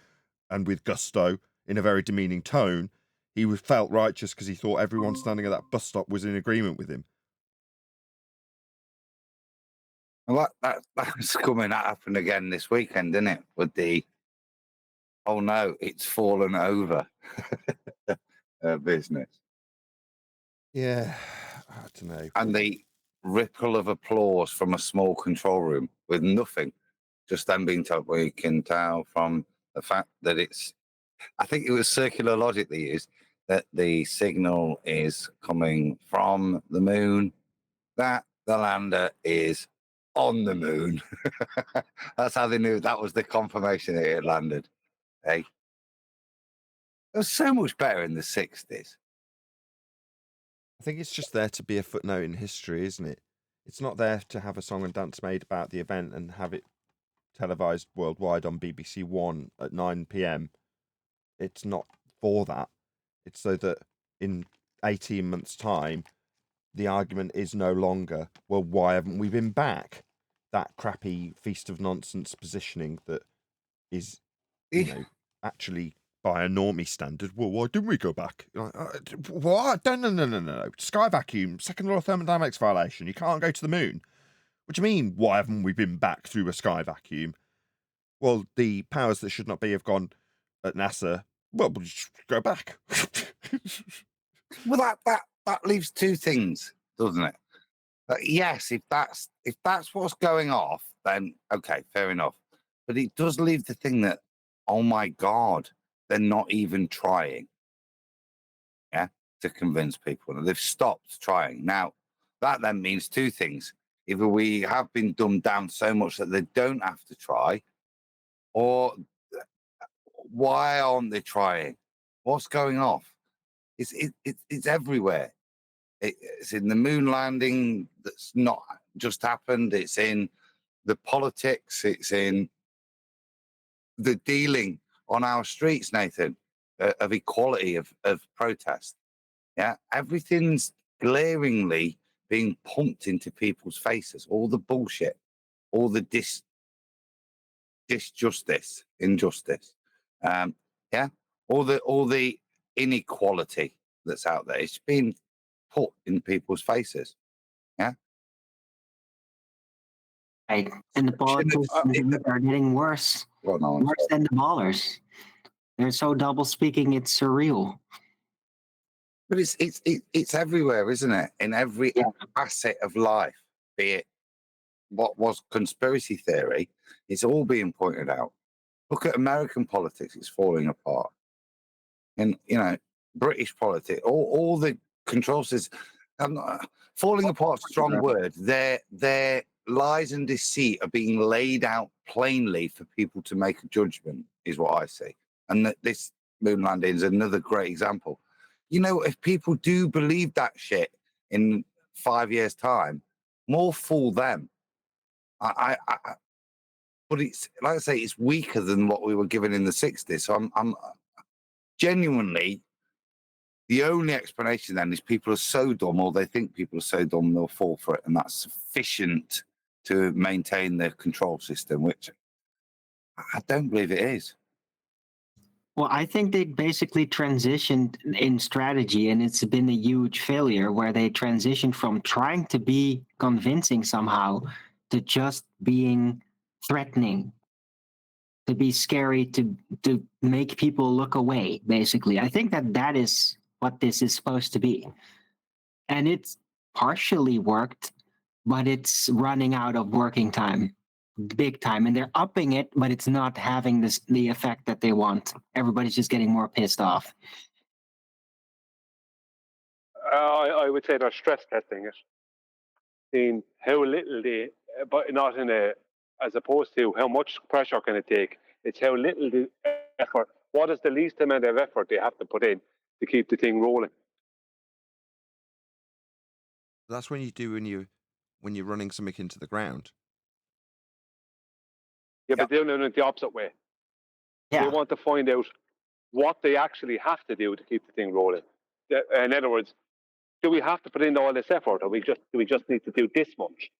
Speaker 2: and with gusto in a very demeaning tone, he felt righteous because he thought everyone standing at that bus stop was in agreement with him.
Speaker 5: Well, that's coming to happen again this weekend, isn't it? With the, oh no, it's fallen over business.
Speaker 2: Yeah, I don't know.
Speaker 5: And the ripple of applause from a small control room with nothing, just them being told, we can tell from the fact that it's, I think it was circular logic they used, that the signal is coming from the moon, that the lander is on the moon. That's how they knew that was the confirmation that it had landed. Hey, it was so much better in the 60s.
Speaker 2: I think it's just there to be a footnote in history, isn't it? It's not there to have a song and dance made about the event and have it televised worldwide on BBC One at 9 p.m. It's not for that. It's so that in 18 months' time, the argument is no longer, well, why haven't we been back? That crappy feast of nonsense positioning that is, actually by a normie standard. Well, why didn't we go back? What? No. Sky vacuum, second law of thermodynamics violation. You can't go to the moon. What do you mean, why haven't we been back through a sky vacuum? Well, the powers that should not be have gone at NASA. Well, we'll just go back.
Speaker 5: Well, that leaves two things, doesn't it? Yes, if that's what's going off, then okay, fair enough. But it does leave the thing that, oh my God, they're not even trying. Yeah, to convince people. They've stopped trying. Now, that then means two things. Either we have been dumbed down so much that they don't have to try, or why aren't they trying? What's going off? It's everywhere. It's in the moon landing that's not just happened. It's in the politics. It's in the dealing on our streets, Nathan, of equality, of protest. Yeah, everything's glaringly being pumped into people's faces. All the bullshit, all the disjustice, injustice. Yeah, all the inequality that's out there. It's been put in people's faces. Yeah.
Speaker 8: Right. And the politicians are getting worse. Worse than the ballers. They're so double speaking, it's surreal.
Speaker 5: But it's everywhere, isn't it? In every facet of life, be it what was conspiracy theory, it's all being pointed out. Look at American politics; it's falling apart. And British politics, all the control systems, falling apart's a strong word. Their lies and deceit are being laid out plainly for people to make a judgment, is what I see. And that this moon landing is another great example. If people do believe that shit in 5 years' time, more fool them. But it's like I say, it's weaker than what we were given in the 60s. So I'm genuinely, the only explanation then is people are so dumb, or they think people are so dumb they'll fall for it, and that's sufficient to maintain their control system, which I don't believe it is.
Speaker 8: Well, I think they basically transitioned in strategy, and it's been a huge failure where they transitioned from trying to be convincing somehow to just being threatening, to be scary, to make people look away, basically. I think that is what this is supposed to be. And it's partially worked, but it's running out of working time. Big time, and they're upping it, but it's not having the effect that they want. Everybody's just getting more pissed off.
Speaker 11: I would say they're stress testing it, seeing how little they, but not in a, as opposed to how much pressure can it take. It's how little the effort. What is the least amount of effort they have to put in to keep the thing rolling?
Speaker 2: That's when you're running something into the ground.
Speaker 11: Yeah, but they're doing it the opposite way. They
Speaker 8: Yeah.
Speaker 11: want to find out what they actually have to do to keep the thing rolling. In other words, do we have to put in all this effort, or do we just need to do this much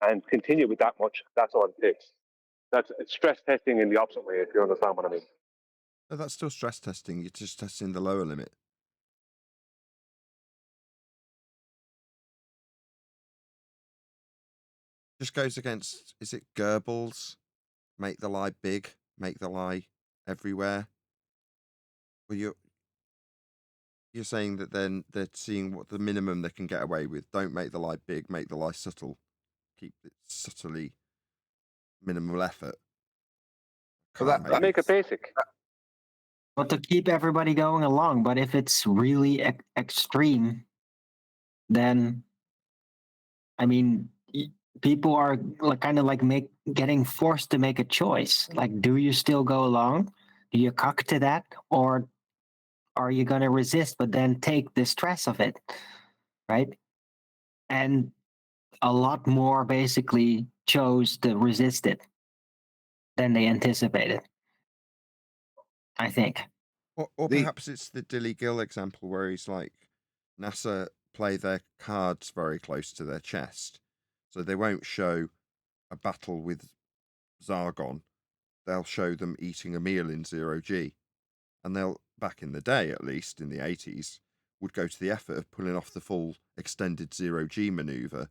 Speaker 11: and continue with that much? That's all it takes. That's stress testing in the opposite way, if you understand what I mean.
Speaker 2: No, that's still stress testing. You're just testing the lower limit. Just goes against, is it Goebbels? Make the lie big, make the lie everywhere. Well, you're saying that then they're seeing what the minimum they can get away with. Don't make the lie big, make the lie subtle. Keep it subtly minimal effort.
Speaker 11: Make it basic.
Speaker 8: But to keep everybody going along. But if it's really extreme, then I mean, people are kind of like getting forced to make a choice. Like, do you still go along? Do you cock to that, or are you going to resist, but then take the stress of it, right? And a lot more basically chose to resist it than they anticipated, I think.
Speaker 2: Or perhaps it's the Dilly Gill example where he's like, NASA play their cards very close to their chest. So they won't show a battle with Zargon. They'll show them eating a meal in 0G. And they'll, back in the day at least, in the 80s, would go to the effort of pulling off the full extended 0G maneuver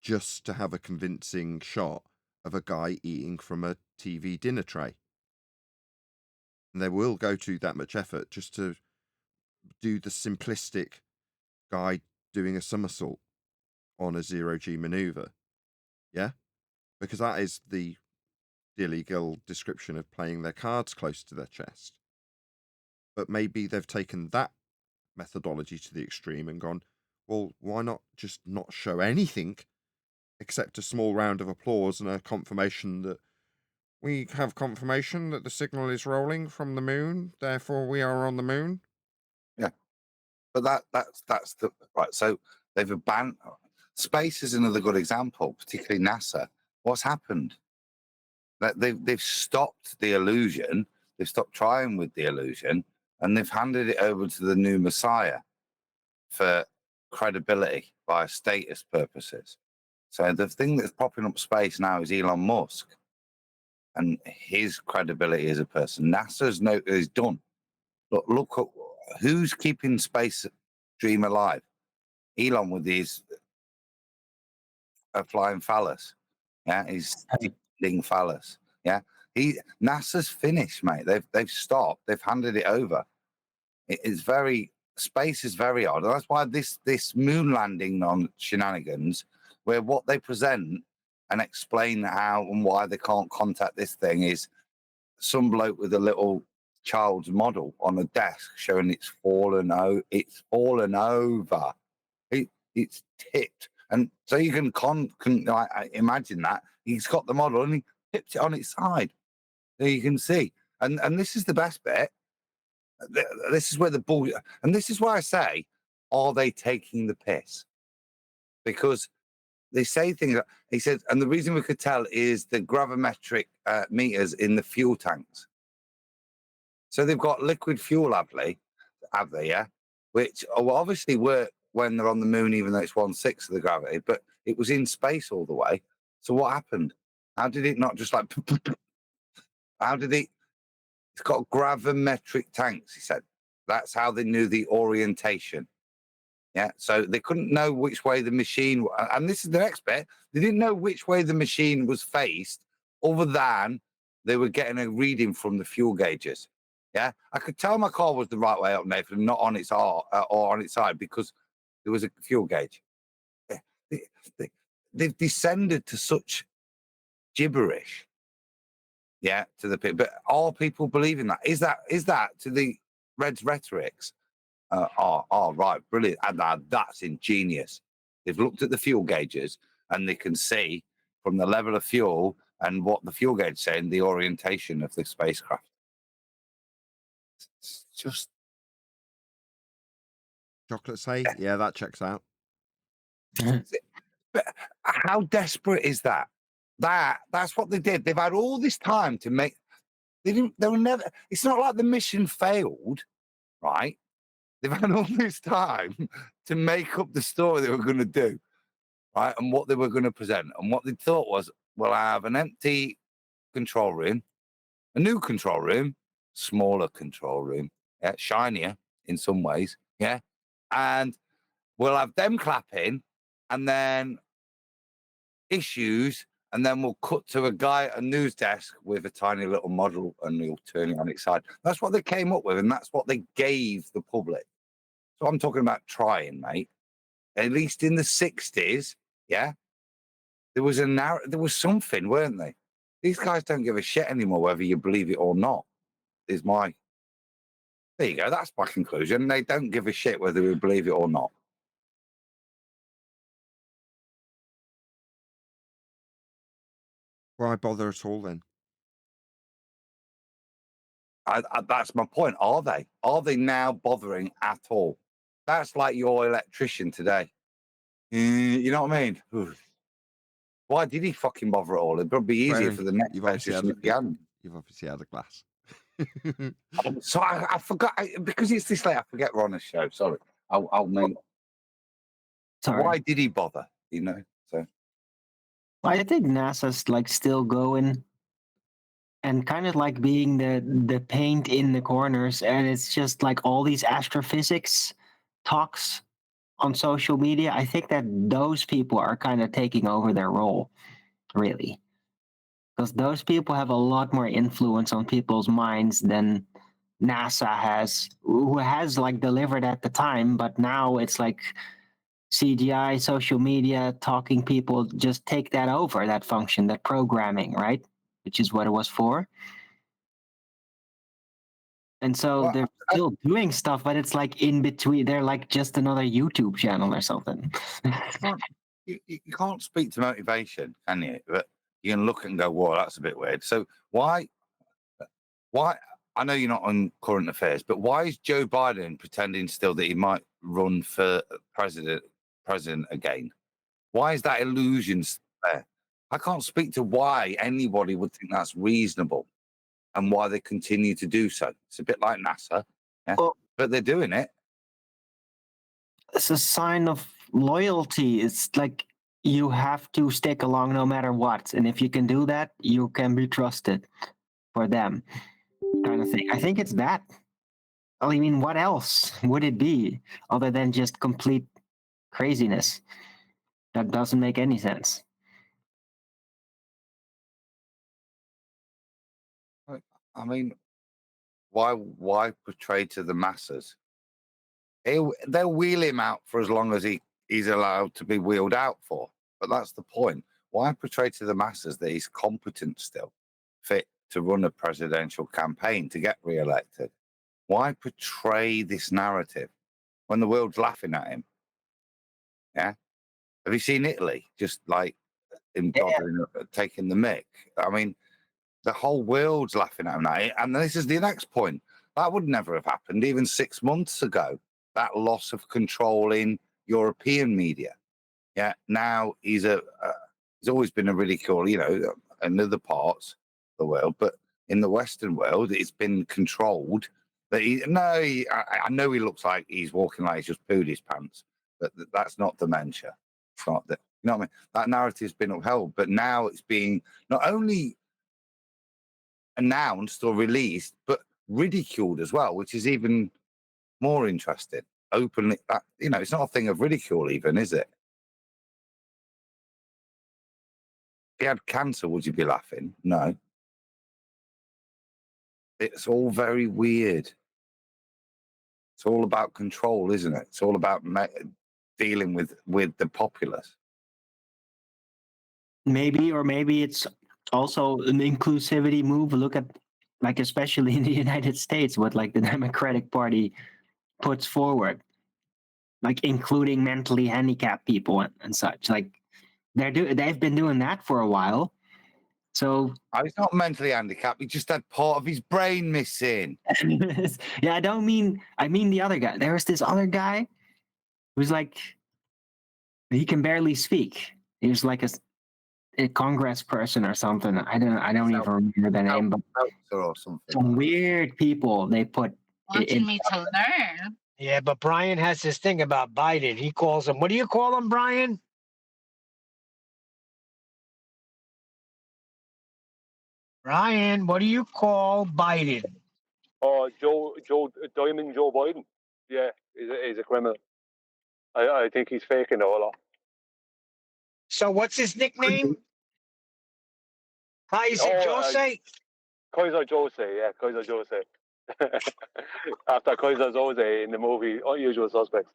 Speaker 2: just to have a convincing shot of a guy eating from a TV dinner tray. And they will go to that much effort just to do the simplistic guy doing a somersault on a 0G maneuver. Yeah? Because that is the Dilly Gill description of playing their cards close to their chest. But maybe they've taken that methodology to the extreme and gone, well, why not just not show anything except a small round of applause and a confirmation that we have confirmation that the signal is rolling from the moon, therefore we are on the moon.
Speaker 5: Yeah, but that's the right. So they've abandoned space is another good example, particularly NASA. What's happened? That they've stopped the illusion. They've stopped trying with the illusion, and they've handed it over to the new Messiah for credibility via status purposes. So the thing that's popping up space now is Elon Musk and his credibility as a person. NASA's is done. Look at who's keeping space dream alive. Elon with his flying phallus. Yeah, he's stealing phallus. Yeah, NASA's finished, mate. They've stopped. They've handed it over. It's space is very odd. That's why this moon landing on shenanigans, where what they present and explain how and why they can't contact this thing is some bloke with a little child's model on a desk showing it's fallen over. It's tipped, and so you can imagine that he's got the model and he tipped it on its side, so you can see. And this is the best bit. This is where the bull, and this is why I say, are they taking the piss? Because they say things. He said, and the reason we could tell is the gravimetric meters in the fuel tanks. So they've got liquid fuel, have they? Yeah, which will obviously work when they're on the moon, even though it's 1/6 of the gravity. But it was in space all the way. So what happened? How did it not just like? How did it? It's got gravimetric tanks. He said that's how they knew the orientation. Yeah, so they couldn't know which way the machine. And this is the next bit. They didn't know which way the machine was faced, other than they were getting a reading from the fuel gauges. Yeah, I could tell my car was the right way up, Nathan, not on its or on its side, because there was a fuel gauge. They've descended to such gibberish. Yeah, to the people. But are people believing that? Is that to the Red's rhetorics? Right, brilliant. And that's ingenious. They've looked at the fuel gauges and they can see from the level of fuel and what the fuel gauge is saying, the orientation of the spacecraft. It's just
Speaker 2: chocolate say, yeah, that checks out.
Speaker 5: But how desperate is that? That's what they did. They've had all this time to make. They were never. It's not like the mission failed, right? They've had all this time to make up the story they were going to do, right? And what they were going to present. And what they thought was, we'll have an empty control room, a new control room, smaller control room, yeah, shinier in some ways, yeah. And we'll have them clapping, and then issues, and then we'll cut to a guy at a news desk with a tiny little model, and he'll turn it on its side. That's what they came up with, and that's what they gave the public. So I'm talking about trying, mate. At least in the 60s, yeah, there was there was something, weren't they? These guys don't give a shit anymore whether you believe it or not. Is my there you go. That's my conclusion. They don't give a shit whether we believe it or not.
Speaker 2: Why bother at all then?
Speaker 5: That's my point. Are they? Are they now bothering at all? That's like your electrician today. You know what I mean? Oof. Why did he fucking bother at all? It'd probably be easier
Speaker 2: Well,
Speaker 5: for the next electrician if he hadn't.
Speaker 2: You've obviously had a glass.
Speaker 5: So I forgot because it's this late. I forget we're on a show. Sorry. I'll mean.
Speaker 8: Sorry.
Speaker 5: Why did he bother? You know. So
Speaker 8: I think NASA's like still going and kind of like being the paint in the corners, and it's just like all these astrophysics talks on social media. I think that those people are kind of taking over their role, really, because those people have a lot more influence on people's minds than NASA has, who has like delivered at the time, but now it's like CGI, social media, talking people just take that over, that function, that programming, right? Which is what it was for. And so they're still doing stuff, but it's like in between. They're like just another YouTube channel or something.
Speaker 5: you can't speak to motivation, can you? But you can look and go, "Whoa, that's a bit weird." So why? I know you're not on current affairs, but why is Joe Biden pretending still that he might run for president again? Why is that illusion there? I can't speak to why anybody would think that's reasonable and why they continue to do so. It's a bit like NASA, yeah? But they're doing it.
Speaker 8: It's a sign of loyalty. It's like you have to stick along no matter what. And if you can do that, you can be trusted for them, kind of thing. I think it's that. I mean, what else would it be other than just complete craziness? That doesn't make any sense.
Speaker 5: I mean, why portray to the masses? They'll wheel him out for as long as he's allowed to be wheeled out for. But that's the point. Why portray to the masses that he's competent still, fit to run a presidential campaign to get re-elected? Why portray this narrative when the world's laughing at him? Yeah. Have you seen Italy? Just like him taking the mick. I mean, the whole world's laughing at him now. And this is the next point. That would never have happened even 6 months ago. That loss of control in European media. Yeah. Now he's always been a ridicule, you know, in other parts of the world, but in the Western world, it's been controlled. That I know he looks like he's walking like he's just pooed his pants, but that's not dementia. It's not that. You know what I mean? That narrative's been upheld, but now it's being not only announced or released, but ridiculed as well, which is even more interesting. Openly, you know, it's not a thing of ridicule, even, is it? If he had cancer, would you be laughing? No. It's all very weird. It's all about control, isn't it? It's all about dealing with the populace.
Speaker 8: Maybe it's also an inclusivity move. Look at, like, especially in the United States, what like the Democratic Party puts forward, like including mentally handicapped people and such. Like they've been doing that for a while. So
Speaker 5: he's not mentally handicapped. He just had part of his brain missing.
Speaker 8: Yeah, I mean the other guy. There was this other guy who's like, he can barely speak. He was like
Speaker 9: a Congress person or something. I don't even remember the name, but
Speaker 5: or something.
Speaker 9: some weird people they put
Speaker 10: Wanting me to learn.
Speaker 3: Yeah, but Brian has this thing about Biden. He calls him. What do you call him, Brian? Brian, what do you call Biden?
Speaker 11: Oh, Diamond Joe Biden. Yeah, he's a criminal. I think he's faking the whole lot.
Speaker 3: So what's his nickname? How is it, Jose?
Speaker 11: Kaiser Jose, yeah, Kaiser Jose. After Kaiser Jose in the movie Unusual Suspects.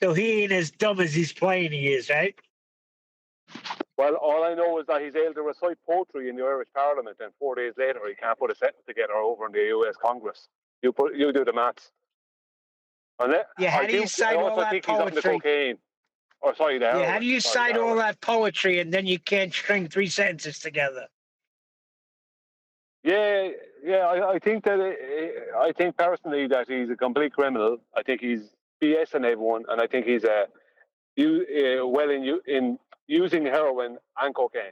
Speaker 3: So he ain't as dumb as he's playing he is, right?
Speaker 11: Well, all I know is that he's able to recite poetry in the Irish Parliament, and 4 days later he can't put a sentence together over in the US Congress. You do the maths.
Speaker 3: Yeah, how do you cite all that
Speaker 11: He's on the
Speaker 3: poetry?
Speaker 11: cocaine. Or sorry, the heroin.
Speaker 3: Yeah, how do you cite all that poetry and then you can't string 3 sentences together?
Speaker 11: Yeah, I think that I think personally that he's a complete criminal. I think he's BSing everyone, and I think he's well in using heroin and cocaine.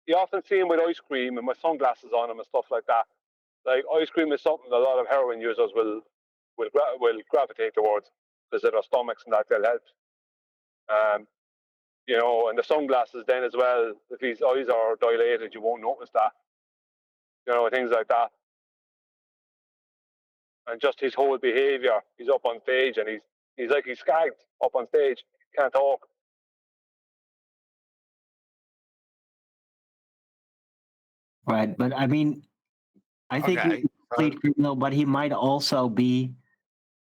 Speaker 11: You often see him with ice cream and with sunglasses on him and stuff like that. Like ice cream is something a lot of heroin users will gravitate towards because of their stomachs and that they'll help. You know, and the sunglasses then as well. If his eyes are dilated, you won't notice that. You know, things like that. And just his whole behaviour. He's up on stage and he's like he's skagged up on stage. Can't talk.
Speaker 9: Right, but I mean, I think
Speaker 5: Okay,
Speaker 9: he's a complete criminal, but he might also be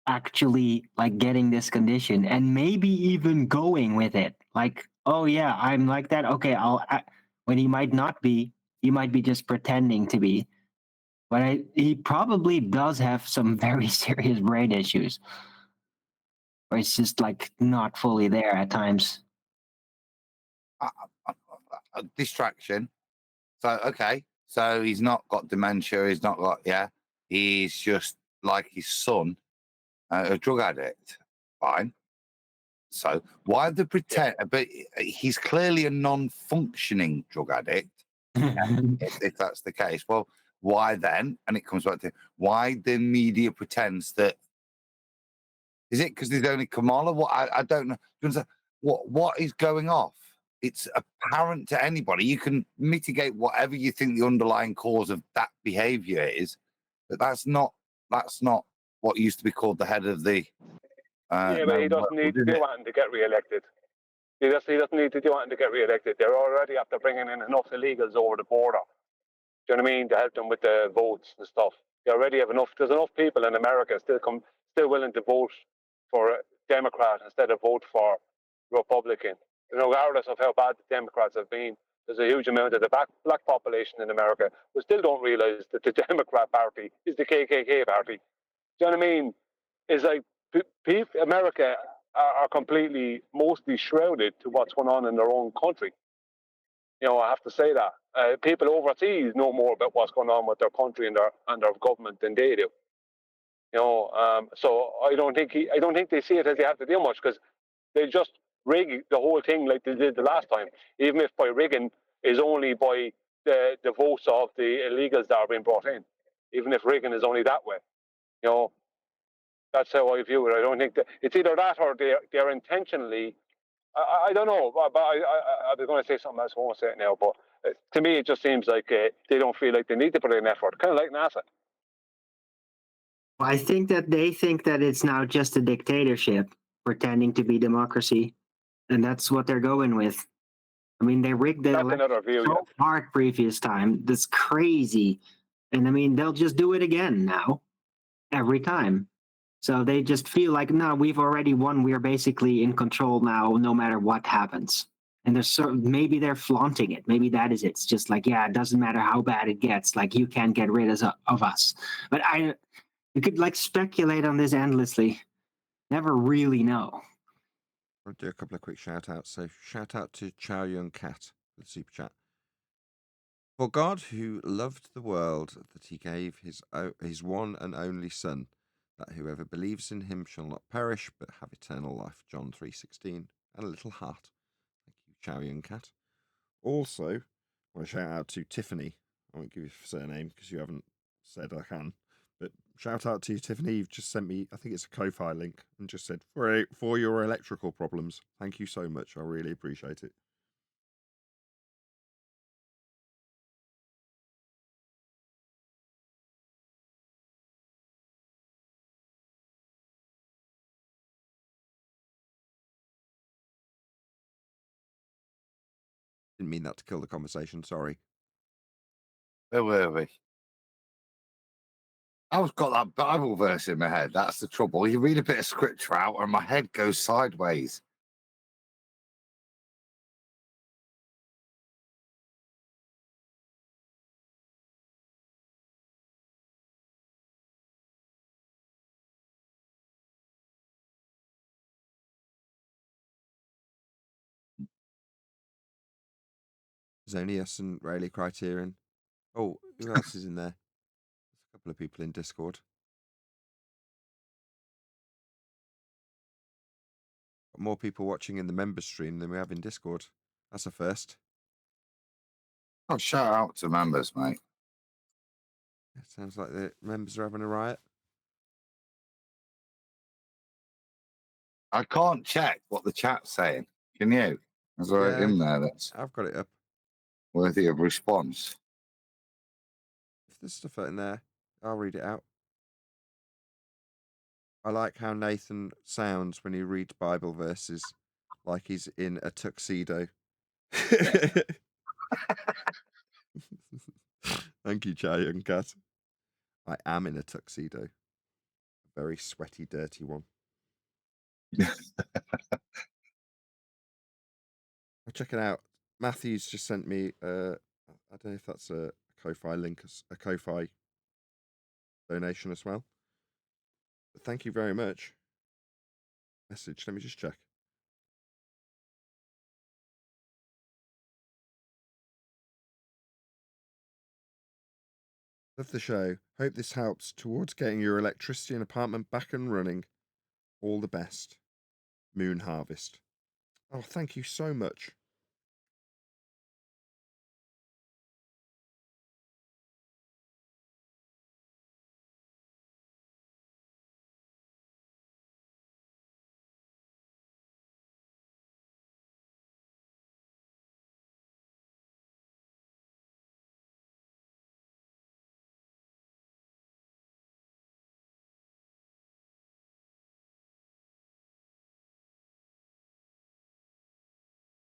Speaker 9: actually like getting this condition and maybe even going with it. Like, oh yeah, I'm like that. Okay, when he might not be, he might be just pretending to be. But he probably does have some very serious brain issues, or it's just like not fully there at times.
Speaker 5: Distraction. So okay, so he's not got dementia. He's not got He's just like his son, a drug addict. Fine. So why the pretend? But he's clearly a non-functioning drug addict. if that's the case, well, why then? And it comes back to why the media pretends that. Is it because there's only Kamala? What I don't know. What is going off? It's apparent to anybody. You can mitigate whatever you think the underlying cause of that behaviour is, but that's not what used to be called the head of the.
Speaker 11: Yeah, but he doesn't need to do anything to get re-elected. He doesn't need to do anything to get re-elected. They're already after bringing in enough illegals over the border. Do you know what I mean? To help them with the votes and stuff. They already have enough. There's enough people in America still willing to vote for Democrat instead of vote for Republican. Regardless of how bad the Democrats have been, there's a huge amount of the black population in America who still don't realize that the Democrat Party is the KKK party. Do you know what I mean? It's like America are completely, mostly shrouded to what's going on in their own country. You know, I have to say that people overseas know more about what's going on with their country and their government than they do. You know, so I don't think they see it as they have to do much because they just rig the whole thing like they did the last time. Even if by rigging is only by the votes of the illegals that are being brought in. Even if rigging is only that way, you know, that's how I view it. I don't think that it's either that or they're intentionally. I don't know, but I was going to say something else. I won't say it now, but to me, it just seems like they don't feel like they need to put in effort, kind of like NASA.
Speaker 9: I think that they think that it's now just a dictatorship pretending to be democracy, and that's what they're going with. I mean, they rigged the election so hard previous time. That's crazy, and I mean, they'll just do it again now, every time. So they just feel like, no, we've already won. We're basically in control now, no matter what happens. And maybe they're flaunting it. Maybe that is it. It's just like, yeah, it doesn't matter how bad it gets. Like, you can't get rid of us. But you could like speculate on this endlessly. Never really know.
Speaker 2: I'll do a couple of quick shout outs. So shout out to Chow Young Cat for the super chat. For God, who loved the world, that he gave his one and only Son, that whoever believes in him shall not perish, but have eternal life. John 3:16. And a little heart. Thank you, Chow Young Cat. Also, I want to shout out to Tiffany. I won't give you a surname because you haven't said I can. But shout out to you, Tiffany. You've just sent me, I think it's a Ko-Fi link, and just said, for your electrical problems. Thank you so much. I really appreciate it. Didn't mean that to kill the conversation, sorry.
Speaker 5: Where were we? I've got that Bible verse in my head. That's the trouble. You read a bit of scripture out and my head goes sideways.
Speaker 2: Zonius and Rayleigh Criterion. Oh, who else is in there? There's a couple of people in Discord. Got more people watching in the members stream than we have in Discord. That's a first.
Speaker 5: Oh, shout out to members, mate.
Speaker 2: It sounds like the members are having a riot.
Speaker 5: I can't check what the chat's saying. Can you? Is there in there that's
Speaker 2: I've got it up.
Speaker 5: worthy of response?
Speaker 2: If there's stuff in there, I'll read it out. I like how Nathan sounds when he reads Bible verses, like he's in a tuxedo. Thank you, Chow Young Cat. I am in a tuxedo. A very sweaty, dirty one. I'll check it out. Matthew's just sent me, I don't know if that's a Ko-Fi link, a Ko-Fi donation as well. But thank you very much. Message, let me just check. Love the show. Hope this helps towards getting your electricity and apartment back and running. All the best. Moon Harvest. Oh, thank you so much.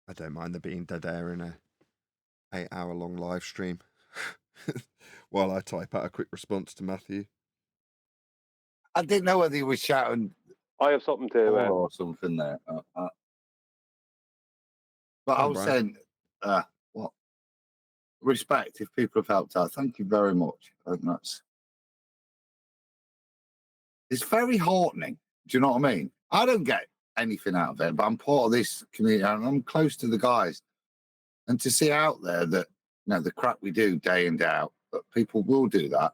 Speaker 2: I don't mind there being dead air in a 8-hour-long live stream while I type out a quick response to Matthew.
Speaker 5: I didn't know whether he was shouting.
Speaker 11: I have something to
Speaker 5: or something there. But I was saying, what respect if people have helped out. Thank you very much. I think it's very heartening. Do you know what I mean? I don't get anything out of it, but I'm part of this community and I'm close to the guys. And to see out there that, you know, the crap we do day in, day out, but people will do that.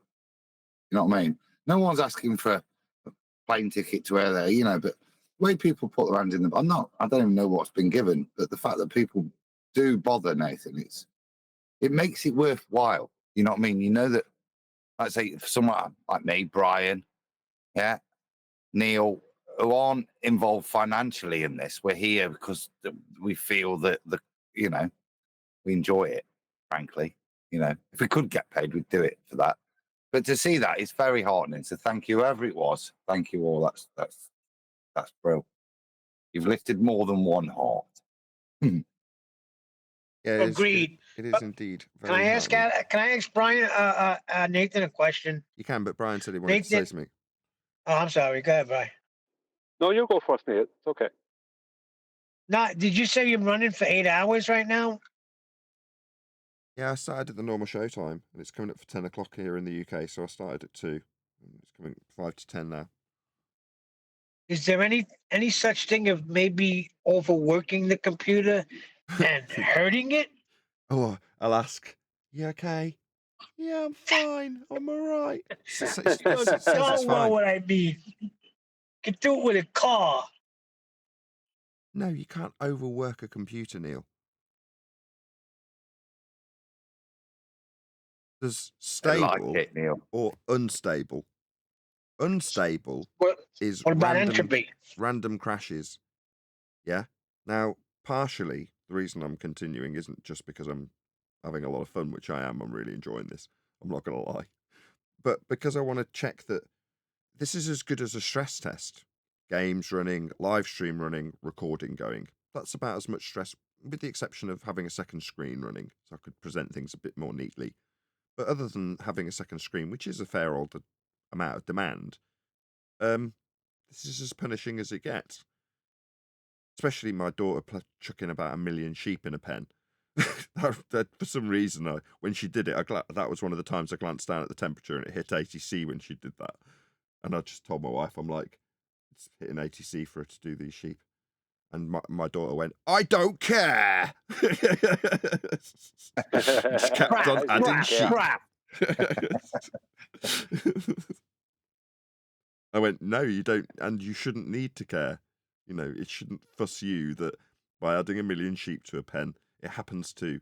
Speaker 5: You know what I mean? No one's asking for a plane ticket to where they're, you know, but the way people put their hand in them, I don't even know what's been given, but the fact that people do bother, Nathan, it makes it worthwhile. You know what I mean? You know that, like say, for someone like me, Brian, yeah, Neil, who aren't involved financially in this, we're here because we feel that you know, we enjoy it. Frankly, you know, if we could get paid, we'd do it for that. But to see that is very heartening. So thank you, whoever it was. Thank you all. That's brilliant. You've lifted more than one heart.
Speaker 2: Yeah,
Speaker 3: Agreed.
Speaker 2: It is indeed.
Speaker 3: Can I ask Brian, Nathan, a question?
Speaker 2: You can, but Brian said he wanted to say something.
Speaker 3: Oh, I'm sorry. Go ahead, Brian.
Speaker 11: No, you go first, Nate. It's okay.
Speaker 3: Did you say you're running for 8 hours right now?
Speaker 2: Yeah, I started at the normal show time, and it's coming up for 10 o'clock here in the UK, so I started at 2. And it's coming 5 to 10 now.
Speaker 3: Is there any such thing of maybe overworking the computer and hurting it?
Speaker 2: Oh, I'll ask. You okay? Yeah, I'm fine. I'm all right. Says
Speaker 3: Don't
Speaker 2: it's
Speaker 3: know
Speaker 2: fine.
Speaker 3: what I mean. You can do it with a car.
Speaker 2: No, you can't overwork a computer, Neil. There's
Speaker 5: I like
Speaker 2: stable
Speaker 5: it, Neil.
Speaker 2: or unstable. Unstable is
Speaker 3: What about entropy?
Speaker 2: random crashes. Yeah. Now, partially, the reason I'm continuing isn't just because I'm having a lot of fun, which I am. I'm really enjoying this. I'm not going to lie. But because I want to check that this is as good as a stress test. Games running, live stream running, recording going. That's about as much stress, with the exception of having a second screen running, so I could present things a bit more neatly. But other than having a second screen, which is a fair old amount of demand, this is as punishing as it gets. Especially my daughter chucking about 1 million sheep in a pen. For some reason, when she did it, that was one of the times I glanced down at the temperature and it hit 80°C when she did that. And I just told my wife, I'm like, it's hitting 80°C for her to do these sheep. And my daughter went, I don't care. She kept on adding sheep. I went, no, you don't, and you shouldn't need to care. You know, it shouldn't fuss you that by adding 1 million sheep to a pen, it happens to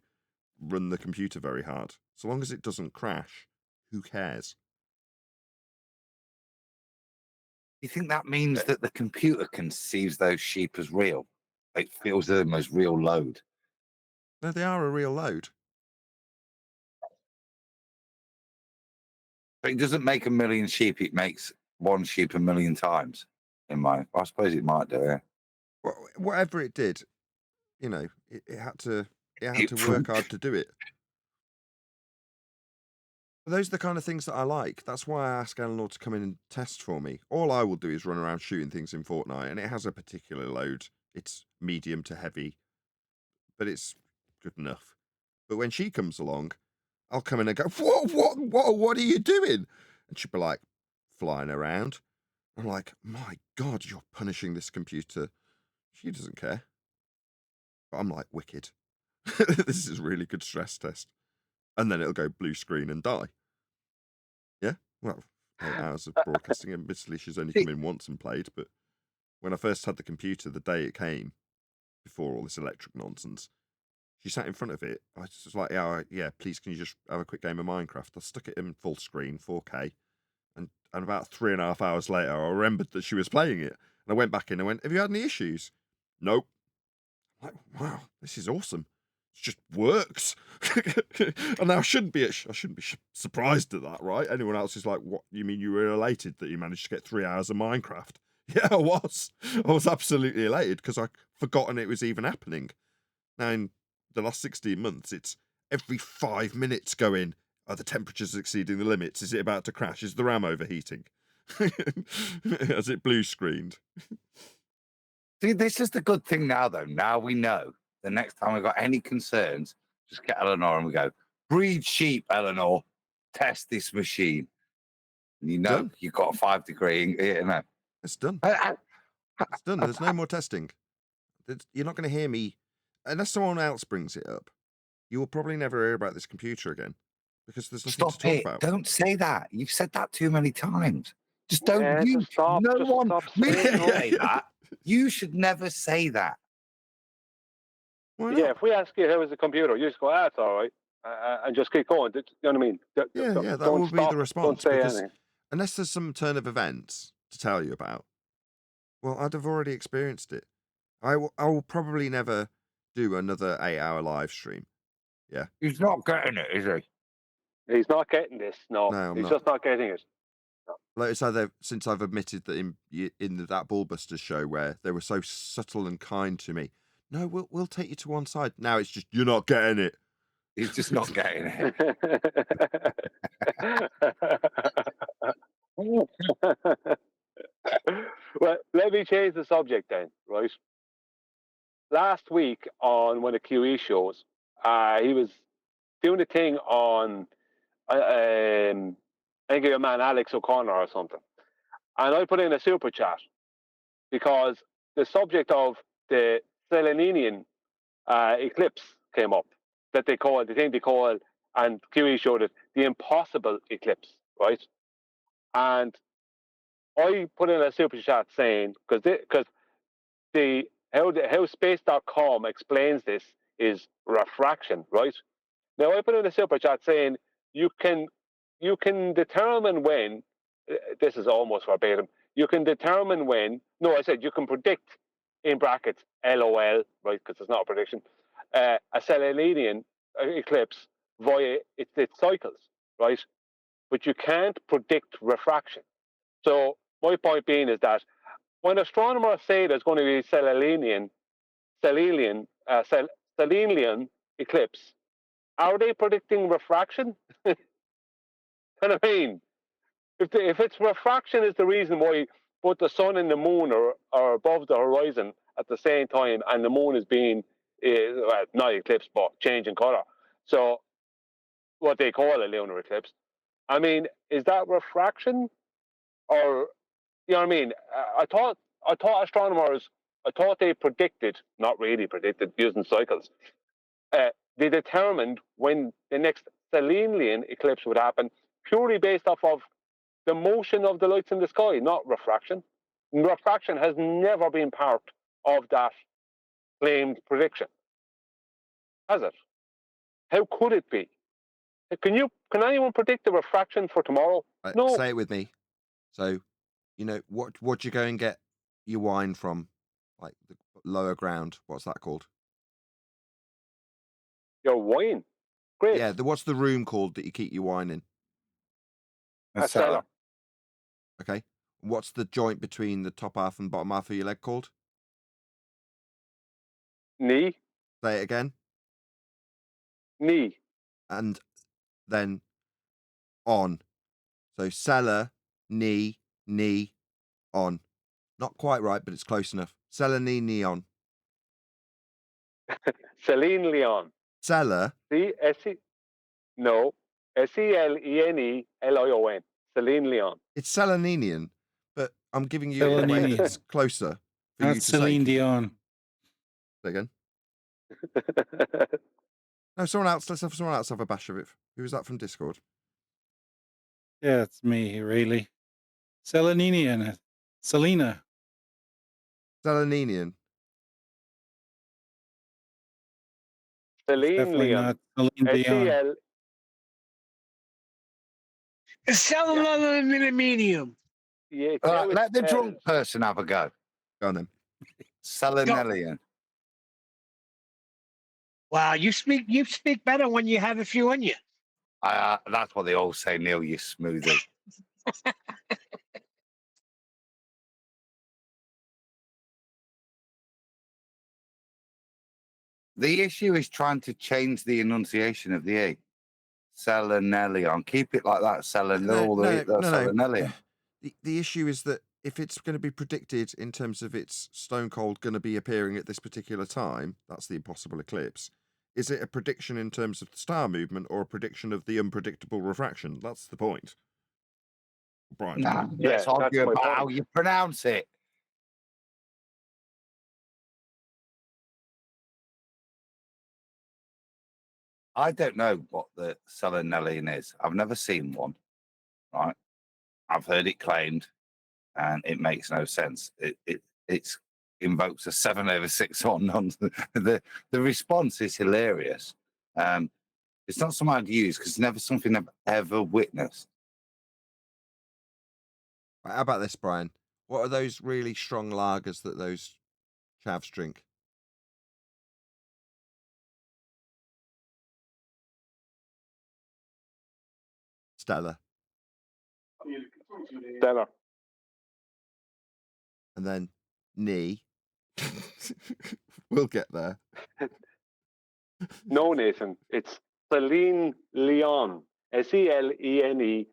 Speaker 2: run the computer very hard. So long as it doesn't crash, who cares?
Speaker 5: You think that means that the computer conceives those sheep as real? It feels them as real load.
Speaker 2: No, they are a real load.
Speaker 5: But it doesn't make 1 million sheep. It makes one sheep 1 million times. I suppose it might do. Yeah.
Speaker 2: Well, whatever it did, you know, it had to work hard to do it. Those are the kind of things that I like. That's why I ask Eleanor to come in and test for me. All I will do is run around shooting things in Fortnite, and it has a particular load. It's medium to heavy, but it's good enough. But when she comes along, I'll come in and go, what are you doing? And she'll be like, flying around. I'm like, my God, you're punishing this computer. She doesn't care. But I'm like, wicked. This is a really good stress test. And then it'll go blue screen and die. Yeah? Well, 8 hours of broadcasting. Admittedly, she's only come in once and played, but when I first had the computer, the day it came, before all this electric nonsense, she sat in front of it. I was like, yeah, please, can you just have a quick game of Minecraft? I stuck it in full screen, 4K, and about 3.5 hours later, I remembered that she was playing it. And I went back in and went, have you had any issues? Nope. I'm like, wow, this is awesome. It just works. And I shouldn't be surprised at that, right? Anyone else is like, what, you mean you were elated that you managed to get 3 hours of Minecraft? Yeah, I was. I was absolutely elated because I'd forgotten it was even happening. Now, in the last 16 months, it's every 5 minutes going, are the temperatures exceeding the limits? Is it about to crash? Is the RAM overheating? Has it blue screened?
Speaker 5: See, this is the good thing now, though. Now we know. The next time we've got any concerns, just get Eleanor and we go, breed sheep, Eleanor. Test this machine. And you know, you've got a 5 degree. You know.
Speaker 2: It's done. It's done. There's no more testing. You're not going to hear me, unless someone else brings it up. You will probably never hear about this computer again because there's nothing to talk about.
Speaker 5: Don't say that. You've said that too many times. Just don't.
Speaker 11: Yeah,
Speaker 5: you,
Speaker 11: just stop.
Speaker 5: no
Speaker 11: Just
Speaker 5: one.
Speaker 11: stop
Speaker 5: We
Speaker 11: saying
Speaker 5: didn't
Speaker 11: it.
Speaker 5: say that. You should never say that.
Speaker 11: Yeah, if we ask you how is the computer, you just go, it's all right, and just keep going. You know what I mean?
Speaker 2: Yeah, that will be the response.
Speaker 11: Don't say
Speaker 2: because
Speaker 11: anything.
Speaker 2: unless there's some turn of events to tell you about, well, I'd have already experienced it. I will probably never do another 8-hour live stream. Yeah.
Speaker 5: He's not getting it, is he?
Speaker 11: He's not getting this. No,
Speaker 2: I'm
Speaker 11: he's
Speaker 2: not.
Speaker 11: just not getting it. No.
Speaker 2: Like I said, since I've admitted that in that Ballbusters show where they were so subtle and kind to me, no, we'll take you to one side. Now it's just, you're not getting it.
Speaker 5: He's just not getting it.
Speaker 11: Well, let me change the subject then, right? Last week on one of QE shows, he was doing a thing on, I think your man Alex O'Connor or something. And I put in a super chat because the subject of the Selenian eclipse came up that they think they call and QE showed it, the impossible eclipse, right? And I put in a super chat saying, because how space.com explains this is refraction, right? Now I put in a super chat saying you can determine when, this is almost verbatim, you can determine when, no, I said you can predict, in brackets, LOL, right, because it's not a prediction, a Selenian eclipse via its cycles, right? But you can't predict refraction. So my point being is that when astronomers say there's going to be Selenian eclipse, are they predicting refraction? You know what I mean? If it's refraction is the reason why both the sun and the moon are above the horizon at the same time, and the moon is being not eclipsed but changing color, so what they call a lunar eclipse. I mean, is that refraction, or you know what I mean? I thought astronomers, I thought they predicted, not really predicted, using cycles. They determined when the next Selenian eclipse would happen purely based off of the motion of the lights in the sky, not refraction. Refraction has never been part of that claimed prediction, has it? How could it be? Can anyone predict the refraction for tomorrow? No.
Speaker 2: Say it with me. So, what you go and get your wine from, like the lower ground? What's that called?
Speaker 11: Your wine. Great.
Speaker 2: Yeah. What's the room called that you keep your wine in?
Speaker 11: A cellar.
Speaker 2: Okay. What's the joint between the top half and bottom half of your leg called?
Speaker 11: Knee.
Speaker 2: Say it again.
Speaker 11: Knee.
Speaker 2: And then on. So cellar, knee, on. Not quite right, but it's close enough. Cellar, knee, neon.
Speaker 11: Celine Leon.
Speaker 2: Cellar.
Speaker 11: No. Selenelion. Celine Leon.
Speaker 2: It's Seleninian, but I'm giving you a way that's closer for you to
Speaker 16: Celine
Speaker 2: say.
Speaker 16: Dion.
Speaker 2: Say again. No, someone else. Let's have someone else have a bash of it. Who was that from Discord?
Speaker 16: Yeah, it's me, really. Seleninian. Selena.
Speaker 2: Seleninian.
Speaker 11: Celine
Speaker 16: Definitely
Speaker 11: Leon.
Speaker 16: not Celine Dion.
Speaker 3: Selenium.
Speaker 11: Yeah,
Speaker 5: let the drunk person have a go.
Speaker 2: Go on then.
Speaker 5: Selenelian.
Speaker 3: Wow, you speak better when you have a few in you.
Speaker 5: That's what they all say, Neil, you smoothie. The issue is trying to change the enunciation of the E. Selenelion. Keep it like that. Selenelion.
Speaker 2: The issue is that if it's going to be predicted in terms of it's stone cold going to be appearing at this particular time, that's the impossible eclipse. Is it a prediction in terms of the star movement or a prediction of the unpredictable refraction? That's the point. Brian.
Speaker 5: Nah, let's argue about how you pronounce it. I don't know what the Selenelian is. I've never seen one. Right? I've heard it claimed, and it makes no sense. It invokes a 7/6 on the response is hilarious. It's not something I'd use because it's never something I've ever witnessed.
Speaker 2: How about this, Brian? What are those really strong lagers that those chavs drink? Stella.
Speaker 11: Stella.
Speaker 2: And then knee. We'll get there.
Speaker 11: No, Nathan. It's Celine Leon. Selenelion.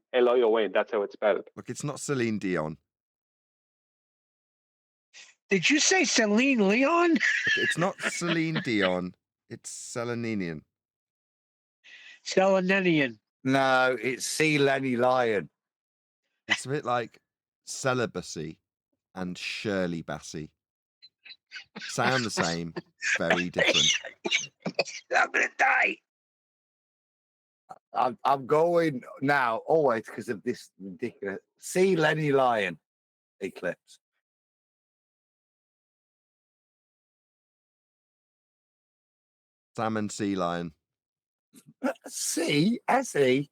Speaker 11: That's how it's spelled.
Speaker 2: Look, it's not Celine Dion.
Speaker 3: Did you say Celine Leon?
Speaker 2: Look, it's not Celine Dion. It's Seleninian.
Speaker 3: Seleninian.
Speaker 5: No, it's C. Lenny Lion.
Speaker 2: It's a bit like celibacy and Shirley Bassey. Sound the same, very different.
Speaker 3: I'm gonna die.
Speaker 5: I'm going now always because of this ridiculous sea Lenny lion eclipse.
Speaker 2: Salmon sea lion.
Speaker 5: C-S-E-L-E-N-E,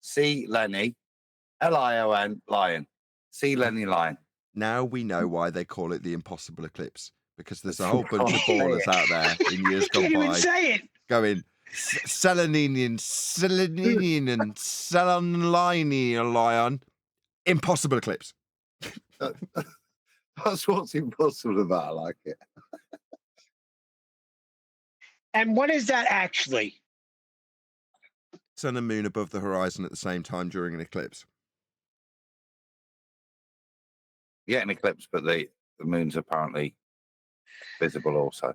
Speaker 5: sea Lenny, L-I-O-N, lion, sea Lenny lion.
Speaker 2: Now we know why they call it the impossible eclipse, because there's a whole bunch of ballers out there in years gone
Speaker 3: Can't even
Speaker 2: by
Speaker 3: say it.
Speaker 2: going Seleninian, and Seleninian lion, impossible eclipse.
Speaker 5: That's what's impossible about. I like it.
Speaker 3: And what is that actually?
Speaker 2: Sun and moon above the horizon at the same time during an eclipse.
Speaker 5: Yeah, an eclipse, but the moon's apparently visible also.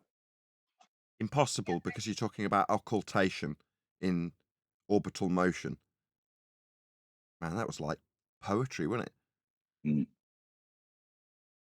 Speaker 2: Impossible because you're talking about occultation in orbital motion. Man, that was like poetry, wasn't it?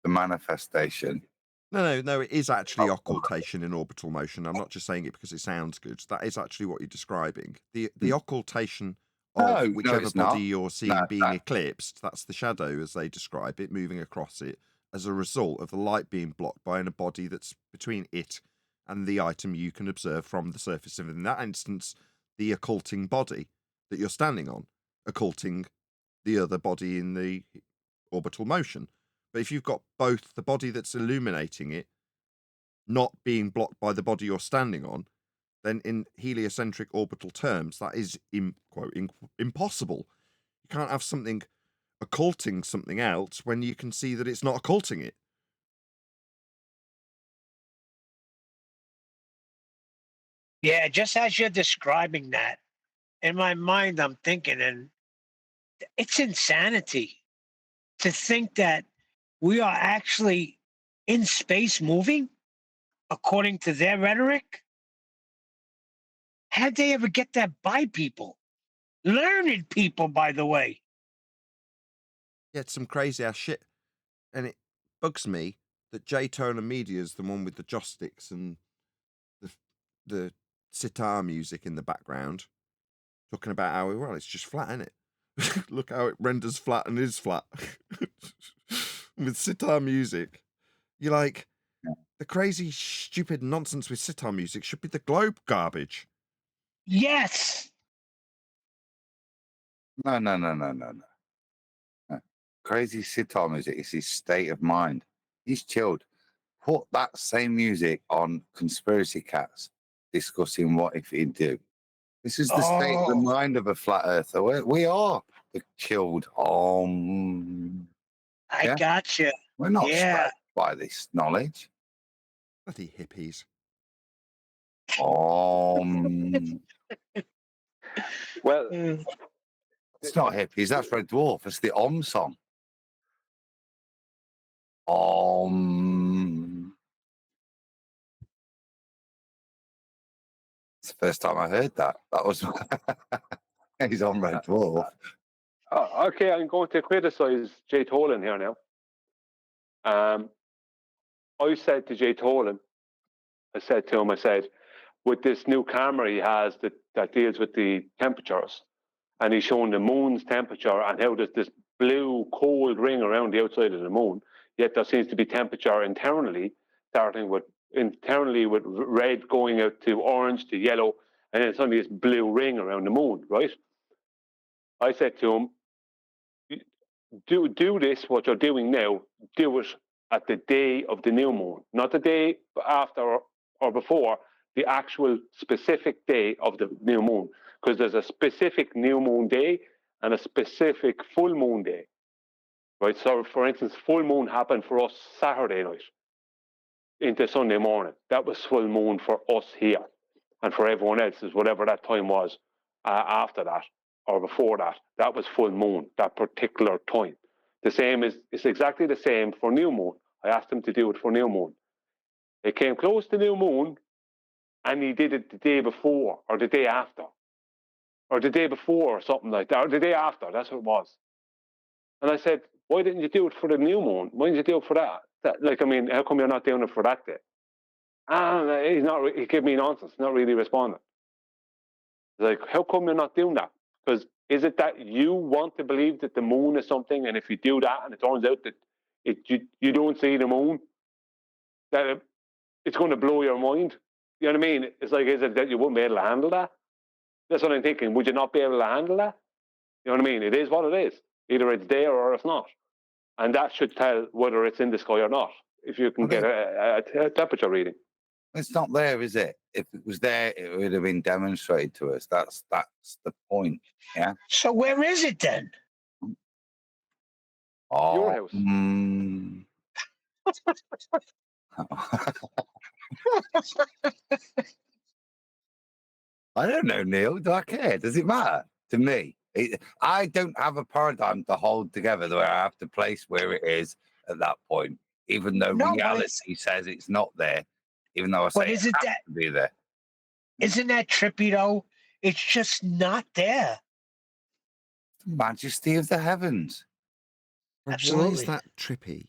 Speaker 5: The manifestation.
Speaker 2: No, it is actually occultation in orbital motion. I'm not just saying it because it sounds good. That is actually what you're describing. The occultation of whichever body you're seeing being eclipsed, that's the shadow, as they describe it, moving across it as a result of the light being blocked by a body that's between it and the item you can observe from the surface of, in that instance, the occulting body that you're standing on, occulting the other body in the orbital motion. But if you've got both the body that's illuminating it not being blocked by the body you're standing on, then in heliocentric orbital terms, that is, impossible. You can't have something occulting something else when you can see that it's not occulting it.
Speaker 3: Yeah, just as you're describing that, in my mind, I'm thinking, and it's insanity to think that we are actually in space moving according to their rhetoric. How'd they ever get that by people? Learned people, by the way.
Speaker 2: Yeah, it's some crazy ass shit. And it bugs me that J-Tone Media is the one with the joysticks and the sitar music in the background, talking about how, well, it's just flat, isn't it? Look how it renders flat and is flat. With sitar music. You're like, the crazy, stupid nonsense with sitar music should be the globe garbage.
Speaker 3: Yes.
Speaker 5: No. Crazy sitar music is his state of mind. He's chilled. Put that same music on Conspiracy Cats discussing what if he'd do. This is the state of the mind of a flat earther. We are the chilled.
Speaker 3: I gotcha.
Speaker 5: We're not spread by this knowledge.
Speaker 2: Bloody hippies.
Speaker 11: Well,
Speaker 5: it's not hippies. That's Red Dwarf. It's the Om song. It's the first time I heard that. That was he's on Red Dwarf.
Speaker 11: Okay, I'm going to criticize Jay Tolan here now. I said to Jay Tolan, I said, with this new camera he has that deals with the temperatures, and he's showing the moon's temperature and how there's this blue cold ring around the outside of the moon, yet there seems to be temperature internally, starting with red going out to orange to yellow, and then suddenly this blue ring around the moon, right? I said to him, do this, what you're doing now, do it at the day of the new moon, not the day after or before, the actual specific day of the new moon, because there's a specific new moon day and a specific full moon day, right? So, for instance, full moon happened for us Saturday night into Sunday morning. That was full moon for us here, and for everyone else is whatever that time was after that or before that. That was full moon, that particular time. It's exactly the same for new moon. I asked him to do it for new moon. It came close to new moon, and he did it the day before, or the day after, or the day before, or something like that, or the day after. That's what it was. And I said, why didn't you do it for the new moon? Why didn't you do it for that? How come you're not doing it for that day? He gave me nonsense, not really responding. Like, how come you're not doing that? Because is it that you want to believe that the moon is something, and if you do that and it turns out that you don't see the moon, that it's going to blow your mind? You know what I mean? It's like, is it that you wouldn't be able to handle that? That's what I'm thinking. Would you not be able to handle that? You know what I mean? It is what it is. Either it's there or it's not. And that should tell whether it's in the sky or not, if you can get a temperature reading.
Speaker 5: It's not there, is it? If it was there, it would have been demonstrated to us. That's the point. Yeah.
Speaker 3: So where is it then?
Speaker 5: Oh,
Speaker 11: your house.
Speaker 5: I don't know, Neil. Do I care? Does it matter to me? I don't have a paradigm to hold together where I have to place where it is at that point, even though reality says it's not there, even though I say it has to be there.
Speaker 3: Isn't that trippy, though? It's just not there.
Speaker 5: The majesty of the heavens.
Speaker 2: Why is that trippy?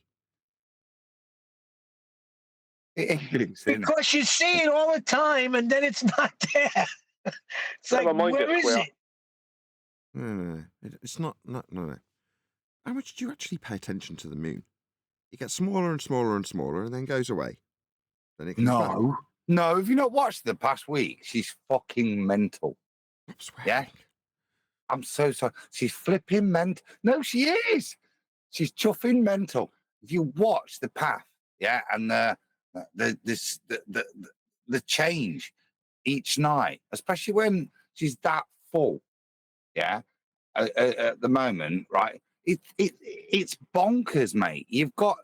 Speaker 3: Because you see it all the time, and then it's not there. It's like, where is it?
Speaker 2: No. It's not. No. How much do you actually pay attention to the moon? It gets smaller and smaller and smaller, and then goes away. Then it comes back.
Speaker 5: No. Have you not watched the past week? She's fucking mental. Yeah. I'm so sorry. She's flipping mental. No, she is. She's chuffing mental. If you watch the path, yeah, and the change each night, especially when she's that full, yeah, at the moment, right? It's bonkers, mate. You could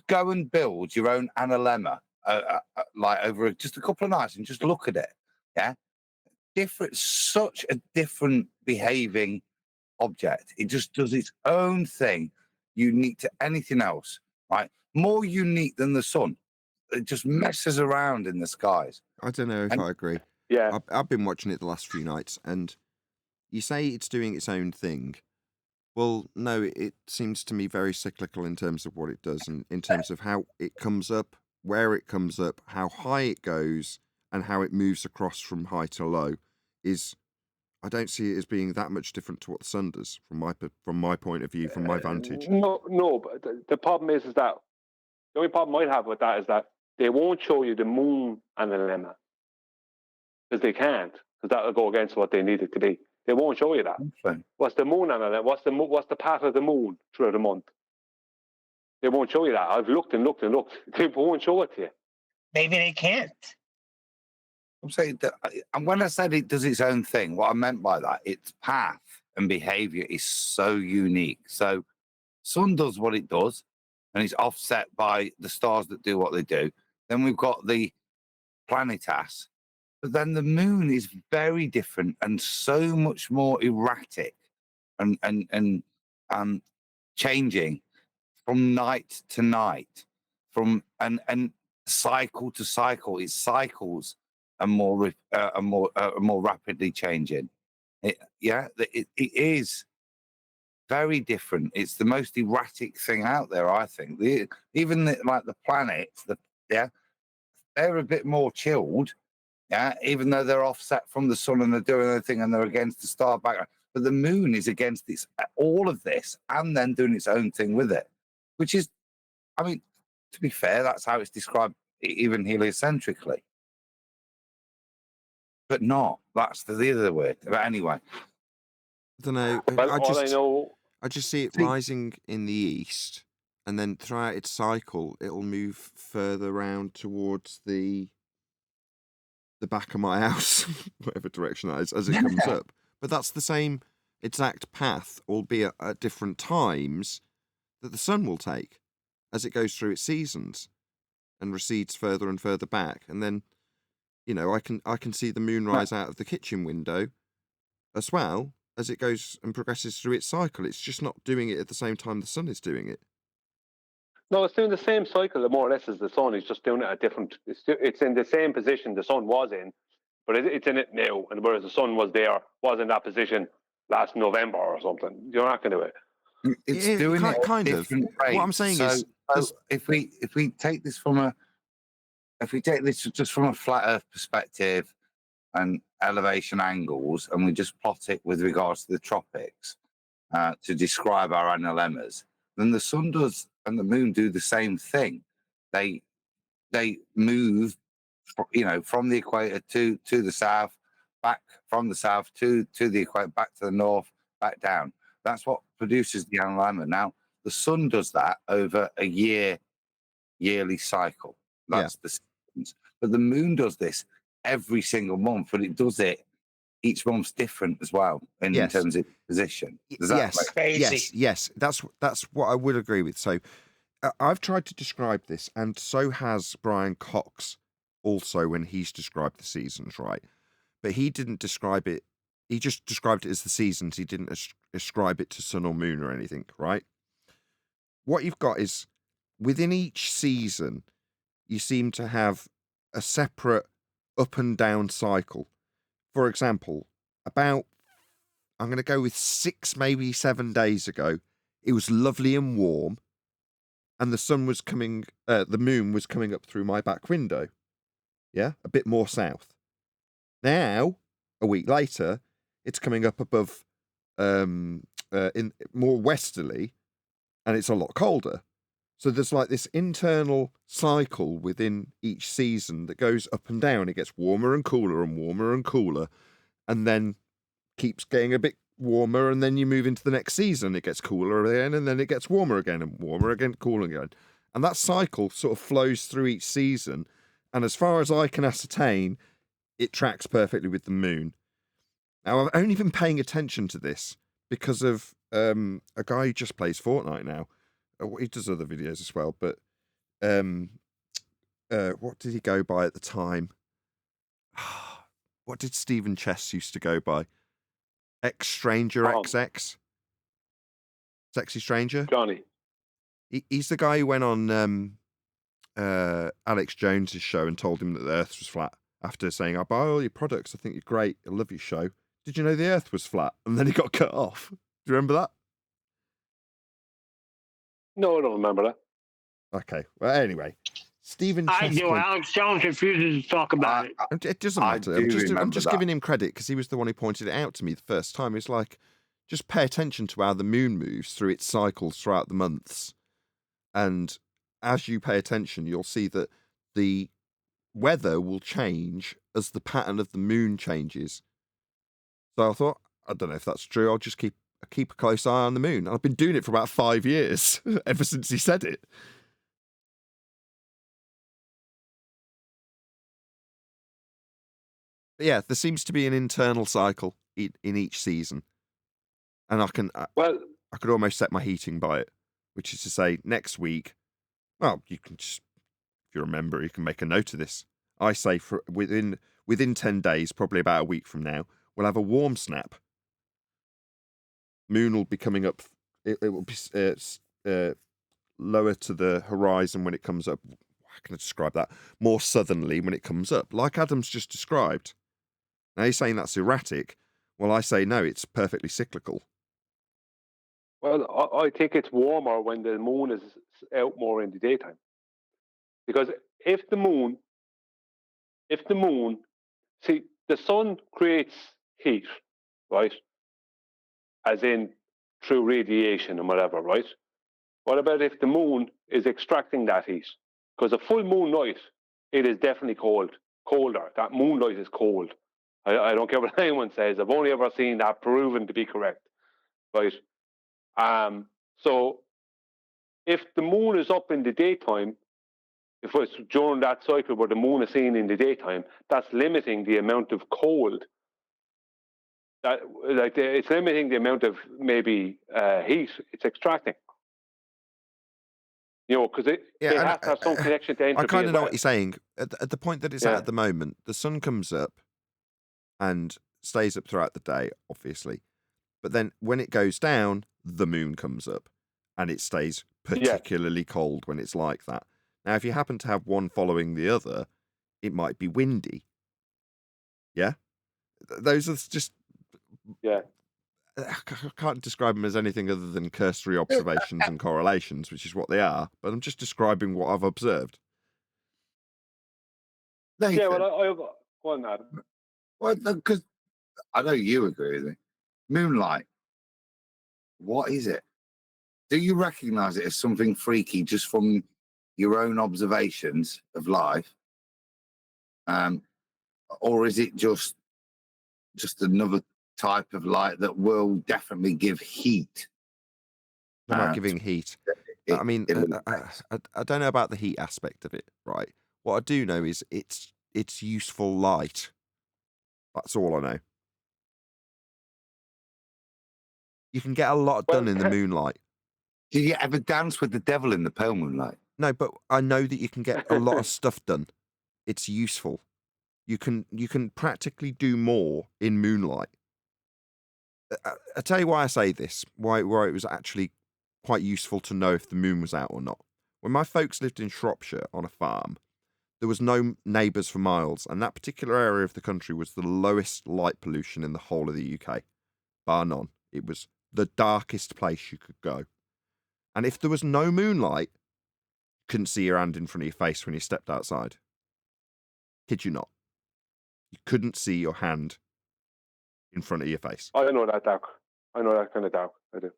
Speaker 5: go and build your own analemma, like over just a couple of nights and just look at it, yeah. Such a different behaving object. It just does its own thing, unique to anything else, right? More unique than the sun. It just messes around in the skies.
Speaker 2: I don't know if I agree.
Speaker 11: Yeah,
Speaker 2: I've been watching it the last few nights, and you say it's doing its own thing. Well, no, it seems to me very cyclical in terms of what it does, and in terms of how it comes up, where it comes up, how high it goes, and how it moves across from high to low. I don't see it as being that much different to what the sun does from my point of view, from my vantage.
Speaker 11: No, but the problem is that the only problem I'd have with that is that they won't show you the moon and the lemma, because they can't, because that will go against what they need it to be. They won't show you that. What's the moon and the what's the path of the moon through the month? They won't show you that. I've looked and looked and looked. They won't show it to you.
Speaker 3: Maybe they can't.
Speaker 5: I'm saying that, and when I said it does its own thing, what I meant by that, its path and behavior is so unique. So, sun does what it does, and it's offset by the stars that do what they do. Then we've got the planetas, but then the moon is very different and so much more erratic and changing from night to night, from and cycle to cycle. It cycles and more rapidly changing. It is very different. It's the most erratic thing out there, I think. Even the planets, they're a bit more chilled, yeah. Even though they're offset from the sun and they're doing their thing and they're against the star background, but the moon is against all of this and then doing its own thing with it, which is, I mean, to be fair, that's how it's described even heliocentrically. But not. That's the other way. But anyway.
Speaker 2: I don't know.
Speaker 11: Well,
Speaker 2: I just see it rising in the east, and then throughout its cycle, it'll move further round towards the back of my house, whatever direction that is, as it comes up. But that's the same exact path, albeit at different times, that the sun will take as it goes through its seasons and recedes further and further back, and then. I can see the moon rise out of the kitchen window as well as it goes and progresses through its cycle. It's just not doing it at the same time the sun is doing it.
Speaker 11: No, it's doing the same cycle more or less as the sun. It's just doing it at different. It's in the same position the sun was in, but it's in it now. And whereas the sun was in that position last November or something. You're not going to do it.
Speaker 5: It's doing it
Speaker 2: kind of.
Speaker 5: Different
Speaker 2: What I'm saying is,
Speaker 5: if we take this from if we take this just from a flat Earth perspective and elevation angles, and we just plot it with regards to the tropics to describe our NLMers, then the sun does and the moon do the same thing. They move, from the equator to the south, back from the south to the equator, back to the north, back down. That's what produces the NLMer. Now, the sun does that over a yearly cycle. That's the seasons. But the moon does this every single month, but it does it each month's different as well in terms of position. Does that
Speaker 2: yes. That's what I would agree with. So I've tried to describe this, and so has Brian Cox also when he's described the seasons, right? But he didn't describe it. He just described it as the seasons. He didn't ascribe it to sun or moon or anything, right? What you've got is within each season, you seem to have a separate up and down cycle. For example, I'm going to go with 6, maybe 7 days ago, it was lovely and warm, and the moon was coming up through my back window. Yeah, a bit more south. Now, a week later, it's coming up above, in more westerly, and it's a lot colder. So there's like this internal cycle within each season that goes up and down. It gets warmer and cooler and warmer and cooler, and then keeps getting a bit warmer, and then you move into the next season. It gets cooler again, and then it gets warmer again, and warmer again, cooler again. And that cycle sort of flows through each season. And as far as I can ascertain, it tracks perfectly with the moon. Now, I've only been paying attention to this because of a guy who just plays Fortnite now. He does other videos as well, but what did he go by at the time? What did Stephen Chess used to go by? Stranger XX? Sexy Stranger?
Speaker 11: Johnny.
Speaker 2: He's the guy who went on Alex Jones's show and told him that the Earth was flat after saying, I buy all your products, I think you're great, I love your show. Did you know the Earth was flat? And then he got cut off. Do you remember that?
Speaker 11: No, I don't remember that.
Speaker 2: Okay. Well, anyway, Stephen.
Speaker 3: I do. Alex Jones refuses to talk about it.
Speaker 2: It doesn't matter. I'm just giving him credit because he was the one who pointed it out to me the first time. It's like, just pay attention to how the moon moves through its cycles throughout the months, and as you pay attention, you'll see that the weather will change as the pattern of the moon changes. So I thought, I don't know if that's true. I'll just keep a close eye on the moon. I've been doing it for about 5 years, ever since he said it. But yeah, there seems to be an internal cycle in each season. And I could almost set my heating by it, which is to say next week, well, you can just, if you remember, you can make a note of this. I say for within 10 days, probably about a week from now, we'll have a warm snap. Moon will be coming up. It will be lower to the horizon when it comes up. How can I describe that? More southerly when it comes up, like Adam's just described. Now you're saying that's erratic. Well, I say no, it's perfectly cyclical.
Speaker 11: Well, I think it's warmer when the moon is out more in the daytime. Because if the moon, see, the sun creates heat, right? As in through radiation and whatever, right? What about if the moon is extracting that heat? Because a full moon night, it is definitely colder. That moonlight is cold. I don't care what anyone says. I've only ever seen that proven to be correct, right? So if the moon is up in the daytime, if it's during that cycle where the moon is seen in the daytime, that's limiting the amount of cold. It's limiting the amount of maybe heat it's extracting. You know, because it has to have some connection to entropy.
Speaker 2: I kind of know what you're saying. At the point that it's at the moment, the sun comes up and stays up throughout the day, obviously. But then when it goes down, the moon comes up and it stays particularly cold when it's like that. Now, if you happen to have one following the other, it might be windy. Yeah? Those are just...
Speaker 11: Yeah.
Speaker 2: I can't describe them as anything other than cursory observations and correlations, which is what they are. But I'm just describing what I've observed.
Speaker 11: Yeah, well, I'll go on, Adam.
Speaker 13: Well, because I know you agree with me. Moonlight, what is it? Do you recognise it as something freaky just from your own observations of life, or is it just another type of light that will definitely give heat?
Speaker 2: About giving heat. I mean, I don't know about the heat aspect of it, right? What I do know is it's useful light. That's all I know. You can get a lot done in the moonlight.
Speaker 13: Did you ever dance with the devil in the pale moonlight?
Speaker 2: No, but I know that you can get a lot of stuff done. It's useful. You can practically do more in moonlight. I tell you why I say this. Why it was actually quite useful to know if the moon was out or not. When my folks lived in Shropshire on a farm, there was no neighbours for miles, and that particular area of the country was the lowest light pollution in the whole of the UK, bar none. It was the darkest place you could go. And if there was no moonlight, you couldn't see your hand in front of your face when you stepped outside. Kid you not. You couldn't see your hand in front of your face.
Speaker 11: I know that dark. I know that kind of dark. I do.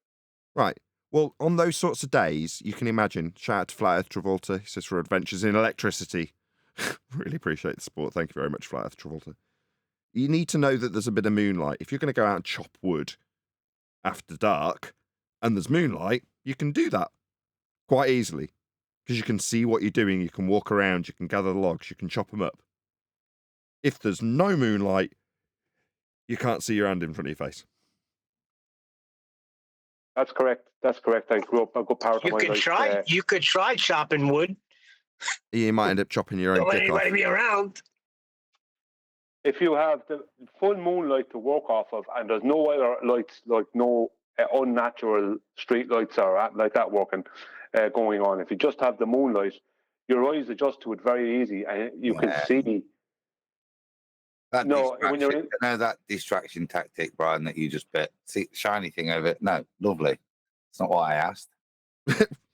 Speaker 2: Right. Well, on those sorts of days, you can imagine. Shout out to Flat Earth Travolta. He says for adventures in electricity. Really appreciate the support. Thank you very much, Flat Earth Travolta. You need to know that there's a bit of moonlight. If you're going to go out and chop wood after dark and there's moonlight, you can do that quite easily because you can see what you're doing. You can walk around. You can gather the logs. You can chop them up. If there's no moonlight, you can't see your hand in front of your face.
Speaker 11: That's correct. That's correct. I grew up a good part of my life.
Speaker 3: You could try chopping wood.
Speaker 2: You might end up chopping your own
Speaker 3: Don't let
Speaker 2: dick off.
Speaker 3: anybody be around.
Speaker 11: If you have the full moonlight to work off of, and there's no other lights, like no unnatural street lights or like that working, going on. If you just have the moonlight, your eyes adjust to it very easy, and you can see.
Speaker 13: That
Speaker 11: No, when you're
Speaker 13: that distraction tactic, Brian, that you just bit. See, shiny thing over it. No, lovely. It's not what I asked.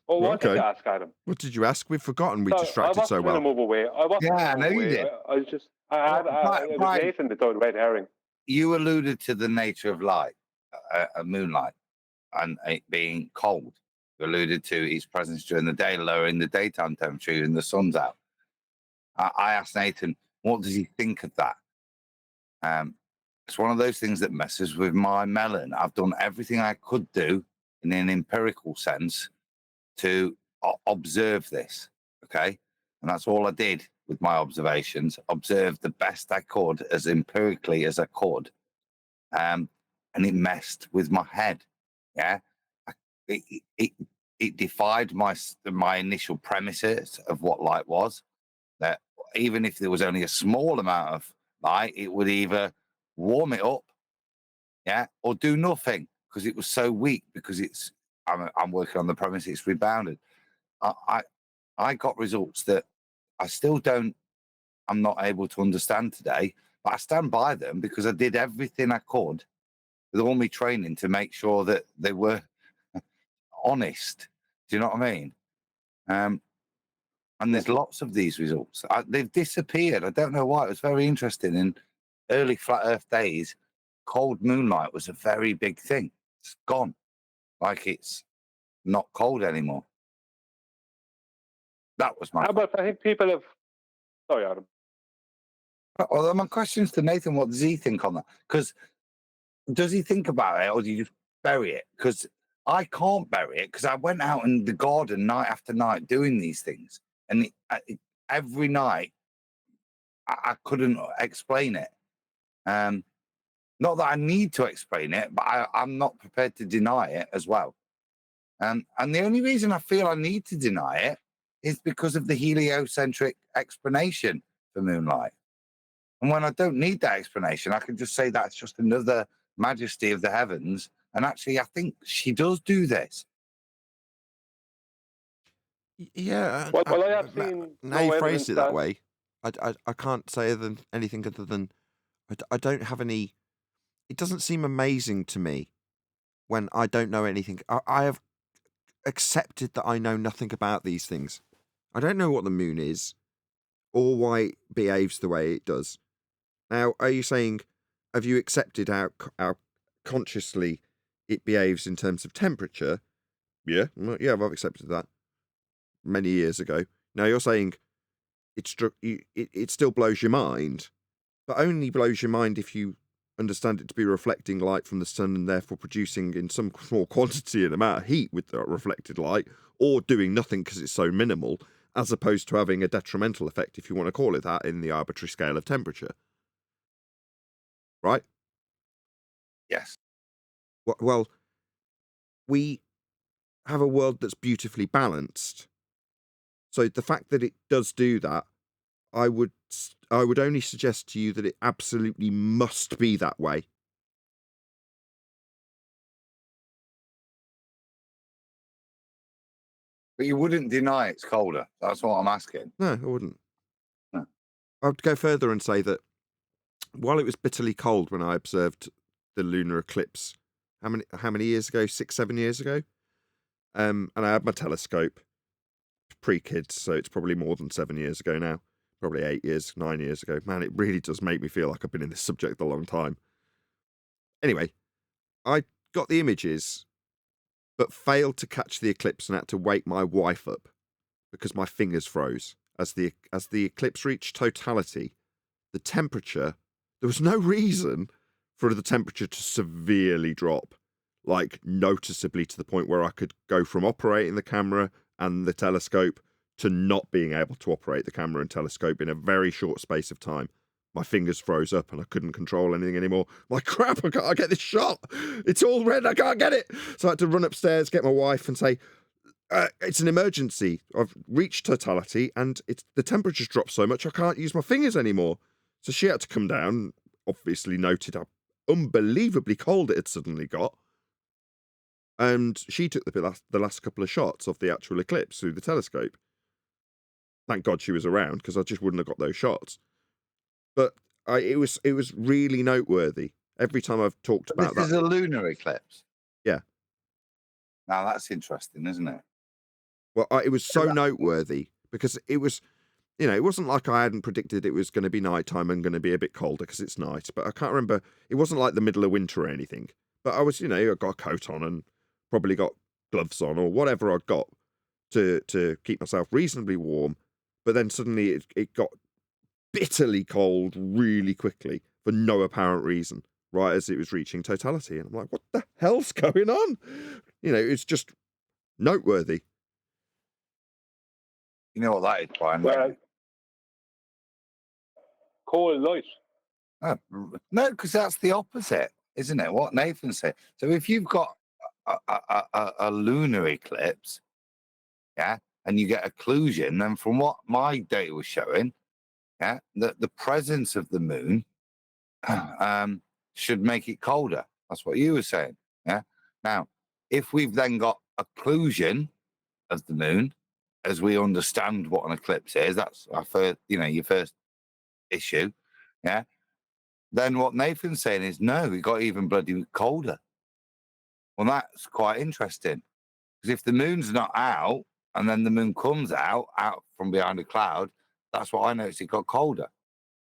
Speaker 11: Oh, what did you ask, Adam?
Speaker 2: What did you ask? We've forgotten. We
Speaker 11: Sorry,
Speaker 2: distracted so well.
Speaker 11: I wasn't going to move away. I know you did. I was just. It was Nathan that thought red herring.
Speaker 13: You alluded to the nature of light, moonlight, and it being cold. You alluded to its presence during the day, lowering the daytime temperature and the sun's out. I asked Nathan, what does he think of that? It's one of those things that messes with my melon. I've done everything I could do in an empirical sense to observe this, okay? And that's all I did with my observations, observed the best I could as empirically as I could. And it messed with my head, yeah? It defied my initial premises of what light was, that even if there was only a small amount of light, it would either warm it up, yeah, or do nothing because it was so weak. Because I'm working on the premise it's rebounded. I got results that I still don't. I'm not able to understand today, but I stand by them because I did everything I could with all my training to make sure that they were honest. Do you know what I mean? And there's lots of these results. They've disappeared. I don't know why. It was very interesting. In early flat Earth days, cold moonlight was a very big thing. It's gone. Like it's not cold anymore. That was my.
Speaker 11: How about I think people have. Sorry, Adam.
Speaker 13: Well, my question's to Nathan. What does he think on that? Because does he think about it, or do you just bury it? Because I can't bury it because I went out in the garden night after night doing these things, and every night I couldn't explain it. Not that I need to explain it, but I'm not prepared to deny it as well. And the only reason I feel I need to deny it is because of the heliocentric explanation for moonlight. And when I don't need that explanation, I can just say that's just another majesty of the heavens. And actually, I think she does do this.
Speaker 2: Yeah.
Speaker 11: Well, I have seen.
Speaker 2: Now you phrased it that way. I can't say anything other than I don't have any. It doesn't seem amazing to me when I don't know anything. I have accepted that I know nothing about these things. I don't know what the moon is. or why it behaves the way it does. Now, are you saying, have you accepted how consciously it behaves in terms of temperature? Yeah, yeah, I've accepted that many years ago. Now you're saying it still blows your mind, but only blows your mind if you understand it to be reflecting light from the sun and therefore producing in some small quantity an amount of heat with that reflected light, or doing nothing because it's so minimal, as opposed to having a detrimental effect, if you want to call it that, in the arbitrary scale of temperature. Right?
Speaker 13: Yes.
Speaker 2: Well, we have a world that's beautifully balanced. So the fact that it does do that, I would only suggest to you that it absolutely must be that way.
Speaker 13: But you wouldn't deny it's colder. That's what I'm asking.
Speaker 2: No, I wouldn't.
Speaker 13: No.
Speaker 2: I'd go further and say that while it was bitterly cold when I observed the lunar eclipse, how many years ago? 6, 7 years ago. And I had my telescope, pre-kids, so it's probably more than 7 years ago now. Probably 8 years, 9 years ago. Man, it really does make me feel like I've been in this subject a long time. Anyway, I got the images, but failed to catch the eclipse and had to wake my wife up because my fingers froze. As the eclipse reached totality, the temperature, there was no reason for the temperature to severely drop, like noticeably to the point where I could go from operating the camera and the telescope to not being able to operate the camera and telescope in a very short space of time. My fingers froze up and I couldn't control anything anymore. I'm like, crap, I can't get this shot. It's all red, I can't get it. So I had to run upstairs, get my wife and say, it's an emergency. I've reached totality and the temperature's dropped so much I can't use my fingers anymore. So she had to come down, obviously noted how unbelievably cold it had suddenly got. And she took the last couple of shots of the actual eclipse through the telescope. Thank God she was around, because I just wouldn't have got those shots. But it was really noteworthy. Every time I've talked about that.
Speaker 13: This is a lunar eclipse.
Speaker 2: Yeah.
Speaker 13: Now that's interesting, isn't it?
Speaker 2: Well, it was so noteworthy because it was, it wasn't like I hadn't predicted it was going to be nighttime and going to be a bit colder because it's night. But I can't remember. It wasn't like the middle of winter or anything. But I was, I got a coat on and probably got gloves on or whatever I got to keep myself reasonably warm. But then suddenly it got bitterly cold really quickly for no apparent reason, right as it was reaching totality. And I'm like, what the hell's going on? It's just noteworthy.
Speaker 13: You know what that is, Brian?
Speaker 11: Well, cold light.
Speaker 13: No, because that's the opposite, isn't it? What Nathan said. So if you've got a lunar eclipse, yeah, and you get occlusion, then from what my data was showing, yeah, that the presence of the moon should make it colder. That's what you were saying. Yeah. Now, if we've then got occlusion of the moon, as we understand what an eclipse is, that's our first, your first issue. Yeah. Then what Nathan's saying is, no, it got even bloody colder. Well, that's quite interesting. Because if the moon's not out and then the moon comes out from behind a cloud, that's what I noticed. It got colder.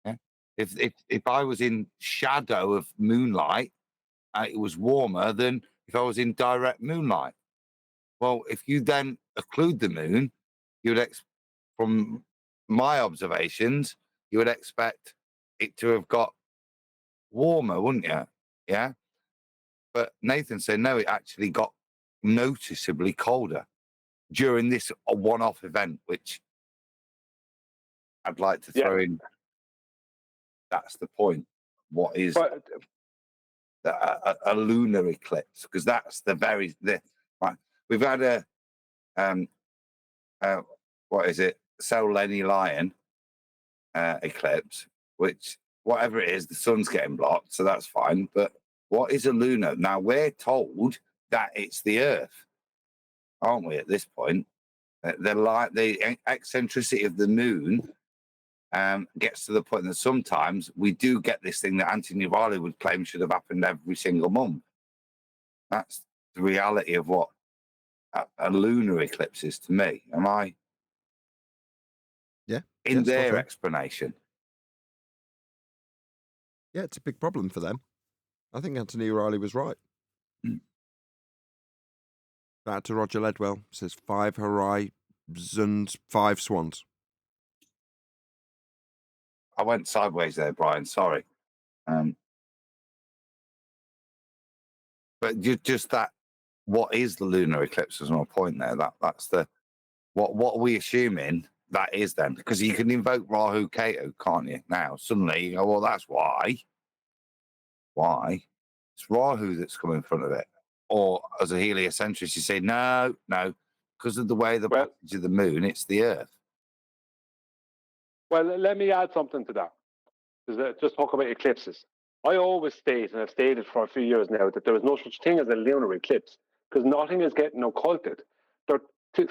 Speaker 13: Yeah. If I was in shadow of moonlight, it was warmer than if I was in direct moonlight. Well, if you then occlude the moon, you would, from my observations, you would expect it to have got warmer, wouldn't you? Yeah. But Nathan said, no, it actually got noticeably colder during this one-off event, which I'd like to throw in. That's the point. What is a lunar eclipse? Because that's right. We've had what is it? Sol Lenny Lion eclipse, which whatever it is, the sun's getting blocked, so that's fine. But what is a lunar? Now we're told that it's the Earth, aren't we? At this point, the eccentricity of the moon gets to the point that sometimes we do get this thing that Anthony Riley would claim should have happened every single month. That's the reality of what a lunar eclipse is to me. Am I?
Speaker 2: Yeah,
Speaker 13: in
Speaker 2: spot
Speaker 13: their
Speaker 2: on.
Speaker 13: explanation.
Speaker 2: Yeah, it's a big problem for them. I think Anthony O'Reilly was right. Back to Roger Ledwell. Says 5 horizons, 5 swans.
Speaker 13: I went sideways there, Brian. Sorry. But just that, what is the lunar eclipse is my point there. That's the what are we assuming that is then? Because you can invoke Rahu Ketu, can't you? Now suddenly you go, well, that's why. Why? It's Rahu that's come in front of it. Or as a heliocentrist, you say, no, because of the way the passage of the moon, it's the Earth.
Speaker 11: Well, let me add something to that. Just talk about eclipses. I always state, and I've stated for a few years now, that there is no such thing as a lunar eclipse because nothing is getting occulted.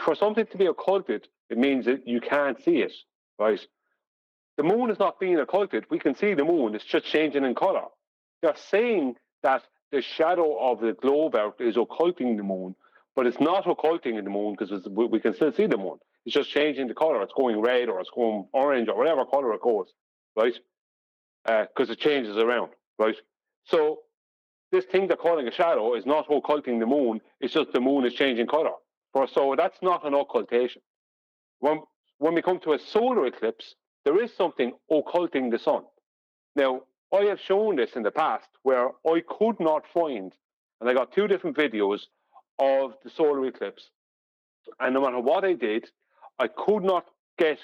Speaker 11: For something to be occulted, it means that you can't see it, right? The moon is not being occulted. We can see the moon. It's just changing in color. They're saying that the shadow of the globe out is occulting the moon, but it's not occulting the moon because we can still see the moon. It's just changing the color. It's going red or it's going orange or whatever color it goes, right? Because it changes around, right? So this thing they're calling a shadow is not occulting the moon. It's just the moon is changing color. So that's not an occultation. When we come to a solar eclipse, there is something occulting the sun. Now, I have shown this in the past where I could not find, and I got 2 different videos of the solar eclipse. And no matter what I did, I could not get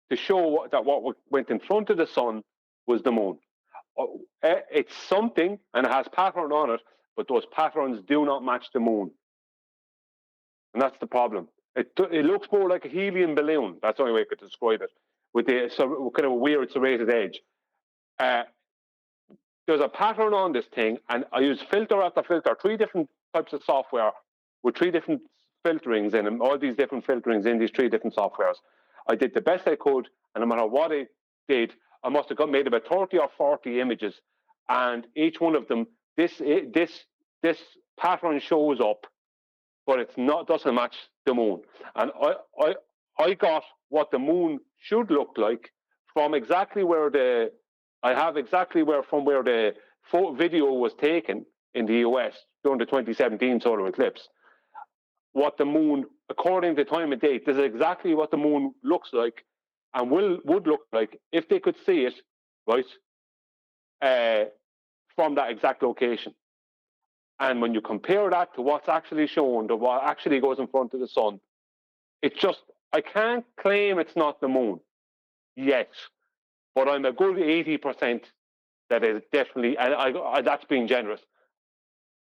Speaker 11: to show that what went in front of the sun was the moon. It's something, and it has pattern on it, but those patterns do not match the moon. And that's the problem. It looks more like a helium balloon. That's the only way I could describe it, with the kind of a weird serrated edge. There's a pattern on this thing, and I use filter after filter, 3 different types of software with 3 different filterings in them, all these different filterings in these 3 different softwares. I did the best I could, and no matter what I did, I must have made about 30 or 40 images, and each one of them, this pattern shows up, but it's not, doesn't match the moon. And I got what the moon should look like from exactly where the video was taken in the US during the 2017 solar eclipse. What the moon, according to time and date, this is exactly what the moon looks like and would look like if they could see it, right, from that exact location. And when you compare that to what's actually shown, to what actually goes in front of the sun, it's just, I can't claim it's not the moon yet, but I'm a good 80% that is definitely, and that's being generous.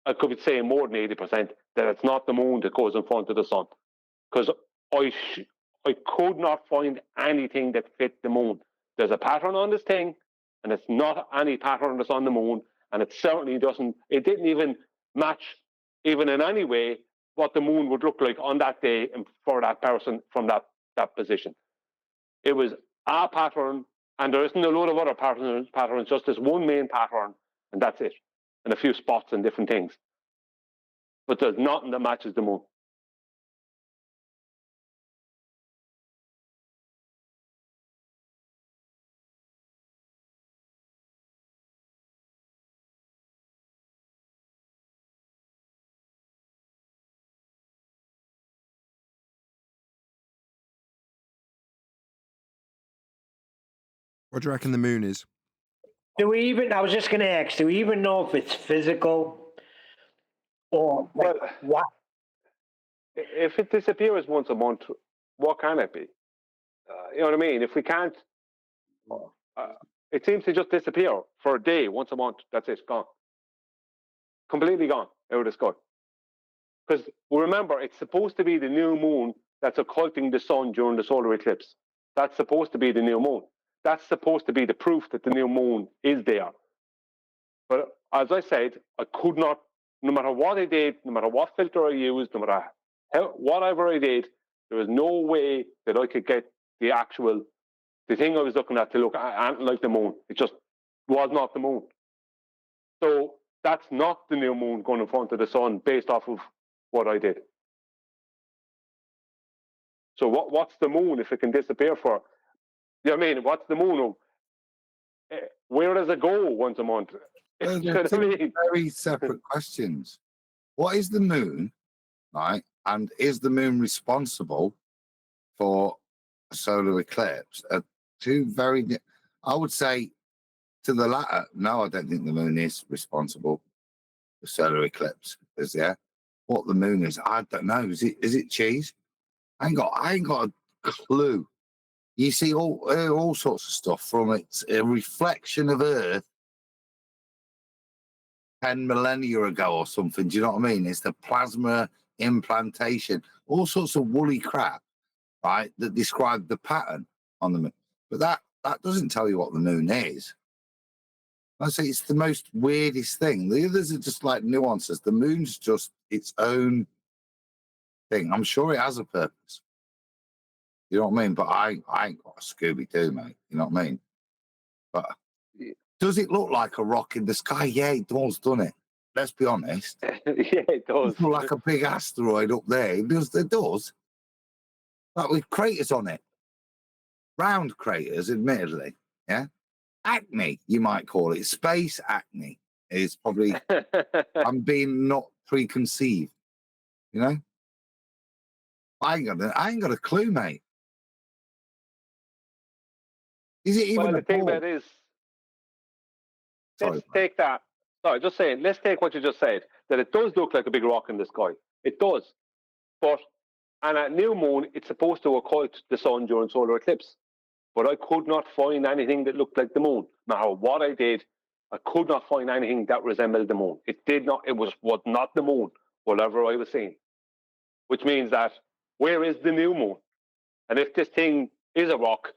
Speaker 11: I could be saying more than 80% that it's not the moon that goes in front of the sun, because I could not find anything that fit the moon. There's a pattern on this thing, and it's not any pattern that's on the moon, and it certainly doesn't. It didn't even match, even in any way, what the moon would look like on that day and for that person from that position. It was a pattern, and there isn't a load of other patterns, just this one main pattern, and that's it, and a few spots and different things. But there's nothing that matches the moon.
Speaker 2: What do you reckon the moon is?
Speaker 3: I was just going to ask, do we even know if it's physical or what?
Speaker 11: If it disappears once a month, what can it be? You know what I mean? If we can't, it seems to just disappear for a day, once a month. That's it, gone. Completely gone out of the sky. Because remember, it's supposed to be the new moon that's occulting the sun during the solar eclipse. That's supposed to be the new moon. That's supposed to be the proof that the new moon is there. But as I said, I could not, no matter what I did, no matter what filter I used, no matter whatever I did, there was no way that I could get the thing I was looking at to look like the moon. It just was not the moon. So that's not the new moon going in front of the sun based off of what I did. So what's the moon if it can disappear for You know what I mean? What's the moon? Where does it go once a month?
Speaker 13: They're
Speaker 11: You know what I
Speaker 13: two
Speaker 11: mean?
Speaker 13: very separate questions. What is the moon, right? And is the moon responsible for a solar eclipse? Two very, I would say to the latter, no, I don't think the moon is responsible for solar eclipse. What the moon is, I don't know. Is it cheese? I ain't got a clue. You see all sorts of stuff from it's a reflection of Earth 10 millennia ago or something. Do you know what I mean? It's the plasma implantation, all sorts of woolly crap, right? That describe the pattern on the moon. But that doesn't tell you what the moon is. I say it's the most weirdest thing. The others are just like nuances. The moon's just its own thing. I'm sure it has a purpose. You know what I mean? But I ain't got a Scooby-Doo, mate. You know what I mean? But does it look like a rock in the sky? Yeah, it does, doesn't it? Let's be honest.
Speaker 11: Yeah, it does.
Speaker 13: It looks like a big asteroid up there. It does. Like with craters on it. Round craters, admittedly. Yeah. Acne, you might call it. Space acne is probably, I'm being not preconceived. You know? I ain't got a clue, mate. Is it even
Speaker 11: Well,
Speaker 13: a
Speaker 11: the thing
Speaker 13: ball?
Speaker 11: that is,
Speaker 13: Sorry,
Speaker 11: let's take that. Sorry, just saying, let's take what you just said, that it does look like a big rock in the sky. It does. But, and at new moon, it's supposed to occult the sun during solar eclipse. But I could not find anything that looked like the moon. No matter what I did, I could not find anything that resembled the moon. It did not, it was not the moon, whatever I was seeing. Which means that, where is the new moon? And if this thing is a rock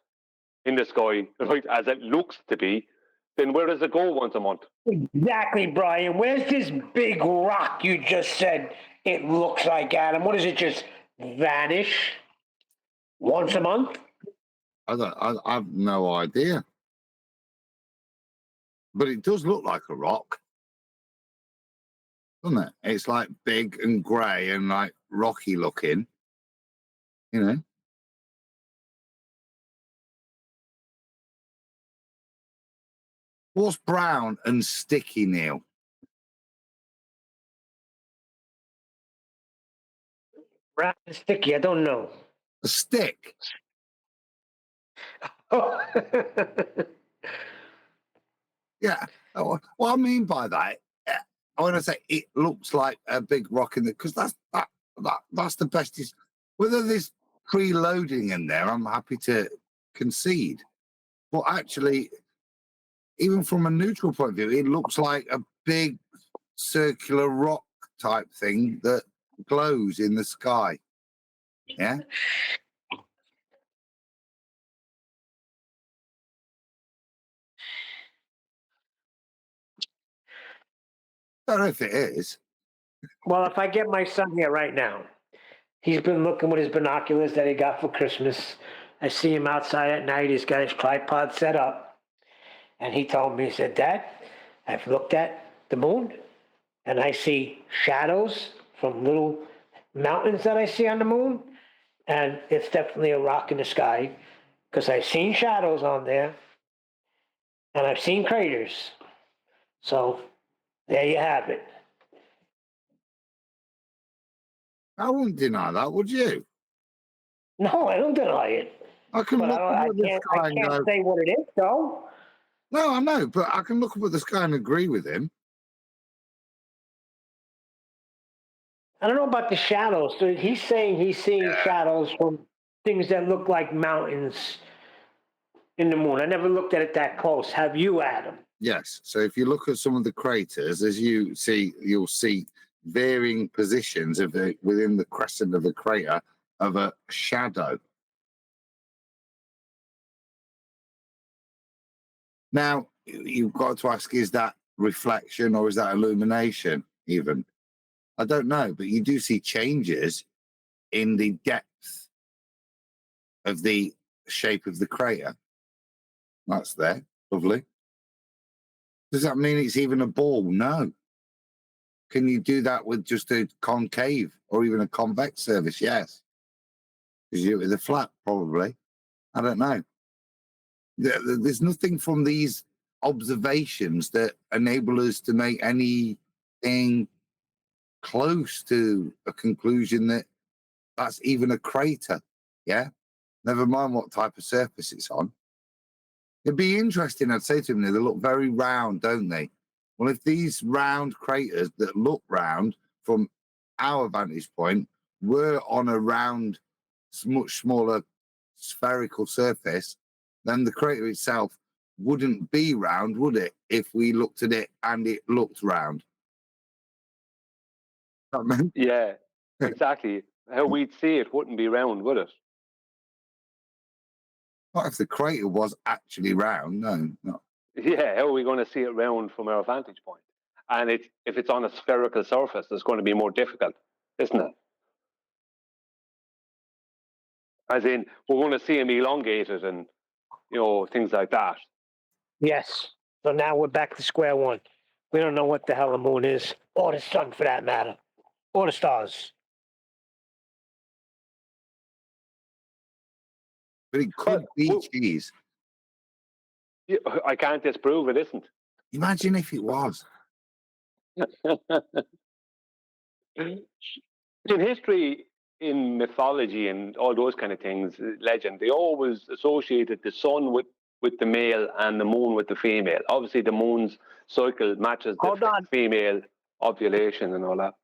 Speaker 11: in the sky, right, as it looks to be, then where does it go once a month?
Speaker 3: Exactly, Brian. Where's this big rock you just said it looks like, Adam? What does it just vanish once a month?
Speaker 13: I've no idea. But it does look like a rock. Doesn't it? It's like big and grey and like rocky looking. You know? What's brown and sticky, Neil?
Speaker 3: Brown and sticky, I don't know.
Speaker 13: A stick.
Speaker 3: Oh.
Speaker 13: Yeah. What I mean by that, I want to say it looks like a big rock in the, because that's the best. Is whether there's preloading in there, I'm happy to concede. But actually, even from a neutral point of view, it looks like a big circular rock type thing that glows in the sky. Yeah. I don't know if it is.
Speaker 3: Well, if I get my son here right now, he's been looking with his binoculars that he got for Christmas. I see him outside at night. He's got his tripod set up. And he told me, he said, Dad, I've looked at the moon and I see shadows from little mountains that I see on the moon. And it's definitely a rock in the sky because I've seen shadows on there and I've seen craters. So there you have it.
Speaker 13: I wouldn't deny that, would you?
Speaker 3: No, I don't deny it.
Speaker 13: I can
Speaker 3: But
Speaker 13: look up at the sky
Speaker 3: I
Speaker 13: and
Speaker 3: can't
Speaker 13: go,
Speaker 3: say what it is, though.
Speaker 13: no, I know, but I can look up at the sky and agree with him.
Speaker 3: I don't know about the shadows. So he's saying he's seeing shadows from things that look like mountains in the moon. I never looked at it that close. Have you, Adam?
Speaker 13: Yes. So if you look at some of the craters, as you see, you'll see varying positions of within the crescent of the crater of a shadow. Now, you've got to ask, is that reflection or is that illumination even? I don't know, but you do see changes in the depth of the shape of the crater. That's there. Lovely. Does that mean it's even a ball? No. Can you do that with just a concave or even a convex surface? Yes. Because you do it with a flat, probably. I don't know. There's nothing from these observations that enable us to make anything close to a conclusion that that's even a crater. Yeah, never mind what type of surface it's on. It'd be interesting, I'd say to him, they look very round, don't they? Well, if these round craters that look round from our vantage point were on a round, much smaller spherical surface, then the crater itself wouldn't be round, would it, if we looked at it and it looked round?
Speaker 11: Yeah, exactly. How we'd see it wouldn't be round, would it?
Speaker 13: Not if the crater was actually round, no.
Speaker 11: Yeah, how are we going to see it round from our vantage point? And if it's on a spherical surface, it's going to be more difficult, isn't it? As in, we're going to see them elongated and, things like that.
Speaker 3: Yes. So now we're back to square one. We don't know what the hell the moon is, or the sun for that matter, or the stars.
Speaker 13: But it could be cheese.
Speaker 11: I can't disprove it isn't.
Speaker 13: Imagine if it was.
Speaker 11: In history, in mythology and all those kind of things, legend, they always associated the sun with the male and the moon with the female. Obviously, the moon's cycle matches the female ovulation and all that.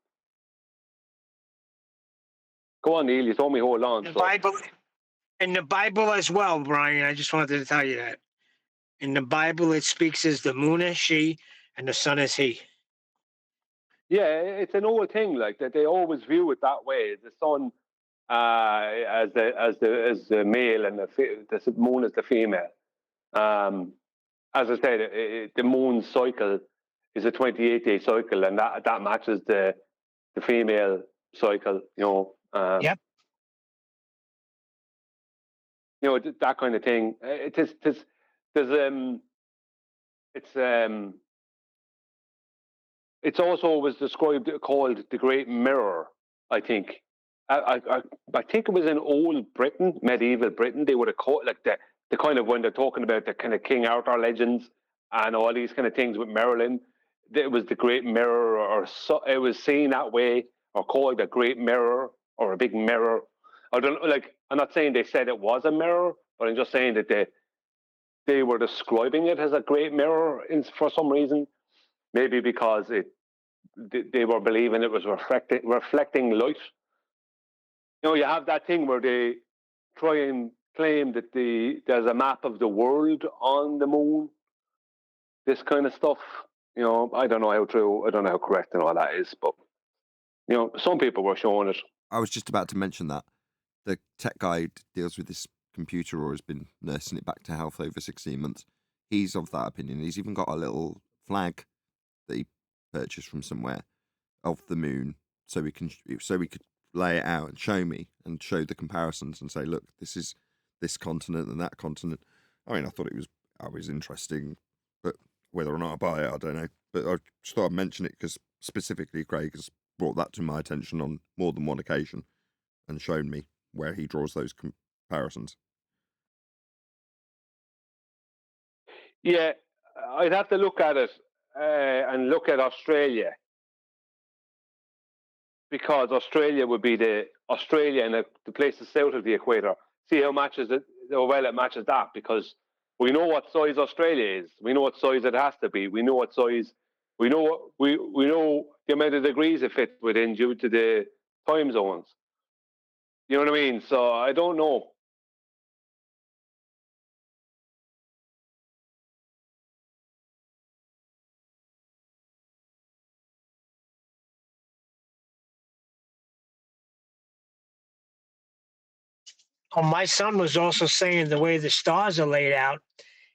Speaker 11: Go on, Neil. You told me hold on.
Speaker 3: In the Bible as well, Brian, I just wanted to tell you that. In the Bible, it speaks as the moon is she and the sun is he.
Speaker 11: Yeah, it's an old thing like that. They always view it that way. The sun as the male and the moon as the female. As I said, the moon's cycle is a 28-day cycle, and that matches the female cycle.
Speaker 3: Yep.
Speaker 11: That kind of thing. It's also was described called the Great Mirror. I think. I think it was in old Britain, medieval Britain. They would have called like the kind of when they're talking about the kind of King Arthur legends and all these kind of things with Merlin. It was the Great Mirror, or so, it was seen that way, or called a Great Mirror or a big mirror. I don't like. I'm not saying they said it was a mirror, but I'm just saying that they were describing it as a great mirror for some reason. Maybe because they were believing it was reflecting light. You have that thing where they try and claim that there's a map of the world on the moon. This kind of stuff. I don't know how true, I don't know how correct and all that is, but some people were showing it.
Speaker 2: I was just about to mention that the tech guy deals with this computer or has been nursing it back to health over 16 months. He's of that opinion. He's even got a little flag that he purchased from somewhere of the moon, so we could lay it out and show me and show the comparisons and say, look, this is this continent and that continent. I mean, I thought it was interesting, but whether or not I buy it, I don't know. But I just thought I'd mention it because specifically Craig has brought that to my attention on more than one occasion and shown me where he draws those comparisons.
Speaker 11: Yeah, I'd have to look at it and look at Australia, because Australia would be the places south of the equator. See how well it matches that, because we know what size Australia is. We know what size it has to be. We know what size. We know the amount of degrees it fits within due to the time zones. You know what I mean? So I don't know.
Speaker 3: Oh, my son was also saying the way the stars are laid out,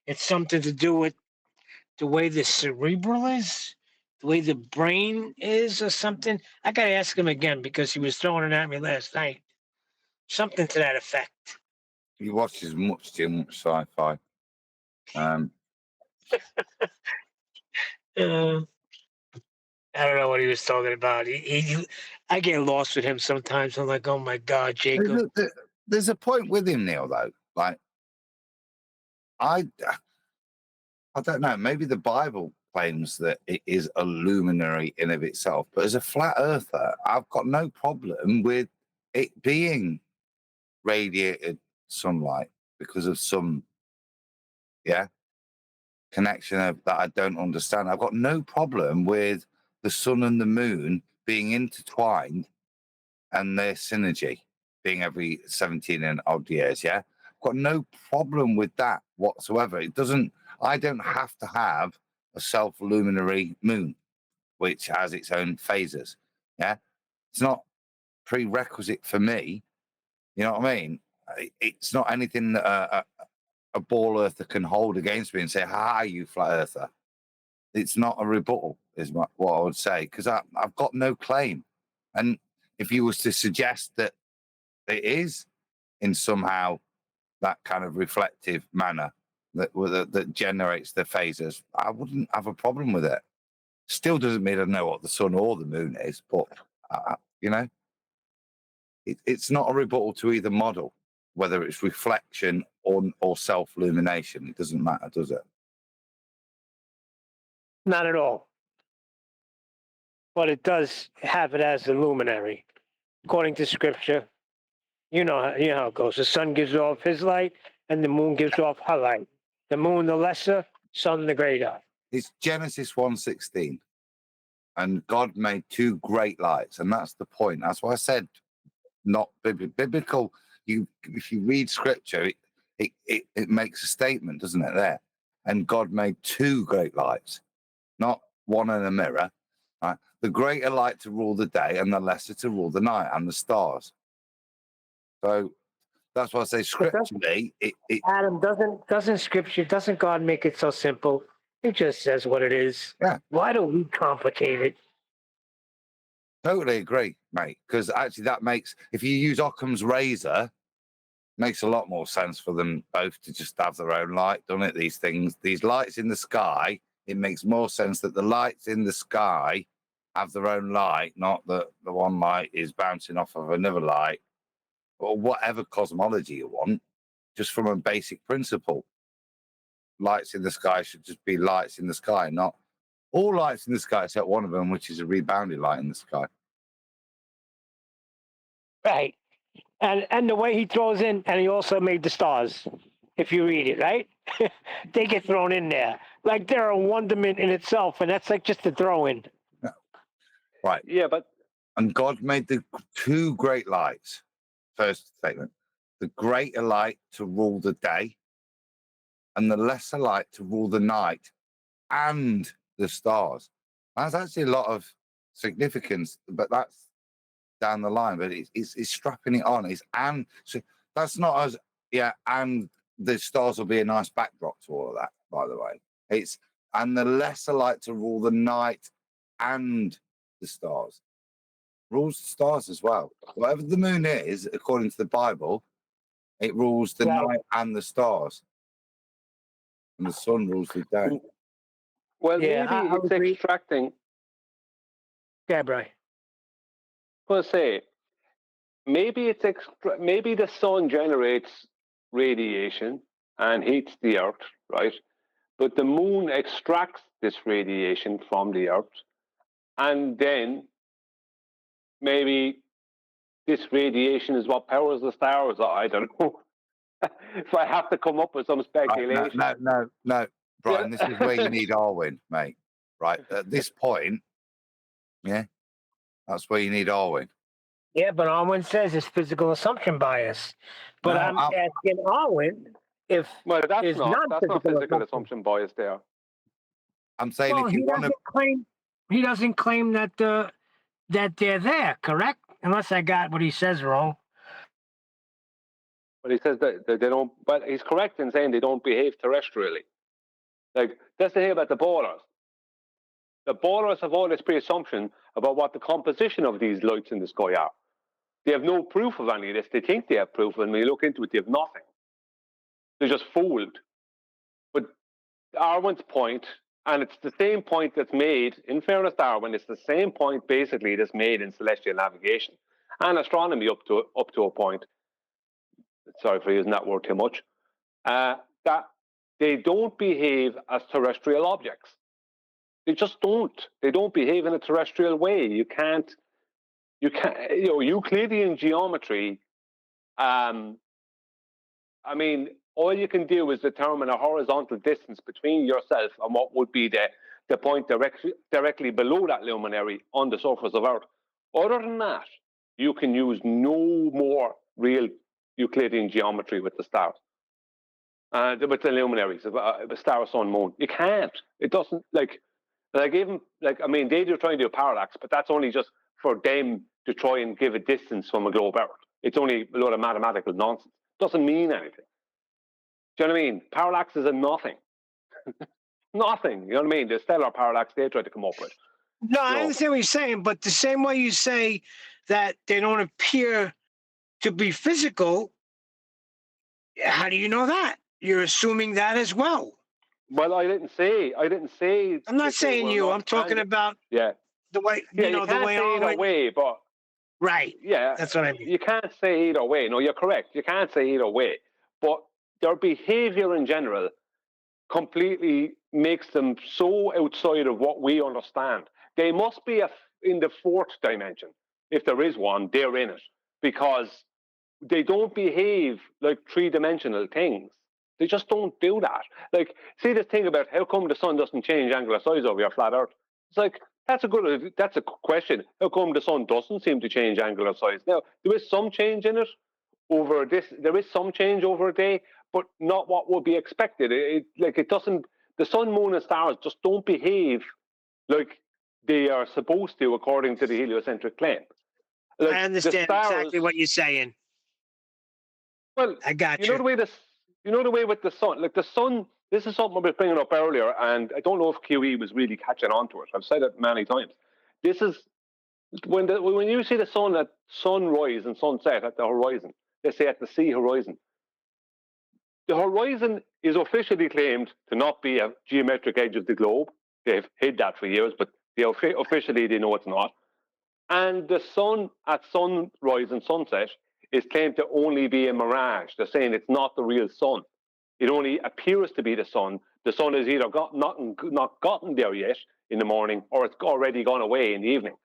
Speaker 3: it's something to do with the way the cerebral is, the way the brain is, or something. I got to ask him again because he was throwing it at me last night. Something to that effect.
Speaker 13: He watches much too much sci-fi.
Speaker 3: I don't know what he was talking about. I get lost with him sometimes. I'm like, oh my God, Jacob.
Speaker 13: There's a point with him, Neil, though. Like, I don't know. Maybe the Bible claims that it is a luminary in of itself, but as a flat earther, I've got no problem with it being radiated sunlight because of some connection that I don't understand. I've got no problem with the sun and the moon being intertwined and their synergy being every 17 and odd years. Yeah, I've got no problem with that whatsoever. I don't have to have a self-luminary moon which has its own phases. Yeah, it's not prerequisite for me. You know what I mean? It's not anything that a ball earther can hold against me and say, "Hi, you flat earther." It's not a rebuttal, is what I would say, because I've got no claim. And if you was to suggest that it is in somehow that kind of reflective manner that generates the phases, I wouldn't have a problem with it. Still doesn't mean I know what the sun or the moon is, but it's not a rebuttal to either model, whether it's reflection or self-illumination. It doesn't matter, does it?
Speaker 3: Not at all. But it does have it as a luminary. According to scripture, you know how it goes. The sun gives off his light and the moon gives off her light. The moon the lesser, sun the greater.
Speaker 13: It's Genesis 1:16. And God made two great lights. And that's the point. That's why I said not biblical. If you read scripture, it makes a statement, doesn't it, there? And God made two great lights, not one in a mirror. Right? The greater light to rule the day and the lesser to rule the night and the stars. So that's why I say scripturally.
Speaker 3: Adam, doesn't God make it so simple? He just says what it is.
Speaker 13: Yeah.
Speaker 3: Why do we complicate it?
Speaker 13: Totally agree, mate. Because actually, that makes, if you use Occam's razor, makes a lot more sense for them both to just have their own light, doesn't it? These things, these lights in the sky, it makes more sense that the lights in the sky have their own light, not that the one light is bouncing off of another light, or whatever cosmology you want, just from a basic principle. Lights in the sky should just be lights in the sky, not all lights in the sky except one of them, which is a rebounded light in the sky.
Speaker 3: Right. And the way he throws in, and he also made the stars, if you read it, right? They get thrown in there. Like they're a wonderment in itself, and that's like just a throw in.
Speaker 13: Yeah. Right.
Speaker 11: Yeah, but.
Speaker 13: And God made the two great lights. First statement. The greater light to rule the day, and the lesser light to rule the night and the stars. That's actually a lot of significance, but that's down the line. But it's strapping it on. And so that's not as and the stars will be a nice backdrop to all of that, by the way. And the lesser light to rule the night and the stars. Rules the stars as well. Whatever the moon is, according to the Bible, it rules the night and the stars. And the sun rules the day.
Speaker 11: Well, maybe it's extracting.
Speaker 3: Yeah, Brian.
Speaker 11: I was going to say, maybe maybe the sun generates radiation and heats the earth, right? But the moon extracts this radiation from the earth, and then maybe this radiation is what powers the stars. I don't know. If I have to come up with some speculation.
Speaker 13: No, Brian, this is where you need Arwin, mate. Right, at this point, that's where you need Arwin.
Speaker 3: Yeah, but Arwin says it's physical assumption bias. But I'm asking Arwin if
Speaker 11: that's not physical assumption bias there.
Speaker 13: I'm saying if you want to
Speaker 3: he doesn't claim that that they're there, correct? Unless I got what he says wrong.
Speaker 11: But he says that they don't. But he's correct in saying they don't behave terrestrially. Like that's the thing about the ballers. The ballers have all this pre-assumption about what the composition of these lights in the sky are. They have no proof of any of this. They think they have proof, and when you look into it, they have nothing. They're just fooled. But Arwin's point, and it's the same point that's made, in fairness to Arwin, it's the same point basically that's made in celestial navigation and astronomy up to a point. Sorry for using that word too much. That they don't behave as terrestrial objects. They just don't. They don't behave in a terrestrial way. You can't, Euclidean geometry, I mean, all you can do is determine a horizontal distance between yourself and what would be the point directly below that luminary on the surface of Earth. Other than that, you can use no more real Euclidean geometry with the stars. With the luminaries, the star, sun, moon. You can't. It doesn't, they do try and do a parallax, but that's only just for them to try and give a distance from a globe Earth. It's only a lot of mathematical nonsense. It doesn't mean anything. Do you know what I mean? Parallax is a nothing. Nothing. You know what I mean? The stellar parallax they try to come up with.
Speaker 3: No, I understand what you're saying, but the same way you say that they don't appear to be physical, how do you know that? You're assuming that as well.
Speaker 11: Well, I didn't say.
Speaker 3: I'm not saying you. I'm talking about
Speaker 11: the
Speaker 3: way
Speaker 11: the way either way, but
Speaker 3: right.
Speaker 11: Yeah,
Speaker 3: that's what I mean.
Speaker 11: You can't say either way. No, you're correct. You can't say either way. But their behavior in general completely makes them so outside of what we understand. They must be in the fourth dimension. If there is one, they're in it because they don't behave like three-dimensional things. They just don't do that. Like, see this thing about how come the sun doesn't change angular size over your flat Earth? It's like, that's a question. How come the sun doesn't seem to change angular size? Now, there is some change in it over this. There is some change over a day, but not what would be expected. It doesn't. The sun, moon, and stars just don't behave like they are supposed to, according to the heliocentric claim. Like,
Speaker 3: I understand exactly what you're saying.
Speaker 11: Well,
Speaker 3: I got you.
Speaker 11: You know the way with the sun. Like the sun. This is something I was bringing up earlier, and I don't know if QE was really catching on to it. I've said it many times. This is when you see the sun at sunrise and sunset at the horizon. They say at the sea horizon. The horizon is officially claimed to not be a geometric edge of the globe. They've hid that for years, but officially they know it's not. And the sun at sunrise and sunset is claimed to only be a mirage. They're saying it's not the real sun. It only appears to be the sun. The sun is either not gotten there yet in the morning, or it's already gone away in the evening,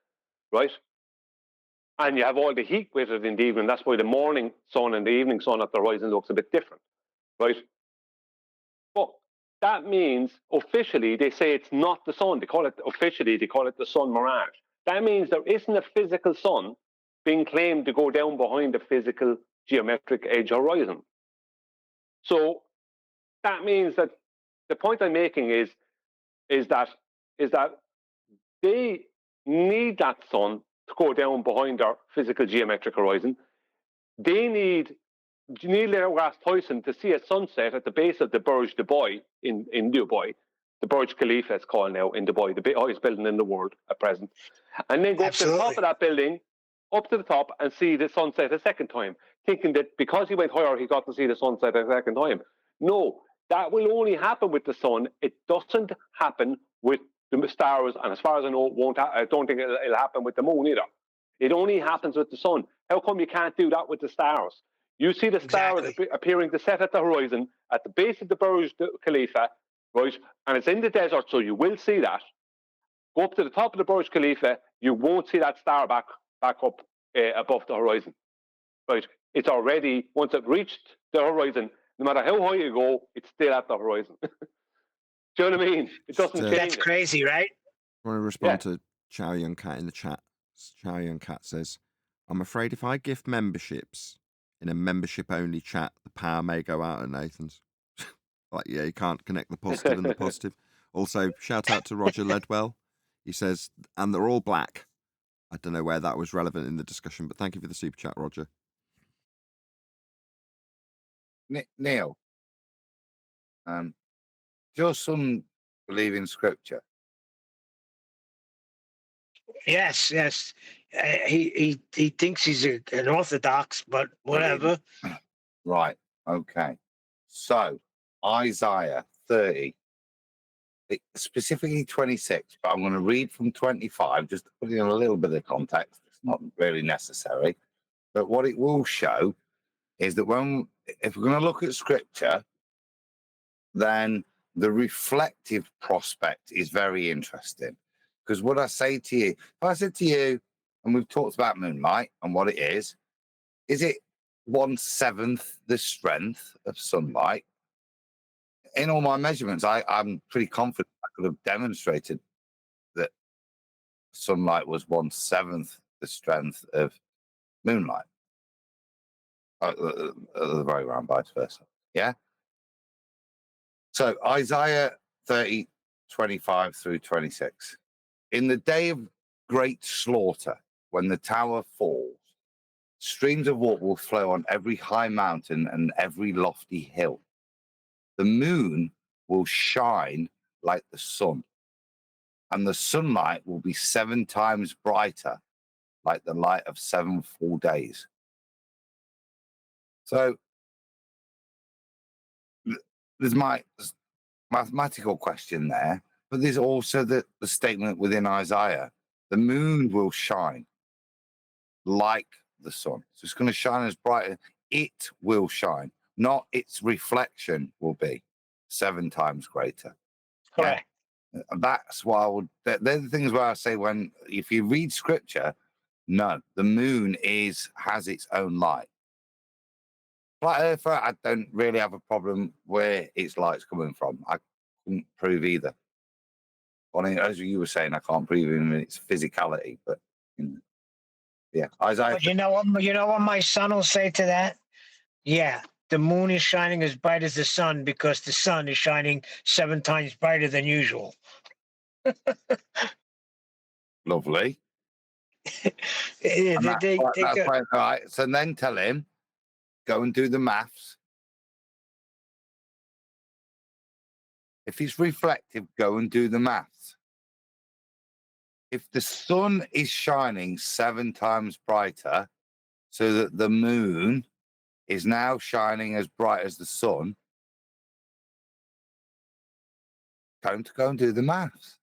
Speaker 11: right? And you have all the heat with it in the evening. That's why the morning sun and the evening sun at the horizon looks a bit different, right? But that means officially they say it's not the sun. They call it the sun mirage. That means there isn't a physical sun being claimed to go down behind the physical geometric edge horizon. So that means that the point I'm making is that they need that sun to go down behind their physical geometric horizon. They need Neil deGrasse Tyson to see a sunset at the base of the Burj Dubai in Dubai. The Burj Khalifa it's called now in Dubai, the highest building in the world at present. And then go up to the top of that building, up to the top, and see the sunset a second time, thinking that because he went higher, he got to see the sunset a second time. No, that will only happen with the sun. It doesn't happen with the stars, and as far as I know, I don't think it'll happen with the moon either. It only happens with the sun. How come you can't do that with the stars? You see the stars appearing to set at the horizon at the base of the Burj Khalifa, right? And it's in the desert, so you will see that. Go up to the top of the Burj Khalifa, you won't see that star back up above the horizon, right? It's already, once it reached the horizon, no matter how high you go, it's still at the horizon. Do you know what I mean? It doesn't change.
Speaker 3: That's crazy, right?
Speaker 2: I want to respond to Chow Young Cat in the chat. Chow Young Cat says, I'm afraid if I gift memberships in a membership-only chat, the power may go out at Nathan's. You can't connect the positive and the positive. Also, shout out to Roger Ledwell. He says, and they're all black. I don't know where that was relevant in the discussion, but thank you for the super chat, Roger.
Speaker 13: Neil, your son believe in scripture?
Speaker 3: Yes. He thinks he's an orthodox, but whatever.
Speaker 13: Right. Okay. So Isaiah 30, specifically 26, but I'm going to read from 25 just to put in a little bit of context. It's not really necessary, but what it will show is that if we're going to look at scripture, then the reflective prospect is very interesting. Because what I say to you, if I said to you, and we've talked about moonlight and what it is it 1/7 the strength of sunlight? In all my measurements, I'm pretty confident I could have demonstrated that sunlight was 1/7 the strength of moonlight. The other way around, vice versa. Yeah. So Isaiah 30, 25 through 26. In the day of great slaughter, when the tower falls, streams of water will flow on every high mountain and every lofty hill. The moon will shine like the sun, and the sunlight will be 7 times brighter, like the light of 7 full days. So there's my mathematical question there, but there's also the statement within Isaiah: the moon will shine like the sun. So it's going to shine as bright. It will shine, not its reflection will be 7 times greater.
Speaker 3: Correct.
Speaker 13: Yeah? That's why I would. They're the things where I say, if you read scripture, no, the moon has its own light. Flat Earther, I don't really have a problem where its light's coming from. I couldn't prove either. Well, as you were saying, I can't prove even its physicality, but yeah, Isaiah.
Speaker 3: But you know what my son will say to that? Yeah, the moon is shining as bright as the sun because the sun is shining 7 times brighter than usual.
Speaker 13: Lovely.
Speaker 3: All
Speaker 13: right. So then tell him, go and do the maths. If it's reflective, go and do the maths. If the sun is shining 7 times brighter, so that the moon is now shining as bright as the sun, time to go and do the maths.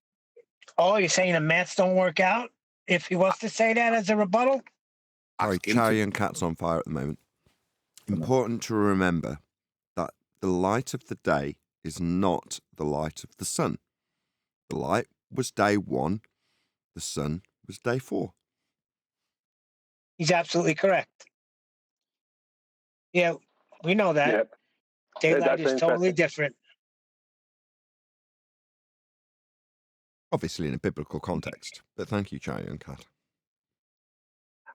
Speaker 3: Oh, you're saying the maths don't work out? If he wants to say that as a rebuttal?
Speaker 2: Sorry, Charlie and Cat's on fire at the moment. Important to remember that the light of the day is not the light of the sun. The light was day 1, the sun was day 4.
Speaker 3: He's absolutely correct. Yeah, we know that.
Speaker 11: Yep.
Speaker 3: Daylight
Speaker 11: That's
Speaker 3: is totally
Speaker 11: interesting.
Speaker 3: different.
Speaker 2: Obviously in a biblical context, but thank you, Charlie and Cat.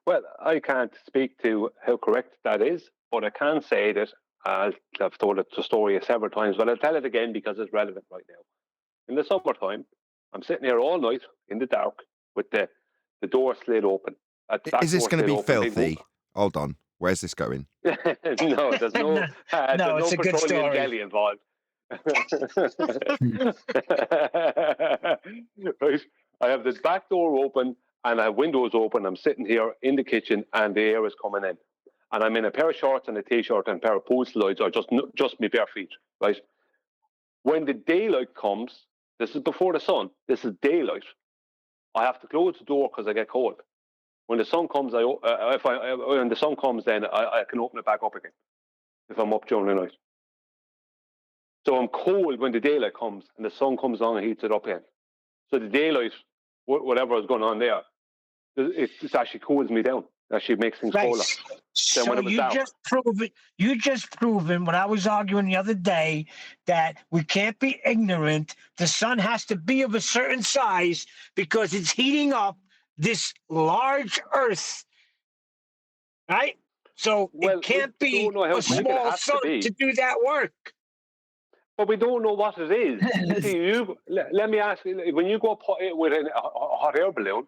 Speaker 11: Well, I can't speak to how correct that is, but I can say that I've told the story several times, but I'll tell it again because it's relevant right now. In the summertime, I'm sitting here all night in the dark with the door slit open.
Speaker 2: Is this going to be filthy? Hold on. Where's this going?
Speaker 11: No, there's no,
Speaker 3: No, it's a good
Speaker 11: petroleum
Speaker 3: story.
Speaker 11: jelly involved. Right. I have this back door open and I have windows open. I'm sitting here in the kitchen and the air is coming in. And I'm in a pair of shorts and a t-shirt and a pair of pool slides, or just my bare feet, right? When the daylight comes, this is before the sun, this is daylight, I have to close the door because I get cold. When the sun comes, when the sun comes, then I can open it back up again if I'm up during the night. So I'm cold when the daylight comes, and the sun comes on and heats it up again. So the daylight, whatever is going on there, it actually cools me down. Actually makes things colder.
Speaker 3: So you just proven what I was arguing the other day, that we can't be ignorant. The sun has to be of a certain size because it's heating up this large Earth, right? So it can't be a small sun to do that work.
Speaker 11: But we don't know what it is. Let me ask you: when you go up with a hot air balloon,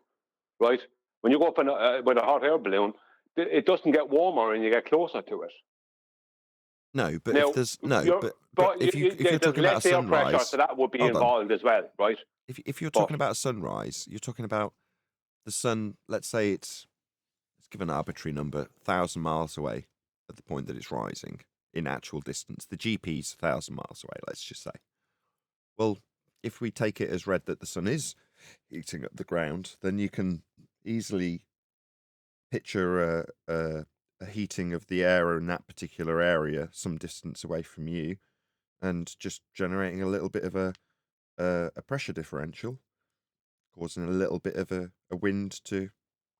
Speaker 11: right? When you go up with a hot air balloon, it doesn't get warmer and you get closer to it.
Speaker 2: No, but
Speaker 11: now,
Speaker 2: if there's if you're talking about a sunrise,
Speaker 11: pressure, so that would be involved as well, right?
Speaker 2: If you're talking about a sunrise, you're talking about the sun. Let's say let's give an arbitrary number, 1,000 miles away at the point that it's rising in actual distance. The GP's 1,000 miles away. Let's just say. Well, if we take it as read that the sun is heating up the ground, then you can easily picture a heating of the air in that particular area some distance away from you, and just generating a little bit of a pressure differential, causing a little bit of a wind to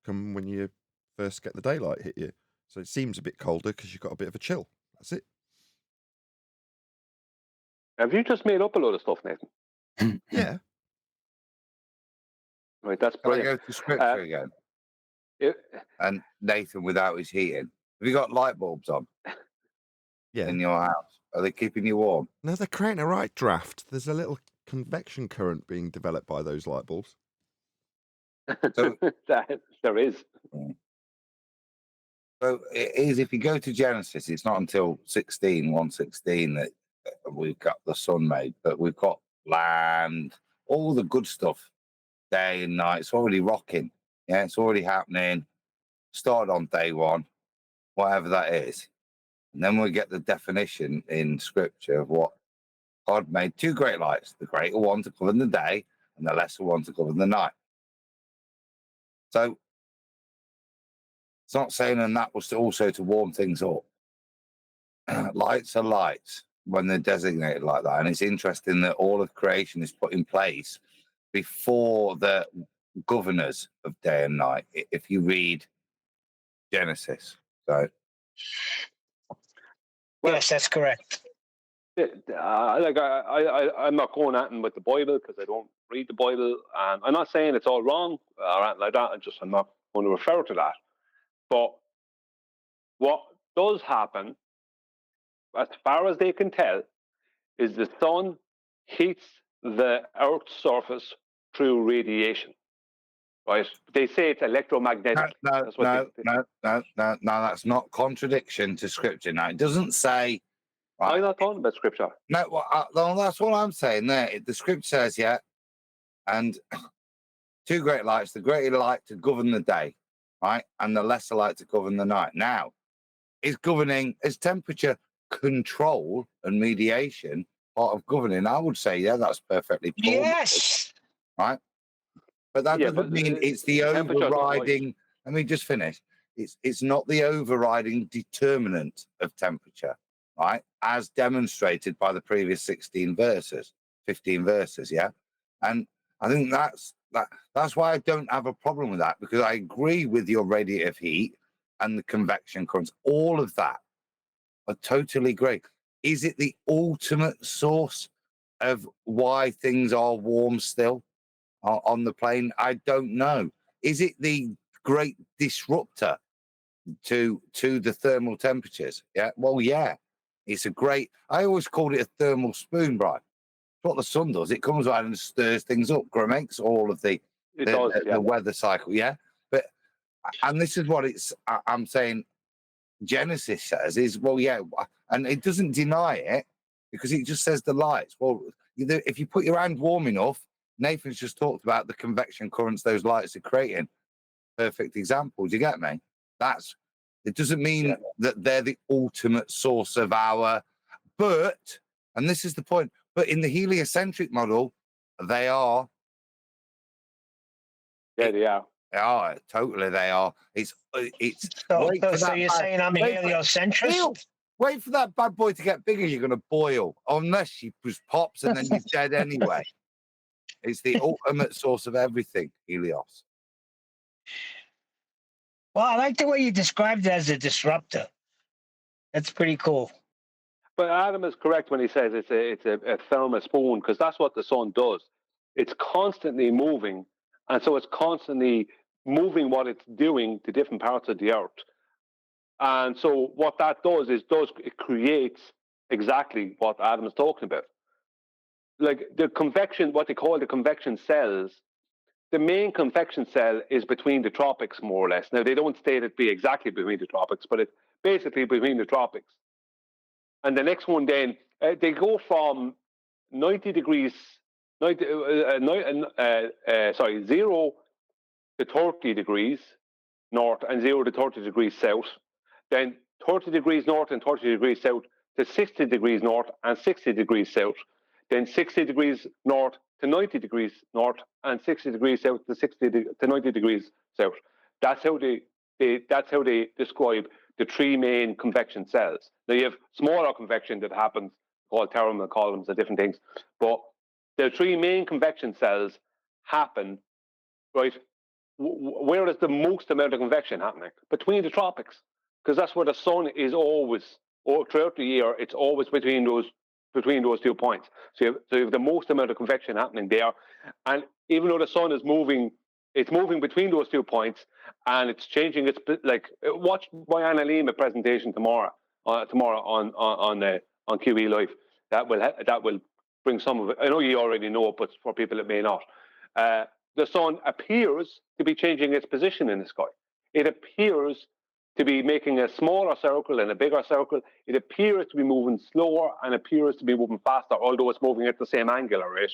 Speaker 2: come when you first get the daylight hit you. So it seems a bit colder because you've got a bit of a chill. That's it.
Speaker 11: Have you just made up a load of stuff, Nathan?
Speaker 2: Yeah.
Speaker 11: Right, that's
Speaker 13: Can I
Speaker 11: brilliant.
Speaker 13: go to scripture again? And Nathan, without his heating, have you got light bulbs on?
Speaker 2: Yeah.
Speaker 13: In your house, are they keeping you warm?
Speaker 2: No, they're creating a right draft. There's a little convection current being developed by those light bulbs.
Speaker 13: So,
Speaker 11: there is.
Speaker 13: So it is, if you go to Genesis, it's not until 1:16 that we've got the sun made, but we've got land, all the good stuff, day and night. It's already rocking. Yeah, it's already happening. Started on day one, whatever that is. And then we get the definition in scripture of what God made two great lights, the greater one to govern the day and the lesser one to govern the night. So it's not saying, and that was also to warm things up. Lights are lights when they're designated like that. And it's interesting that all of creation is put in place before the governors of day and night, if you read Genesis. So,
Speaker 3: yes, that's correct.
Speaker 11: I'm not going at him with the Bible because I don't read the Bible, and I'm not saying it's all wrong or anything like that. I'm not going to refer to that. But what does happen, as far as they can tell, is the sun heats the Earth's surface through radiation. Right? They say it's electromagnetic.
Speaker 13: No, that's not contradiction to scripture. Now, it doesn't say. Right,
Speaker 11: I'm not talking about scripture.
Speaker 13: No, well, that's what I'm saying there. The scripture says, yeah, and two great lights, the greater light to govern the day, right, and the lesser light to govern the night. Now, is temperature control and mediation part of governing? I would say, yeah, that's perfectly plausible.
Speaker 3: Yes.
Speaker 13: Right? But that doesn't mean it's the overriding. Let me just finish. It's not the overriding determinant of temperature, right? As demonstrated by the previous 15 verses, yeah. And I think that's why I don't have a problem with that, because I agree with your radiative heat and the convection currents, all of that. I totally agree. Is it the ultimate source of why things are warm still on the plane? I don't know. Is it the great disruptor to the thermal temperatures? Yeah. Well, yeah. It's a great. I always called it a thermal spoon, Brian. It's what the sun does. It comes around and stirs things up, makes all of the weather cycle. Yeah. And this is what I'm saying. Genesis says is, well, yeah, and it doesn't deny it because it just says the lights. Well, if you put your hand warm enough, Nathan's just talked about the convection currents those lights are creating. Perfect example. Do you get me? It doesn't mean that they're the ultimate source of our, but, and this is the point, but in the heliocentric model, they are.
Speaker 11: Yeah, they are.
Speaker 13: They are, totally they are. It's
Speaker 3: so you're saying I'm a heliocentrist?
Speaker 13: Wait for that bad boy to get bigger, you're going to boil, unless she just pops and then you're dead anyway. It's the ultimate source of everything, Helios.
Speaker 3: Well, I like the way you described it as a disruptor. That's pretty cool.
Speaker 11: But Adam is correct when he says it's a thermal spoon, because that's what the sun does. It's constantly moving, and so it's constantly moving what it's doing to different parts of the earth. And so what that does is it creates exactly what Adam is talking about. Like the convection, what they call the convection cells, the main convection cell is between the tropics, more or less. Now, they don't state it be exactly between the tropics, but it's basically between the tropics. And the next one then, they go from 0 to 30 degrees north and 0 to 30 degrees south. Then 30 degrees north and 30 degrees south to 60 degrees north and 60 degrees south. Then 60 degrees north to 90 degrees north and 60 degrees south to 90 degrees south. That's how they describe the three main convection cells. Now you have smaller convection that happens called thermal columns and different things. But the three main convection cells happen, right? Where is the most amount of convection happening? Between the tropics, because that's where the sun is always, or throughout the year, it's always between those 2 points. So you have the most amount of convection happening there. And even though the sun is moving, it's moving between those 2 points, and it's changing its, like, watch my Anna Lima presentation tomorrow on QE Live. That will bring some of it. I know you already know it, but for people that may not, the sun appears to be changing its position in the sky. It appears to be making a smaller circle and a bigger circle. It appears to be moving slower and appears to be moving faster, although it's moving at the same angular rate.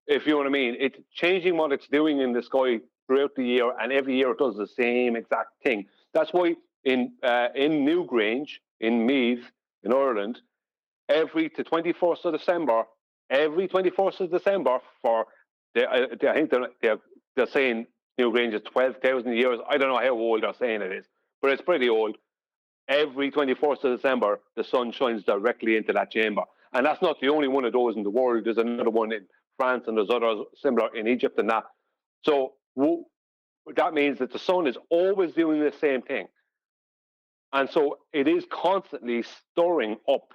Speaker 11: If you know what I mean, it's changing what it's doing in the sky throughout the year, and every year it does the same exact thing. That's why in Newgrange, in Meath, in Ireland, every 24th of December, for I think they're saying Newgrange is 12,000 years. I don't know how old they're saying it is, but it's pretty old. Every 24th of December, the sun shines directly into that chamber. And that's not the only one of those in the world. There's another one in France, and there's others similar in Egypt and that. So that means that the sun is always doing the same thing. And so it is constantly stirring up.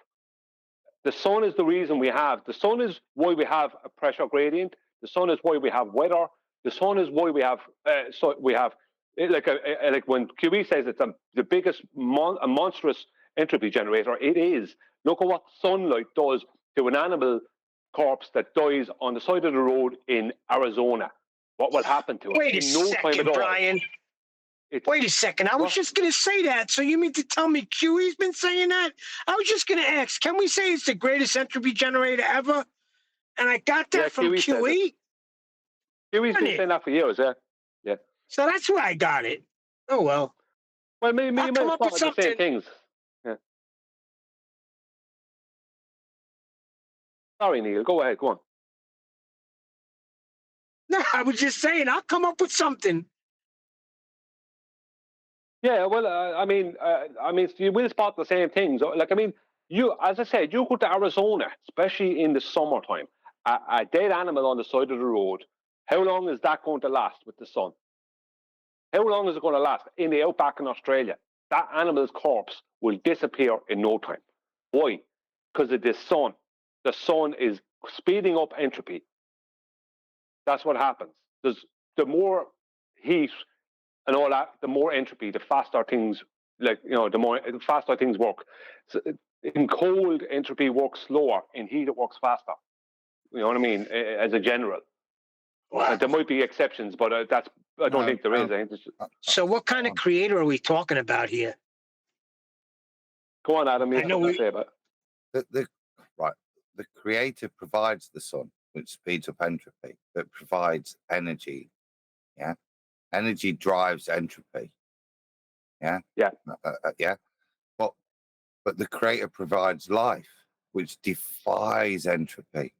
Speaker 11: The sun is the reason the sun is why we have a pressure gradient. The sun is why we have weather. The sun is why we have, like when QE says it's the biggest a monstrous entropy generator, it is. Look at what sunlight does to an animal corpse that dies on the side of the road in Arizona. What will happen to it?
Speaker 3: Wait a second, Brian. Wait a second. I was just going to say that. So you mean to tell me QE's been saying that? I was just going to ask, can we say it's the greatest entropy generator ever? And I got that from QE.
Speaker 11: QE's been saying that for years, yeah.
Speaker 3: So that's where I got it. Oh, well.
Speaker 11: Well, maybe
Speaker 3: I'll
Speaker 11: you
Speaker 3: come
Speaker 11: might
Speaker 3: up with
Speaker 11: have thought the same
Speaker 3: something.
Speaker 11: things. Yeah. Sorry, Neil. Go ahead. Go on.
Speaker 3: No, I was just saying, I'll come up with something.
Speaker 11: Yeah, well, I mean, you will spot the same things. Like, I mean, as I said, you go to Arizona, especially in the summertime, a dead animal on the side of the road. How long is that going to last with the sun? How long is it going to last in the outback in Australia? That animal's corpse will disappear in no time. Why? Because of the sun. The sun is speeding up entropy. That's what happens. The more heat and all that, the more entropy, the faster things, the faster things work. So in cold, entropy works slower. In heat, it works faster. You know what I mean? As a general. Wow. There might be exceptions, but I don't think there is. I think
Speaker 3: So what kind of creator are we talking about here?
Speaker 11: Go on, Adam.
Speaker 3: I know we
Speaker 11: say about
Speaker 13: the creator provides the sun, which speeds up entropy, that provides energy. Yeah. Energy drives entropy. Yeah.
Speaker 11: Yeah.
Speaker 13: Yeah. But the creator provides life, which defies entropy.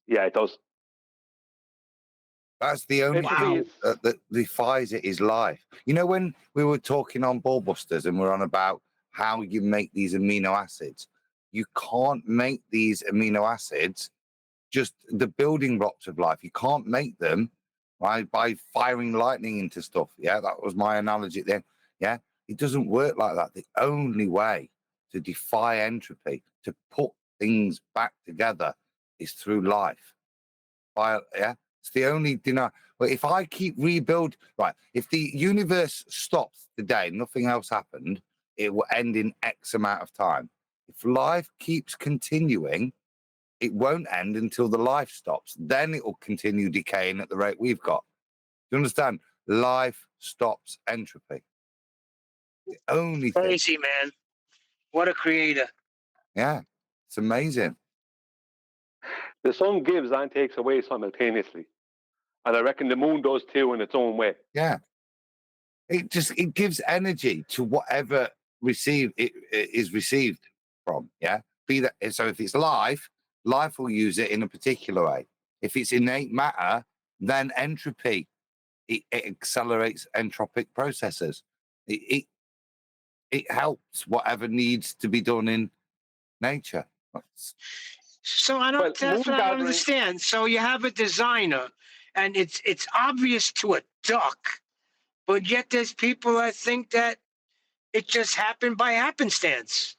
Speaker 11: Yeah, it does.
Speaker 13: That's the only thing that defies it is life. You know, when we were talking on Ballbusters and we're on about how you make these amino acids, you can't make these amino acids just the building blocks of life. You can't make them by firing lightning into stuff. Yeah, that was my analogy then. Yeah, it doesn't work like that. The only way to defy entropy, to put things back together, is through life. It's the only But if I keep if the universe stops today, nothing else happened, it will end in X amount of time. If life keeps continuing, it won't end until the life stops. Then it will continue decaying at the rate we've got. Do you understand? Life stops entropy. The only
Speaker 3: crazy
Speaker 13: thing.
Speaker 3: Man. What a creator.
Speaker 13: Yeah, it's amazing.
Speaker 11: The sun gives and takes away simultaneously. And I reckon the moon does too in its own way.
Speaker 13: Yeah. It gives energy to whatever is received from. Yeah. So if it's life will use it in a particular way. If it's innate matter, then entropy, it accelerates entropic processes. It helps whatever needs to be done in nature.
Speaker 3: So I don't. That's what I don't understand. So you have a designer, and it's obvious to a duck, but yet there's people that think that it just happened by happenstance.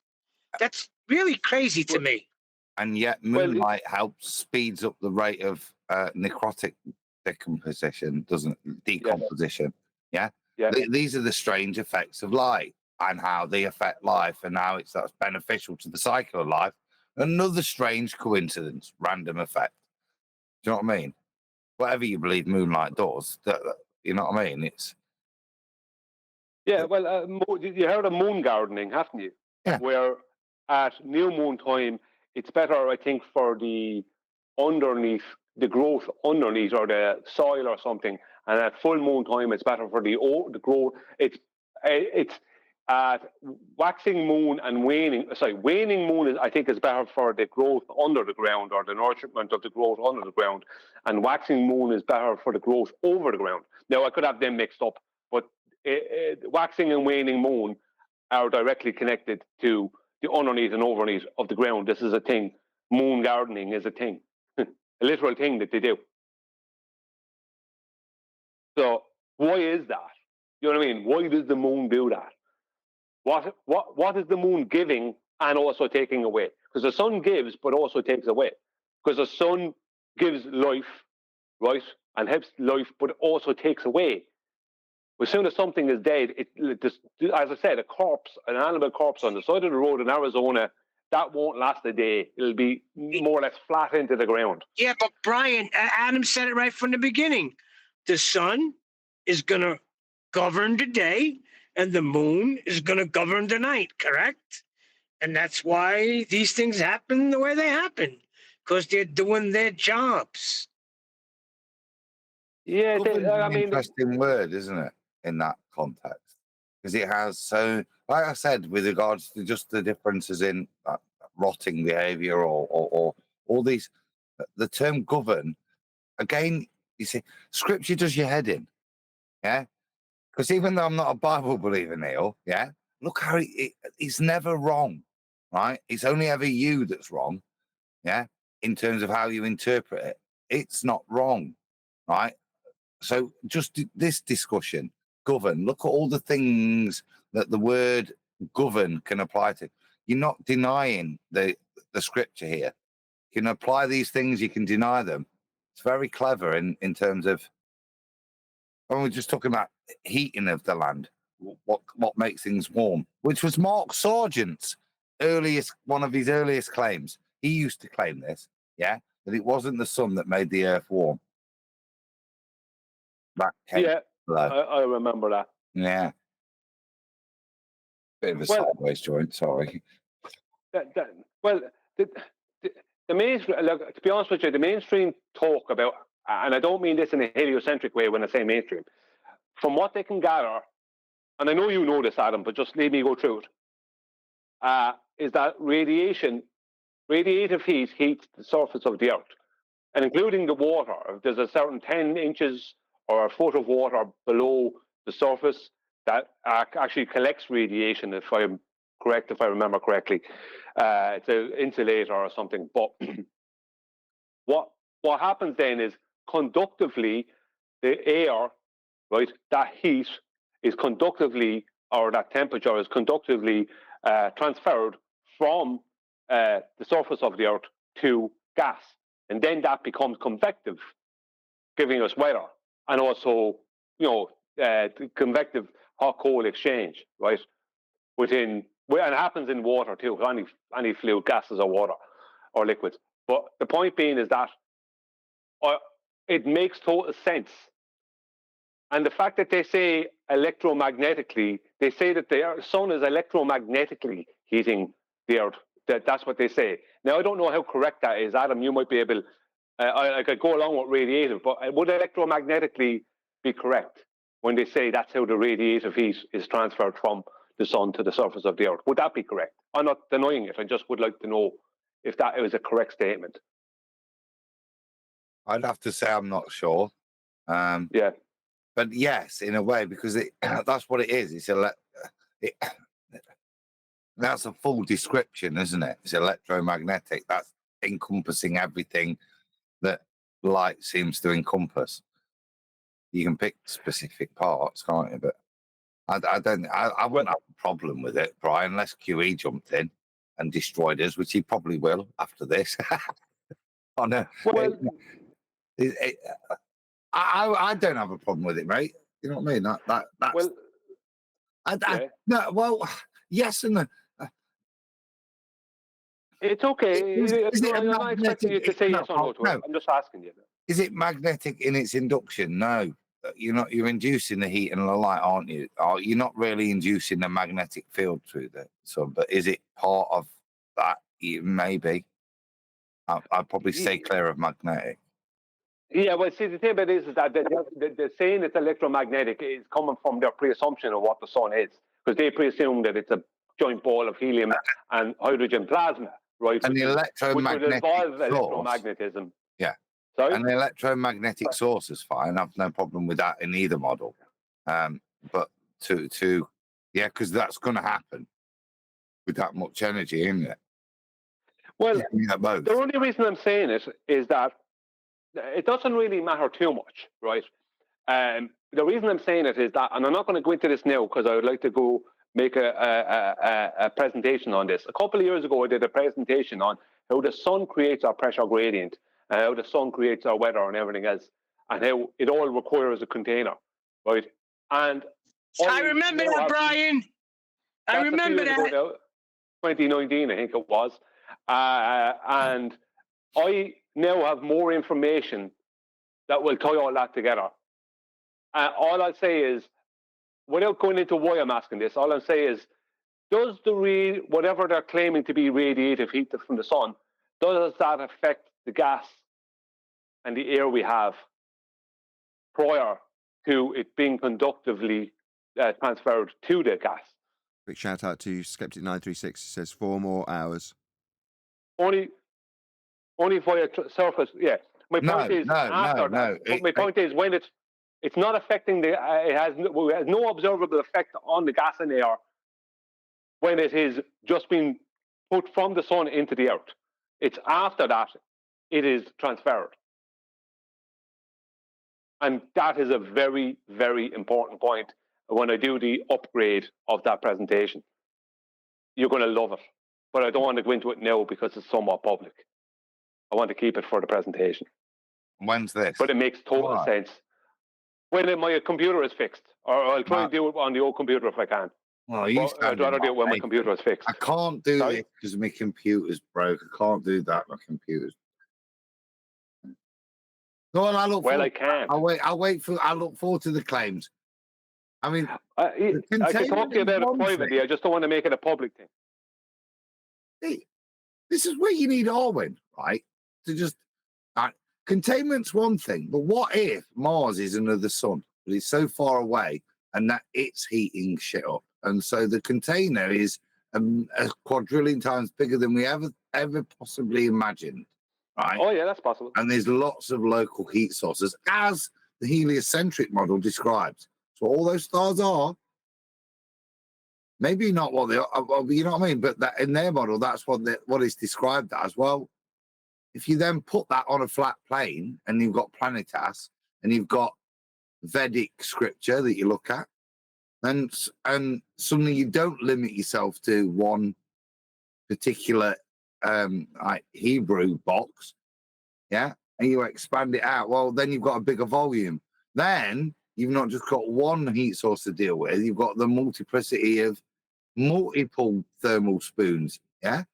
Speaker 3: That's really crazy to me.
Speaker 13: And yet moonlight helps speeds up the rate of necrotic decomposition, decomposition. Yeah. These are the strange effects of light and how they affect life and how that's beneficial to the cycle of life. Another strange coincidence, random effect. Do you know what I mean? Whatever you believe moonlight does, you know what I mean? It's
Speaker 11: well, you heard of moon gardening, haven't you?
Speaker 13: Yeah.
Speaker 11: Where at new moon time, it's better, I think, for the growth underneath or the soil or something. And at full moon time, it's better for the growth. It's waxing moon and waning. Sorry, waning moon I think is better for the growth under the ground or the nourishment of the growth under the ground, and waxing moon is better for the growth over the ground. Now I could have them mixed up, but waxing and waning moon are directly connected to the underneath and overneath of the ground. This is a thing. Moon gardening is a thing, a literal thing that they do. So why is that? You know what I mean? Why does the moon do that? What is the moon giving and also taking away? Because the sun gives but also takes away. Because the sun gives life, right, and helps life, but also takes away. As soon as something is dead, as I said, an animal corpse on the side of the road in Arizona, that won't last a day. It'll be more or less flat into the ground.
Speaker 3: Yeah, but Brian, Adam said it right from the beginning. The sun is going to govern the day, and the moon is going to govern the night, correct? And that's why these things happen the way they happen, because they're doing their jobs.
Speaker 11: Yeah,
Speaker 13: an interesting word, isn't it, in that context? Because it has so, like I said, with regards to just the differences in rotting behaviour or all these, the term govern, again, you see, scripture does your head in, yeah? Because even though I'm not a Bible believer, Neil, yeah, look how it's never wrong, right? It's only ever you that's wrong, yeah, in terms of how you interpret it. It's not wrong, right? So just this discussion, govern, look at all the things that the word govern can apply to. You're not denying the scripture here. You can apply these things, you can deny them. It's very clever in terms of, when we're just talking about heating of the land, what makes things warm, which was Mark Sargent's one of his earliest claims. He used to claim this, yeah, that it wasn't the sun that made the earth warm.
Speaker 11: Yeah, I remember that.
Speaker 13: Yeah. Bit of a sideways joint, sorry.
Speaker 11: The mainstream, look, to be honest with you, the mainstream talk about, and I don't mean this in a heliocentric way when I say mainstream, from what they can gather, and I know you know this, Adam, but just let me go through it, is that radiative heat heats the surface of the earth, and including the water. If there's a certain 10 inches or a foot of water below the surface, that actually collects radiation, if I'm correct, if I remember correctly. It's an insulator or something. But what happens then is conductively, the air, right, that heat is conductively, or that temperature is conductively transferred from the surface of the earth to gas. And then that becomes convective, giving us weather. And also, the convective hot-cold exchange, right? And it happens in water too, any fluid, gases or water or liquids. But the point being is that it makes total sense. And the fact that they say electromagnetically, they say that the sun is electromagnetically heating the earth. That's what they say. Now, I don't know how correct that is. Adam, you might be able, I could go along with radiative, but would electromagnetically be correct when they say that's how the radiative heat is transferred from the sun to the surface of the earth? Would that be correct? I'm not denying it. I just would like to know if that is a correct statement.
Speaker 13: I'd have to say I'm not sure.
Speaker 11: Yeah.
Speaker 13: But yes, in a way, because that's what it is. It's That's a full description, isn't it? It's electromagnetic. That's encompassing everything that light seems to encompass. You can pick specific parts, can't you? But I wouldn't have a problem with it, Brian, unless QE jumped in and destroyed us, which he probably will after this. I know. I don't have a problem with it, mate. You know what I mean? That's no. Well, yes and no.
Speaker 11: It's okay. I'm not expecting you to say yes or no to it. I'm just asking you.
Speaker 13: Is it magnetic in its induction? No. You're not. You're inducing the heat and the light, aren't you? You're not really inducing the magnetic field through the sun. But is it part of that? Maybe. I'd probably stay clear of magnetic.
Speaker 11: Yeah, well, see, the thing about it is that the saying it's electromagnetic is coming from their pre-assumption of what the sun is, because they pre-assume that it's a giant ball of helium and hydrogen plasma, right?
Speaker 13: And the electromagnetic
Speaker 11: electromagnetism.
Speaker 13: Yeah.
Speaker 11: Sorry?
Speaker 13: And the electromagnetic source is fine. I've no problem with that in either model. But because that's going to happen with that much energy, isn't it?
Speaker 11: Well, the only reason I'm saying it is that it doesn't really matter too much, right? The reason I'm saying it is that, and I'm not going to go into this now because I would like to go make a presentation on this. A couple of years ago, I did a presentation on how the sun creates our pressure gradient, and how the sun creates our weather and everything else, and how it all requires a container, right? And
Speaker 3: I remember that, Brian. I remember that.
Speaker 11: 2019, I think it was. And I now have more information that will tie all that together. All I'll say is, without going into why I'm asking this, all I'll say is, does whatever they're claiming to be radiative heat from the sun, does that affect the gas and the air we have prior to it being conductively transferred to the gas?
Speaker 2: Quick shout out to Skeptic936. He says 4 more hours.
Speaker 11: Only via surface. Yeah. My point is after that. My point is when it's not affecting it has no observable effect on the gas and air when it is just been put from the sun into the earth. It's after that it is transferred. And that is a very, very important point when I do the upgrade of that presentation. You're going to love it. But I don't want to go into it now because it's somewhat public. I want to keep it for the presentation.
Speaker 13: When's this?
Speaker 11: But it makes total sense. When my computer is fixed, or I'll try and do it on the old computer if I can.
Speaker 13: Well,
Speaker 11: I'd rather do it when my computer is fixed.
Speaker 13: I can't do this because my computer's broke. I can't do that. My computer's. Go on, I
Speaker 11: can.
Speaker 13: I look forward to the claims. I mean,
Speaker 11: I can talk to you about it privately. I just don't want to make it a public thing.
Speaker 13: See, this is where you need Arwen, right? To just containment's one thing, but what if Mars is another sun, but it's so far away and that it's heating shit up, and so the container is a quadrillion times bigger than we ever possibly imagined, right?
Speaker 11: Oh yeah, that's possible.
Speaker 13: And there's lots of local heat sources, as the heliocentric model describes. So all those stars are. Maybe not what they are, you know what I mean? But that in their model, that's what it's described as. Well, if you then put that on a flat plane and you've got Planetas and you've got Vedic scripture that you look at, and suddenly you don't limit yourself to one particular like Hebrew box, yeah, and you expand it out. Well, then you've got a bigger volume. Then you've not just got one heat source to deal with, you've got the multiplicity of multiple thermal spoons, yeah,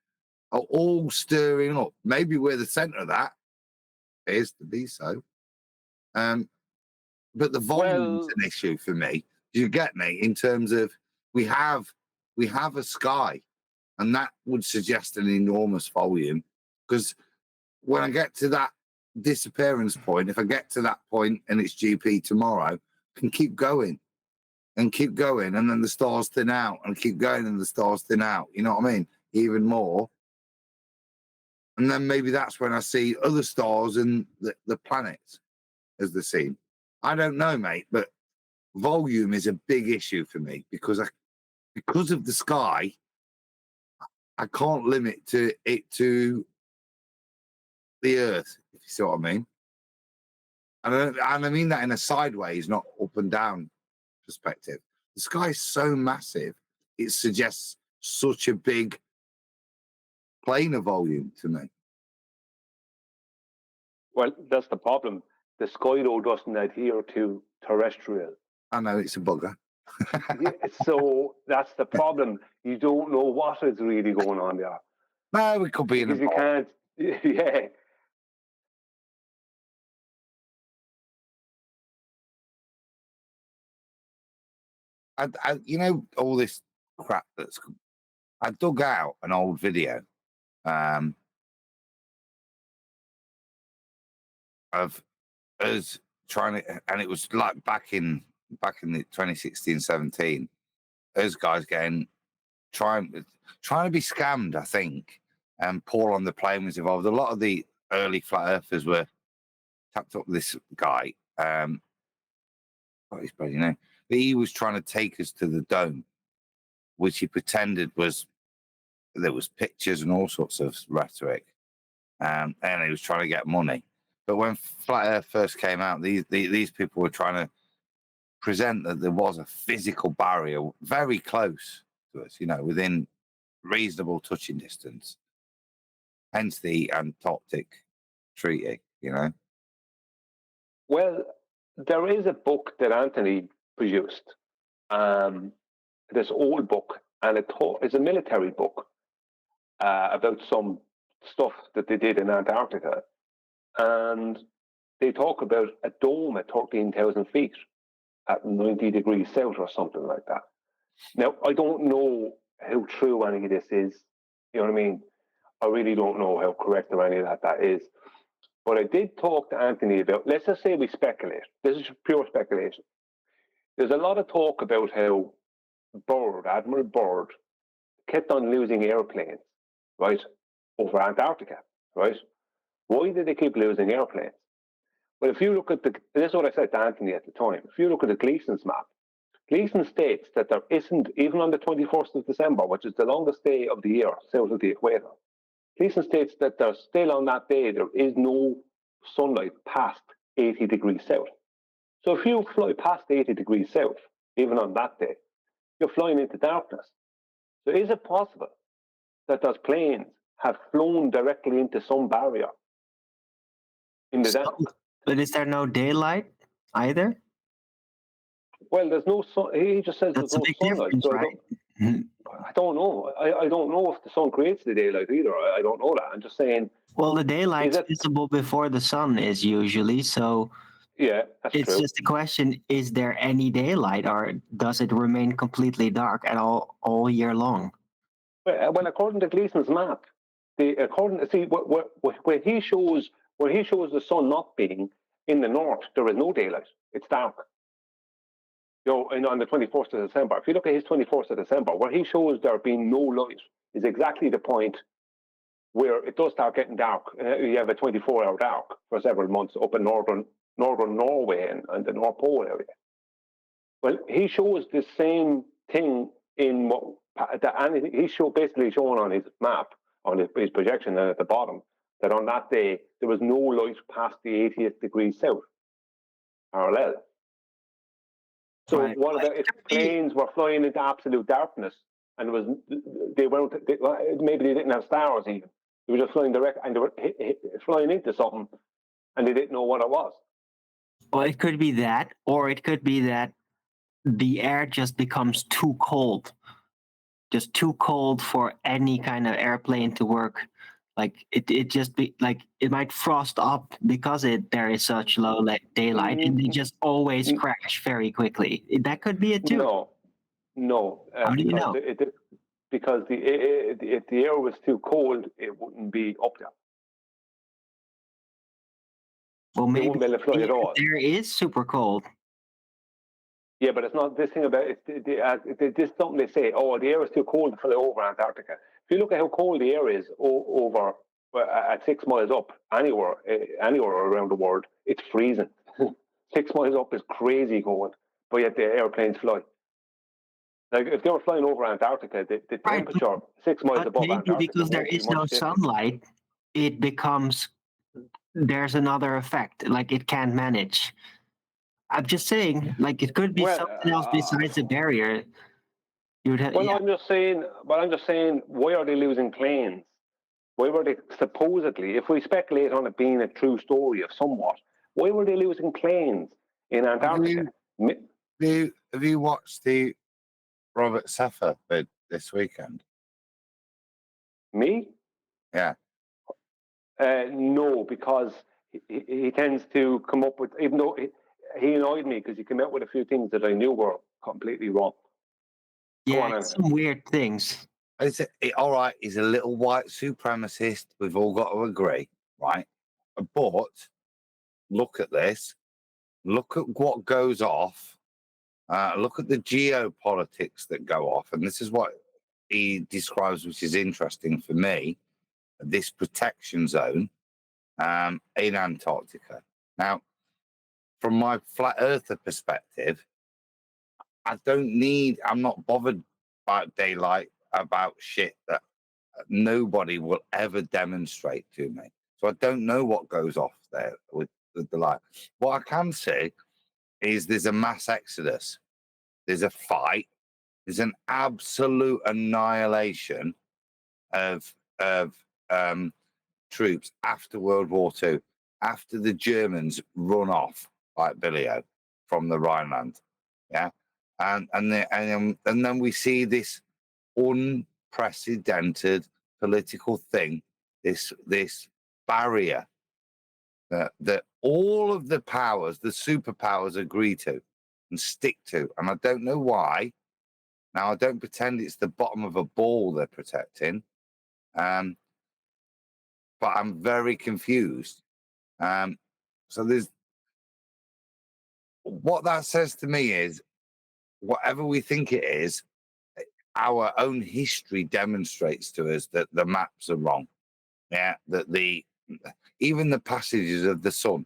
Speaker 13: are all stirring up. Maybe we're the center of that, appears to be so. But the volume's an issue for me. Do you get me? In terms of we have a sky, and that would suggest an enormous volume. Because when I get to that disappearance point, if I get to that point and it's GP tomorrow, I can keep going and keep going, and then the stars thin out, and keep going and the stars thin out. You know what I mean? Even more. And then maybe that's when I see other stars and the planets as the scene. I don't know, mate, but volume is a big issue for me because of the sky. I can't limit it to the Earth, if you see what I mean. And I mean that in a sideways, not up and down perspective. The sky is so massive, it suggests such a big plane of volume to me.
Speaker 11: Well, that's the problem. The sky, though, doesn't adhere to terrestrial.
Speaker 13: I know, it's a bugger.
Speaker 11: Yeah, so that's the problem. You don't know what is really going on there.
Speaker 13: No, it could be
Speaker 11: because you can't. Yeah.
Speaker 13: You know, all this crap I dug out an old video of us trying to, and it was like back in the 2016-17, us guys trying to be scammed, I think, and Paul on the plane was involved. A lot of the early flat earthers were tapped up with this guy. What his bloody name? He was trying to take us to the dome, which he pretended there was pictures and all sorts of rhetoric, and he was trying to get money. But when flat Earth first came out, these people were trying to present that there was a physical barrier very close to us, you know, within reasonable touching distance. Hence the Antarctic Treaty, you know.
Speaker 11: Well, there is a book that Anthony produced, this old book, and it's a military book about some stuff that they did in Antarctica. And they talk about a dome at 13,000 feet at 90 degrees south or something like that. Now, I don't know how true any of this is. You know what I mean? I really don't know how correct or any of that is. But I did talk to Anthony about, let's just say we speculate. This is pure speculation. There's a lot of talk about how Admiral Byrd, kept on losing airplanes, right, over Antarctica, right? Why did they keep losing airplanes? Well, if you look at this is what I said to Anthony at the time. If you look at the Gleason's map, Gleason states that there isn't, even on the 21st of December, which is the longest day of the year south of the equator, Gleason states that there's still on that day, there is no sunlight past 80 degrees south. So if you fly past 80 degrees south, even on that day, you're flying into darkness. So is it possible that those planes have flown directly into some barrier in the dark?
Speaker 9: But is there no daylight either?
Speaker 11: Well, there's no sun. He just says
Speaker 9: That's
Speaker 11: there's no sunlight. So
Speaker 9: right?
Speaker 11: I don't know. I don't know if the sun creates the daylight either. I don't know that. I'm just saying.
Speaker 9: Well, the daylight's visible before the sun is usually, so
Speaker 11: yeah, that's
Speaker 9: it's
Speaker 11: true.
Speaker 9: just a question: is there any daylight, or does it remain completely dark at all year long?
Speaker 11: Well, according to Gleason's map, when he shows the sun not being in the north, there is no daylight. It's dark. On the 21st of December, if you look at his 21st of December, where he shows there being no light, is exactly the point where it does start getting dark. You have a 24-hour dark for several months up in northern Norway and the North Pole area. Well, he shows the same thing in he's basically showing on his map, on his projection at the bottom, that on that day there was no light past the 80th degree south parallel. So
Speaker 9: Right.
Speaker 11: what about if planes were flying into absolute darkness and maybe they didn't have stars even. They were just flying direct and they were flying into something and they didn't know what it was.
Speaker 9: Well, it could be that, or it could be that the air just becomes too cold. Just too cold for any kind of airplane to work. Like it just be like it might frost up because there is such low daylight, and they just always crash very quickly. That could be it too.
Speaker 11: No.
Speaker 9: How do you know?
Speaker 11: Because if the air was too cold, it wouldn't be up there.
Speaker 9: Well, maybe
Speaker 11: wouldn't be able to fly at all.
Speaker 9: The air is super cold.
Speaker 11: Yeah, but it's not this thing about it. This is something they say. Oh, the air is too cold to fly over Antarctica. If you look at how cold the air is over at 6 miles up, anywhere around the world, it's freezing. 6 miles up is crazy cold, but yet the airplanes fly. Like if they were flying over Antarctica, the temperature 6 miles above
Speaker 9: Maybe
Speaker 11: Antarctica
Speaker 9: because there
Speaker 11: won't be
Speaker 9: is no
Speaker 11: much different.
Speaker 9: sunlight, it becomes there's another effect. Like it can't manage. I'm just saying, like it could be something else besides a barrier. You would have,
Speaker 11: Well,
Speaker 9: yeah.
Speaker 11: I'm just saying, why are they losing planes? Why were they supposedly, if we speculate on it being a true story of somewhat, why were they losing planes in Antarctica?
Speaker 13: Have you watched the Robert Saffer bid this weekend?
Speaker 11: Me?
Speaker 13: Yeah.
Speaker 11: No, because he tends to come up with, even though he annoyed me because he came out with a few things that I knew were completely wrong.
Speaker 9: Yeah, some weird things.
Speaker 13: All right, he's a little white supremacist. We've all got to agree, right? But look at this. Look at what goes off. Look at the geopolitics that go off. And this is what he describes, which is interesting for me, this protection zone in Antarctica. Now, from my flat earther perspective, I'm not bothered about daylight, about shit that nobody will ever demonstrate to me. So I don't know what goes off there with the light. What I can say is there's a mass exodus. There's a fight. There's an absolute annihilation of troops after World War II, after the Germans run off like Billy-O from the Rhineland. Yeah. And then we see this unprecedented political thing, this barrier that all of the powers, the superpowers, agree to and stick to. And I don't know why. Now, I don't pretend it's the bottom of a ball they're protecting, but I'm very confused. So there's what that says to me is, whatever we think it is, our own history demonstrates to us that the maps are wrong. Yeah, that even the passages of the sun,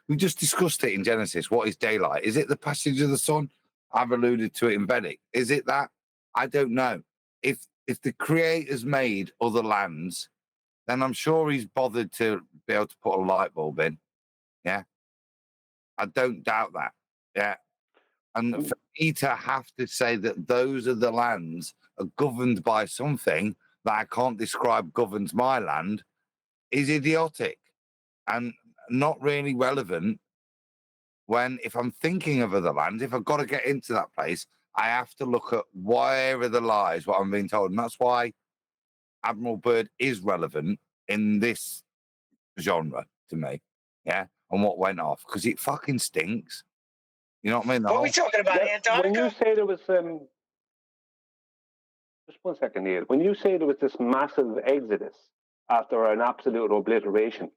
Speaker 13: we just discussed it in Genesis. What is daylight? Is it the passage of the sun? I've alluded to it in Vedic. Is it that? I don't know. If the Creator's made other lands, then I'm sure he's bothered to be able to put a light bulb in. Yeah, I don't doubt that. Yeah. And for me to have to say that those are the lands are governed by something that I can't describe governs my land is idiotic and not really relevant. When if I'm thinking of other lands, if I've got to get into that place, I have to look at wherever the lies, what I'm being told. And that's why Admiral Byrd is relevant in this genre to me. Yeah. And what went off, because it fucking stinks. You know what I mean?
Speaker 3: What are we talking about, Antarctica?
Speaker 11: When you say there was just 1 second, Neil. When you say there was this massive exodus after an absolute obliteration,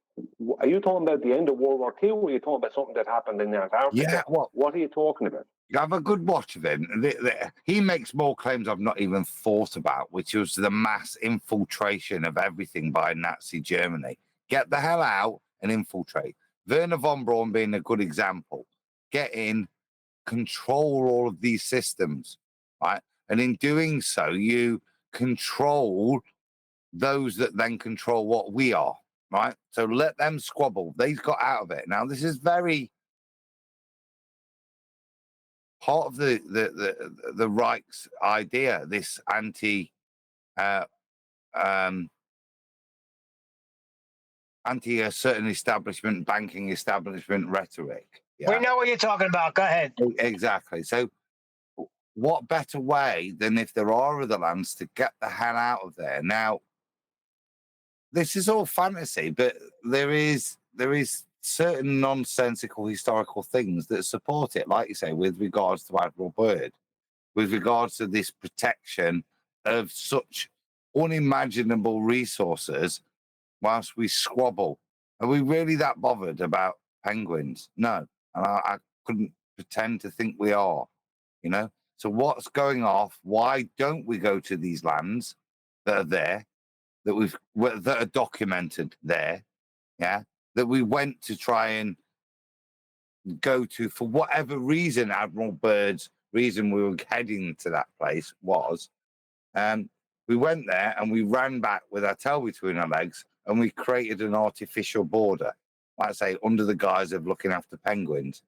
Speaker 11: are you talking about the end of World War II, or are you talking about something that happened in Antarctica?
Speaker 13: Yeah.
Speaker 11: What are you talking about?
Speaker 13: Have a good watch of him. He makes more claims I've not even thought about, which was the mass infiltration of everything by Nazi Germany. Get the hell out and infiltrate. Werner von Braun being a good example. Get in, control all of these systems, right? And in doing so, you control those that then control what we are, right? So let them squabble. They've got out of it. Now, this is very part of the Reich's idea, this anti a certain establishment, banking establishment rhetoric. Yeah?
Speaker 3: We know what you're talking about. Go ahead.
Speaker 13: Exactly. So what better way than if there are other lands to get the hell out of there? Now, this is all fantasy, but there is certain nonsensical historical things that support it, like you say, with regards to Admiral Byrd, with regards to this protection of such unimaginable resources whilst we squabble. Are we really that bothered about penguins? No. And I couldn't pretend to think we are, you know? So what's going off? Why don't we go to these lands that are there, that are documented there, yeah, that we went to try and go to for whatever reason Admiral Byrd's reason we were heading to that place was we went there and we ran back with our tail between our legs and we created an artificial border, like I say, under the guise of looking after penguins.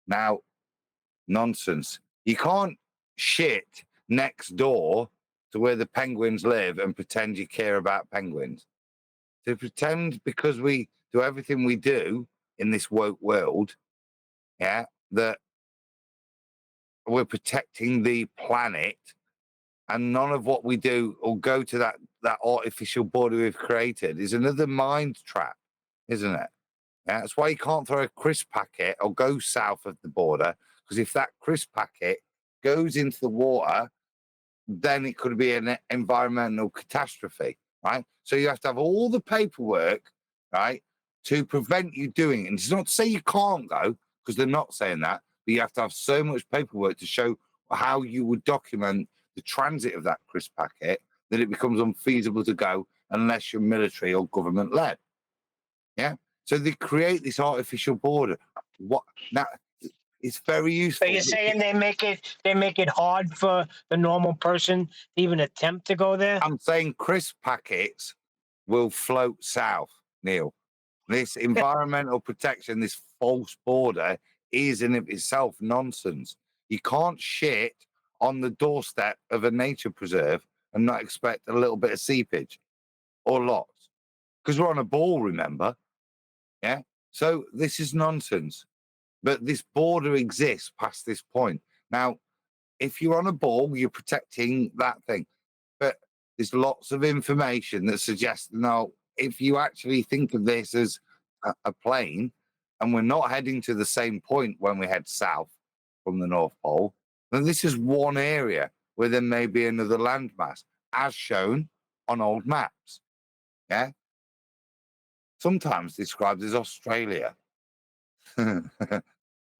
Speaker 13: Now, nonsense. You can't shit next door to where the penguins live and pretend you care about penguins. To pretend because we do everything we do in this woke world, yeah, that we're protecting the planet, and none of what we do will go to that artificial border we've created is another mind trap, isn't it? Yeah, that's why you can't throw a crisp packet or go south of the border, because if that crisp packet goes into the water, then it could be an environmental catastrophe, right? So you have to have all the paperwork, right, to prevent you doing it. And it's not to say you can't go, because they're not saying that, but you have to have so much paperwork to show how you would document the transit of that crisp packet that it becomes unfeasible to go unless you're military or government led. Yeah. So they create this artificial border. What now? It's very useful.
Speaker 3: So you're saying they make it hard for the normal person to even attempt to go there?
Speaker 13: I'm saying crisp packets will float south, Neil. This environmental protection, this false border, is in itself nonsense. You can't shit on the doorstep of a nature preserve and not expect a little bit of seepage or lots, because we're on a ball, remember? Yeah. So this is nonsense. But this border exists past this point. Now, if you're on a ball, you're protecting that thing. But there's lots of information that suggests, now, if you actually think of this as a plane, and we're not heading to the same point when we head south from the North Pole, then this is one area where there may be another landmass, as shown on old maps. Yeah? Sometimes described as Australia.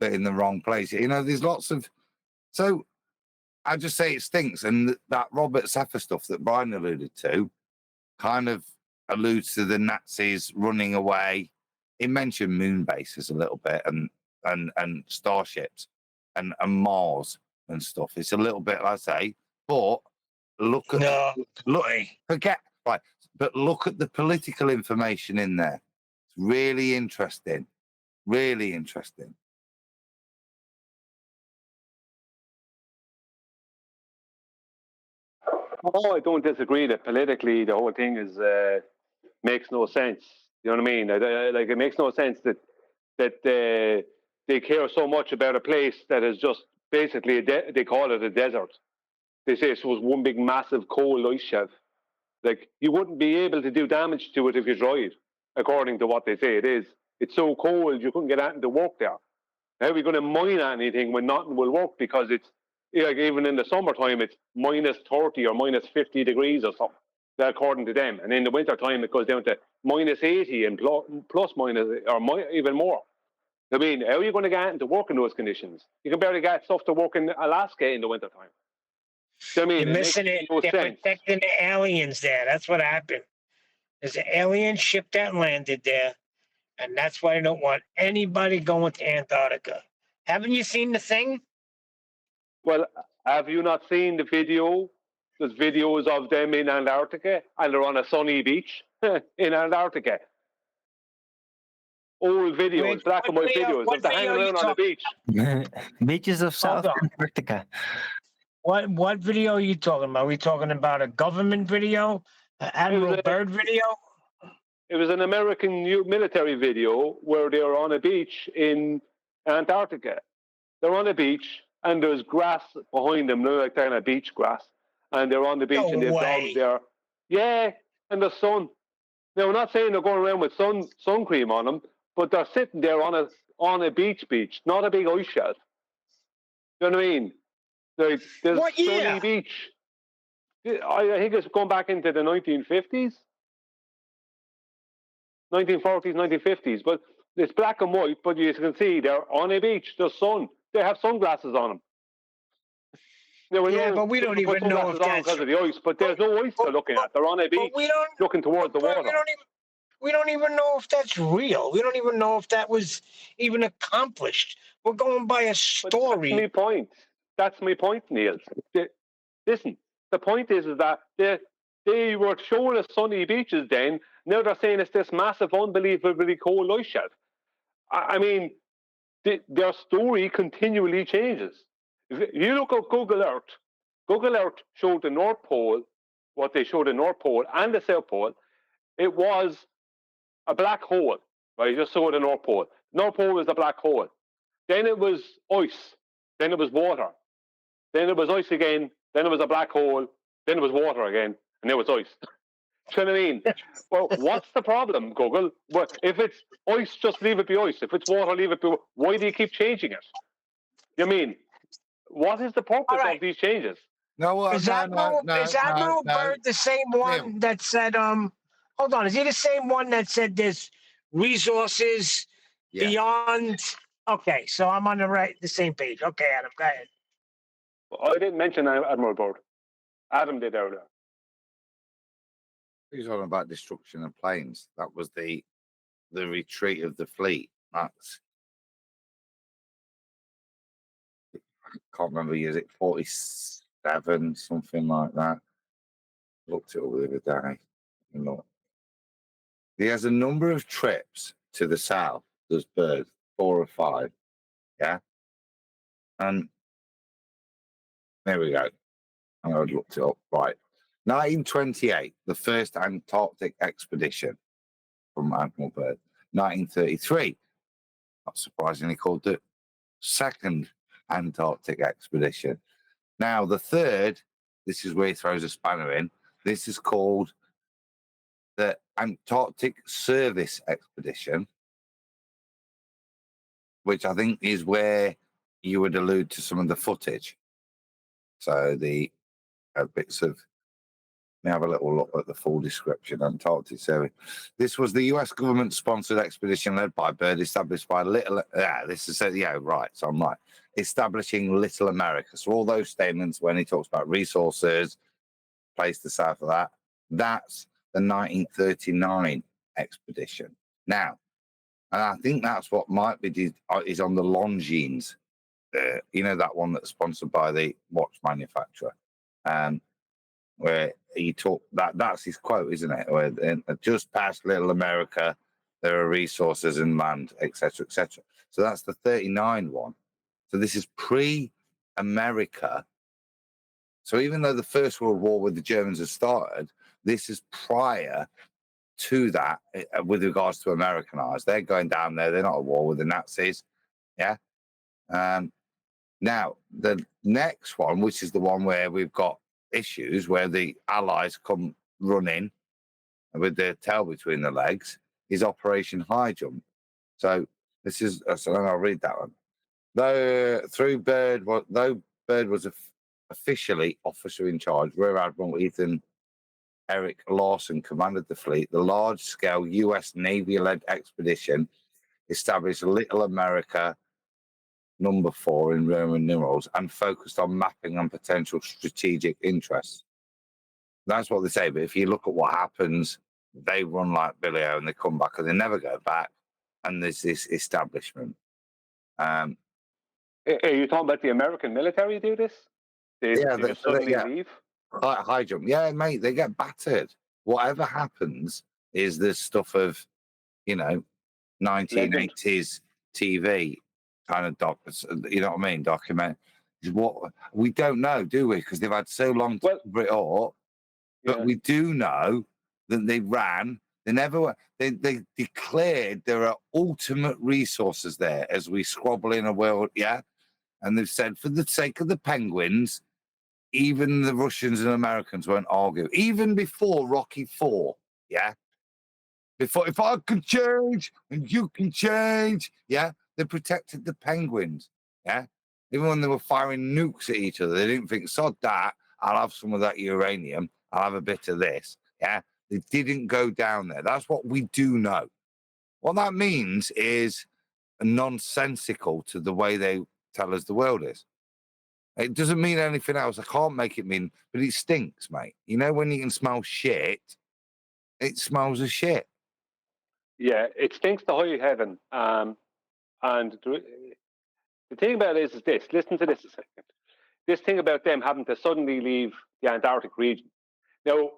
Speaker 13: But in the wrong place. You know, there's lots of... So I just say it stinks. And that Robert Safar stuff that Brian alluded to kind of alludes to the Nazis running away. He mentioned moon bases a little bit and starships and Mars and stuff. It's a little bit, I say, but look at... forget, right, but look at the political information in there. It's really interesting. Really interesting.
Speaker 11: Oh, I don't disagree that politically the whole thing is makes no sense. You know what I mean? Like it makes no sense that they care so much about a place that is just basically they call it a desert. They say it was one big massive cold ice shelf. Like you wouldn't be able to do damage to it if you tried, according to what they say it is. It's so cold you couldn't get anything to work there. How are we going to mine anything when nothing will work? Because it's like even in the summertime, it's minus 30 or minus 50 degrees or something, according to them. And in the wintertime, it goes down to minus 80 and plus minus or even more. I mean, how are you going to get into work in those conditions? You can barely get stuff to work in Alaska in the wintertime. So, I mean,
Speaker 3: You're missing it.
Speaker 11: No
Speaker 3: They're
Speaker 11: sense.
Speaker 3: protecting the aliens there. That's what happened. There's an alien ship that landed there, and that's why I don't want anybody going to Antarctica. Haven't you seen the thing?
Speaker 11: Well, have you not seen the video? There's videos of them in Antarctica, and they're on a sunny beach in Antarctica. Old videos, black and white videos of them hanging around on the beach.
Speaker 9: Beaches of South Antarctica.
Speaker 3: What video are you talking about? Are we talking about a government video? An Admiral Byrd video?
Speaker 11: It was an American military video where they were on a beach in Antarctica. They're on a beach, and there's grass behind them, like kind of beach grass. And they're on the beach, and they've dogs there. Yeah, and the sun. Now, I'm not saying they're going around with sun cream on them, but they're sitting there on a beach, not a big ice shelf. You know what I mean? Like, there's sunny beach. I think it's going back into the 1950s. 1940s, 1950s, but it's black and white, but you can see they're on a beach, there's sun. They have sunglasses on them.
Speaker 3: But we don't even know if that's...
Speaker 11: because of the ice, but there's no ice they're looking at. They're on a beach looking towards the water.
Speaker 3: We don't even know if that's real. We don't even know if that was even accomplished. We're going by a story.
Speaker 11: That's my point. That's my point, Neil. Listen, the point is that they were showing us sunny beaches then. Now they're saying it's this massive, unbelievably cold ice shelf. I mean, their story continually changes. If you look at Google Earth showed the North Pole, what they showed the North Pole and the South Pole. It was a black hole, right? You just saw the North Pole. North Pole was a black hole. Then it was ice. Then it was water. Then it was ice again. Then it was a black hole. Then it was water again. And now it's ice. Do you know what I mean? Well, what's the problem, Google? Well, if it's ice, just leave it be ice. If it's water, leave it be. Why do you keep changing it? You mean, what is the purpose of these changes?
Speaker 13: No,
Speaker 3: Is Admiral Byrd the same one that said, hold on, is he the same one that said there's resources beyond? Okay, so I'm on the same page. Okay, Adam, go ahead.
Speaker 11: Well, I didn't mention Admiral Byrd. Adam did earlier.
Speaker 13: He's talking about destruction of planes. That was the retreat of the fleet. That's, I can't remember, is it 47, something like that? Looked it up the other day. Look. He has a number of trips to the south. There's Byrd, 4 or 5. Yeah. And there we go. I looked it up. Right. 1928, the first Antarctic expedition from Admiral Byrd. 1933, not surprisingly called the second Antarctic expedition. Now, the third, this is where he throws a spanner in. This is called the Antarctic Service Expedition, which I think is where you would allude to some of the footage. So the bits of, let me have a little look at the full description. Antarctic Service. This was the U.S. government-sponsored expedition led by Byrd, established by so I'm right. Establishing Little America. So all those statements when he talks about resources, place to south of that, that's the 1939 expedition. Now, and I think that's what might be is on the Longines. You know, that one that's sponsored by the watch manufacturer. Where he talked that's his quote, isn't it? Where just past Little America, there are resources and land, etc., etc. So that's the 39 one. So this is pre-America. So even though the First World War with the Germans had started, this is prior to that with regards to Americanized. They're going down there. They're not at war with the Nazis. Yeah. Now, the next one, which is the one where we've got issues where the Allies come running with their tail between their legs, is Operation High Jump. So this is, so I'll read that one. Though Byrd was officially officer in charge, Rear Admiral Eric Lawson commanded the fleet. The large-scale U.S. Navy-led expedition established Little America number 4 in Roman numerals and focused on mapping on potential strategic interests. That's what they say. But if you look at what happens, they run like Billy O and they come back and they never go back. And there's this establishment.
Speaker 11: Are you talking about the American military do this? They just suddenly leave?
Speaker 13: High jump. Yeah, mate, they get battered. Whatever happens is this stuff of, 1980s TV kind of document. What we don't know, do we? Because they've had so long to cover it up. But we do know that they ran. They declared there are ultimate resources there as we squabble in a world, and they've said for the sake of the penguins, even the Russians and Americans won't argue. Even before Rocky IV, before, if I can change and you can change, they protected the penguins, Even when they were firing nukes at each other, they didn't think, sod that, I'll have some of that uranium, I'll have a bit of this, They didn't go down there. That's what we do know. What that means is nonsensical to the way they tell us the world is. It doesn't mean anything else. I can't make it mean, but it stinks, mate. You know when you can smell shit, it smells of shit.
Speaker 11: Yeah, it stinks to high heaven. And the thing about it is this. Listen to this a second. this thing about them having to suddenly leave the Antarctic region. Now,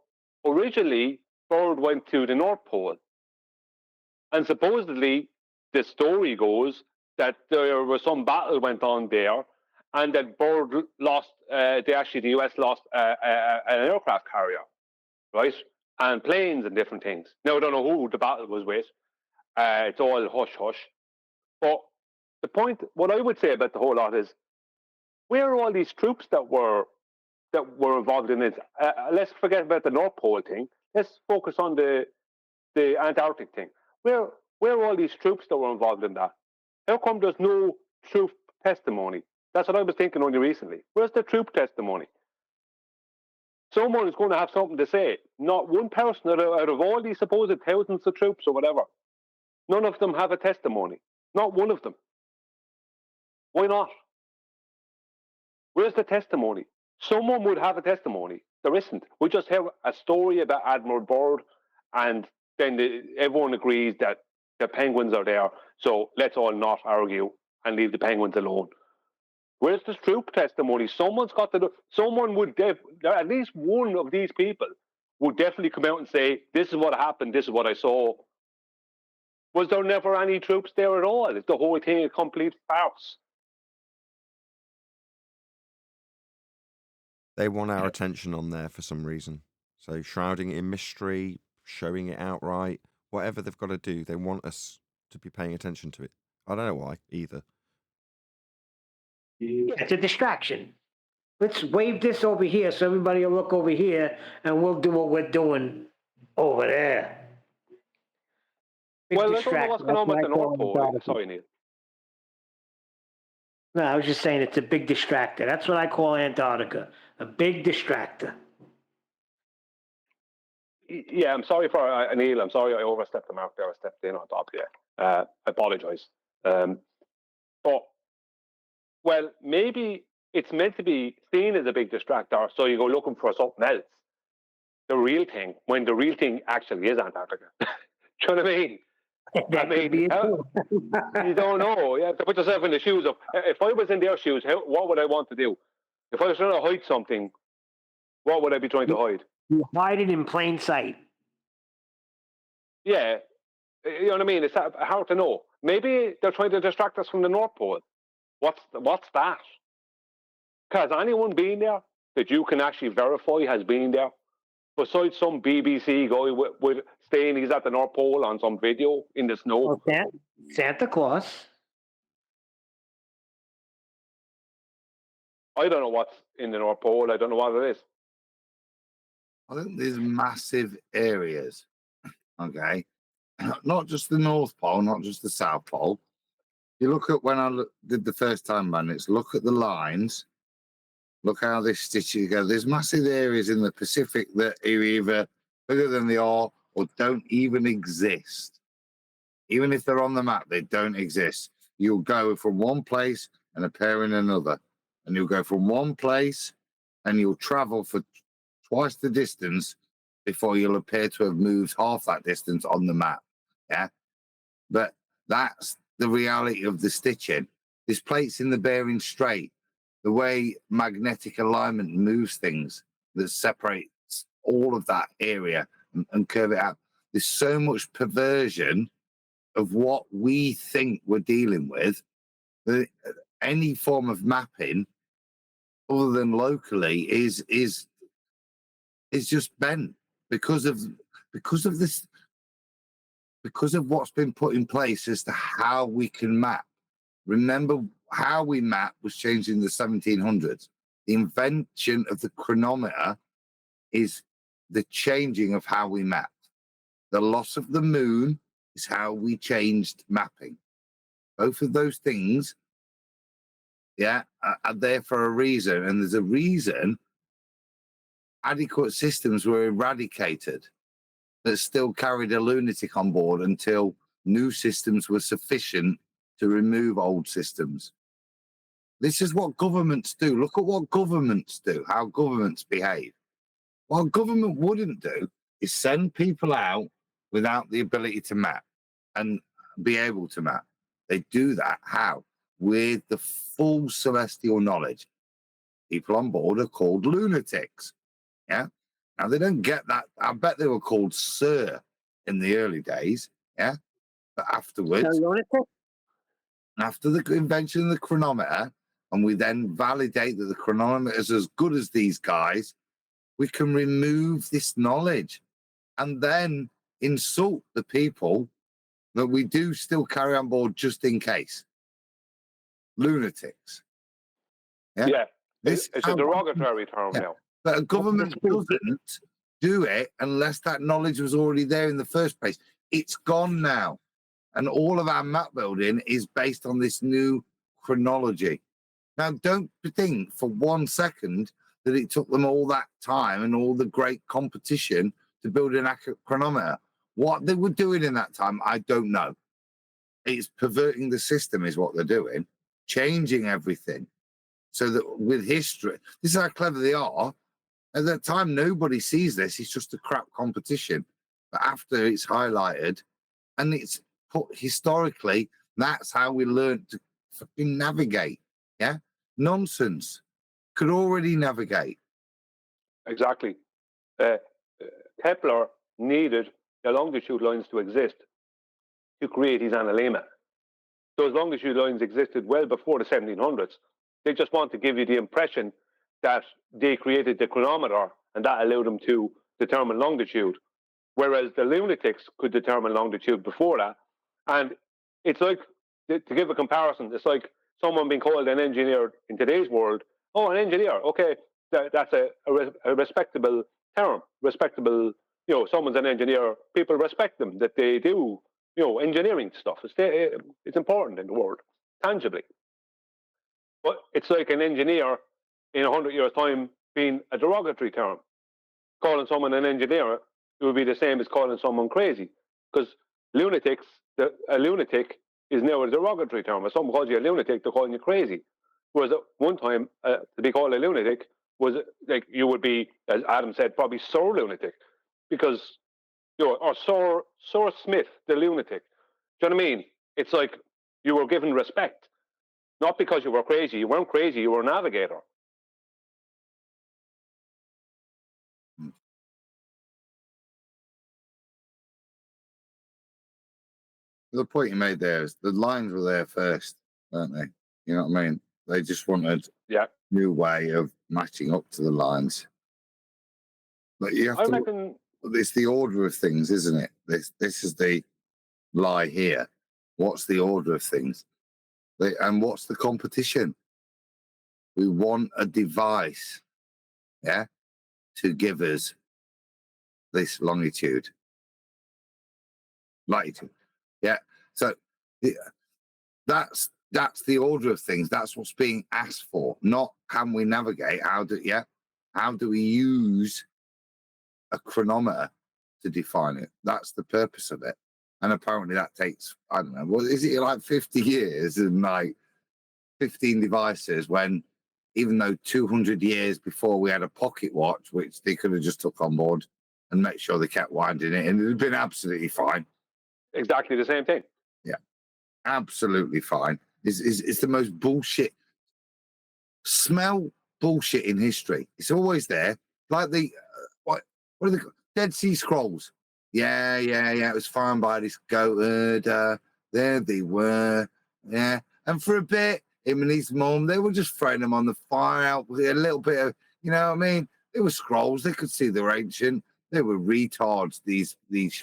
Speaker 11: originally, Bird went to the North Pole, and supposedly the story goes that there was some battle went on there, and that Bird lost. The US lost an aircraft carrier, right, and planes and different things. Now I don't know who the battle was with. It's all hush hush. But the point, what I would say about the whole lot is, where are all these troops that were involved in it? Let's forget about the North Pole thing. Let's focus on the Antarctic thing. Where are all these troops that were involved in that? How come there's no troop testimony? That's what I was thinking only recently. Where's the troop testimony? Someone is going to have something to say. Not one person out of all these supposed thousands of troops or whatever. None of them have a testimony. Not one of them. Why not? Where's the testimony? Someone would have a testimony. There isn't. We just have a story about Admiral Byrd, and then everyone agrees that the penguins are there. So let's all not argue and leave the penguins alone. Where's the troop testimony? Someone's got to do. Someone would at least one of these people would definitely come out and say, "This is what happened. This is what I saw." Was there never any troops there at all? Is the whole thing a complete farce?
Speaker 2: They want our attention on there for some reason. So shrouding it in mystery, showing it outright, whatever they've got to do, they want us to be paying attention to it. I don't know why either.
Speaker 3: Yeah, it's a distraction. Let's wave this over here so everybody will look over here, and we'll do what we're doing over there. Big
Speaker 11: Well, I don't know
Speaker 3: distraction.
Speaker 11: what's going on
Speaker 3: That's
Speaker 11: with the
Speaker 3: what I
Speaker 11: North
Speaker 3: call
Speaker 11: Pole.
Speaker 3: it.
Speaker 11: Sorry, Neil.
Speaker 3: No, I was just saying it's a big distractor. That's what I call Antarctica, a big distractor.
Speaker 11: Yeah, I'm sorry for Neil. I'm sorry I overstepped the mark there. I stepped in on top here. I apologise. But, well, maybe it's meant to be seen as a big distractor, so you go looking for something else. The real thing, when the real thing actually is Antarctica. Do you know what I mean? You don't know. You have to put yourself in the shoes of. If I was in their shoes, what would I want to do? If I was trying to hide something, what would I be trying to hide?
Speaker 3: You hide it in plain sight.
Speaker 11: Yeah, you know what I mean. It's hard to know. Maybe they're trying to distract us from the North Pole. What's that? Has anyone been there that you can actually verify has been there? Besides some BBC guy with saying he's at the North Pole on some video in the snow.
Speaker 3: Okay. Santa Claus.
Speaker 11: I don't know what's in the North Pole. I don't know what it is.
Speaker 13: I think there's massive areas, okay? Not just the North Pole, not just the South Pole. You look at when I did the first time run, it's look at the lines, look how they stitch it together. There's massive areas in the Pacific that are either bigger than they are or don't even exist. Even if they're on the map, they don't exist. You'll go from one place and appear in another. And you'll go from one place and you'll travel for twice the distance before you'll appear to have moved half that distance on the map. Yeah. But that's the reality of the stitching. There's plates in the Bering Strait, the way magnetic alignment moves things that separates all of that area and curve it out. There's so much perversion of what we think we're dealing with that any form of mapping other than locally is just bent because of this, because of what's been put in place as to how we can map. Remember, how we map was changed in the 1700s. The invention of the chronometer is the changing of how we map. The loss of the moon is how we changed mapping. Both of those things, yeah, are there for a reason. And there's a reason adequate systems were eradicated that still carried a lunatic on board until new systems were sufficient to remove old systems. This is what governments do. Look at what governments do, how governments behave. What government wouldn't do is send people out without the ability to map and be able to map. They do that, how? With the full celestial knowledge. people on board are called lunatics. Yeah. Now they don't get that. I bet they were called sir in the early days. Yeah. But afterwards, after the invention of the chronometer, and we then validate that the chronometer is as good as these guys, we can remove this knowledge and then insult the people that we do still carry on board just in case. Lunatics.
Speaker 11: Yeah.
Speaker 13: This
Speaker 11: It's a derogatory term now.
Speaker 13: But a government doesn't do it unless that knowledge was already there in the first place. It's gone now. And all of our map building is based on this new chronology. Now, don't think for 1 second that it took them all that time and all the great competition to build an accurate chronometer. What they were doing in that time, I don't know. It's perverting the system is what they're doing, changing everything. So that with history, this is how clever they are. At that time, nobody sees this. It's just a crap competition. But after it's highlighted and it's put historically, that's how we learned to fucking navigate. Yeah? Nonsense. Could already navigate.
Speaker 11: Exactly. Kepler needed the longitude lines to exist to create his analemma. Those longitude lines existed well before the 1700s. They just want to give you the impression that they created the chronometer and that allowed them to determine longitude, whereas the lunatics could determine longitude before that. And it's like, to give a comparison, it's like someone being called an engineer in today's world. Oh, an engineer. Okay, that's a respectable term. Respectable, someone's an engineer. People respect them, that they do, engineering stuff. It's important in the world, tangibly. But it's like an engineer in 100 years' time being a derogatory term. Calling someone an engineer, it would be the same as calling someone crazy. Because a lunatic is now a derogatory term. If someone calls you a lunatic, they're calling you crazy. Whereas at one time, to be called a lunatic was like you would be, as Adam said, probably sore lunatic. Because, or sore Smith, the lunatic. Do you know what I mean? It's like you were given respect. Not because you were crazy. You weren't crazy. You were a navigator.
Speaker 13: The point you made there is the lines were there first, weren't they? You know what I mean? They just wanted a new way of matching up to the lines. But you have it's the order of things, isn't it? This is the lie here. What's the order of things? And what's the competition? We want a device, to give us this latitude. Yeah. So that's the order of things. That's what's being asked for. Not can we navigate? How do we use a chronometer to define it? That's the purpose of it. And apparently that takes, I don't know, what is it, like 50 years and like 15 devices, when even though 200 years before we had a pocket watch, which they could have just took on board and make sure they kept winding it, and it had been absolutely fine.
Speaker 11: Exactly the same thing.
Speaker 13: Yeah, absolutely fine. It's the most bullshit. Smell bullshit in history. It's always there. Like the what are they called? Dead Sea Scrolls. Yeah. It was found by this goat herder. There they were. Yeah, and for a bit, him and his mum, they were just throwing them on the fire out with a little bit of, you know what I mean? They were scrolls. They could see they were ancient. They were retards, these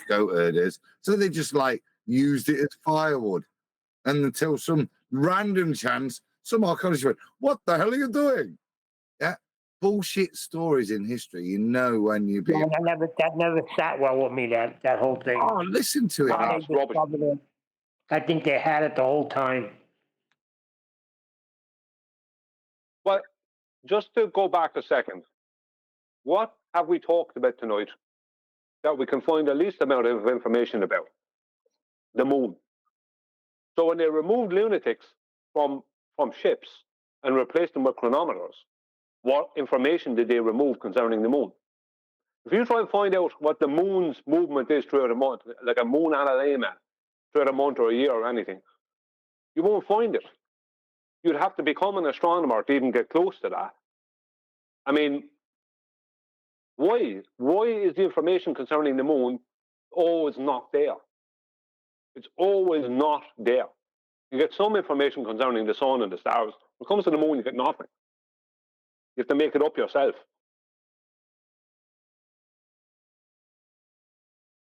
Speaker 13: goat herders. So they just like used it as firewood. And until some random chance, some archaeologist went, "What the hell are you doing?" Yeah, bullshit stories in history. You know when you be.
Speaker 3: Yeah, that never sat well with me. That whole thing.
Speaker 13: Oh, listen to it.
Speaker 3: I think they had it the whole time.
Speaker 11: Well, just to go back a second, what have we talked about tonight that we can find the least amount of information about? The moon. So when they removed lunatics from ships and replaced them with chronometers, what information did they remove concerning the moon? If you try and find out what the moon's movement is throughout a month, like a moon analemma, throughout a month or a year or anything, you won't find it. You'd have to become an astronomer to even get close to that. I mean, why? Why is the information concerning the moon always not there? It's always not there. You get some information concerning the sun and the stars. When it comes to the moon, you get nothing. You have to make it up yourself.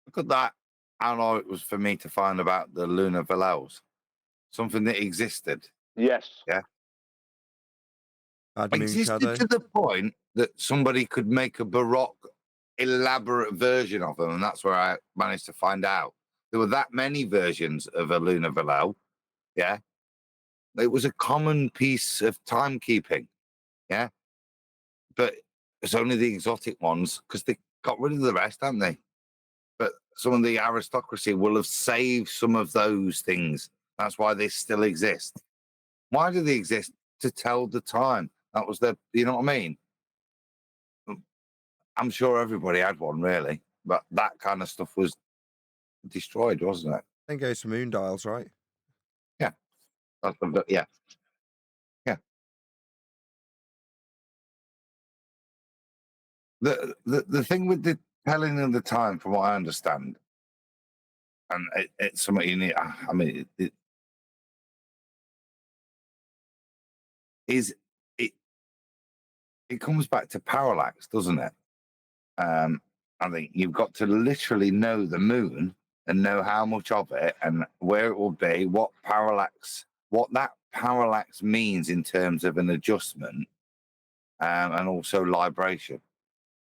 Speaker 13: Look at that. How long it was for me to find about the lunar valles. Something that existed.
Speaker 11: Yes.
Speaker 13: Yeah.
Speaker 2: Bad moon
Speaker 13: Existed
Speaker 2: shadow.
Speaker 13: to the point that somebody could make a Baroque, elaborate version of them, and that's where I managed to find out. There were that many versions of a lunar valal. Yeah. It was a common piece of timekeeping. Yeah. But it's only the exotic ones because they got rid of the rest, haven't they? But some of the aristocracy will have saved some of those things. That's why they still exist. Why do they exist? To tell the time. That was the, you know what I mean? I'm sure everybody had one, really. But that kind of stuff was destroyed, wasn't it?
Speaker 2: Then goes to moon dials, right?
Speaker 13: Yeah. Yeah. Yeah. The thing with the telling of the time, from what I understand, and it's something you need, I mean, it comes back to parallax, doesn't it? I think you've got to literally know the moon and know how much of it and where it will be, what that parallax means in terms of an adjustment, and also libration.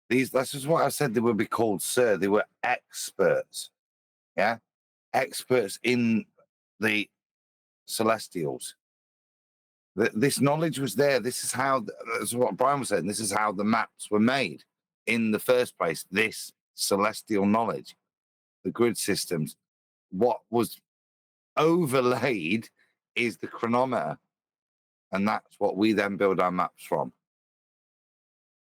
Speaker 13: This is what I said, they would be called, sir. They were experts. Yeah. Experts in the celestials. This knowledge was there. This is how, that's what Brian was saying. This is how the maps were made in the first place. This celestial knowledge, the grid systems. What was overlaid is the chronometer, and that's what we then build our maps from.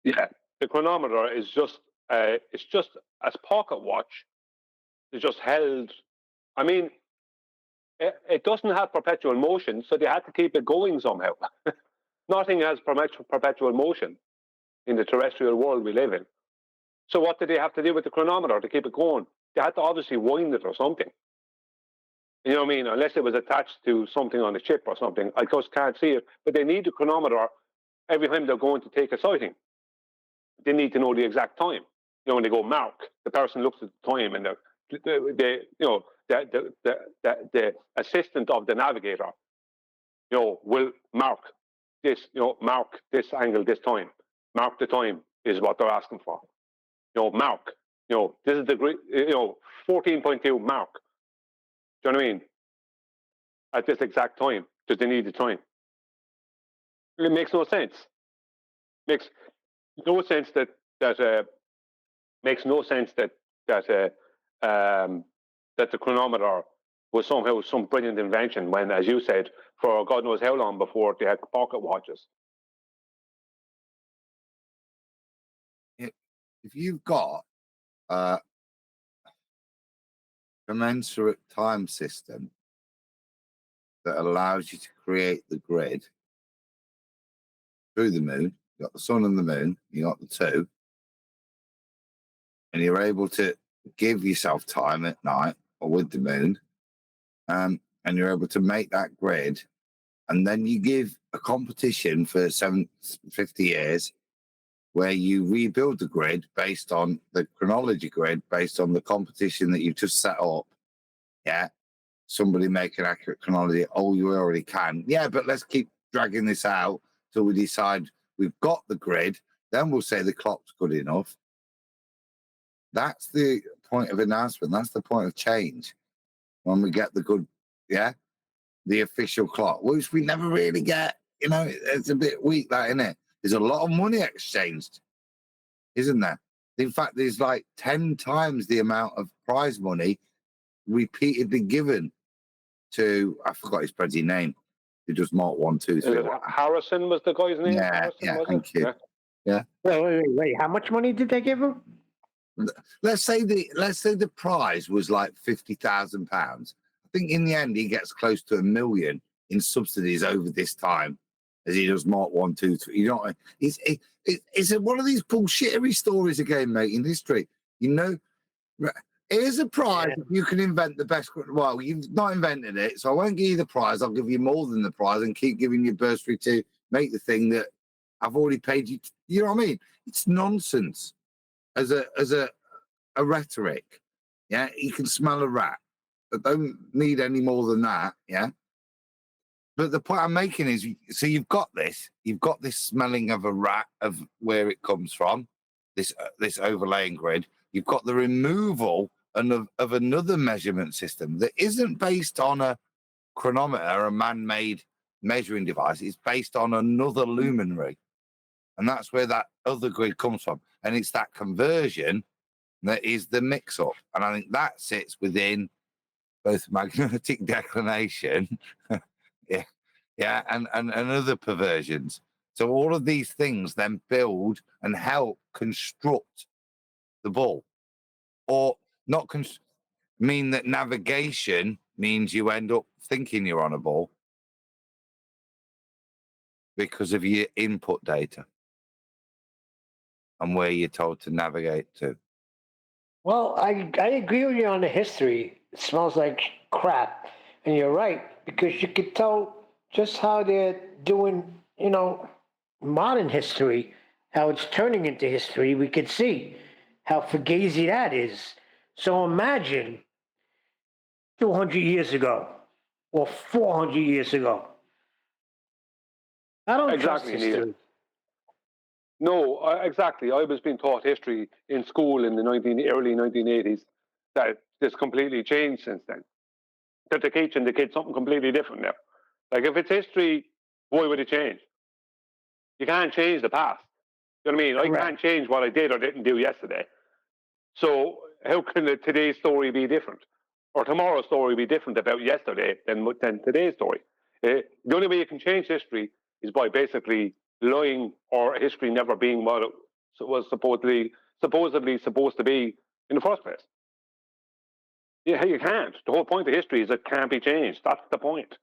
Speaker 11: Yeah, the chronometer is just it's just as pocket watch. It's just held. I mean, it doesn't have perpetual motion, so they had to keep it going somehow. Nothing has perpetual motion in the terrestrial world we live in. So what did they have to do with the chronometer to keep it going? They had to obviously wind it or something. You know what I mean? Unless it was attached to something on a chip or something. I just can't see it. But they need the chronometer every time they're going to take a sighting. They need to know the exact time. You know, when they go mark, the person looks at the time, and the assistant of the navigator, you know, will mark this, you know, mark this angle, this time. Mark the time is what they're asking for. You know, mark. You know, this is the, you know, 14.2 mark. Do you know what I mean? At this exact time, because they need the time. It makes no sense. Makes no sense that makes no sense that the chronometer was somehow some brilliant invention when, as you said, for God knows how long before they had pocket watches.
Speaker 13: If you've got a commensurate time system that allows you to create the grid through the moon, you got the sun and the moon, you got the two, and you're able to give yourself time at night or with the moon, and you're able to make that grid, and then you give a competition for 50 years where you rebuild the grid based on the chronology grid, based on the competition that you've just set up. Yeah. Somebody make an accurate chronology. Oh, you already can. Yeah, but let's keep dragging this out till we decide we've got the grid. Then we'll say the clock's good enough. That's the point of announcement. That's the point of change. When we get the good, yeah, the official clock, which we never really get. You know, it's a bit weak, that, isn't it? There's a lot of money exchanged, isn't there? In fact, there's like 10 times the amount of prize money repeatedly given to, I forgot his bloody name, who does Mark 1, 2, 3.
Speaker 11: Harrison was the guy's name?
Speaker 13: Yeah,
Speaker 11: Harrison,
Speaker 13: yeah,
Speaker 11: was
Speaker 13: thank
Speaker 11: it?
Speaker 13: you. Yeah.
Speaker 3: Wait. How much money did they give him?
Speaker 13: Let's say the prize was like £50,000. I think in the end he gets close to £1 million in subsidies over this time. as he does Mark 1, 2, 3. You know, it's one of these bullshittery stories again, mate, in history. You know, here's a prize if you can invent the best. Well, you've not invented it, so I won't give you the prize. I'll give you more than the prize and keep giving you bursary to make the thing that I've already paid you. You know what I mean? It's nonsense as a rhetoric. Yeah, you can smell a rat. I don't need any more than that. Yeah. But the point I'm making is, so you've got this smelling of a rat of where it comes from, this overlaying grid. You've got the removal of another measurement system that isn't based on a chronometer, a man-made measuring device. It's based on another luminary, and that's where that other grid comes from. And it's that conversion that is the mix-up, and I think that sits within both magnetic declination. Yeah, and other perversions. So all of these things then build and help construct the ball, or not mean that navigation means you end up thinking you're on a ball because of your input data and where you're told to navigate to.
Speaker 3: Well, I agree with you on the history. It smells like crap. And you're right, because you could tell just how they're doing, modern history, how it's turning into history. We could see how fugazi that is. So imagine 200 years ago or 400 years ago. I don't
Speaker 11: Exactly,
Speaker 3: trust history.
Speaker 11: Neil. No, exactly. I was being taught history in school in the early 1980s. That it's completely changed since then. That they're teaching the kids something completely different now. Like, if it's history, why would it change? You can't change the past. You know what I mean? Correct. I can't change what I did or didn't do yesterday. So how can today's story be different? Or tomorrow's story be different about yesterday than today's story? The only way you can change history is by basically lying, or history never being what it was supposedly supposed to be in the first place. Yeah, you can't. The whole point of history is it can't be changed. That's the point.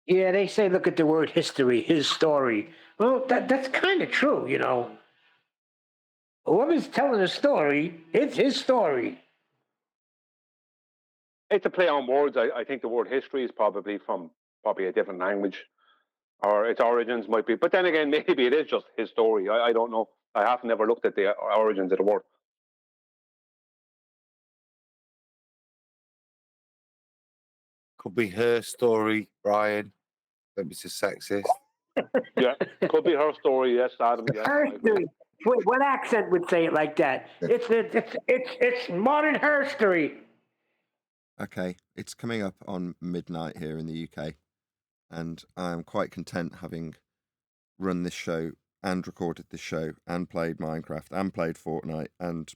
Speaker 3: Yeah, they say, look at the word history, his story. Well, that's kind of true, Whoever's telling a story, it's his story.
Speaker 11: It's a play on words. I think the word history is probably from a different language, or its origins might be. But then again, maybe it is just his story. I don't know. I have never looked at the origins of the word.
Speaker 13: Could be her story, Brian. Don't be so sexist.
Speaker 11: Yeah, could be her story. Yes, Adam. Yes.
Speaker 3: Her story. What accent would say it like that? It's modern history.
Speaker 2: Okay, it's coming up on midnight here in the UK, and I am quite content having run this show and recorded this show and played Minecraft and played Fortnite and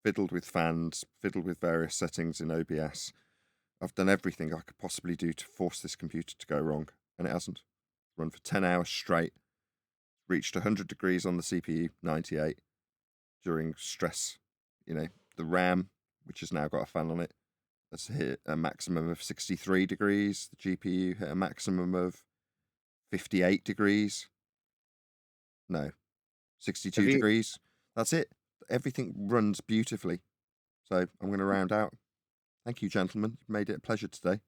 Speaker 2: fiddled with fans, fiddled with various settings in OBS. I've done everything I could possibly do to force this computer to go wrong, and it hasn't. Run for 10 hours straight, reached 100 degrees on the CPU, 98, during stress. The RAM, which has now got a fan on it, has hit a maximum of 63 degrees. The GPU hit a maximum of 58 degrees. No, 62 degrees. That's it. Everything runs beautifully. So I'm going to round out. Thank you, gentlemen. You've made it a pleasure today.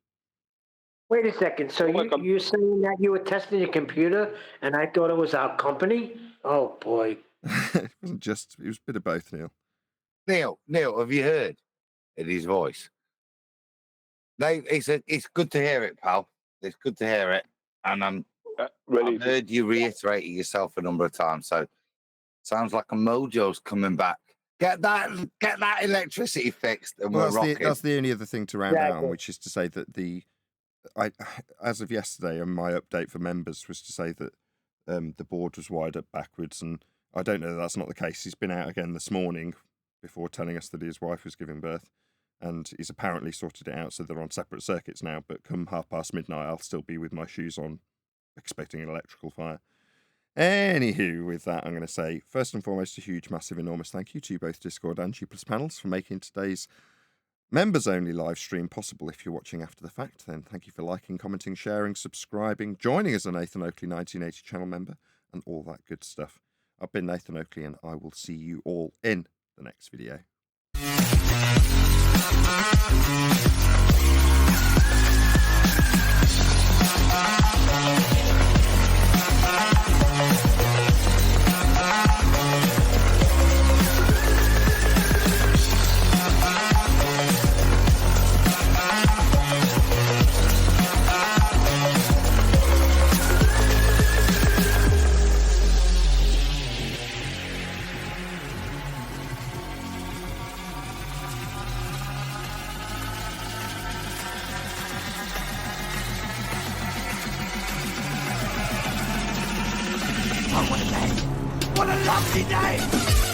Speaker 3: Wait a second. So you're saying that you were testing your computer and I thought it was our company? Oh, boy.
Speaker 2: It wasn't just, it was a bit of both, Neil.
Speaker 13: Neil, have you heard Eddie's voice? It's good to hear it, pal. It's good to hear it. And I've heard you reiterate it yourself a number of times. So sounds like a mojo's coming back. Get that electricity fixed, and we're rocking.
Speaker 2: That's the only other thing to round out on, which is to say that as of yesterday, and my update for members was to say that the board was wired up backwards, and I don't know that's not the case. He's been out again this morning before telling us that his wife was giving birth, and he's apparently sorted it out so they're on separate circuits now. But come midnight, I'll still be with my shoes on, expecting an electrical fire. Anywho, with that, I'm going to say, first and foremost, a huge, massive, enormous thank you to both Discord and G+ panels for making today's members-only live stream possible if you're watching after the fact. Then thank you for liking, commenting, sharing, subscribing, joining as a Nathan Oakley 1980 channel member, and all that good stuff. I've been Nathan Oakley, and I will see you all in the next video.
Speaker 14: What a lovely day!